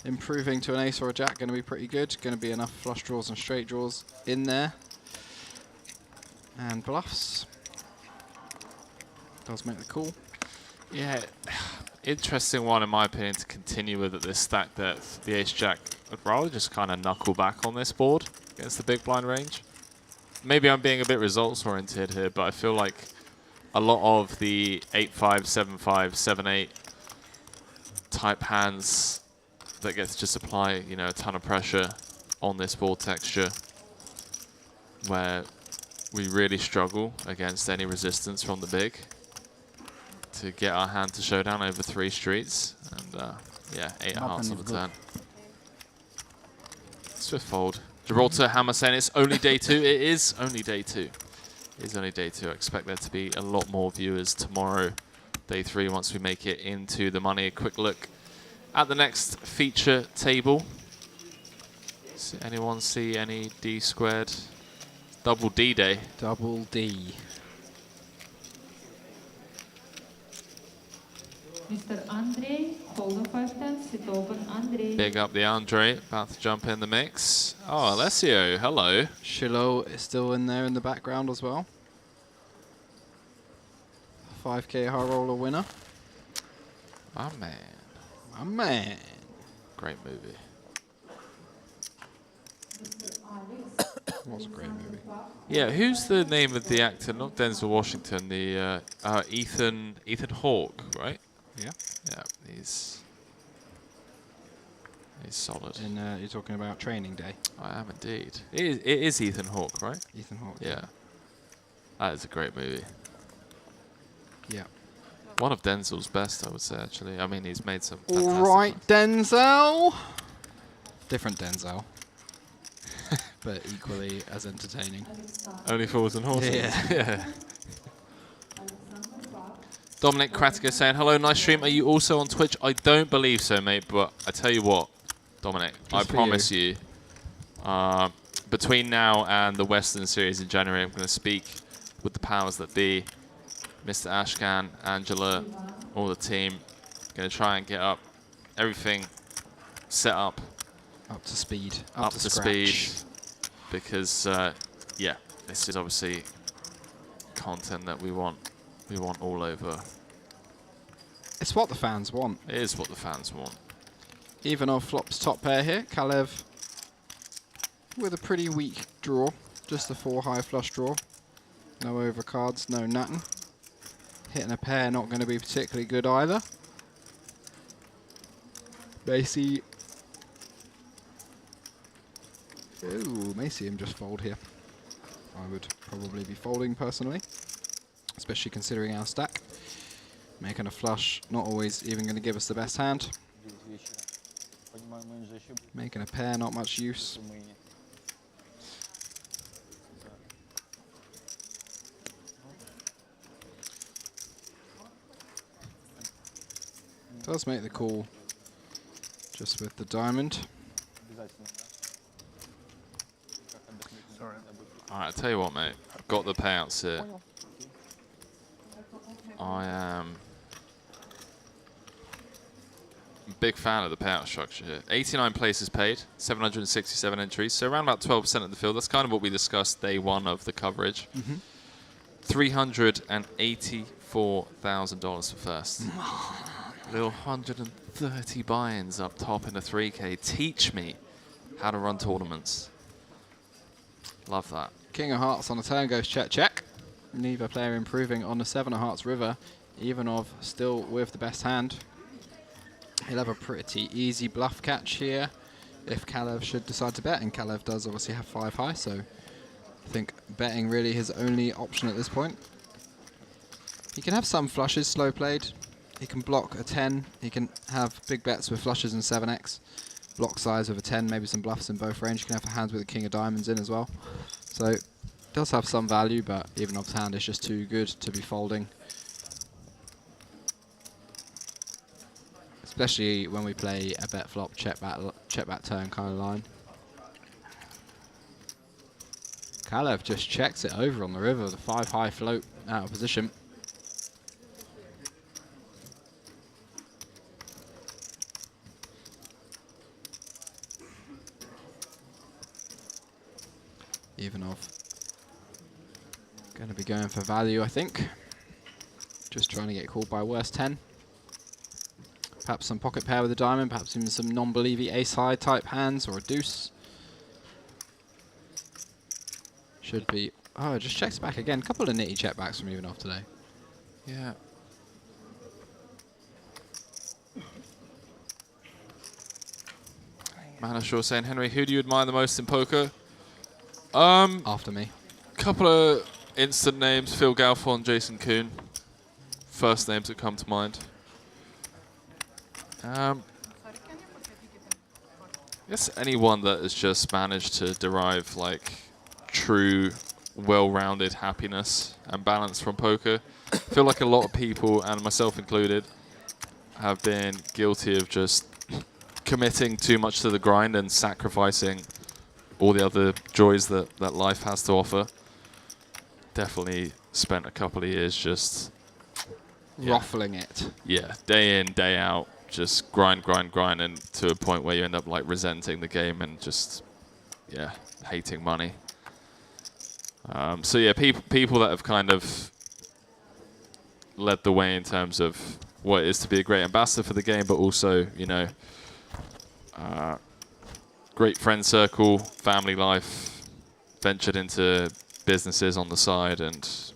Speaker 3: Improving to an ace or a jack, going to be pretty good. Going to be enough flush draws and straight draws in there. And bluffs. Does make the call.
Speaker 2: Yeah, interesting one in my opinion to continue with at this stack depth. The ace-jack, I'd rather just kind of knuckle back on this board against the big blind range. Maybe I'm being a bit results oriented here, but I feel like a lot of the 8-5, 7-5, 7-8 type hands that gets to just apply, you know, a ton of pressure on this ball texture, where we really struggle against any resistance from the big to get our hand to showdown over 3 streets. And yeah, 8 hearts on the turn. Swift fold. Gibraltar Hammer saying it's only day 2. It is only day 2. It is only day 2. I expect there to be a lot more viewers tomorrow, day 3, once we make it into the money. A quick look at the next feature table. Anyone see any D squared? Double D day.
Speaker 3: Double D.
Speaker 8: Mr. Andre, hold on 5-10, sit open, Andre.
Speaker 2: Big up the Andre, about to jump in the mix. Oh, Alessio, hello.
Speaker 3: Shiloh is still in there in the background as well. 5K high roller winner.
Speaker 2: My man.
Speaker 3: My man.
Speaker 2: Great movie.
Speaker 3: Was a great movie.
Speaker 2: Yeah, who's the name of the actor? Not Denzel Washington. The Ethan Hawke, right?
Speaker 3: Yeah.
Speaker 2: Yeah, he's solid.
Speaker 3: And you're talking about Training Day.
Speaker 2: I am indeed. It is Ethan Hawke, right?
Speaker 3: Ethan Hawke.
Speaker 2: Yeah. That is a great movie.
Speaker 3: Yeah.
Speaker 2: One of Denzel's best, I would say, actually. I mean, he's made some
Speaker 3: All right, Denzel. Different Denzel. But equally as entertaining.
Speaker 2: Only Fools and Horses.
Speaker 3: Yeah.
Speaker 2: Yeah. Dominic Kratiger saying, hello, nice stream. Are you also on Twitch? I don't believe so, mate, but I tell you what, Dominic, I promise you, between now and the Western Series in January, I'm going to speak with the powers that be, Mr. Ashkan, Angela, all the team. Going to try and get up everything set up.
Speaker 3: Up to speed.
Speaker 2: Up to speed. Because, yeah, this is obviously content that we want. We want all over.
Speaker 3: It's what the fans want.
Speaker 2: It is what the fans want.
Speaker 3: Ivanov flops top pair here. Kalev with a pretty weak draw. Just a 4 high flush draw. No overcards, no nothing. Hitting a pair not going to be particularly good either. Macy. Ooh, may see him just fold here. I would probably be folding personally, especially considering our stack. Making a flush, not always even going to give us the best hand. Making a pair, not much use. Does make the call just with the diamond.
Speaker 2: Alright, I'll tell you what, mate. I've got the payouts here. I am a big fan of the payout structure here. 89 places paid, 767 entries, so around about 12% of the field. That's kind of what we discussed day 1 of the coverage. $384,000 for first. Little 130 buy-ins up top in a 3K. Teach me how to run tournaments. Love that.
Speaker 3: King of Hearts on the turn goes check, check. Neither player improving on the 7 of Hearts river. Ivanov still with the best hand. He'll have a pretty easy bluff catch here if Kalev should decide to bet, and Kalev does obviously have 5 high, so I think betting really his only option at this point. He can have some flushes slow played. He can block a 10. He can have big bets with flushes and 7x. Block size with a 10, maybe some bluffs in both range. You can have hands with the king of diamonds in as well. So does have some value, but Ivanov's hand is just too good to be folding. Especially when we play a bet flop, check back turn kind of line. Kalev just checks it over on the river with a 5 high float out of position. Ivanov going to be going for value, I think. Just trying to get called by worst 10. Perhaps some pocket pair with a diamond, perhaps even some non-believy ace-high type hands or a deuce. Should be... Oh, just checks back again. Couple of nitty checkbacks from Ivanov today.
Speaker 2: Yeah. Manashaw saying, Henry, who do you admire the most in poker?
Speaker 3: After me.
Speaker 2: Couple of instant names, Phil Galfond, Jason Kuhn. First names that come to mind. I guess anyone that has just managed to derive like true, well-rounded happiness and balance from poker. I feel like a lot of people, and myself included, have been guilty of just committing too much to the grind and sacrificing all the other joys that life has to offer. Definitely spent a couple of years just
Speaker 3: ruffling it.
Speaker 2: Yeah, day in, day out, just grind, and to a point where you end up like resenting the game and just, yeah, hating money. So yeah, people that have kind of led the way in terms of what it is to be a great ambassador for the game, but also, you know, great friend circle, family life, ventured into businesses on the side, and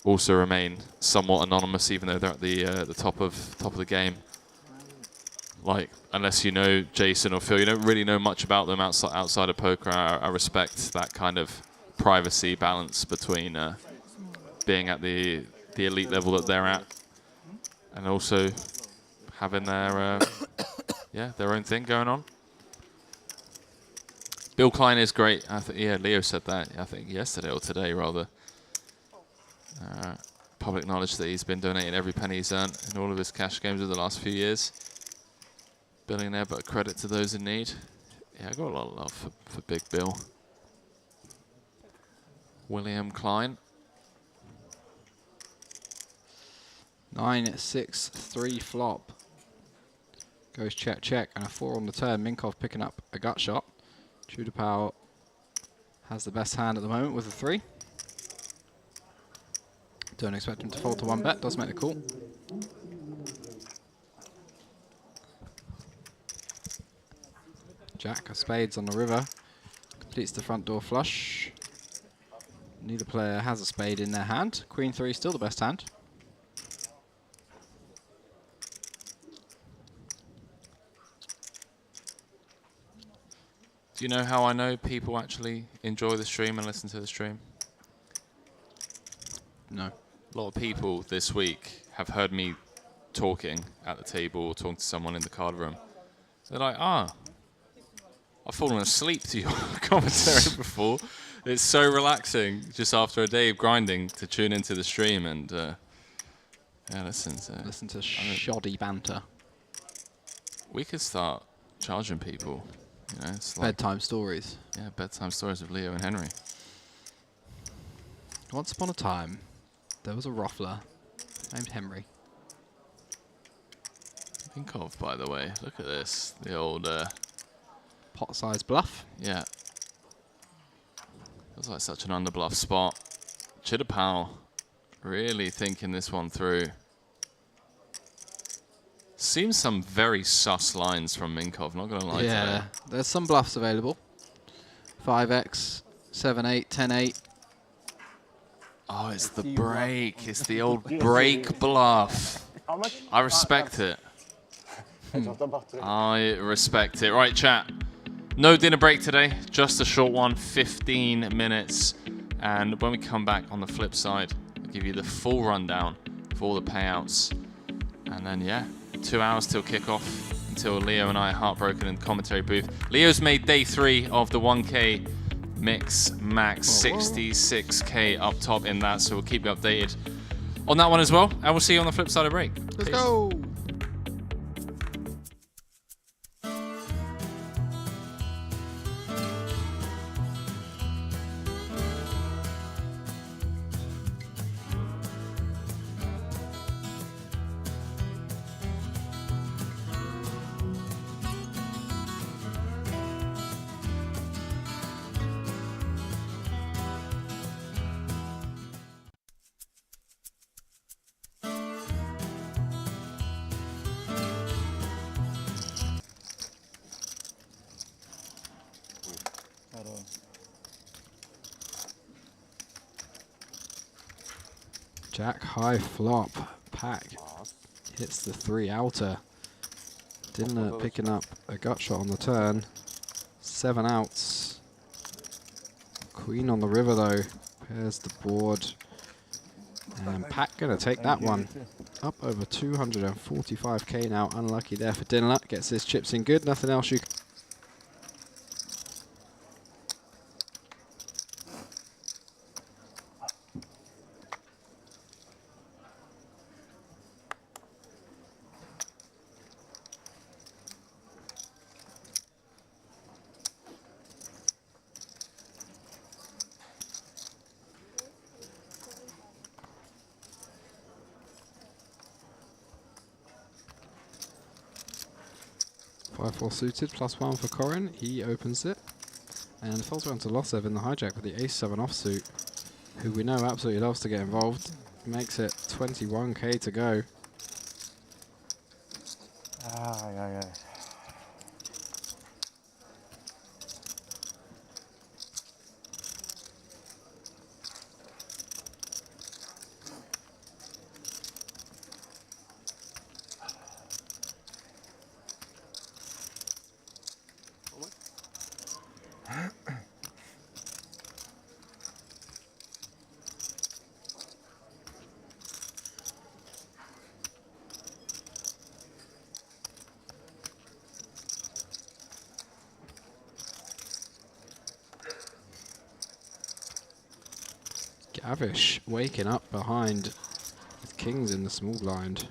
Speaker 2: also remain somewhat anonymous, even though they're at the top of the game. Like, unless you know Jason or Phil, you don't really know much about them outside of poker. I respect that kind of privacy balance between being at the elite level that they're at, and also having their their own thing going on. Bill Klein is great. Yeah, Leo said that. I think yesterday or today, rather. Public knowledge that he's been donating every penny he's earned in all of his cash games over the last few years. Billionaire, but credit to those in need. Yeah, I got a lot of love for Big Bill. William Klein.
Speaker 3: 9-6-3 flop. Goes check, check, and a 4 on the turn. Minkov picking up a gut shot. Chudapao has the best hand at the moment with a 3. Don't expect him to fold to 1 bet. Does make the call. Jack of spades on the river. Completes the front door flush. Neither player has a spade in their hand. Queen 3 still the best hand.
Speaker 2: Do you know how I know people actually enjoy the stream and listen to the stream?
Speaker 3: No.
Speaker 2: A lot of people this week have heard me talking at the table or talking to someone in the card room. They're like, I've fallen asleep to your commentary before. It's so relaxing just after a day of grinding to tune into the stream and
Speaker 3: listen to shoddy banter.
Speaker 2: We could start charging people. You know, it's
Speaker 3: bedtime stories.
Speaker 2: Yeah, bedtime stories of Leo and Henry.
Speaker 3: Once upon a time, there was a ruffler named Henry.
Speaker 2: Think of, by the way, look at this. The old
Speaker 3: pot-sized bluff.
Speaker 2: Yeah. Feels like such an underbluff spot. Chudapao really thinking this one through. Seems some very sus lines from Minkov, not going to lie to you.
Speaker 3: Yeah, there's some bluffs available. 5x, 7-8, 10-8.
Speaker 2: Oh, it's the break. It's the old break bluff.
Speaker 5: How much?
Speaker 2: I respect it. I respect it. Right, chat. No dinner break today. Just a short one, 15 minutes. And when we come back on the flip side, I'll give you the full rundown of all the payouts. And then, yeah, 2 hours till kickoff until Leo and I are heartbroken in the commentary booth. Leo's made day 3 of the 1K mix max, 66K up top in that, so we'll keep you updated on that one as well. And we'll see you on the flip side of break.
Speaker 3: Let's go. Jack high flop. Pack hits the 3 outer. Dinner picking up a gut shot on the turn. 7 outs. Queen on the river though. Pairs the board. And Pack gonna take that one. Up over 245k now. Unlucky there for Dinner. Gets his chips in good. Nothing else you can. 5-4 suited, +1 for Corin. He opens it and falls around to Losev in the hijack with the ace-7 offsuit, who we know absolutely loves to get involved. Makes it 21k to go. Gavish waking up behind with kings in the small blind.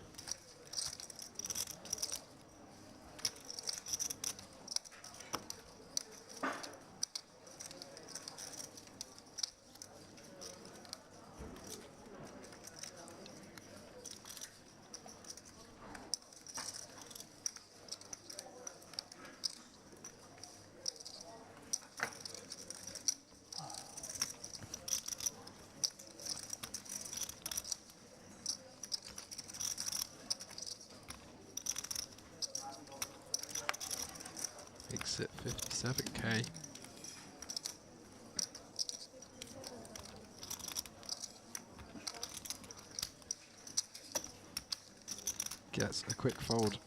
Speaker 3: Makes it 57k. Gets a quick fold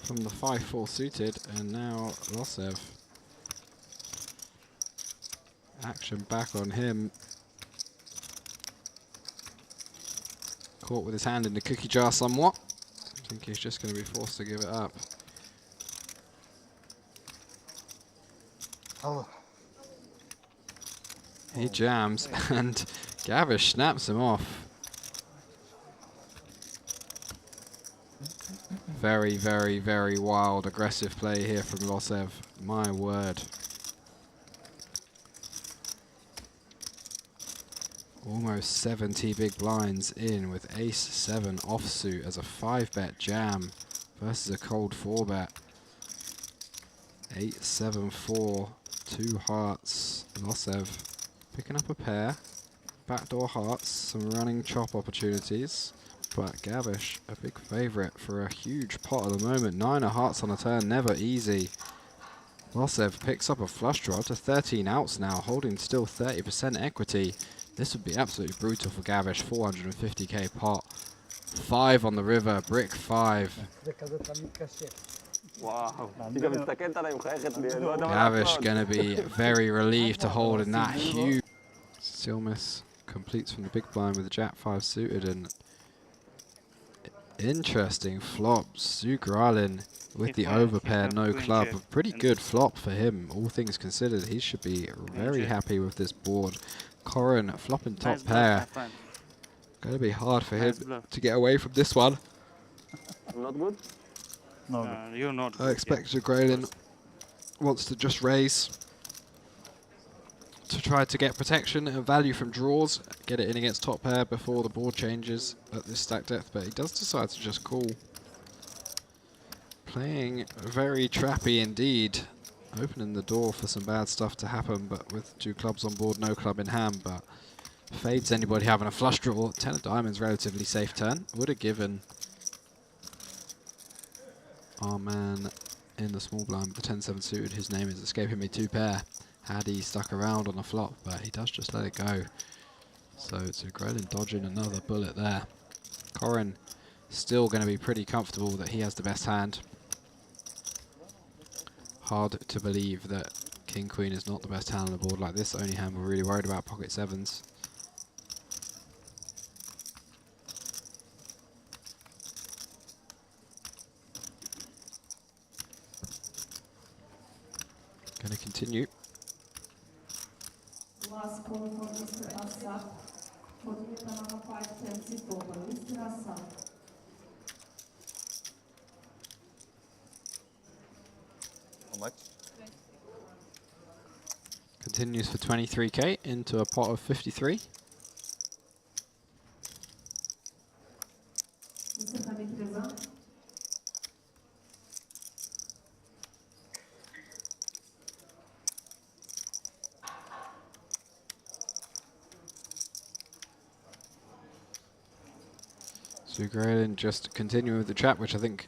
Speaker 3: from the 5-4 suited, and now Losev. Action back on him. Caught with his hand in the cookie jar somewhat. I think he's just going to be forced to give it up.
Speaker 16: Oh.
Speaker 3: He jams and Gavish snaps him off. Very, very, very wild, aggressive play here from Losev. My word. Almost 70 big blinds in with ace-7 offsuit as a 5-bet jam versus a cold 4-bet. 8-7-4, 2 hearts. Losev picking up a pair. Backdoor hearts, some running chop opportunities. But Gavish, a big favourite for a huge pot at the moment. 9 of hearts on the turn, never easy. Losev picks up a flush draw to 13 outs now, holding still 30% equity. This would be absolutely brutal for Gavish, 450k pot. 5 on the river, brick 5.
Speaker 14: Wow.
Speaker 3: Gavish gonna be very relieved to hold in that huge. Still miss completes from the big blind with the Jack 5 suited, and interesting flop. Sugralin with the overpair, no club. A pretty good flop for him, all things considered. He should be very happy with this board. Corin flopping top pair. Gonna be hard for him to get away from this one.
Speaker 14: Not good?
Speaker 13: No, you're not.
Speaker 3: I expect Sugralin wants to just raise to try to get protection and value from draws, get it in against top pair before the board changes at this stack depth, but he does decide to just call. Playing very trappy indeed, opening the door for some bad stuff to happen, but with 2 clubs on board, no club in hand, but fades anybody having a flush draw. 10 of diamonds, relatively safe turn. Would have given our man in the small blind with the 10-7 suited, whose name is escaping me, 2 pair. Had he stuck around on the flop, but he does just let it go. So Zugrelin dodging another bullet there. Corin still going to be pretty comfortable that he has the best hand. Hard to believe that King Queen is not the best hand on the board like this. Only hand we're really worried about pocket sevens. Going to continue.
Speaker 8: Last call for Mr. Assad. For the number 510 sit over. Mr. Assad.
Speaker 7: How much?
Speaker 3: Continues for 23k into a pot of 53.
Speaker 8: Mr. Hamid Reza.
Speaker 3: Zugrelin just continuing with the trap, which I think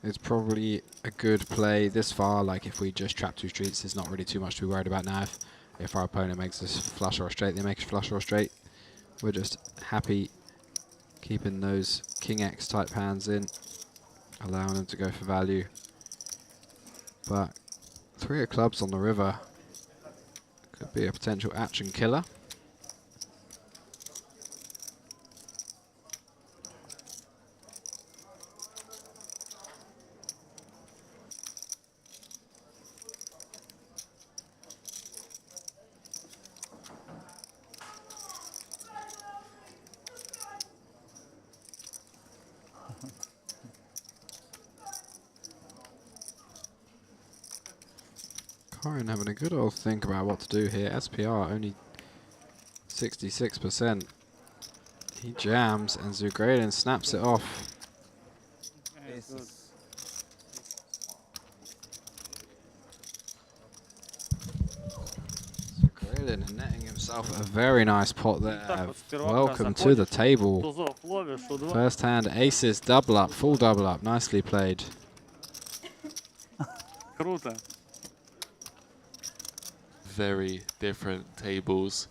Speaker 3: is probably a good play this far. Like if we just trap 2 streets, there's not really too much to be worried about now. If our opponent makes us flush or a straight, they make us flush or a straight. We're just happy keeping those King X type hands in, allowing them to go for value. But 3 of clubs on the river could be a potential action killer. Corin having a good old think about what to do here. SPR only 66%. He jams and Zugrelin snaps it off. Zugrelin netting himself a very nice pot there. Welcome to the table. First hand aces, double up, full double up. Nicely played.
Speaker 13: Круто.
Speaker 2: Very different tables.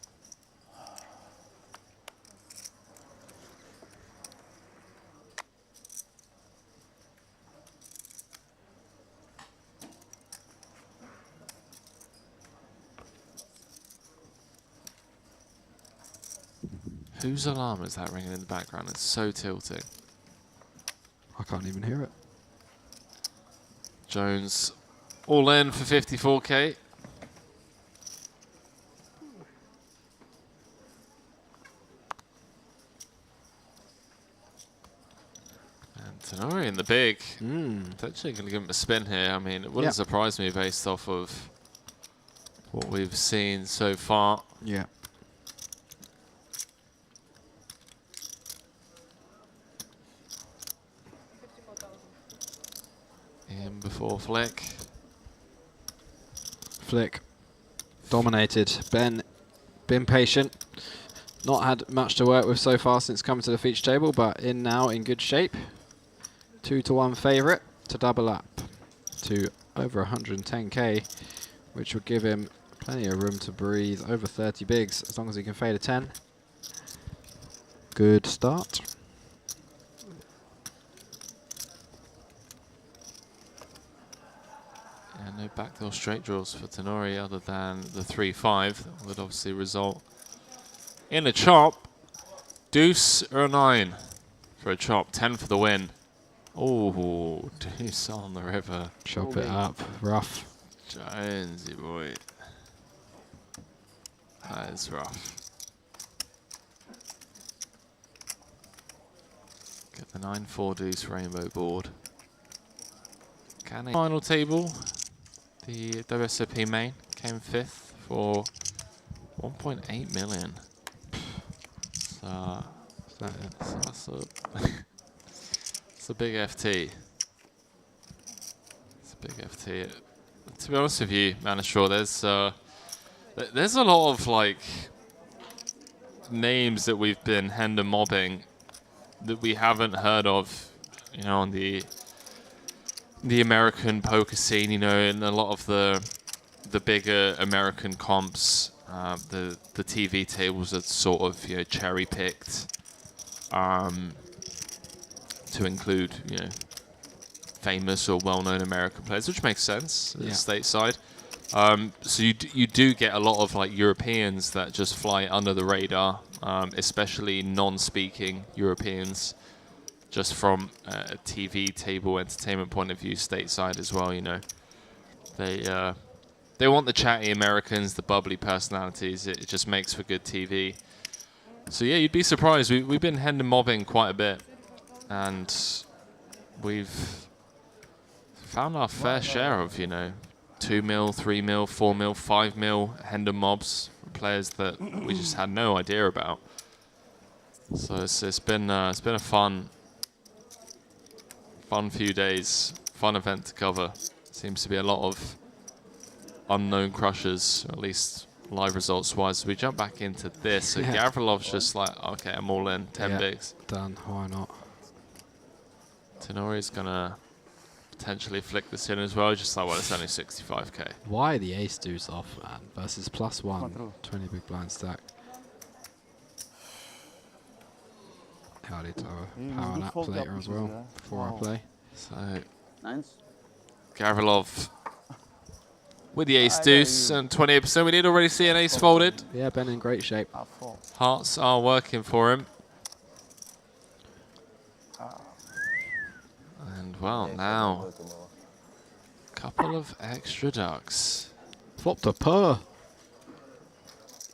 Speaker 2: Whose alarm is that ringing in the background? It's so tilting.
Speaker 3: I can't even hear it.
Speaker 2: Jones all in for 54k. Tenori in the big. Potentially going to give him a spin here. I mean, it wouldn't surprise me based off of what we've seen so far.
Speaker 3: Yeah.
Speaker 2: In before flick.
Speaker 3: Flick. Dominated. Ben, been patient. Not had much to work with so far since coming to the feature table, but in now in good shape. 2-1 favourite to double up to over 110k, which would give him plenty of room to breathe. Over 30 bigs as long as he can fade a 10. Good start.
Speaker 2: And no backdoor straight draws for Tenori other than the 3-5. That would obviously result in a chop. Deuce or a 9 for a chop. 10 for the win. Oh, deuce on the river.
Speaker 3: Chop it up. Rough.
Speaker 2: Jonesy boy. That is rough. Get the 9-4 deuce rainbow board. Can final table. The WSOP main came 5th for 1.8 million. So that's a it's a big FT. It's a big FT. To be honest with you, Manashaw, there's a lot of like names that we've been hand and mobbing that we haven't heard of, you know, on the American poker scene, you know, and a lot of the bigger American comps The TV tables are sort of cherry picked to include famous or well-known American players, which makes sense stateside. So you do get a lot of like Europeans that just fly under the radar, especially non-speaking Europeans, just from a TV table entertainment point of view, stateside as well. They want the chatty Americans, the bubbly personalities. It just makes for good TV. So yeah, you'd be surprised. We've been hand and mobbing quite a bit, and we've found our fair share of 2 mil, 3 mil, 4 mil, 5 mil Hendon mobs from players that we just had no idea about. So it's been a fun few days, fun event to cover. Seems to be a lot of unknown crushers, at least live results wise. We jump back into this. So Gavrilov's just like, okay, I'm all in, 10 bigs.
Speaker 3: Done. Why not?
Speaker 2: Tenori's gonna potentially flick this in as well, just like, well, it's only 65k.
Speaker 3: Why the ace deuce off, man? Versus +1, 20 big blind stack. Howdy to have a power nap later as well, before I play.
Speaker 2: So, Gavrilov with the ace deuce and 28%. We did already see an ace folded.
Speaker 3: Yeah, Ben in great shape.
Speaker 2: Hearts are working for him. And well, now a couple of extra ducks.
Speaker 3: Flopped a purr.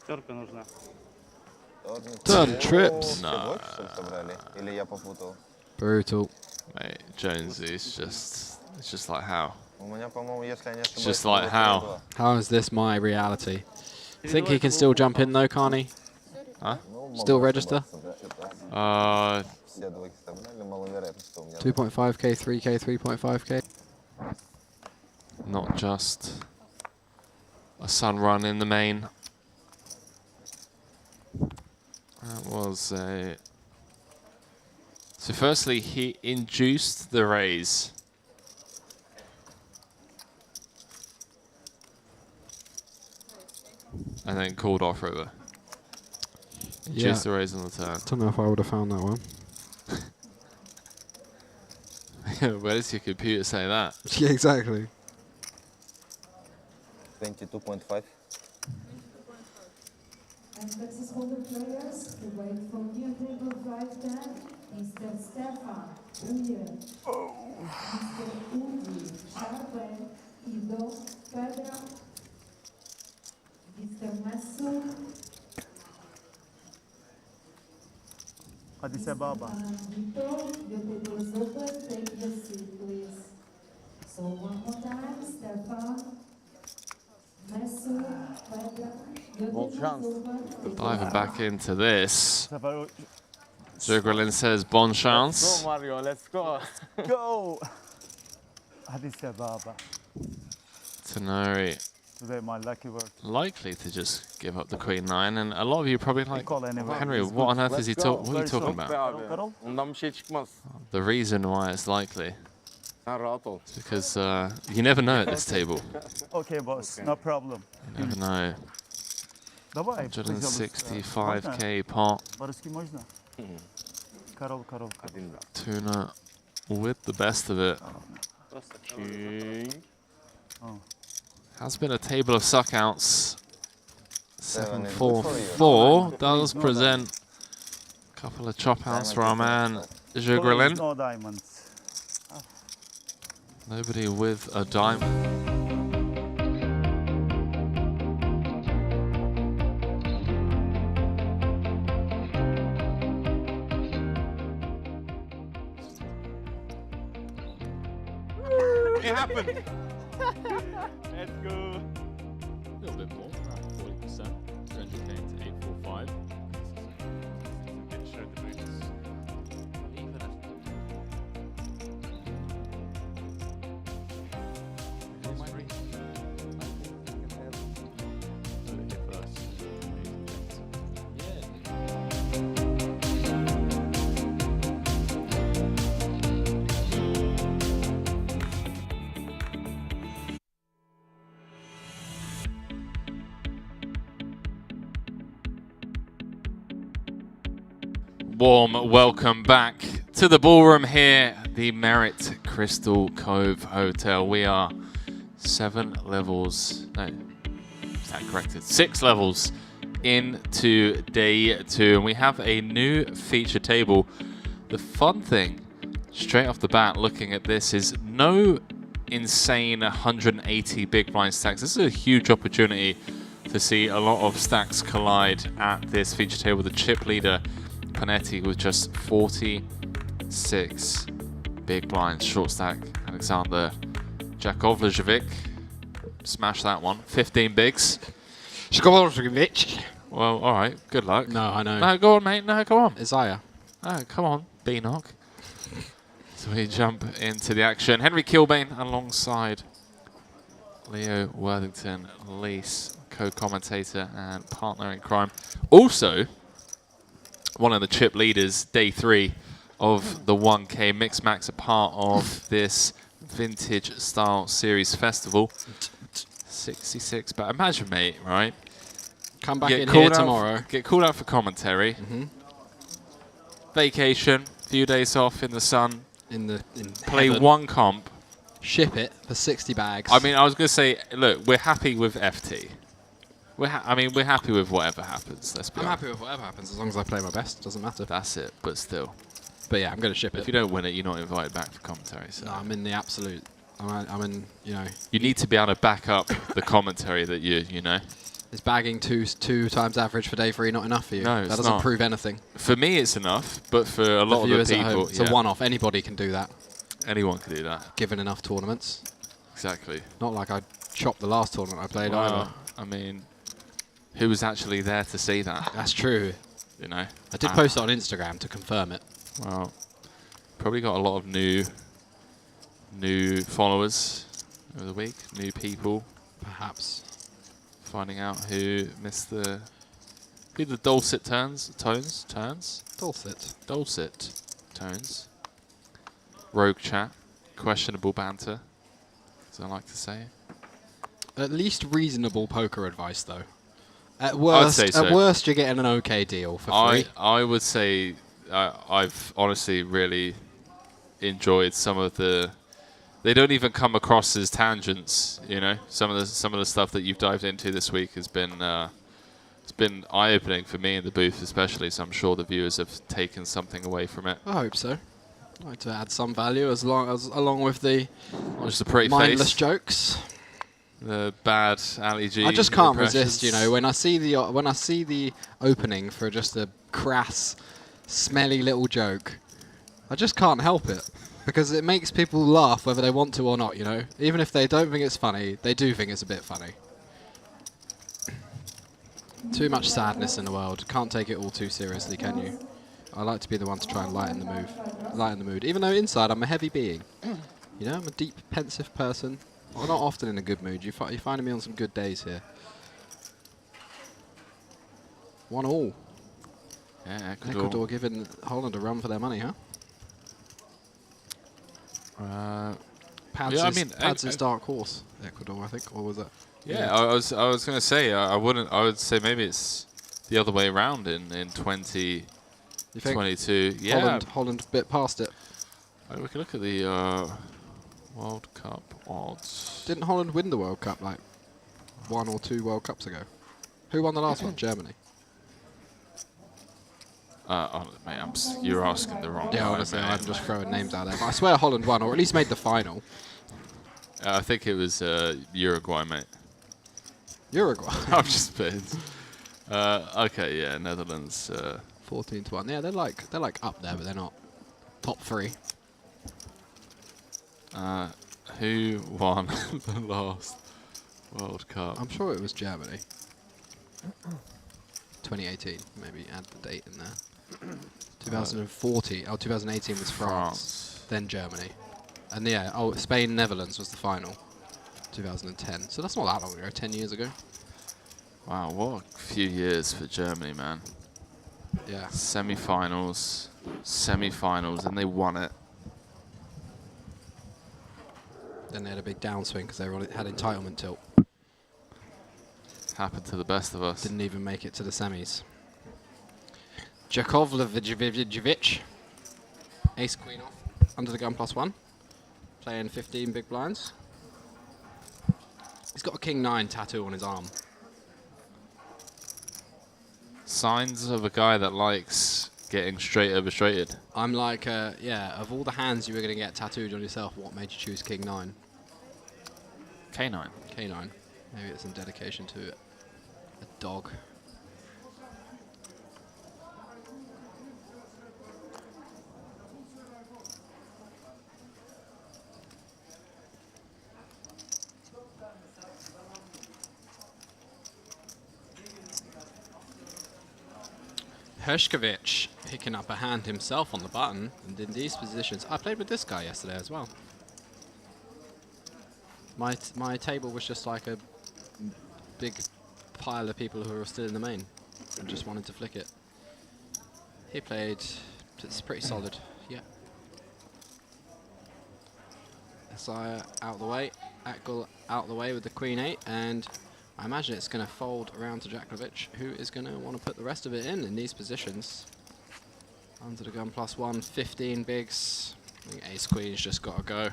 Speaker 13: Пятерка нужна.
Speaker 3: Turn trips.
Speaker 2: No.
Speaker 3: Brutal.
Speaker 2: Mate, Jonesy is it's just like how? It's just like how?
Speaker 3: How is this my reality? Think he can still jump in though, can't he?
Speaker 2: Huh?
Speaker 3: Still register? 2.5k, 3k, 3.5k.
Speaker 2: Not just a sun run in the main. That was a... So firstly, he induced the raise. And then called off river. Induced the raise on the turn.
Speaker 3: Don't know if I would have found that one.
Speaker 2: Where does your computer say that?
Speaker 3: Yeah, exactly.
Speaker 5: 22.5.
Speaker 8: And Texas Hold'em players who wait for new table 510, Mr. Stefan Uyer, Mr. Udi, Charbel, Ido, Pedra, Mr. Mesut,
Speaker 12: Addis Ababa.
Speaker 8: Vito, your table is open, take your seat, please. So one more time, Stefan, Mesut, Pedra, your table is open.
Speaker 2: Diving back into this. Zugralin says, bon chance.
Speaker 4: Let's go, Mario, let's go.
Speaker 12: Go! Addis Ababa.
Speaker 2: Tenori
Speaker 12: Today my lucky word.
Speaker 2: likely to just give up the queen nine, and a lot of you probably like,
Speaker 12: call anyway.
Speaker 2: Henry,
Speaker 12: It's
Speaker 2: what
Speaker 12: good.
Speaker 2: on earth is he
Speaker 12: Let's go.
Speaker 2: what are you talking
Speaker 12: Very
Speaker 2: about?
Speaker 4: Ondan bir şey çıkmaz.
Speaker 2: The reason why it's likely
Speaker 4: Sen rahat ol.
Speaker 2: is because you never know at this table.
Speaker 12: Okay, boss, no problem.
Speaker 2: You never know.
Speaker 12: Давай,
Speaker 2: 165k pot.
Speaker 12: По-русски можно? Карол.
Speaker 2: Tuna with the best of it. Has been a table of suckouts. 7-4-4 does present a couple of chop outs for our man Zugralin.
Speaker 12: No diamonds.
Speaker 2: Nobody with a diamond.
Speaker 4: It happened.
Speaker 13: Let's go.
Speaker 2: A little bit more, around 40%. 300k to 845.
Speaker 13: Show the boots.
Speaker 2: warm welcome back to the ballroom here, the Merit Crystal Cove Hotel. We are 7 levels, no, is that corrected? 6 levels into day 2, and we have a new feature table. The fun thing, straight off the bat, looking at this, is no insane 180 big blind stacks. This is a huge opportunity to see a lot of stacks collide at this feature table. The chip leader, Panetti, with just 46 big blinds. Short stack, Alexander Jakovljevic. Smash that one. 15 bigs. Well, all right. Good luck.
Speaker 3: No, I know.
Speaker 2: No, go on, mate. No, go on.
Speaker 3: Isaiah.
Speaker 2: Oh, come on, B-knock. So we jump into the action. Henry Kilbane alongside Leo Worthington, Lease, co-commentator and partner in crime. Also, one of the chip leaders, day 3 of the 1K Mix Max, a part of this Vintage Style Series Festival. 66, but imagine, mate, right?
Speaker 3: Come back in here tomorrow.
Speaker 2: Get called out for commentary. Vacation, few days off in the sun. Play
Speaker 3: heaven.
Speaker 2: 1 comp.
Speaker 3: Ship it for 60 bags.
Speaker 2: I mean, I was going to say, look, we're happy with FT. We're happy with whatever happens. Let's be honest.
Speaker 3: happy with whatever happens as long as I play my best. Doesn't matter.
Speaker 2: That's it, but still.
Speaker 3: But yeah, I'm going to ship it.
Speaker 2: If you don't win it, you're not invited back for commentary. So.
Speaker 3: No, I'm in the absolute. I'm in, you know.
Speaker 2: You need to be able to back up the commentary that you know.
Speaker 3: Is bagging two times average for day 3 not enough for you?
Speaker 2: No,
Speaker 3: that doesn't prove anything.
Speaker 2: For me, it's enough, but for a lot of the people,
Speaker 3: it's a one-off. Anybody can do that.
Speaker 2: Anyone can do that.
Speaker 3: Given enough tournaments.
Speaker 2: Exactly.
Speaker 3: Not like I chopped the last tournament I played either.
Speaker 2: I mean, who was actually there to see that?
Speaker 3: That's true.
Speaker 2: You know.
Speaker 3: I did post it on Instagram to confirm it.
Speaker 2: Well, probably got a lot of new followers over the week. New people.
Speaker 3: Perhaps.
Speaker 2: Finding out who missed the dulcet tones. Dulcet tones. Rogue chat. Questionable banter, as I like to say.
Speaker 3: At least reasonable poker advice, though. At worst,
Speaker 2: I'd say so.
Speaker 3: At worst, you're getting an okay deal for free.
Speaker 2: I would say I've honestly really enjoyed some of the. They don't even come across as tangents, you know. Some of the stuff that you've dived into this week has been it's been eye-opening for me in the booth, especially. So I'm sure the viewers have taken something away from it.
Speaker 3: I hope so. I'd like to add some value along with the
Speaker 2: just a pretty
Speaker 3: mindless
Speaker 2: face.
Speaker 3: Jokes.
Speaker 2: The bad Ali G.
Speaker 3: I just can't resist, you know. When I see the opening for just a crass, smelly little joke, I just can't help it. Because it makes people laugh whether they want to or not, you know. Even if they don't think it's funny, they do think it's a bit funny. Too much sadness in the world. Can't take it all too seriously, can you? I like to be the one to try and lighten the mood. Even though inside I'm a heavy being. You know, I'm a deep, pensive person. I'm not often in a good mood. You're finding me on some good days here. 1-1.
Speaker 2: Yeah,
Speaker 3: Ecuador giving Holland a run for their money, huh? Pads is dark horse, Ecuador, I think, or was that?
Speaker 2: Yeah, I was going to say I would say maybe it's the other way around in 2022. Yeah,
Speaker 3: Holland bit past it.
Speaker 2: We can look at the World Cup odds.
Speaker 3: Didn't Holland win the World Cup like 1 or 2 World Cups ago? Who won the last one? Germany.
Speaker 2: Mate, you're asking the wrong.
Speaker 3: Yeah, honestly, I'm just throwing names out there. But I swear Holland won, or at least made the final.
Speaker 2: I think it was Uruguay, mate.
Speaker 3: Uruguay.
Speaker 2: I'm just playing. Okay, yeah, Netherlands.
Speaker 3: 14-1. Yeah, they're like up there, but they're not top 3.
Speaker 2: Who won the last World Cup?
Speaker 3: I'm sure it was Germany. 2018. Maybe add the date in there. 2014. 2018 was France. Then Germany. And yeah, Spain, Netherlands was the final. 2010. So that's not that long ago. 10 years ago.
Speaker 2: Wow, what a few years for Germany, man.
Speaker 3: Yeah.
Speaker 2: Semi-finals, and they won it.
Speaker 3: Then they had a big downswing because they had entitlement tilt.
Speaker 2: Happened to the best of us.
Speaker 3: Didn't even make it to the semis. Jakovljevic. Ace queen off. Under the gun +1. Playing 15 big blinds. He's got a king 9 tattoo on his arm.
Speaker 2: Signs of a guy that likes getting straight over straighted.
Speaker 3: I'm like, yeah, of all the hands you were going to get tattooed on yourself, what made you choose king 9?
Speaker 2: K9.
Speaker 3: K9. Maybe it's in dedication to a dog. Hershkovich picking up a hand himself on the button, and in these positions, I played with this guy yesterday as well. My table was just like a big pile of people who were still in the main and just wanted to flick it. He played, it's pretty solid, yeah. Sire out the way, Akgul out the way with the queen 8, and I imagine it's going to fold around to Jakovljevic, who is going to want to put the rest of it in these positions. Under the gun +1, 15 bigs. I think ace queen's just got to go.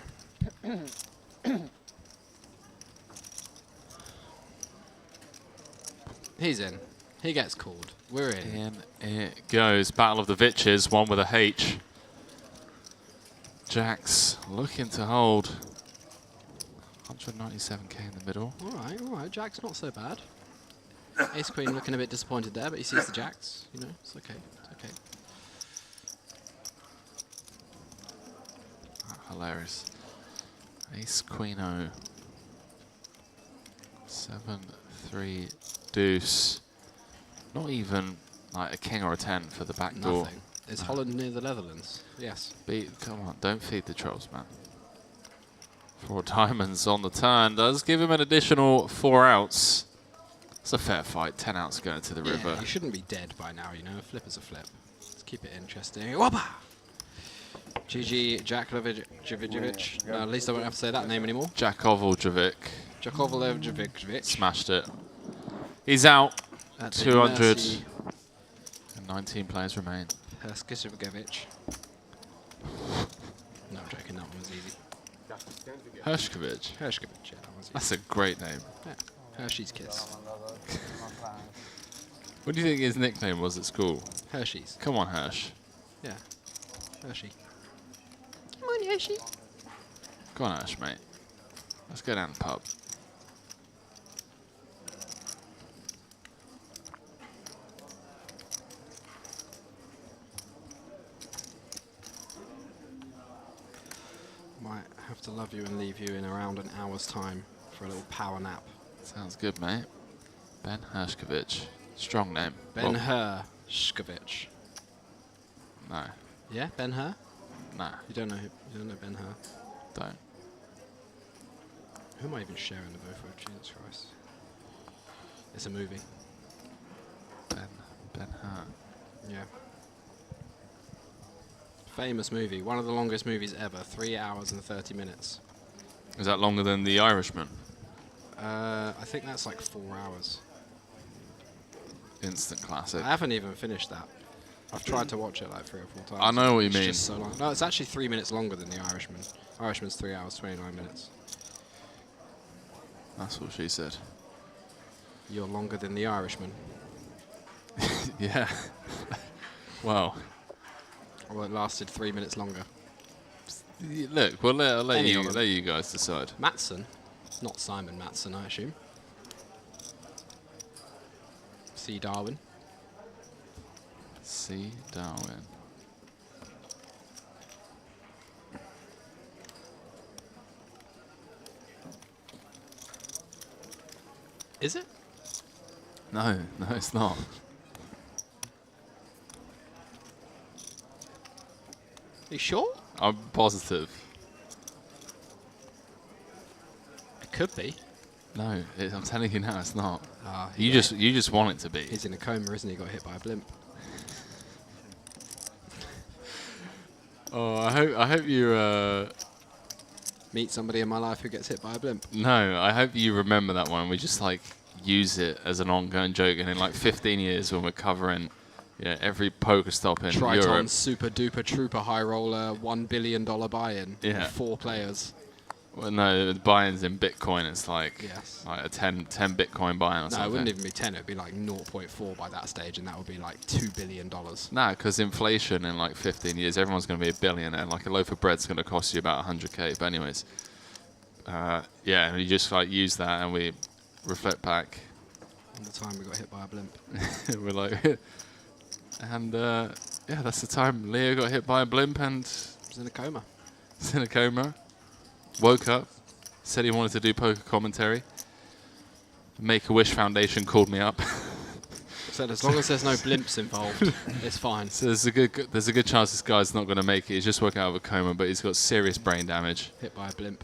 Speaker 3: He's in. He gets called. We're in.
Speaker 2: In it goes. Battle of the Vitches, one with a H. Jack's looking to hold. 197k in the middle.
Speaker 3: All right. Jack's not so bad. Ace queen looking a bit disappointed there, but he sees the jacks. You know, it's okay. It's okay.
Speaker 2: Oh, hilarious. Ace queen O. 7, 3, deuce. Not even like a king or a 10 for the back door.
Speaker 3: Nothing. Is Holland near the Netherlands? Yes.
Speaker 2: Come on, don't feed the trolls, man. 4 diamonds on the turn does give him an additional 4 outs. It's a fair fight. 10 outs going to the river.
Speaker 3: You shouldn't be dead by now, you know. A flip is a flip. Let's keep it interesting. Whoppa! GG Jakovljevic. No, at least I won't have to say that name anymore.
Speaker 2: Jakovljevic.
Speaker 3: Jakovljevic.
Speaker 2: Smashed it. He's out.
Speaker 3: At
Speaker 2: 200. And 19 players remain.
Speaker 3: Hershkovich. No, I'm joking. That one was easy.
Speaker 2: Hershkovich.
Speaker 3: Hershkovich, yeah, that was easy.
Speaker 2: That's a great name.
Speaker 3: Yeah. Hershey's Kids.
Speaker 2: What do you think his nickname was at school?
Speaker 3: Hershey's.
Speaker 2: Come on, Hersh.
Speaker 3: Yeah. Hershey. Come on, Hershey.
Speaker 2: Go on, Hersh, mate. Let's go down the pub.
Speaker 3: Might have to love you and leave you in around an hour's time for a little power nap.
Speaker 2: Sounds good, mate. Ben Hershkovich. Strong name.
Speaker 3: Ben Hershkovich.
Speaker 2: No.
Speaker 3: Yeah, Ben Hur?
Speaker 2: No.
Speaker 3: You don't know Ben Hur?
Speaker 2: Don't.
Speaker 3: Who am I even sharing the both with? Jesus Christ. It's a movie.
Speaker 2: Ben Hur.
Speaker 3: Yeah. Famous movie. One of the longest movies ever. 3 hours and 30 minutes.
Speaker 2: Is that longer than The Irishman?
Speaker 3: I think that's like 4 hours.
Speaker 2: Instant classic.
Speaker 3: I haven't even finished that. I've tried to watch it like 3 or 4 times.
Speaker 2: I know what you
Speaker 3: It's
Speaker 2: mean.
Speaker 3: just so long. No, it's actually 3 minutes longer than The Irishman. Irishman's 3 hours, 29 minutes.
Speaker 2: That's what she said.
Speaker 3: You're longer than The Irishman.
Speaker 2: Yeah. Well.
Speaker 3: Well, it lasted 3 minutes longer.
Speaker 2: Look, we'll let you guys decide.
Speaker 3: Mattson. Not Simon Mattson, I assume. C. Darwin.
Speaker 2: C. Darwin.
Speaker 3: Is it?
Speaker 2: No, it's not.
Speaker 3: Are you sure?
Speaker 2: I'm positive.
Speaker 3: It could be.
Speaker 2: No, I'm telling you now, it's not.
Speaker 3: Ah,
Speaker 2: you just want it to be.
Speaker 3: He's in a coma, isn't he? Got hit by a blimp.
Speaker 2: Oh, I hope you
Speaker 3: meet somebody in my life who gets hit by a blimp.
Speaker 2: No, I hope you remember that one. We just like use it as an ongoing joke, and in like 15 years when we're covering Yeah, every poker stop in
Speaker 3: Triton
Speaker 2: Europe.
Speaker 3: Super Duper Trooper High Roller $1 billion buy-in.
Speaker 2: Yeah.
Speaker 3: 4 players.
Speaker 2: Well, no, the buy-ins in Bitcoin, it's like,
Speaker 3: Yes.
Speaker 2: like a 10 Bitcoin buy-in or
Speaker 3: No,
Speaker 2: something.
Speaker 3: it wouldn't even be 10. It would be like 0.4 by that stage, and that would be like $2 billion.
Speaker 2: Nah, because inflation in like 15 years, everyone's going to be a billionaire. Like a loaf of bread's going to cost you about 100k. But anyways, yeah, and you just like use that, and we reflect back.
Speaker 3: On the time we got hit by a blimp.
Speaker 2: We're like, and yeah, that's the time Leo got hit by a blimp and
Speaker 3: was in a coma.
Speaker 2: Was in a coma. Woke up, said he wanted to do poker commentary. Make-A-Wish Foundation called me up.
Speaker 3: Said as long as there's no blimps involved, it's fine.
Speaker 2: So there's a good chance this guy's not going to make it. He's just woke out of a coma, but he's got serious brain damage.
Speaker 3: Hit by a blimp.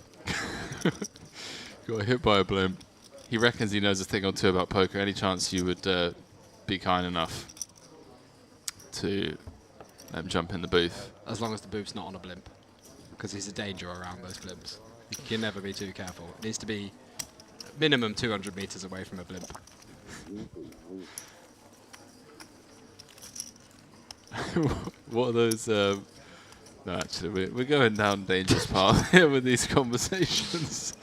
Speaker 2: Got hit by a blimp. He reckons he knows a thing or two about poker. Any chance you would be kind enough to let him jump in the booth?
Speaker 3: As long as the booth's not on a blimp, because he's a danger around those blimps. You can never be too careful. It needs to be minimum 200 meters away from a blimp.
Speaker 2: What are those? No, actually, we're going down a dangerous path here with these conversations.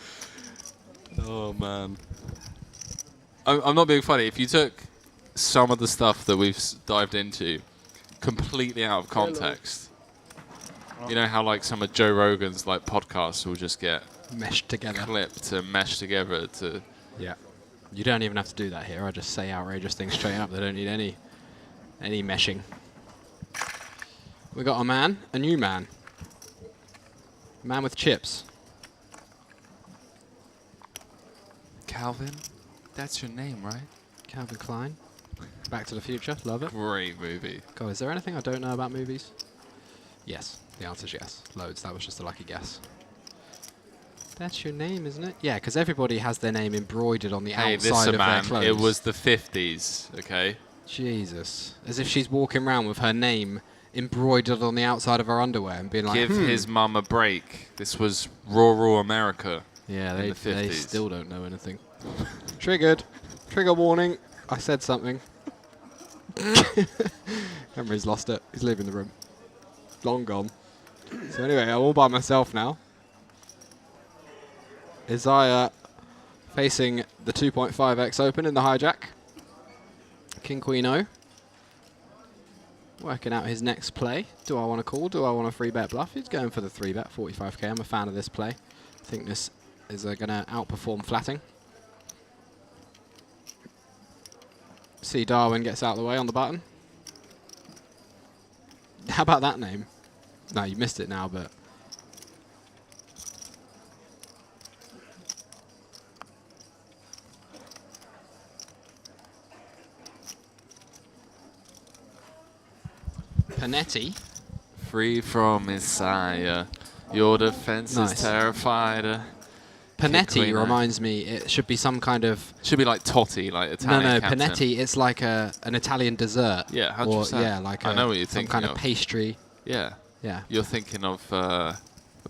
Speaker 2: Oh man, I'm not being funny. If you took some of the stuff that we've dived into completely out of context, you know how like some of Joe Rogan's like podcasts will just get
Speaker 3: meshed together,
Speaker 2: clipped and meshed together to.
Speaker 3: Yeah, you don't even have to do that here. I just say outrageous things straight up. They don't need any meshing. We got a new man with chips.
Speaker 2: Calvin, that's your name, right?
Speaker 3: Calvin Klein. Back to the Future, love it.
Speaker 2: Great movie.
Speaker 3: God, is there anything I don't know about movies? Yes, the answer's yes. Loads, that was just a lucky guess. That's your name, isn't it? Yeah, because everybody has their name embroidered on the outside of their clothes.
Speaker 2: It was the 50s, okay?
Speaker 3: Jesus. As if she's walking around with her name embroidered on the outside of her underwear and being like,
Speaker 2: Give his mum a break. This was rural America.
Speaker 3: Yeah,
Speaker 2: in the 50s.
Speaker 3: they still don't know anything. Triggered. Trigger warning. I said something. Henry's lost it. He's leaving the room. Long gone. So anyway, I'm all by myself now. Isaiah facing the 2.5x open in the hijack. King Queen O. Working out his next play. Do I want to call? Do I want a 3-bet bluff? He's going for the 3-bet, 45k. I'm a fan of this play. I think this is going to outperform flatting. See Darwin gets out of the way on the button. How about that name? No, you missed it now, but... Panetti.
Speaker 2: Free from Messiah. Your defense is terrified.
Speaker 3: Panetti reminds me, it should be some kind of...
Speaker 2: Should be like Totti, like Italian
Speaker 3: No,
Speaker 2: captain.
Speaker 3: Panetti, it's like an Italian dessert.
Speaker 2: Yeah, 100%.
Speaker 3: Or, yeah, like
Speaker 2: I know what you're
Speaker 3: some
Speaker 2: thinking
Speaker 3: kind of
Speaker 2: of.
Speaker 3: pastry.
Speaker 2: Yeah.
Speaker 3: Yeah.
Speaker 2: You're thinking of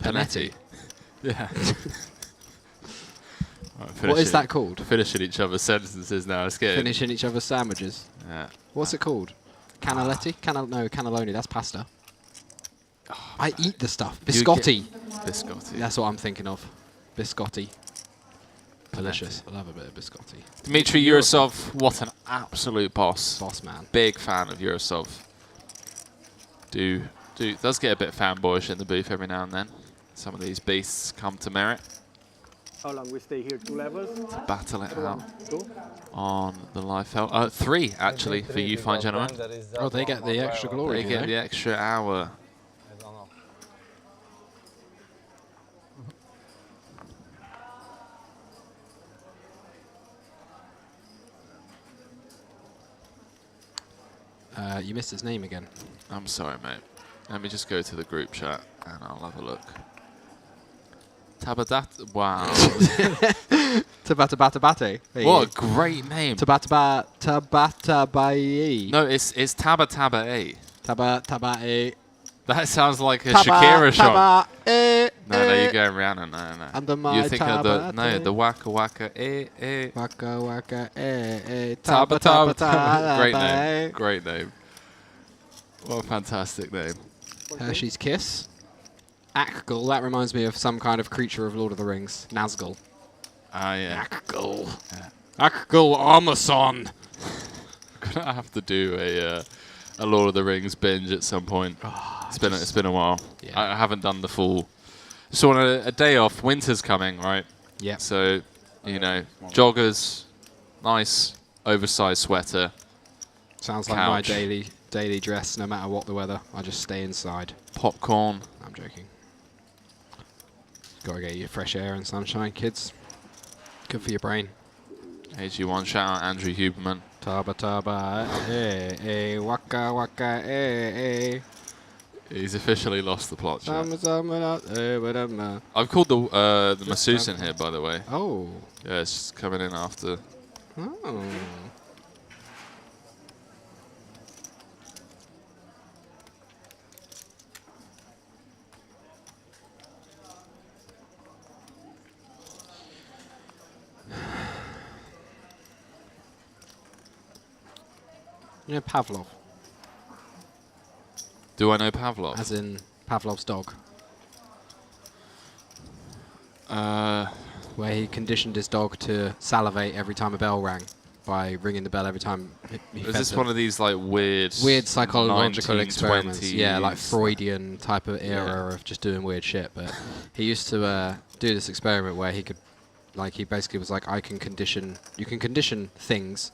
Speaker 3: Panetti.
Speaker 2: Yeah.
Speaker 3: What is that called?
Speaker 2: Finishing each other's sentences now. Let's get
Speaker 3: Finishing each other's sandwiches.
Speaker 2: Yeah.
Speaker 3: What's it called? Cannelletti? No, cannelloni. That's pasta. I eat the stuff. Biscotti.
Speaker 2: Biscotti.
Speaker 3: That's what I'm thinking of. Biscotti. Delicious. I love a bit of biscotti.
Speaker 2: Dmitry Yurosov, what an absolute boss.
Speaker 3: Boss man.
Speaker 2: Big fan of Yurosov. Does get a bit fanboyish in the booth every now and then. Some of these beasts come to merit.
Speaker 10: How long we stay here? 2 levels?
Speaker 2: To battle it out
Speaker 10: 2?
Speaker 2: on the live felt. 3 actually for you fine gentlemen.
Speaker 3: Oh, they get the extra glory.
Speaker 2: They get the extra hour.
Speaker 3: You missed his name again.
Speaker 2: I'm sorry, mate. Let me just go to the group chat and I'll have a look. Tabadat. Wow.
Speaker 3: Tabatabatabate.
Speaker 2: What a great name.
Speaker 3: Tabatabaye.
Speaker 2: No, it's Tabatabae.
Speaker 3: Tabatabae.
Speaker 2: That sounds like a Shakira song. No, you're going Rihanna. No.
Speaker 3: Under my
Speaker 2: you're thinking of the Waka Waka
Speaker 3: Waka Waka
Speaker 2: Taba Taba. Great name. Great name. What a fantastic name.
Speaker 18: Hershey's Kiss. Akgul, that reminds me of some kind of creature of Lord of the Rings. Nazgul.
Speaker 2: Ah, yeah.
Speaker 18: Akgul. Akgul Armason.
Speaker 2: Gonna have to do a Lord of the Rings binge at some point. It's been a while.
Speaker 18: Yeah.
Speaker 2: I haven't done the full. Just want a day off. Winter's coming, right?
Speaker 18: Yeah.
Speaker 2: So, you know, joggers, nice oversized sweater.
Speaker 18: Sounds like my daily dress. No matter what the weather, I just stay inside.
Speaker 2: Popcorn.
Speaker 18: I'm joking. Gotta get you fresh air and sunshine, kids. Good for your brain.
Speaker 2: AG1, shout out Andrew Huberman.
Speaker 18: Taba taba, waka waka,
Speaker 2: He's officially lost the plot. Chat.
Speaker 18: I've
Speaker 2: I've called the masseuse in here, by the way.
Speaker 18: Oh.
Speaker 2: Yeah, it's coming in after.
Speaker 18: Oh. You know Pavlov?
Speaker 2: Do I know Pavlov?
Speaker 18: As in Pavlov's dog. Where he conditioned his dog to salivate every time a bell rang by ringing the bell every time he
Speaker 2: Is
Speaker 18: fed
Speaker 2: this
Speaker 18: them.
Speaker 2: one of these like weird
Speaker 18: psychological experiments?
Speaker 2: 1920s?
Speaker 18: Yeah, like Freudian type of era of just doing weird shit. But he used to do this experiment where he could, like, he basically was like, you can condition things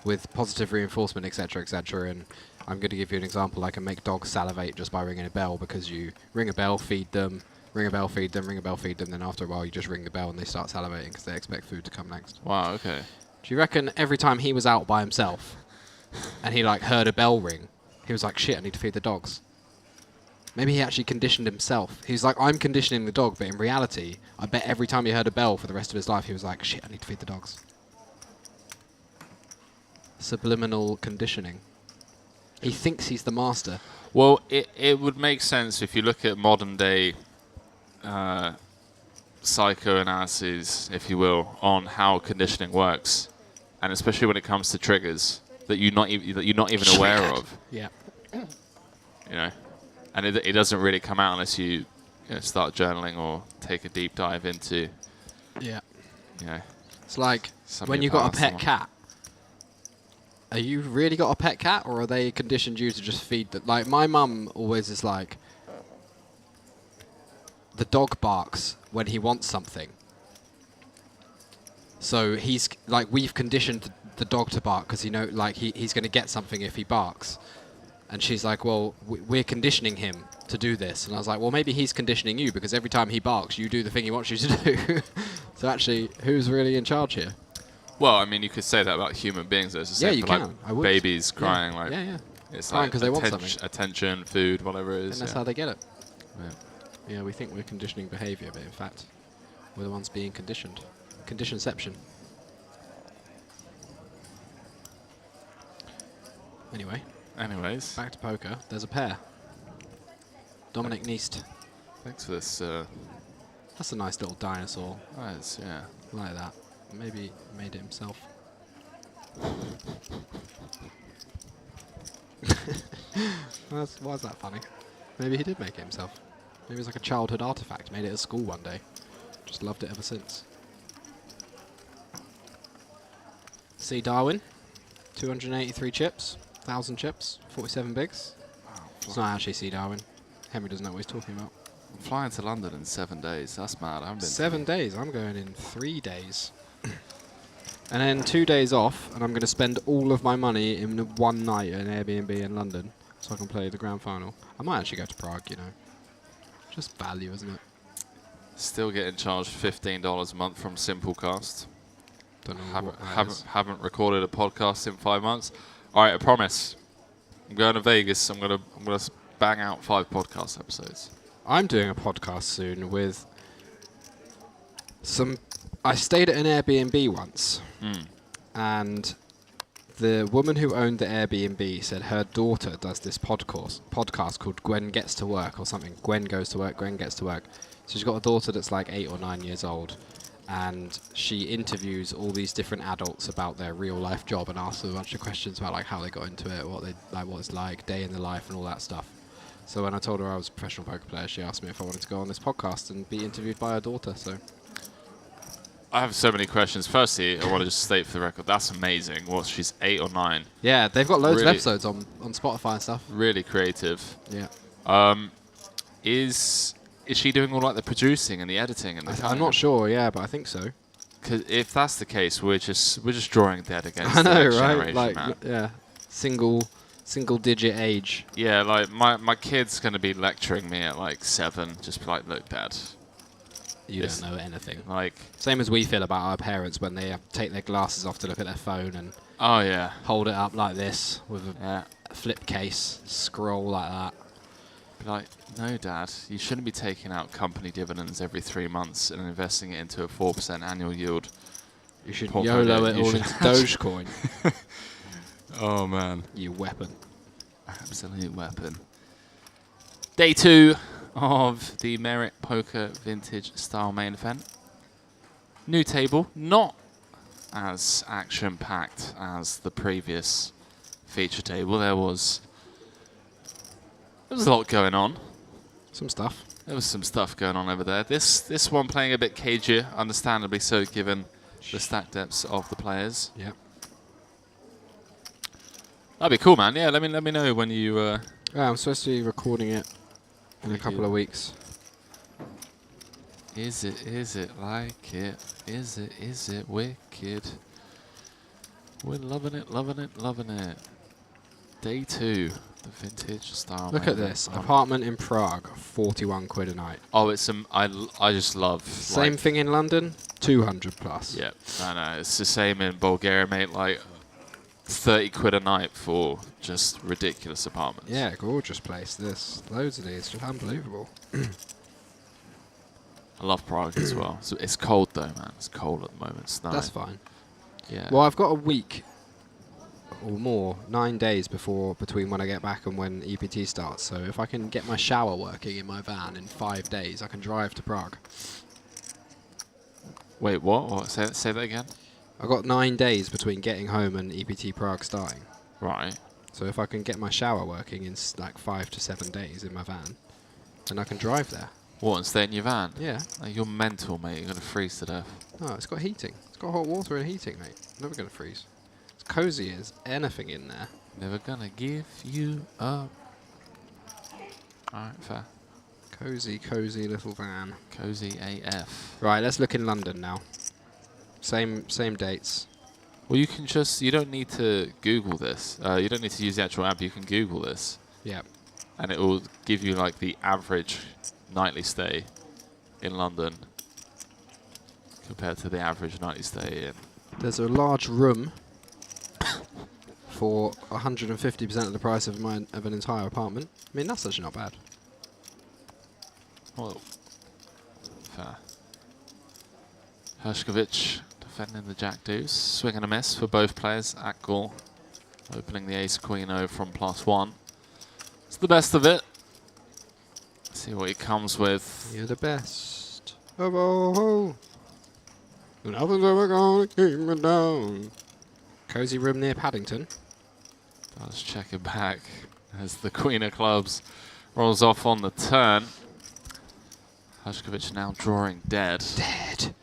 Speaker 18: with positive reinforcement, etc., etc. And I'm going to give you an example. I can make dogs salivate just by ringing a bell, because you ring a bell, feed them, ring a bell, feed them, ring a bell, feed them. Then after a while, you just ring the bell and they start salivating because they expect food to come next.
Speaker 2: Wow. Okay.
Speaker 18: Do you reckon every time he was out by himself and he like heard a bell ring, he was like, shit, I need to feed the dogs? Maybe he actually conditioned himself. He's like, I'm conditioning the dog, but in reality, I bet every time he heard a bell for the rest of his life, he was like, shit, I need to feed the dogs. Subliminal conditioning. He thinks he's the master.
Speaker 2: Well, it would make sense if you look at modern day psychoanalyses, if you will, on how conditioning works, and especially when it comes to triggers that you're not even aware of.
Speaker 18: Yeah.
Speaker 2: You know, and it doesn't really come out unless you start journaling or take a deep dive into.
Speaker 18: Yeah.
Speaker 2: You know,
Speaker 18: it's like
Speaker 2: some of
Speaker 18: when
Speaker 2: your
Speaker 18: you got a
Speaker 2: past
Speaker 18: pet
Speaker 2: and
Speaker 18: cat. Are you really got a pet cat, or are they conditioned you to just feed them? Like, my mum always is like, the dog barks when he wants something. So he's like, we've conditioned the dog to bark because he's going to get something if he barks. And she's like, well, we're conditioning him to do this. And I was like, well, maybe he's conditioning you, because every time he barks, you do the thing he wants you to do. So actually, who's really in charge here?
Speaker 2: well, I mean, you could say that about human beings. It's the
Speaker 18: Yeah,
Speaker 2: same
Speaker 18: you
Speaker 2: for, like,
Speaker 18: can. I would.
Speaker 2: babies
Speaker 18: Yeah.
Speaker 2: crying, like
Speaker 18: Yeah.
Speaker 2: it's
Speaker 18: Crying
Speaker 2: like
Speaker 18: 'cause they want something.
Speaker 2: attention, food, whatever it is.
Speaker 18: And that's
Speaker 2: yeah.
Speaker 18: how they get it.
Speaker 2: Yeah.
Speaker 18: Yeah, we think we're conditioning behaviour, but in fact, we're the ones being conditioned. Conditionception. Anyway.
Speaker 2: Anyways.
Speaker 18: Back to poker. There's a pair. Dominic Neist.
Speaker 2: Thanks for this.
Speaker 18: That's a nice little dinosaur.
Speaker 2: That is, yeah.
Speaker 18: Like that. Maybe he made it himself. Why is that funny? Maybe he did make it himself. Maybe it's like a childhood artifact. Made it at school one day. Just loved it ever since. C. Darwin. 283 chips. 1,000 chips. 47 bigs.
Speaker 2: Wow.
Speaker 18: It's not actually C. Darwin. Henry doesn't know what he's talking about.
Speaker 2: I'm flying to London in 7 days. That's mad. I haven't been.
Speaker 18: 7 days. I'm going in 3 days. And then 2 days off, and I'm going to spend all of my money in one night at an Airbnb in London, so I can play the grand final. I might actually go to Prague, you know. Just value, isn't it?
Speaker 2: Still getting charged $15 a month from Simplecast.
Speaker 18: Don't know
Speaker 2: haven't recorded a podcast in 5 months. All right, I promise. I'm going to Vegas. I'm gonna bang out 5 podcast episodes.
Speaker 18: I'm doing a podcast soon with some... I stayed at an Airbnb once, and the woman who owned the Airbnb said her daughter does this podcast called Gwen Gets to Work or something. Gwen Goes to Work, Gwen Gets to Work. So she's got a daughter that's like 8 or 9 years old, and she interviews all these different adults about their real life job and asks them a bunch of questions about like how they got into it, what they like, what it's like, day in the life, and all that stuff. So when I told her I was a professional poker player, she asked me if I wanted to go on this podcast and be interviewed by her daughter. So
Speaker 2: I have so many questions. Firstly, I want to just state for the record, that's amazing. What, she's 8 or 9?
Speaker 18: yeah, they've got loads of
Speaker 2: Really-
Speaker 18: episodes on Spotify and stuff.
Speaker 2: Really creative.
Speaker 18: Yeah.
Speaker 2: Is she doing all like the producing and the editing and the
Speaker 18: I'm not sure. Yeah, but I think so.
Speaker 2: Because if that's the case, we're just drawing dead against
Speaker 18: I
Speaker 2: the
Speaker 18: know,
Speaker 2: next
Speaker 18: right?
Speaker 2: generation,
Speaker 18: Like,
Speaker 2: man.
Speaker 18: yeah, single digit age.
Speaker 2: Yeah, like my kid's gonna be lecturing me at like 7, just be like, look, Dad.
Speaker 18: You don't know anything.
Speaker 2: Like,
Speaker 18: same as we feel about our parents when they take their glasses off to look at their phone and
Speaker 2: oh yeah,
Speaker 18: hold it up like this with a flip case, scroll like that.
Speaker 2: be like, no, Dad, you shouldn't be taking out company dividends every 3 months and investing it into a 4% annual yield.
Speaker 18: You should
Speaker 2: portfolio.
Speaker 18: YOLO it
Speaker 2: You
Speaker 18: all
Speaker 2: should
Speaker 18: into Dogecoin.
Speaker 2: Oh man,
Speaker 18: you weapon.
Speaker 2: Absolute weapon. Day 2 of the Merit Poker Vintage Style main event. New table, not as action-packed as the previous feature table. There was a lot going on.
Speaker 18: Some stuff.
Speaker 2: There was some stuff going on over there. This one playing a bit cagier, understandably so, given the stack depths of the players.
Speaker 18: Yeah.
Speaker 2: That'd be cool, man. Yeah, let me know when you.
Speaker 18: Yeah, I'm supposed to be recording it in a couple of weeks.
Speaker 2: Is it like it? Is it wicked? We're loving it, loving it, loving it. Day 2, the vintage style.
Speaker 18: Look at this. Apartment in Prague, 41 quid a night.
Speaker 2: Oh, it's I just love.
Speaker 18: Same
Speaker 2: like,
Speaker 18: thing in London, 200 plus.
Speaker 2: Yep. No, it's the same in Bulgaria, mate. Like 30 quid a night for just ridiculous apartments.
Speaker 18: Yeah, gorgeous place. There's loads of these. Just unbelievable.
Speaker 2: I love Prague as well. So it's cold though, man. It's cold at the moment. Snow.
Speaker 18: That's fine.
Speaker 2: Yeah.
Speaker 18: Well, I've got a week or more, 9 days between when I get back and when EPT starts. So if I can get my shower working in my van in 5 days, I can drive to Prague.
Speaker 2: Wait, what? Say that again?
Speaker 18: I've got 9 days between getting home and EPT Prague starting.
Speaker 2: Right.
Speaker 18: So if I can get my shower working in like 5 to 7 days in my van, then I can drive there.
Speaker 2: What, and stay in your van?
Speaker 18: Yeah.
Speaker 2: Like, you're mental, mate. You're going to freeze to death.
Speaker 18: No, it's got heating. It's got hot water and heating, mate. Never going to freeze. It's cozy as anything in there.
Speaker 2: Never going to give you up. Alright, fair.
Speaker 18: Cozy little van.
Speaker 2: Cozy AF.
Speaker 18: Right, let's look in London now. Same dates.
Speaker 2: Well, you don't need to Google this. You don't need to use the actual app. You can Google this.
Speaker 18: Yeah.
Speaker 2: And it will give you like the average nightly stay in London compared to the average nightly stay in.
Speaker 18: There's a large room for 150% of the price of an entire apartment. I mean, that's actually not bad.
Speaker 2: Well, fair. Hershkovich defending the jack deuce, swing and a miss for both players. Akgul opening the ace queen o from +1. It's the best of it. See what he comes with.
Speaker 18: You're the best of all. Nothing's ever gonna keep me down. Cozy room near Paddington.
Speaker 2: Does check it back as the queen of clubs rolls off on the turn. Hershkovich now drawing dead.
Speaker 18: Dead.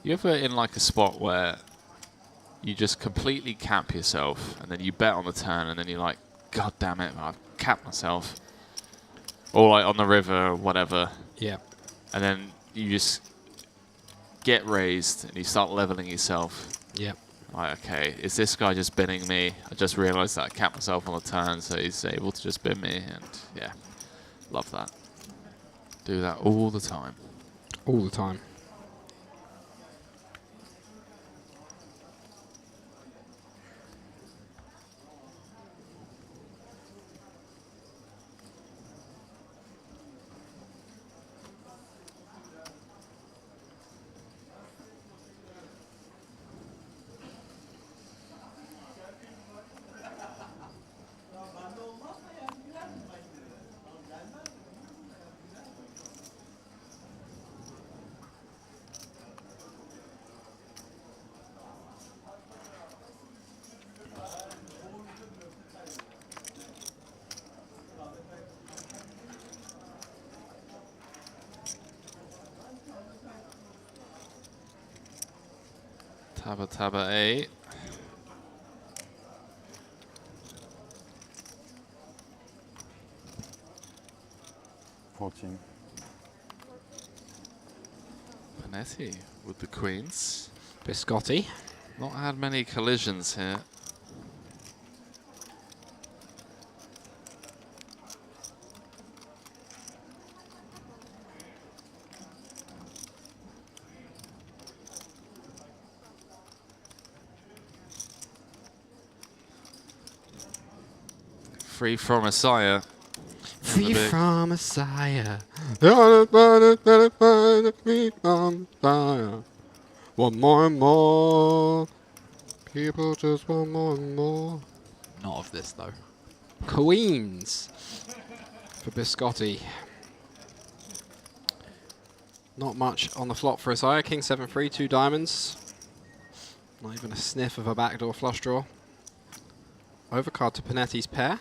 Speaker 2: You ever in like a spot where you just completely cap yourself and then you bet on the turn and then you're like, God damn it, I've capped myself. Or like on the river or whatever.
Speaker 18: Yeah.
Speaker 2: And then you just get raised and you start leveling yourself.
Speaker 18: Yeah.
Speaker 2: Like, okay, is this guy just binning me? I just realized that I capped myself on the turn, so he's able to just bin me, and yeah, love that. Do that all the time.
Speaker 18: All the time.
Speaker 2: Taba 8. Panetti with the queens.
Speaker 18: Biscotti.
Speaker 2: Not had many collisions here. Free from Messiah.
Speaker 18: Free from Messiah. One more and more. People just want more and more. Not of this though. Queens for Biscotti. Not much on the flop for Isaiah. King 7-3, 2 diamonds. Not even a sniff of a backdoor flush draw. Overcard to Panetti's pair.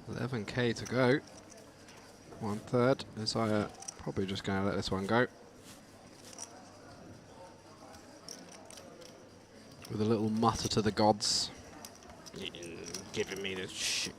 Speaker 18: 11k to go. 1/3. Isaiah probably just going to let this one go. With a little mutter to the gods. Giving me this shit.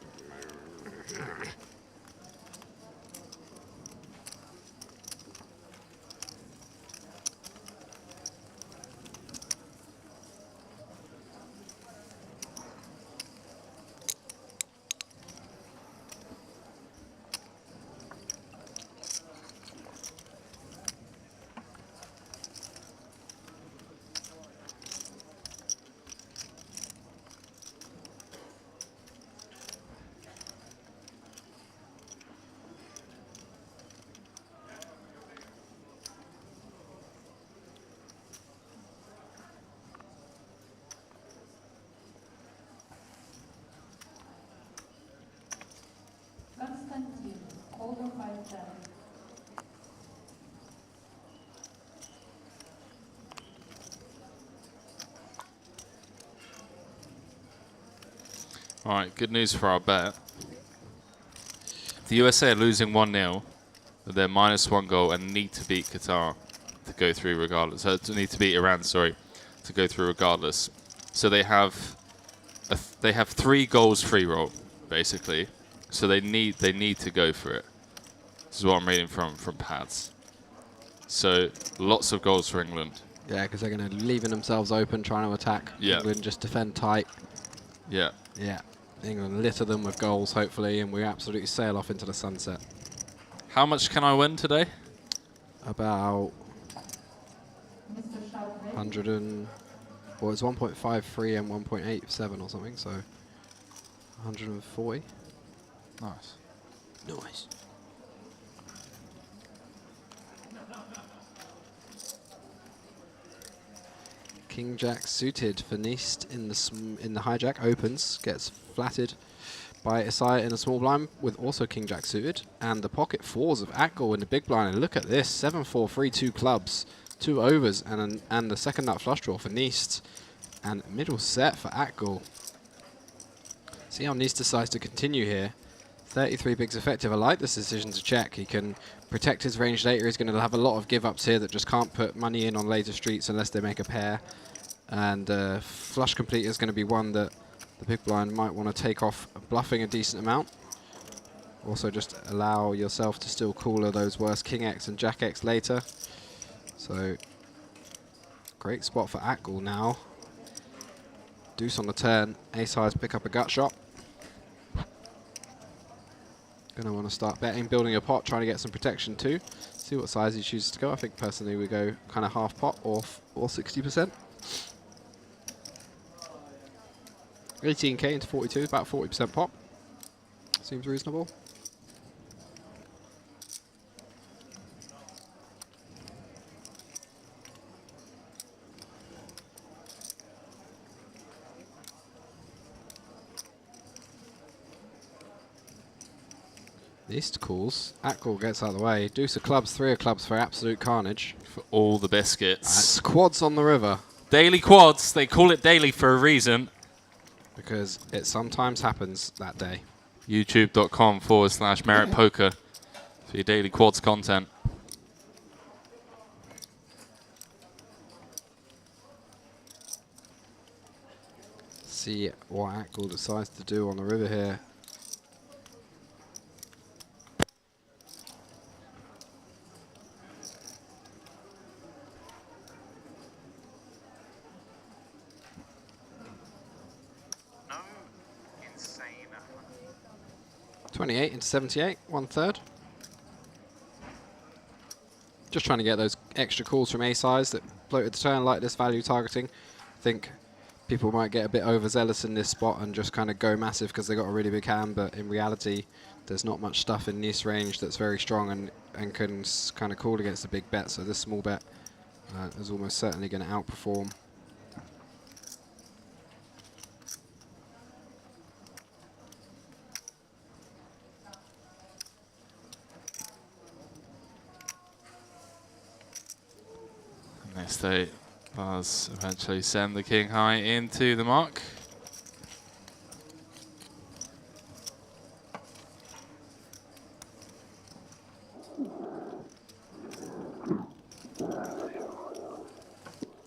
Speaker 8: Константин, over 5-10.
Speaker 2: All right, good news for our bet. The USA are losing 1-0, but they're -1 goal and need to beat Qatar to go through regardless. So to need to beat Iran, sorry, to go through regardless. So they have 3 goals free roll basically. So they need to go for it. This is what I'm reading from Pads. So lots of goals for England.
Speaker 18: Yeah, because they're going to leaving themselves open, trying to attack.
Speaker 2: Yeah.
Speaker 18: England just defend tight.
Speaker 2: Yeah.
Speaker 18: Yeah. England litter them with goals, hopefully, and we absolutely sail off into the sunset.
Speaker 2: How much can I win today?
Speaker 18: About 100 and... Well, it's 1.53 and 1.87 or something, so 140.
Speaker 2: Nice.
Speaker 18: Nice. King Jack suited for Neist in the hijack opens, gets flatted by Isaiah in a small blind with also King Jack suited, and the pocket fours of Atgall in the big blind. And look at this: 7-4, 3-2 clubs, 2 overs, and the second nut flush draw for Neist, and middle set for Atgall. See how Neist decides to continue here. 33 bigs effective. I like this decision to check. He can protect his range later. He's going to have a lot of give-ups here that just can't put money in on later streets unless they make a pair. And flush complete is going to be one that the big blind might want to take off bluffing a decent amount. Also just allow yourself to still cooler those worst King X and Jack X later. So great spot for Atgall now. Deuce on the turn. Ace highs pick up a gut shot. Gonna want to start betting, building a pot, trying to get some protection too. See what size he chooses to go. I think personally we go kind of half pot or 60%. 18k into 42, about 40% pop. Seems reasonable. Neist calls. Atgall gets out of the way. Deuce of clubs, 3 of clubs for absolute carnage.
Speaker 2: For all the biscuits.
Speaker 18: That's quads on the river.
Speaker 2: Daily quads. They call it daily for a reason.
Speaker 18: Because it sometimes happens that day.
Speaker 2: YouTube.com/Merit Poker for your daily quads content.
Speaker 18: See what Akgul decides to do on the river here.
Speaker 19: No insane.
Speaker 18: 28 into 78, 1/3. Just trying to get those extra calls from ace-highs that floated the turn like this value targeting. I think people might get a bit overzealous in this spot and just kind of go massive because they got a really big hand, but in reality there's not much stuff in this range that's very strong and can kind of call against a big bet, so this small bet is almost certainly going to outperform.
Speaker 2: Next they does eventually send the king high into the mark.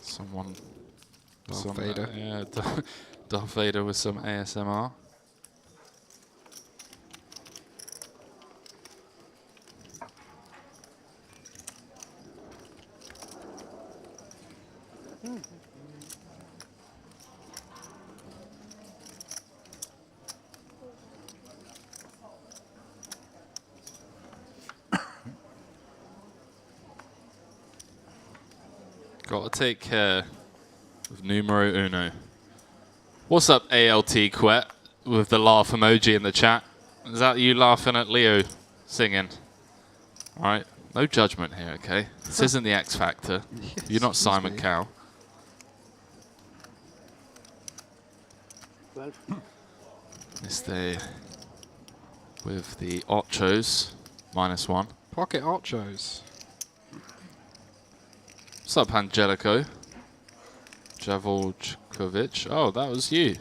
Speaker 2: Someone,
Speaker 18: Darth Vader.
Speaker 2: Yeah, Darth Vader with some ASMR. Got to take care of numero uno. What's up, ALT Quet, with the laugh emoji in the chat? Is that you laughing at Leo singing? All right, no judgment here, okay? This isn't the X Factor.
Speaker 18: Yes,
Speaker 2: You're not Simon
Speaker 18: me.
Speaker 2: Cowell.
Speaker 10: 12.
Speaker 2: Stay with the ochos, -1.
Speaker 18: Pocket ochos.
Speaker 2: What's up, Angelico? Javolkovic. Oh, that was you.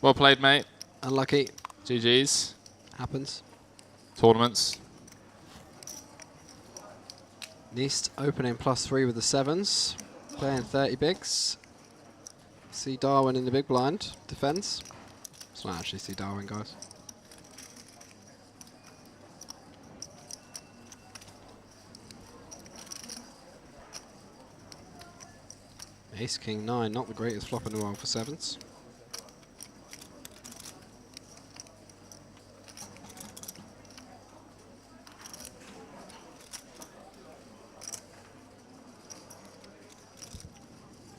Speaker 2: Well played, mate.
Speaker 18: Unlucky.
Speaker 2: GG's.
Speaker 18: Happens.
Speaker 2: Tournaments.
Speaker 18: Neist opening +3 with the 7s. Playing 30 bigs. See Darwin in the big blind. Defends. It's not actually see Darwin, guys. Ace King 9, not the greatest flop in the world for 7s.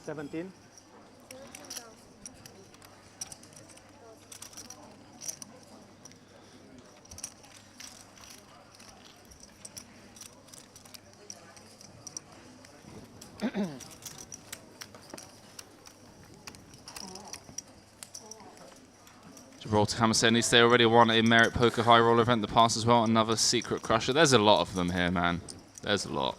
Speaker 10: $17.
Speaker 2: Gibraltar Hammer said they already won a Merit Poker High Roller event in the past as well. Another Secret Crusher. There's a lot of them here, man. There's a lot.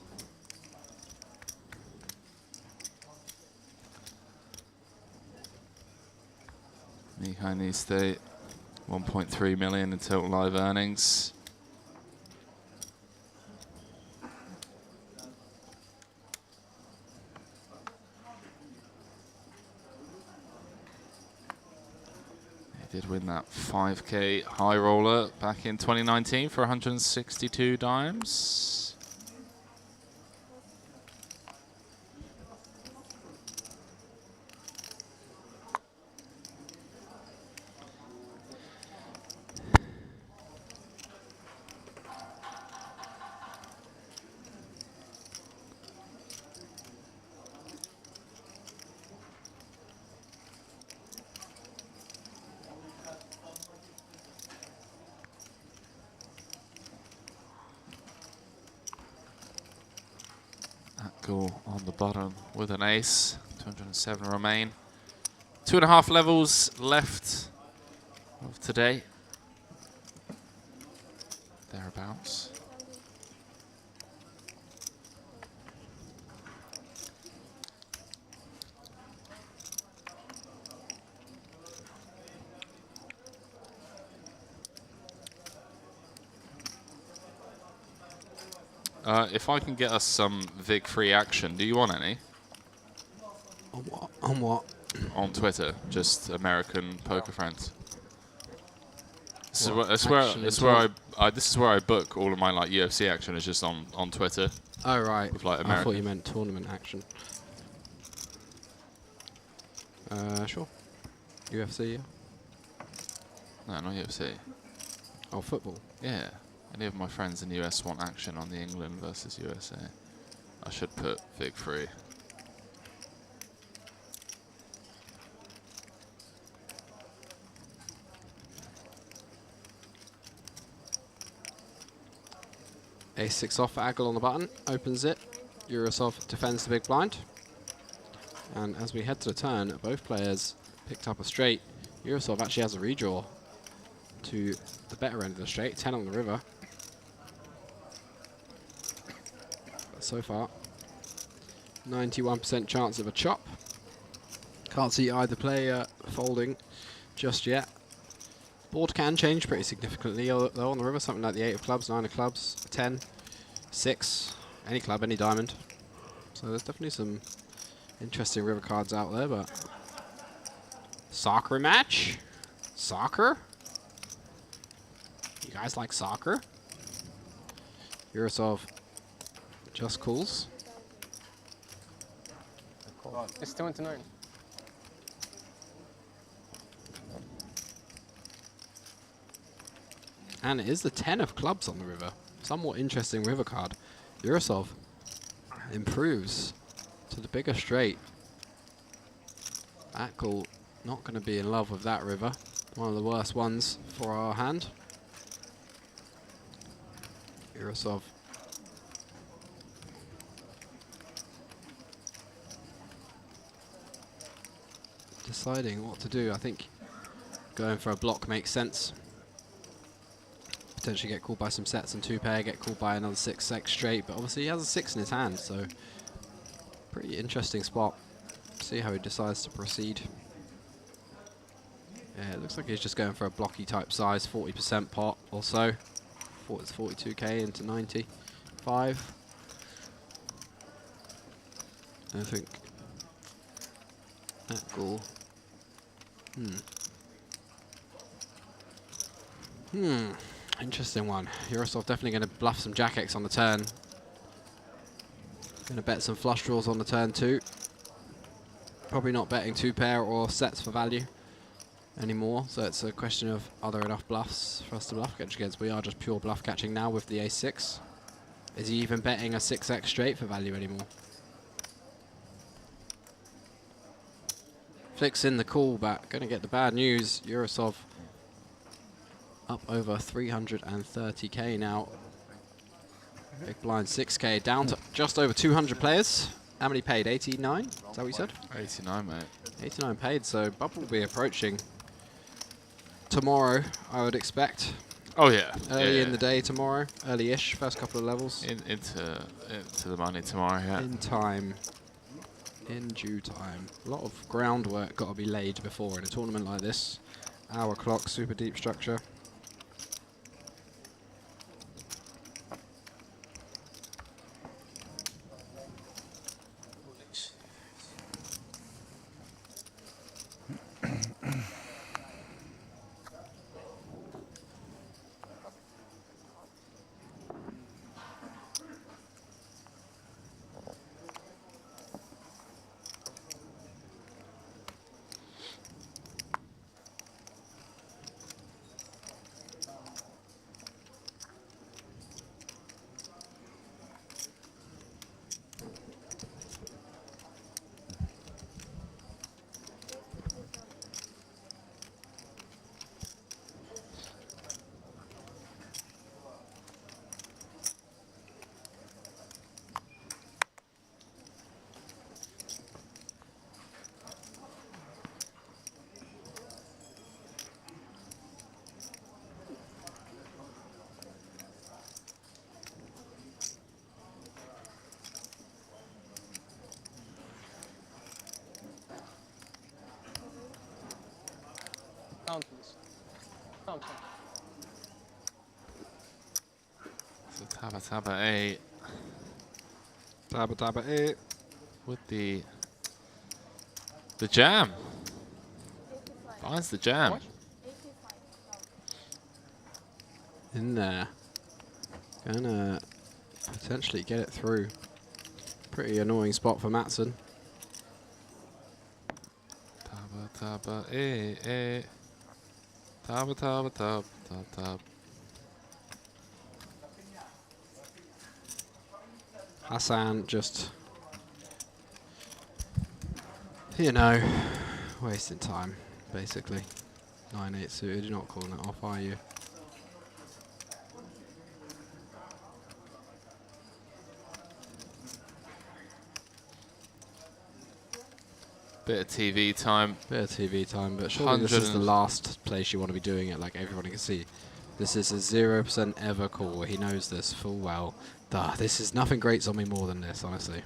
Speaker 2: Mihai Niste, 1.3 million in total live earnings. Did win that 5K high roller back in 2019 for 162 dimes. On the bottom with an ace, 207 remain. 2.5 levels left of today. Thereabouts. If I can get us some VIG free action, do you want any?
Speaker 18: On what? On what?
Speaker 2: on Twitter, just American poker friends. This
Speaker 18: What,
Speaker 2: is where
Speaker 18: action
Speaker 2: this is
Speaker 18: in
Speaker 2: where this is where I book all of my like UFC action. Is just on Twitter.
Speaker 18: Oh right.
Speaker 2: With like
Speaker 18: I
Speaker 2: American.
Speaker 18: thought you meant tournament action. Sure. UFC, yeah.
Speaker 2: No, not UFC.
Speaker 18: Oh, football.
Speaker 2: Yeah. Any of my friends in the US want action on the England versus USA. I should put Vig free.
Speaker 18: Ace-6 off, Aggle on the button, opens it. Yurosov defends the big blind. And as we head to the turn, both players picked up a straight. Yurosov actually has a redraw to the better end of the straight, 10 on the river. But so far, 91% chance of a chop. Can't see either player folding just yet. Board can change pretty significantly, though, on the river. Something like the 8 of clubs, 9 of clubs, 10, 6, any club, any diamond. So there's definitely some interesting river cards out there, but... Soccer match? Soccer? You guys like soccer? Yurosov just calls.
Speaker 20: It's 29.
Speaker 18: And it is the 10 of clubs on the river. Somewhat interesting river card. Yurosov improves to the bigger straight. Akul not going to be in love with that river. One of the worst ones for our hand. Yurosov deciding what to do. I think going for a block makes sense. Potentially get called by some sets and 2-pair, get called by another 6-6 straight, but obviously he has a 6 in his hand, so pretty interesting spot. See how he decides to proceed. Yeah, it looks like he's just going for a blocky type size, 40% pot or so. It's 42k into 95. I think that goal. Interesting one. Yurosov definitely going to bluff some Jack-X on the turn. Going to bet some flush draws on the turn too. Probably not betting 2-pair or sets for value anymore. So it's a question of, are there enough bluffs for us to bluff catch against? We are just pure bluff catching now with the ace-6. Is he even betting a 6x straight for value anymore? Flicks in the call back. Going to get the bad news. Yurosov up over 330k now. Big blind 6k down to just over 200 players. How many paid? 89? Is that what you said?
Speaker 2: 89, mate.
Speaker 18: 89 paid, so bubble will be approaching tomorrow, I would expect.
Speaker 2: Oh yeah.
Speaker 18: Early in the day tomorrow, early-ish, first couple of levels.
Speaker 2: Into the money tomorrow, yeah.
Speaker 18: In time. In due time. A lot of groundwork got to be laid before in a tournament like this. Hour clock, super deep structure.
Speaker 20: Count, please. Count.
Speaker 2: So Taba 8.
Speaker 18: Taba 8.
Speaker 2: With the The jam. Finds the jam.
Speaker 18: In there. Gonna potentially get it through. Pretty annoying spot for Matson.
Speaker 2: Taba, taba, eh, eh. Taba, taba, tab, tab, tab.
Speaker 18: Hassan just, you know, wasting time, basically. 9-8 suited, you're not calling it off, are you?
Speaker 2: Bit of TV time.
Speaker 18: Bit of TV time, but surely this is the last place you want to be doing it, like everybody can see. This is a 0% ever call. He knows this full well. Duh, this is nothing grates on me more than this, honestly.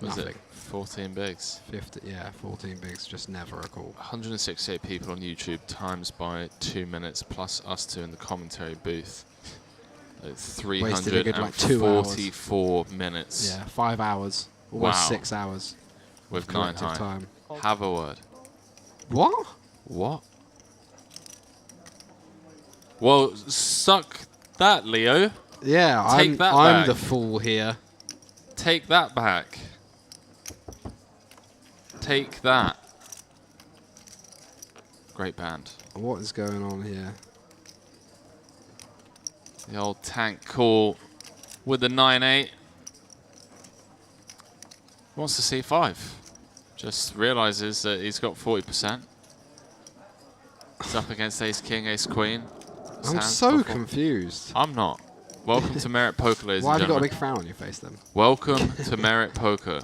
Speaker 2: Was
Speaker 18: Nothing.
Speaker 2: it 14 bigs?
Speaker 18: 50, yeah, 14 bigs, just never a call.
Speaker 2: 168 people on YouTube times by 2 minutes, plus us two in the commentary booth.
Speaker 18: Wasted a good, like, 2 hours.
Speaker 2: 344 minutes.
Speaker 18: Yeah, 5 hours. Almost
Speaker 2: Wow.
Speaker 18: 6 hours.
Speaker 2: With
Speaker 18: of
Speaker 2: 9
Speaker 18: collective
Speaker 2: high.
Speaker 18: time.
Speaker 2: Have a word.
Speaker 18: What?
Speaker 2: What? Well, suck that, Leo.
Speaker 18: Yeah,
Speaker 2: Take that
Speaker 18: I'm
Speaker 2: back.
Speaker 18: the fool here.
Speaker 2: Take that back. Take that. Great band.
Speaker 18: What is going on here?
Speaker 2: The old tank call with the 9-8. Wants to see 5. Just realizes that he's got 40%. He's up against ace king, ace queen.
Speaker 18: I'm so confused.
Speaker 2: I'm not. Welcome to Merit Poker, ladies
Speaker 18: Why
Speaker 2: and
Speaker 18: have you got a
Speaker 2: gentlemen.
Speaker 18: big frown on your face then?
Speaker 2: Welcome to Merit Poker.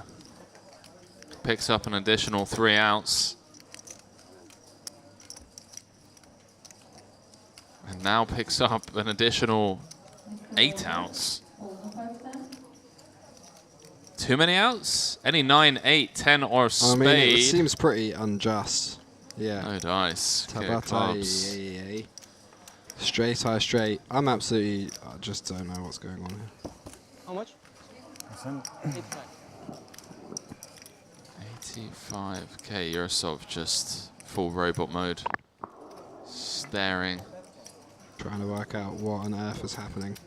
Speaker 2: Picks up an additional 3 outs. And now picks up an additional 8 outs. Too many outs? Any 9, 8, 10 or spade?
Speaker 18: I mean, it seems pretty unjust. Yeah.
Speaker 2: No dice.
Speaker 18: Tabata,
Speaker 2: Clubs.
Speaker 18: yeah. Straight high straight. I'm absolutely, I just don't know what's going on here.
Speaker 20: How much?
Speaker 2: 85k. Yurosov just full robot mode. Staring.
Speaker 18: Trying to work out what on earth is happening.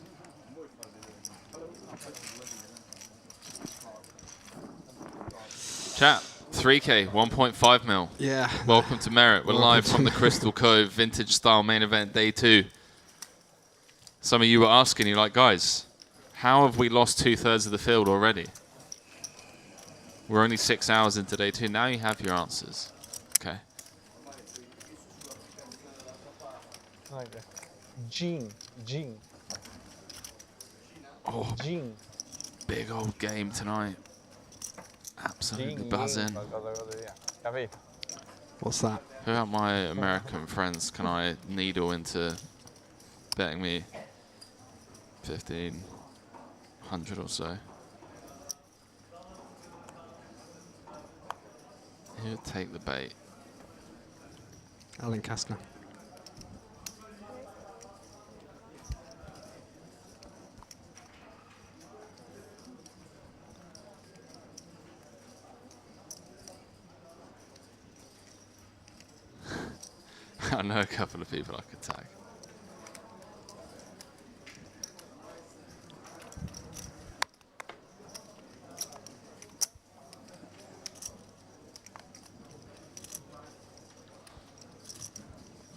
Speaker 2: Chat, 3k, 1.5 mil.
Speaker 18: Yeah.
Speaker 2: Welcome to Merit. We're
Speaker 18: Welcome
Speaker 2: live
Speaker 18: to
Speaker 2: from the
Speaker 18: Merit.
Speaker 2: Crystal Cove Vintage Style Main Event Day 2. Some of you were asking, you're like, guys, how have we lost 2/3 of the field already? We're only 6 hours into Day 2. Now you have your answers. Okay.
Speaker 20: Like that. Gene.
Speaker 2: Oh,
Speaker 20: Gene.
Speaker 2: big old game tonight. Absolutely buzzing.
Speaker 18: What's that?
Speaker 2: Who out my American friends can I needle into betting me 1,500 or so? Who would take the bait?
Speaker 18: Alan Kastner.
Speaker 2: I know a couple of people I could tag.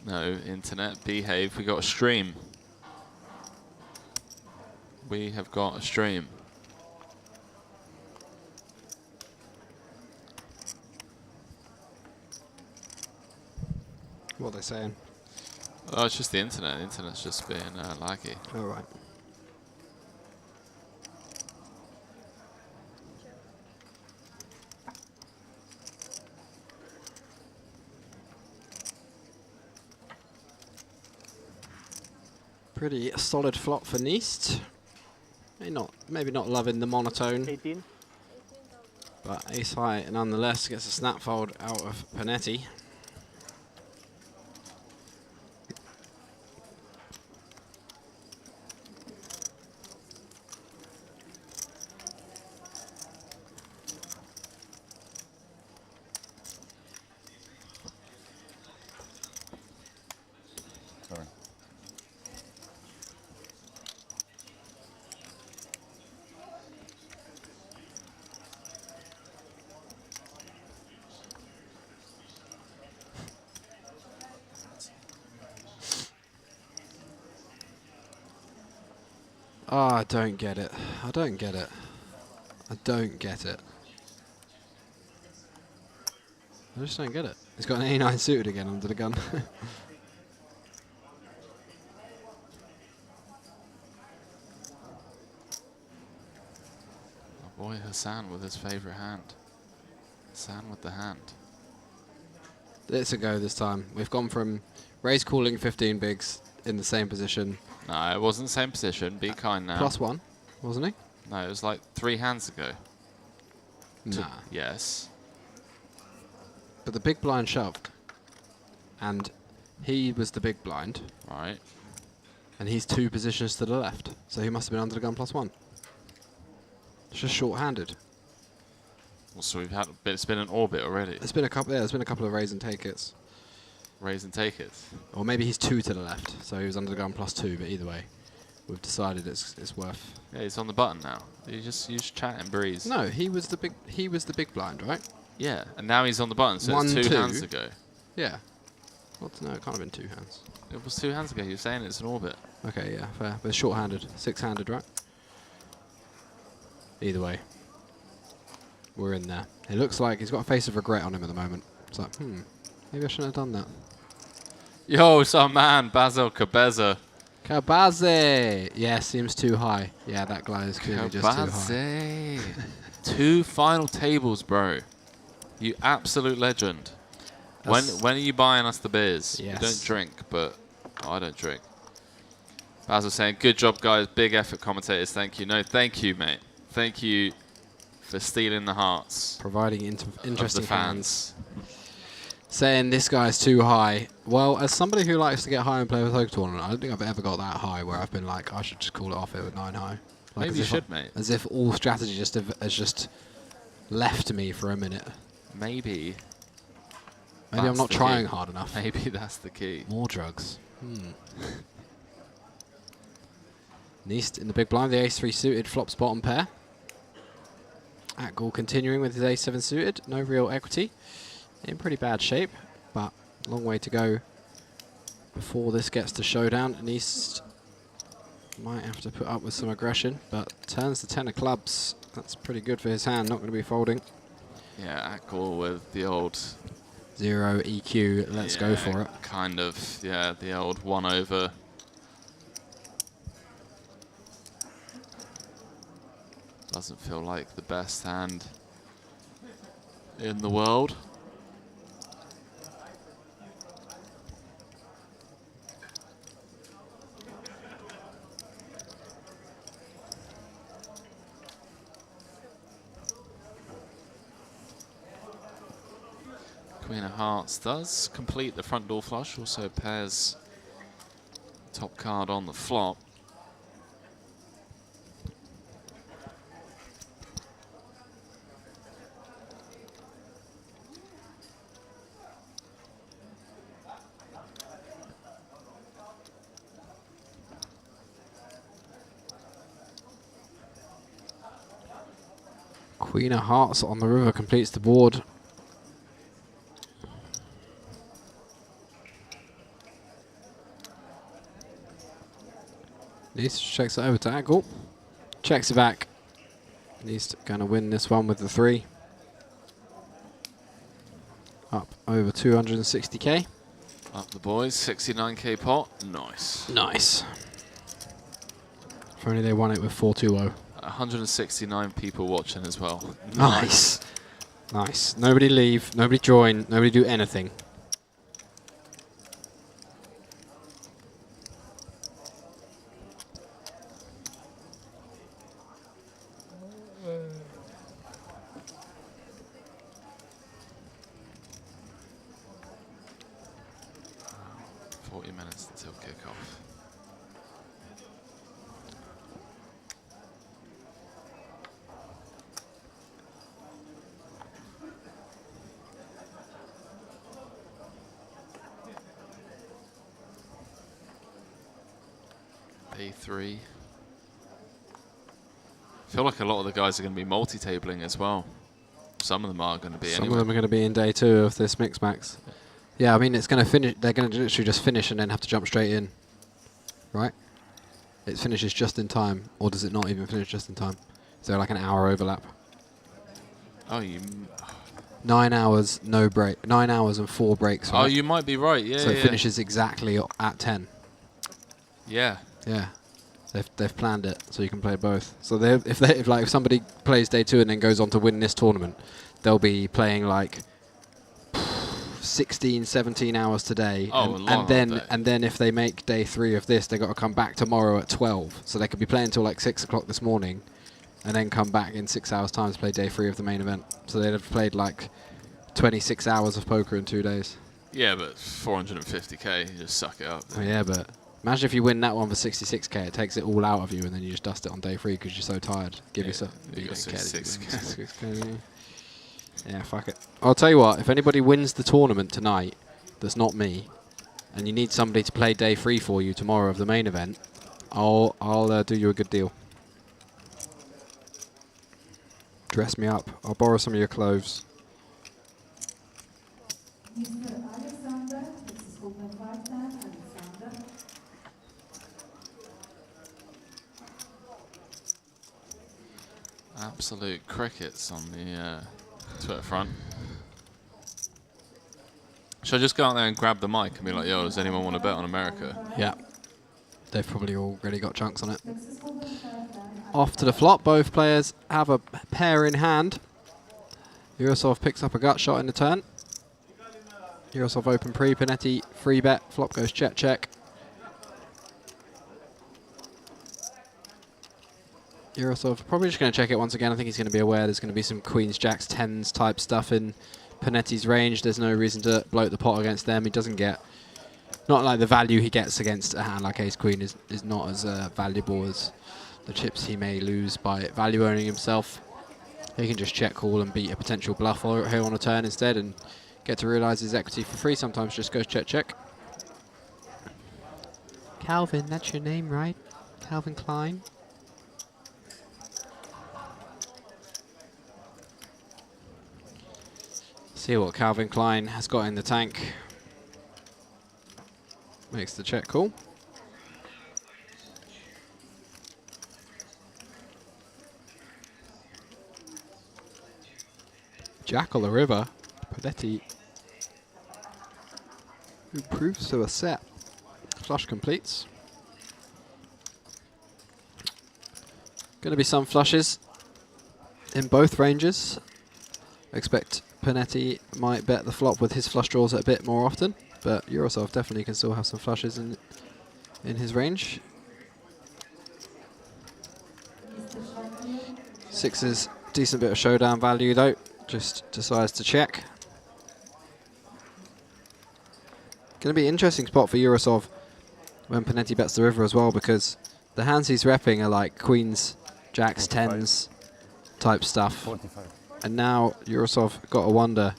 Speaker 2: No, internet, behave. We got a stream. We have got a stream.
Speaker 18: What are they saying?
Speaker 2: Oh, it's just the internet. The internet's just being laggy.
Speaker 18: All right. Pretty solid flop for Neist. Maybe not loving the monotone.
Speaker 10: 18.
Speaker 18: But ace high nonetheless gets a snap fold out of Panetti. Oh, I don't get it. I don't get it. I don't get it. I just don't get it. He's got an A9 suited again under the gun.
Speaker 2: Oh boy, Hassan with his favourite hand. Hassan with the hand.
Speaker 18: It's a go this time. We've gone from raise calling 15 bigs in the same position.
Speaker 2: No, it wasn't the same position. Be kind now.
Speaker 18: +1, wasn't he?
Speaker 2: No, it was like 3 hands ago.
Speaker 18: Nah.
Speaker 2: Yes.
Speaker 18: But the big blind shoved. And he was the big blind.
Speaker 2: Right.
Speaker 18: And he's 2 positions to the left. So he must have been under the gun +1. It's just short-handed.
Speaker 2: Well, so we've had it's been an orbit already.
Speaker 18: There's been a couple. Yeah, there's been a couple of raise and take it's.
Speaker 2: Raise and take it.
Speaker 18: Or maybe he's 2 to the left, so he was under the gun +2. But either way, we've decided it's worth.
Speaker 2: Yeah, he's on the button now. You just chat and breeze.
Speaker 18: No, he was the big blind, right?
Speaker 2: Yeah, and now he's on the button, so
Speaker 18: 1,
Speaker 2: it's 2
Speaker 18: 2.
Speaker 2: hands ago.
Speaker 18: Yeah. Well, no, it can't have been 2 hands.
Speaker 2: It was 2 hands ago. You're saying it's an orbit.
Speaker 18: Okay, yeah, fair. But short-handed, 6-handed, right? Either way, we're in there. It looks like he's got a face of regret on him at the moment. It's like, maybe I shouldn't have done that.
Speaker 2: Yo, some man, Basil Cabeza.
Speaker 18: Kabaze! Yeah, seems too high. Yeah, that glide is clearly just too high.
Speaker 2: 2 final tables, bro. You absolute legend. When are you buying us the beers?
Speaker 18: Yes.
Speaker 2: You don't drink, but I don't drink. Basil saying, good job, guys. Big effort, commentators. Thank you. No, thank you, mate. Thank you for stealing the hearts.
Speaker 18: Providing interesting
Speaker 2: of the fans.
Speaker 18: Saying this guy's too high. Well, as somebody who likes to get high and play with Poker Tournament, I don't think I've ever got that high where I've been like, I should just call it off here with 9 high. Like
Speaker 2: Maybe you should, mate.
Speaker 18: As if all strategy has just left me for a minute.
Speaker 2: Maybe.
Speaker 18: Maybe I'm not trying hard enough.
Speaker 2: Maybe that's the key.
Speaker 18: More drugs. Neist in the big blind, the ace-3 suited flops bottom pair. Atgall continuing with his ace-7 suited, no real equity. In pretty bad shape, but long way to go before this gets to showdown. Neist might have to put up with some aggression, but turns the 10 of clubs. That's pretty good for his hand, not going to be folding.
Speaker 2: Yeah, Atgall with the old
Speaker 18: 0 EQ, let's go for it.
Speaker 2: Kind of, yeah, the old 1 over. Doesn't feel like the best hand in the world. Queen of Hearts does complete the front door flush, also pairs top card on the flop.
Speaker 18: Queen of Hearts on the river completes the board. Neist checks it over to Atgall. Checks it back. Neist going to win this one with the 3. Up over 260k.
Speaker 2: Up the boys, 69k pot. Nice.
Speaker 18: Nice. If only they won it with 4-2-0.
Speaker 2: 169 people watching as well.
Speaker 18: Nice. Nice. Nobody leave, nobody join, nobody do anything.
Speaker 2: Until kickoff. A3. I feel like a lot of the guys are going to be multi-tabling as well. Some of them are going to be.
Speaker 18: Some of them are going to be in day 2 of this mix max. Yeah, I mean it's going to finish. They're going to literally just finish and then have to jump straight in, right? it finishes just in time, or does it not even finish just in time? Is there like an hour overlap?
Speaker 2: Oh, you.
Speaker 18: 9 hours, no break. 9 hours and 4 breaks.
Speaker 2: Oh,
Speaker 18: Right?
Speaker 2: you might be right. Yeah.
Speaker 18: So it
Speaker 2: yeah.
Speaker 18: finishes exactly at 10.
Speaker 2: Yeah.
Speaker 18: Yeah. They've planned it so you can play both. So if somebody plays day 2 and then goes on to win this tournament, they'll be playing like 16, 17 hours today.
Speaker 2: Oh,
Speaker 18: and then if they make day 3 of this, they got to come back tomorrow at 12. So they could be playing till like 6 o'clock this morning, and then come back in 6 hours time to play day 3 of the main event. So they'd have played like 26 hours of poker in 2 days.
Speaker 2: Yeah, but 450k, you just suck it up.
Speaker 18: Oh, yeah, but imagine if you win that one for 66k, it takes it all out of you, and then you just dust it on day 3 because you're so tired. Give yourself.
Speaker 2: You got 66k.
Speaker 18: Yeah, fuck it. I'll tell you what, if anybody wins the tournament tonight, that's not me, and you need somebody to play day 3 for you tomorrow of the main event, I'll do you a good deal. Dress me up. I'll borrow some of your clothes.
Speaker 8: Mr. Alexander, this is open 5-10, Alexander.
Speaker 2: Absolute crickets on the Twitter front. Should I just go out there and grab the mic and be like, yo, does anyone want to bet on America?
Speaker 18: Yeah. They've probably already got chunks on it. Off to the flop. Both players have a pair in hand. Yurosov picks up a gut shot in the turn. Yurosov open pre, Panetti free bet. Flop goes check, check. Yurosov probably just going to check it once again. I think he's going to be aware there's going to be some queens, jacks, tens type stuff in Panetti's range. There's no reason to bloat the pot against them. He doesn't get, not like the value he gets against a hand like ace queen is not as valuable as the chips he may lose by value owning himself. He can just check call and beat a potential bluff here on a turn instead and get to realize his equity for free. Sometimes just goes check, check. Calvin, that's your name, right? Calvin Klein. See what Calvin Klein has got in the tank. Makes the check call. Jack on the river. Panetti, who proves to a set. Flush completes. Going to be some flushes in both ranges. Expect Panetti might bet the flop with his flush draws a bit more often, but Yurosov definitely can still have some flushes in his range. Sixes, decent bit of showdown value though. Just decides to check. Going to be an interesting spot for Yurosov when Panetti bets the river as well, because the hands he's repping are like queens, jacks, 45. Tens type stuff.
Speaker 11: 45.
Speaker 18: And now Yurosov got to wonder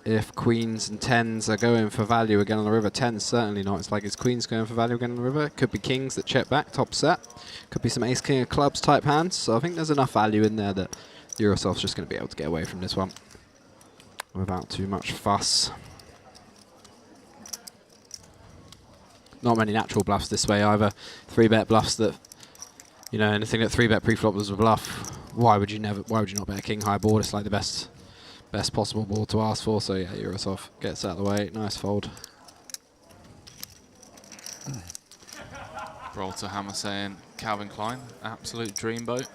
Speaker 18: if queens and tens are going for value again on the river. Tens certainly not. It's like, is queens going for value again on the river? Could be kings that check back, top set. Could be some ace king of clubs type hands. So I think there's enough value in there that Yurosov's just going to be able to get away from this one without too much fuss. Not many natural bluffs this way either. 3-bet bluffs that, you know, anything that 3-bet pre-flop was a bluff. Why would you not bet a king high board? It's like the best possible board to ask for. So yeah, Yurosov gets out of the way. Nice fold.
Speaker 2: Roll to hammer saying Calvin Klein, absolute dreamboat.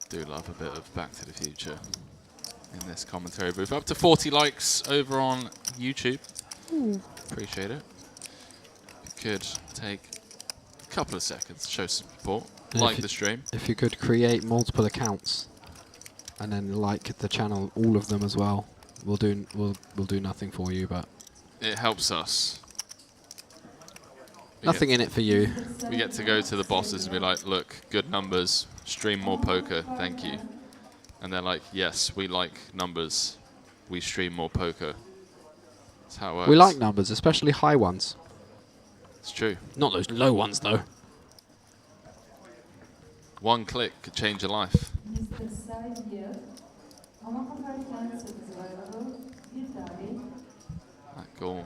Speaker 2: Do love a bit of Back to the Future in this commentary booth. Up to 40 likes over on YouTube.
Speaker 18: Ooh.
Speaker 2: Appreciate it. Could take a couple of seconds to show some support. Like the stream.
Speaker 18: If you could create multiple accounts and then like the channel, all of them as well, we'll do nothing for you, but
Speaker 2: it helps us.
Speaker 18: Nothing in it for you.
Speaker 2: We get to go to the bosses and be like, look, good numbers, stream more poker, thank you. And they're like, yes, we like numbers, we stream more poker. That's how it works.
Speaker 18: We like numbers, especially high ones.
Speaker 2: It's true.
Speaker 18: Not those low ones, though.
Speaker 2: One click could change your life. That goal.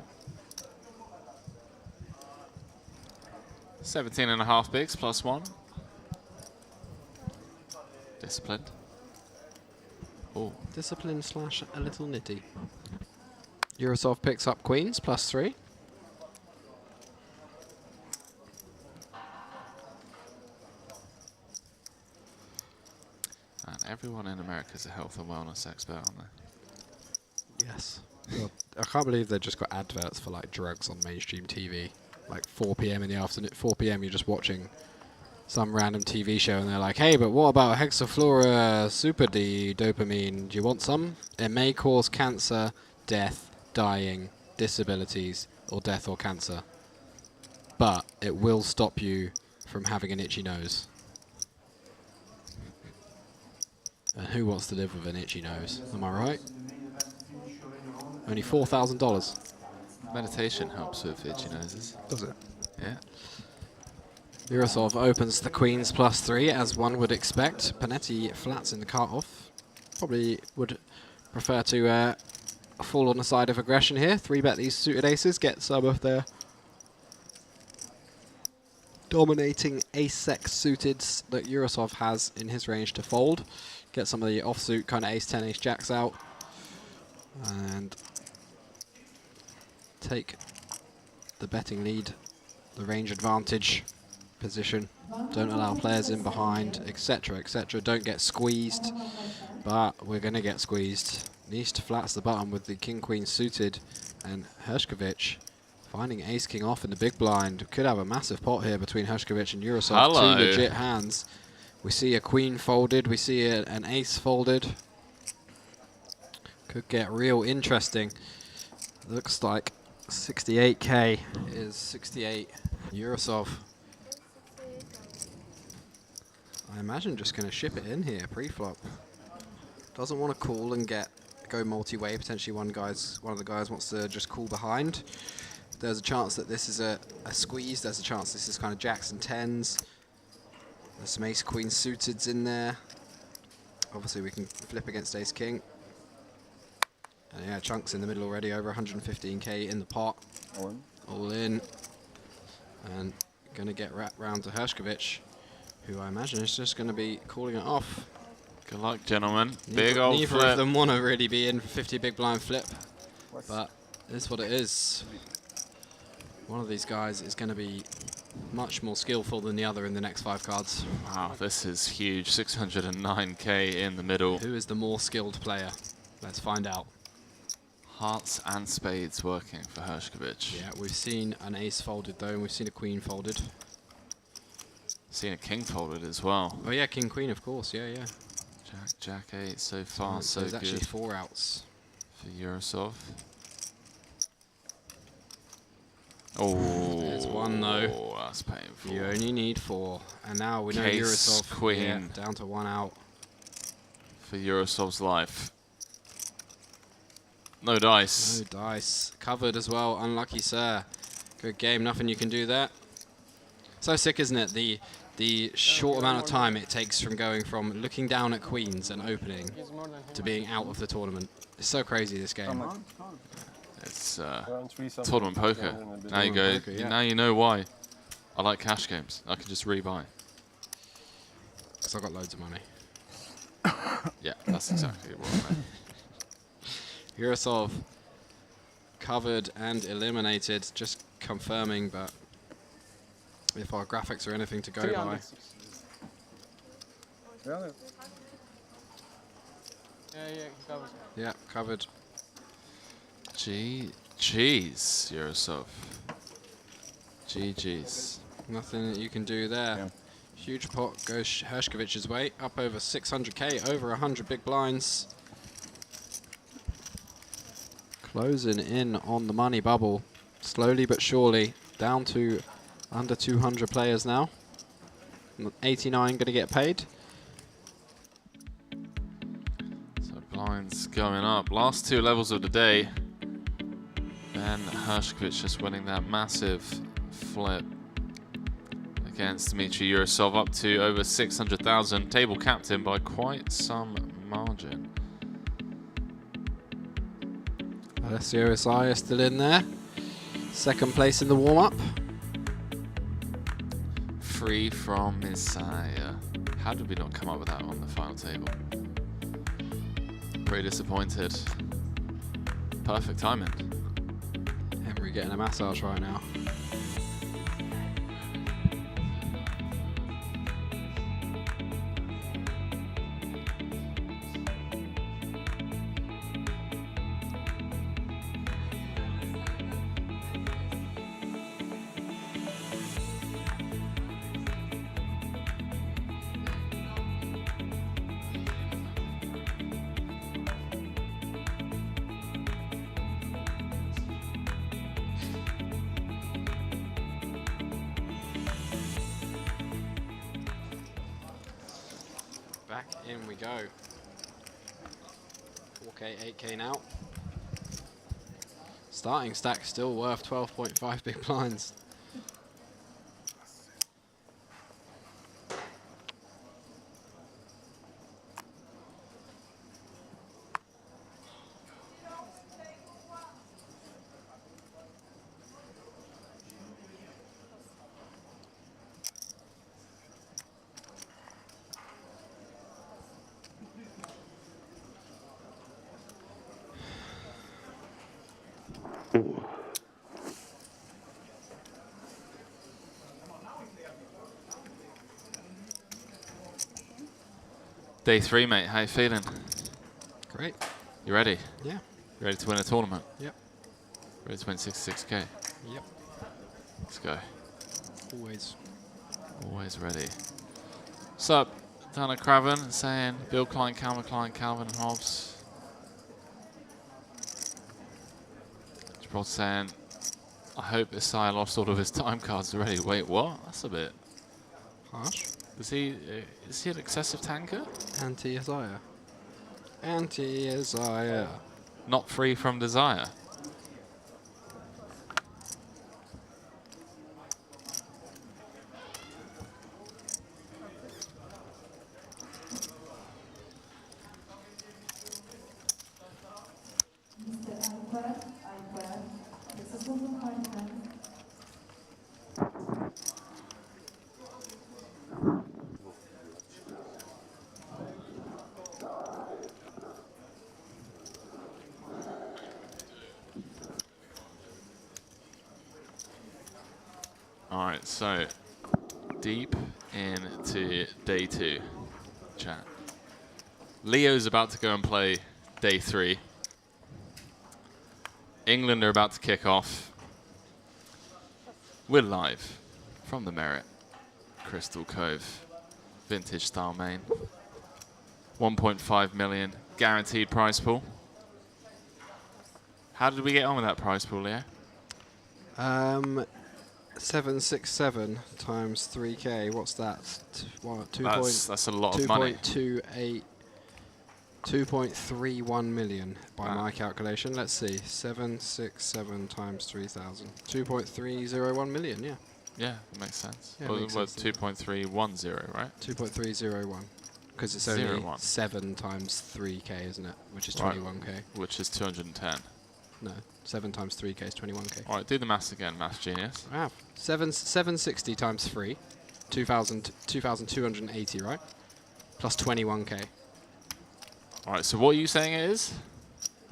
Speaker 2: 17.5 bigs +1. Disciplined. Oh.
Speaker 18: Disciplined / a little nitty. Yurosov picks up queens +3.
Speaker 2: And everyone in America is a health and wellness expert, aren't they?
Speaker 18: Yes. Well, I can't believe they've just got adverts for like drugs on mainstream TV. Like 4 p.m. in the afternoon. 4 p.m. you're just watching some random TV show and they're like, hey, but what about hexaflora super D dopamine? Do you want some? It may cause cancer, death, dying, disabilities, or death or cancer. But it will stop you from having an itchy nose. And who wants to live with an itchy nose? Am I right? Only $4,000.
Speaker 2: Meditation helps with itchy noses.
Speaker 18: Does it?
Speaker 2: Yeah.
Speaker 18: Yurosov opens the queens +3, as one would expect. Panetti flats in the cut-off. Probably would prefer to fall on the side of aggression here. 3-bet these suited aces, get some of their dominating ace-sex suiteds that Yurosov has in his range to fold. Get some of the offsuit kind of ace-10, ace-jacks out. And take the betting lead, the range advantage position. Don't allow players in behind, etc., etc. Don't get squeezed, but we're going to get squeezed. Nist flats the button with the king-queen suited, and Hershkovich finding ace-king off in the big blind. Could have a massive pot here between Hershkovich and Yurosov.
Speaker 2: Hello.
Speaker 18: Two legit hands. We see a queen folded, we see an ace folded. Could get real interesting. Looks like 68k is 68 Yurosov. I imagine just going to ship it in here pre-flop. Doesn't want to call and go multi-way. Potentially one of the guys wants to just call behind. There's a chance that this is a squeeze. There's a chance this is kind of jacks and tens. There's some ace queen suiteds in there. Obviously we can flip against ace king. And yeah, chunks in the middle already, over 115k in the pot.
Speaker 7: All in.
Speaker 18: All in. And going to get wrapped round to Hershkovich, who I imagine is just going to be calling it off.
Speaker 2: Good luck, gentlemen. Big old
Speaker 18: Neither
Speaker 2: flip.
Speaker 18: of them want to really be in 50 big blind flip, but it's what it is. One of these guys is going to be much more skillful than the other in the next 5 cards.
Speaker 2: Wow, this is huge. 609k in the middle.
Speaker 18: Who is the more skilled player? Let's find out.
Speaker 2: Hearts and spades working for Hershkovich.
Speaker 18: Yeah, we've seen an ace folded though, and we've seen a queen folded.
Speaker 2: Seen a king folded as well.
Speaker 18: Oh yeah, king queen, of course. Yeah, yeah.
Speaker 2: Jack 8 so far, so
Speaker 18: there's
Speaker 2: good.
Speaker 18: actually 4 outs
Speaker 2: for Yurosov. Oh,
Speaker 18: there's one though.
Speaker 2: Oh, that's painful.
Speaker 18: You only need 4, and now we know
Speaker 2: Case
Speaker 18: Yurosov
Speaker 2: queen.
Speaker 18: down to 1 out
Speaker 2: for Yurosov's life. No dice.
Speaker 18: No dice. Covered as well. Unlucky, sir. Good game. Nothing you can do there. So sick, isn't it? The short amount of time it takes from going from looking down at queens and opening to being out of the tournament. It's so crazy, this game.
Speaker 2: It's tournament poker. Now you go.
Speaker 18: Poker, yeah.
Speaker 2: Now you know why I like cash games. I can just rebuy.
Speaker 18: Because I've got loads of money.
Speaker 2: Yeah, that's exactly what I meant.
Speaker 18: Yurosov covered and eliminated, just confirming, but if our graphics are anything to go by.
Speaker 7: Really?
Speaker 20: Yeah, covered.
Speaker 18: Yeah, covered.
Speaker 2: Jeez, Yurosov. GG's.
Speaker 18: Nothing that you can do there.
Speaker 7: Yeah.
Speaker 18: Huge pot goes Hershkovich's way, up over 600k, over 100 big blinds. Closing in on the money bubble, slowly but surely, down to under 200 players now. 89 going to get paid.
Speaker 2: So blinds going up. Last 2 levels of the day. Ben Hershkovich just winning that massive flip against Dmitry Yurosov, up to over 600,000. Table captain by quite some margin.
Speaker 18: Alessio Isai is still in there. Second place in the warm-up.
Speaker 2: free from Messiah. How did we not come up with that on the final table? Pretty disappointed. Perfect timing.
Speaker 18: Henry getting a massage right now. Back in we go. 4K, 8K now. Starting stack still worth 12.5 big blinds.
Speaker 2: Day 3, mate. How you feeling?
Speaker 18: Great.
Speaker 2: You ready?
Speaker 18: Yeah.
Speaker 2: You ready to win a tournament?
Speaker 18: Yep.
Speaker 2: Ready to win 66k?
Speaker 18: Yep.
Speaker 2: Let's go.
Speaker 18: Always.
Speaker 2: Always ready. What's up? Dana Craven saying Bill Klein, Calvin and Hobbs. Gibraltar saying, I hope Isaiah lost all of his time cards already. Wait, what? That's a bit
Speaker 18: harsh.
Speaker 2: Is he an excessive tanker?
Speaker 18: Anti-Isaiah. Anti-Isaiah.
Speaker 2: Not free from desire. Alright, so deep into day 2, chat. Leo's about to go and play day 3. England are about to kick off. We're live from the Merit, Crystal Cove, vintage style main. 1.5 million guaranteed prize pool. How did we get on with that prize pool, Leo?
Speaker 18: 767 times 3K. What's that?
Speaker 2: That's a lot of money.
Speaker 18: 2.31 million by my calculation. Let's see. 767 times 3,000. 2.301 million. Yeah.
Speaker 2: Yeah, that makes sense.
Speaker 18: Yeah,
Speaker 2: Well,
Speaker 18: makes
Speaker 2: well,
Speaker 18: sense,
Speaker 2: 2.310, right?
Speaker 18: 2.301. Because it's only 7 times 3K, isn't it? Which is 21K.
Speaker 2: Which is 210.
Speaker 18: No, 7 times 3K is 21K.
Speaker 2: All right, do the maths again, maths genius.
Speaker 18: Wow. 760 times 3, 2,280, right? Plus 21K.
Speaker 2: All right, so what are you saying it is?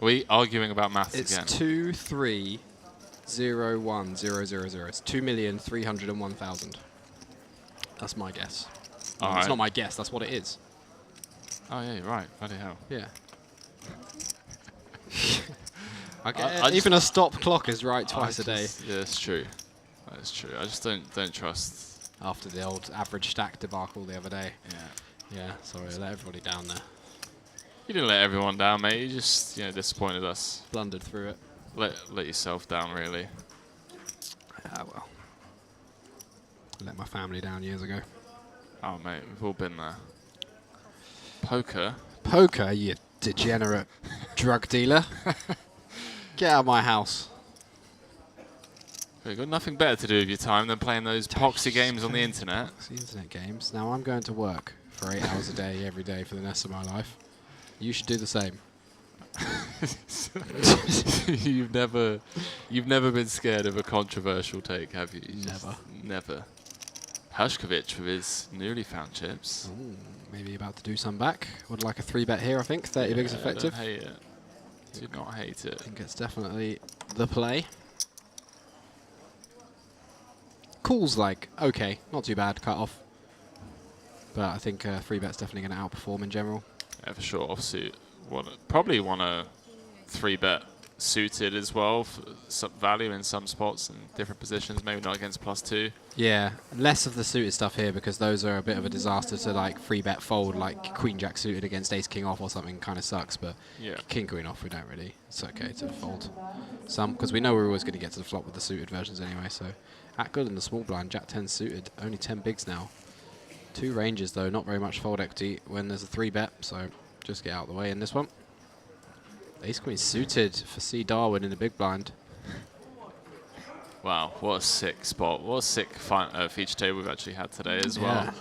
Speaker 2: Are we arguing about maths again?
Speaker 18: It's 2,301,000. It's 2,301,000. That's my guess.
Speaker 2: All
Speaker 18: It's
Speaker 2: right.
Speaker 18: not my guess, that's what it is.
Speaker 2: Oh, yeah, you're right. Bloody hell.
Speaker 18: Yeah. Even a stop clock is right twice a day.
Speaker 2: Yeah, that's true. That's true. I just don't trust.
Speaker 18: After the old average stack debacle the other day.
Speaker 2: Yeah.
Speaker 18: Yeah, sorry, I let everybody down there.
Speaker 2: You didn't let everyone down, mate. You just, disappointed us.
Speaker 18: Blundered through it.
Speaker 2: Let yourself down, really.
Speaker 18: Ah, well. I let my family down years ago.
Speaker 2: Oh, mate, we've all been there. Poker?
Speaker 18: Poker, you degenerate drug dealer. Get out of my house.
Speaker 2: You've got nothing better to do with your time than playing those poxy games on the internet.
Speaker 18: Poxy internet games. Now I'm going to work for 8 hours a day, every day for the rest of my life. You should do the same.
Speaker 2: You've never been scared of a controversial take, have you?
Speaker 18: Never.
Speaker 2: Never. Hershkovich with his newly found chips.
Speaker 18: Ooh, maybe about to do some back. Would like a 3-bet here, I think. 30 bigs effective.
Speaker 2: Don't hate it. Do not hate it.
Speaker 18: I think it's definitely the play. Cool's like, okay, not too bad, cut off. But I think 3-bet's definitely going to outperform in general.
Speaker 2: Yeah, for sure. Offsuit. Probably want a 3-bet suited as well for some value in some spots and different positions. Maybe not against +2.
Speaker 18: Yeah, less of the suited stuff here because those are a bit of a disaster to like 3-bet fold, like Queen Jack suited against Ace King off or something kind of sucks. But
Speaker 2: yeah.
Speaker 18: King Queen off, we don't really. It's okay to fold some because we know we're always going to get to the flop with the suited versions anyway. So at good in the small blind, Jack 10 suited, only 10 bigs now. 2 ranges though, not very much fold equity when there's a 3-bet. So just get out of the way in this one. Ace Queen suited for C Darwin in the big blind.
Speaker 2: Wow, what a sick spot. What a sick feature table we've actually had today as well.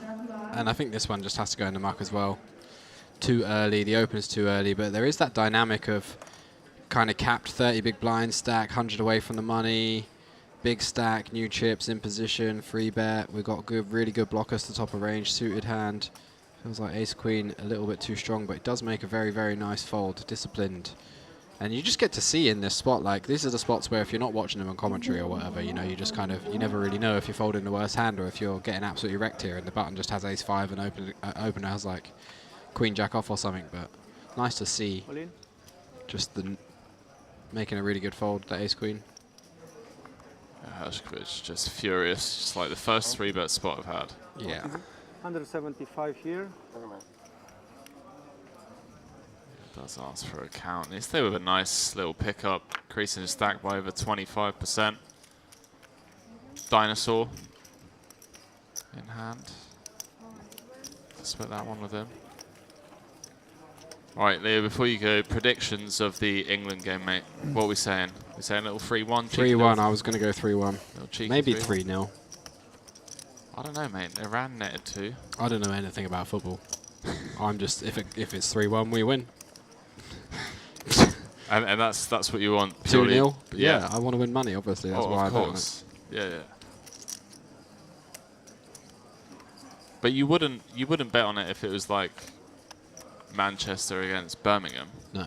Speaker 18: And I think this one just has to go in the muck as well. Too early, the open's too early, but there is that dynamic of kind of capped 30 big blind stack, 100 away from the money, big stack, new chips in position, 3-bet. We've got good, really good blockers to top of range, suited hand. Feels like Ace Queen a little bit too strong, but it does make a very, very nice fold, disciplined. And you just get to see in this spot, like, these are the spots where if you're not watching them on commentary or whatever, you know, you just kind of, you never really know if you're folding the worst hand or if you're getting absolutely wrecked here and the button just has Ace-5 and opener has, like, Queen Jack off or something. But nice to see just the making a really good fold, the Ace-Queen.
Speaker 2: Hershkovich just furious, just like the first 3-bet spot I've had.
Speaker 18: Yeah.
Speaker 10: 175 here.
Speaker 2: Does ask for a count. They stay with a nice little pickup, increasing his stack by over 25%. Dinosaur in hand. Split that one with him. All right, Leo, before you go, predictions of the England game, mate. What are we saying? We're saying a little 3-1?
Speaker 18: 3-1, I was going to go 3-1. Maybe
Speaker 2: 3-1.
Speaker 18: 3-0.
Speaker 2: I don't know, mate. Iran netted 2.
Speaker 18: I don't know anything about football. I'm just, if it's 3-1, we win.
Speaker 2: and that's what you want.
Speaker 18: 2-0? Yeah, I want to win money, obviously. That's why I bet on it.
Speaker 2: Yeah. But you wouldn't bet on it if it was like Manchester against Birmingham.
Speaker 18: No.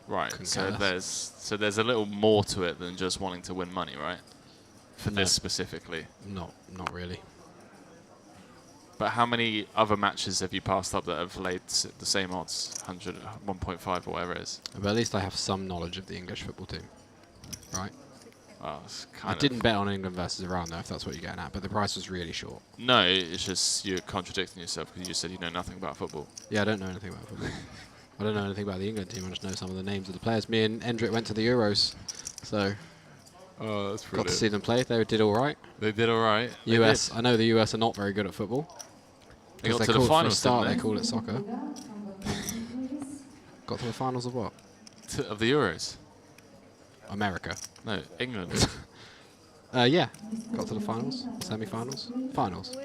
Speaker 2: Right. So there's a little more to it than just wanting to win money, right? For this specifically.
Speaker 18: Not really.
Speaker 2: But how many other matches have you passed up that have laid the same odds, 100, 1.5 or whatever it is?
Speaker 18: But at least I have some knowledge of the English football team, right?
Speaker 2: Well,
Speaker 18: I didn't bet on England versus Iran, though, if that's what you're getting at, but the price was really short.
Speaker 2: No, it's just you're contradicting yourself because you said you know nothing about football.
Speaker 18: Yeah, I don't know anything about football. I don't know anything about the England team. I just know some of the names of the players. Me and Endrick went to the Euros, so
Speaker 2: that's
Speaker 18: got to see them play. They did all right.
Speaker 2: They did all right.
Speaker 18: US, I know the US are not very good at football.
Speaker 2: They got to the finals,
Speaker 18: didn't they? They call it soccer. Got to the finals of what?
Speaker 2: Of the Euros.
Speaker 18: America.
Speaker 2: No, England.
Speaker 18: Yeah, got to the finals, semi-finals, finals.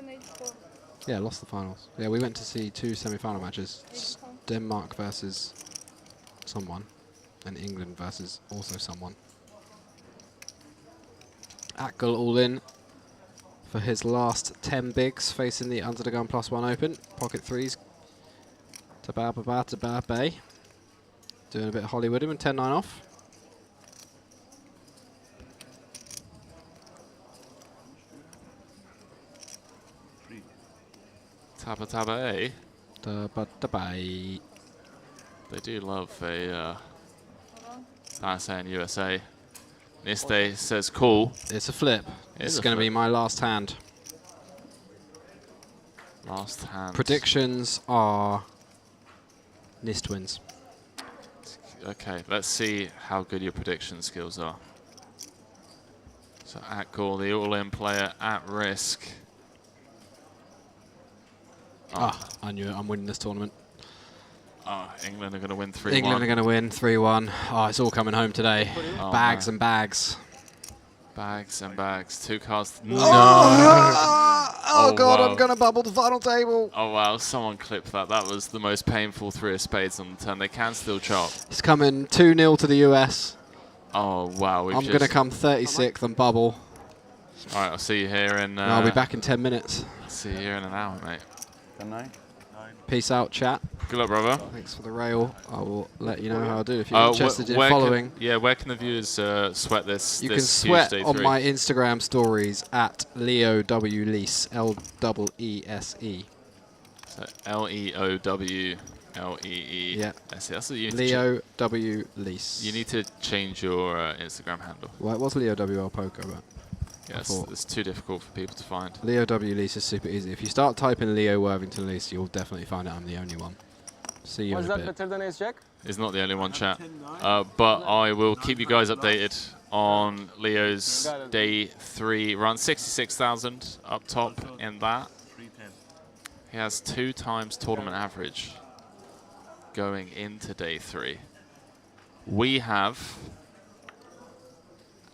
Speaker 18: Yeah, lost the finals. Yeah, we went to see 2 semi-final matches: Denmark versus someone, and England versus also someone. Akgul all in for his last 10 bigs, facing the Under the Gun +1 open. Pocket threes. Tabababatababay. Doing a bit of Hollywood and 10-9 off.
Speaker 2: Taba, eh?
Speaker 18: Tabatabay.
Speaker 2: They do love a USA and USA. Niste says cool.
Speaker 18: It's a flip. It's going to be my last hand.
Speaker 2: Last hand.
Speaker 18: Predictions are Nist wins.
Speaker 2: Okay, let's see how good your prediction skills are. So Akgul, the all-in player, at risk.
Speaker 18: I knew it. I'm winning this tournament.
Speaker 2: England are going to win 3-1.
Speaker 18: England are going to win 3-1. Oh, it's all coming home today. Bags and bags.
Speaker 2: Bags and bags. 2 cards.
Speaker 18: No! Oh God,
Speaker 2: wow.
Speaker 18: I'm going to bubble the final table.
Speaker 2: Oh, wow. Someone clipped that. That was the most painful 3 of spades on the turn. They can still chop.
Speaker 18: It's coming 2-0 to the US.
Speaker 2: Oh, wow.
Speaker 18: I'm going to come 36th and bubble.
Speaker 2: All right, I'll see you here in...
Speaker 18: I'll be back in 10 minutes.
Speaker 2: See you here in an hour, mate.
Speaker 7: Good night.
Speaker 18: Peace out, chat.
Speaker 2: Good luck, brother.
Speaker 18: Thanks for the rail. I will let you know how I do if you're interested in following.
Speaker 2: Where can the viewers sweat this?
Speaker 18: You
Speaker 2: this
Speaker 18: can sweat
Speaker 2: huge day
Speaker 18: on
Speaker 2: 3?
Speaker 18: my Instagram stories at Leo W Leese, L-E-E-S-E.
Speaker 2: So Leowleese.
Speaker 18: Yeah.
Speaker 2: That's what you need
Speaker 18: Leo W Leese.
Speaker 2: You need to change your Instagram handle.
Speaker 18: Well, what's Leo WL Poker about?
Speaker 2: Yes, it's too difficult for people to find.
Speaker 18: Leo W Leese is super easy. If you start typing Leo Worthington Leese, you'll definitely find out I'm the only one. See you in a bit.
Speaker 20: Was that better than ace jack?
Speaker 2: It's not the only one, chat. But I will keep you guys updated on Leo's day 3 run. 66,000 up top in that. He has 2 times tournament average going into day 3. We have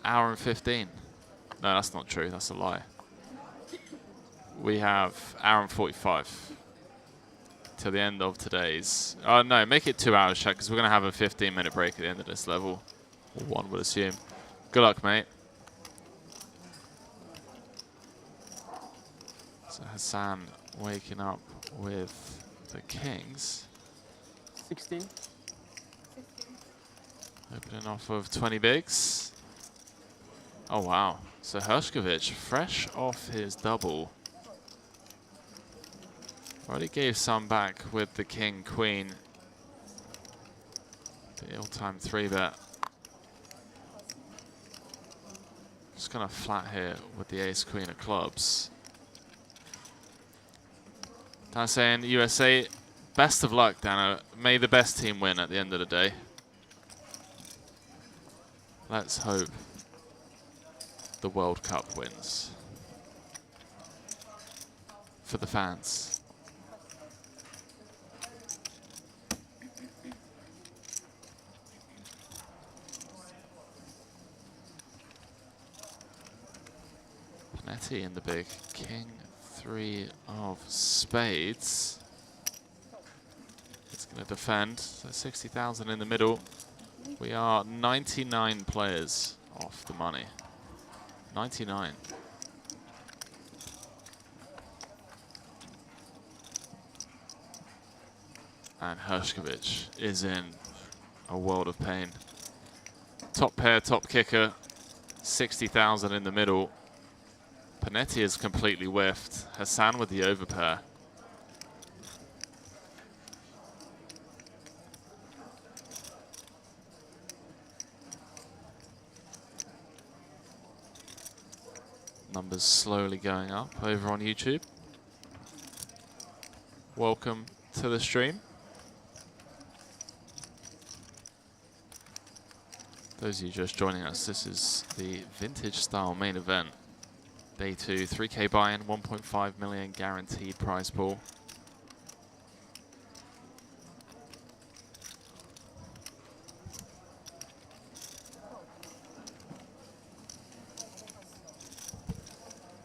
Speaker 2: hour and 15. No, that's not true. That's a lie. We have hour and 45 to the end of today's. Oh, no, make it 2 hours, chat, because we're going to have a 15-minute break at the end of this level. Or one would assume. Good luck, mate. So Hassan waking up with the kings.
Speaker 20: 16.
Speaker 2: Opening off of 20 bigs. Oh, wow. So Hershkovich, fresh off his double. Already gave some back with the king, queen. The all-time 3-bet. Just gonna flat here with the ace, queen of clubs. Dan saying, USA, best of luck, Dano. May the best team win at the end of the day. Let's hope the World Cup wins. For the fans. Panetti in the big. King 3 of spades. It's going to defend. So 60,000 in the middle. We are 99 players off the money. 99. And Hershkovich is in a world of pain. Top pair, top kicker. 60,000 in the middle. Panetti is completely whiffed. Hassan with the overpair. Numbers slowly going up over on YouTube. Welcome to the stream. Those of you just joining us, this is the vintage style main event. Day 2, 3K buy-in, 1.5 million guaranteed prize pool.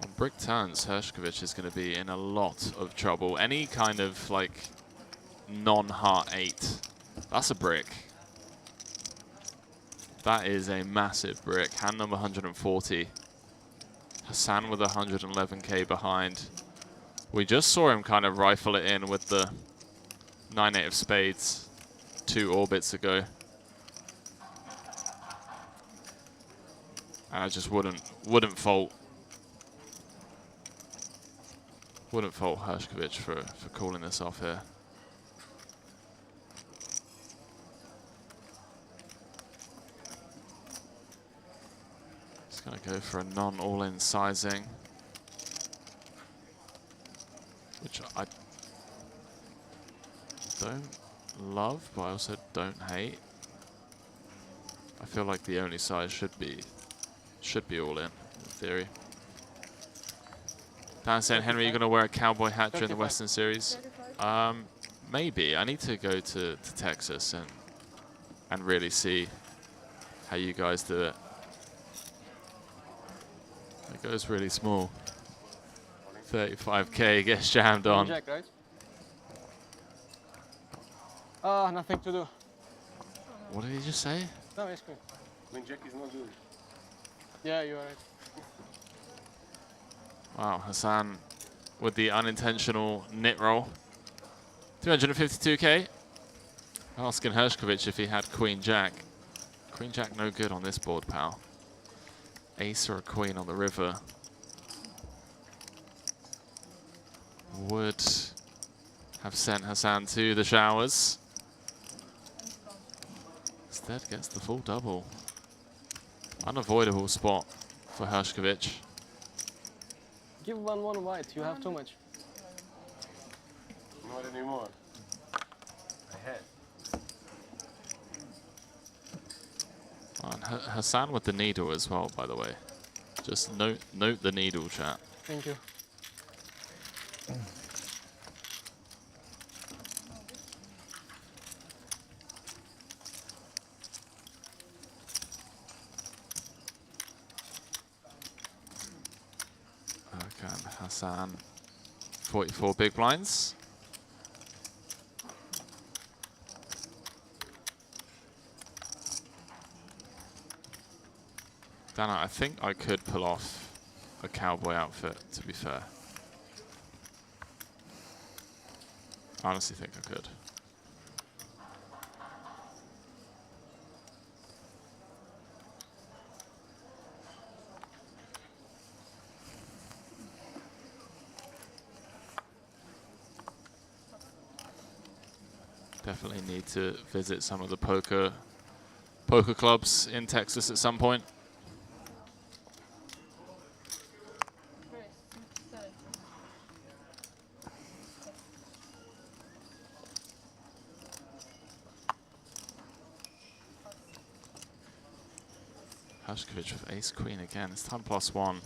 Speaker 2: On brick turns, Hershkovich is going to be in a lot of trouble. Any kind of like non-heart 8, that's a brick. That is a massive brick. Hand number 140. Hassan with 111k behind. We just saw him kind of rifle it in with the 9-8 of spades 2 orbits ago. And I just wouldn't fault Hershkovich for calling this off here. Gonna go for a non-all-in sizing, which I don't love, but I also don't hate. I feel like the only size should be all in theory. Dan saying, Henry, you're gonna wear a cowboy hat during the Western Series? Maybe. I need to go to Texas and really see how you guys do it. It goes really small. 35k gets jammed on.
Speaker 20: Jack, right? Nothing to do.
Speaker 2: What did he just say?
Speaker 20: No, it's good.
Speaker 5: Queen Jack is not good.
Speaker 20: Yeah, you're right.
Speaker 2: Wow, Hassan with the unintentional nit roll. 252k. Asking Hershkovich if he had Queen Jack. Queen Jack no good on this board, pal. Ace or a queen on the river would have sent Hassan to the showers. Instead gets the full double. Unavoidable spot for Hershkovich.
Speaker 20: Give 1-1 white. You have too much.
Speaker 17: Not anymore. Ahead.
Speaker 2: And Hassan with the needle as well, by the way. Just note the needle, chat.
Speaker 20: Thank you.
Speaker 2: Okay, Hassan, 44 big blinds. Dana, I think I could pull off a cowboy outfit, to be fair. I honestly think I could. Definitely need to visit some of the poker clubs in Texas at some point. Hershkovich with ace queen again. It's time +1.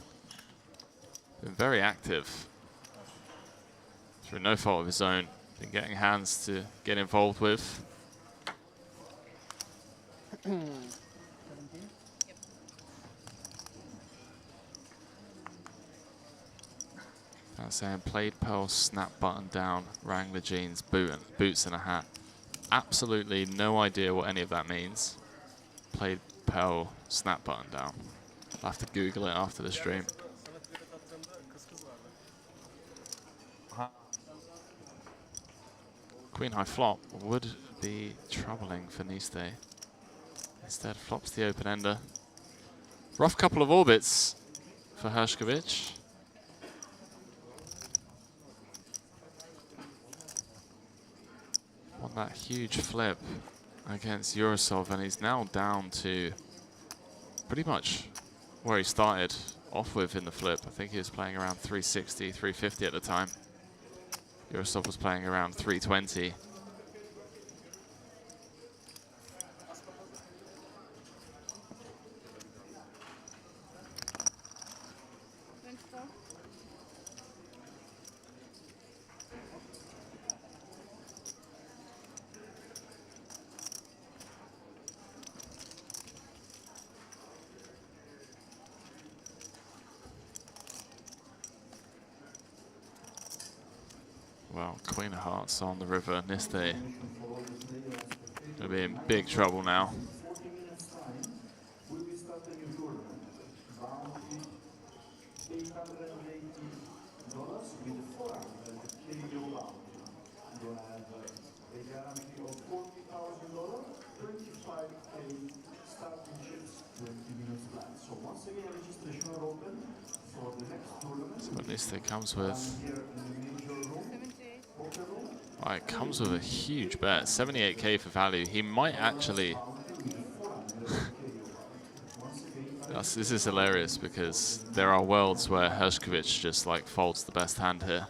Speaker 2: Been very active. Through no fault of his own. Been getting hands to get involved with. That's saying played pearl, snap button down, Wrangler jeans, boots and a hat. Absolutely no idea what any of that means. Played pearl, snap button down. I'll have to Google it after the stream. Queen high flop would be troubling for Niste. Instead flops the open ender. Rough couple of orbits for Hershkovich. Won that huge flip against Yurosov, and he's now down to pretty much where he started off with in the flip. I think he was playing around 360, 350 at the time. Yurosov was playing around 320. Well, Queen of Hearts on the river. Niste gonna be in big trouble now. So at least it comes with. Well, it comes with a huge bet, 78k for value. He might actually. This is hilarious because there are worlds where Hershkovich just like folds the best hand here.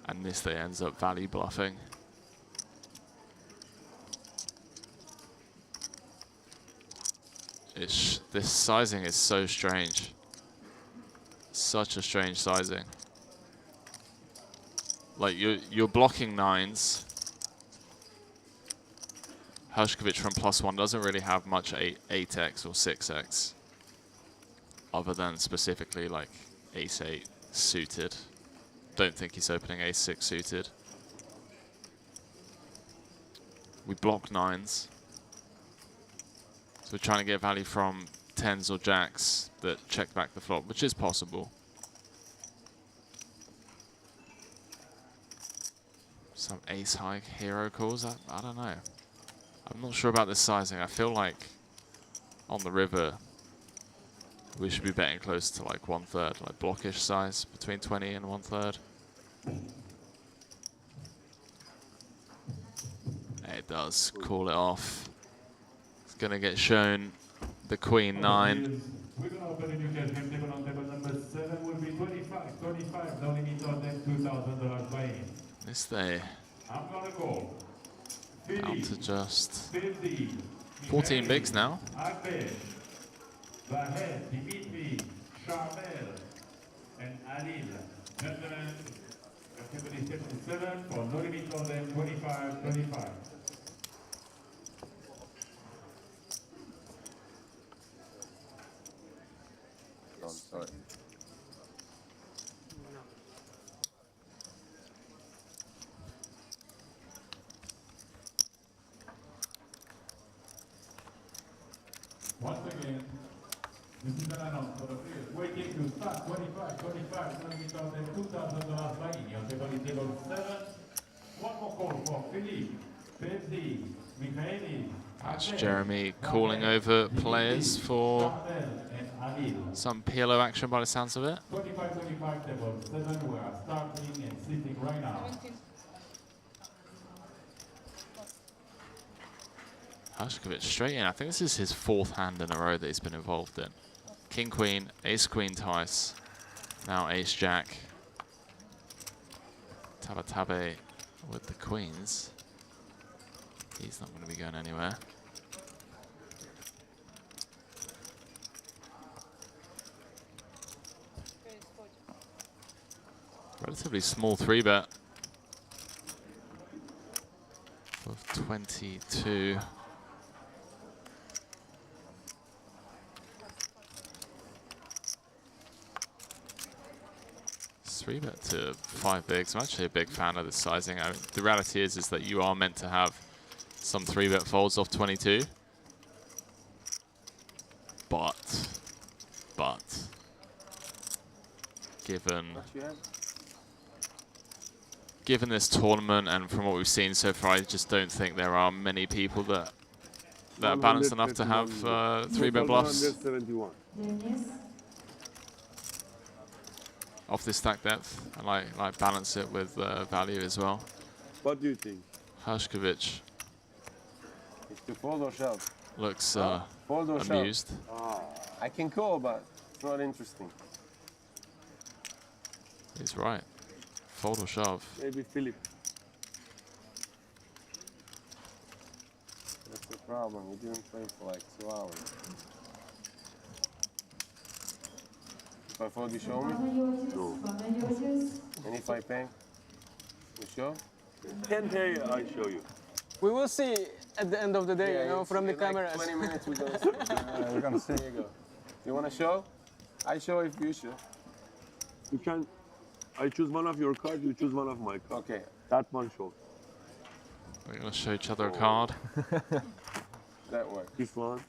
Speaker 2: And Niste ends up value bluffing. This sizing is so strange. Such a strange sizing. Like you're blocking nines. Hershkovich from +1 doesn't really have much 8x or 6x. Other than specifically like ace-8 suited. Don't think he's opening ace-6 suited. we block 9s. So we're trying to get value from 10s or jacks that check back the flop, which is possible. Some ace-high hero calls, I don't know. I'm not sure about this sizing. I feel like on the river, we should be betting close to like 1/3, like blockish size, between 20 and 1/3. It does call it off. It's gonna get shown the queen 9.
Speaker 13: We're going to open a new cash game table on table number 7 will be 25, 25, no limit on them, $2,000 buy-in.
Speaker 2: This day
Speaker 13: I'm going to go.
Speaker 2: down to just
Speaker 13: 50,
Speaker 2: 14 bigs now.
Speaker 13: Ahmed, Vahed, Dimitri, Charmel, and Alil. Gentlemen, table is 7 for no limit on them, 25, 25.
Speaker 5: Oh, sorry.
Speaker 13: Once again, this is an announce for the players waiting to start 25, 25, no limit on them, $2,000 buy-in. On table 7, one more call for Philippe, Pepsi, Michaeli.
Speaker 2: That's Jeremy calling over players for some PLO action by the sounds of it.
Speaker 13: 25, 25, table 7, we are starting and sitting right now.
Speaker 2: Hashkovich straight in. I think this is his 4th hand in a row that he's been involved in. King, queen, ace, queen twice. Now ace, jack. Tabe with the queens. He's not going to be going anywhere. Relatively small 3-bet of 22. Three bet to 5 bigs. I'm actually a big fan of this sizing. I mean, the reality is that you are meant to have some 3-bet folds off 22. But given this tournament and from what we've seen so far, I just don't think there are many people that are balanced enough to have 3-bet bluffs.
Speaker 14: 171.
Speaker 2: Off this stack depth, and like balance it with value as well.
Speaker 14: What do you think?
Speaker 2: Hashkovich
Speaker 5: It's to fold or shove.
Speaker 2: looks
Speaker 5: Fold or
Speaker 2: amused.
Speaker 5: Shove. I can call, but it's not interesting.
Speaker 2: He's right. Fold or shove.
Speaker 14: Maybe Philip.
Speaker 5: That's the problem. We didn't play for like 2 hours. If I fold, you show me?
Speaker 14: No.
Speaker 5: And if I pay, you show?
Speaker 14: 10 pay, I show you.
Speaker 20: We will see at the end of the day,
Speaker 5: Yeah,
Speaker 20: you know, from the
Speaker 5: in
Speaker 20: cameras.
Speaker 5: Like 20 minutes we're gonna see.
Speaker 11: We're gonna see.
Speaker 5: There you go. You wanna show? I show if you show.
Speaker 14: You can. I choose one of your cards, you choose one of my cards.
Speaker 5: Okay.
Speaker 14: That one show.
Speaker 2: We're gonna show each other a card.
Speaker 5: That one.
Speaker 14: This one.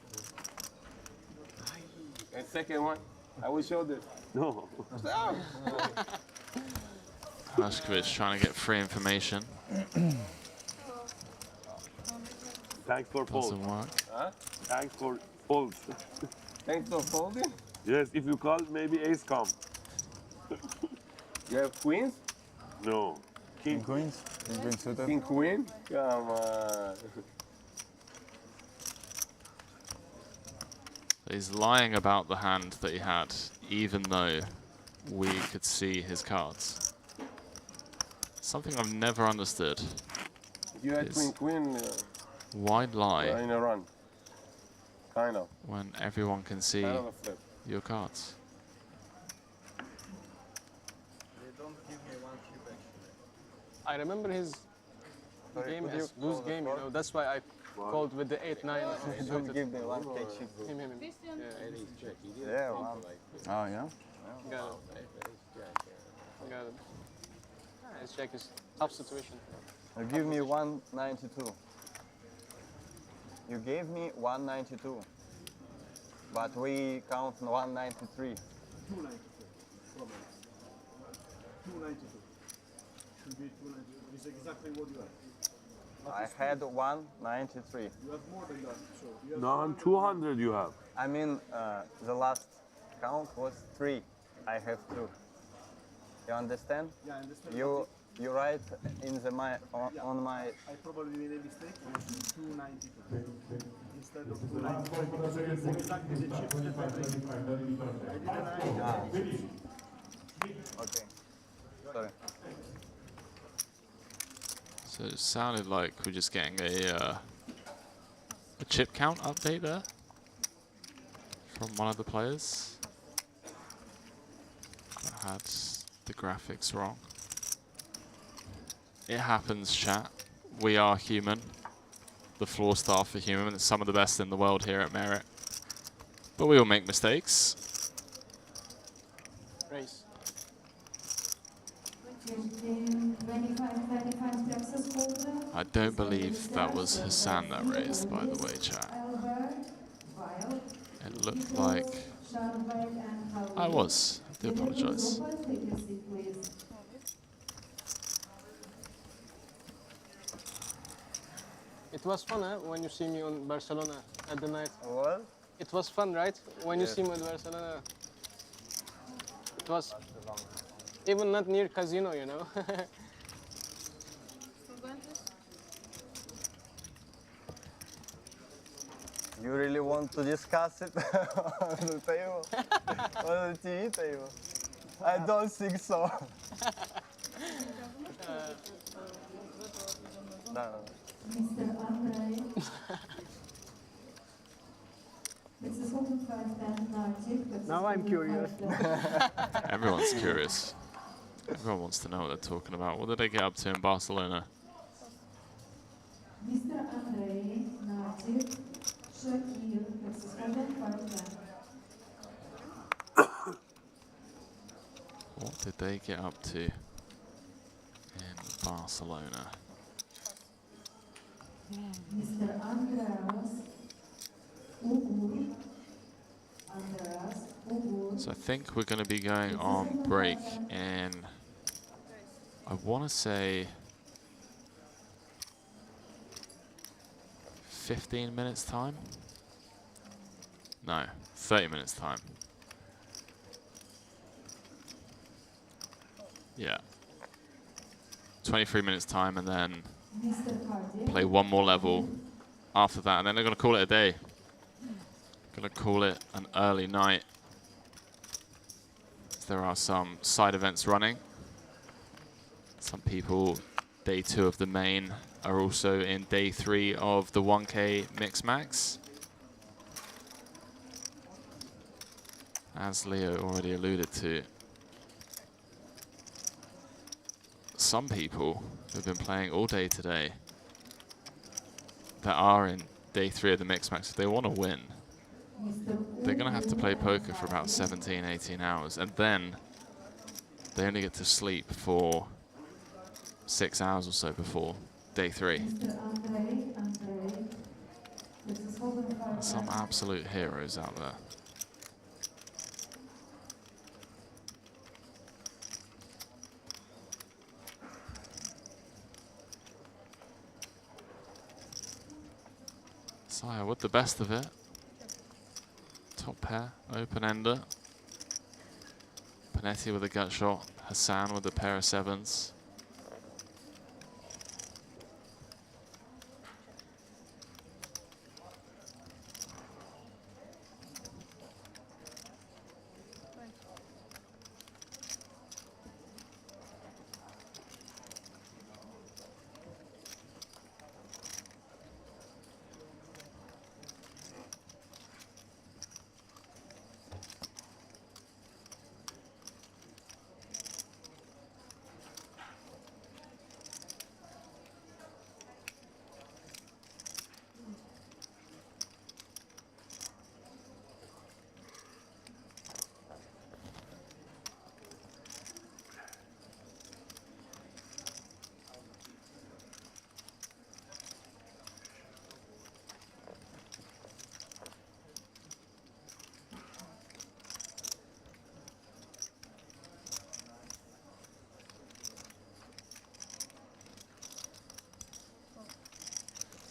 Speaker 5: And second one, I will show this.
Speaker 14: No.
Speaker 2: Hashkovich trying to get free information.
Speaker 14: Thanks for fold.
Speaker 2: Doesn't work.
Speaker 5: Huh?
Speaker 14: Thanks for fold.
Speaker 5: Thanks for folding.
Speaker 14: Yes, if you call, maybe ace come.
Speaker 5: You have queens?
Speaker 14: No.
Speaker 11: King queens? King queen suited?
Speaker 5: King queen? Come on.
Speaker 2: He's lying about the hand that he had, even though we could see his cards. Something I've never understood.
Speaker 5: You had
Speaker 2: is
Speaker 5: queen,
Speaker 2: why lie
Speaker 5: in a run. Kind of.
Speaker 2: when everyone can see
Speaker 5: Kind of a flip.
Speaker 2: your cards?
Speaker 20: I remember his game as loose game, you know. That's why I called with the 8-9.
Speaker 5: Don't give me one catch.
Speaker 20: Him.
Speaker 11: Yeah, wow. Oh, yeah?
Speaker 20: Got it. Got it. His check is tough situation.
Speaker 11: Give me 192.
Speaker 7: You gave me 192, but we count 193.
Speaker 10: 292. Problem. 292. Should be 292. It's exactly what you have.
Speaker 7: I had 193.
Speaker 10: You have more than that. So you have
Speaker 14: No, 200 you have.
Speaker 7: I mean, the last count was 3. I have 2. You understand?
Speaker 10: Yeah, I understand.
Speaker 7: You write in the on my.
Speaker 10: I probably made a mistake. It's 292 instead of 295 because it's exactly the chips that I didn't
Speaker 7: Okay. Sorry.
Speaker 2: So it sounded like we're just getting a chip count update there from one of the players that had the graphics wrong. It happens, chat. We are human. The floor staff are human. It's some of the best in the world here at Merit. But we all make mistakes.
Speaker 20: Race.
Speaker 2: I don't believe that was Hassan that raised, by the way, chat. It looked like I was. I do apologize.
Speaker 20: It was fun, huh? When you see me on Barcelona at the night.
Speaker 7: What?
Speaker 20: It was fun, right? When
Speaker 7: Yes.
Speaker 20: you see me at Barcelona. It was even not near casino, you know.
Speaker 7: You really want to discuss it on the table? On the TV table? I don't think so. No.
Speaker 20: Now I'm curious.
Speaker 2: Everyone's curious. Everyone wants to know what they're talking about. What did they get up to in Barcelona? What did they get up to in Barcelona? So I think we're going to be going on break in, I want to say, 15 minutes time? No, 30 minutes time. Yeah. 23 minutes time, and then play one more level after that, and then they're going to call it a day. Going to call it an early night. There are some side events running. Some people, day 2 of the main, are also in day 3 of the 1K Mix Max. As Leo already alluded to, some people who've been playing all day today that are in day 3 of the Mix Max, if they want to win, they're going to have to play poker for about 17, 18 hours, and then they only get to sleep for 6 hours or so before day 3. There's some absolute heroes out there. Sire with the best of it. Top pair, open-ender. Panetti with a gut shot. Hassan with a pair of 7s.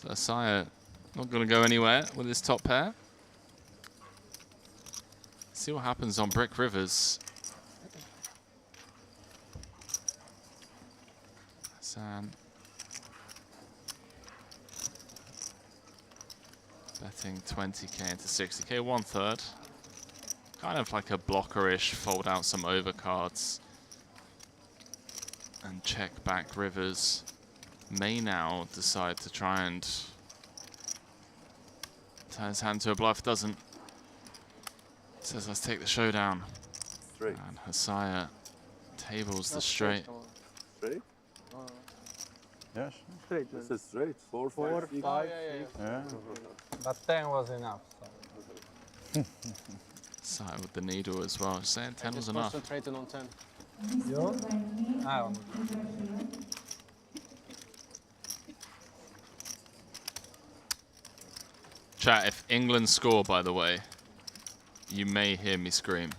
Speaker 2: Asaya not going to go anywhere with his top pair. See what happens on Brick Rivers. Hassan betting 20k into 60k, 1/3. Kind of like a blocker-ish, fold out some overcards and check back Rivers. May now decide to try and turn his hand to a bluff, doesn't. Says, let's take the showdown.
Speaker 14: Straight.
Speaker 2: And Hasaya tables the straight.
Speaker 14: Straight?
Speaker 12: Yes.
Speaker 20: Straight.
Speaker 14: This is straight. 4,
Speaker 20: 4,
Speaker 14: 5, 6.
Speaker 20: 5,
Speaker 12: Yeah.
Speaker 4: But 10 was enough. So.
Speaker 2: Hasaya with the needle as well. Saying 10 was
Speaker 20: Just
Speaker 2: enough.
Speaker 20: concentrated on 10.
Speaker 4: You? Ah,
Speaker 2: Chat, if England score, by the way, you may hear me scream.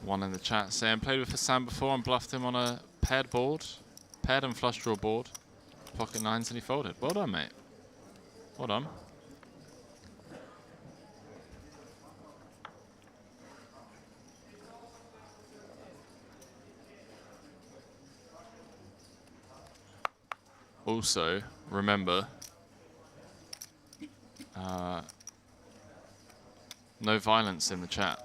Speaker 2: One in the chat saying, played with Hassan before and bluffed him on a paired board, paired and flush draw board, pocket nines, and he folded. Well done, mate. Well done. Also, remember, no violence in the chat.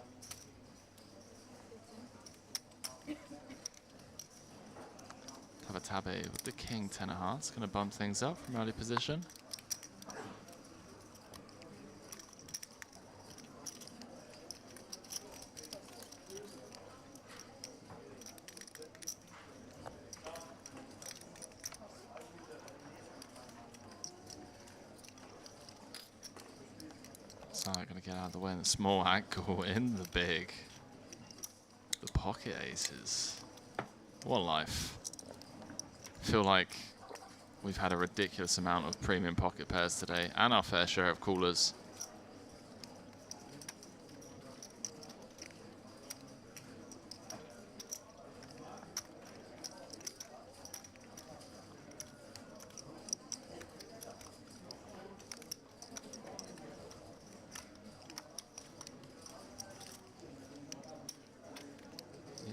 Speaker 2: Tabe with the king, 10 of hearts, going to bump things up from early position. So I'm going to get out of the way in the small ankle in the big. The pocket aces. What life. Feel like we've had a ridiculous amount of premium pocket pairs today and our fair share of callers.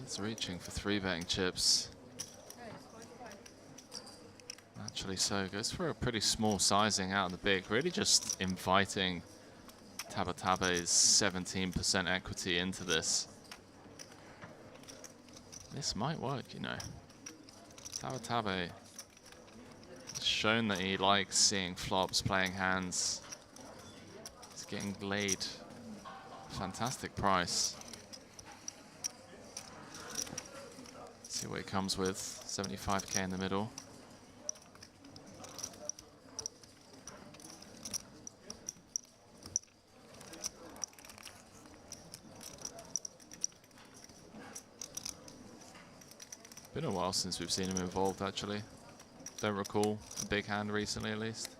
Speaker 2: He's reaching for 3-betting chips. Naturally so. Goes for a pretty small sizing out of the big. Really just inviting Tabe's 17% equity into this. This might work, you know. Tabe has shown that he likes seeing flops, playing hands. He's getting laid. Fantastic price. See what he comes with. 75k in the middle. Been a while since we've seen him involved, actually. Don't recall a big hand recently, at least.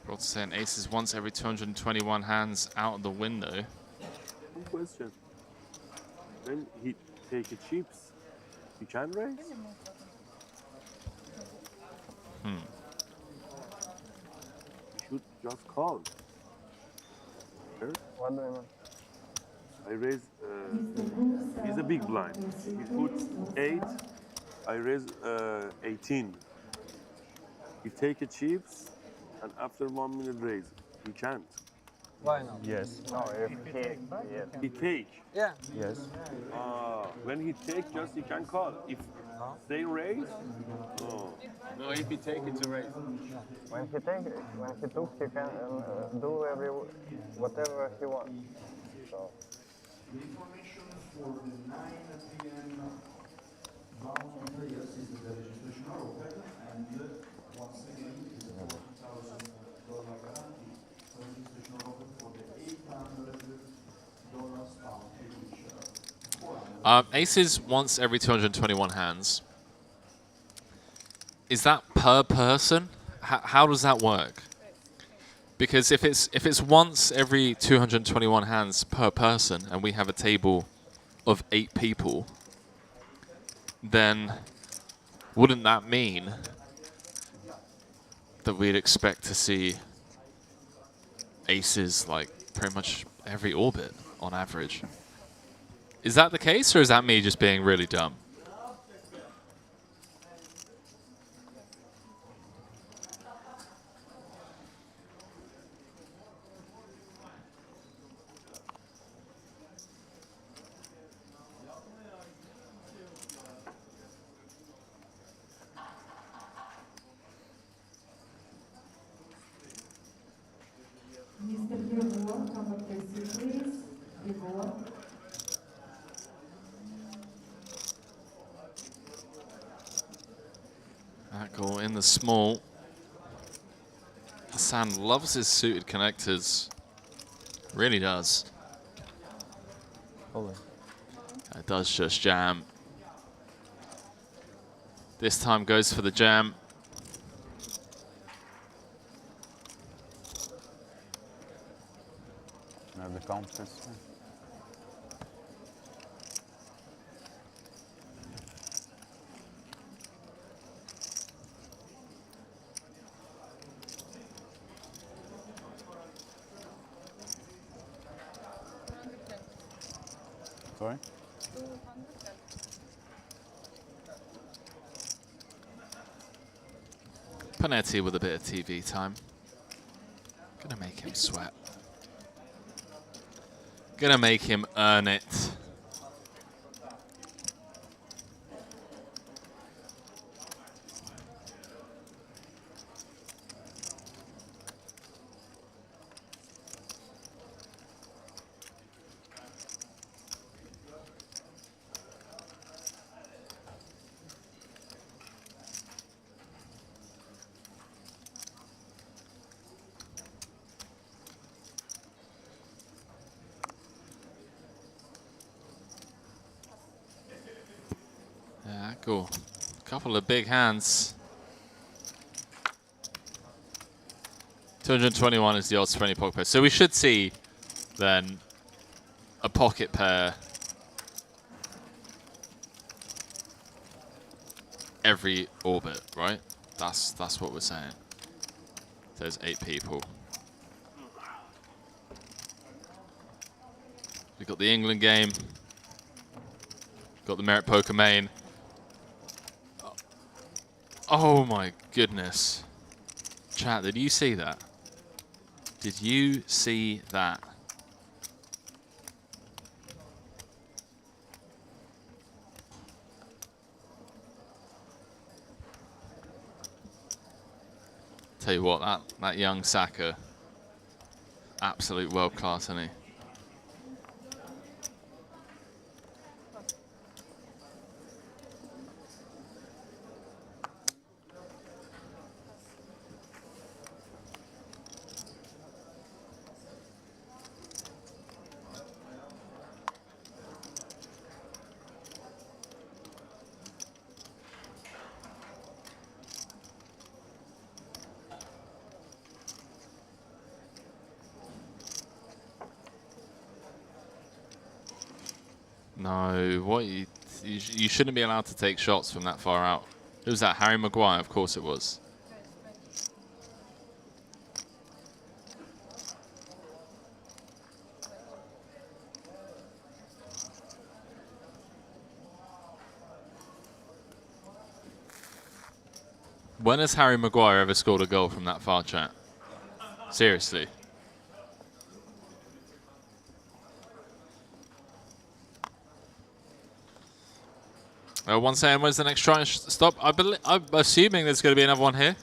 Speaker 2: Broad saying aces once every 221 hands out of the window.
Speaker 14: One question. When he take a chips, he can raise?
Speaker 2: Hmm.
Speaker 14: Should just call. Sure.
Speaker 4: What do you mean?
Speaker 14: I raise, he's a big blind. He puts 8, I raise 18. He take a chips, and after 1 minute raise. He can't.
Speaker 4: Why not?
Speaker 12: Yes.
Speaker 4: No, if he, yes.
Speaker 14: He take.
Speaker 4: Yeah.
Speaker 12: Yes.
Speaker 14: When he take, just he can call. If they raise, no.
Speaker 9: No, if he take, it's a raise.
Speaker 4: When he took, he can do whatever he wants. So.
Speaker 13: The information for the 9 p.m. bound on players is that the registration are open, and once again, it is a $40,000 guarantee. So registration are open for the $800 bound, which 400
Speaker 2: Aces once every 221 hands. Is that per person? How does that work? Because if it's once every 221 hands per person, and we have a table of 8 people, then wouldn't that mean that we'd expect to see aces like pretty much every orbit on average? Is that the case, or is that me just being really dumb?
Speaker 8: Mr. Gregor, come up to seat, please. Gregor.
Speaker 2: That goal in the small. Hassan loves his suited connectors. Really does. It does just jam. This time goes for the jam.
Speaker 11: The counters. Sorry?
Speaker 2: Panetti with a bit of TV time. Gonna make him sweat. Gonna make him earn it. Yeah, cool. Couple of big hands. 221 is the odds 20 pocket pair. So we should see then a pocket pair every orbit, right? That's what we're saying. There's 8 people. We've got the England game. Got the Merit Poker main. Oh my goodness. Chat, did you see that? Did you see that? Tell you what, that young Saka, absolute world class, isn't he? No, what you shouldn't be allowed to take shots from that far out. Who was that? Harry Maguire, of course it was. When has Harry Maguire ever scored a goal from that far, chat? Seriously. One saying, where's the next try and stop? I'm assuming there's going to be another one here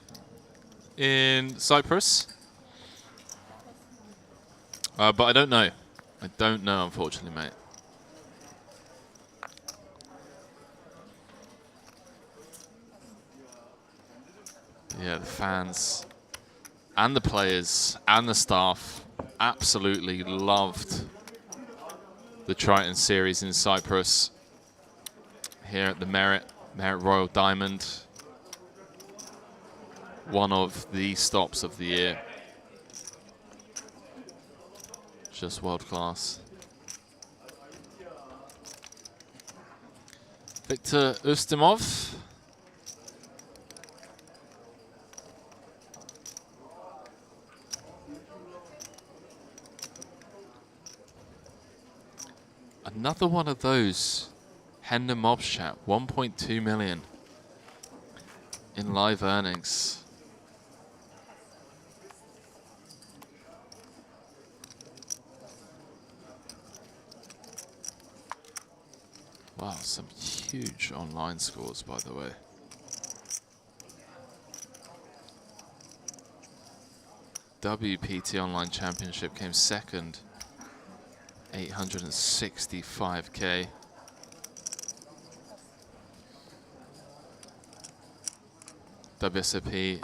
Speaker 2: in Cyprus. But I don't know. I don't know, unfortunately, mate. Yeah, the fans and the players and the staff absolutely loved the Triton series in Cyprus. here at the Merit Royal Diamond. One of the stops of the year. Just world class. Victor Ustimov. Another one of those Hendon Mobs chat, 1.2 million in live earnings. Wow, some huge online scores, by the way. WPT Online Championship came second, 865k. WSOP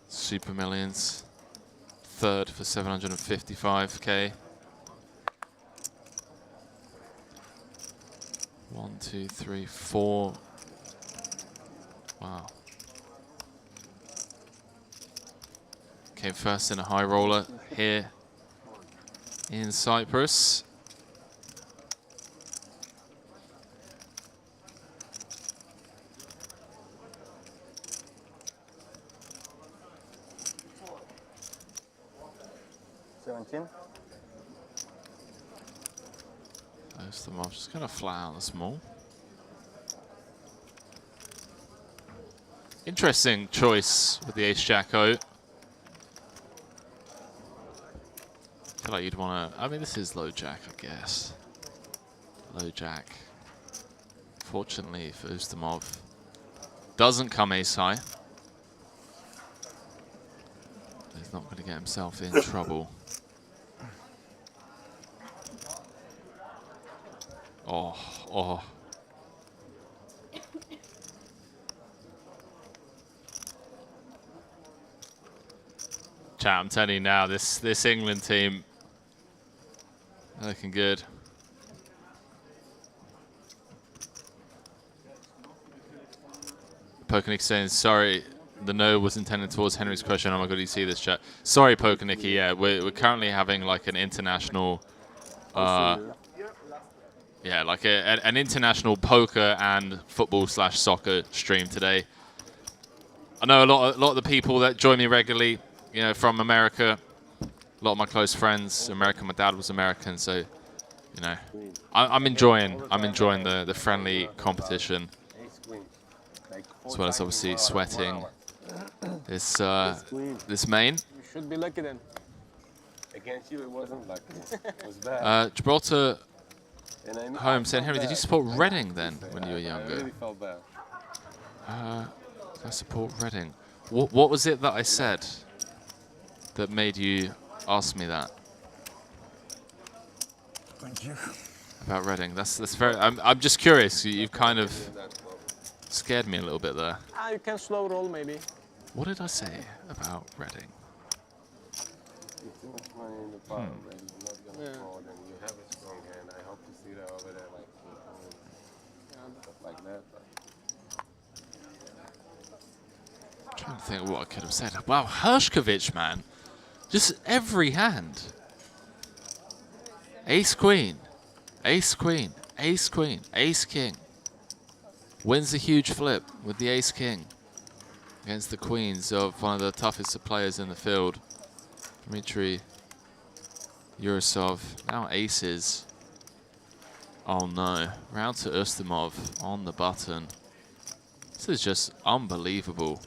Speaker 2: Super Millions, third for 755k. 1, 2, 3, 4. Wow. Came first in a high roller here in Cyprus. I'm just going to flat out the small. Interesting choice with the ace-jack-o. I feel like you'd want to... I mean, this is low jack, I guess. Low jack. Fortunately for Ustimov, doesn't come ace high. He's not going to get himself in trouble. Oh. Chat, I'm telling you now, this England team, looking good. Pokernick saying, sorry, the no was intended towards Henry's question. Oh my god, you see this, chat? Sorry, Pokernicky, yeah, we're currently having like an international... yeah, like an international poker and football/soccer stream today. I know a lot of the people that join me regularly, you know, from America. A lot of my close friends, American. My dad was American, so you know, I'm enjoying the friendly competition, as well as obviously sweating this main.
Speaker 20: You should be lucky then.
Speaker 14: Against you, it wasn't lucky. It was bad.
Speaker 2: Gibraltar Home saying, Henry, did you support Reading then when you were younger?
Speaker 14: I really felt bad.
Speaker 2: I support Reading. What was it that I said that made you ask me that?
Speaker 16: Thank you.
Speaker 2: About Reading. That's very. I'm just curious. You've kind of scared me a little bit there.
Speaker 20: You can slow roll maybe.
Speaker 2: What did I say about Reading?
Speaker 14: Too much money in the pot already. You're not gonna fold, and you have a strong hand. I hope to see that over there, like stuff like that.
Speaker 2: I'm trying to think of what I could have said. Wow, Hershkovich, man. Just every hand. Ace queen, ace queen, ace queen, ace king. Wins a huge flip with the ace king against the queens of one of the toughest players in the field. Dmitry Yurosov, now aces. Oh no, round to Ustimov on the button. This is just unbelievable.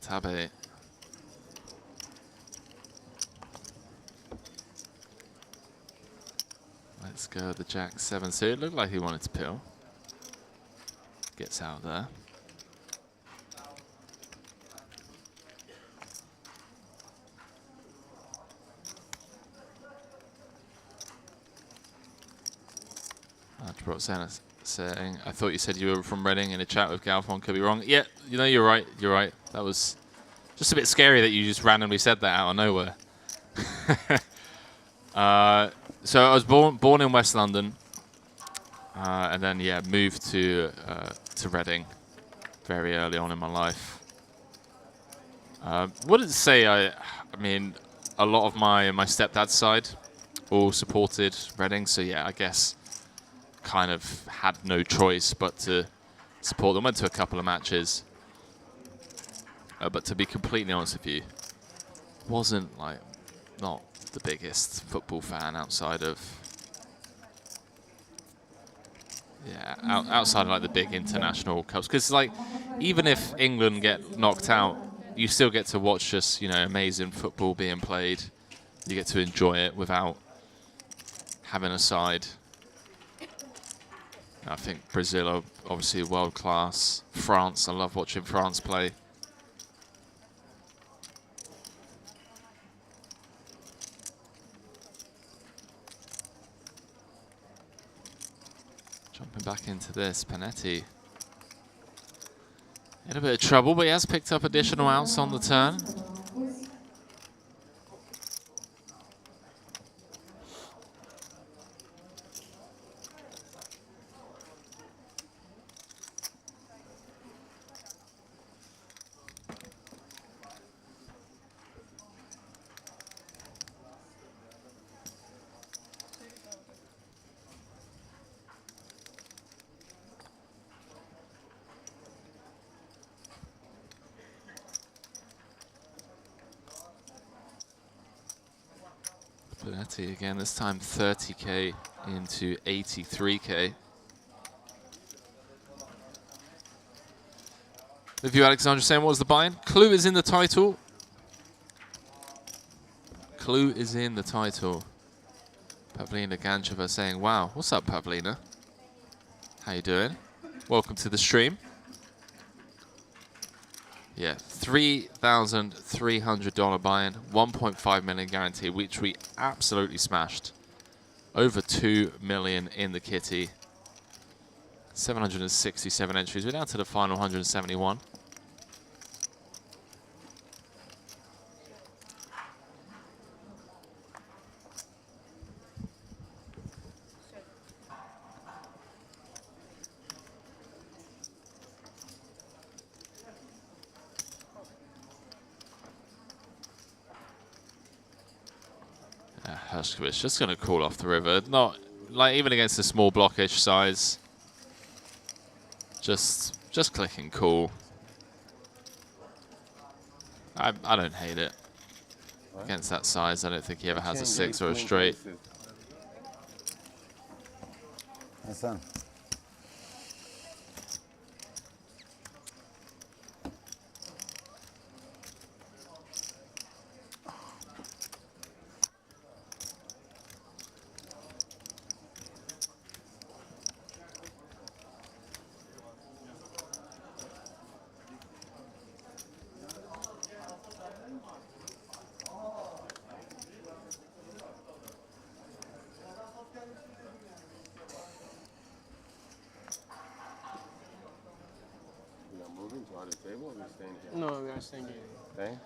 Speaker 2: Tabe. Let's go the Jack-7. So it looked like he wanted to pill. Gets out there. saying, I thought you said you were from Reading in a chat with Galfon. Could be wrong. Yeah, you know, you're right. You're right. That was just a bit scary that you just randomly said that out of nowhere. So I was born in West London, and then yeah, moved to Reading very early on in my life. Wouldn't say I mean, a lot of my stepdad's side all supported Reading, so yeah, I guess kind of had no choice but to support them. Went to a couple of matches, but to be completely honest with you, wasn't like not the biggest football fan outside of outside of like the big international cups, because like even if England get knocked out, you still get to watch just, you know, amazing football being played. You get to enjoy it without having a side. I think Brazil are obviously world class. France, I love watching France play. Jumping back into this, Panetti in a bit of trouble, but he has picked up additional outs on the turn. Panetti again, this time 30k into 83k. The view Alexandra saying, what was the buy-in? Clue is in the title. Clue is in the title. Pavlina Gancheva saying, wow, what's up, Pavlina? How you doing? Welcome to the stream. Yeah, $3,300 buy-in, 1.5 million guarantee, which we absolutely smashed. Over 2 million in the kitty. 767 entries. We're down to the final 171. Hershkovich just going to call off the river. Not like even against a small blockish size. Just clicking cool. I don't hate it. What? Against that size, I don't think he ever has a 6 or a straight.
Speaker 11: Hasan.
Speaker 20: No, we are staying here.
Speaker 14: Staying?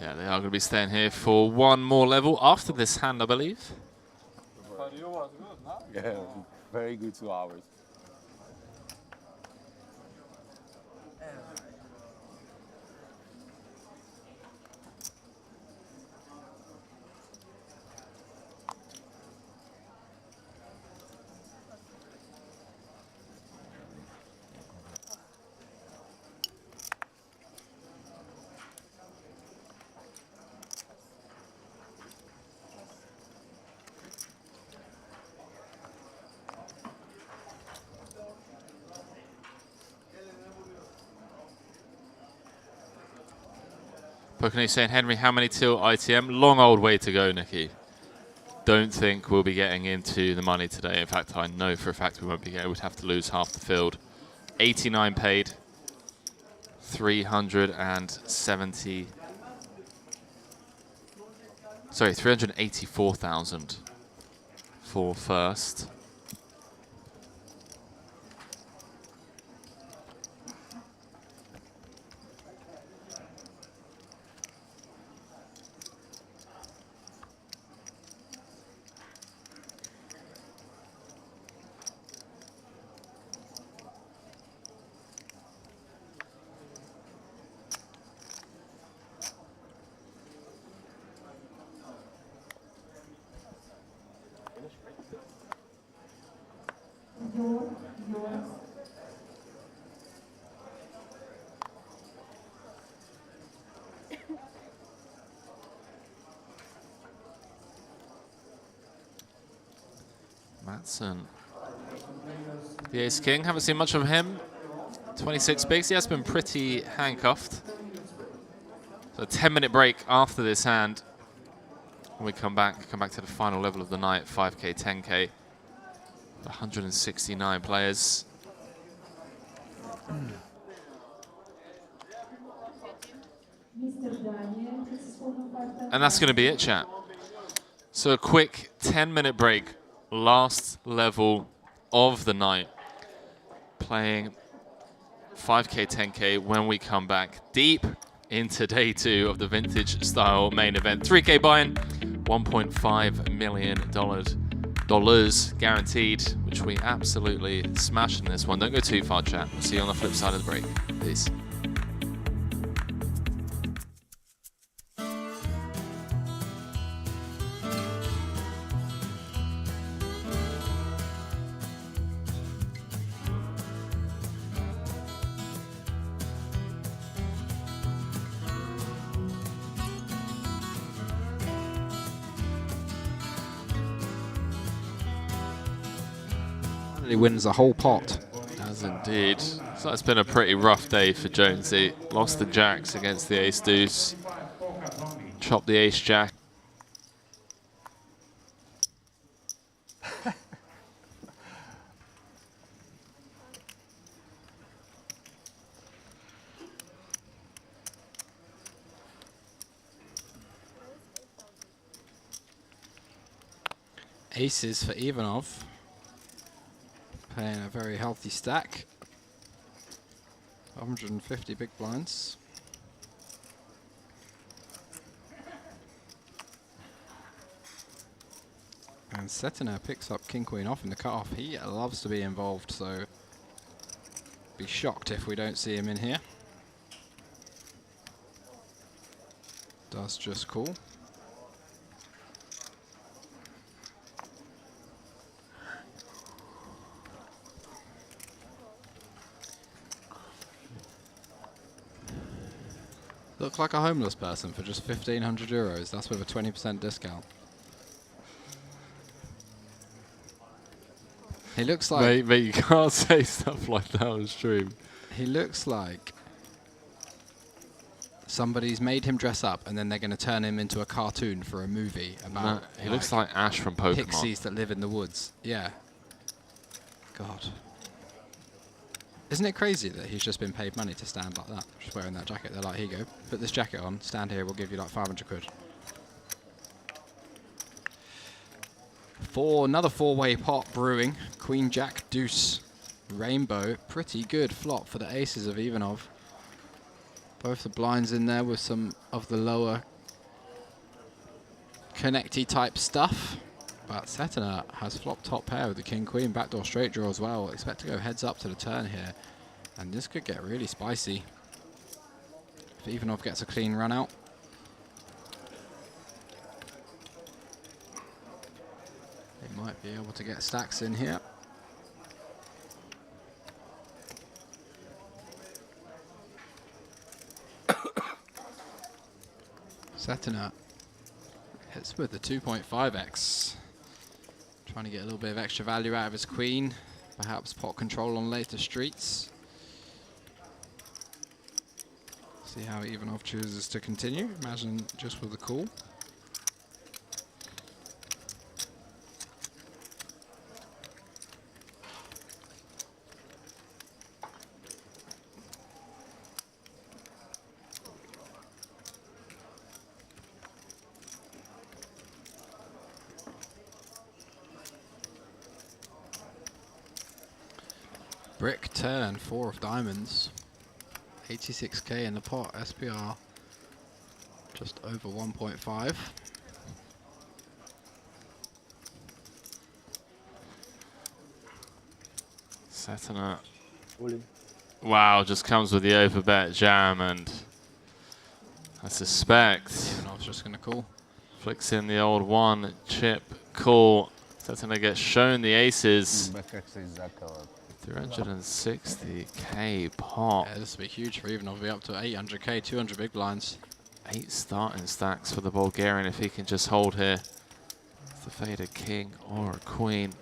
Speaker 2: Yeah, they are going to be staying here for one more level after this hand, I believe.
Speaker 17: For you was good, no?
Speaker 14: Yeah, very good 2 hours.
Speaker 2: Pokerney saying, Henry, how many till ITM? Long old way to go, Nicky. Don't think we'll be getting into the money today. In fact, I know for a fact we won't be getting. We'd have to lose half the field. 89 paid. 370. Sorry, 384,000 for first. Madsen. The ace king, haven't seen much of him. 26 bigs, he has been pretty handcuffed. So a 10-minute break after this hand. When we come back to the final level of the night, 5K, 10K. 169 players. And that's going to be it, chat. So a quick 10-minute break, last level of the night. Playing 5K, 10K when we come back deep into day 2 of the vintage style main event. 3K buy-in, $1.5 million guaranteed, which we absolutely smashed in this one. Don't go too far, chat. We'll see you on the flip side of the break. Peace.
Speaker 18: He wins the whole pot.
Speaker 2: Does indeed. So it's been a pretty rough day for Jonesy. Lost the jacks against the ace deuce. Chopped the ace jack.
Speaker 18: Aces for Ivanov. Playing a very healthy stack. 150 big blinds. And Setiner picks up King Queen off in the cutoff. He loves to be involved, so be shocked if we don't see him in here. Does just cool. Look like a homeless person for just 1,500 euros. That's with a 20% discount. He looks like...
Speaker 2: Mate, you can't say stuff like that on stream.
Speaker 18: He looks like somebody's made him dress up and then they're going to turn him into a cartoon for a movie about...
Speaker 2: No, he looks like Ash from Pokemon.
Speaker 18: Pixies that live in the woods. Yeah. God. Isn't it crazy that he's just been paid money to stand like that, just wearing that jacket? They're like, here you go, put this jacket on, stand here, we'll give you like 500 quid. Another four-way pot brewing. Queen, Jack, Deuce, Rainbow. Pretty good flop for the aces of Ivanov. Both the blinds in there with some of the lower connecty type stuff. But Setiner has flopped top pair with the King Queen, backdoor straight draw as well. Expect to go heads up to the turn here. And this could get really spicy if Ivanov gets a clean run out. He might be able to get stacks in here. Setiner hits with the 2.5x. Trying to get a little bit of extra value out of his queen. Perhaps pot control on later streets. See how Ivanov chooses to continue. Imagine just with the call. Brick turn, 4 of diamonds. 86k in the pot, SPR just over 1.5.
Speaker 2: Setting up. Wow, just comes with the overbet jam, and I suspect
Speaker 18: I was just going to call.
Speaker 2: Flicks in the old one chip call. Setting gets shown the aces. 360k pot.
Speaker 18: Yeah, this will be huge for Ivanov. We'll be up to 800k, 200 big blinds.
Speaker 2: 8 starting stacks for the Bulgarian if he can just hold here. It's the faded king or a queen.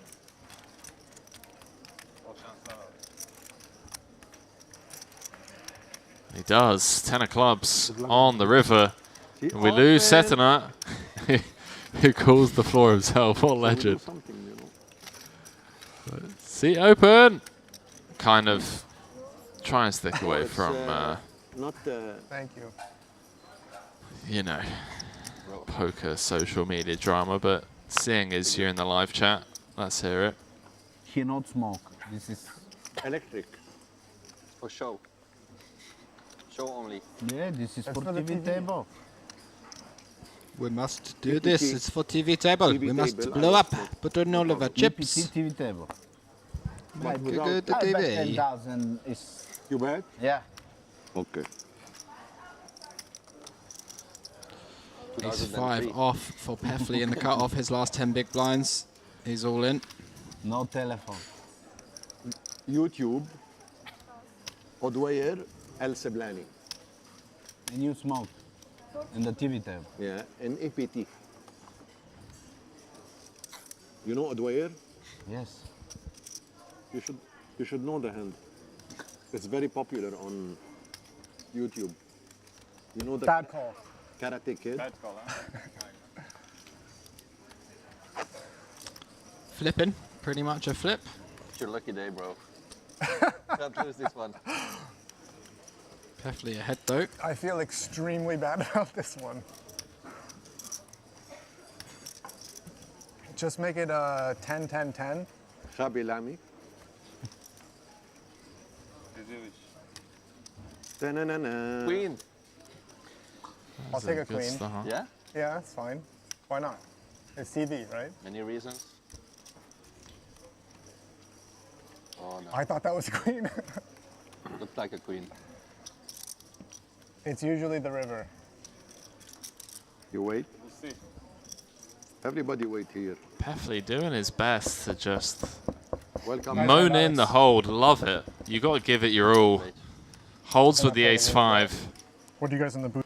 Speaker 2: He does. 10 of clubs on the river. And we lose Setana, who calls the floor himself. What a legend. Seat open. Kind of try and stick away from,
Speaker 4: Thank you.
Speaker 2: you know, poker social media drama, but seeing as you're in the live chat, let's hear it.
Speaker 11: He not smoke. This is
Speaker 9: electric. For show. Show only.
Speaker 11: Yeah, this is for TV table.
Speaker 18: We must do this. It's for TV table. We must blow up. Put on all of our chips.
Speaker 11: TV table.
Speaker 18: Make a good
Speaker 11: I bet
Speaker 18: TV.
Speaker 11: 10,000 is.
Speaker 9: You bet?
Speaker 11: Yeah.
Speaker 9: Okay.
Speaker 18: Ace 5 off for Peffley in the cut-off. His last 10 big blinds. He's all in.
Speaker 11: No telephone.
Speaker 9: YouTube. Odwayer El Seblani.
Speaker 11: And you smoke in the TV table.
Speaker 9: Yeah, in APT. You know Odwayer?
Speaker 11: Yes.
Speaker 9: You should know the hand. It's very popular on YouTube. You know the
Speaker 16: Bad call.
Speaker 9: Karate Kid?
Speaker 17: Bad call, huh?
Speaker 18: Flipping. Pretty much a flip.
Speaker 9: It's your lucky day, bro. Can't lose this one.
Speaker 18: Peffley ahead though.
Speaker 16: I feel extremely bad about this one. Just make it 10-10-10.
Speaker 9: Shabi Lami. Queen.
Speaker 16: I'll take a queen.
Speaker 9: Yeah?
Speaker 16: Yeah, that's fine. Why not? It's TV, right?
Speaker 9: Many reasons. Oh no.
Speaker 16: I thought that was a queen.
Speaker 9: Looked like a queen.
Speaker 16: It's usually the river.
Speaker 9: You wait.
Speaker 17: We'll see.
Speaker 9: Everybody wait here.
Speaker 2: Peffley doing his best to just
Speaker 9: Welcome.
Speaker 2: moan in the hold. Love it. You got to give it your all. Holds with the ace 5.
Speaker 16: What do you guys in the booth?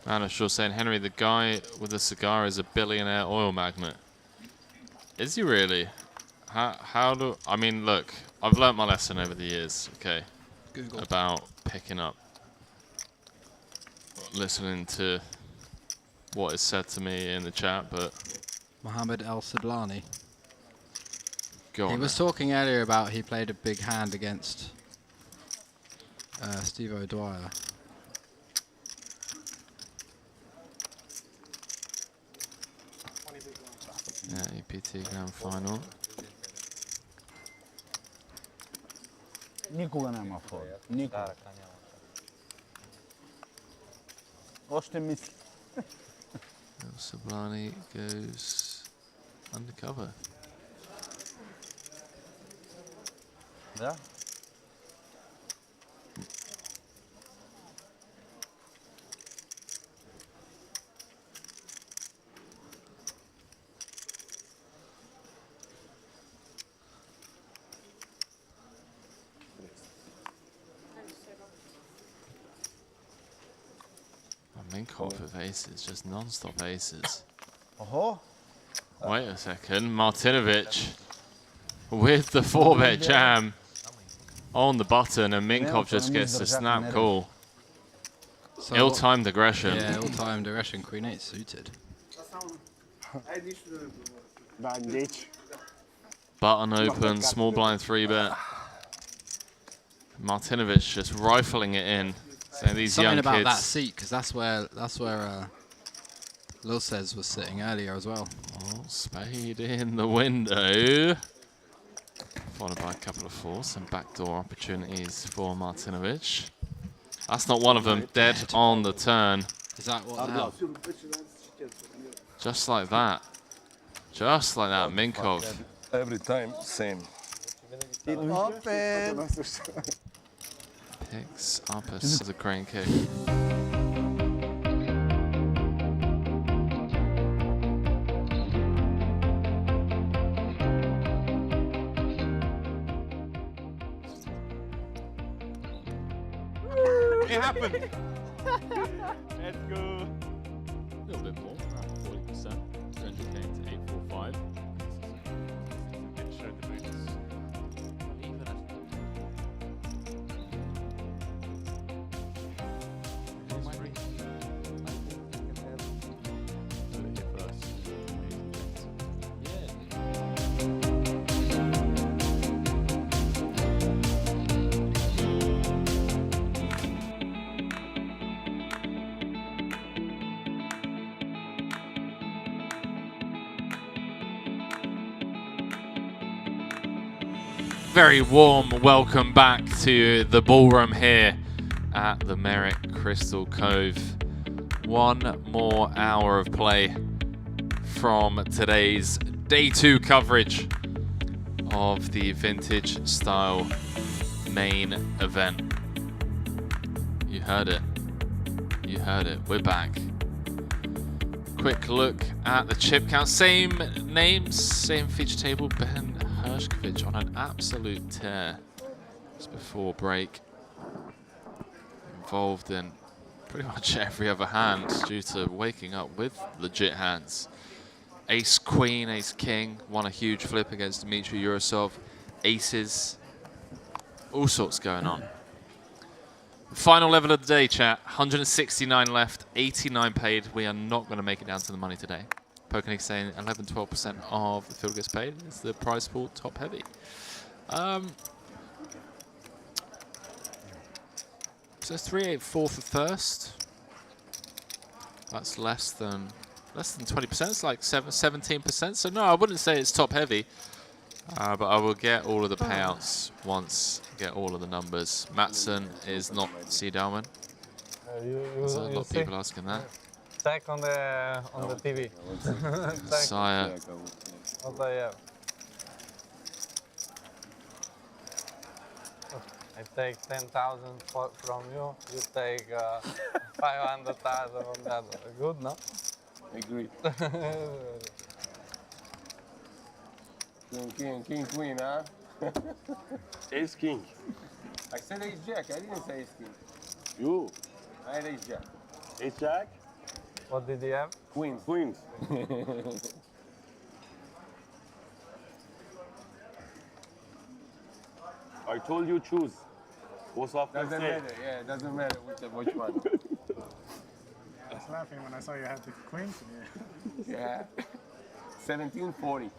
Speaker 2: Anish, you're saying, Henry, the guy with the cigar is a billionaire oil magnate. Is he really? How do... I mean, look, I've learnt my lesson over the years, okay?
Speaker 18: Google.
Speaker 2: About picking up, listening to what is said to me in the chat, but...
Speaker 18: Mohammed El Sablani.
Speaker 2: Go on.
Speaker 18: He was talking earlier about he played a big hand against Steve O'Dwyer.
Speaker 2: Yeah, EPT Grand Final.
Speaker 11: Никога няма фол. Никога. Още мисли.
Speaker 2: El Sablani goes undercover.
Speaker 11: Да.
Speaker 2: Minkoff with aces, just non-stop aces.
Speaker 11: Oh.
Speaker 2: Wait a second, Martinovic with the 4-bet jam on the button, and Minkov just gets the snap call.
Speaker 18: So
Speaker 2: Ill-timed aggression.
Speaker 18: Yeah, ill-timed aggression. Queen 8 suited.
Speaker 2: Button open, small blind 3-bet. Martinovic just rifling it in. So these
Speaker 18: Something
Speaker 2: young
Speaker 18: about
Speaker 2: kids.
Speaker 18: that seat, because that's where Lil says was sitting earlier as well.
Speaker 2: Oh, spade in the window. Followed by a couple of fours, some backdoor opportunities for Martinovic. That's not one of them. Dead on the turn.
Speaker 18: Is that what the hell?
Speaker 2: Just like that. Just like that, Minkov.
Speaker 14: Every time, same.
Speaker 2: Picks up a crane kick.
Speaker 17: It happened. Let's go.
Speaker 2: A little bit more, around 40%. 300k to 845.
Speaker 17: Show the boots.
Speaker 2: Very warm welcome back to the ballroom here at the Merrick Crystal Cove. One more hour of play from today's day 2 coverage of the vintage style main event. You heard it. You heard it. We're back. Quick look at the chip count. Same names, same feature table. Ben Hershkovich on an absolute tear just before break. Involved in pretty much every other hand due to waking up with legit hands. Ace Queen, Ace King, won a huge flip against Dmitry Yurosov. Aces, all sorts going on. Final level of the day, chat. 169 left, 89 paid. We are not going to make it down to the money today. PokerXpress saying 11-12% of the field gets paid. It's the prize pool top heavy. So 384 for first. That's less than 20%. It's like 17%. So no, I wouldn't say it's top heavy. But I will get all of the payouts once I get all of the numbers. Matson is not C Dalman. There's a lot of people asking that.
Speaker 21: Check on the TV.
Speaker 2: Sire.
Speaker 21: What I have. I take 10,000 from you. You take 500,000 from that. Good, no?
Speaker 5: Agree. King, queen, huh?
Speaker 14: Ace king.
Speaker 5: I said ace jack. I didn't say ace king.
Speaker 14: You.
Speaker 5: I had ace jack.
Speaker 14: Ace jack.
Speaker 21: What did you have?
Speaker 5: Queens.
Speaker 14: Queens. I told you choose. What's off the
Speaker 5: Doesn't matter. Yeah, doesn't matter which one.
Speaker 16: I was laughing when I saw you had the queen.
Speaker 5: Yeah. 1740.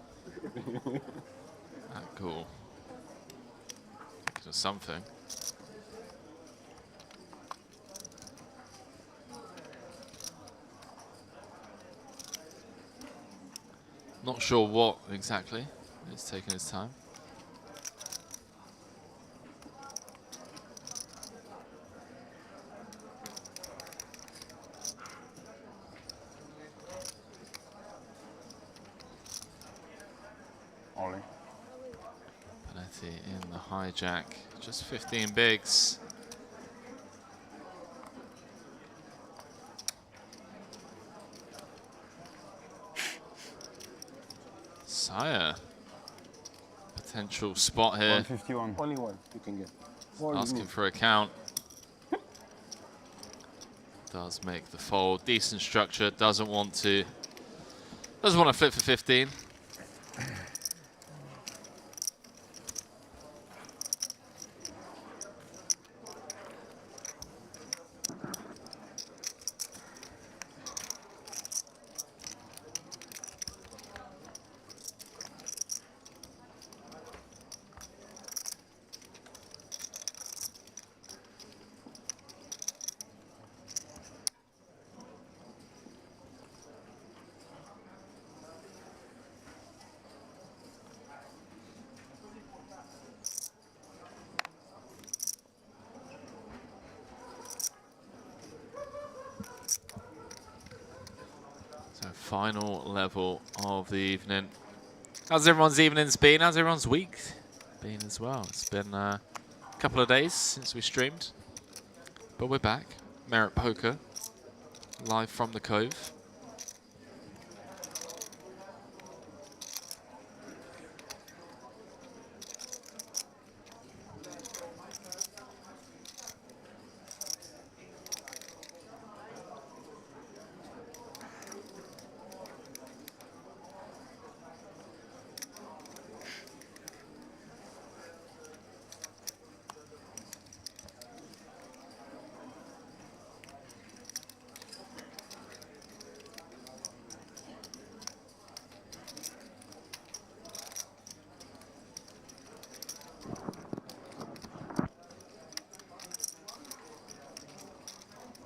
Speaker 2: Cool. Just something. Not sure what exactly. It's taking its time.
Speaker 5: Ollie.
Speaker 2: Panetti in the hijack. Just 15 bigs. Sire. Potential spot here.
Speaker 5: 151. Only one you can get.
Speaker 2: Asking for a count. Does make the fold. Decent structure. Doesn't want to flip for 15. Final level of the evening. How's everyone's evening's been? How's everyone's week been as well? It's been a couple of days since we streamed, but we're back. Merrick Poker, live from the Cove.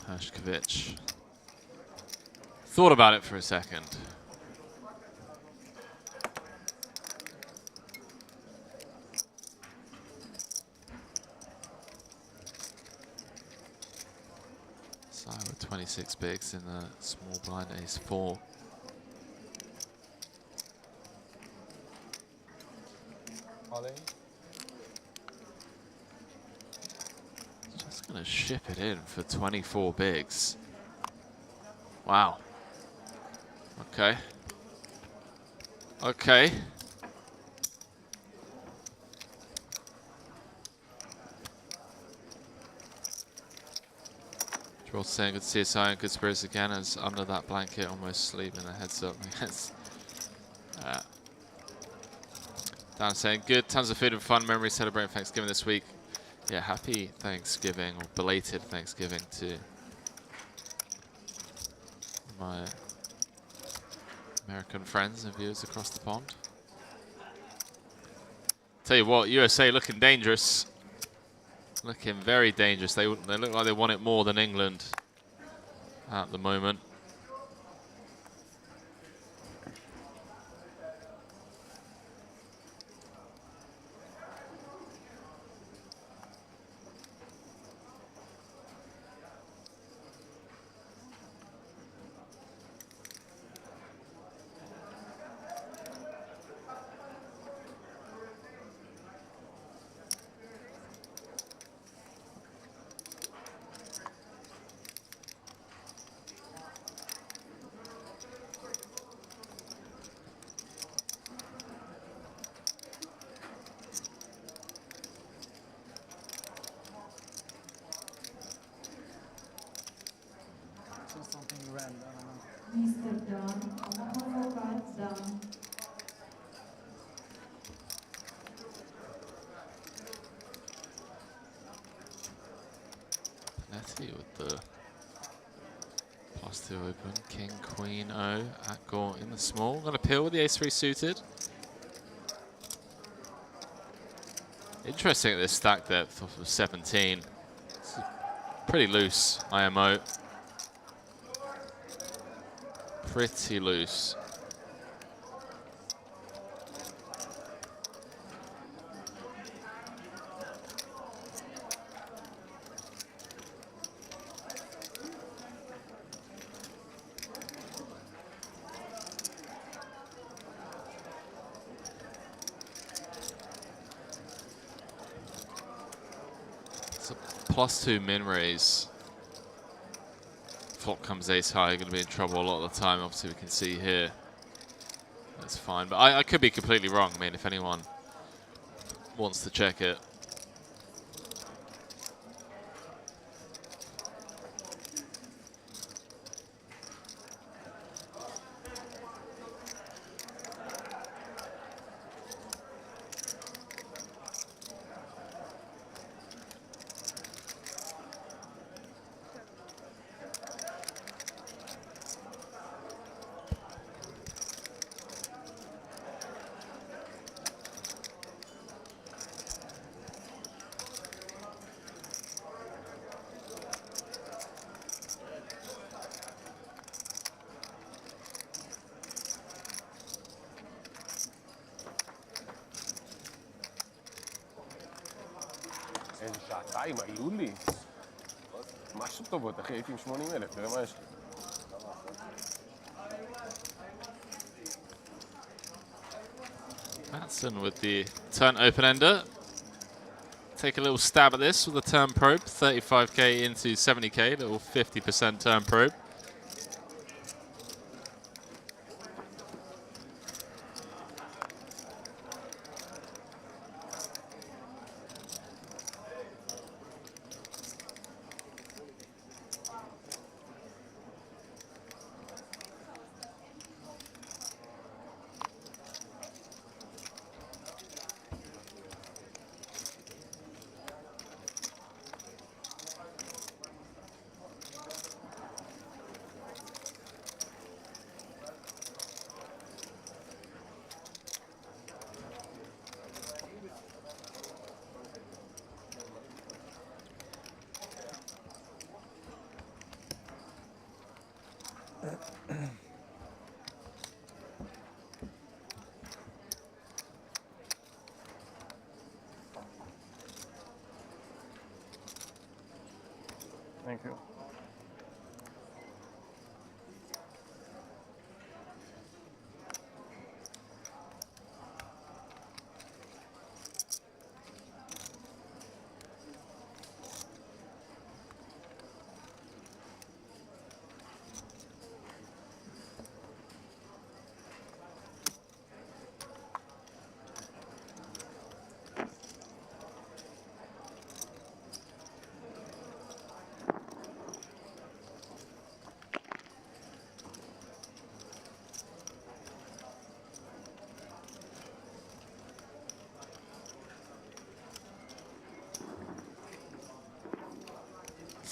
Speaker 2: Hershkovich. Thought about it for a second. Side with 26 bigs in the small blind ace 4.
Speaker 21: All in.
Speaker 2: Just gonna ship it in for 24 bigs. Wow. Okay. Okay. Joel saying good CSI and good spirits again as under that blanket almost sleeping a heads up. Yes. Dan saying good, tons of food and fun memories celebrating Thanksgiving this week. Yeah, happy Thanksgiving or belated Thanksgiving to my American friends and viewers across the pond. Tell you what, USA looking dangerous. Looking very dangerous. They look like they want it more than England at the moment.
Speaker 10: Just something random.
Speaker 8: Mr. Dunn, on the right down.
Speaker 2: Netty with the +2 open. King, Queen, O. Atgore in the small. Gonna peel with the ace-3 suited. Interesting at this stack depth off of 17. It's pretty loose IMO. Pretty loose. It's a +2 min raise. Flop comes ace high, you're going to be in trouble a lot of the time. Obviously, we can see here. That's fine. But I could be completely wrong. I mean, if anyone wants to check it.
Speaker 6: En Shatai, maar Juli. Maar als het wordt, dan geef je hem gewoon niet meer. Maar
Speaker 2: Matson with the turn open-ender. Take a little stab at this with the turn probe. 35k into 70k, little 50% turn probe.
Speaker 7: Thank you.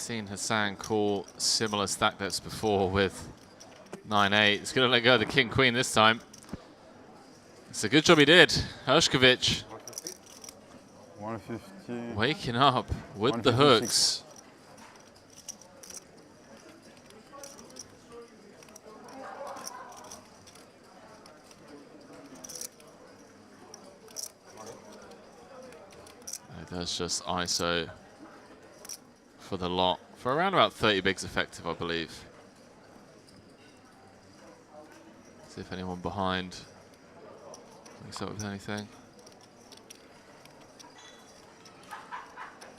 Speaker 2: seen Hassan call similar stack depths before with 9-8. He's going to let go of the king-queen this time. It's a good job he did. Hershkovich
Speaker 11: 150.
Speaker 2: waking up with the hooks. That's just ISO for the lot for around about 30 bigs effective, I believe. See if anyone behind wakes up with anything.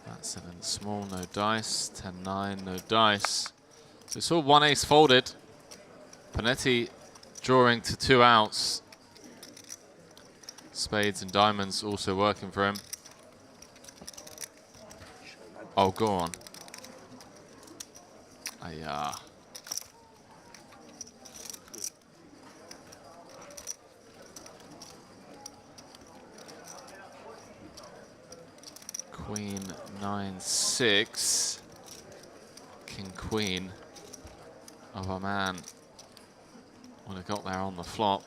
Speaker 2: That's 7 small, no dice. 10-9, no dice. So we saw one ace folded. Panetti drawing to 2 outs. Spades and diamonds also working for him. Oh, go on. Yeah. Queen 9-6. King Queen of a man would have got there on the flop.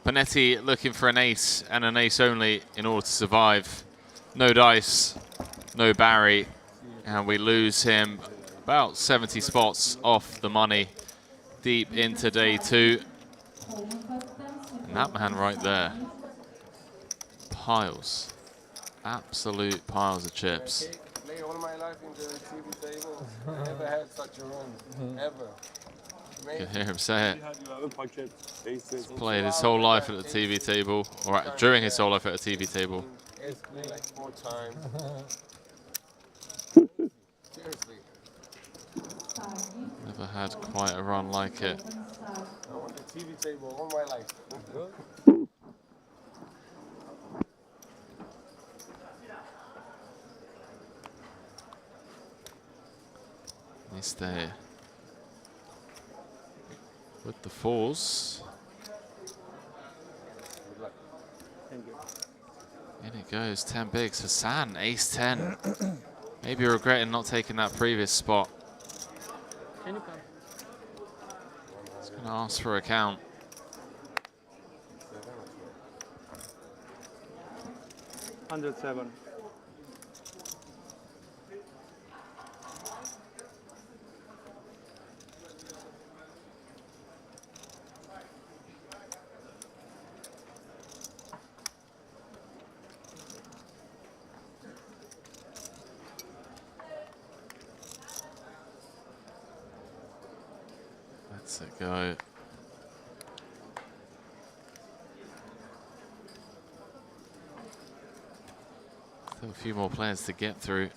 Speaker 2: Panetti looking for an ace and an ace only in order to survive. No dice, no Barry, and we lose him about 70 spots off the money deep into day 2. And that man right there, piles, absolute piles of chips.
Speaker 6: Play all my life in the TV table. I never had such a run, ever.
Speaker 2: You can hear him say it. He's
Speaker 14: He's
Speaker 2: played his whole life at the TV table, or during his whole life at a TV table.
Speaker 6: It's played like 4 times. Seriously.
Speaker 2: Never had quite a run like it.
Speaker 6: I want the TV table all my life.
Speaker 2: They stay with the 4s. In it goes, 10 bigs. Hassan, ace 10. Maybe regretting not taking that previous spot.
Speaker 20: Can you come?
Speaker 2: He's going to ask for a count.
Speaker 12: $107.
Speaker 2: Let's it go. Still a few more players to get through.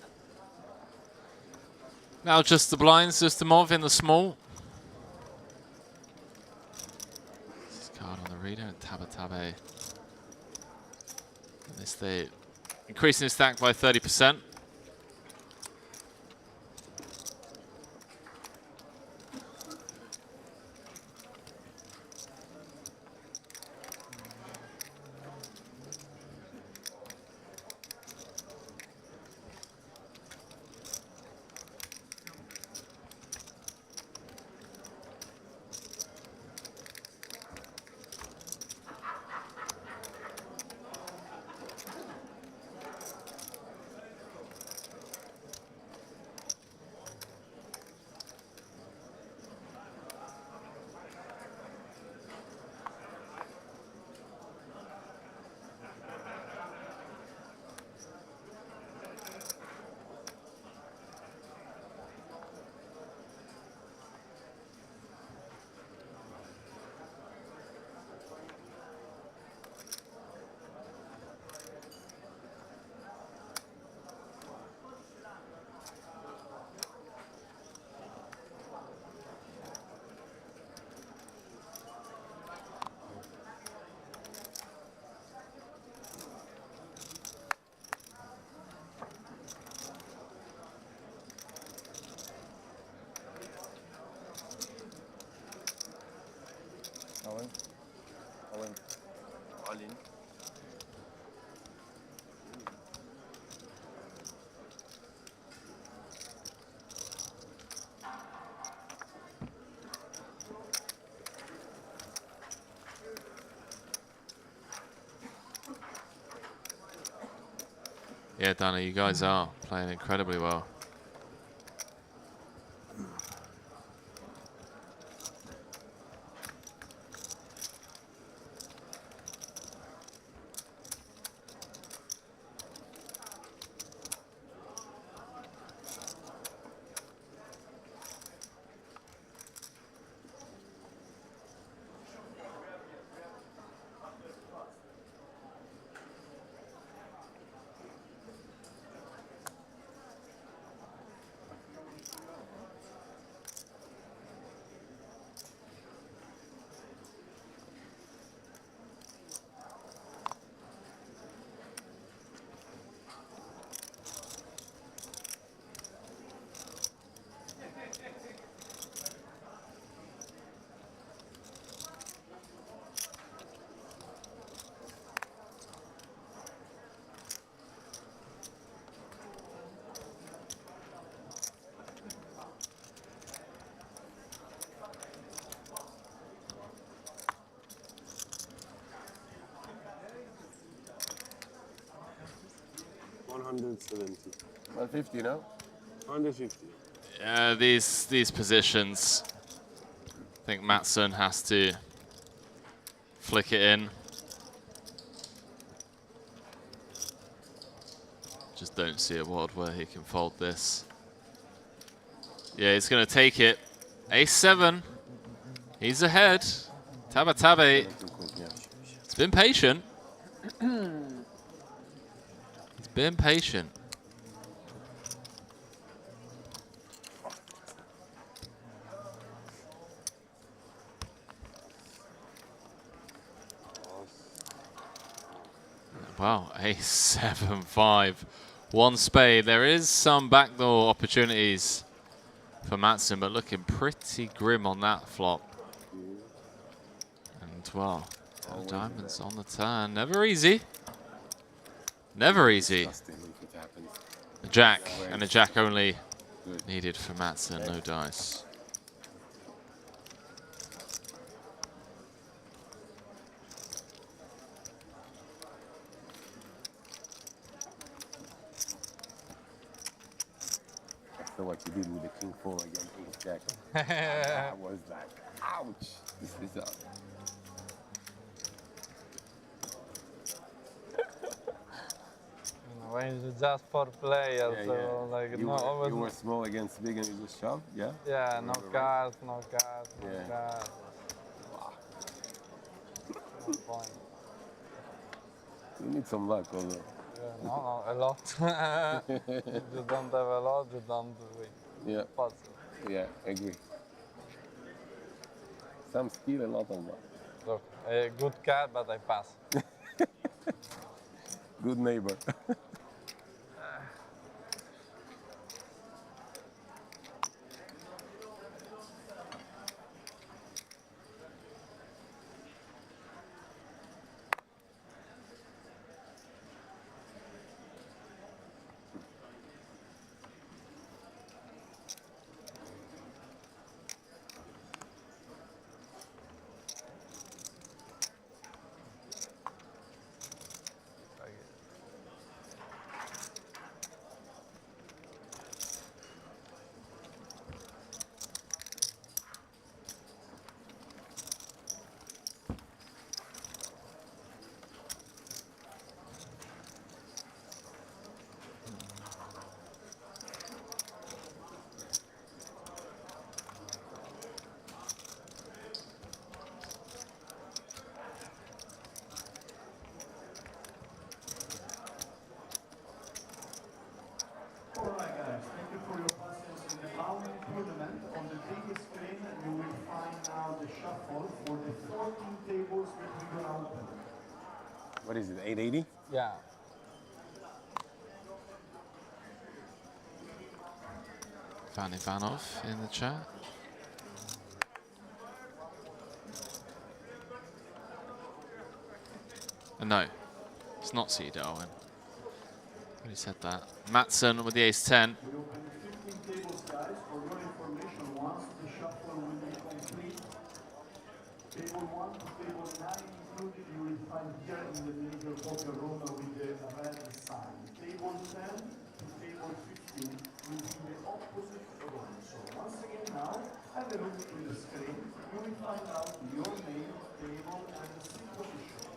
Speaker 2: Now just the blinds, just the Mov in the small. This is card on the reader and Tabe. This they increasing his stack by 30%. Yeah, Danny, you guys are playing incredibly well.
Speaker 14: $170.
Speaker 6: 150 now?
Speaker 14: 150.
Speaker 2: Yeah, these positions. I think Mattsson has to flick it in. Just don't see a world where he can fold this. Yeah, he's going to take it. Ace-7. He's ahead. Tabatabaie. It's been patient. He's been patient. Wow, Ace-7-5. One spade. There is some backdoor opportunities for Mattsson, but looking pretty grim on that flop. And well, no diamonds on the turn. Never easy. Never easy. A jack and a jack only needed for Mattsson. No dice.
Speaker 6: What you did with the King 4 against Ace Jack. I was like, ouch. This is
Speaker 21: When it's just for players,
Speaker 6: yeah,
Speaker 21: so
Speaker 6: yeah.
Speaker 21: like
Speaker 6: You
Speaker 21: no,
Speaker 6: were,
Speaker 21: always.
Speaker 6: you were small against big and you just shoved, yeah?
Speaker 21: Yeah, no
Speaker 6: Right?
Speaker 21: cards, no cards, no
Speaker 6: Yeah.
Speaker 21: cards. No point.
Speaker 6: You need some luck, although.
Speaker 21: Yeah, no, a lot. If you don't have a lot, you don't win.
Speaker 6: Yeah.
Speaker 21: Possible.
Speaker 6: Yeah, I agree. Some skill, a lot of luck.
Speaker 21: Look, a good card, but I pass.
Speaker 6: Good neighbor.
Speaker 12: Alright guys, thank you for your patience in the Allen tournament. On the biggest screen you will find now the shuffle for the 14 tables that we're gonna open.
Speaker 6: What is it, 880?
Speaker 21: Yeah.
Speaker 2: Van Ivanov in the chat. No, it's not C. Darwin. Already said that. Mattsson with the Ace-10.
Speaker 12: We open 15 tables guys. For your information, once the shuffle will be complete,
Speaker 13: Table 1 to table 9 included, you will find here in the major poker room with the red sign. Table 10 to table 15 will be the opposite room. So once again now, have a look with the screen. You will find out your name, table, and the seat position.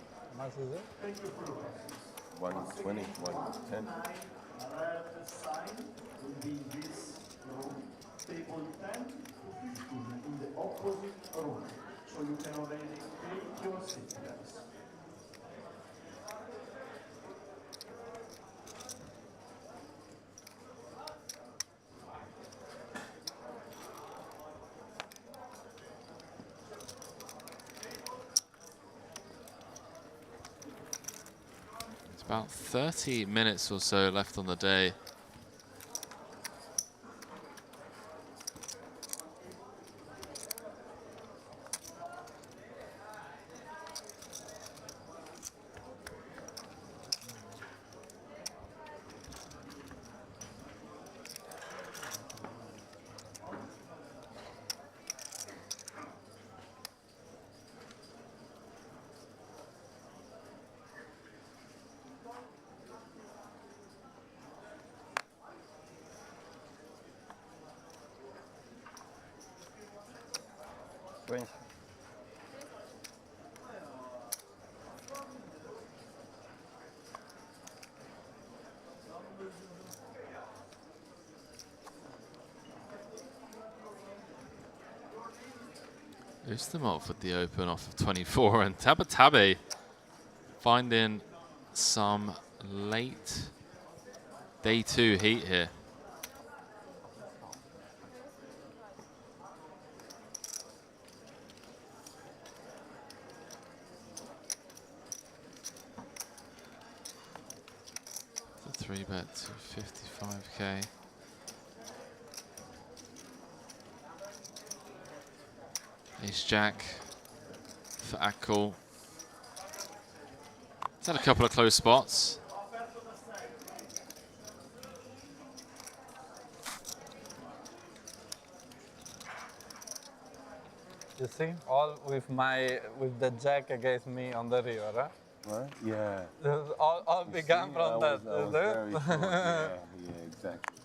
Speaker 13: Thank you for your presence.
Speaker 6: 120, 110.
Speaker 13: Red sign will be in this room. Table 10 to 15 in the opposite room. So you can already take your seat, guys.
Speaker 2: It's about 30 minutes or so left on the day. Ustamov with the open off of 24, and Tabatabe finding some late day 2 heat here. The 3-bet to 55k. Ace Jack for Akul. He's had a couple of close spots.
Speaker 21: You see, all with the jack against me on the river, huh?
Speaker 6: What? Yeah.
Speaker 21: All began from that.
Speaker 6: I was very short. Yeah, exactly.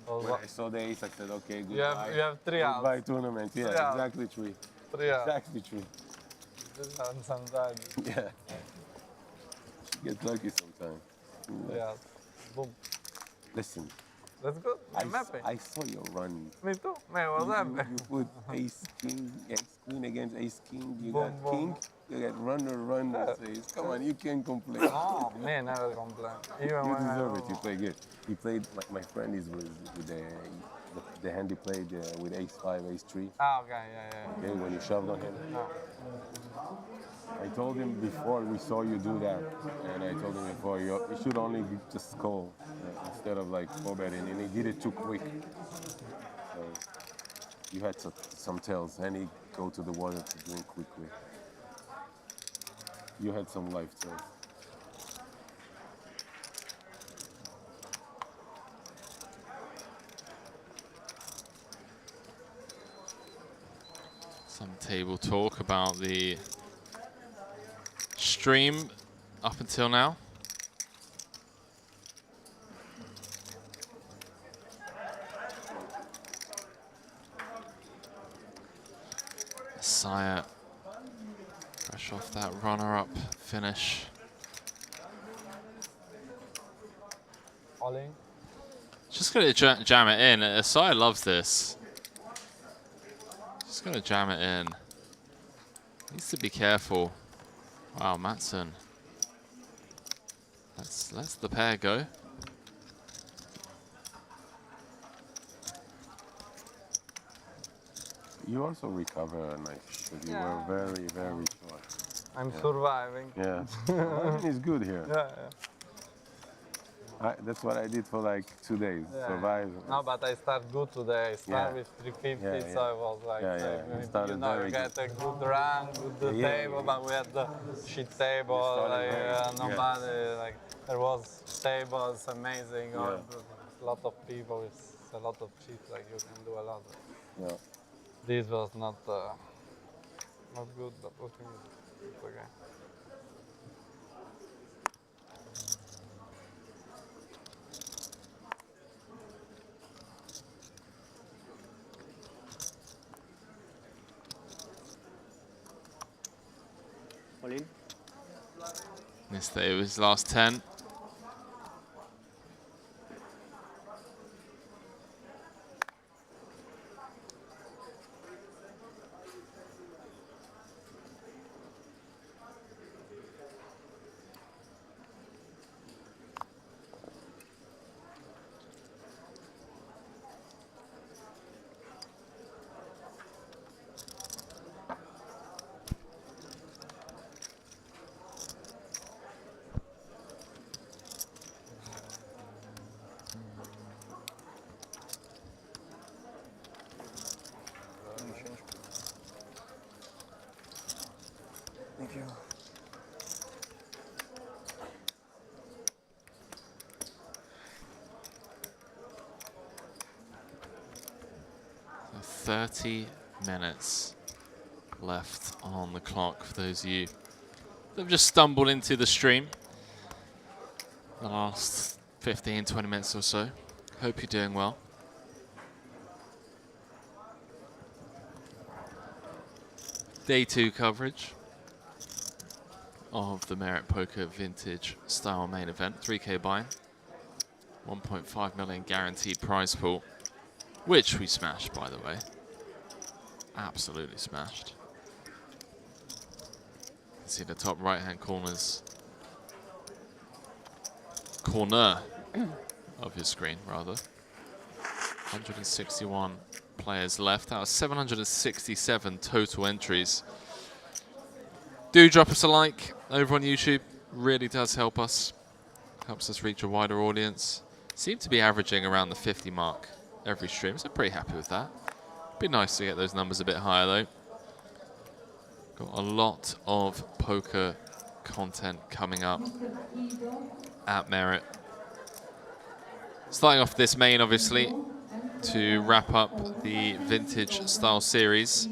Speaker 6: When I saw the ace, I said, okay, goodbye.
Speaker 21: You have 3 outs.
Speaker 6: Goodbye tournament. Yeah, exactly true.
Speaker 21: 3 outs.
Speaker 6: Exactly true.
Speaker 21: Sometimes.
Speaker 6: Yeah. Get lucky sometimes.
Speaker 21: Yeah. Boom.
Speaker 6: Listen.
Speaker 21: That's good. I'm happy.
Speaker 6: I saw your run.
Speaker 21: Me too. Man, what's happening?
Speaker 6: You put ace king, ace queen against ace king. You
Speaker 21: Boom,
Speaker 6: got king.
Speaker 21: boom.
Speaker 6: You got runner, says. Come on, you can't complain.
Speaker 21: Oh, man, never complain. Even
Speaker 6: You
Speaker 21: when
Speaker 6: deserve it. You play good. He played, my friend is with the hand he played with ace 5, ace 3.
Speaker 21: Ah, okay, yeah.
Speaker 6: Okay, when you shoved on him.
Speaker 21: No.
Speaker 6: I told him before we saw you do that, and I told him before you should only just call instead of like 4-betting, and he did it too quick. So you had some tells, and he go to the water to drink quickly. You had some life tells.
Speaker 2: Some table talk about the stream up until now. Sire, fresh off that runner-up finish.
Speaker 21: All in.
Speaker 2: Just gonna jam it in. Asai loves this. Just gonna jam it in. Needs to be careful. Wow, Matson. Let's the pair go.
Speaker 6: You also recover nice, but you were very, very short.
Speaker 21: I'm surviving.
Speaker 6: Yeah, everything is good here.
Speaker 21: Yeah.
Speaker 6: That's what I did for like 2 days.
Speaker 21: Yeah.
Speaker 6: Survive.
Speaker 21: No, but I start good today. I start with 350, so I was like, you know, you get a good run, good table, but we had the shit table, like nobody, like there was tables, amazing, a lot of people, it's a lot of shit, like you can do a lot.
Speaker 6: Yeah.
Speaker 21: This was not Not good, but what do you mean? It's okay.
Speaker 2: Missed it. It was last 10.
Speaker 5: Thank you.
Speaker 2: So 30 minutes left on the clock for those of you that have just stumbled into the stream the last 15, 20 minutes or so. Hope you're doing well. Day 2 coverage of the Merit Poker Vintage Style main event. 3K buy-in, 1.5 million guaranteed prize pool, which we smashed, by the way. Absolutely smashed. You can see the top right-hand corner of your screen, rather. 161 players left out of 767 total entries. Do drop us a like over on YouTube. Really does help us. Helps us reach a wider audience. Seem to be averaging around the 50 mark every stream, so pretty happy with that. Be nice to get those numbers a bit higher though. Got a lot of poker content coming up at Merit. Starting off this main, obviously, to wrap up the Vintage Style series.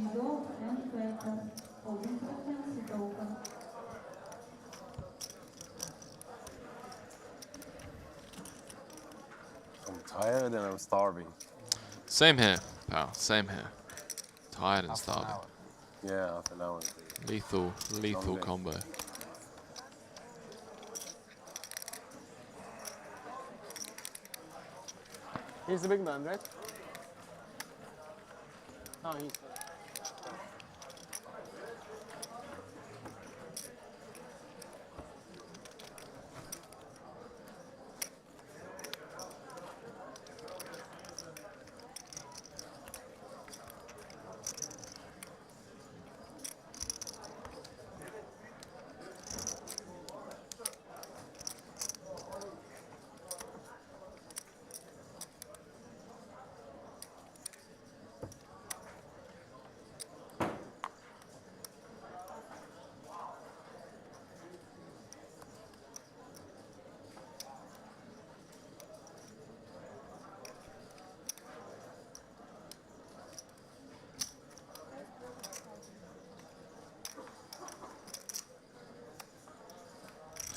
Speaker 6: I'm tired and I'm starving.
Speaker 2: Same here, pal. Same here. Tired and starving.
Speaker 6: Yeah, half an hour.
Speaker 2: Lethal
Speaker 6: Someday.
Speaker 2: combo.
Speaker 20: He's the big man, right? Oh, he's...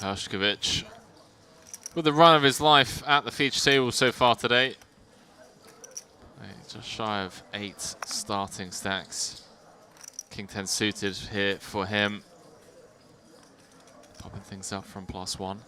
Speaker 2: Hershkovich with the run of his life at the feature table so far today. Just shy of 8 starting stacks. King 10 suited here for him. Popping things up from +1.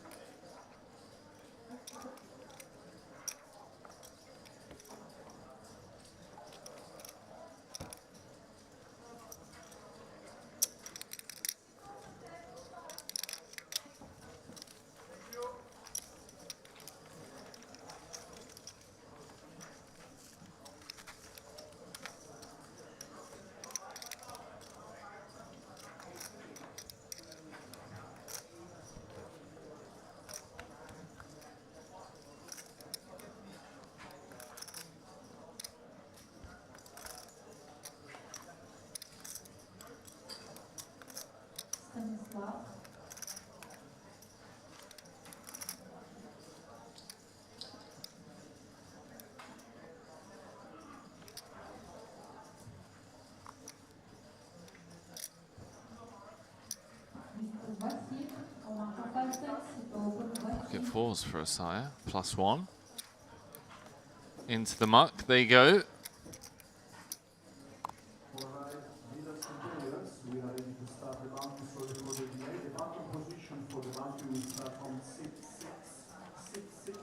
Speaker 2: fours for a sire. +1. Into the muck they go.
Speaker 13: We are ready to start the bounty, so for the delay, the bottom position for the bounty will start from 6-6-6-6.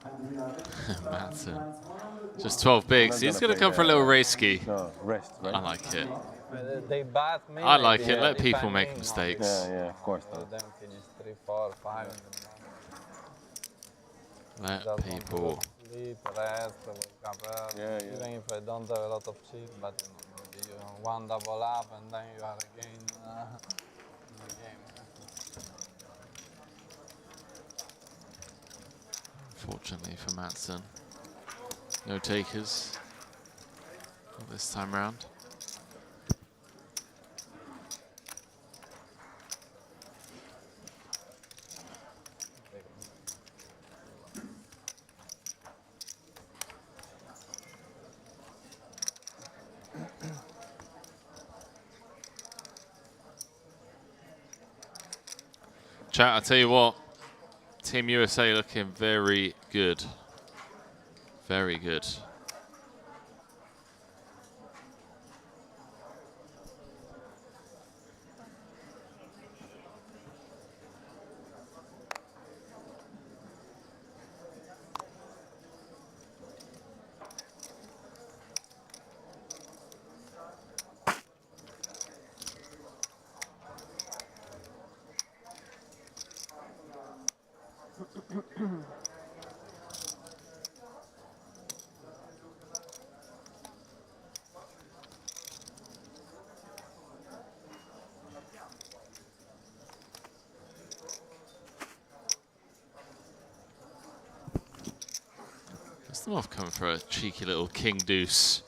Speaker 13: And we are ready to start
Speaker 2: Madsen. Just 12 bigs. He's going to come for a little risky.
Speaker 6: No, rest, right?
Speaker 2: I like it.
Speaker 21: They bat me.
Speaker 2: I like
Speaker 21: maybe,
Speaker 2: it. Let
Speaker 21: if
Speaker 2: people
Speaker 21: I
Speaker 2: make
Speaker 21: win,
Speaker 2: mistakes.
Speaker 6: Yeah, of course not.
Speaker 21: Then finish 3, 4, 5.
Speaker 2: Let
Speaker 21: Just
Speaker 2: people.
Speaker 21: want to sleep, rest, wake up early. Even if I don't have a lot of chips, but maybe you one double up and then you are again in the game.
Speaker 2: Fortunately for Madsen, no takers this time round. Chat, I tell you what, Team USA looking very good. Very good. Off coming for a cheeky little king deuce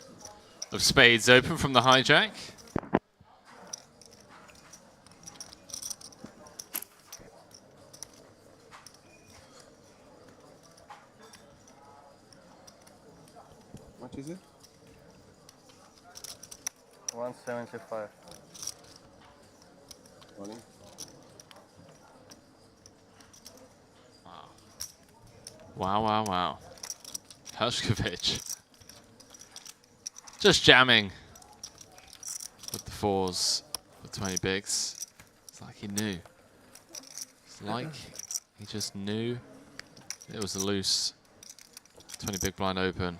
Speaker 2: of spades open from the hijack.
Speaker 6: What is it?
Speaker 21: 175.
Speaker 6: 20.
Speaker 2: Wow, wow, wow. Hershkovich. Just jamming with the fours with 20 bigs. It's like he knew. It's like he just knew it was a loose 20 big blind open.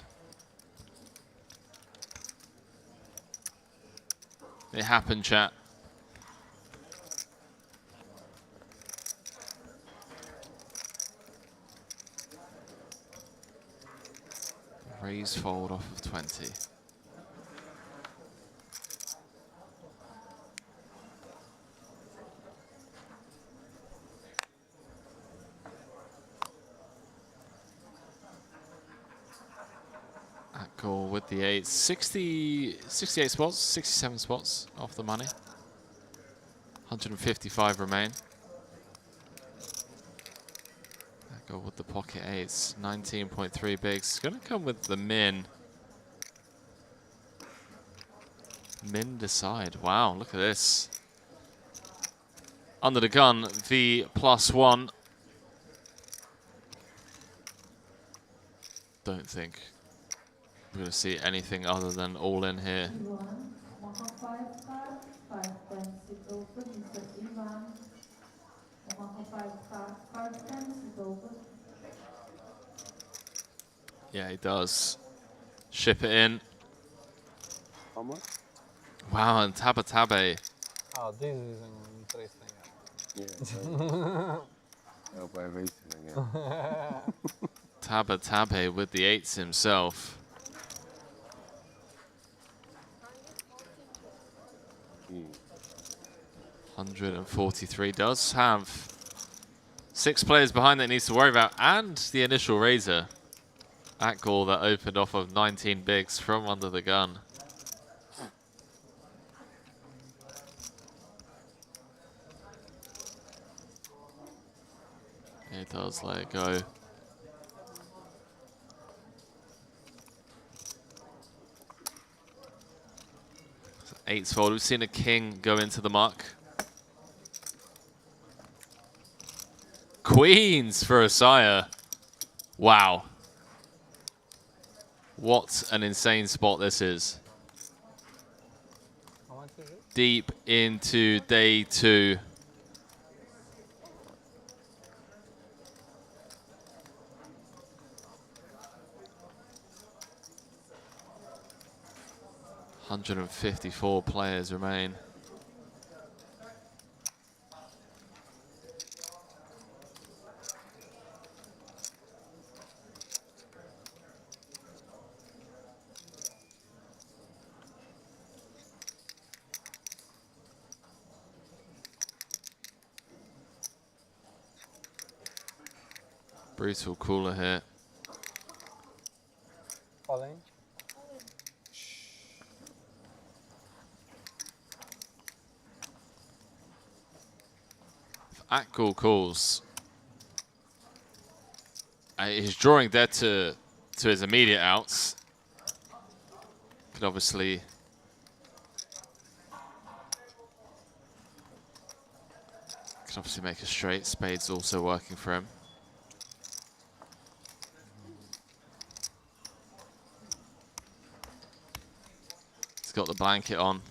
Speaker 2: It happened, chat. Raise fold off of 20. At goal with the 8. 68 spots, 67 spots off the money. 155 remain. Go with the pocket 8s, 19.3 bigs. Gonna come with the min. Min decide. Wow, look at this. Under the gun, the +1. Don't think we're gonna see anything other than all in here. Yeah, he does. Ship it in.
Speaker 6: How much?
Speaker 2: Wow, and Tabe Tabe.
Speaker 21: Oh, this is interesting.
Speaker 6: Yeah. I hope I raise it again.
Speaker 2: Tabe Tabe with the 8s himself.
Speaker 6: Mm.
Speaker 2: 143 does have 6 players behind that he needs to worry about, and the initial raiser at goal that opened off of 19 bigs from under the gun. It does let it go. So 8's fold. We've seen a king go into the muck. queens for Asaya. Wow. What an insane spot this is. Deep into day 2. $154 players remain. Brutal cooler here.
Speaker 21: Orange.
Speaker 2: Akgul calls. He's drawing dead to his immediate outs. Could obviously make a straight. Spade's also working for him. He's got the blanket on.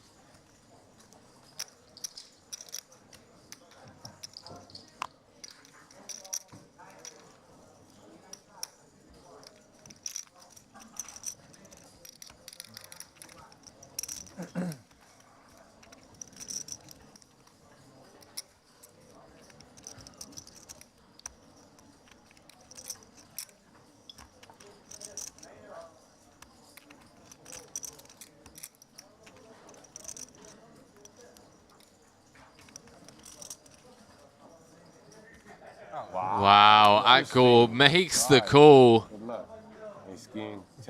Speaker 2: Wow, Akgul makes the call.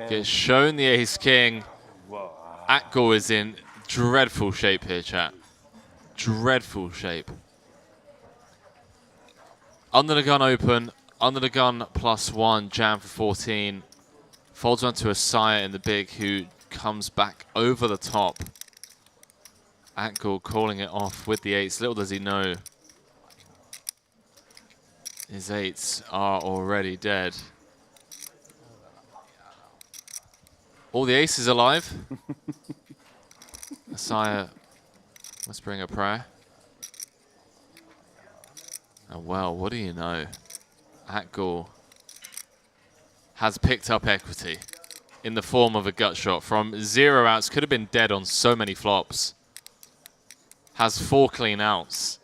Speaker 2: Gets shown the ace-king. Akgul is in dreadful shape here, chat. Dreadful shape. Under the gun open, under the gun +1, jam for 14. Folds on to Asaya in the big, who comes back over the top. Akgul calling it off with the eights. Little does he know, his eights are already dead. All the aces alive. Asaya whispering a prayer. And well, what do you know? Akgul has picked up equity in the form of a gut shot from 0 outs. Could have been dead on so many flops. Has 4 clean outs.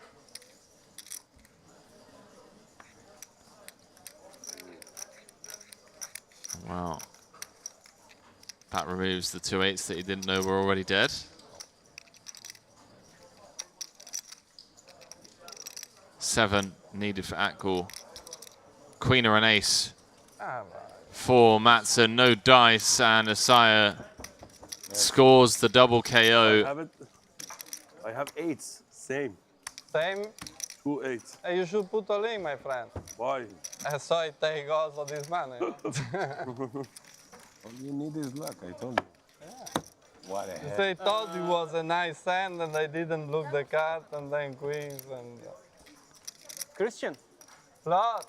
Speaker 2: Wow. That removes the 2 8s that he didn't know were already dead. Seven needed for Akgul. Queen or an ace for Matson. No dice, and Asaya scores the double KO.
Speaker 14: I have 8s. Same.
Speaker 21: Same?
Speaker 14: 2 8s.
Speaker 21: You should put all in, my friend.
Speaker 14: Why?
Speaker 21: I saw it take also this money.
Speaker 6: All you need is luck, I told you.
Speaker 21: Yeah.
Speaker 6: What the heck?
Speaker 21: They thought it was a nice hand and they didn't look the card and then queens and...
Speaker 20: Christian.
Speaker 21: Lord.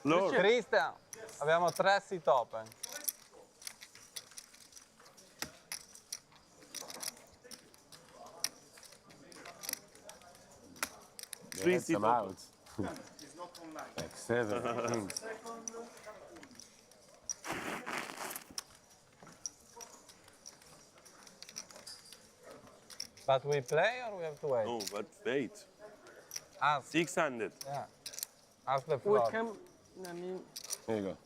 Speaker 14: Lord.
Speaker 21: Christian. Abbiamo 3 sit open.
Speaker 6: They had some outs. Like 7 kings.
Speaker 21: But we play or we have to wait?
Speaker 14: No, but wait.
Speaker 21: Ask.
Speaker 14: 600.
Speaker 21: Yeah. Ask the
Speaker 20: We
Speaker 21: floor.
Speaker 20: can, I mean,
Speaker 6: Here you go.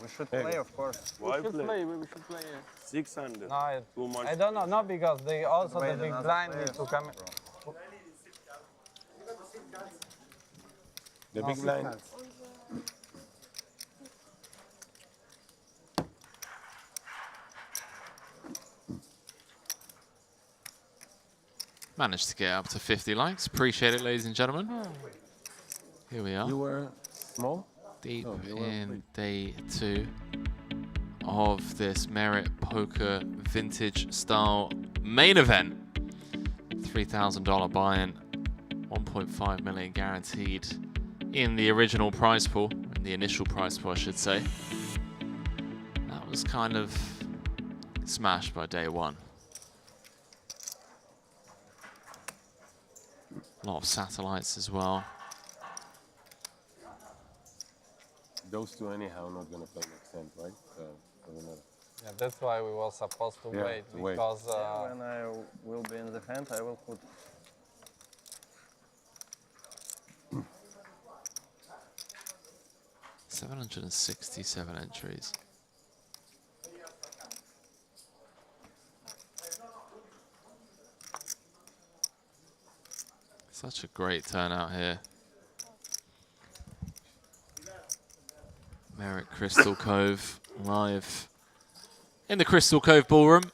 Speaker 4: We should
Speaker 6: There you
Speaker 4: play,
Speaker 6: go.
Speaker 4: of course.
Speaker 14: Why
Speaker 20: we should
Speaker 14: play?
Speaker 20: play. We should play. Yeah.
Speaker 14: 600.
Speaker 21: No,
Speaker 14: Too much.
Speaker 21: I don't know. Not because they also
Speaker 4: Wait,
Speaker 21: the big
Speaker 4: another
Speaker 21: blind
Speaker 4: player.
Speaker 21: need to come.
Speaker 6: The
Speaker 21: No,
Speaker 6: big
Speaker 21: 6
Speaker 6: line.
Speaker 21: hands.
Speaker 2: Managed to get up to 50 likes. Appreciate it, ladies and gentlemen. Here we are.
Speaker 6: You were small?
Speaker 2: Deep
Speaker 6: No, you were
Speaker 2: in day 2 of this Merit Poker Vintage Style main event. $3,000 buy-in, 1.5 million guaranteed in the original prize pool, in the initial prize pool, I should say. That was kind of smashed by day one. A lot of satellites as well.
Speaker 6: Those two anyhow not gonna play next hand, right? Doesn't matter.
Speaker 21: Yeah, that's why we were supposed to
Speaker 6: Yeah,
Speaker 21: wait,
Speaker 6: to wait.
Speaker 21: because
Speaker 10: When I will be in the hand, I will put.
Speaker 2: 767 entries. Such a great turnout here. Merrick Crystal Cove live in the Crystal Cove Ballroom.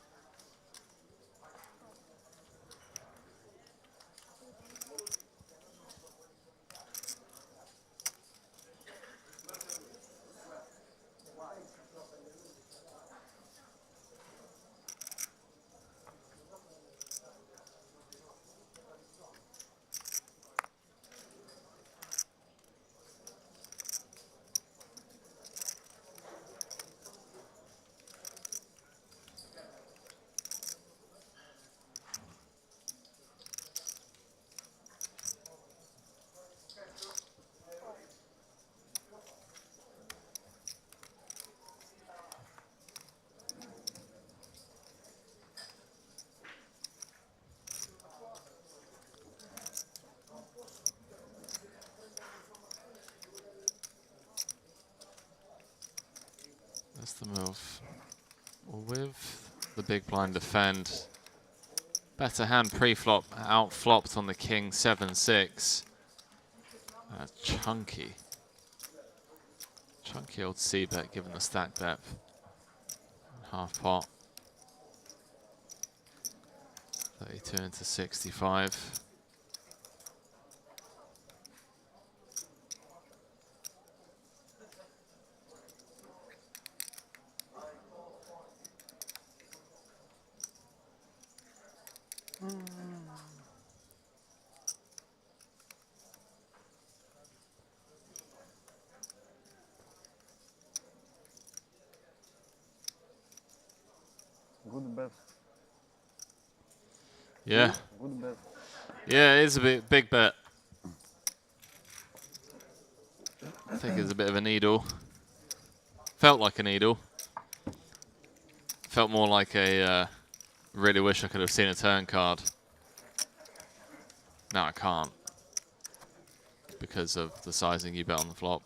Speaker 2: That's the move. With the big blind defend. Better hand pre-flop, out-flopped on the king, 7-6. Chunky. Chunky old C-bet given the stack depth. Half pot. 32 into 65.
Speaker 10: Good bet.
Speaker 2: Yeah.
Speaker 10: Good bet.
Speaker 2: Yeah, it is a big bet. I think it's a bit of a needle. Felt like a needle. Felt more like a, really wish I could have seen a turn card. No, I can't. Because of the sizing you bet on the flop.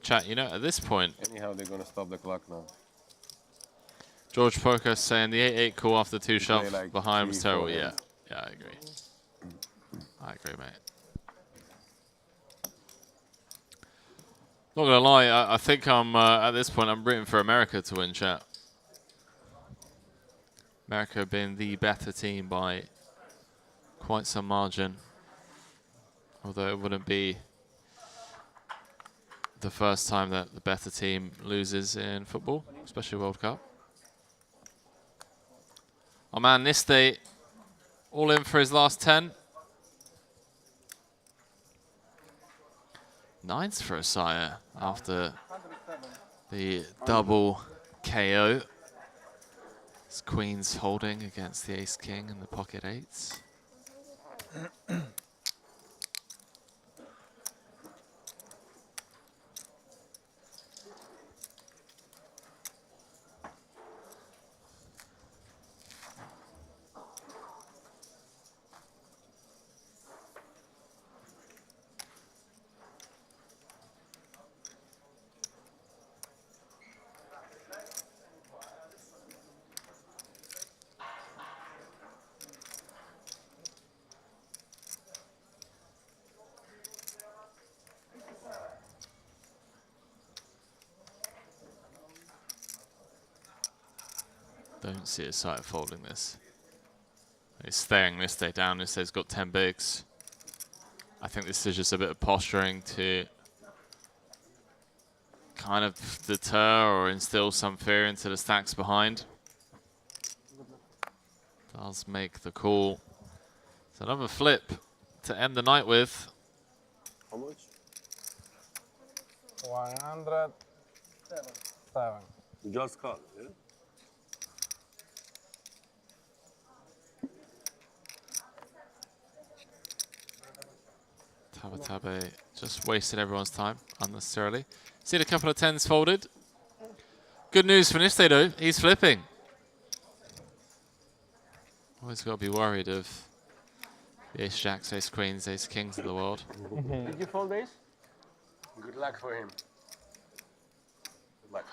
Speaker 2: Chat, you know, at this point...
Speaker 6: Anyhow, they're gonna stop the clock now.
Speaker 2: George Poker saying the 8-8 call after two shove
Speaker 6: like
Speaker 2: behind was
Speaker 6: 3-4
Speaker 2: terrible.
Speaker 6: then.
Speaker 2: Yeah, yeah, I agree. I agree, mate. Not gonna lie, I think I'm at this point I'm rooting for America to win, chat. America being the better team by quite some margin, although it wouldn't be the first time that the better team loses in football, especially World Cup. Oh man, Niste all in for his last 10. Nines for Osaya after the double KO. His queen's holding against the ace-king and the pocket eights. Don't see a sight of folding this. He's staring this day down. This day's got 10 bigs. I think this is just a bit of posturing to kind of deter or instill some fear into the stacks behind. does make the call. It's another flip to end the night with.
Speaker 14: How much?
Speaker 21: 107.
Speaker 14: Just call, yeah?
Speaker 2: Tabatabe just wasted everyone's time unnecessarily. Seen a couple of 10s folded. Good news for Niste though, he's flipping. Always got to be worried of the ace jacks, ace queens, ace kings of the world.
Speaker 20: Did you fold ace?
Speaker 14: Good luck for him. Good luck.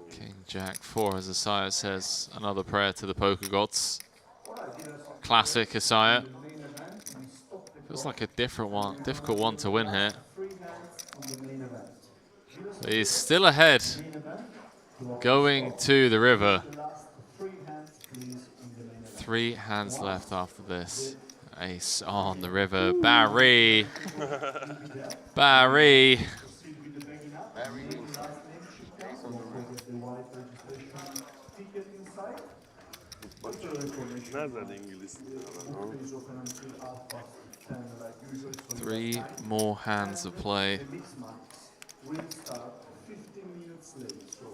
Speaker 2: King Jack 4, as Isaiah says, another prayer to the poker gods. Classic Isaiah. Feels like a difficult one to win here. But he's still ahead, going to the river. 3 hands left after this. Ace on the river. Barry. Barry. Three more hands of play.
Speaker 12: Will start 15 minutes late. So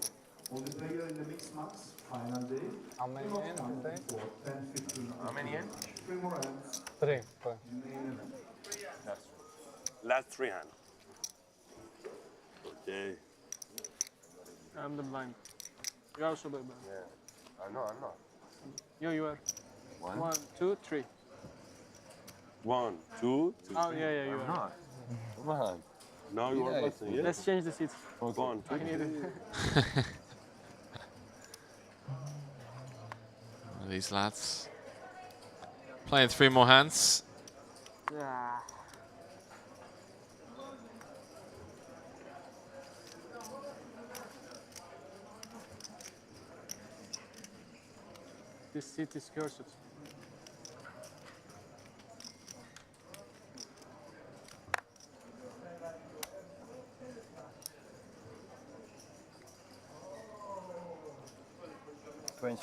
Speaker 12: only player in the mixed max, final day.
Speaker 21: How many hands today?
Speaker 12: 10, 15.
Speaker 14: How many hands?
Speaker 12: 3 more hands.
Speaker 21: 3.
Speaker 14: Last 3 hands. Okay.
Speaker 20: I'm the blind. You are also the blind.
Speaker 14: Yeah. I'm not.
Speaker 20: You are. 1, 2, 3.
Speaker 14: 1, 2, 3.
Speaker 20: Oh, yeah, you are.
Speaker 14: Not. Come on. Now you are listening, yeah?
Speaker 20: Let's change the seats.
Speaker 14: 1, 2,
Speaker 20: I need it.
Speaker 2: These lads playing 3 more hands.
Speaker 20: This seat is cursed.
Speaker 14: Queen.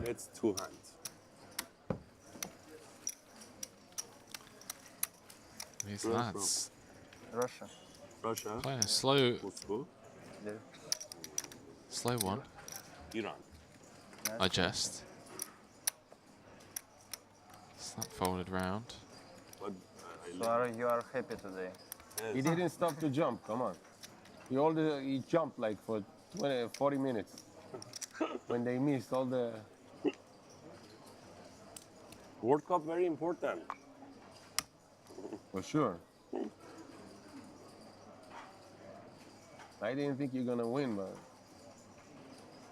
Speaker 14: It's 2 hands.
Speaker 2: These lads
Speaker 14: Russia.
Speaker 2: playing a slow,
Speaker 14: Moscow.
Speaker 2: slow one.
Speaker 14: Iran.
Speaker 2: I jest. It's not folded round.
Speaker 14: But,
Speaker 1: So you are happy today?
Speaker 6: He didn't stop to jump, come on. He jumped like for 40 minutes. When they missed all the...
Speaker 14: World Cup very important.
Speaker 6: For sure. I didn't think you're gonna win, but...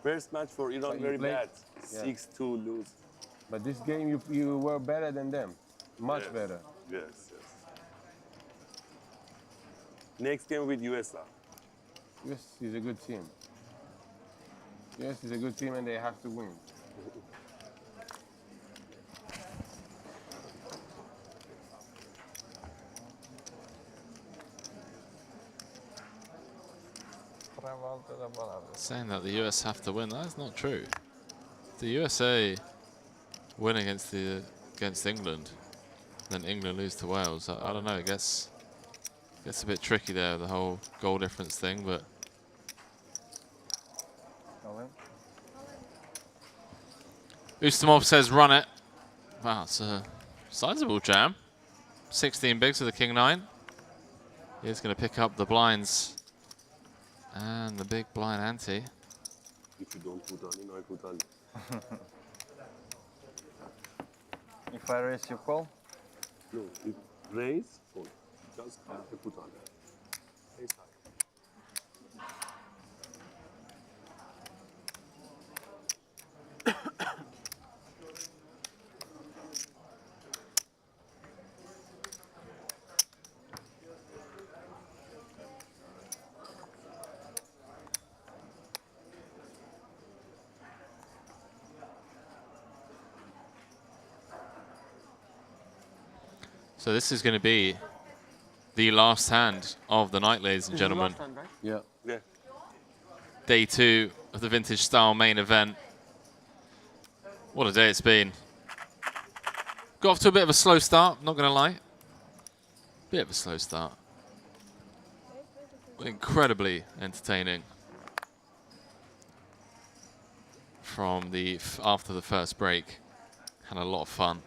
Speaker 14: First match for Iran
Speaker 6: But you
Speaker 14: very
Speaker 6: played-
Speaker 14: bad.
Speaker 6: Yeah.
Speaker 14: 6-2 lose.
Speaker 6: But this game, you were better than them. Much
Speaker 14: Yes.
Speaker 6: better.
Speaker 14: Yes. Next game with USA.
Speaker 6: US is a good team. US is a good team and they have to win.
Speaker 2: Saying that the US have to win, that is not true. The USA win against England, then England lose to Wales. I don't know. It gets a bit tricky there, the whole goal difference thing. But Ustamov says run it. Wow, it's a sizable jam. 16 bigs with the king 9. He's going to pick up the blinds and the big blind ante.
Speaker 14: If you don't put on, I put on.
Speaker 1: If I raise, you call?
Speaker 14: No, if raise, fold. Just call, I put on. Ace high.
Speaker 2: So this is going to be the last hand of the night, ladies and
Speaker 20: This is the
Speaker 2: gentlemen.
Speaker 20: last hand, right?
Speaker 6: Yeah.
Speaker 14: Yeah.
Speaker 2: Day 2 of the vintage style main event. What a day it's been. Got off to a bit of a slow start, not going to lie. Bit of a slow start. Incredibly entertaining. From the after the first break. Had a lot of fun.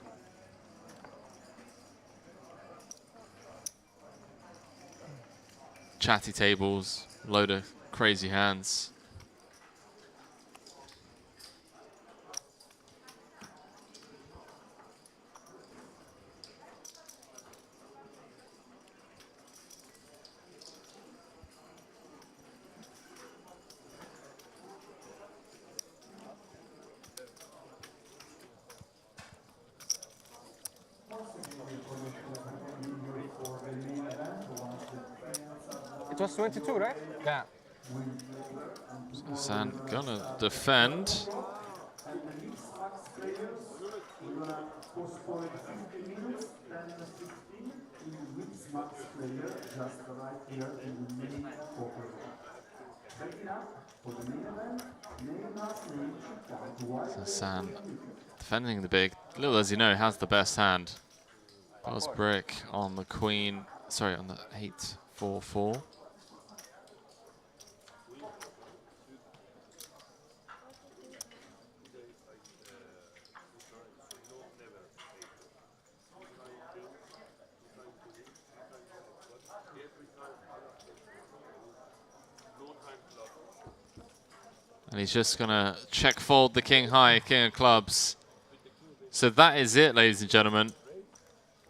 Speaker 2: Chatty tables, load of crazy hands.
Speaker 20: It was 22, right? Yeah.
Speaker 2: So San gonna defend. So San defending the big. Little as you know, has the best hand. Does brick on the queen. Sorry, on the 8-4-4. And he's just going to check fold the king high, king of clubs. So that is it, ladies and gentlemen.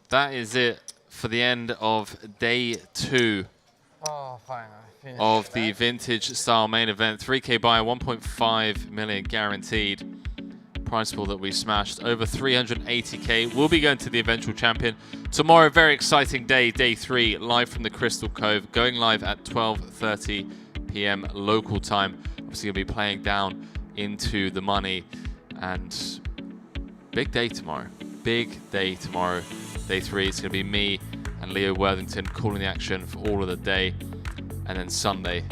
Speaker 2: That is it for the end of day 2 of the vintage style main event. 3K buy, 1.5 million guaranteed. Prize pool that we smashed over 380K. We'll be going to the eventual champion tomorrow. Very exciting day, day 3, live from the Crystal Cove, going live at 12:30 p.m. local time. Obviously, going to be playing down into the money, and big day tomorrow. Big day tomorrow, day 3. It's going to be me and Leo Worthington calling the action for all of the day, and then Sunday,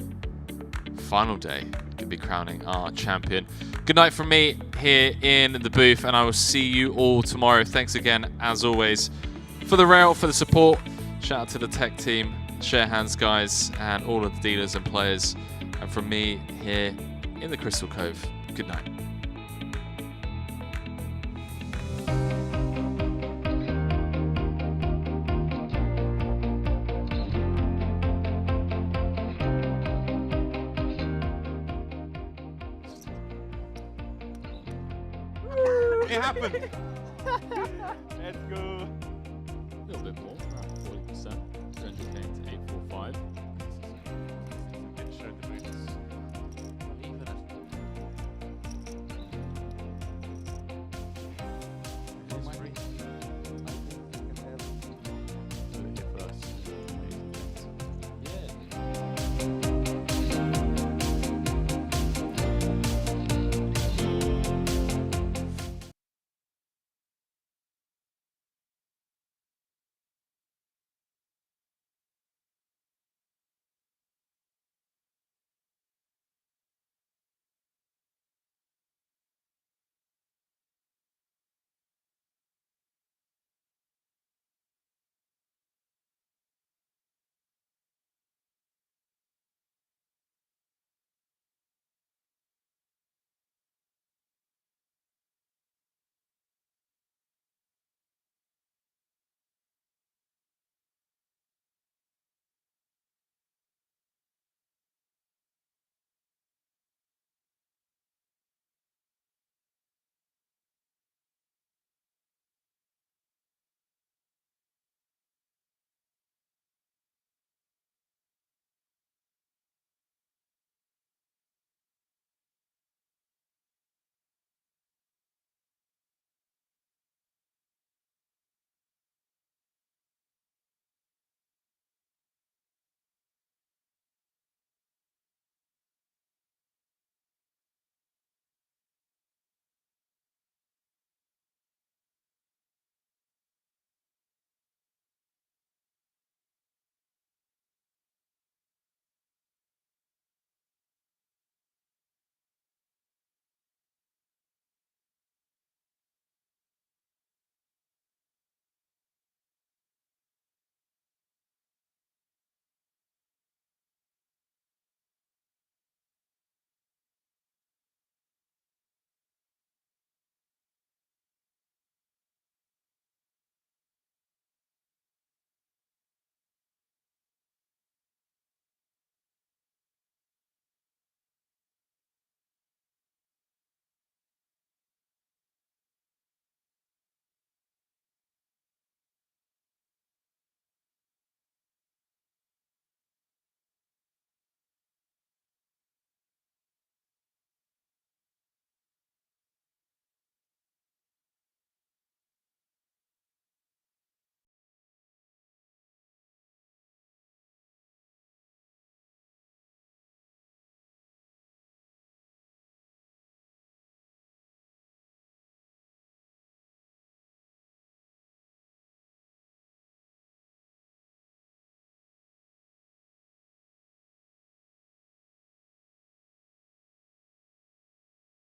Speaker 2: final day, going to be crowning our champion. Good night from me here in the booth, and I will see you all tomorrow. Thanks again, as always, for the rail, for the support. Shout out to the tech team, share hands guys, and all of the dealers and players. And from me here in the Crystal Cove, good night.
Speaker 17: It happened. Let's go.
Speaker 2: A little bit more, around 40%. 200K to 845.